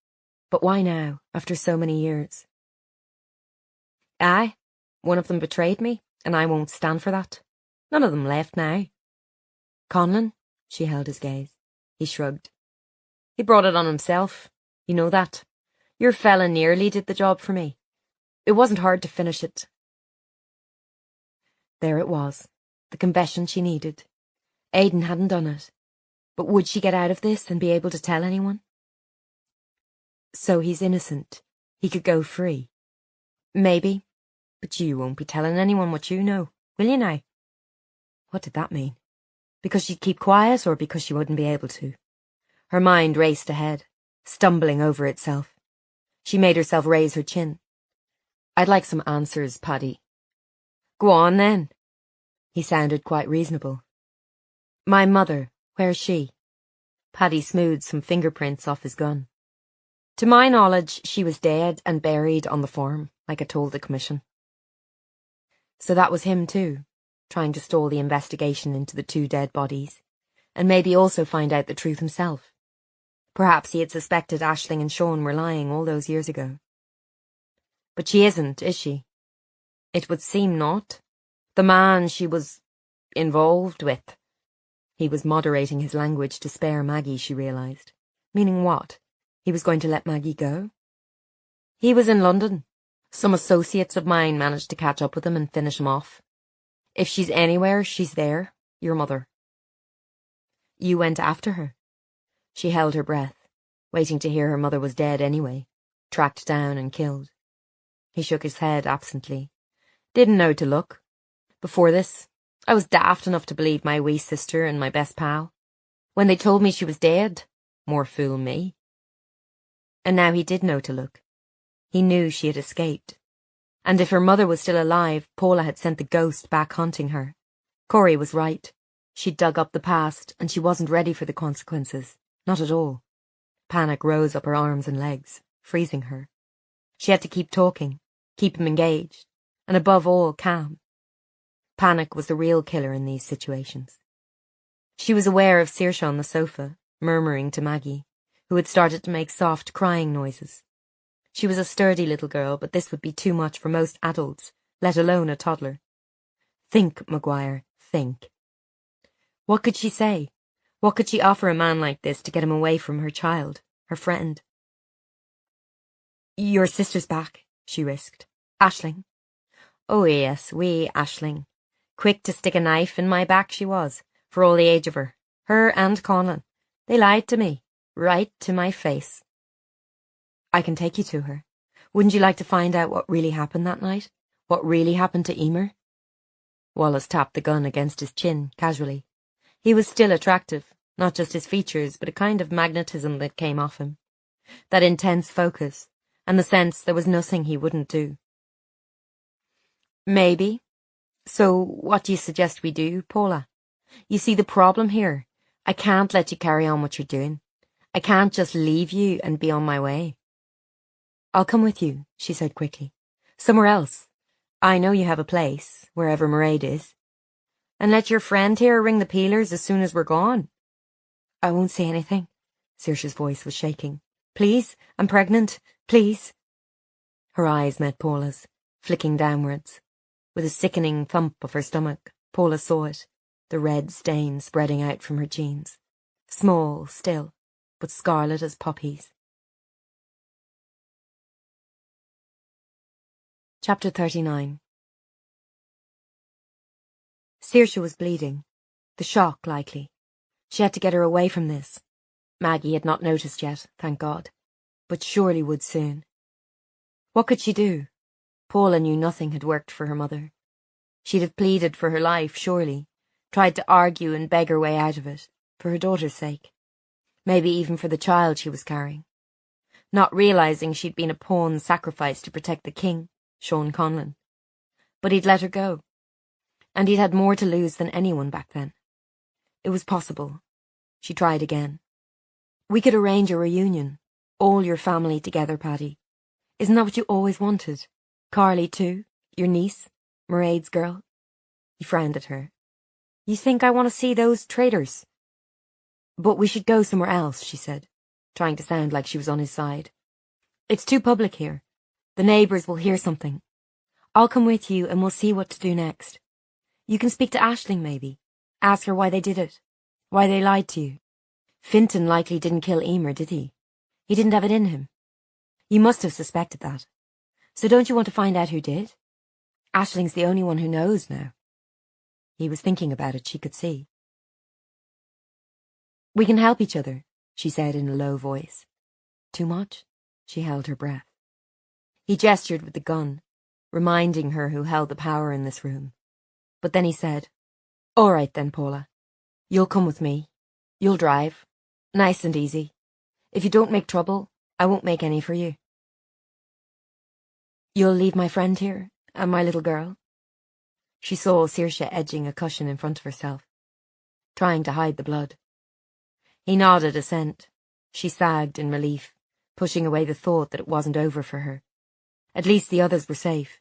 But why now, after so many years? Aye, one of them betrayed me, and I won't stand for that. None of them left now. Conlon? She held his gaze. He shrugged. He brought it on himself. You know that. Your fella nearly did the job for me. It wasn't hard to finish it. There it was, the confession she needed. Aidan hadn't done it. But would she get out of this and be able to tell anyone? So he's innocent. He could go free. Maybe. But you won't be telling anyone what you know, will you now? What did that mean? Because she'd keep quiet, or because she wouldn't be able to? Her mind raced ahead, stumbling over itself. She made herself raise her chin. I'd like some answers, Paddy. Go on, then. He sounded quite reasonable. My mother, where's she? Paddy smoothed some fingerprints off his gun. To my knowledge, she was dead and buried on the farm, like I told the commission. So that was him too, trying to stall the investigation into the 2 dead bodies, and maybe also find out the truth himself. Perhaps he had suspected Aisling and Sean were lying all those years ago. But she isn't, is she? It would seem not. The man she was involved with. He was moderating his language to spare Maggie, she realised. Meaning what? He was going to let Maggie go? He was in London. Some associates of mine managed to catch up with him and finish him off. If she's anywhere, she's there. Your mother. You went after her. She held her breath, waiting to hear her mother was dead anyway, tracked down and killed. He shook his head absently. Didn't know to look. Before this, I was daft enough to believe my wee sister and my best pal. When they told me she was dead, more fool me. And now he did know to look. He knew she had escaped. And if her mother was still alive, Paula had sent the ghost back hunting her. Corey was right. She'd dug up the past, and she wasn't ready for the consequences. Not at all. Panic rose up her arms and legs, freezing her. She had to keep talking, keep him engaged, and above all, calm. Panic was the real killer in these situations. She was aware of Saoirse on the sofa, murmuring to Maggie, who had started to make soft crying noises. She was a sturdy little girl, but this would be too much for most adults, let alone a toddler. Think, Maguire, think. What could she say? What could she offer a man like this to get him away from her child, her friend? Your sister's back, she risked. Aisling. Oh yes, wee Aisling. Quick to stick a knife in my back she was, for all the age of her. Her and Conlon. They lied to me, right to my face. I can take you to her. Wouldn't you like to find out what really happened that night? What really happened to Emer? Wallace tapped the gun against his chin, casually. He was still attractive, not just his features, but a kind of magnetism that came off him. That intense focus, and the sense there was nothing he wouldn't do. Maybe. So what do you suggest we do, Paula? You see the problem here. I can't let you carry on what you're doing. I can't just leave you and be on my way. I'll come with you, she said quickly. Somewhere else. I know you have a place, wherever Mairead is. And let your friend here ring the peelers as soon as we're gone. I won't say anything. Saoirse's voice was shaking. Please, I'm pregnant. Please. Her eyes met Paula's, flicking downwards. With a sickening thump of her stomach, Paula saw it, the red stain spreading out from her jeans. Small, still, but scarlet as poppies. Chapter 39. Saoirse was bleeding. The shock, likely. She had to get her away from this. Maggie had not noticed yet, thank God, but surely would soon. What could she do? Paula knew nothing had worked for her mother. She'd have pleaded for her life, surely, tried to argue and beg her way out of it, for her daughter's sake. Maybe even for the child she was carrying. Not realising she'd been a pawn sacrificed to protect the king, Sean Conlon. But he'd let her go. And he'd had more to lose than anyone back then. It was possible. She tried again. We could arrange a reunion. All your family together, Paddy. Isn't that what you always wanted? Carly too, your niece, Mairead's girl. He frowned at her. You think I want to see those traitors? But we should go somewhere else, she said, trying to sound like she was on his side. It's too public here. The neighbours will hear something. I'll come with you and we'll see what to do next. You can speak to Aisling, maybe. Ask her why they did it. Why they lied to you. Fintan likely didn't kill Emer, did he? He didn't have it in him. You must have suspected that. So don't you want to find out who did? Aisling's the only one who knows now. He was thinking about it, she could see. We can help each other, she said in a low voice. Too much? She held her breath. He gestured with the gun, reminding her who held the power in this room. But then he said, All right then, Paula. You'll come with me. You'll drive. Nice and easy. If you don't make trouble, I won't make any for you. You'll leave my friend here, and my little girl? She saw Saoirse edging a cushion in front of herself, trying to hide the blood. He nodded assent. She sagged in relief, pushing away the thought that it wasn't over for her. At least the others were safe.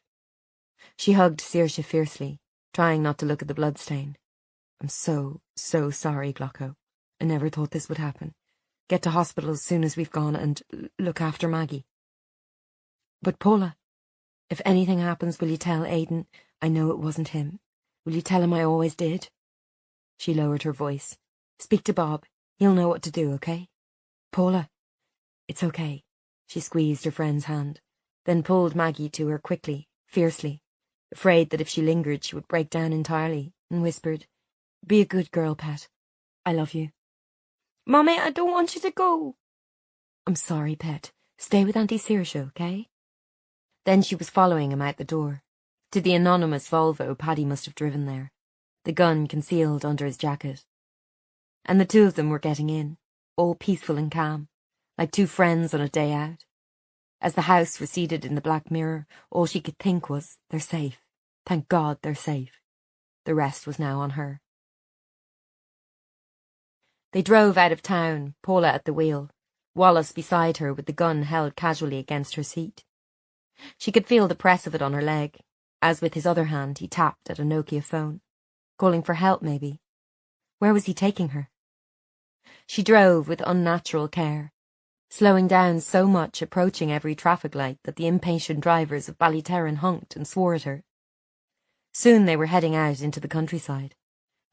She hugged Saoirse fiercely, trying not to look at the bloodstain. I'm so sorry, Glocko. I never thought this would happen. Get to hospital as soon as we've gone and look after Maggie. But Paula, if anything happens, will you tell Aidan I know it wasn't him? Will you tell him I always did? She lowered her voice. Speak to Bob. He'll know what to do, okay? Paula. It's okay. She squeezed her friend's hand, then pulled Maggie to her quickly, fiercely, afraid that if she lingered she would break down entirely, and whispered, Be a good girl, pet. I love you. Mommy, I don't want you to go. I'm sorry, pet. Stay with Auntie Saoirse, okay? Then she was following him out the door, to the anonymous Volvo Paddy must have driven there, the gun concealed under his jacket. And the two of them were getting in, all peaceful and calm, like two friends on a day out. As the house receded in the black mirror, all she could think was, they're safe. Thank God they're safe. The rest was now on her. They drove out of town, Paula at the wheel, Wallace beside her with the gun held casually against her seat. She could feel the press of it on her leg, as with his other hand he tapped at a Nokia phone, calling for help maybe. Where was he taking her? She drove with unnatural care, slowing down so much approaching every traffic light that the impatient drivers of Ballyterran honked and swore at her. Soon they were heading out into the countryside,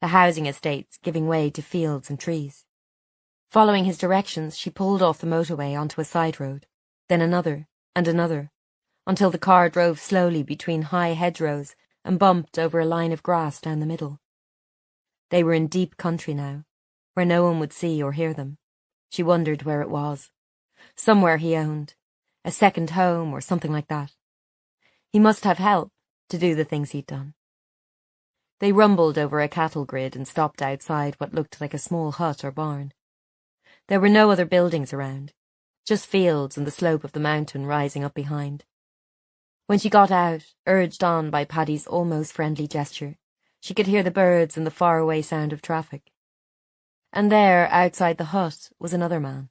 the housing estates giving way to fields and trees. Following his directions, she pulled off the motorway onto a side road, then another, and another, until the car drove slowly between high hedgerows and bumped over a line of grass down the middle. They were in deep country now, where no one would see or hear them. She wondered where it was. Somewhere he owned, a second home or something like that. He must have help to do the things he'd done. They rumbled over a cattle grid and stopped outside what looked like a small hut or barn. There were no other buildings around, just fields and the slope of the mountain rising up behind. When she got out, urged on by Paddy's almost friendly gesture, she could hear the birds and the faraway sound of traffic. And there, outside the hut, was another man.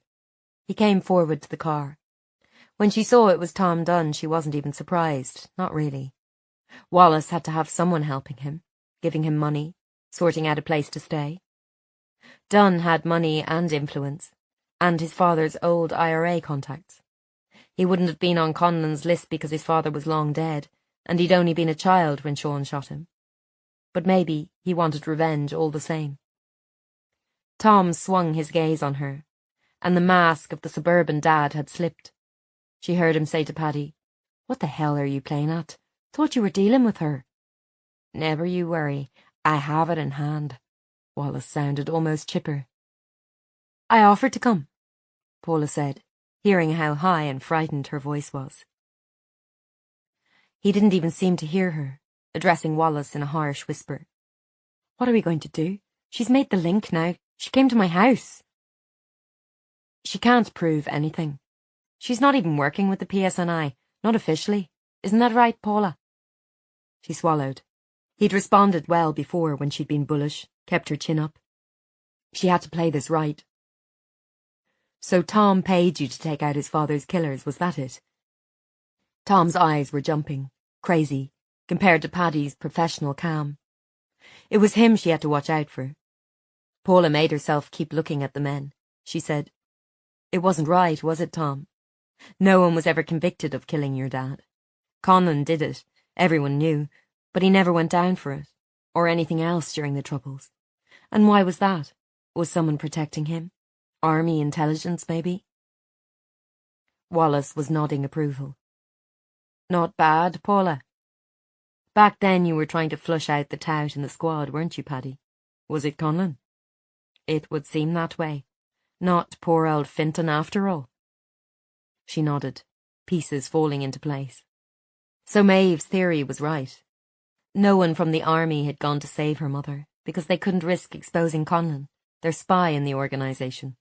He came forward to the car. When she saw it was Tom Dunn, she wasn't even surprised, not really. Wallace had to have someone helping him, giving him money, sorting out a place to stay. Dunn had money and influence, and his father's old IRA contacts. He wouldn't have been on Conlon's list because his father was long dead, and he'd only been a child when Sean shot him. But maybe he wanted revenge all the same. Tom swung his gaze on her, and the mask of the suburban dad had slipped. She heard him say to Paddy, "What the hell are you playing at? Thought you were dealing with her." "Never you worry, I have it in hand." Wallace sounded almost chipper. "I offered to come," Paula said, hearing how high and frightened her voice was. He didn't even seem to hear her, addressing Wallace in a harsh whisper. "What are we going to do? She's made the link now. She came to my house." "She can't prove anything. She's not even working with the PSNI, not officially. Isn't that right, Paula?" She swallowed. He'd responded well before when she'd been bullish, kept her chin up. She had to play this right. "So Tom paid you to take out his father's killers, was that it?" Tom's eyes were jumping, crazy, compared to Paddy's professional calm. It was him she had to watch out for. Paula made herself keep looking at the men. She said, "It wasn't right, was it, Tom? No one was ever convicted of killing your dad. Conlon did it, everyone knew, but he never went down for it, or anything else during the Troubles. And why was that? Was someone protecting him? Army intelligence, maybe?" Wallace was nodding approval. "Not bad, Paula. Back then you were trying to flush out the tout in the squad, weren't you, Paddy? Was it Conlon? It would seem that way. Not poor old Finton after all." She nodded, pieces falling into place. So Maeve's theory was right. No one from the army had gone to save her mother, because they couldn't risk exposing Conlon, their spy in the organisation.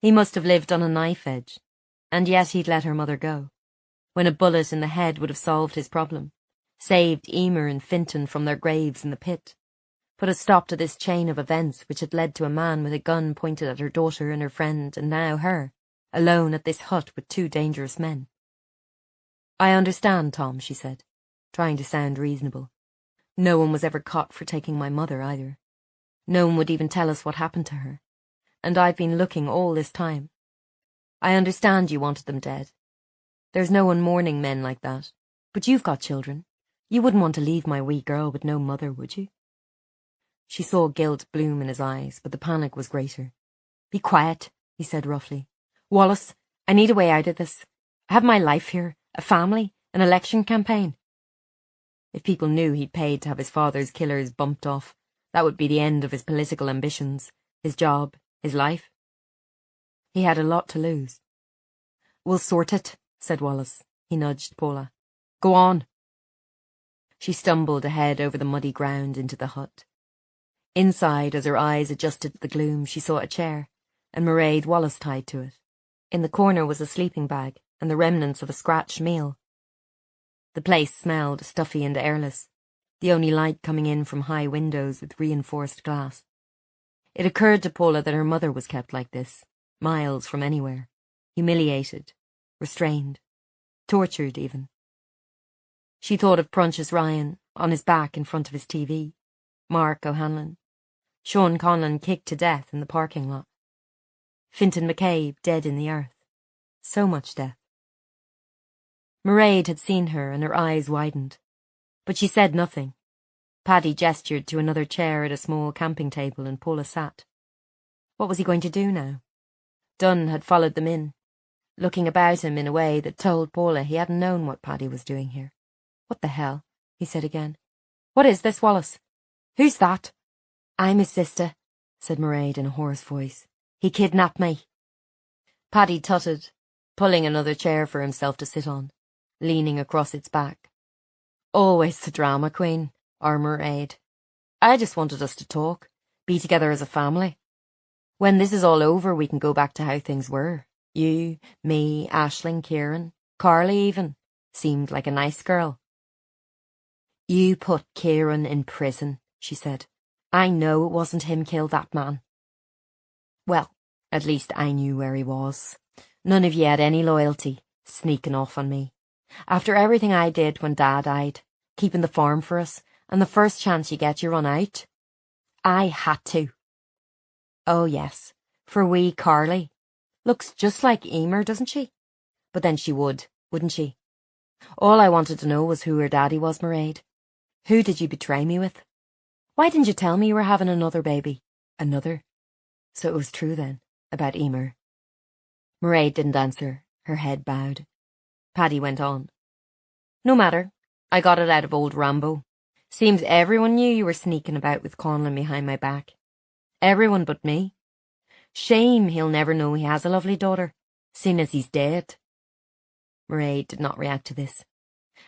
He must have lived on a knife edge, and yet he'd let her mother go, when a bullet in the head would have solved his problem, saved Emer and Finton from their graves in the pit, put a stop to this chain of events which had led to a man with a gun pointed at her daughter and her friend, and now her, alone at this hut with two dangerous men. "I understand, Tom," she said, trying to sound reasonable. "No one was ever caught for taking my mother, either. No one would even tell us what happened to her. And I've been looking all this time. I understand you wanted them dead. There's no one mourning men like that. But you've got children. You wouldn't want to leave my wee girl with no mother, would you?" She saw guilt bloom in his eyes, but the panic was greater. "Be quiet," he said roughly. "Wallace, I need a way out of this. I have my life here, a family, an election campaign." If people knew he'd paid to have his father's killers bumped off, that would be the end of his political ambitions, his job, his life. He had a lot to lose. "We'll sort it," said Wallace. He nudged Paula. "Go on." She stumbled ahead over the muddy ground into the hut. Inside, as her eyes adjusted to the gloom, she saw a chair, and Mairead Wallace tied to it. In the corner was a sleeping bag and the remnants of a scratched meal. The place smelled stuffy and airless, the only light coming in from high windows with reinforced glass. It occurred to Paula that her mother was kept like this, miles from anywhere, humiliated, restrained, tortured even. She thought of Prunchus Ryan, on his back in front of his TV, Mark O'Hanlon, Sean Conlon kicked to death in the parking lot, Finton McCabe dead in the earth. So much death. Mairead had seen her and her eyes widened, but she said nothing. Paddy gestured to another chair at a small camping table and Paula sat. What was he going to do now? Dunn had followed them in, looking about him in a way that told Paula he hadn't known what Paddy was doing here. "What the hell?" he said again. "What is this, Wallace? Who's that?" "I'm his sister," said Mairead in a hoarse voice. "He kidnapped me." Paddy tutted, pulling another chair for himself to sit on, leaning across its back. "Always the drama queen, our Mairead. I just wanted us to talk, be together as a family. When this is all over, we can go back to how things were. You, me, Aisling, Kieran, Carly even. Seemed like a nice girl." "You put Kieran in prison," she said. "I know it wasn't him killed that man." "Well, at least I knew where he was. None of you had any loyalty, sneaking off on me. After everything I did when Dad died, keeping the farm for us, and the first chance you get you run out. I had to." "Oh yes, for wee Carly. Looks just like Emer, doesn't she? But then she would, wouldn't she? All I wanted to know was who her daddy was, Mairead. Who did you betray me with? Why didn't you tell me you were having another baby?" Another? So it was true then, about Emer. Mairead didn't answer, her head bowed. Paddy went on. No matter, I got it out of old Rambo. Seems everyone knew you were sneaking about with Conlon behind my back. Everyone but me. Shame he'll never know he has a lovely daughter, seeing as he's dead. Mairead did not react to this.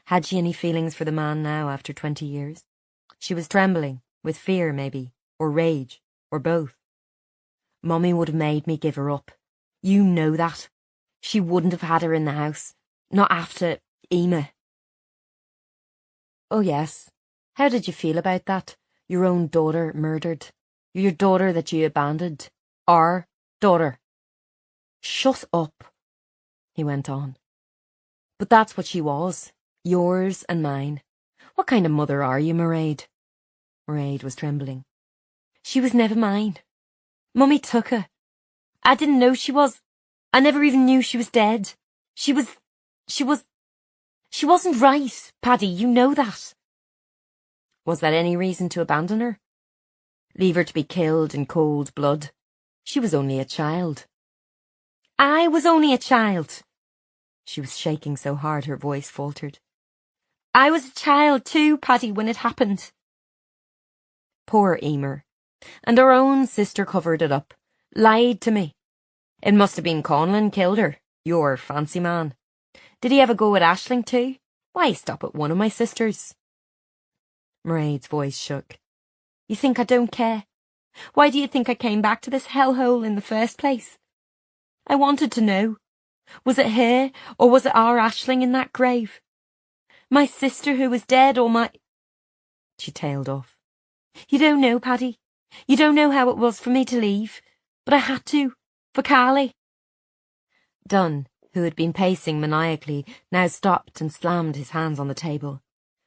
Had she any feelings for the man now after 20 years? She was trembling, with fear maybe, or rage, or both. Mummy would have made me give her up. You know that. She wouldn't have had her in the house. Not after Emer. Oh yes. How did you feel about that? Your own daughter murdered. Your daughter that you abandoned. Our daughter. Shut up, he went on. But that's what she was. Yours and mine. What kind of mother are you, Mairead? Mairead was trembling. She was never mine. Mummy took her. I didn't know she was. I never even knew she was dead. She wasn't right, Paddy, you know that. Was that any reason to abandon her? Leave her to be killed in cold blood? She was only a child. I was only a child. She was shaking so hard her voice faltered. I was a child too, Paddy, when it happened. Poor Emer. And her own sister covered it up. Lied to me. It must have been Conlon killed her, your fancy man. Did he ever go at Aisling too? Why stop at one of my sisters? Mairead's voice shook. You think I don't care? Why do you think I came back to this hellhole in the first place? I wanted to know. Was it her, or was it our Aisling in that grave? My sister who was dead, or my... She tailed off. You don't know, Paddy. You don't know how it was for me to leave. But I had to. For Carly. Dunn, who had been pacing maniacally, now stopped and slammed his hands on the table.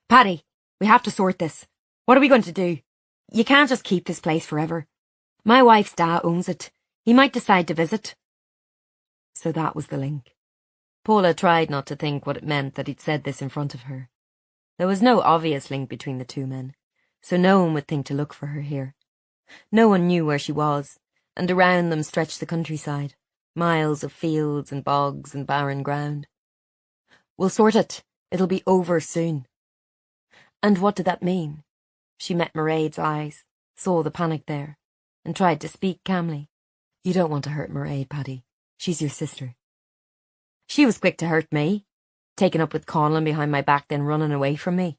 Paddy, we have to sort this. What are we going to do? You can't just keep this place forever. My wife's dad owns it. He might decide to visit. So that was the link. Paula tried not to think what it meant that he'd said this in front of her. There was no obvious link between the two men, so no one would think to look for her here. No one knew where she was, and around them stretched the countryside, miles of fields and bogs and barren ground. We'll sort it. It'll be over soon. And what did that mean? She met Mairead's eyes, saw the panic there, and tried to speak calmly. You don't want to hurt Mairead, Paddy. She's your sister. She was quick to hurt me, taking up with Conlon behind my back, then running away from me.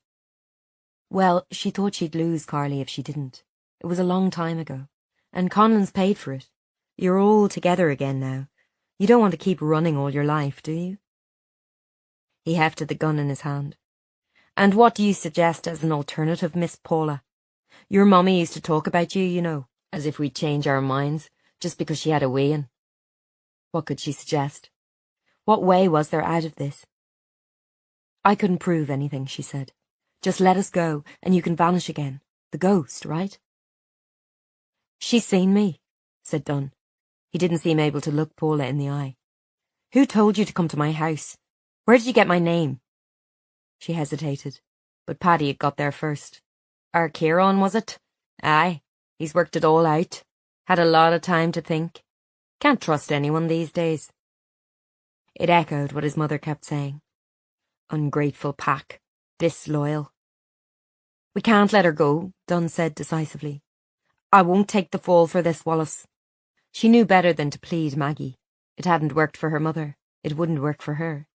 Well, she thought she'd lose Carly if she didn't. It was a long time ago, and Conlon's paid for it. You're all together again now. You don't want to keep running all your life, do you? He hefted the gun in his hand. And what do you suggest as an alternative, Miss Paula? Your mummy used to talk about you, you know, as if we'd change our minds, just because she had a wean. What could she suggest? What way was there out of this? I couldn't prove anything, she said. Just let us go, and you can vanish again. The ghost, right? She's seen me, said Dunn. He didn't seem able to look Paula in the eye. Who told you to come to my house? Where did you get my name? She hesitated, but Paddy had got there first. Our Kieran, was it? Aye, he's worked it all out. Had a lot of time to think. Can't trust anyone these days. It echoed what his mother kept saying. Ungrateful pack. Disloyal. We can't let her go, Dunn said decisively. I won't take the fall for this, Wallace. She knew better than to plead Maggie. It hadn't worked for her mother. It wouldn't work for her.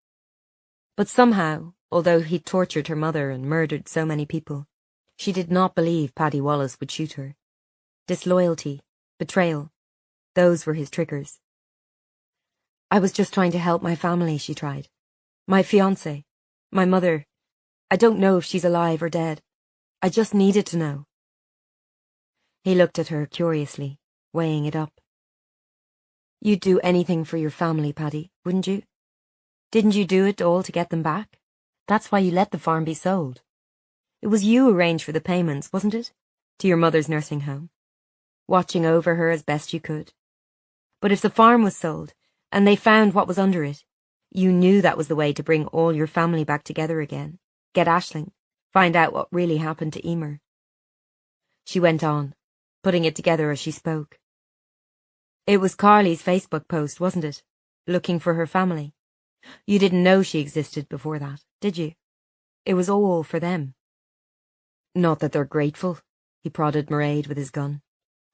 But somehow, although he'd tortured her mother and murdered so many people, she did not believe Paddy Wallace would shoot her. Disloyalty, betrayal, those were his triggers. I was just trying to help my family, she tried. My fiancé, my mother. I don't know if she's alive or dead. I just needed to know. He looked at her curiously, weighing it up. You'd do anything for your family, Paddy, wouldn't you? Didn't you do it all to get them back? That's why you let the farm be sold. It was you arranged for the payments, wasn't it? To your mother's nursing home. Watching over her as best you could. But if the farm was sold, and they found what was under it, you knew that was the way to bring all your family back together again. Get Aisling. Find out what really happened to Emer. She went on, putting it together as she spoke. It was Carly's Facebook post, wasn't it? looking for her family. You didn't know she existed before that, did you? It was all for them. Not that they're grateful, he prodded Mairead with his gun.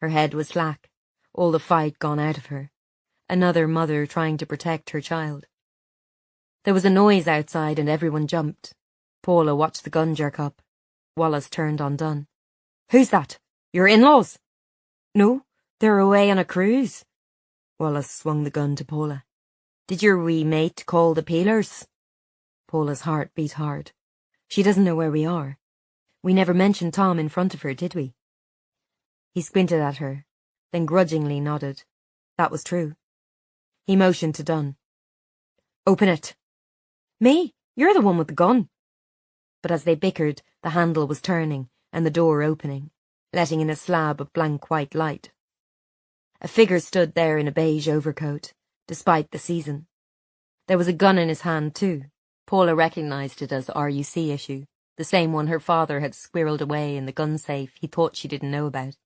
Her head was slack, all the fight gone out of her. Another mother trying to protect her child. There was a noise outside and everyone jumped. Paula watched the gun jerk up. Wallace turned on Dunn. Who's that? Your in-laws? No, they're away on a cruise. Wallace swung the gun to Paula. Did your wee mate call the peelers? Paula's heart beat hard. She doesn't know where we are. We never mentioned Tom in front of her, did we? He squinted at her, then grudgingly nodded. That was true. He motioned to Dunn. Open it. Me? You're the one with the gun. But as they bickered, the handle was turning and the door opening, letting in a slab of blank white light. A figure stood there in a beige overcoat, despite the season. There was a gun in his hand too. Paula recognised it as RUC issue, the same one her father had squirreled away in the gun safe he thought she didn't know about.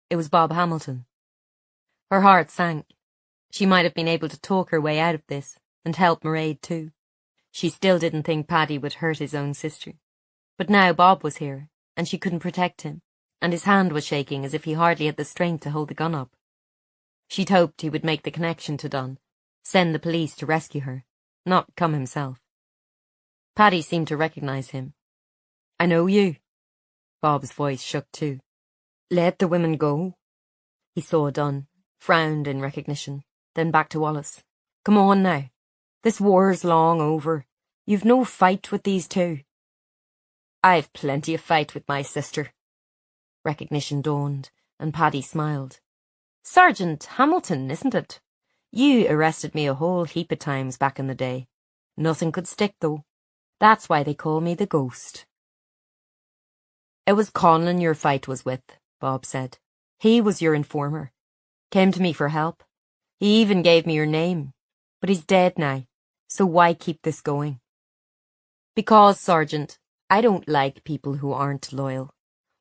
It was Bob Hamilton. Her heart sank. She might have been able to talk her way out of this, and help Mairead too. She still didn't think Paddy would hurt his own sister. But now Bob was here, and she couldn't protect him, and his hand was shaking as if he hardly had the strength to hold the gun up. She'd hoped he would make the connection to Dunn, send the police to rescue her, not come himself. Paddy seemed to recognise him. I know you. Bob's voice shook too. Let the women go. He saw Dunn, frowned in recognition, then back to Wallace. Come on now. This war's long over. You've no fight with these two. I've plenty of fight with my sister. Recognition dawned, and Paddy smiled. Sergeant Hamilton, isn't it? You arrested me a whole heap of times back in the day. Nothing could stick, though. That's why they call me the Ghost. It was Conlon your fight was with, Bob said. He was your informer. Came to me for help. He even gave me your name. But he's dead now, so why keep this going? Because, Sergeant, I don't like people who aren't loyal.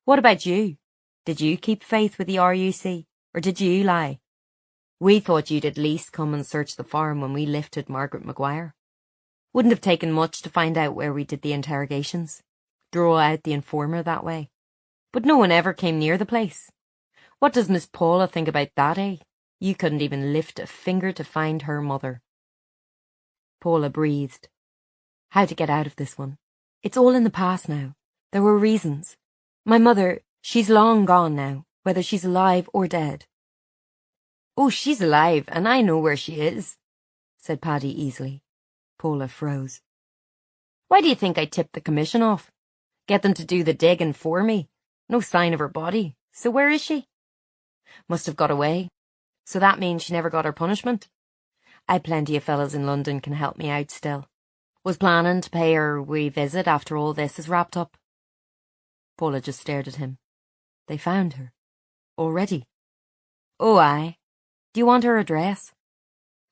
What about you? Did you keep faith with the RUC, or did you lie? We thought you'd at least come and search the farm when we lifted Margaret Maguire. Wouldn't have taken much to find out where we did the interrogations. Draw out the informer that way. But no one ever came near the place. What does Miss Paula think about that, eh? You couldn't even lift a finger to find her mother. Paula breathed. How to get out of this one? It's all in the past now. There were reasons. My mother, she's long gone now, whether she's alive or dead. Oh, she's alive, and I know where she is, said Paddy easily. Paula froze. Why do you think I tipped the commission off? Get them to do the digging for me. No sign of her body. So where is she? Must have got away. So that means she never got her punishment. I plenty of fellas in London can help me out still. Was planning to pay her a wee visit after all this is wrapped up. Paula just stared at him. They found her. Already. Oh, aye. Do you want her address?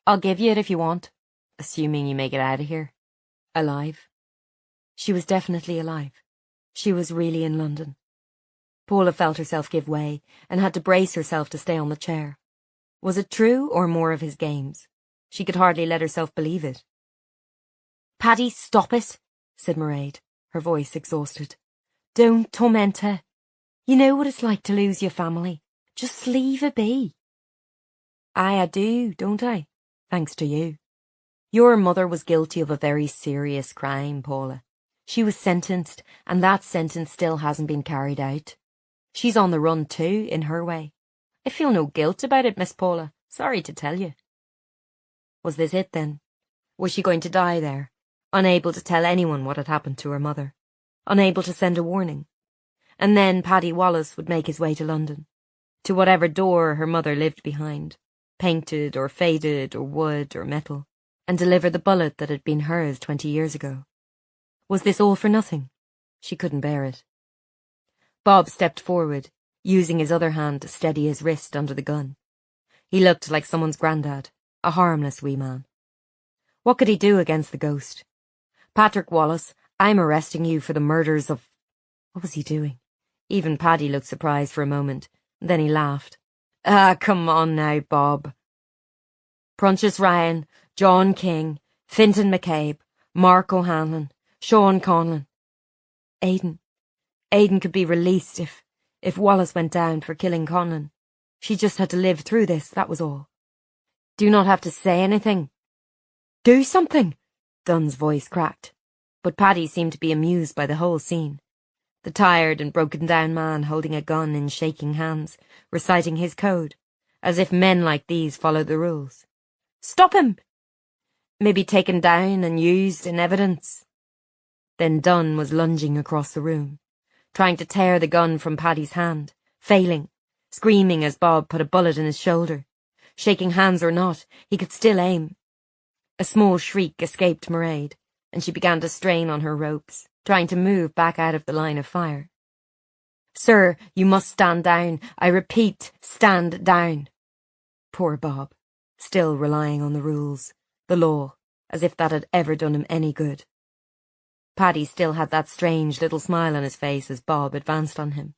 I'll give you it if you want, assuming you make it out of here. Alive. She was definitely alive. She was really in London. Paula felt herself give way and had to brace herself to stay on the chair. Was it true or more of his games? She could hardly let herself believe it. Paddy, stop it, said Mairead, her voice exhausted. Don't torment her. You know what it's like to lose your family. Just leave her be. Aye, I do, don't I? Thanks to you. Your mother was guilty of a very serious crime, Paula. She was sentenced, and that sentence still hasn't been carried out. She's on the run too, in her way. I feel no guilt about it, Miss Paula. Sorry to tell you. Was this it, then? Was she going to die there, unable to tell anyone what had happened to her mother, unable to send a warning? And then Paddy Wallace would make his way to London, to whatever door her mother lived behind, painted or faded or wood or metal, and deliver the bullet that had been hers 20 years ago. Was this all for nothing? She couldn't bear it. Bob stepped forward, using his other hand to steady his wrist under the gun. He looked like someone's granddad, a harmless wee man. What could he do against the ghost? Patrick Wallace, I'm arresting you for the murders of... What was he doing? Even Paddy looked surprised for a moment, then he laughed. Ah, come on now, Bob. Prunchus Ryan, John King, Fintan McCabe, Mark O'Hanlon, Sean Conlon. Aidan could be released if Wallace went down for killing Conlon. She just had to live through this, that was all. Do not have to say anything. Do something, Dunn's voice cracked, but Paddy seemed to be amused by the whole scene. The tired and broken-down man holding a gun in shaking hands, reciting his code, as if men like these followed the rules. Stop him! Maybe taken down and used in evidence. Then Dunn was lunging across the room, trying to tear the gun from Paddy's hand, failing, screaming as Bob put a bullet in his shoulder. Shaking hands or not, he could still aim. A small shriek escaped Mairead, and she began to strain on her ropes, trying to move back out of the line of fire. Sir, you must stand down. I repeat, stand down. Poor Bob, still relying on the rules, the law, as if that had ever done him any good. Paddy still had that strange little smile on his face as Bob advanced on him.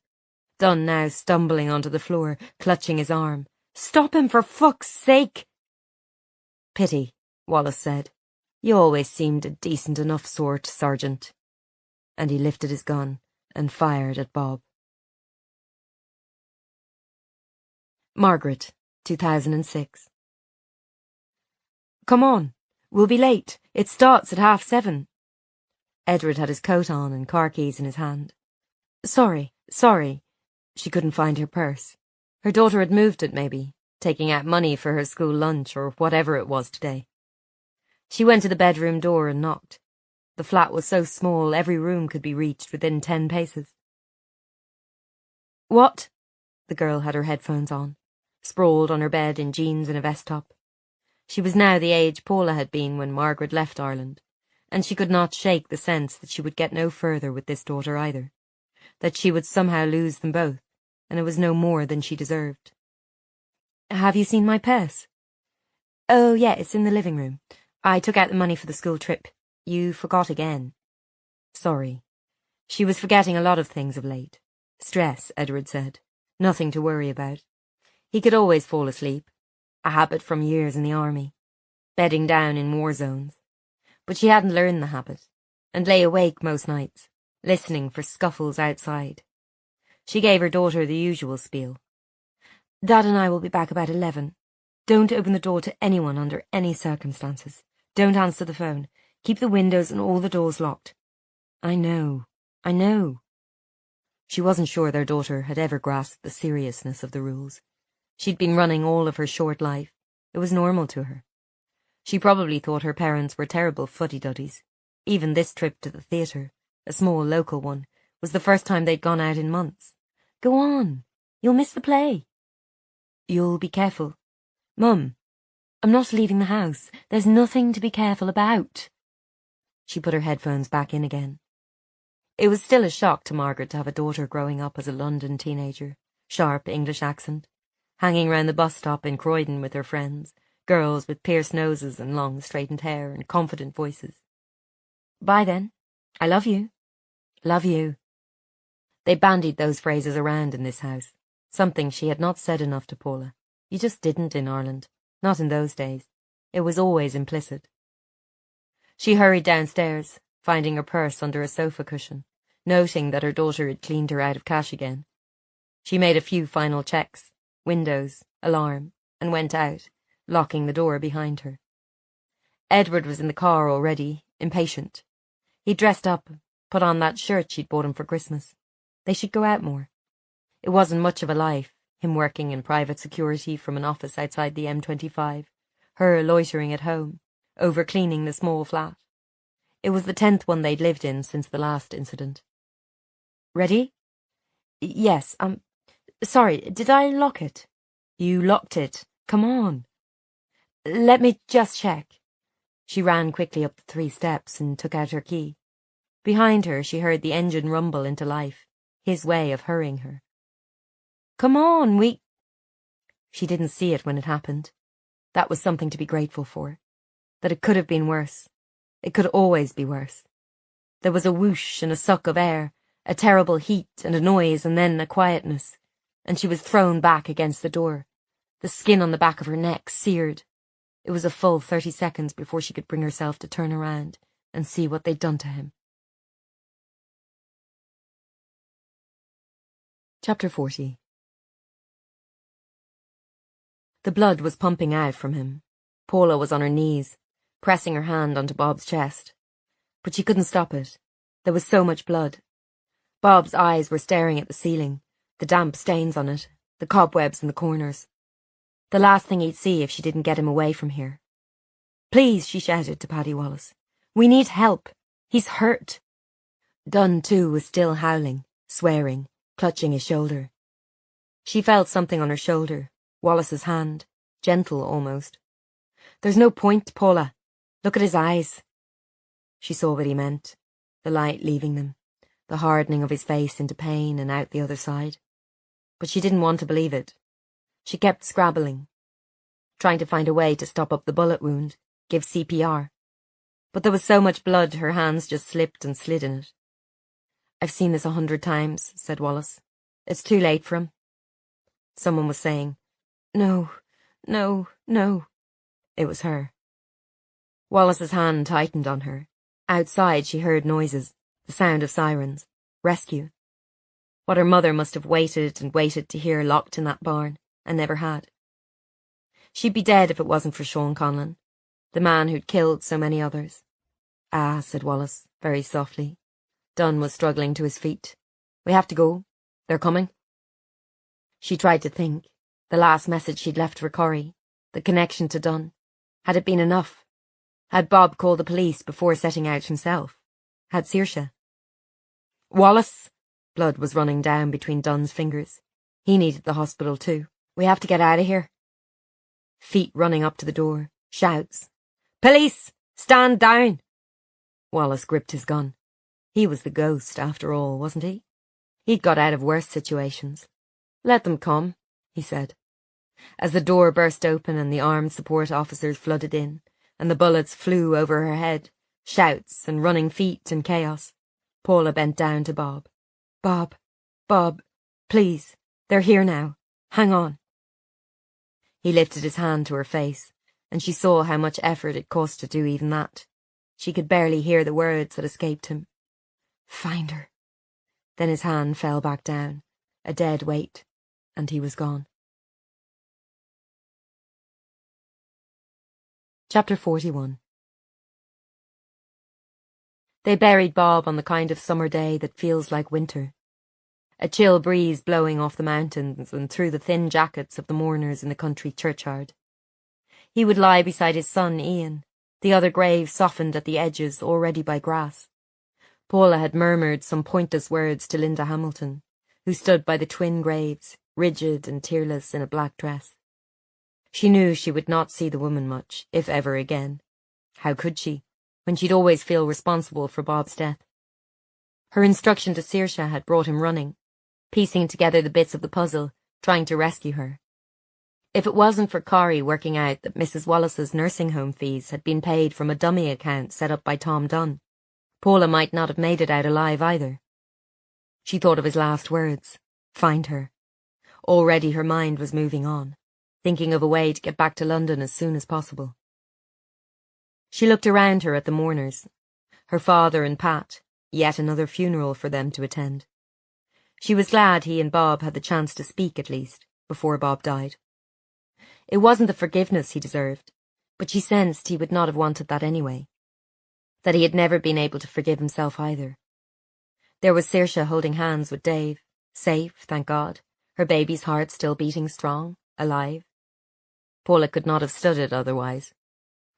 Dunn now stumbling onto the floor, clutching his arm. Stop him, for fuck's sake! Pity, Wallace said. You always seemed a decent enough sort, Sergeant. And he lifted his gun and fired at Bob. Margaret, 2006. Come on, we'll be late. It starts at 7:30. Edward had his coat on and car keys in his hand. Sorry. She couldn't find her purse. Her daughter had moved it, maybe, taking out money for her school lunch or whatever it was today. She went to the bedroom door and knocked. The flat was so small every room could be reached within 10 paces. What? The girl had her headphones on, sprawled on her bed in jeans and a vest top. She was now the age Paula had been when Margaret left Ireland, and she could not shake the sense that she would get no further with this daughter either, that she would somehow lose them both, and it was no more than she deserved. Have you seen my purse? Oh, yeah, it's in the living room. I took out the money for the school trip. You forgot again. Sorry. She was forgetting a lot of things of late. Stress, Edward said. Nothing to worry about. He could always fall asleep. A habit from years in the army. Bedding down in war zones. But she hadn't learned the habit, and lay awake most nights, listening for scuffles outside. She gave her daughter the usual spiel. Dad and I will be back about 11. Don't open the door to anyone under any circumstances. Don't answer the phone. Keep the windows and all the doors locked. I know. She wasn't sure their daughter had ever grasped the seriousness of the rules. She'd been running all of her short life. It was normal to her. She probably thought her parents were terrible fuddy-duddies. Even this trip to the theatre, a small local one, was the first time they'd gone out in months. Go on. You'll miss the play. You'll be careful. Mum, I'm not leaving the house. There's nothing to be careful about. She put her headphones back in again. It was still a shock to Margaret to have a daughter growing up as a London teenager, sharp English accent, hanging round the bus stop in Croydon with her friends, girls with pierced noses and long straightened hair and confident voices. Bye then. I love you. Love you. They bandied those phrases around in this house, something she had not said enough to Paula. You just didn't in Ireland, not in those days. It was always implicit. She hurried downstairs, finding her purse under a sofa cushion, noting that her daughter had cleaned her out of cash again. She made a few final checks, windows, alarm, and went out, locking the door behind her. Edward was in the car already, impatient. He dressed up, put on that shirt she'd bought him for Christmas. They should go out more. It wasn't much of a life, him working in private security from an office outside the M25, her loitering at home, over-cleaning the small flat. It was the 10th one they'd lived in since the last incident. Ready? Yes, sorry, did I lock it? You locked it. Come on. Let me just check. She ran quickly up the 3 steps and took out her key. Behind her she heard the engine rumble into life, his way of hurrying her. Come on, She didn't see it when it happened. That was something to be grateful for. That it could have been worse. It could always be worse. There was a whoosh and a suck of air, a terrible heat and a noise and then a quietness, and she was thrown back against the door, the skin on the back of her neck seared. It was a full 30 seconds before she could bring herself to turn around and see what they'd done to him. Chapter 40. The blood was pumping out from him. Paula was on her knees, pressing her hand onto Bob's chest. But she couldn't stop it. There was so much blood. Bob's eyes were staring at the ceiling, the damp stains on it, the cobwebs in the corners. The last thing he'd see if she didn't get him away from here. "Please," she shouted to Paddy Wallace. "We need help. He's hurt." Dunn, too, was still howling, swearing, clutching his shoulder. She felt something on her shoulder, Wallace's hand, gentle almost. "There's no point, Paula. Look at his eyes." She saw what he meant, the light leaving them, the hardening of his face into pain and out the other side. But she didn't want to believe it. She kept scrabbling, trying to find a way to stop up the bullet wound, give CPR. But there was so much blood her hands just slipped and slid in it. "I've seen this 100 times, said Wallace. "It's too late for him." Someone was saying, "No, no, no." It was her. Wallace's hand tightened on her. Outside she heard noises, the sound of sirens. Rescue. What her mother must have waited and waited to hear locked in that barn, and never had. She'd be dead if it wasn't for Sean Conlon, the man who'd killed so many others. "Ah," said Wallace, very softly. Dunn was struggling to his feet. "We have to go. They're coming." She tried to think. The last message she'd left for Corrie, the connection to Dunn. Had it been enough? Had Bob called the police before setting out himself? Had Saoirse? "Wallace!" Blood was running down between Dunn's fingers. He needed the hospital too. "We have to get out of here." Feet running up to the door. Shouts. "Police! Stand down!" Wallace gripped his gun. He was the ghost, after all, wasn't he? He'd got out of worse situations. "Let them come," he said. As the door burst open and the armed support officers flooded in, and the bullets flew over her head, shouts and running feet and chaos, Paula bent down to Bob. Bob, please, they're here now. Hang on." He lifted his hand to her face, and she saw how much effort it cost to do even that. She could barely hear the words that escaped him. "Find her." Then his hand fell back down, a dead weight, and he was gone. Chapter 41. They buried Bob on the kind of summer day that feels like winter. A chill breeze blowing off the mountains and through the thin jackets of the mourners in the country churchyard. He would lie beside his son Ian, the other grave softened at the edges already by grass. Paula had murmured some pointless words to Linda Hamilton, who stood by the twin graves, rigid and tearless in a black dress. She knew she would not see the woman much, if ever again. How could she, when she'd always feel responsible for Bob's death? Her instruction to Saoirse had brought him running, piecing together the bits of the puzzle, trying to rescue her. If it wasn't for Corrie working out that Mrs. Wallace's nursing home fees had been paid from a dummy account set up by Tom Dunn, Paula might not have made it out alive either. She thought of his last words, find her. Already her mind was moving on, thinking of a way to get back to London as soon as possible. She looked around her at the mourners, her father and Pat, yet another funeral for them to attend. She was glad he and Bob had the chance to speak at least, before Bob died. It wasn't the forgiveness he deserved, but she sensed he would not have wanted that anyway. That he had never been able to forgive himself either. There was Saoirse holding hands with Dave, safe, thank God, her baby's heart still beating strong, alive. Paula could not have stood it otherwise.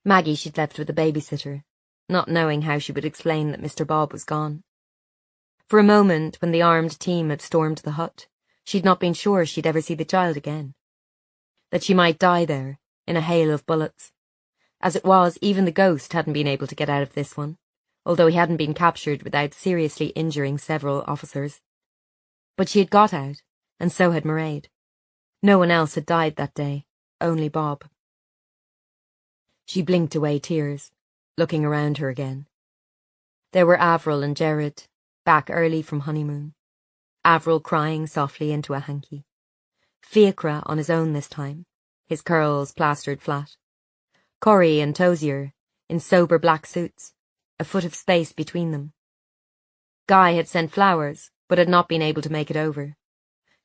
Maggie she'd left with the babysitter, not knowing how she would explain that Mr. Bob was gone. For a moment, when the armed team had stormed the hut, she'd not been sure she'd ever see the child again. That she might die there, in a hail of bullets. As it was, even the ghost hadn't been able to get out of this one, although he hadn't been captured without seriously injuring several officers. But she had got out, and so had Mairead. No one else had died that day, only Bob. She blinked away tears, looking around her again. There were Avril and Jared, back early from honeymoon. Avril crying softly into a hanky. Fiachra on his own this time, his curls plastered flat. Corrie and Tozier, in sober black suits, a foot of space between them. Guy had sent flowers, but had not been able to make it over.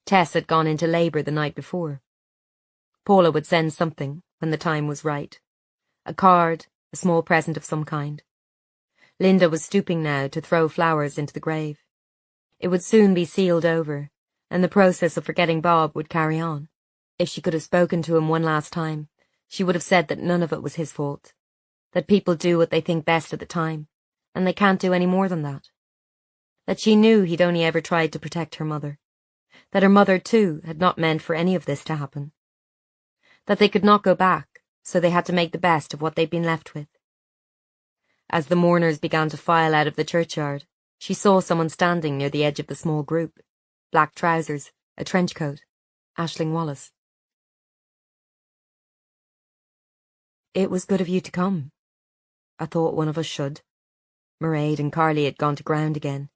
Tess had gone into labour the night before. Paula would send something when the time was right. A card, a small present of some kind. Linda was stooping now to throw flowers into the grave. It would soon be sealed over, and the process of forgetting Bob would carry on. If she could have spoken to him one last time, she would have said that none of it was his fault, that people do what they think best at the time, and they can't do any more than that. That she knew he'd only ever tried to protect her mother, that her mother, too, had not meant for any of this to happen, that they could not go back, so they had to make the best of what they'd been left with. As the mourners began to file out of the churchyard, she saw someone standing near the edge of the small group. Black trousers, a trench coat. Aisling Wallace. It was good of you to come. I thought one of us should. Mairead and Carly had gone to ground again,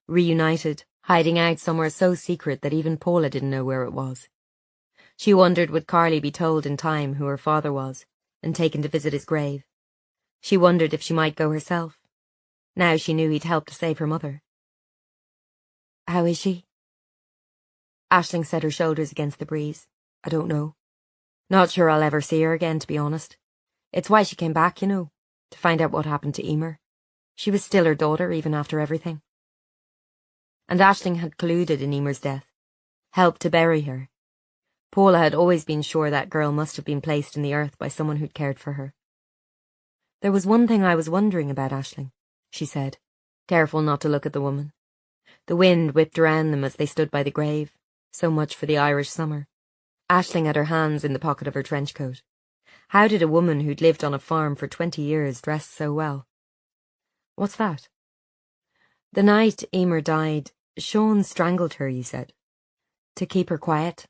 reunited, hiding out somewhere so secret that even Paula didn't know where it was. She wondered would Carly be told in time who her father was, and taken to visit his grave. She wondered if she might go herself. Now she knew he'd helped to save her mother. How is she? Aisling set her shoulders against the breeze. I don't know. Not sure I'll ever see her again, to be honest. It's why she came back, you know, to find out what happened to Emer. She was still her daughter, even after everything. And Aisling had colluded in Emer's death, helped to bury her. Paula had always been sure that girl must have been placed in the earth by someone who'd cared for her. There was one thing I was wondering about, Aisling, she said, careful not to look at the woman. The wind whipped around them as they stood by the grave. So much for the Irish summer. Aisling had her hands in the pocket of her trench coat. How did a woman who'd lived on a farm for 20 years dress so well? What's that? The night Emer died, Sean strangled her, he said. To keep her quiet.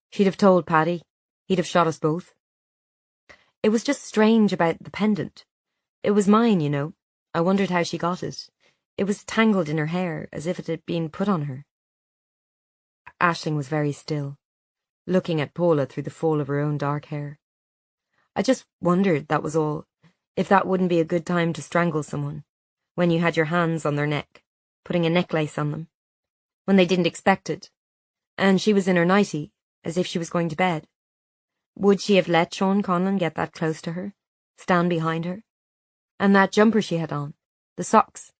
She'd have told Paddy. He'd have shot us both. It was just strange about the pendant. It was mine, you know. I wondered how she got it. It was tangled in her hair, as if it had been put on her. Aisling was very still, looking at Paula through the fall of her own dark hair. I just wondered, that was all, if that wouldn't be a good time to strangle someone, when you had your hands on their neck, putting a necklace on them, when they didn't expect it, and she was in her nightie, as if she was going to bed. Would she have let Sean Conlon get that close to her, stand behind her? And that jumper she had on, the socks,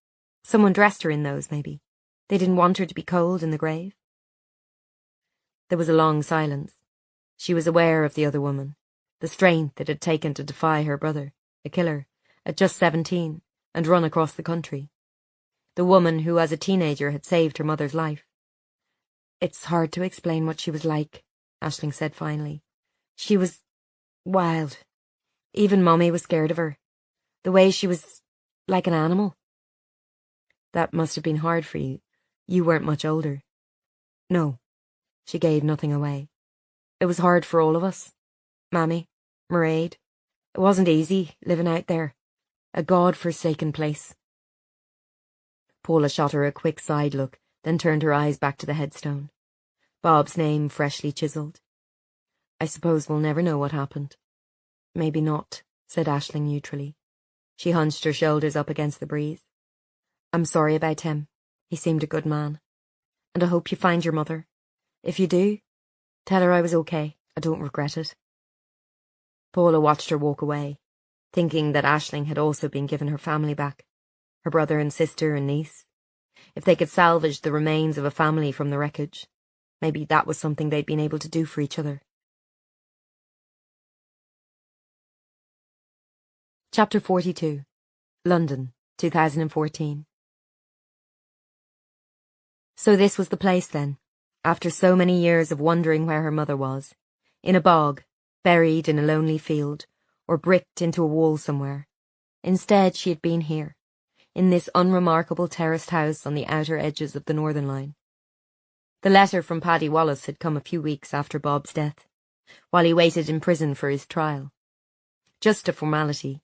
someone dressed her in those, maybe. They didn't want her to be cold in the grave. There was a long silence. She was aware of the other woman, the strength it had taken to defy her brother, a killer, at just 17, and run across the country. The woman who as a teenager had saved her mother's life. It's hard to explain what she was like, Aisling said finally. She was wild. Even Mummy was scared of her. The way she was like an animal. That must have been hard for you. You weren't much older. No. She gave nothing away. It was hard for all of us. Mammy, Mairead. It wasn't easy, living out there. A God-forsaken place. Paula shot her a quick side look, then turned her eyes back to the headstone. Bob's name freshly chiselled. I suppose we'll never know what happened. Maybe not, said Aisling neutrally. She hunched her shoulders up against the breeze. I'm sorry about him. He seemed a good man. And I hope you find your mother. If you do, tell her I was okay. I don't regret it. Paula watched her walk away, thinking that Aisling had also been given her family back, her brother and sister and niece. If they could salvage the remains of a family from the wreckage, maybe that was something they'd been able to do for each other. Chapter 42. London, 2014. So this was the place then, after so many years of wondering where her mother was, in a bog, buried in a lonely field, or bricked into a wall somewhere. Instead she had been here, in this unremarkable terraced house on the outer edges of the Northern Line. The letter from Paddy Wallace had come a few weeks after Bob's death, while he waited in prison for his trial. Just a formality.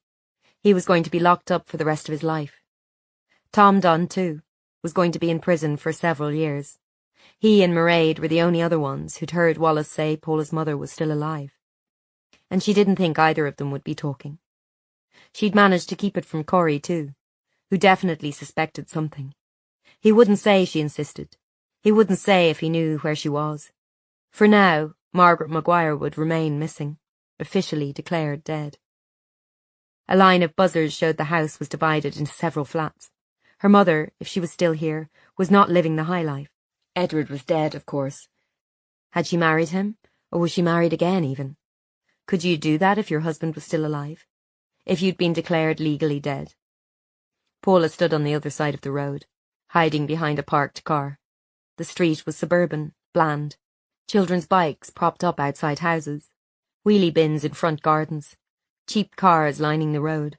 He was going to be locked up for the rest of his life. Tom Dunn, too, was going to be in prison for several years. He and Mairead were the only other ones who'd heard Wallace say Paula's mother was still alive. And she didn't think either of them would be talking. She'd managed to keep it from Corey too, who definitely suspected something. He wouldn't say, she insisted. He wouldn't say if he knew where she was. For now, Margaret Maguire would remain missing, officially declared dead. A line of buzzers showed the house was divided into several flats. Her mother, if she was still here, was not living the high life. Edward was dead, of course. Had she married him, or was she married again even? Could you do that if your husband was still alive? If you'd been declared legally dead? Paula stood on the other side of the road, hiding behind a parked car. The street was suburban, bland. Children's bikes propped up outside houses. Wheelie bins in front gardens. Cheap cars lining the road.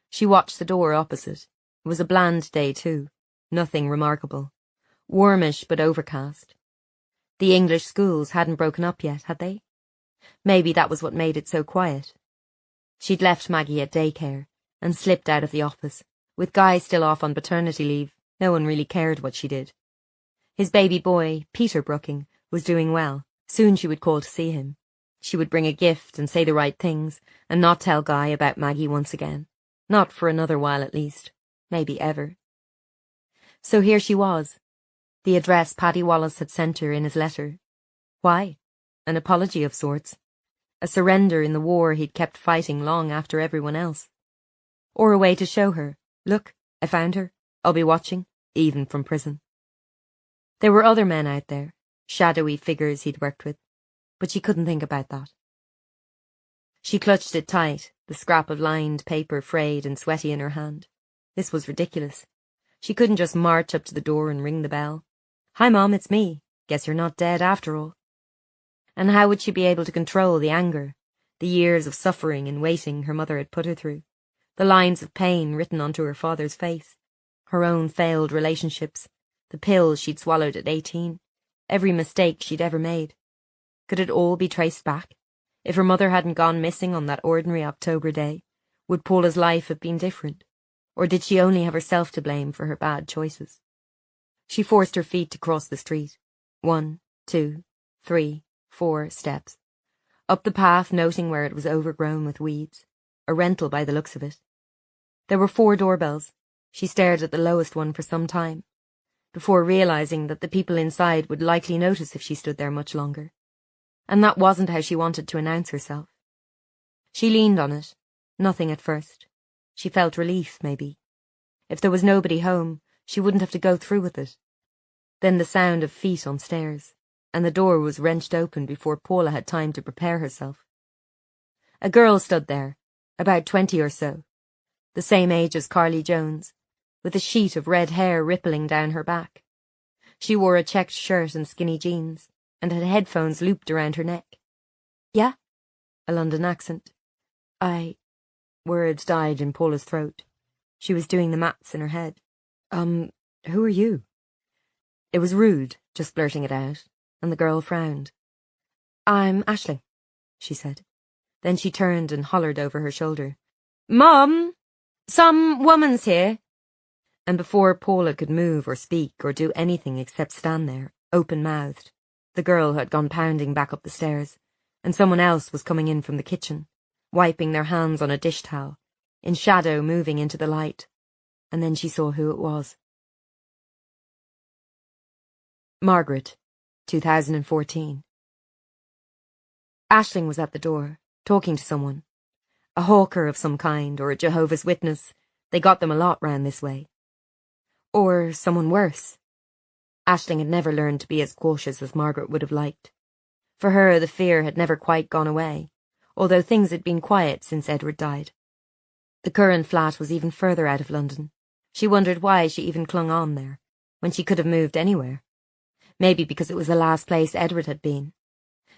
She watched the door opposite. It was a bland day too. Nothing remarkable. Warmish but overcast. The English schools hadn't broken up yet, had they? Maybe that was what made it so quiet. She'd left Maggie at daycare and slipped out of the office. With Guy still off on paternity leave, no one really cared what she did. His baby boy, Peter Brooking, was doing well. Soon she would call to see him. She would bring a gift and say the right things, and not tell Guy about Maggie once again. Not for another while at least. Maybe ever. So here she was. The address Paddy Wallace had sent her in his letter. Why? An apology of sorts. A surrender in the war he'd kept fighting long after everyone else. Or a way to show her, look, I found her. I'll be watching, even from prison. There were other men out there, shadowy figures he'd worked with, but she couldn't think about that. She clutched it tight, the scrap of lined paper frayed and sweaty in her hand. This was ridiculous. She couldn't just march up to the door and ring the bell. Hi, Mom, it's me. Guess you're not dead after all. And how would she be able to control the anger, the years of suffering and waiting her mother had put her through, the lines of pain written onto her father's face, her own failed relationships, the pills she'd swallowed at 18, every mistake she'd ever made? Could it all be traced back? If her mother hadn't gone missing on that ordinary October day, would Paula's life have been different? Or did she only have herself to blame for her bad choices? She forced her feet to cross the street. 1, 2, 3, 4 steps. Up the path, noting where it was overgrown with weeds. A rental by the looks of it. There were 4 doorbells. She stared at the lowest one for some time, before realizing that the people inside would likely notice if she stood there much longer. And that wasn't how she wanted to announce herself. She leaned on it. Nothing at first. She felt relief, maybe. If there was nobody home, she wouldn't have to go through with it. Then the sound of feet on stairs, and the door was wrenched open before Paula had time to prepare herself. A girl stood there, about 20 or so, the same age as Carly Jones, with a sheet of red hair rippling down her back. She wore a checked shirt and skinny jeans, and had headphones looped around her neck. Yeah? A London accent. Words died in Paula's throat. She was doing the maths in her head. Who are you? It was rude, just blurting it out, and the girl frowned. I'm Aisling, she said. Then she turned and hollered over her shoulder. Mum! Some woman's here! And before Paula could move or speak or do anything except stand there, open-mouthed, the girl had gone pounding back up the stairs, and someone else was coming in from the kitchen, wiping their hands on a dish towel, in shadow moving into the light, and then she saw who it was. Margaret, 2014. Aisling was at the door, talking to someone. A hawker of some kind, or a Jehovah's Witness. They got them a lot round this way. Or someone worse. Aisling had never learned to be as cautious as Margaret would have liked. For her, the fear had never quite gone away, although things had been quiet since Edward died. The Curran flat was even further out of London. She wondered why she even clung on there, when she could have moved anywhere. Maybe because it was the last place Edward had been.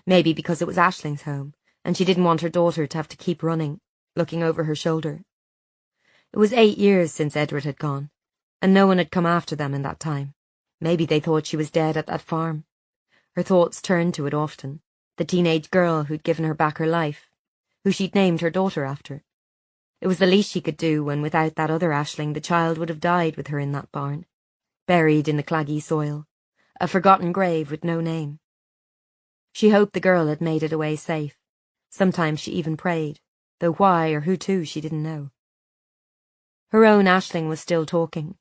Maybe because it was Aisling's home, and she didn't want her daughter to have to keep running, looking over her shoulder. It was 8 years since Edward had gone, and no one had come after them in that time. Maybe they thought she was dead at that farm. Her thoughts turned to it often, the teenage girl who'd given her back her life, who she'd named her daughter after. It was the least she could do when without that other Aisling the child would have died with her in that barn, buried in the claggy soil, a forgotten grave with no name. She hoped the girl had made it away safe. Sometimes she even prayed, though why or who to she didn't know. Her own Aisling was still talking.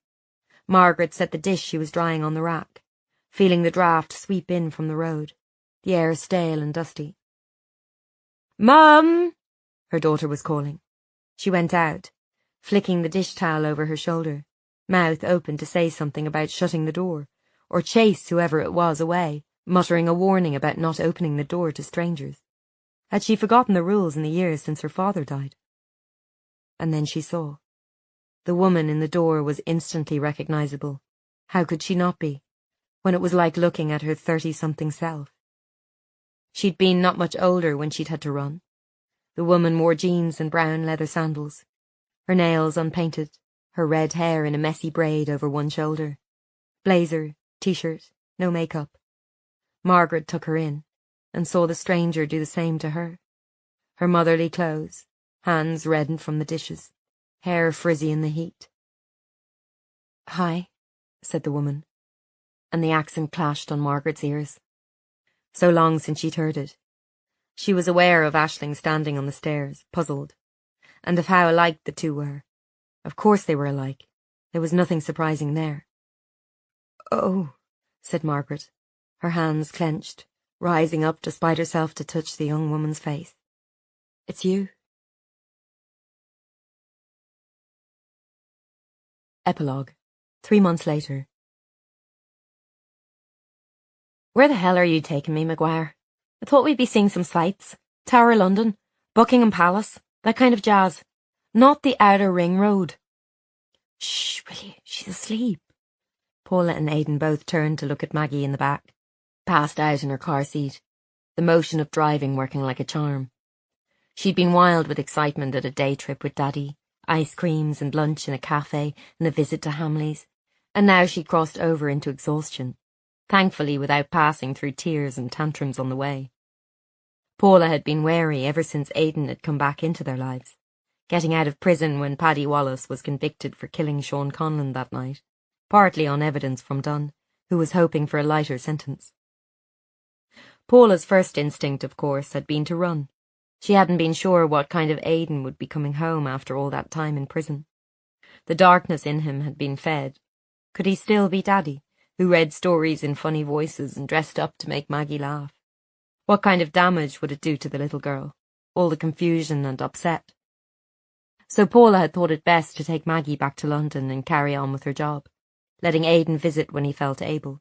Margaret set the dish she was drying on the rack, feeling the draught sweep in from the road, the air stale and dusty. "Mum!" her daughter was calling. She went out, flicking the dish towel over her shoulder, mouth open to say something about shutting the door, or chase whoever it was away, muttering a warning about not opening the door to strangers. Had she forgotten the rules in the years since her father died? And then she saw. The woman in the door was instantly recognisable. How could she not be, when it was like looking at her 30-something self? She'd been not much older when she'd had to run. The woman wore jeans and brown leather sandals, her nails unpainted, her red hair in a messy braid over one shoulder. Blazer, t-shirt, no makeup. Margaret took her in, and saw the stranger do the same to her. Her motherly clothes, hands reddened from the dishes, hair frizzy in the heat. "Hi," said the woman, and the accent clashed on Margaret's ears. So long since she'd heard it. She was aware of Aisling standing on the stairs, puzzled, and of how alike the two were. Of course they were alike. There was nothing surprising there. "Oh," said Margaret, her hands clenched, rising up despite herself to touch the young woman's face. "It's you." Epilogue. 3 months later. "Where the hell are you taking me, Maguire? I thought we'd be seeing some sights. Tower of London, Buckingham Palace, that kind of jazz. Not the outer ring road." "Shh, will you? She's asleep." Paula and Aidan both turned to look at Maggie in the back, passed out in her car seat, the motion of driving working like a charm. She'd been wild with excitement at a day trip with Daddy, ice creams and lunch in a cafe and a visit to Hamley's, and now she'd crossed over into exhaustion, thankfully without passing through tears and tantrums on the way. Paula had been wary ever since Aidan had come back into their lives, getting out of prison when Paddy Wallace was convicted for killing Sean Conlon that night, partly on evidence from Dunn, who was hoping for a lighter sentence. Paula's first instinct, of course, had been to run. She hadn't been sure what kind of Aidan would be coming home after all that time in prison. The darkness in him had been fed. Could he still be Daddy, who read stories in funny voices and dressed up to make Maggie laugh? What kind of damage would it do to the little girl? All the confusion and upset. So Paula had thought it best to take Maggie back to London and carry on with her job, letting Aidan visit when he felt able.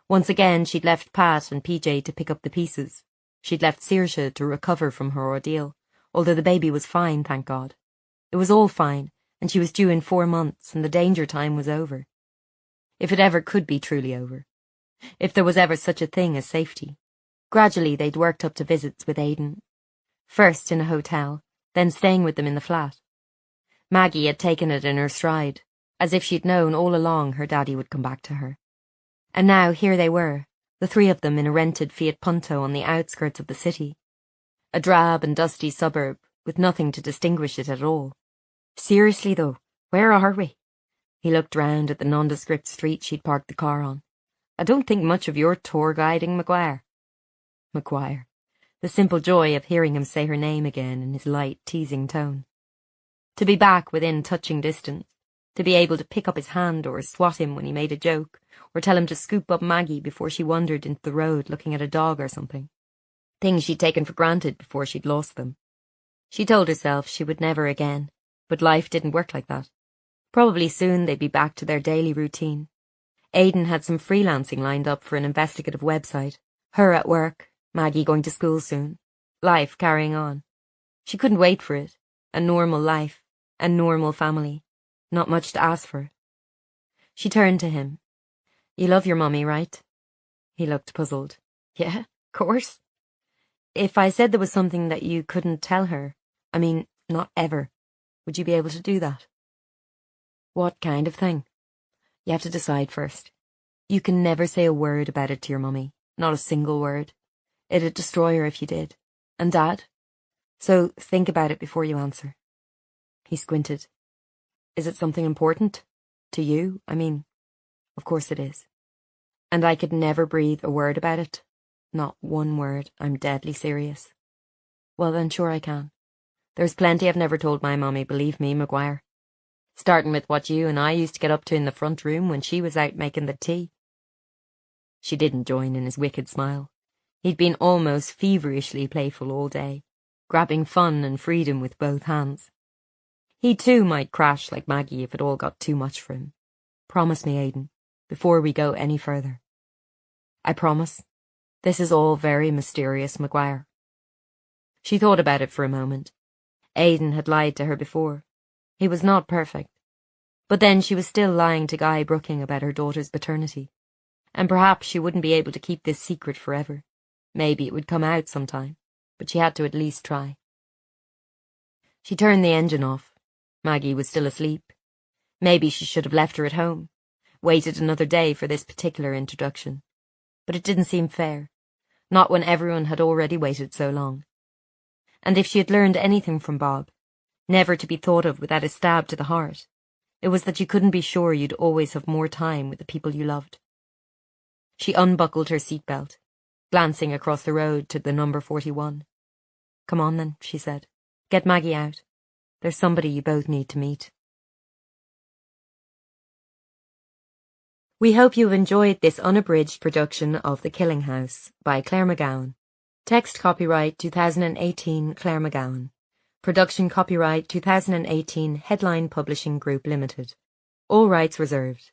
Once again she'd left Pat and PJ to pick up the pieces. She'd left Saoirse to recover from her ordeal, although the baby was fine, thank God. It was all fine, and she was due in 4 months, and the danger time was over. If it ever could be truly over. If there was ever such a thing as safety. Gradually they'd worked up to visits with Aidan. First in a hotel, then staying with them in the flat. Maggie had taken it in her stride, as if she'd known all along her daddy would come back to her. And now here they were, the three of them in a rented Fiat Punto on the outskirts of the city. A drab and dusty suburb, with nothing to distinguish it at all. Seriously though, where are we? He looked round at the nondescript street she'd parked the car on. I don't think much of your tour guiding, Maguire. Maguire. The simple joy of hearing him say her name again in his light, teasing tone. To be back within touching distance. To be able to pick up his hand or swat him when he made a joke, or tell him to scoop up Maggie before she wandered into the road looking at a dog or something. Things she'd taken for granted before she'd lost them. She told herself she would never again, but life didn't work like that. Probably soon they'd be back to their daily routine. Aidan had some freelancing lined up for an investigative website. Her at work, Maggie going to school soon. Life carrying on. She couldn't wait for it. A normal life, a normal family. Not much to ask for. She turned to him. You love your mummy, right? He looked puzzled. Yeah, course. If I said there was something that you couldn't tell her, I mean, not ever, would you be able to do that? What kind of thing? You have to decide first. You can never say a word about it to your mummy. Not a single word. It'd destroy her if you did. And Dad? So think about it before you answer. He squinted. Is it something important? To you, I mean. Of course it is. And I could never breathe a word about it. Not one word. I'm deadly serious. Well then, sure I can. There's plenty I've never told my mommy, believe me, Maguire. Starting with what you and I used to get up to in the front room when she was out making the tea. She didn't join in his wicked smile. He'd been almost feverishly playful all day, grabbing fun and freedom with both hands. He too might crash like Maggie if it all got too much for him. Promise me, Aidan, before we go any further. I promise. This is all very mysterious, Maguire. She thought about it for a moment. Aidan had lied to her before. He was not perfect. But then she was still lying to Guy Brooking about her daughter's paternity. And perhaps she wouldn't be able to keep this secret forever. Maybe it would come out sometime, but she had to at least try. She turned the engine off. Maggie was still asleep. Maybe she should have left her at home, waited another day for this particular introduction. But it didn't seem fair, not when everyone had already waited so long. And if she had learned anything from Bob, never to be thought of without a stab to the heart, it was that you couldn't be sure you'd always have more time with the people you loved. She unbuckled her seatbelt, glancing across the road to the number 41. Come on then, she said. Get Maggie out. There's somebody you both need to meet. We hope you've enjoyed this unabridged production of The Killing House by Claire McGowan. Text copyright 2018 Claire McGowan. Production copyright 2018 Headline Publishing Group Limited. All rights reserved.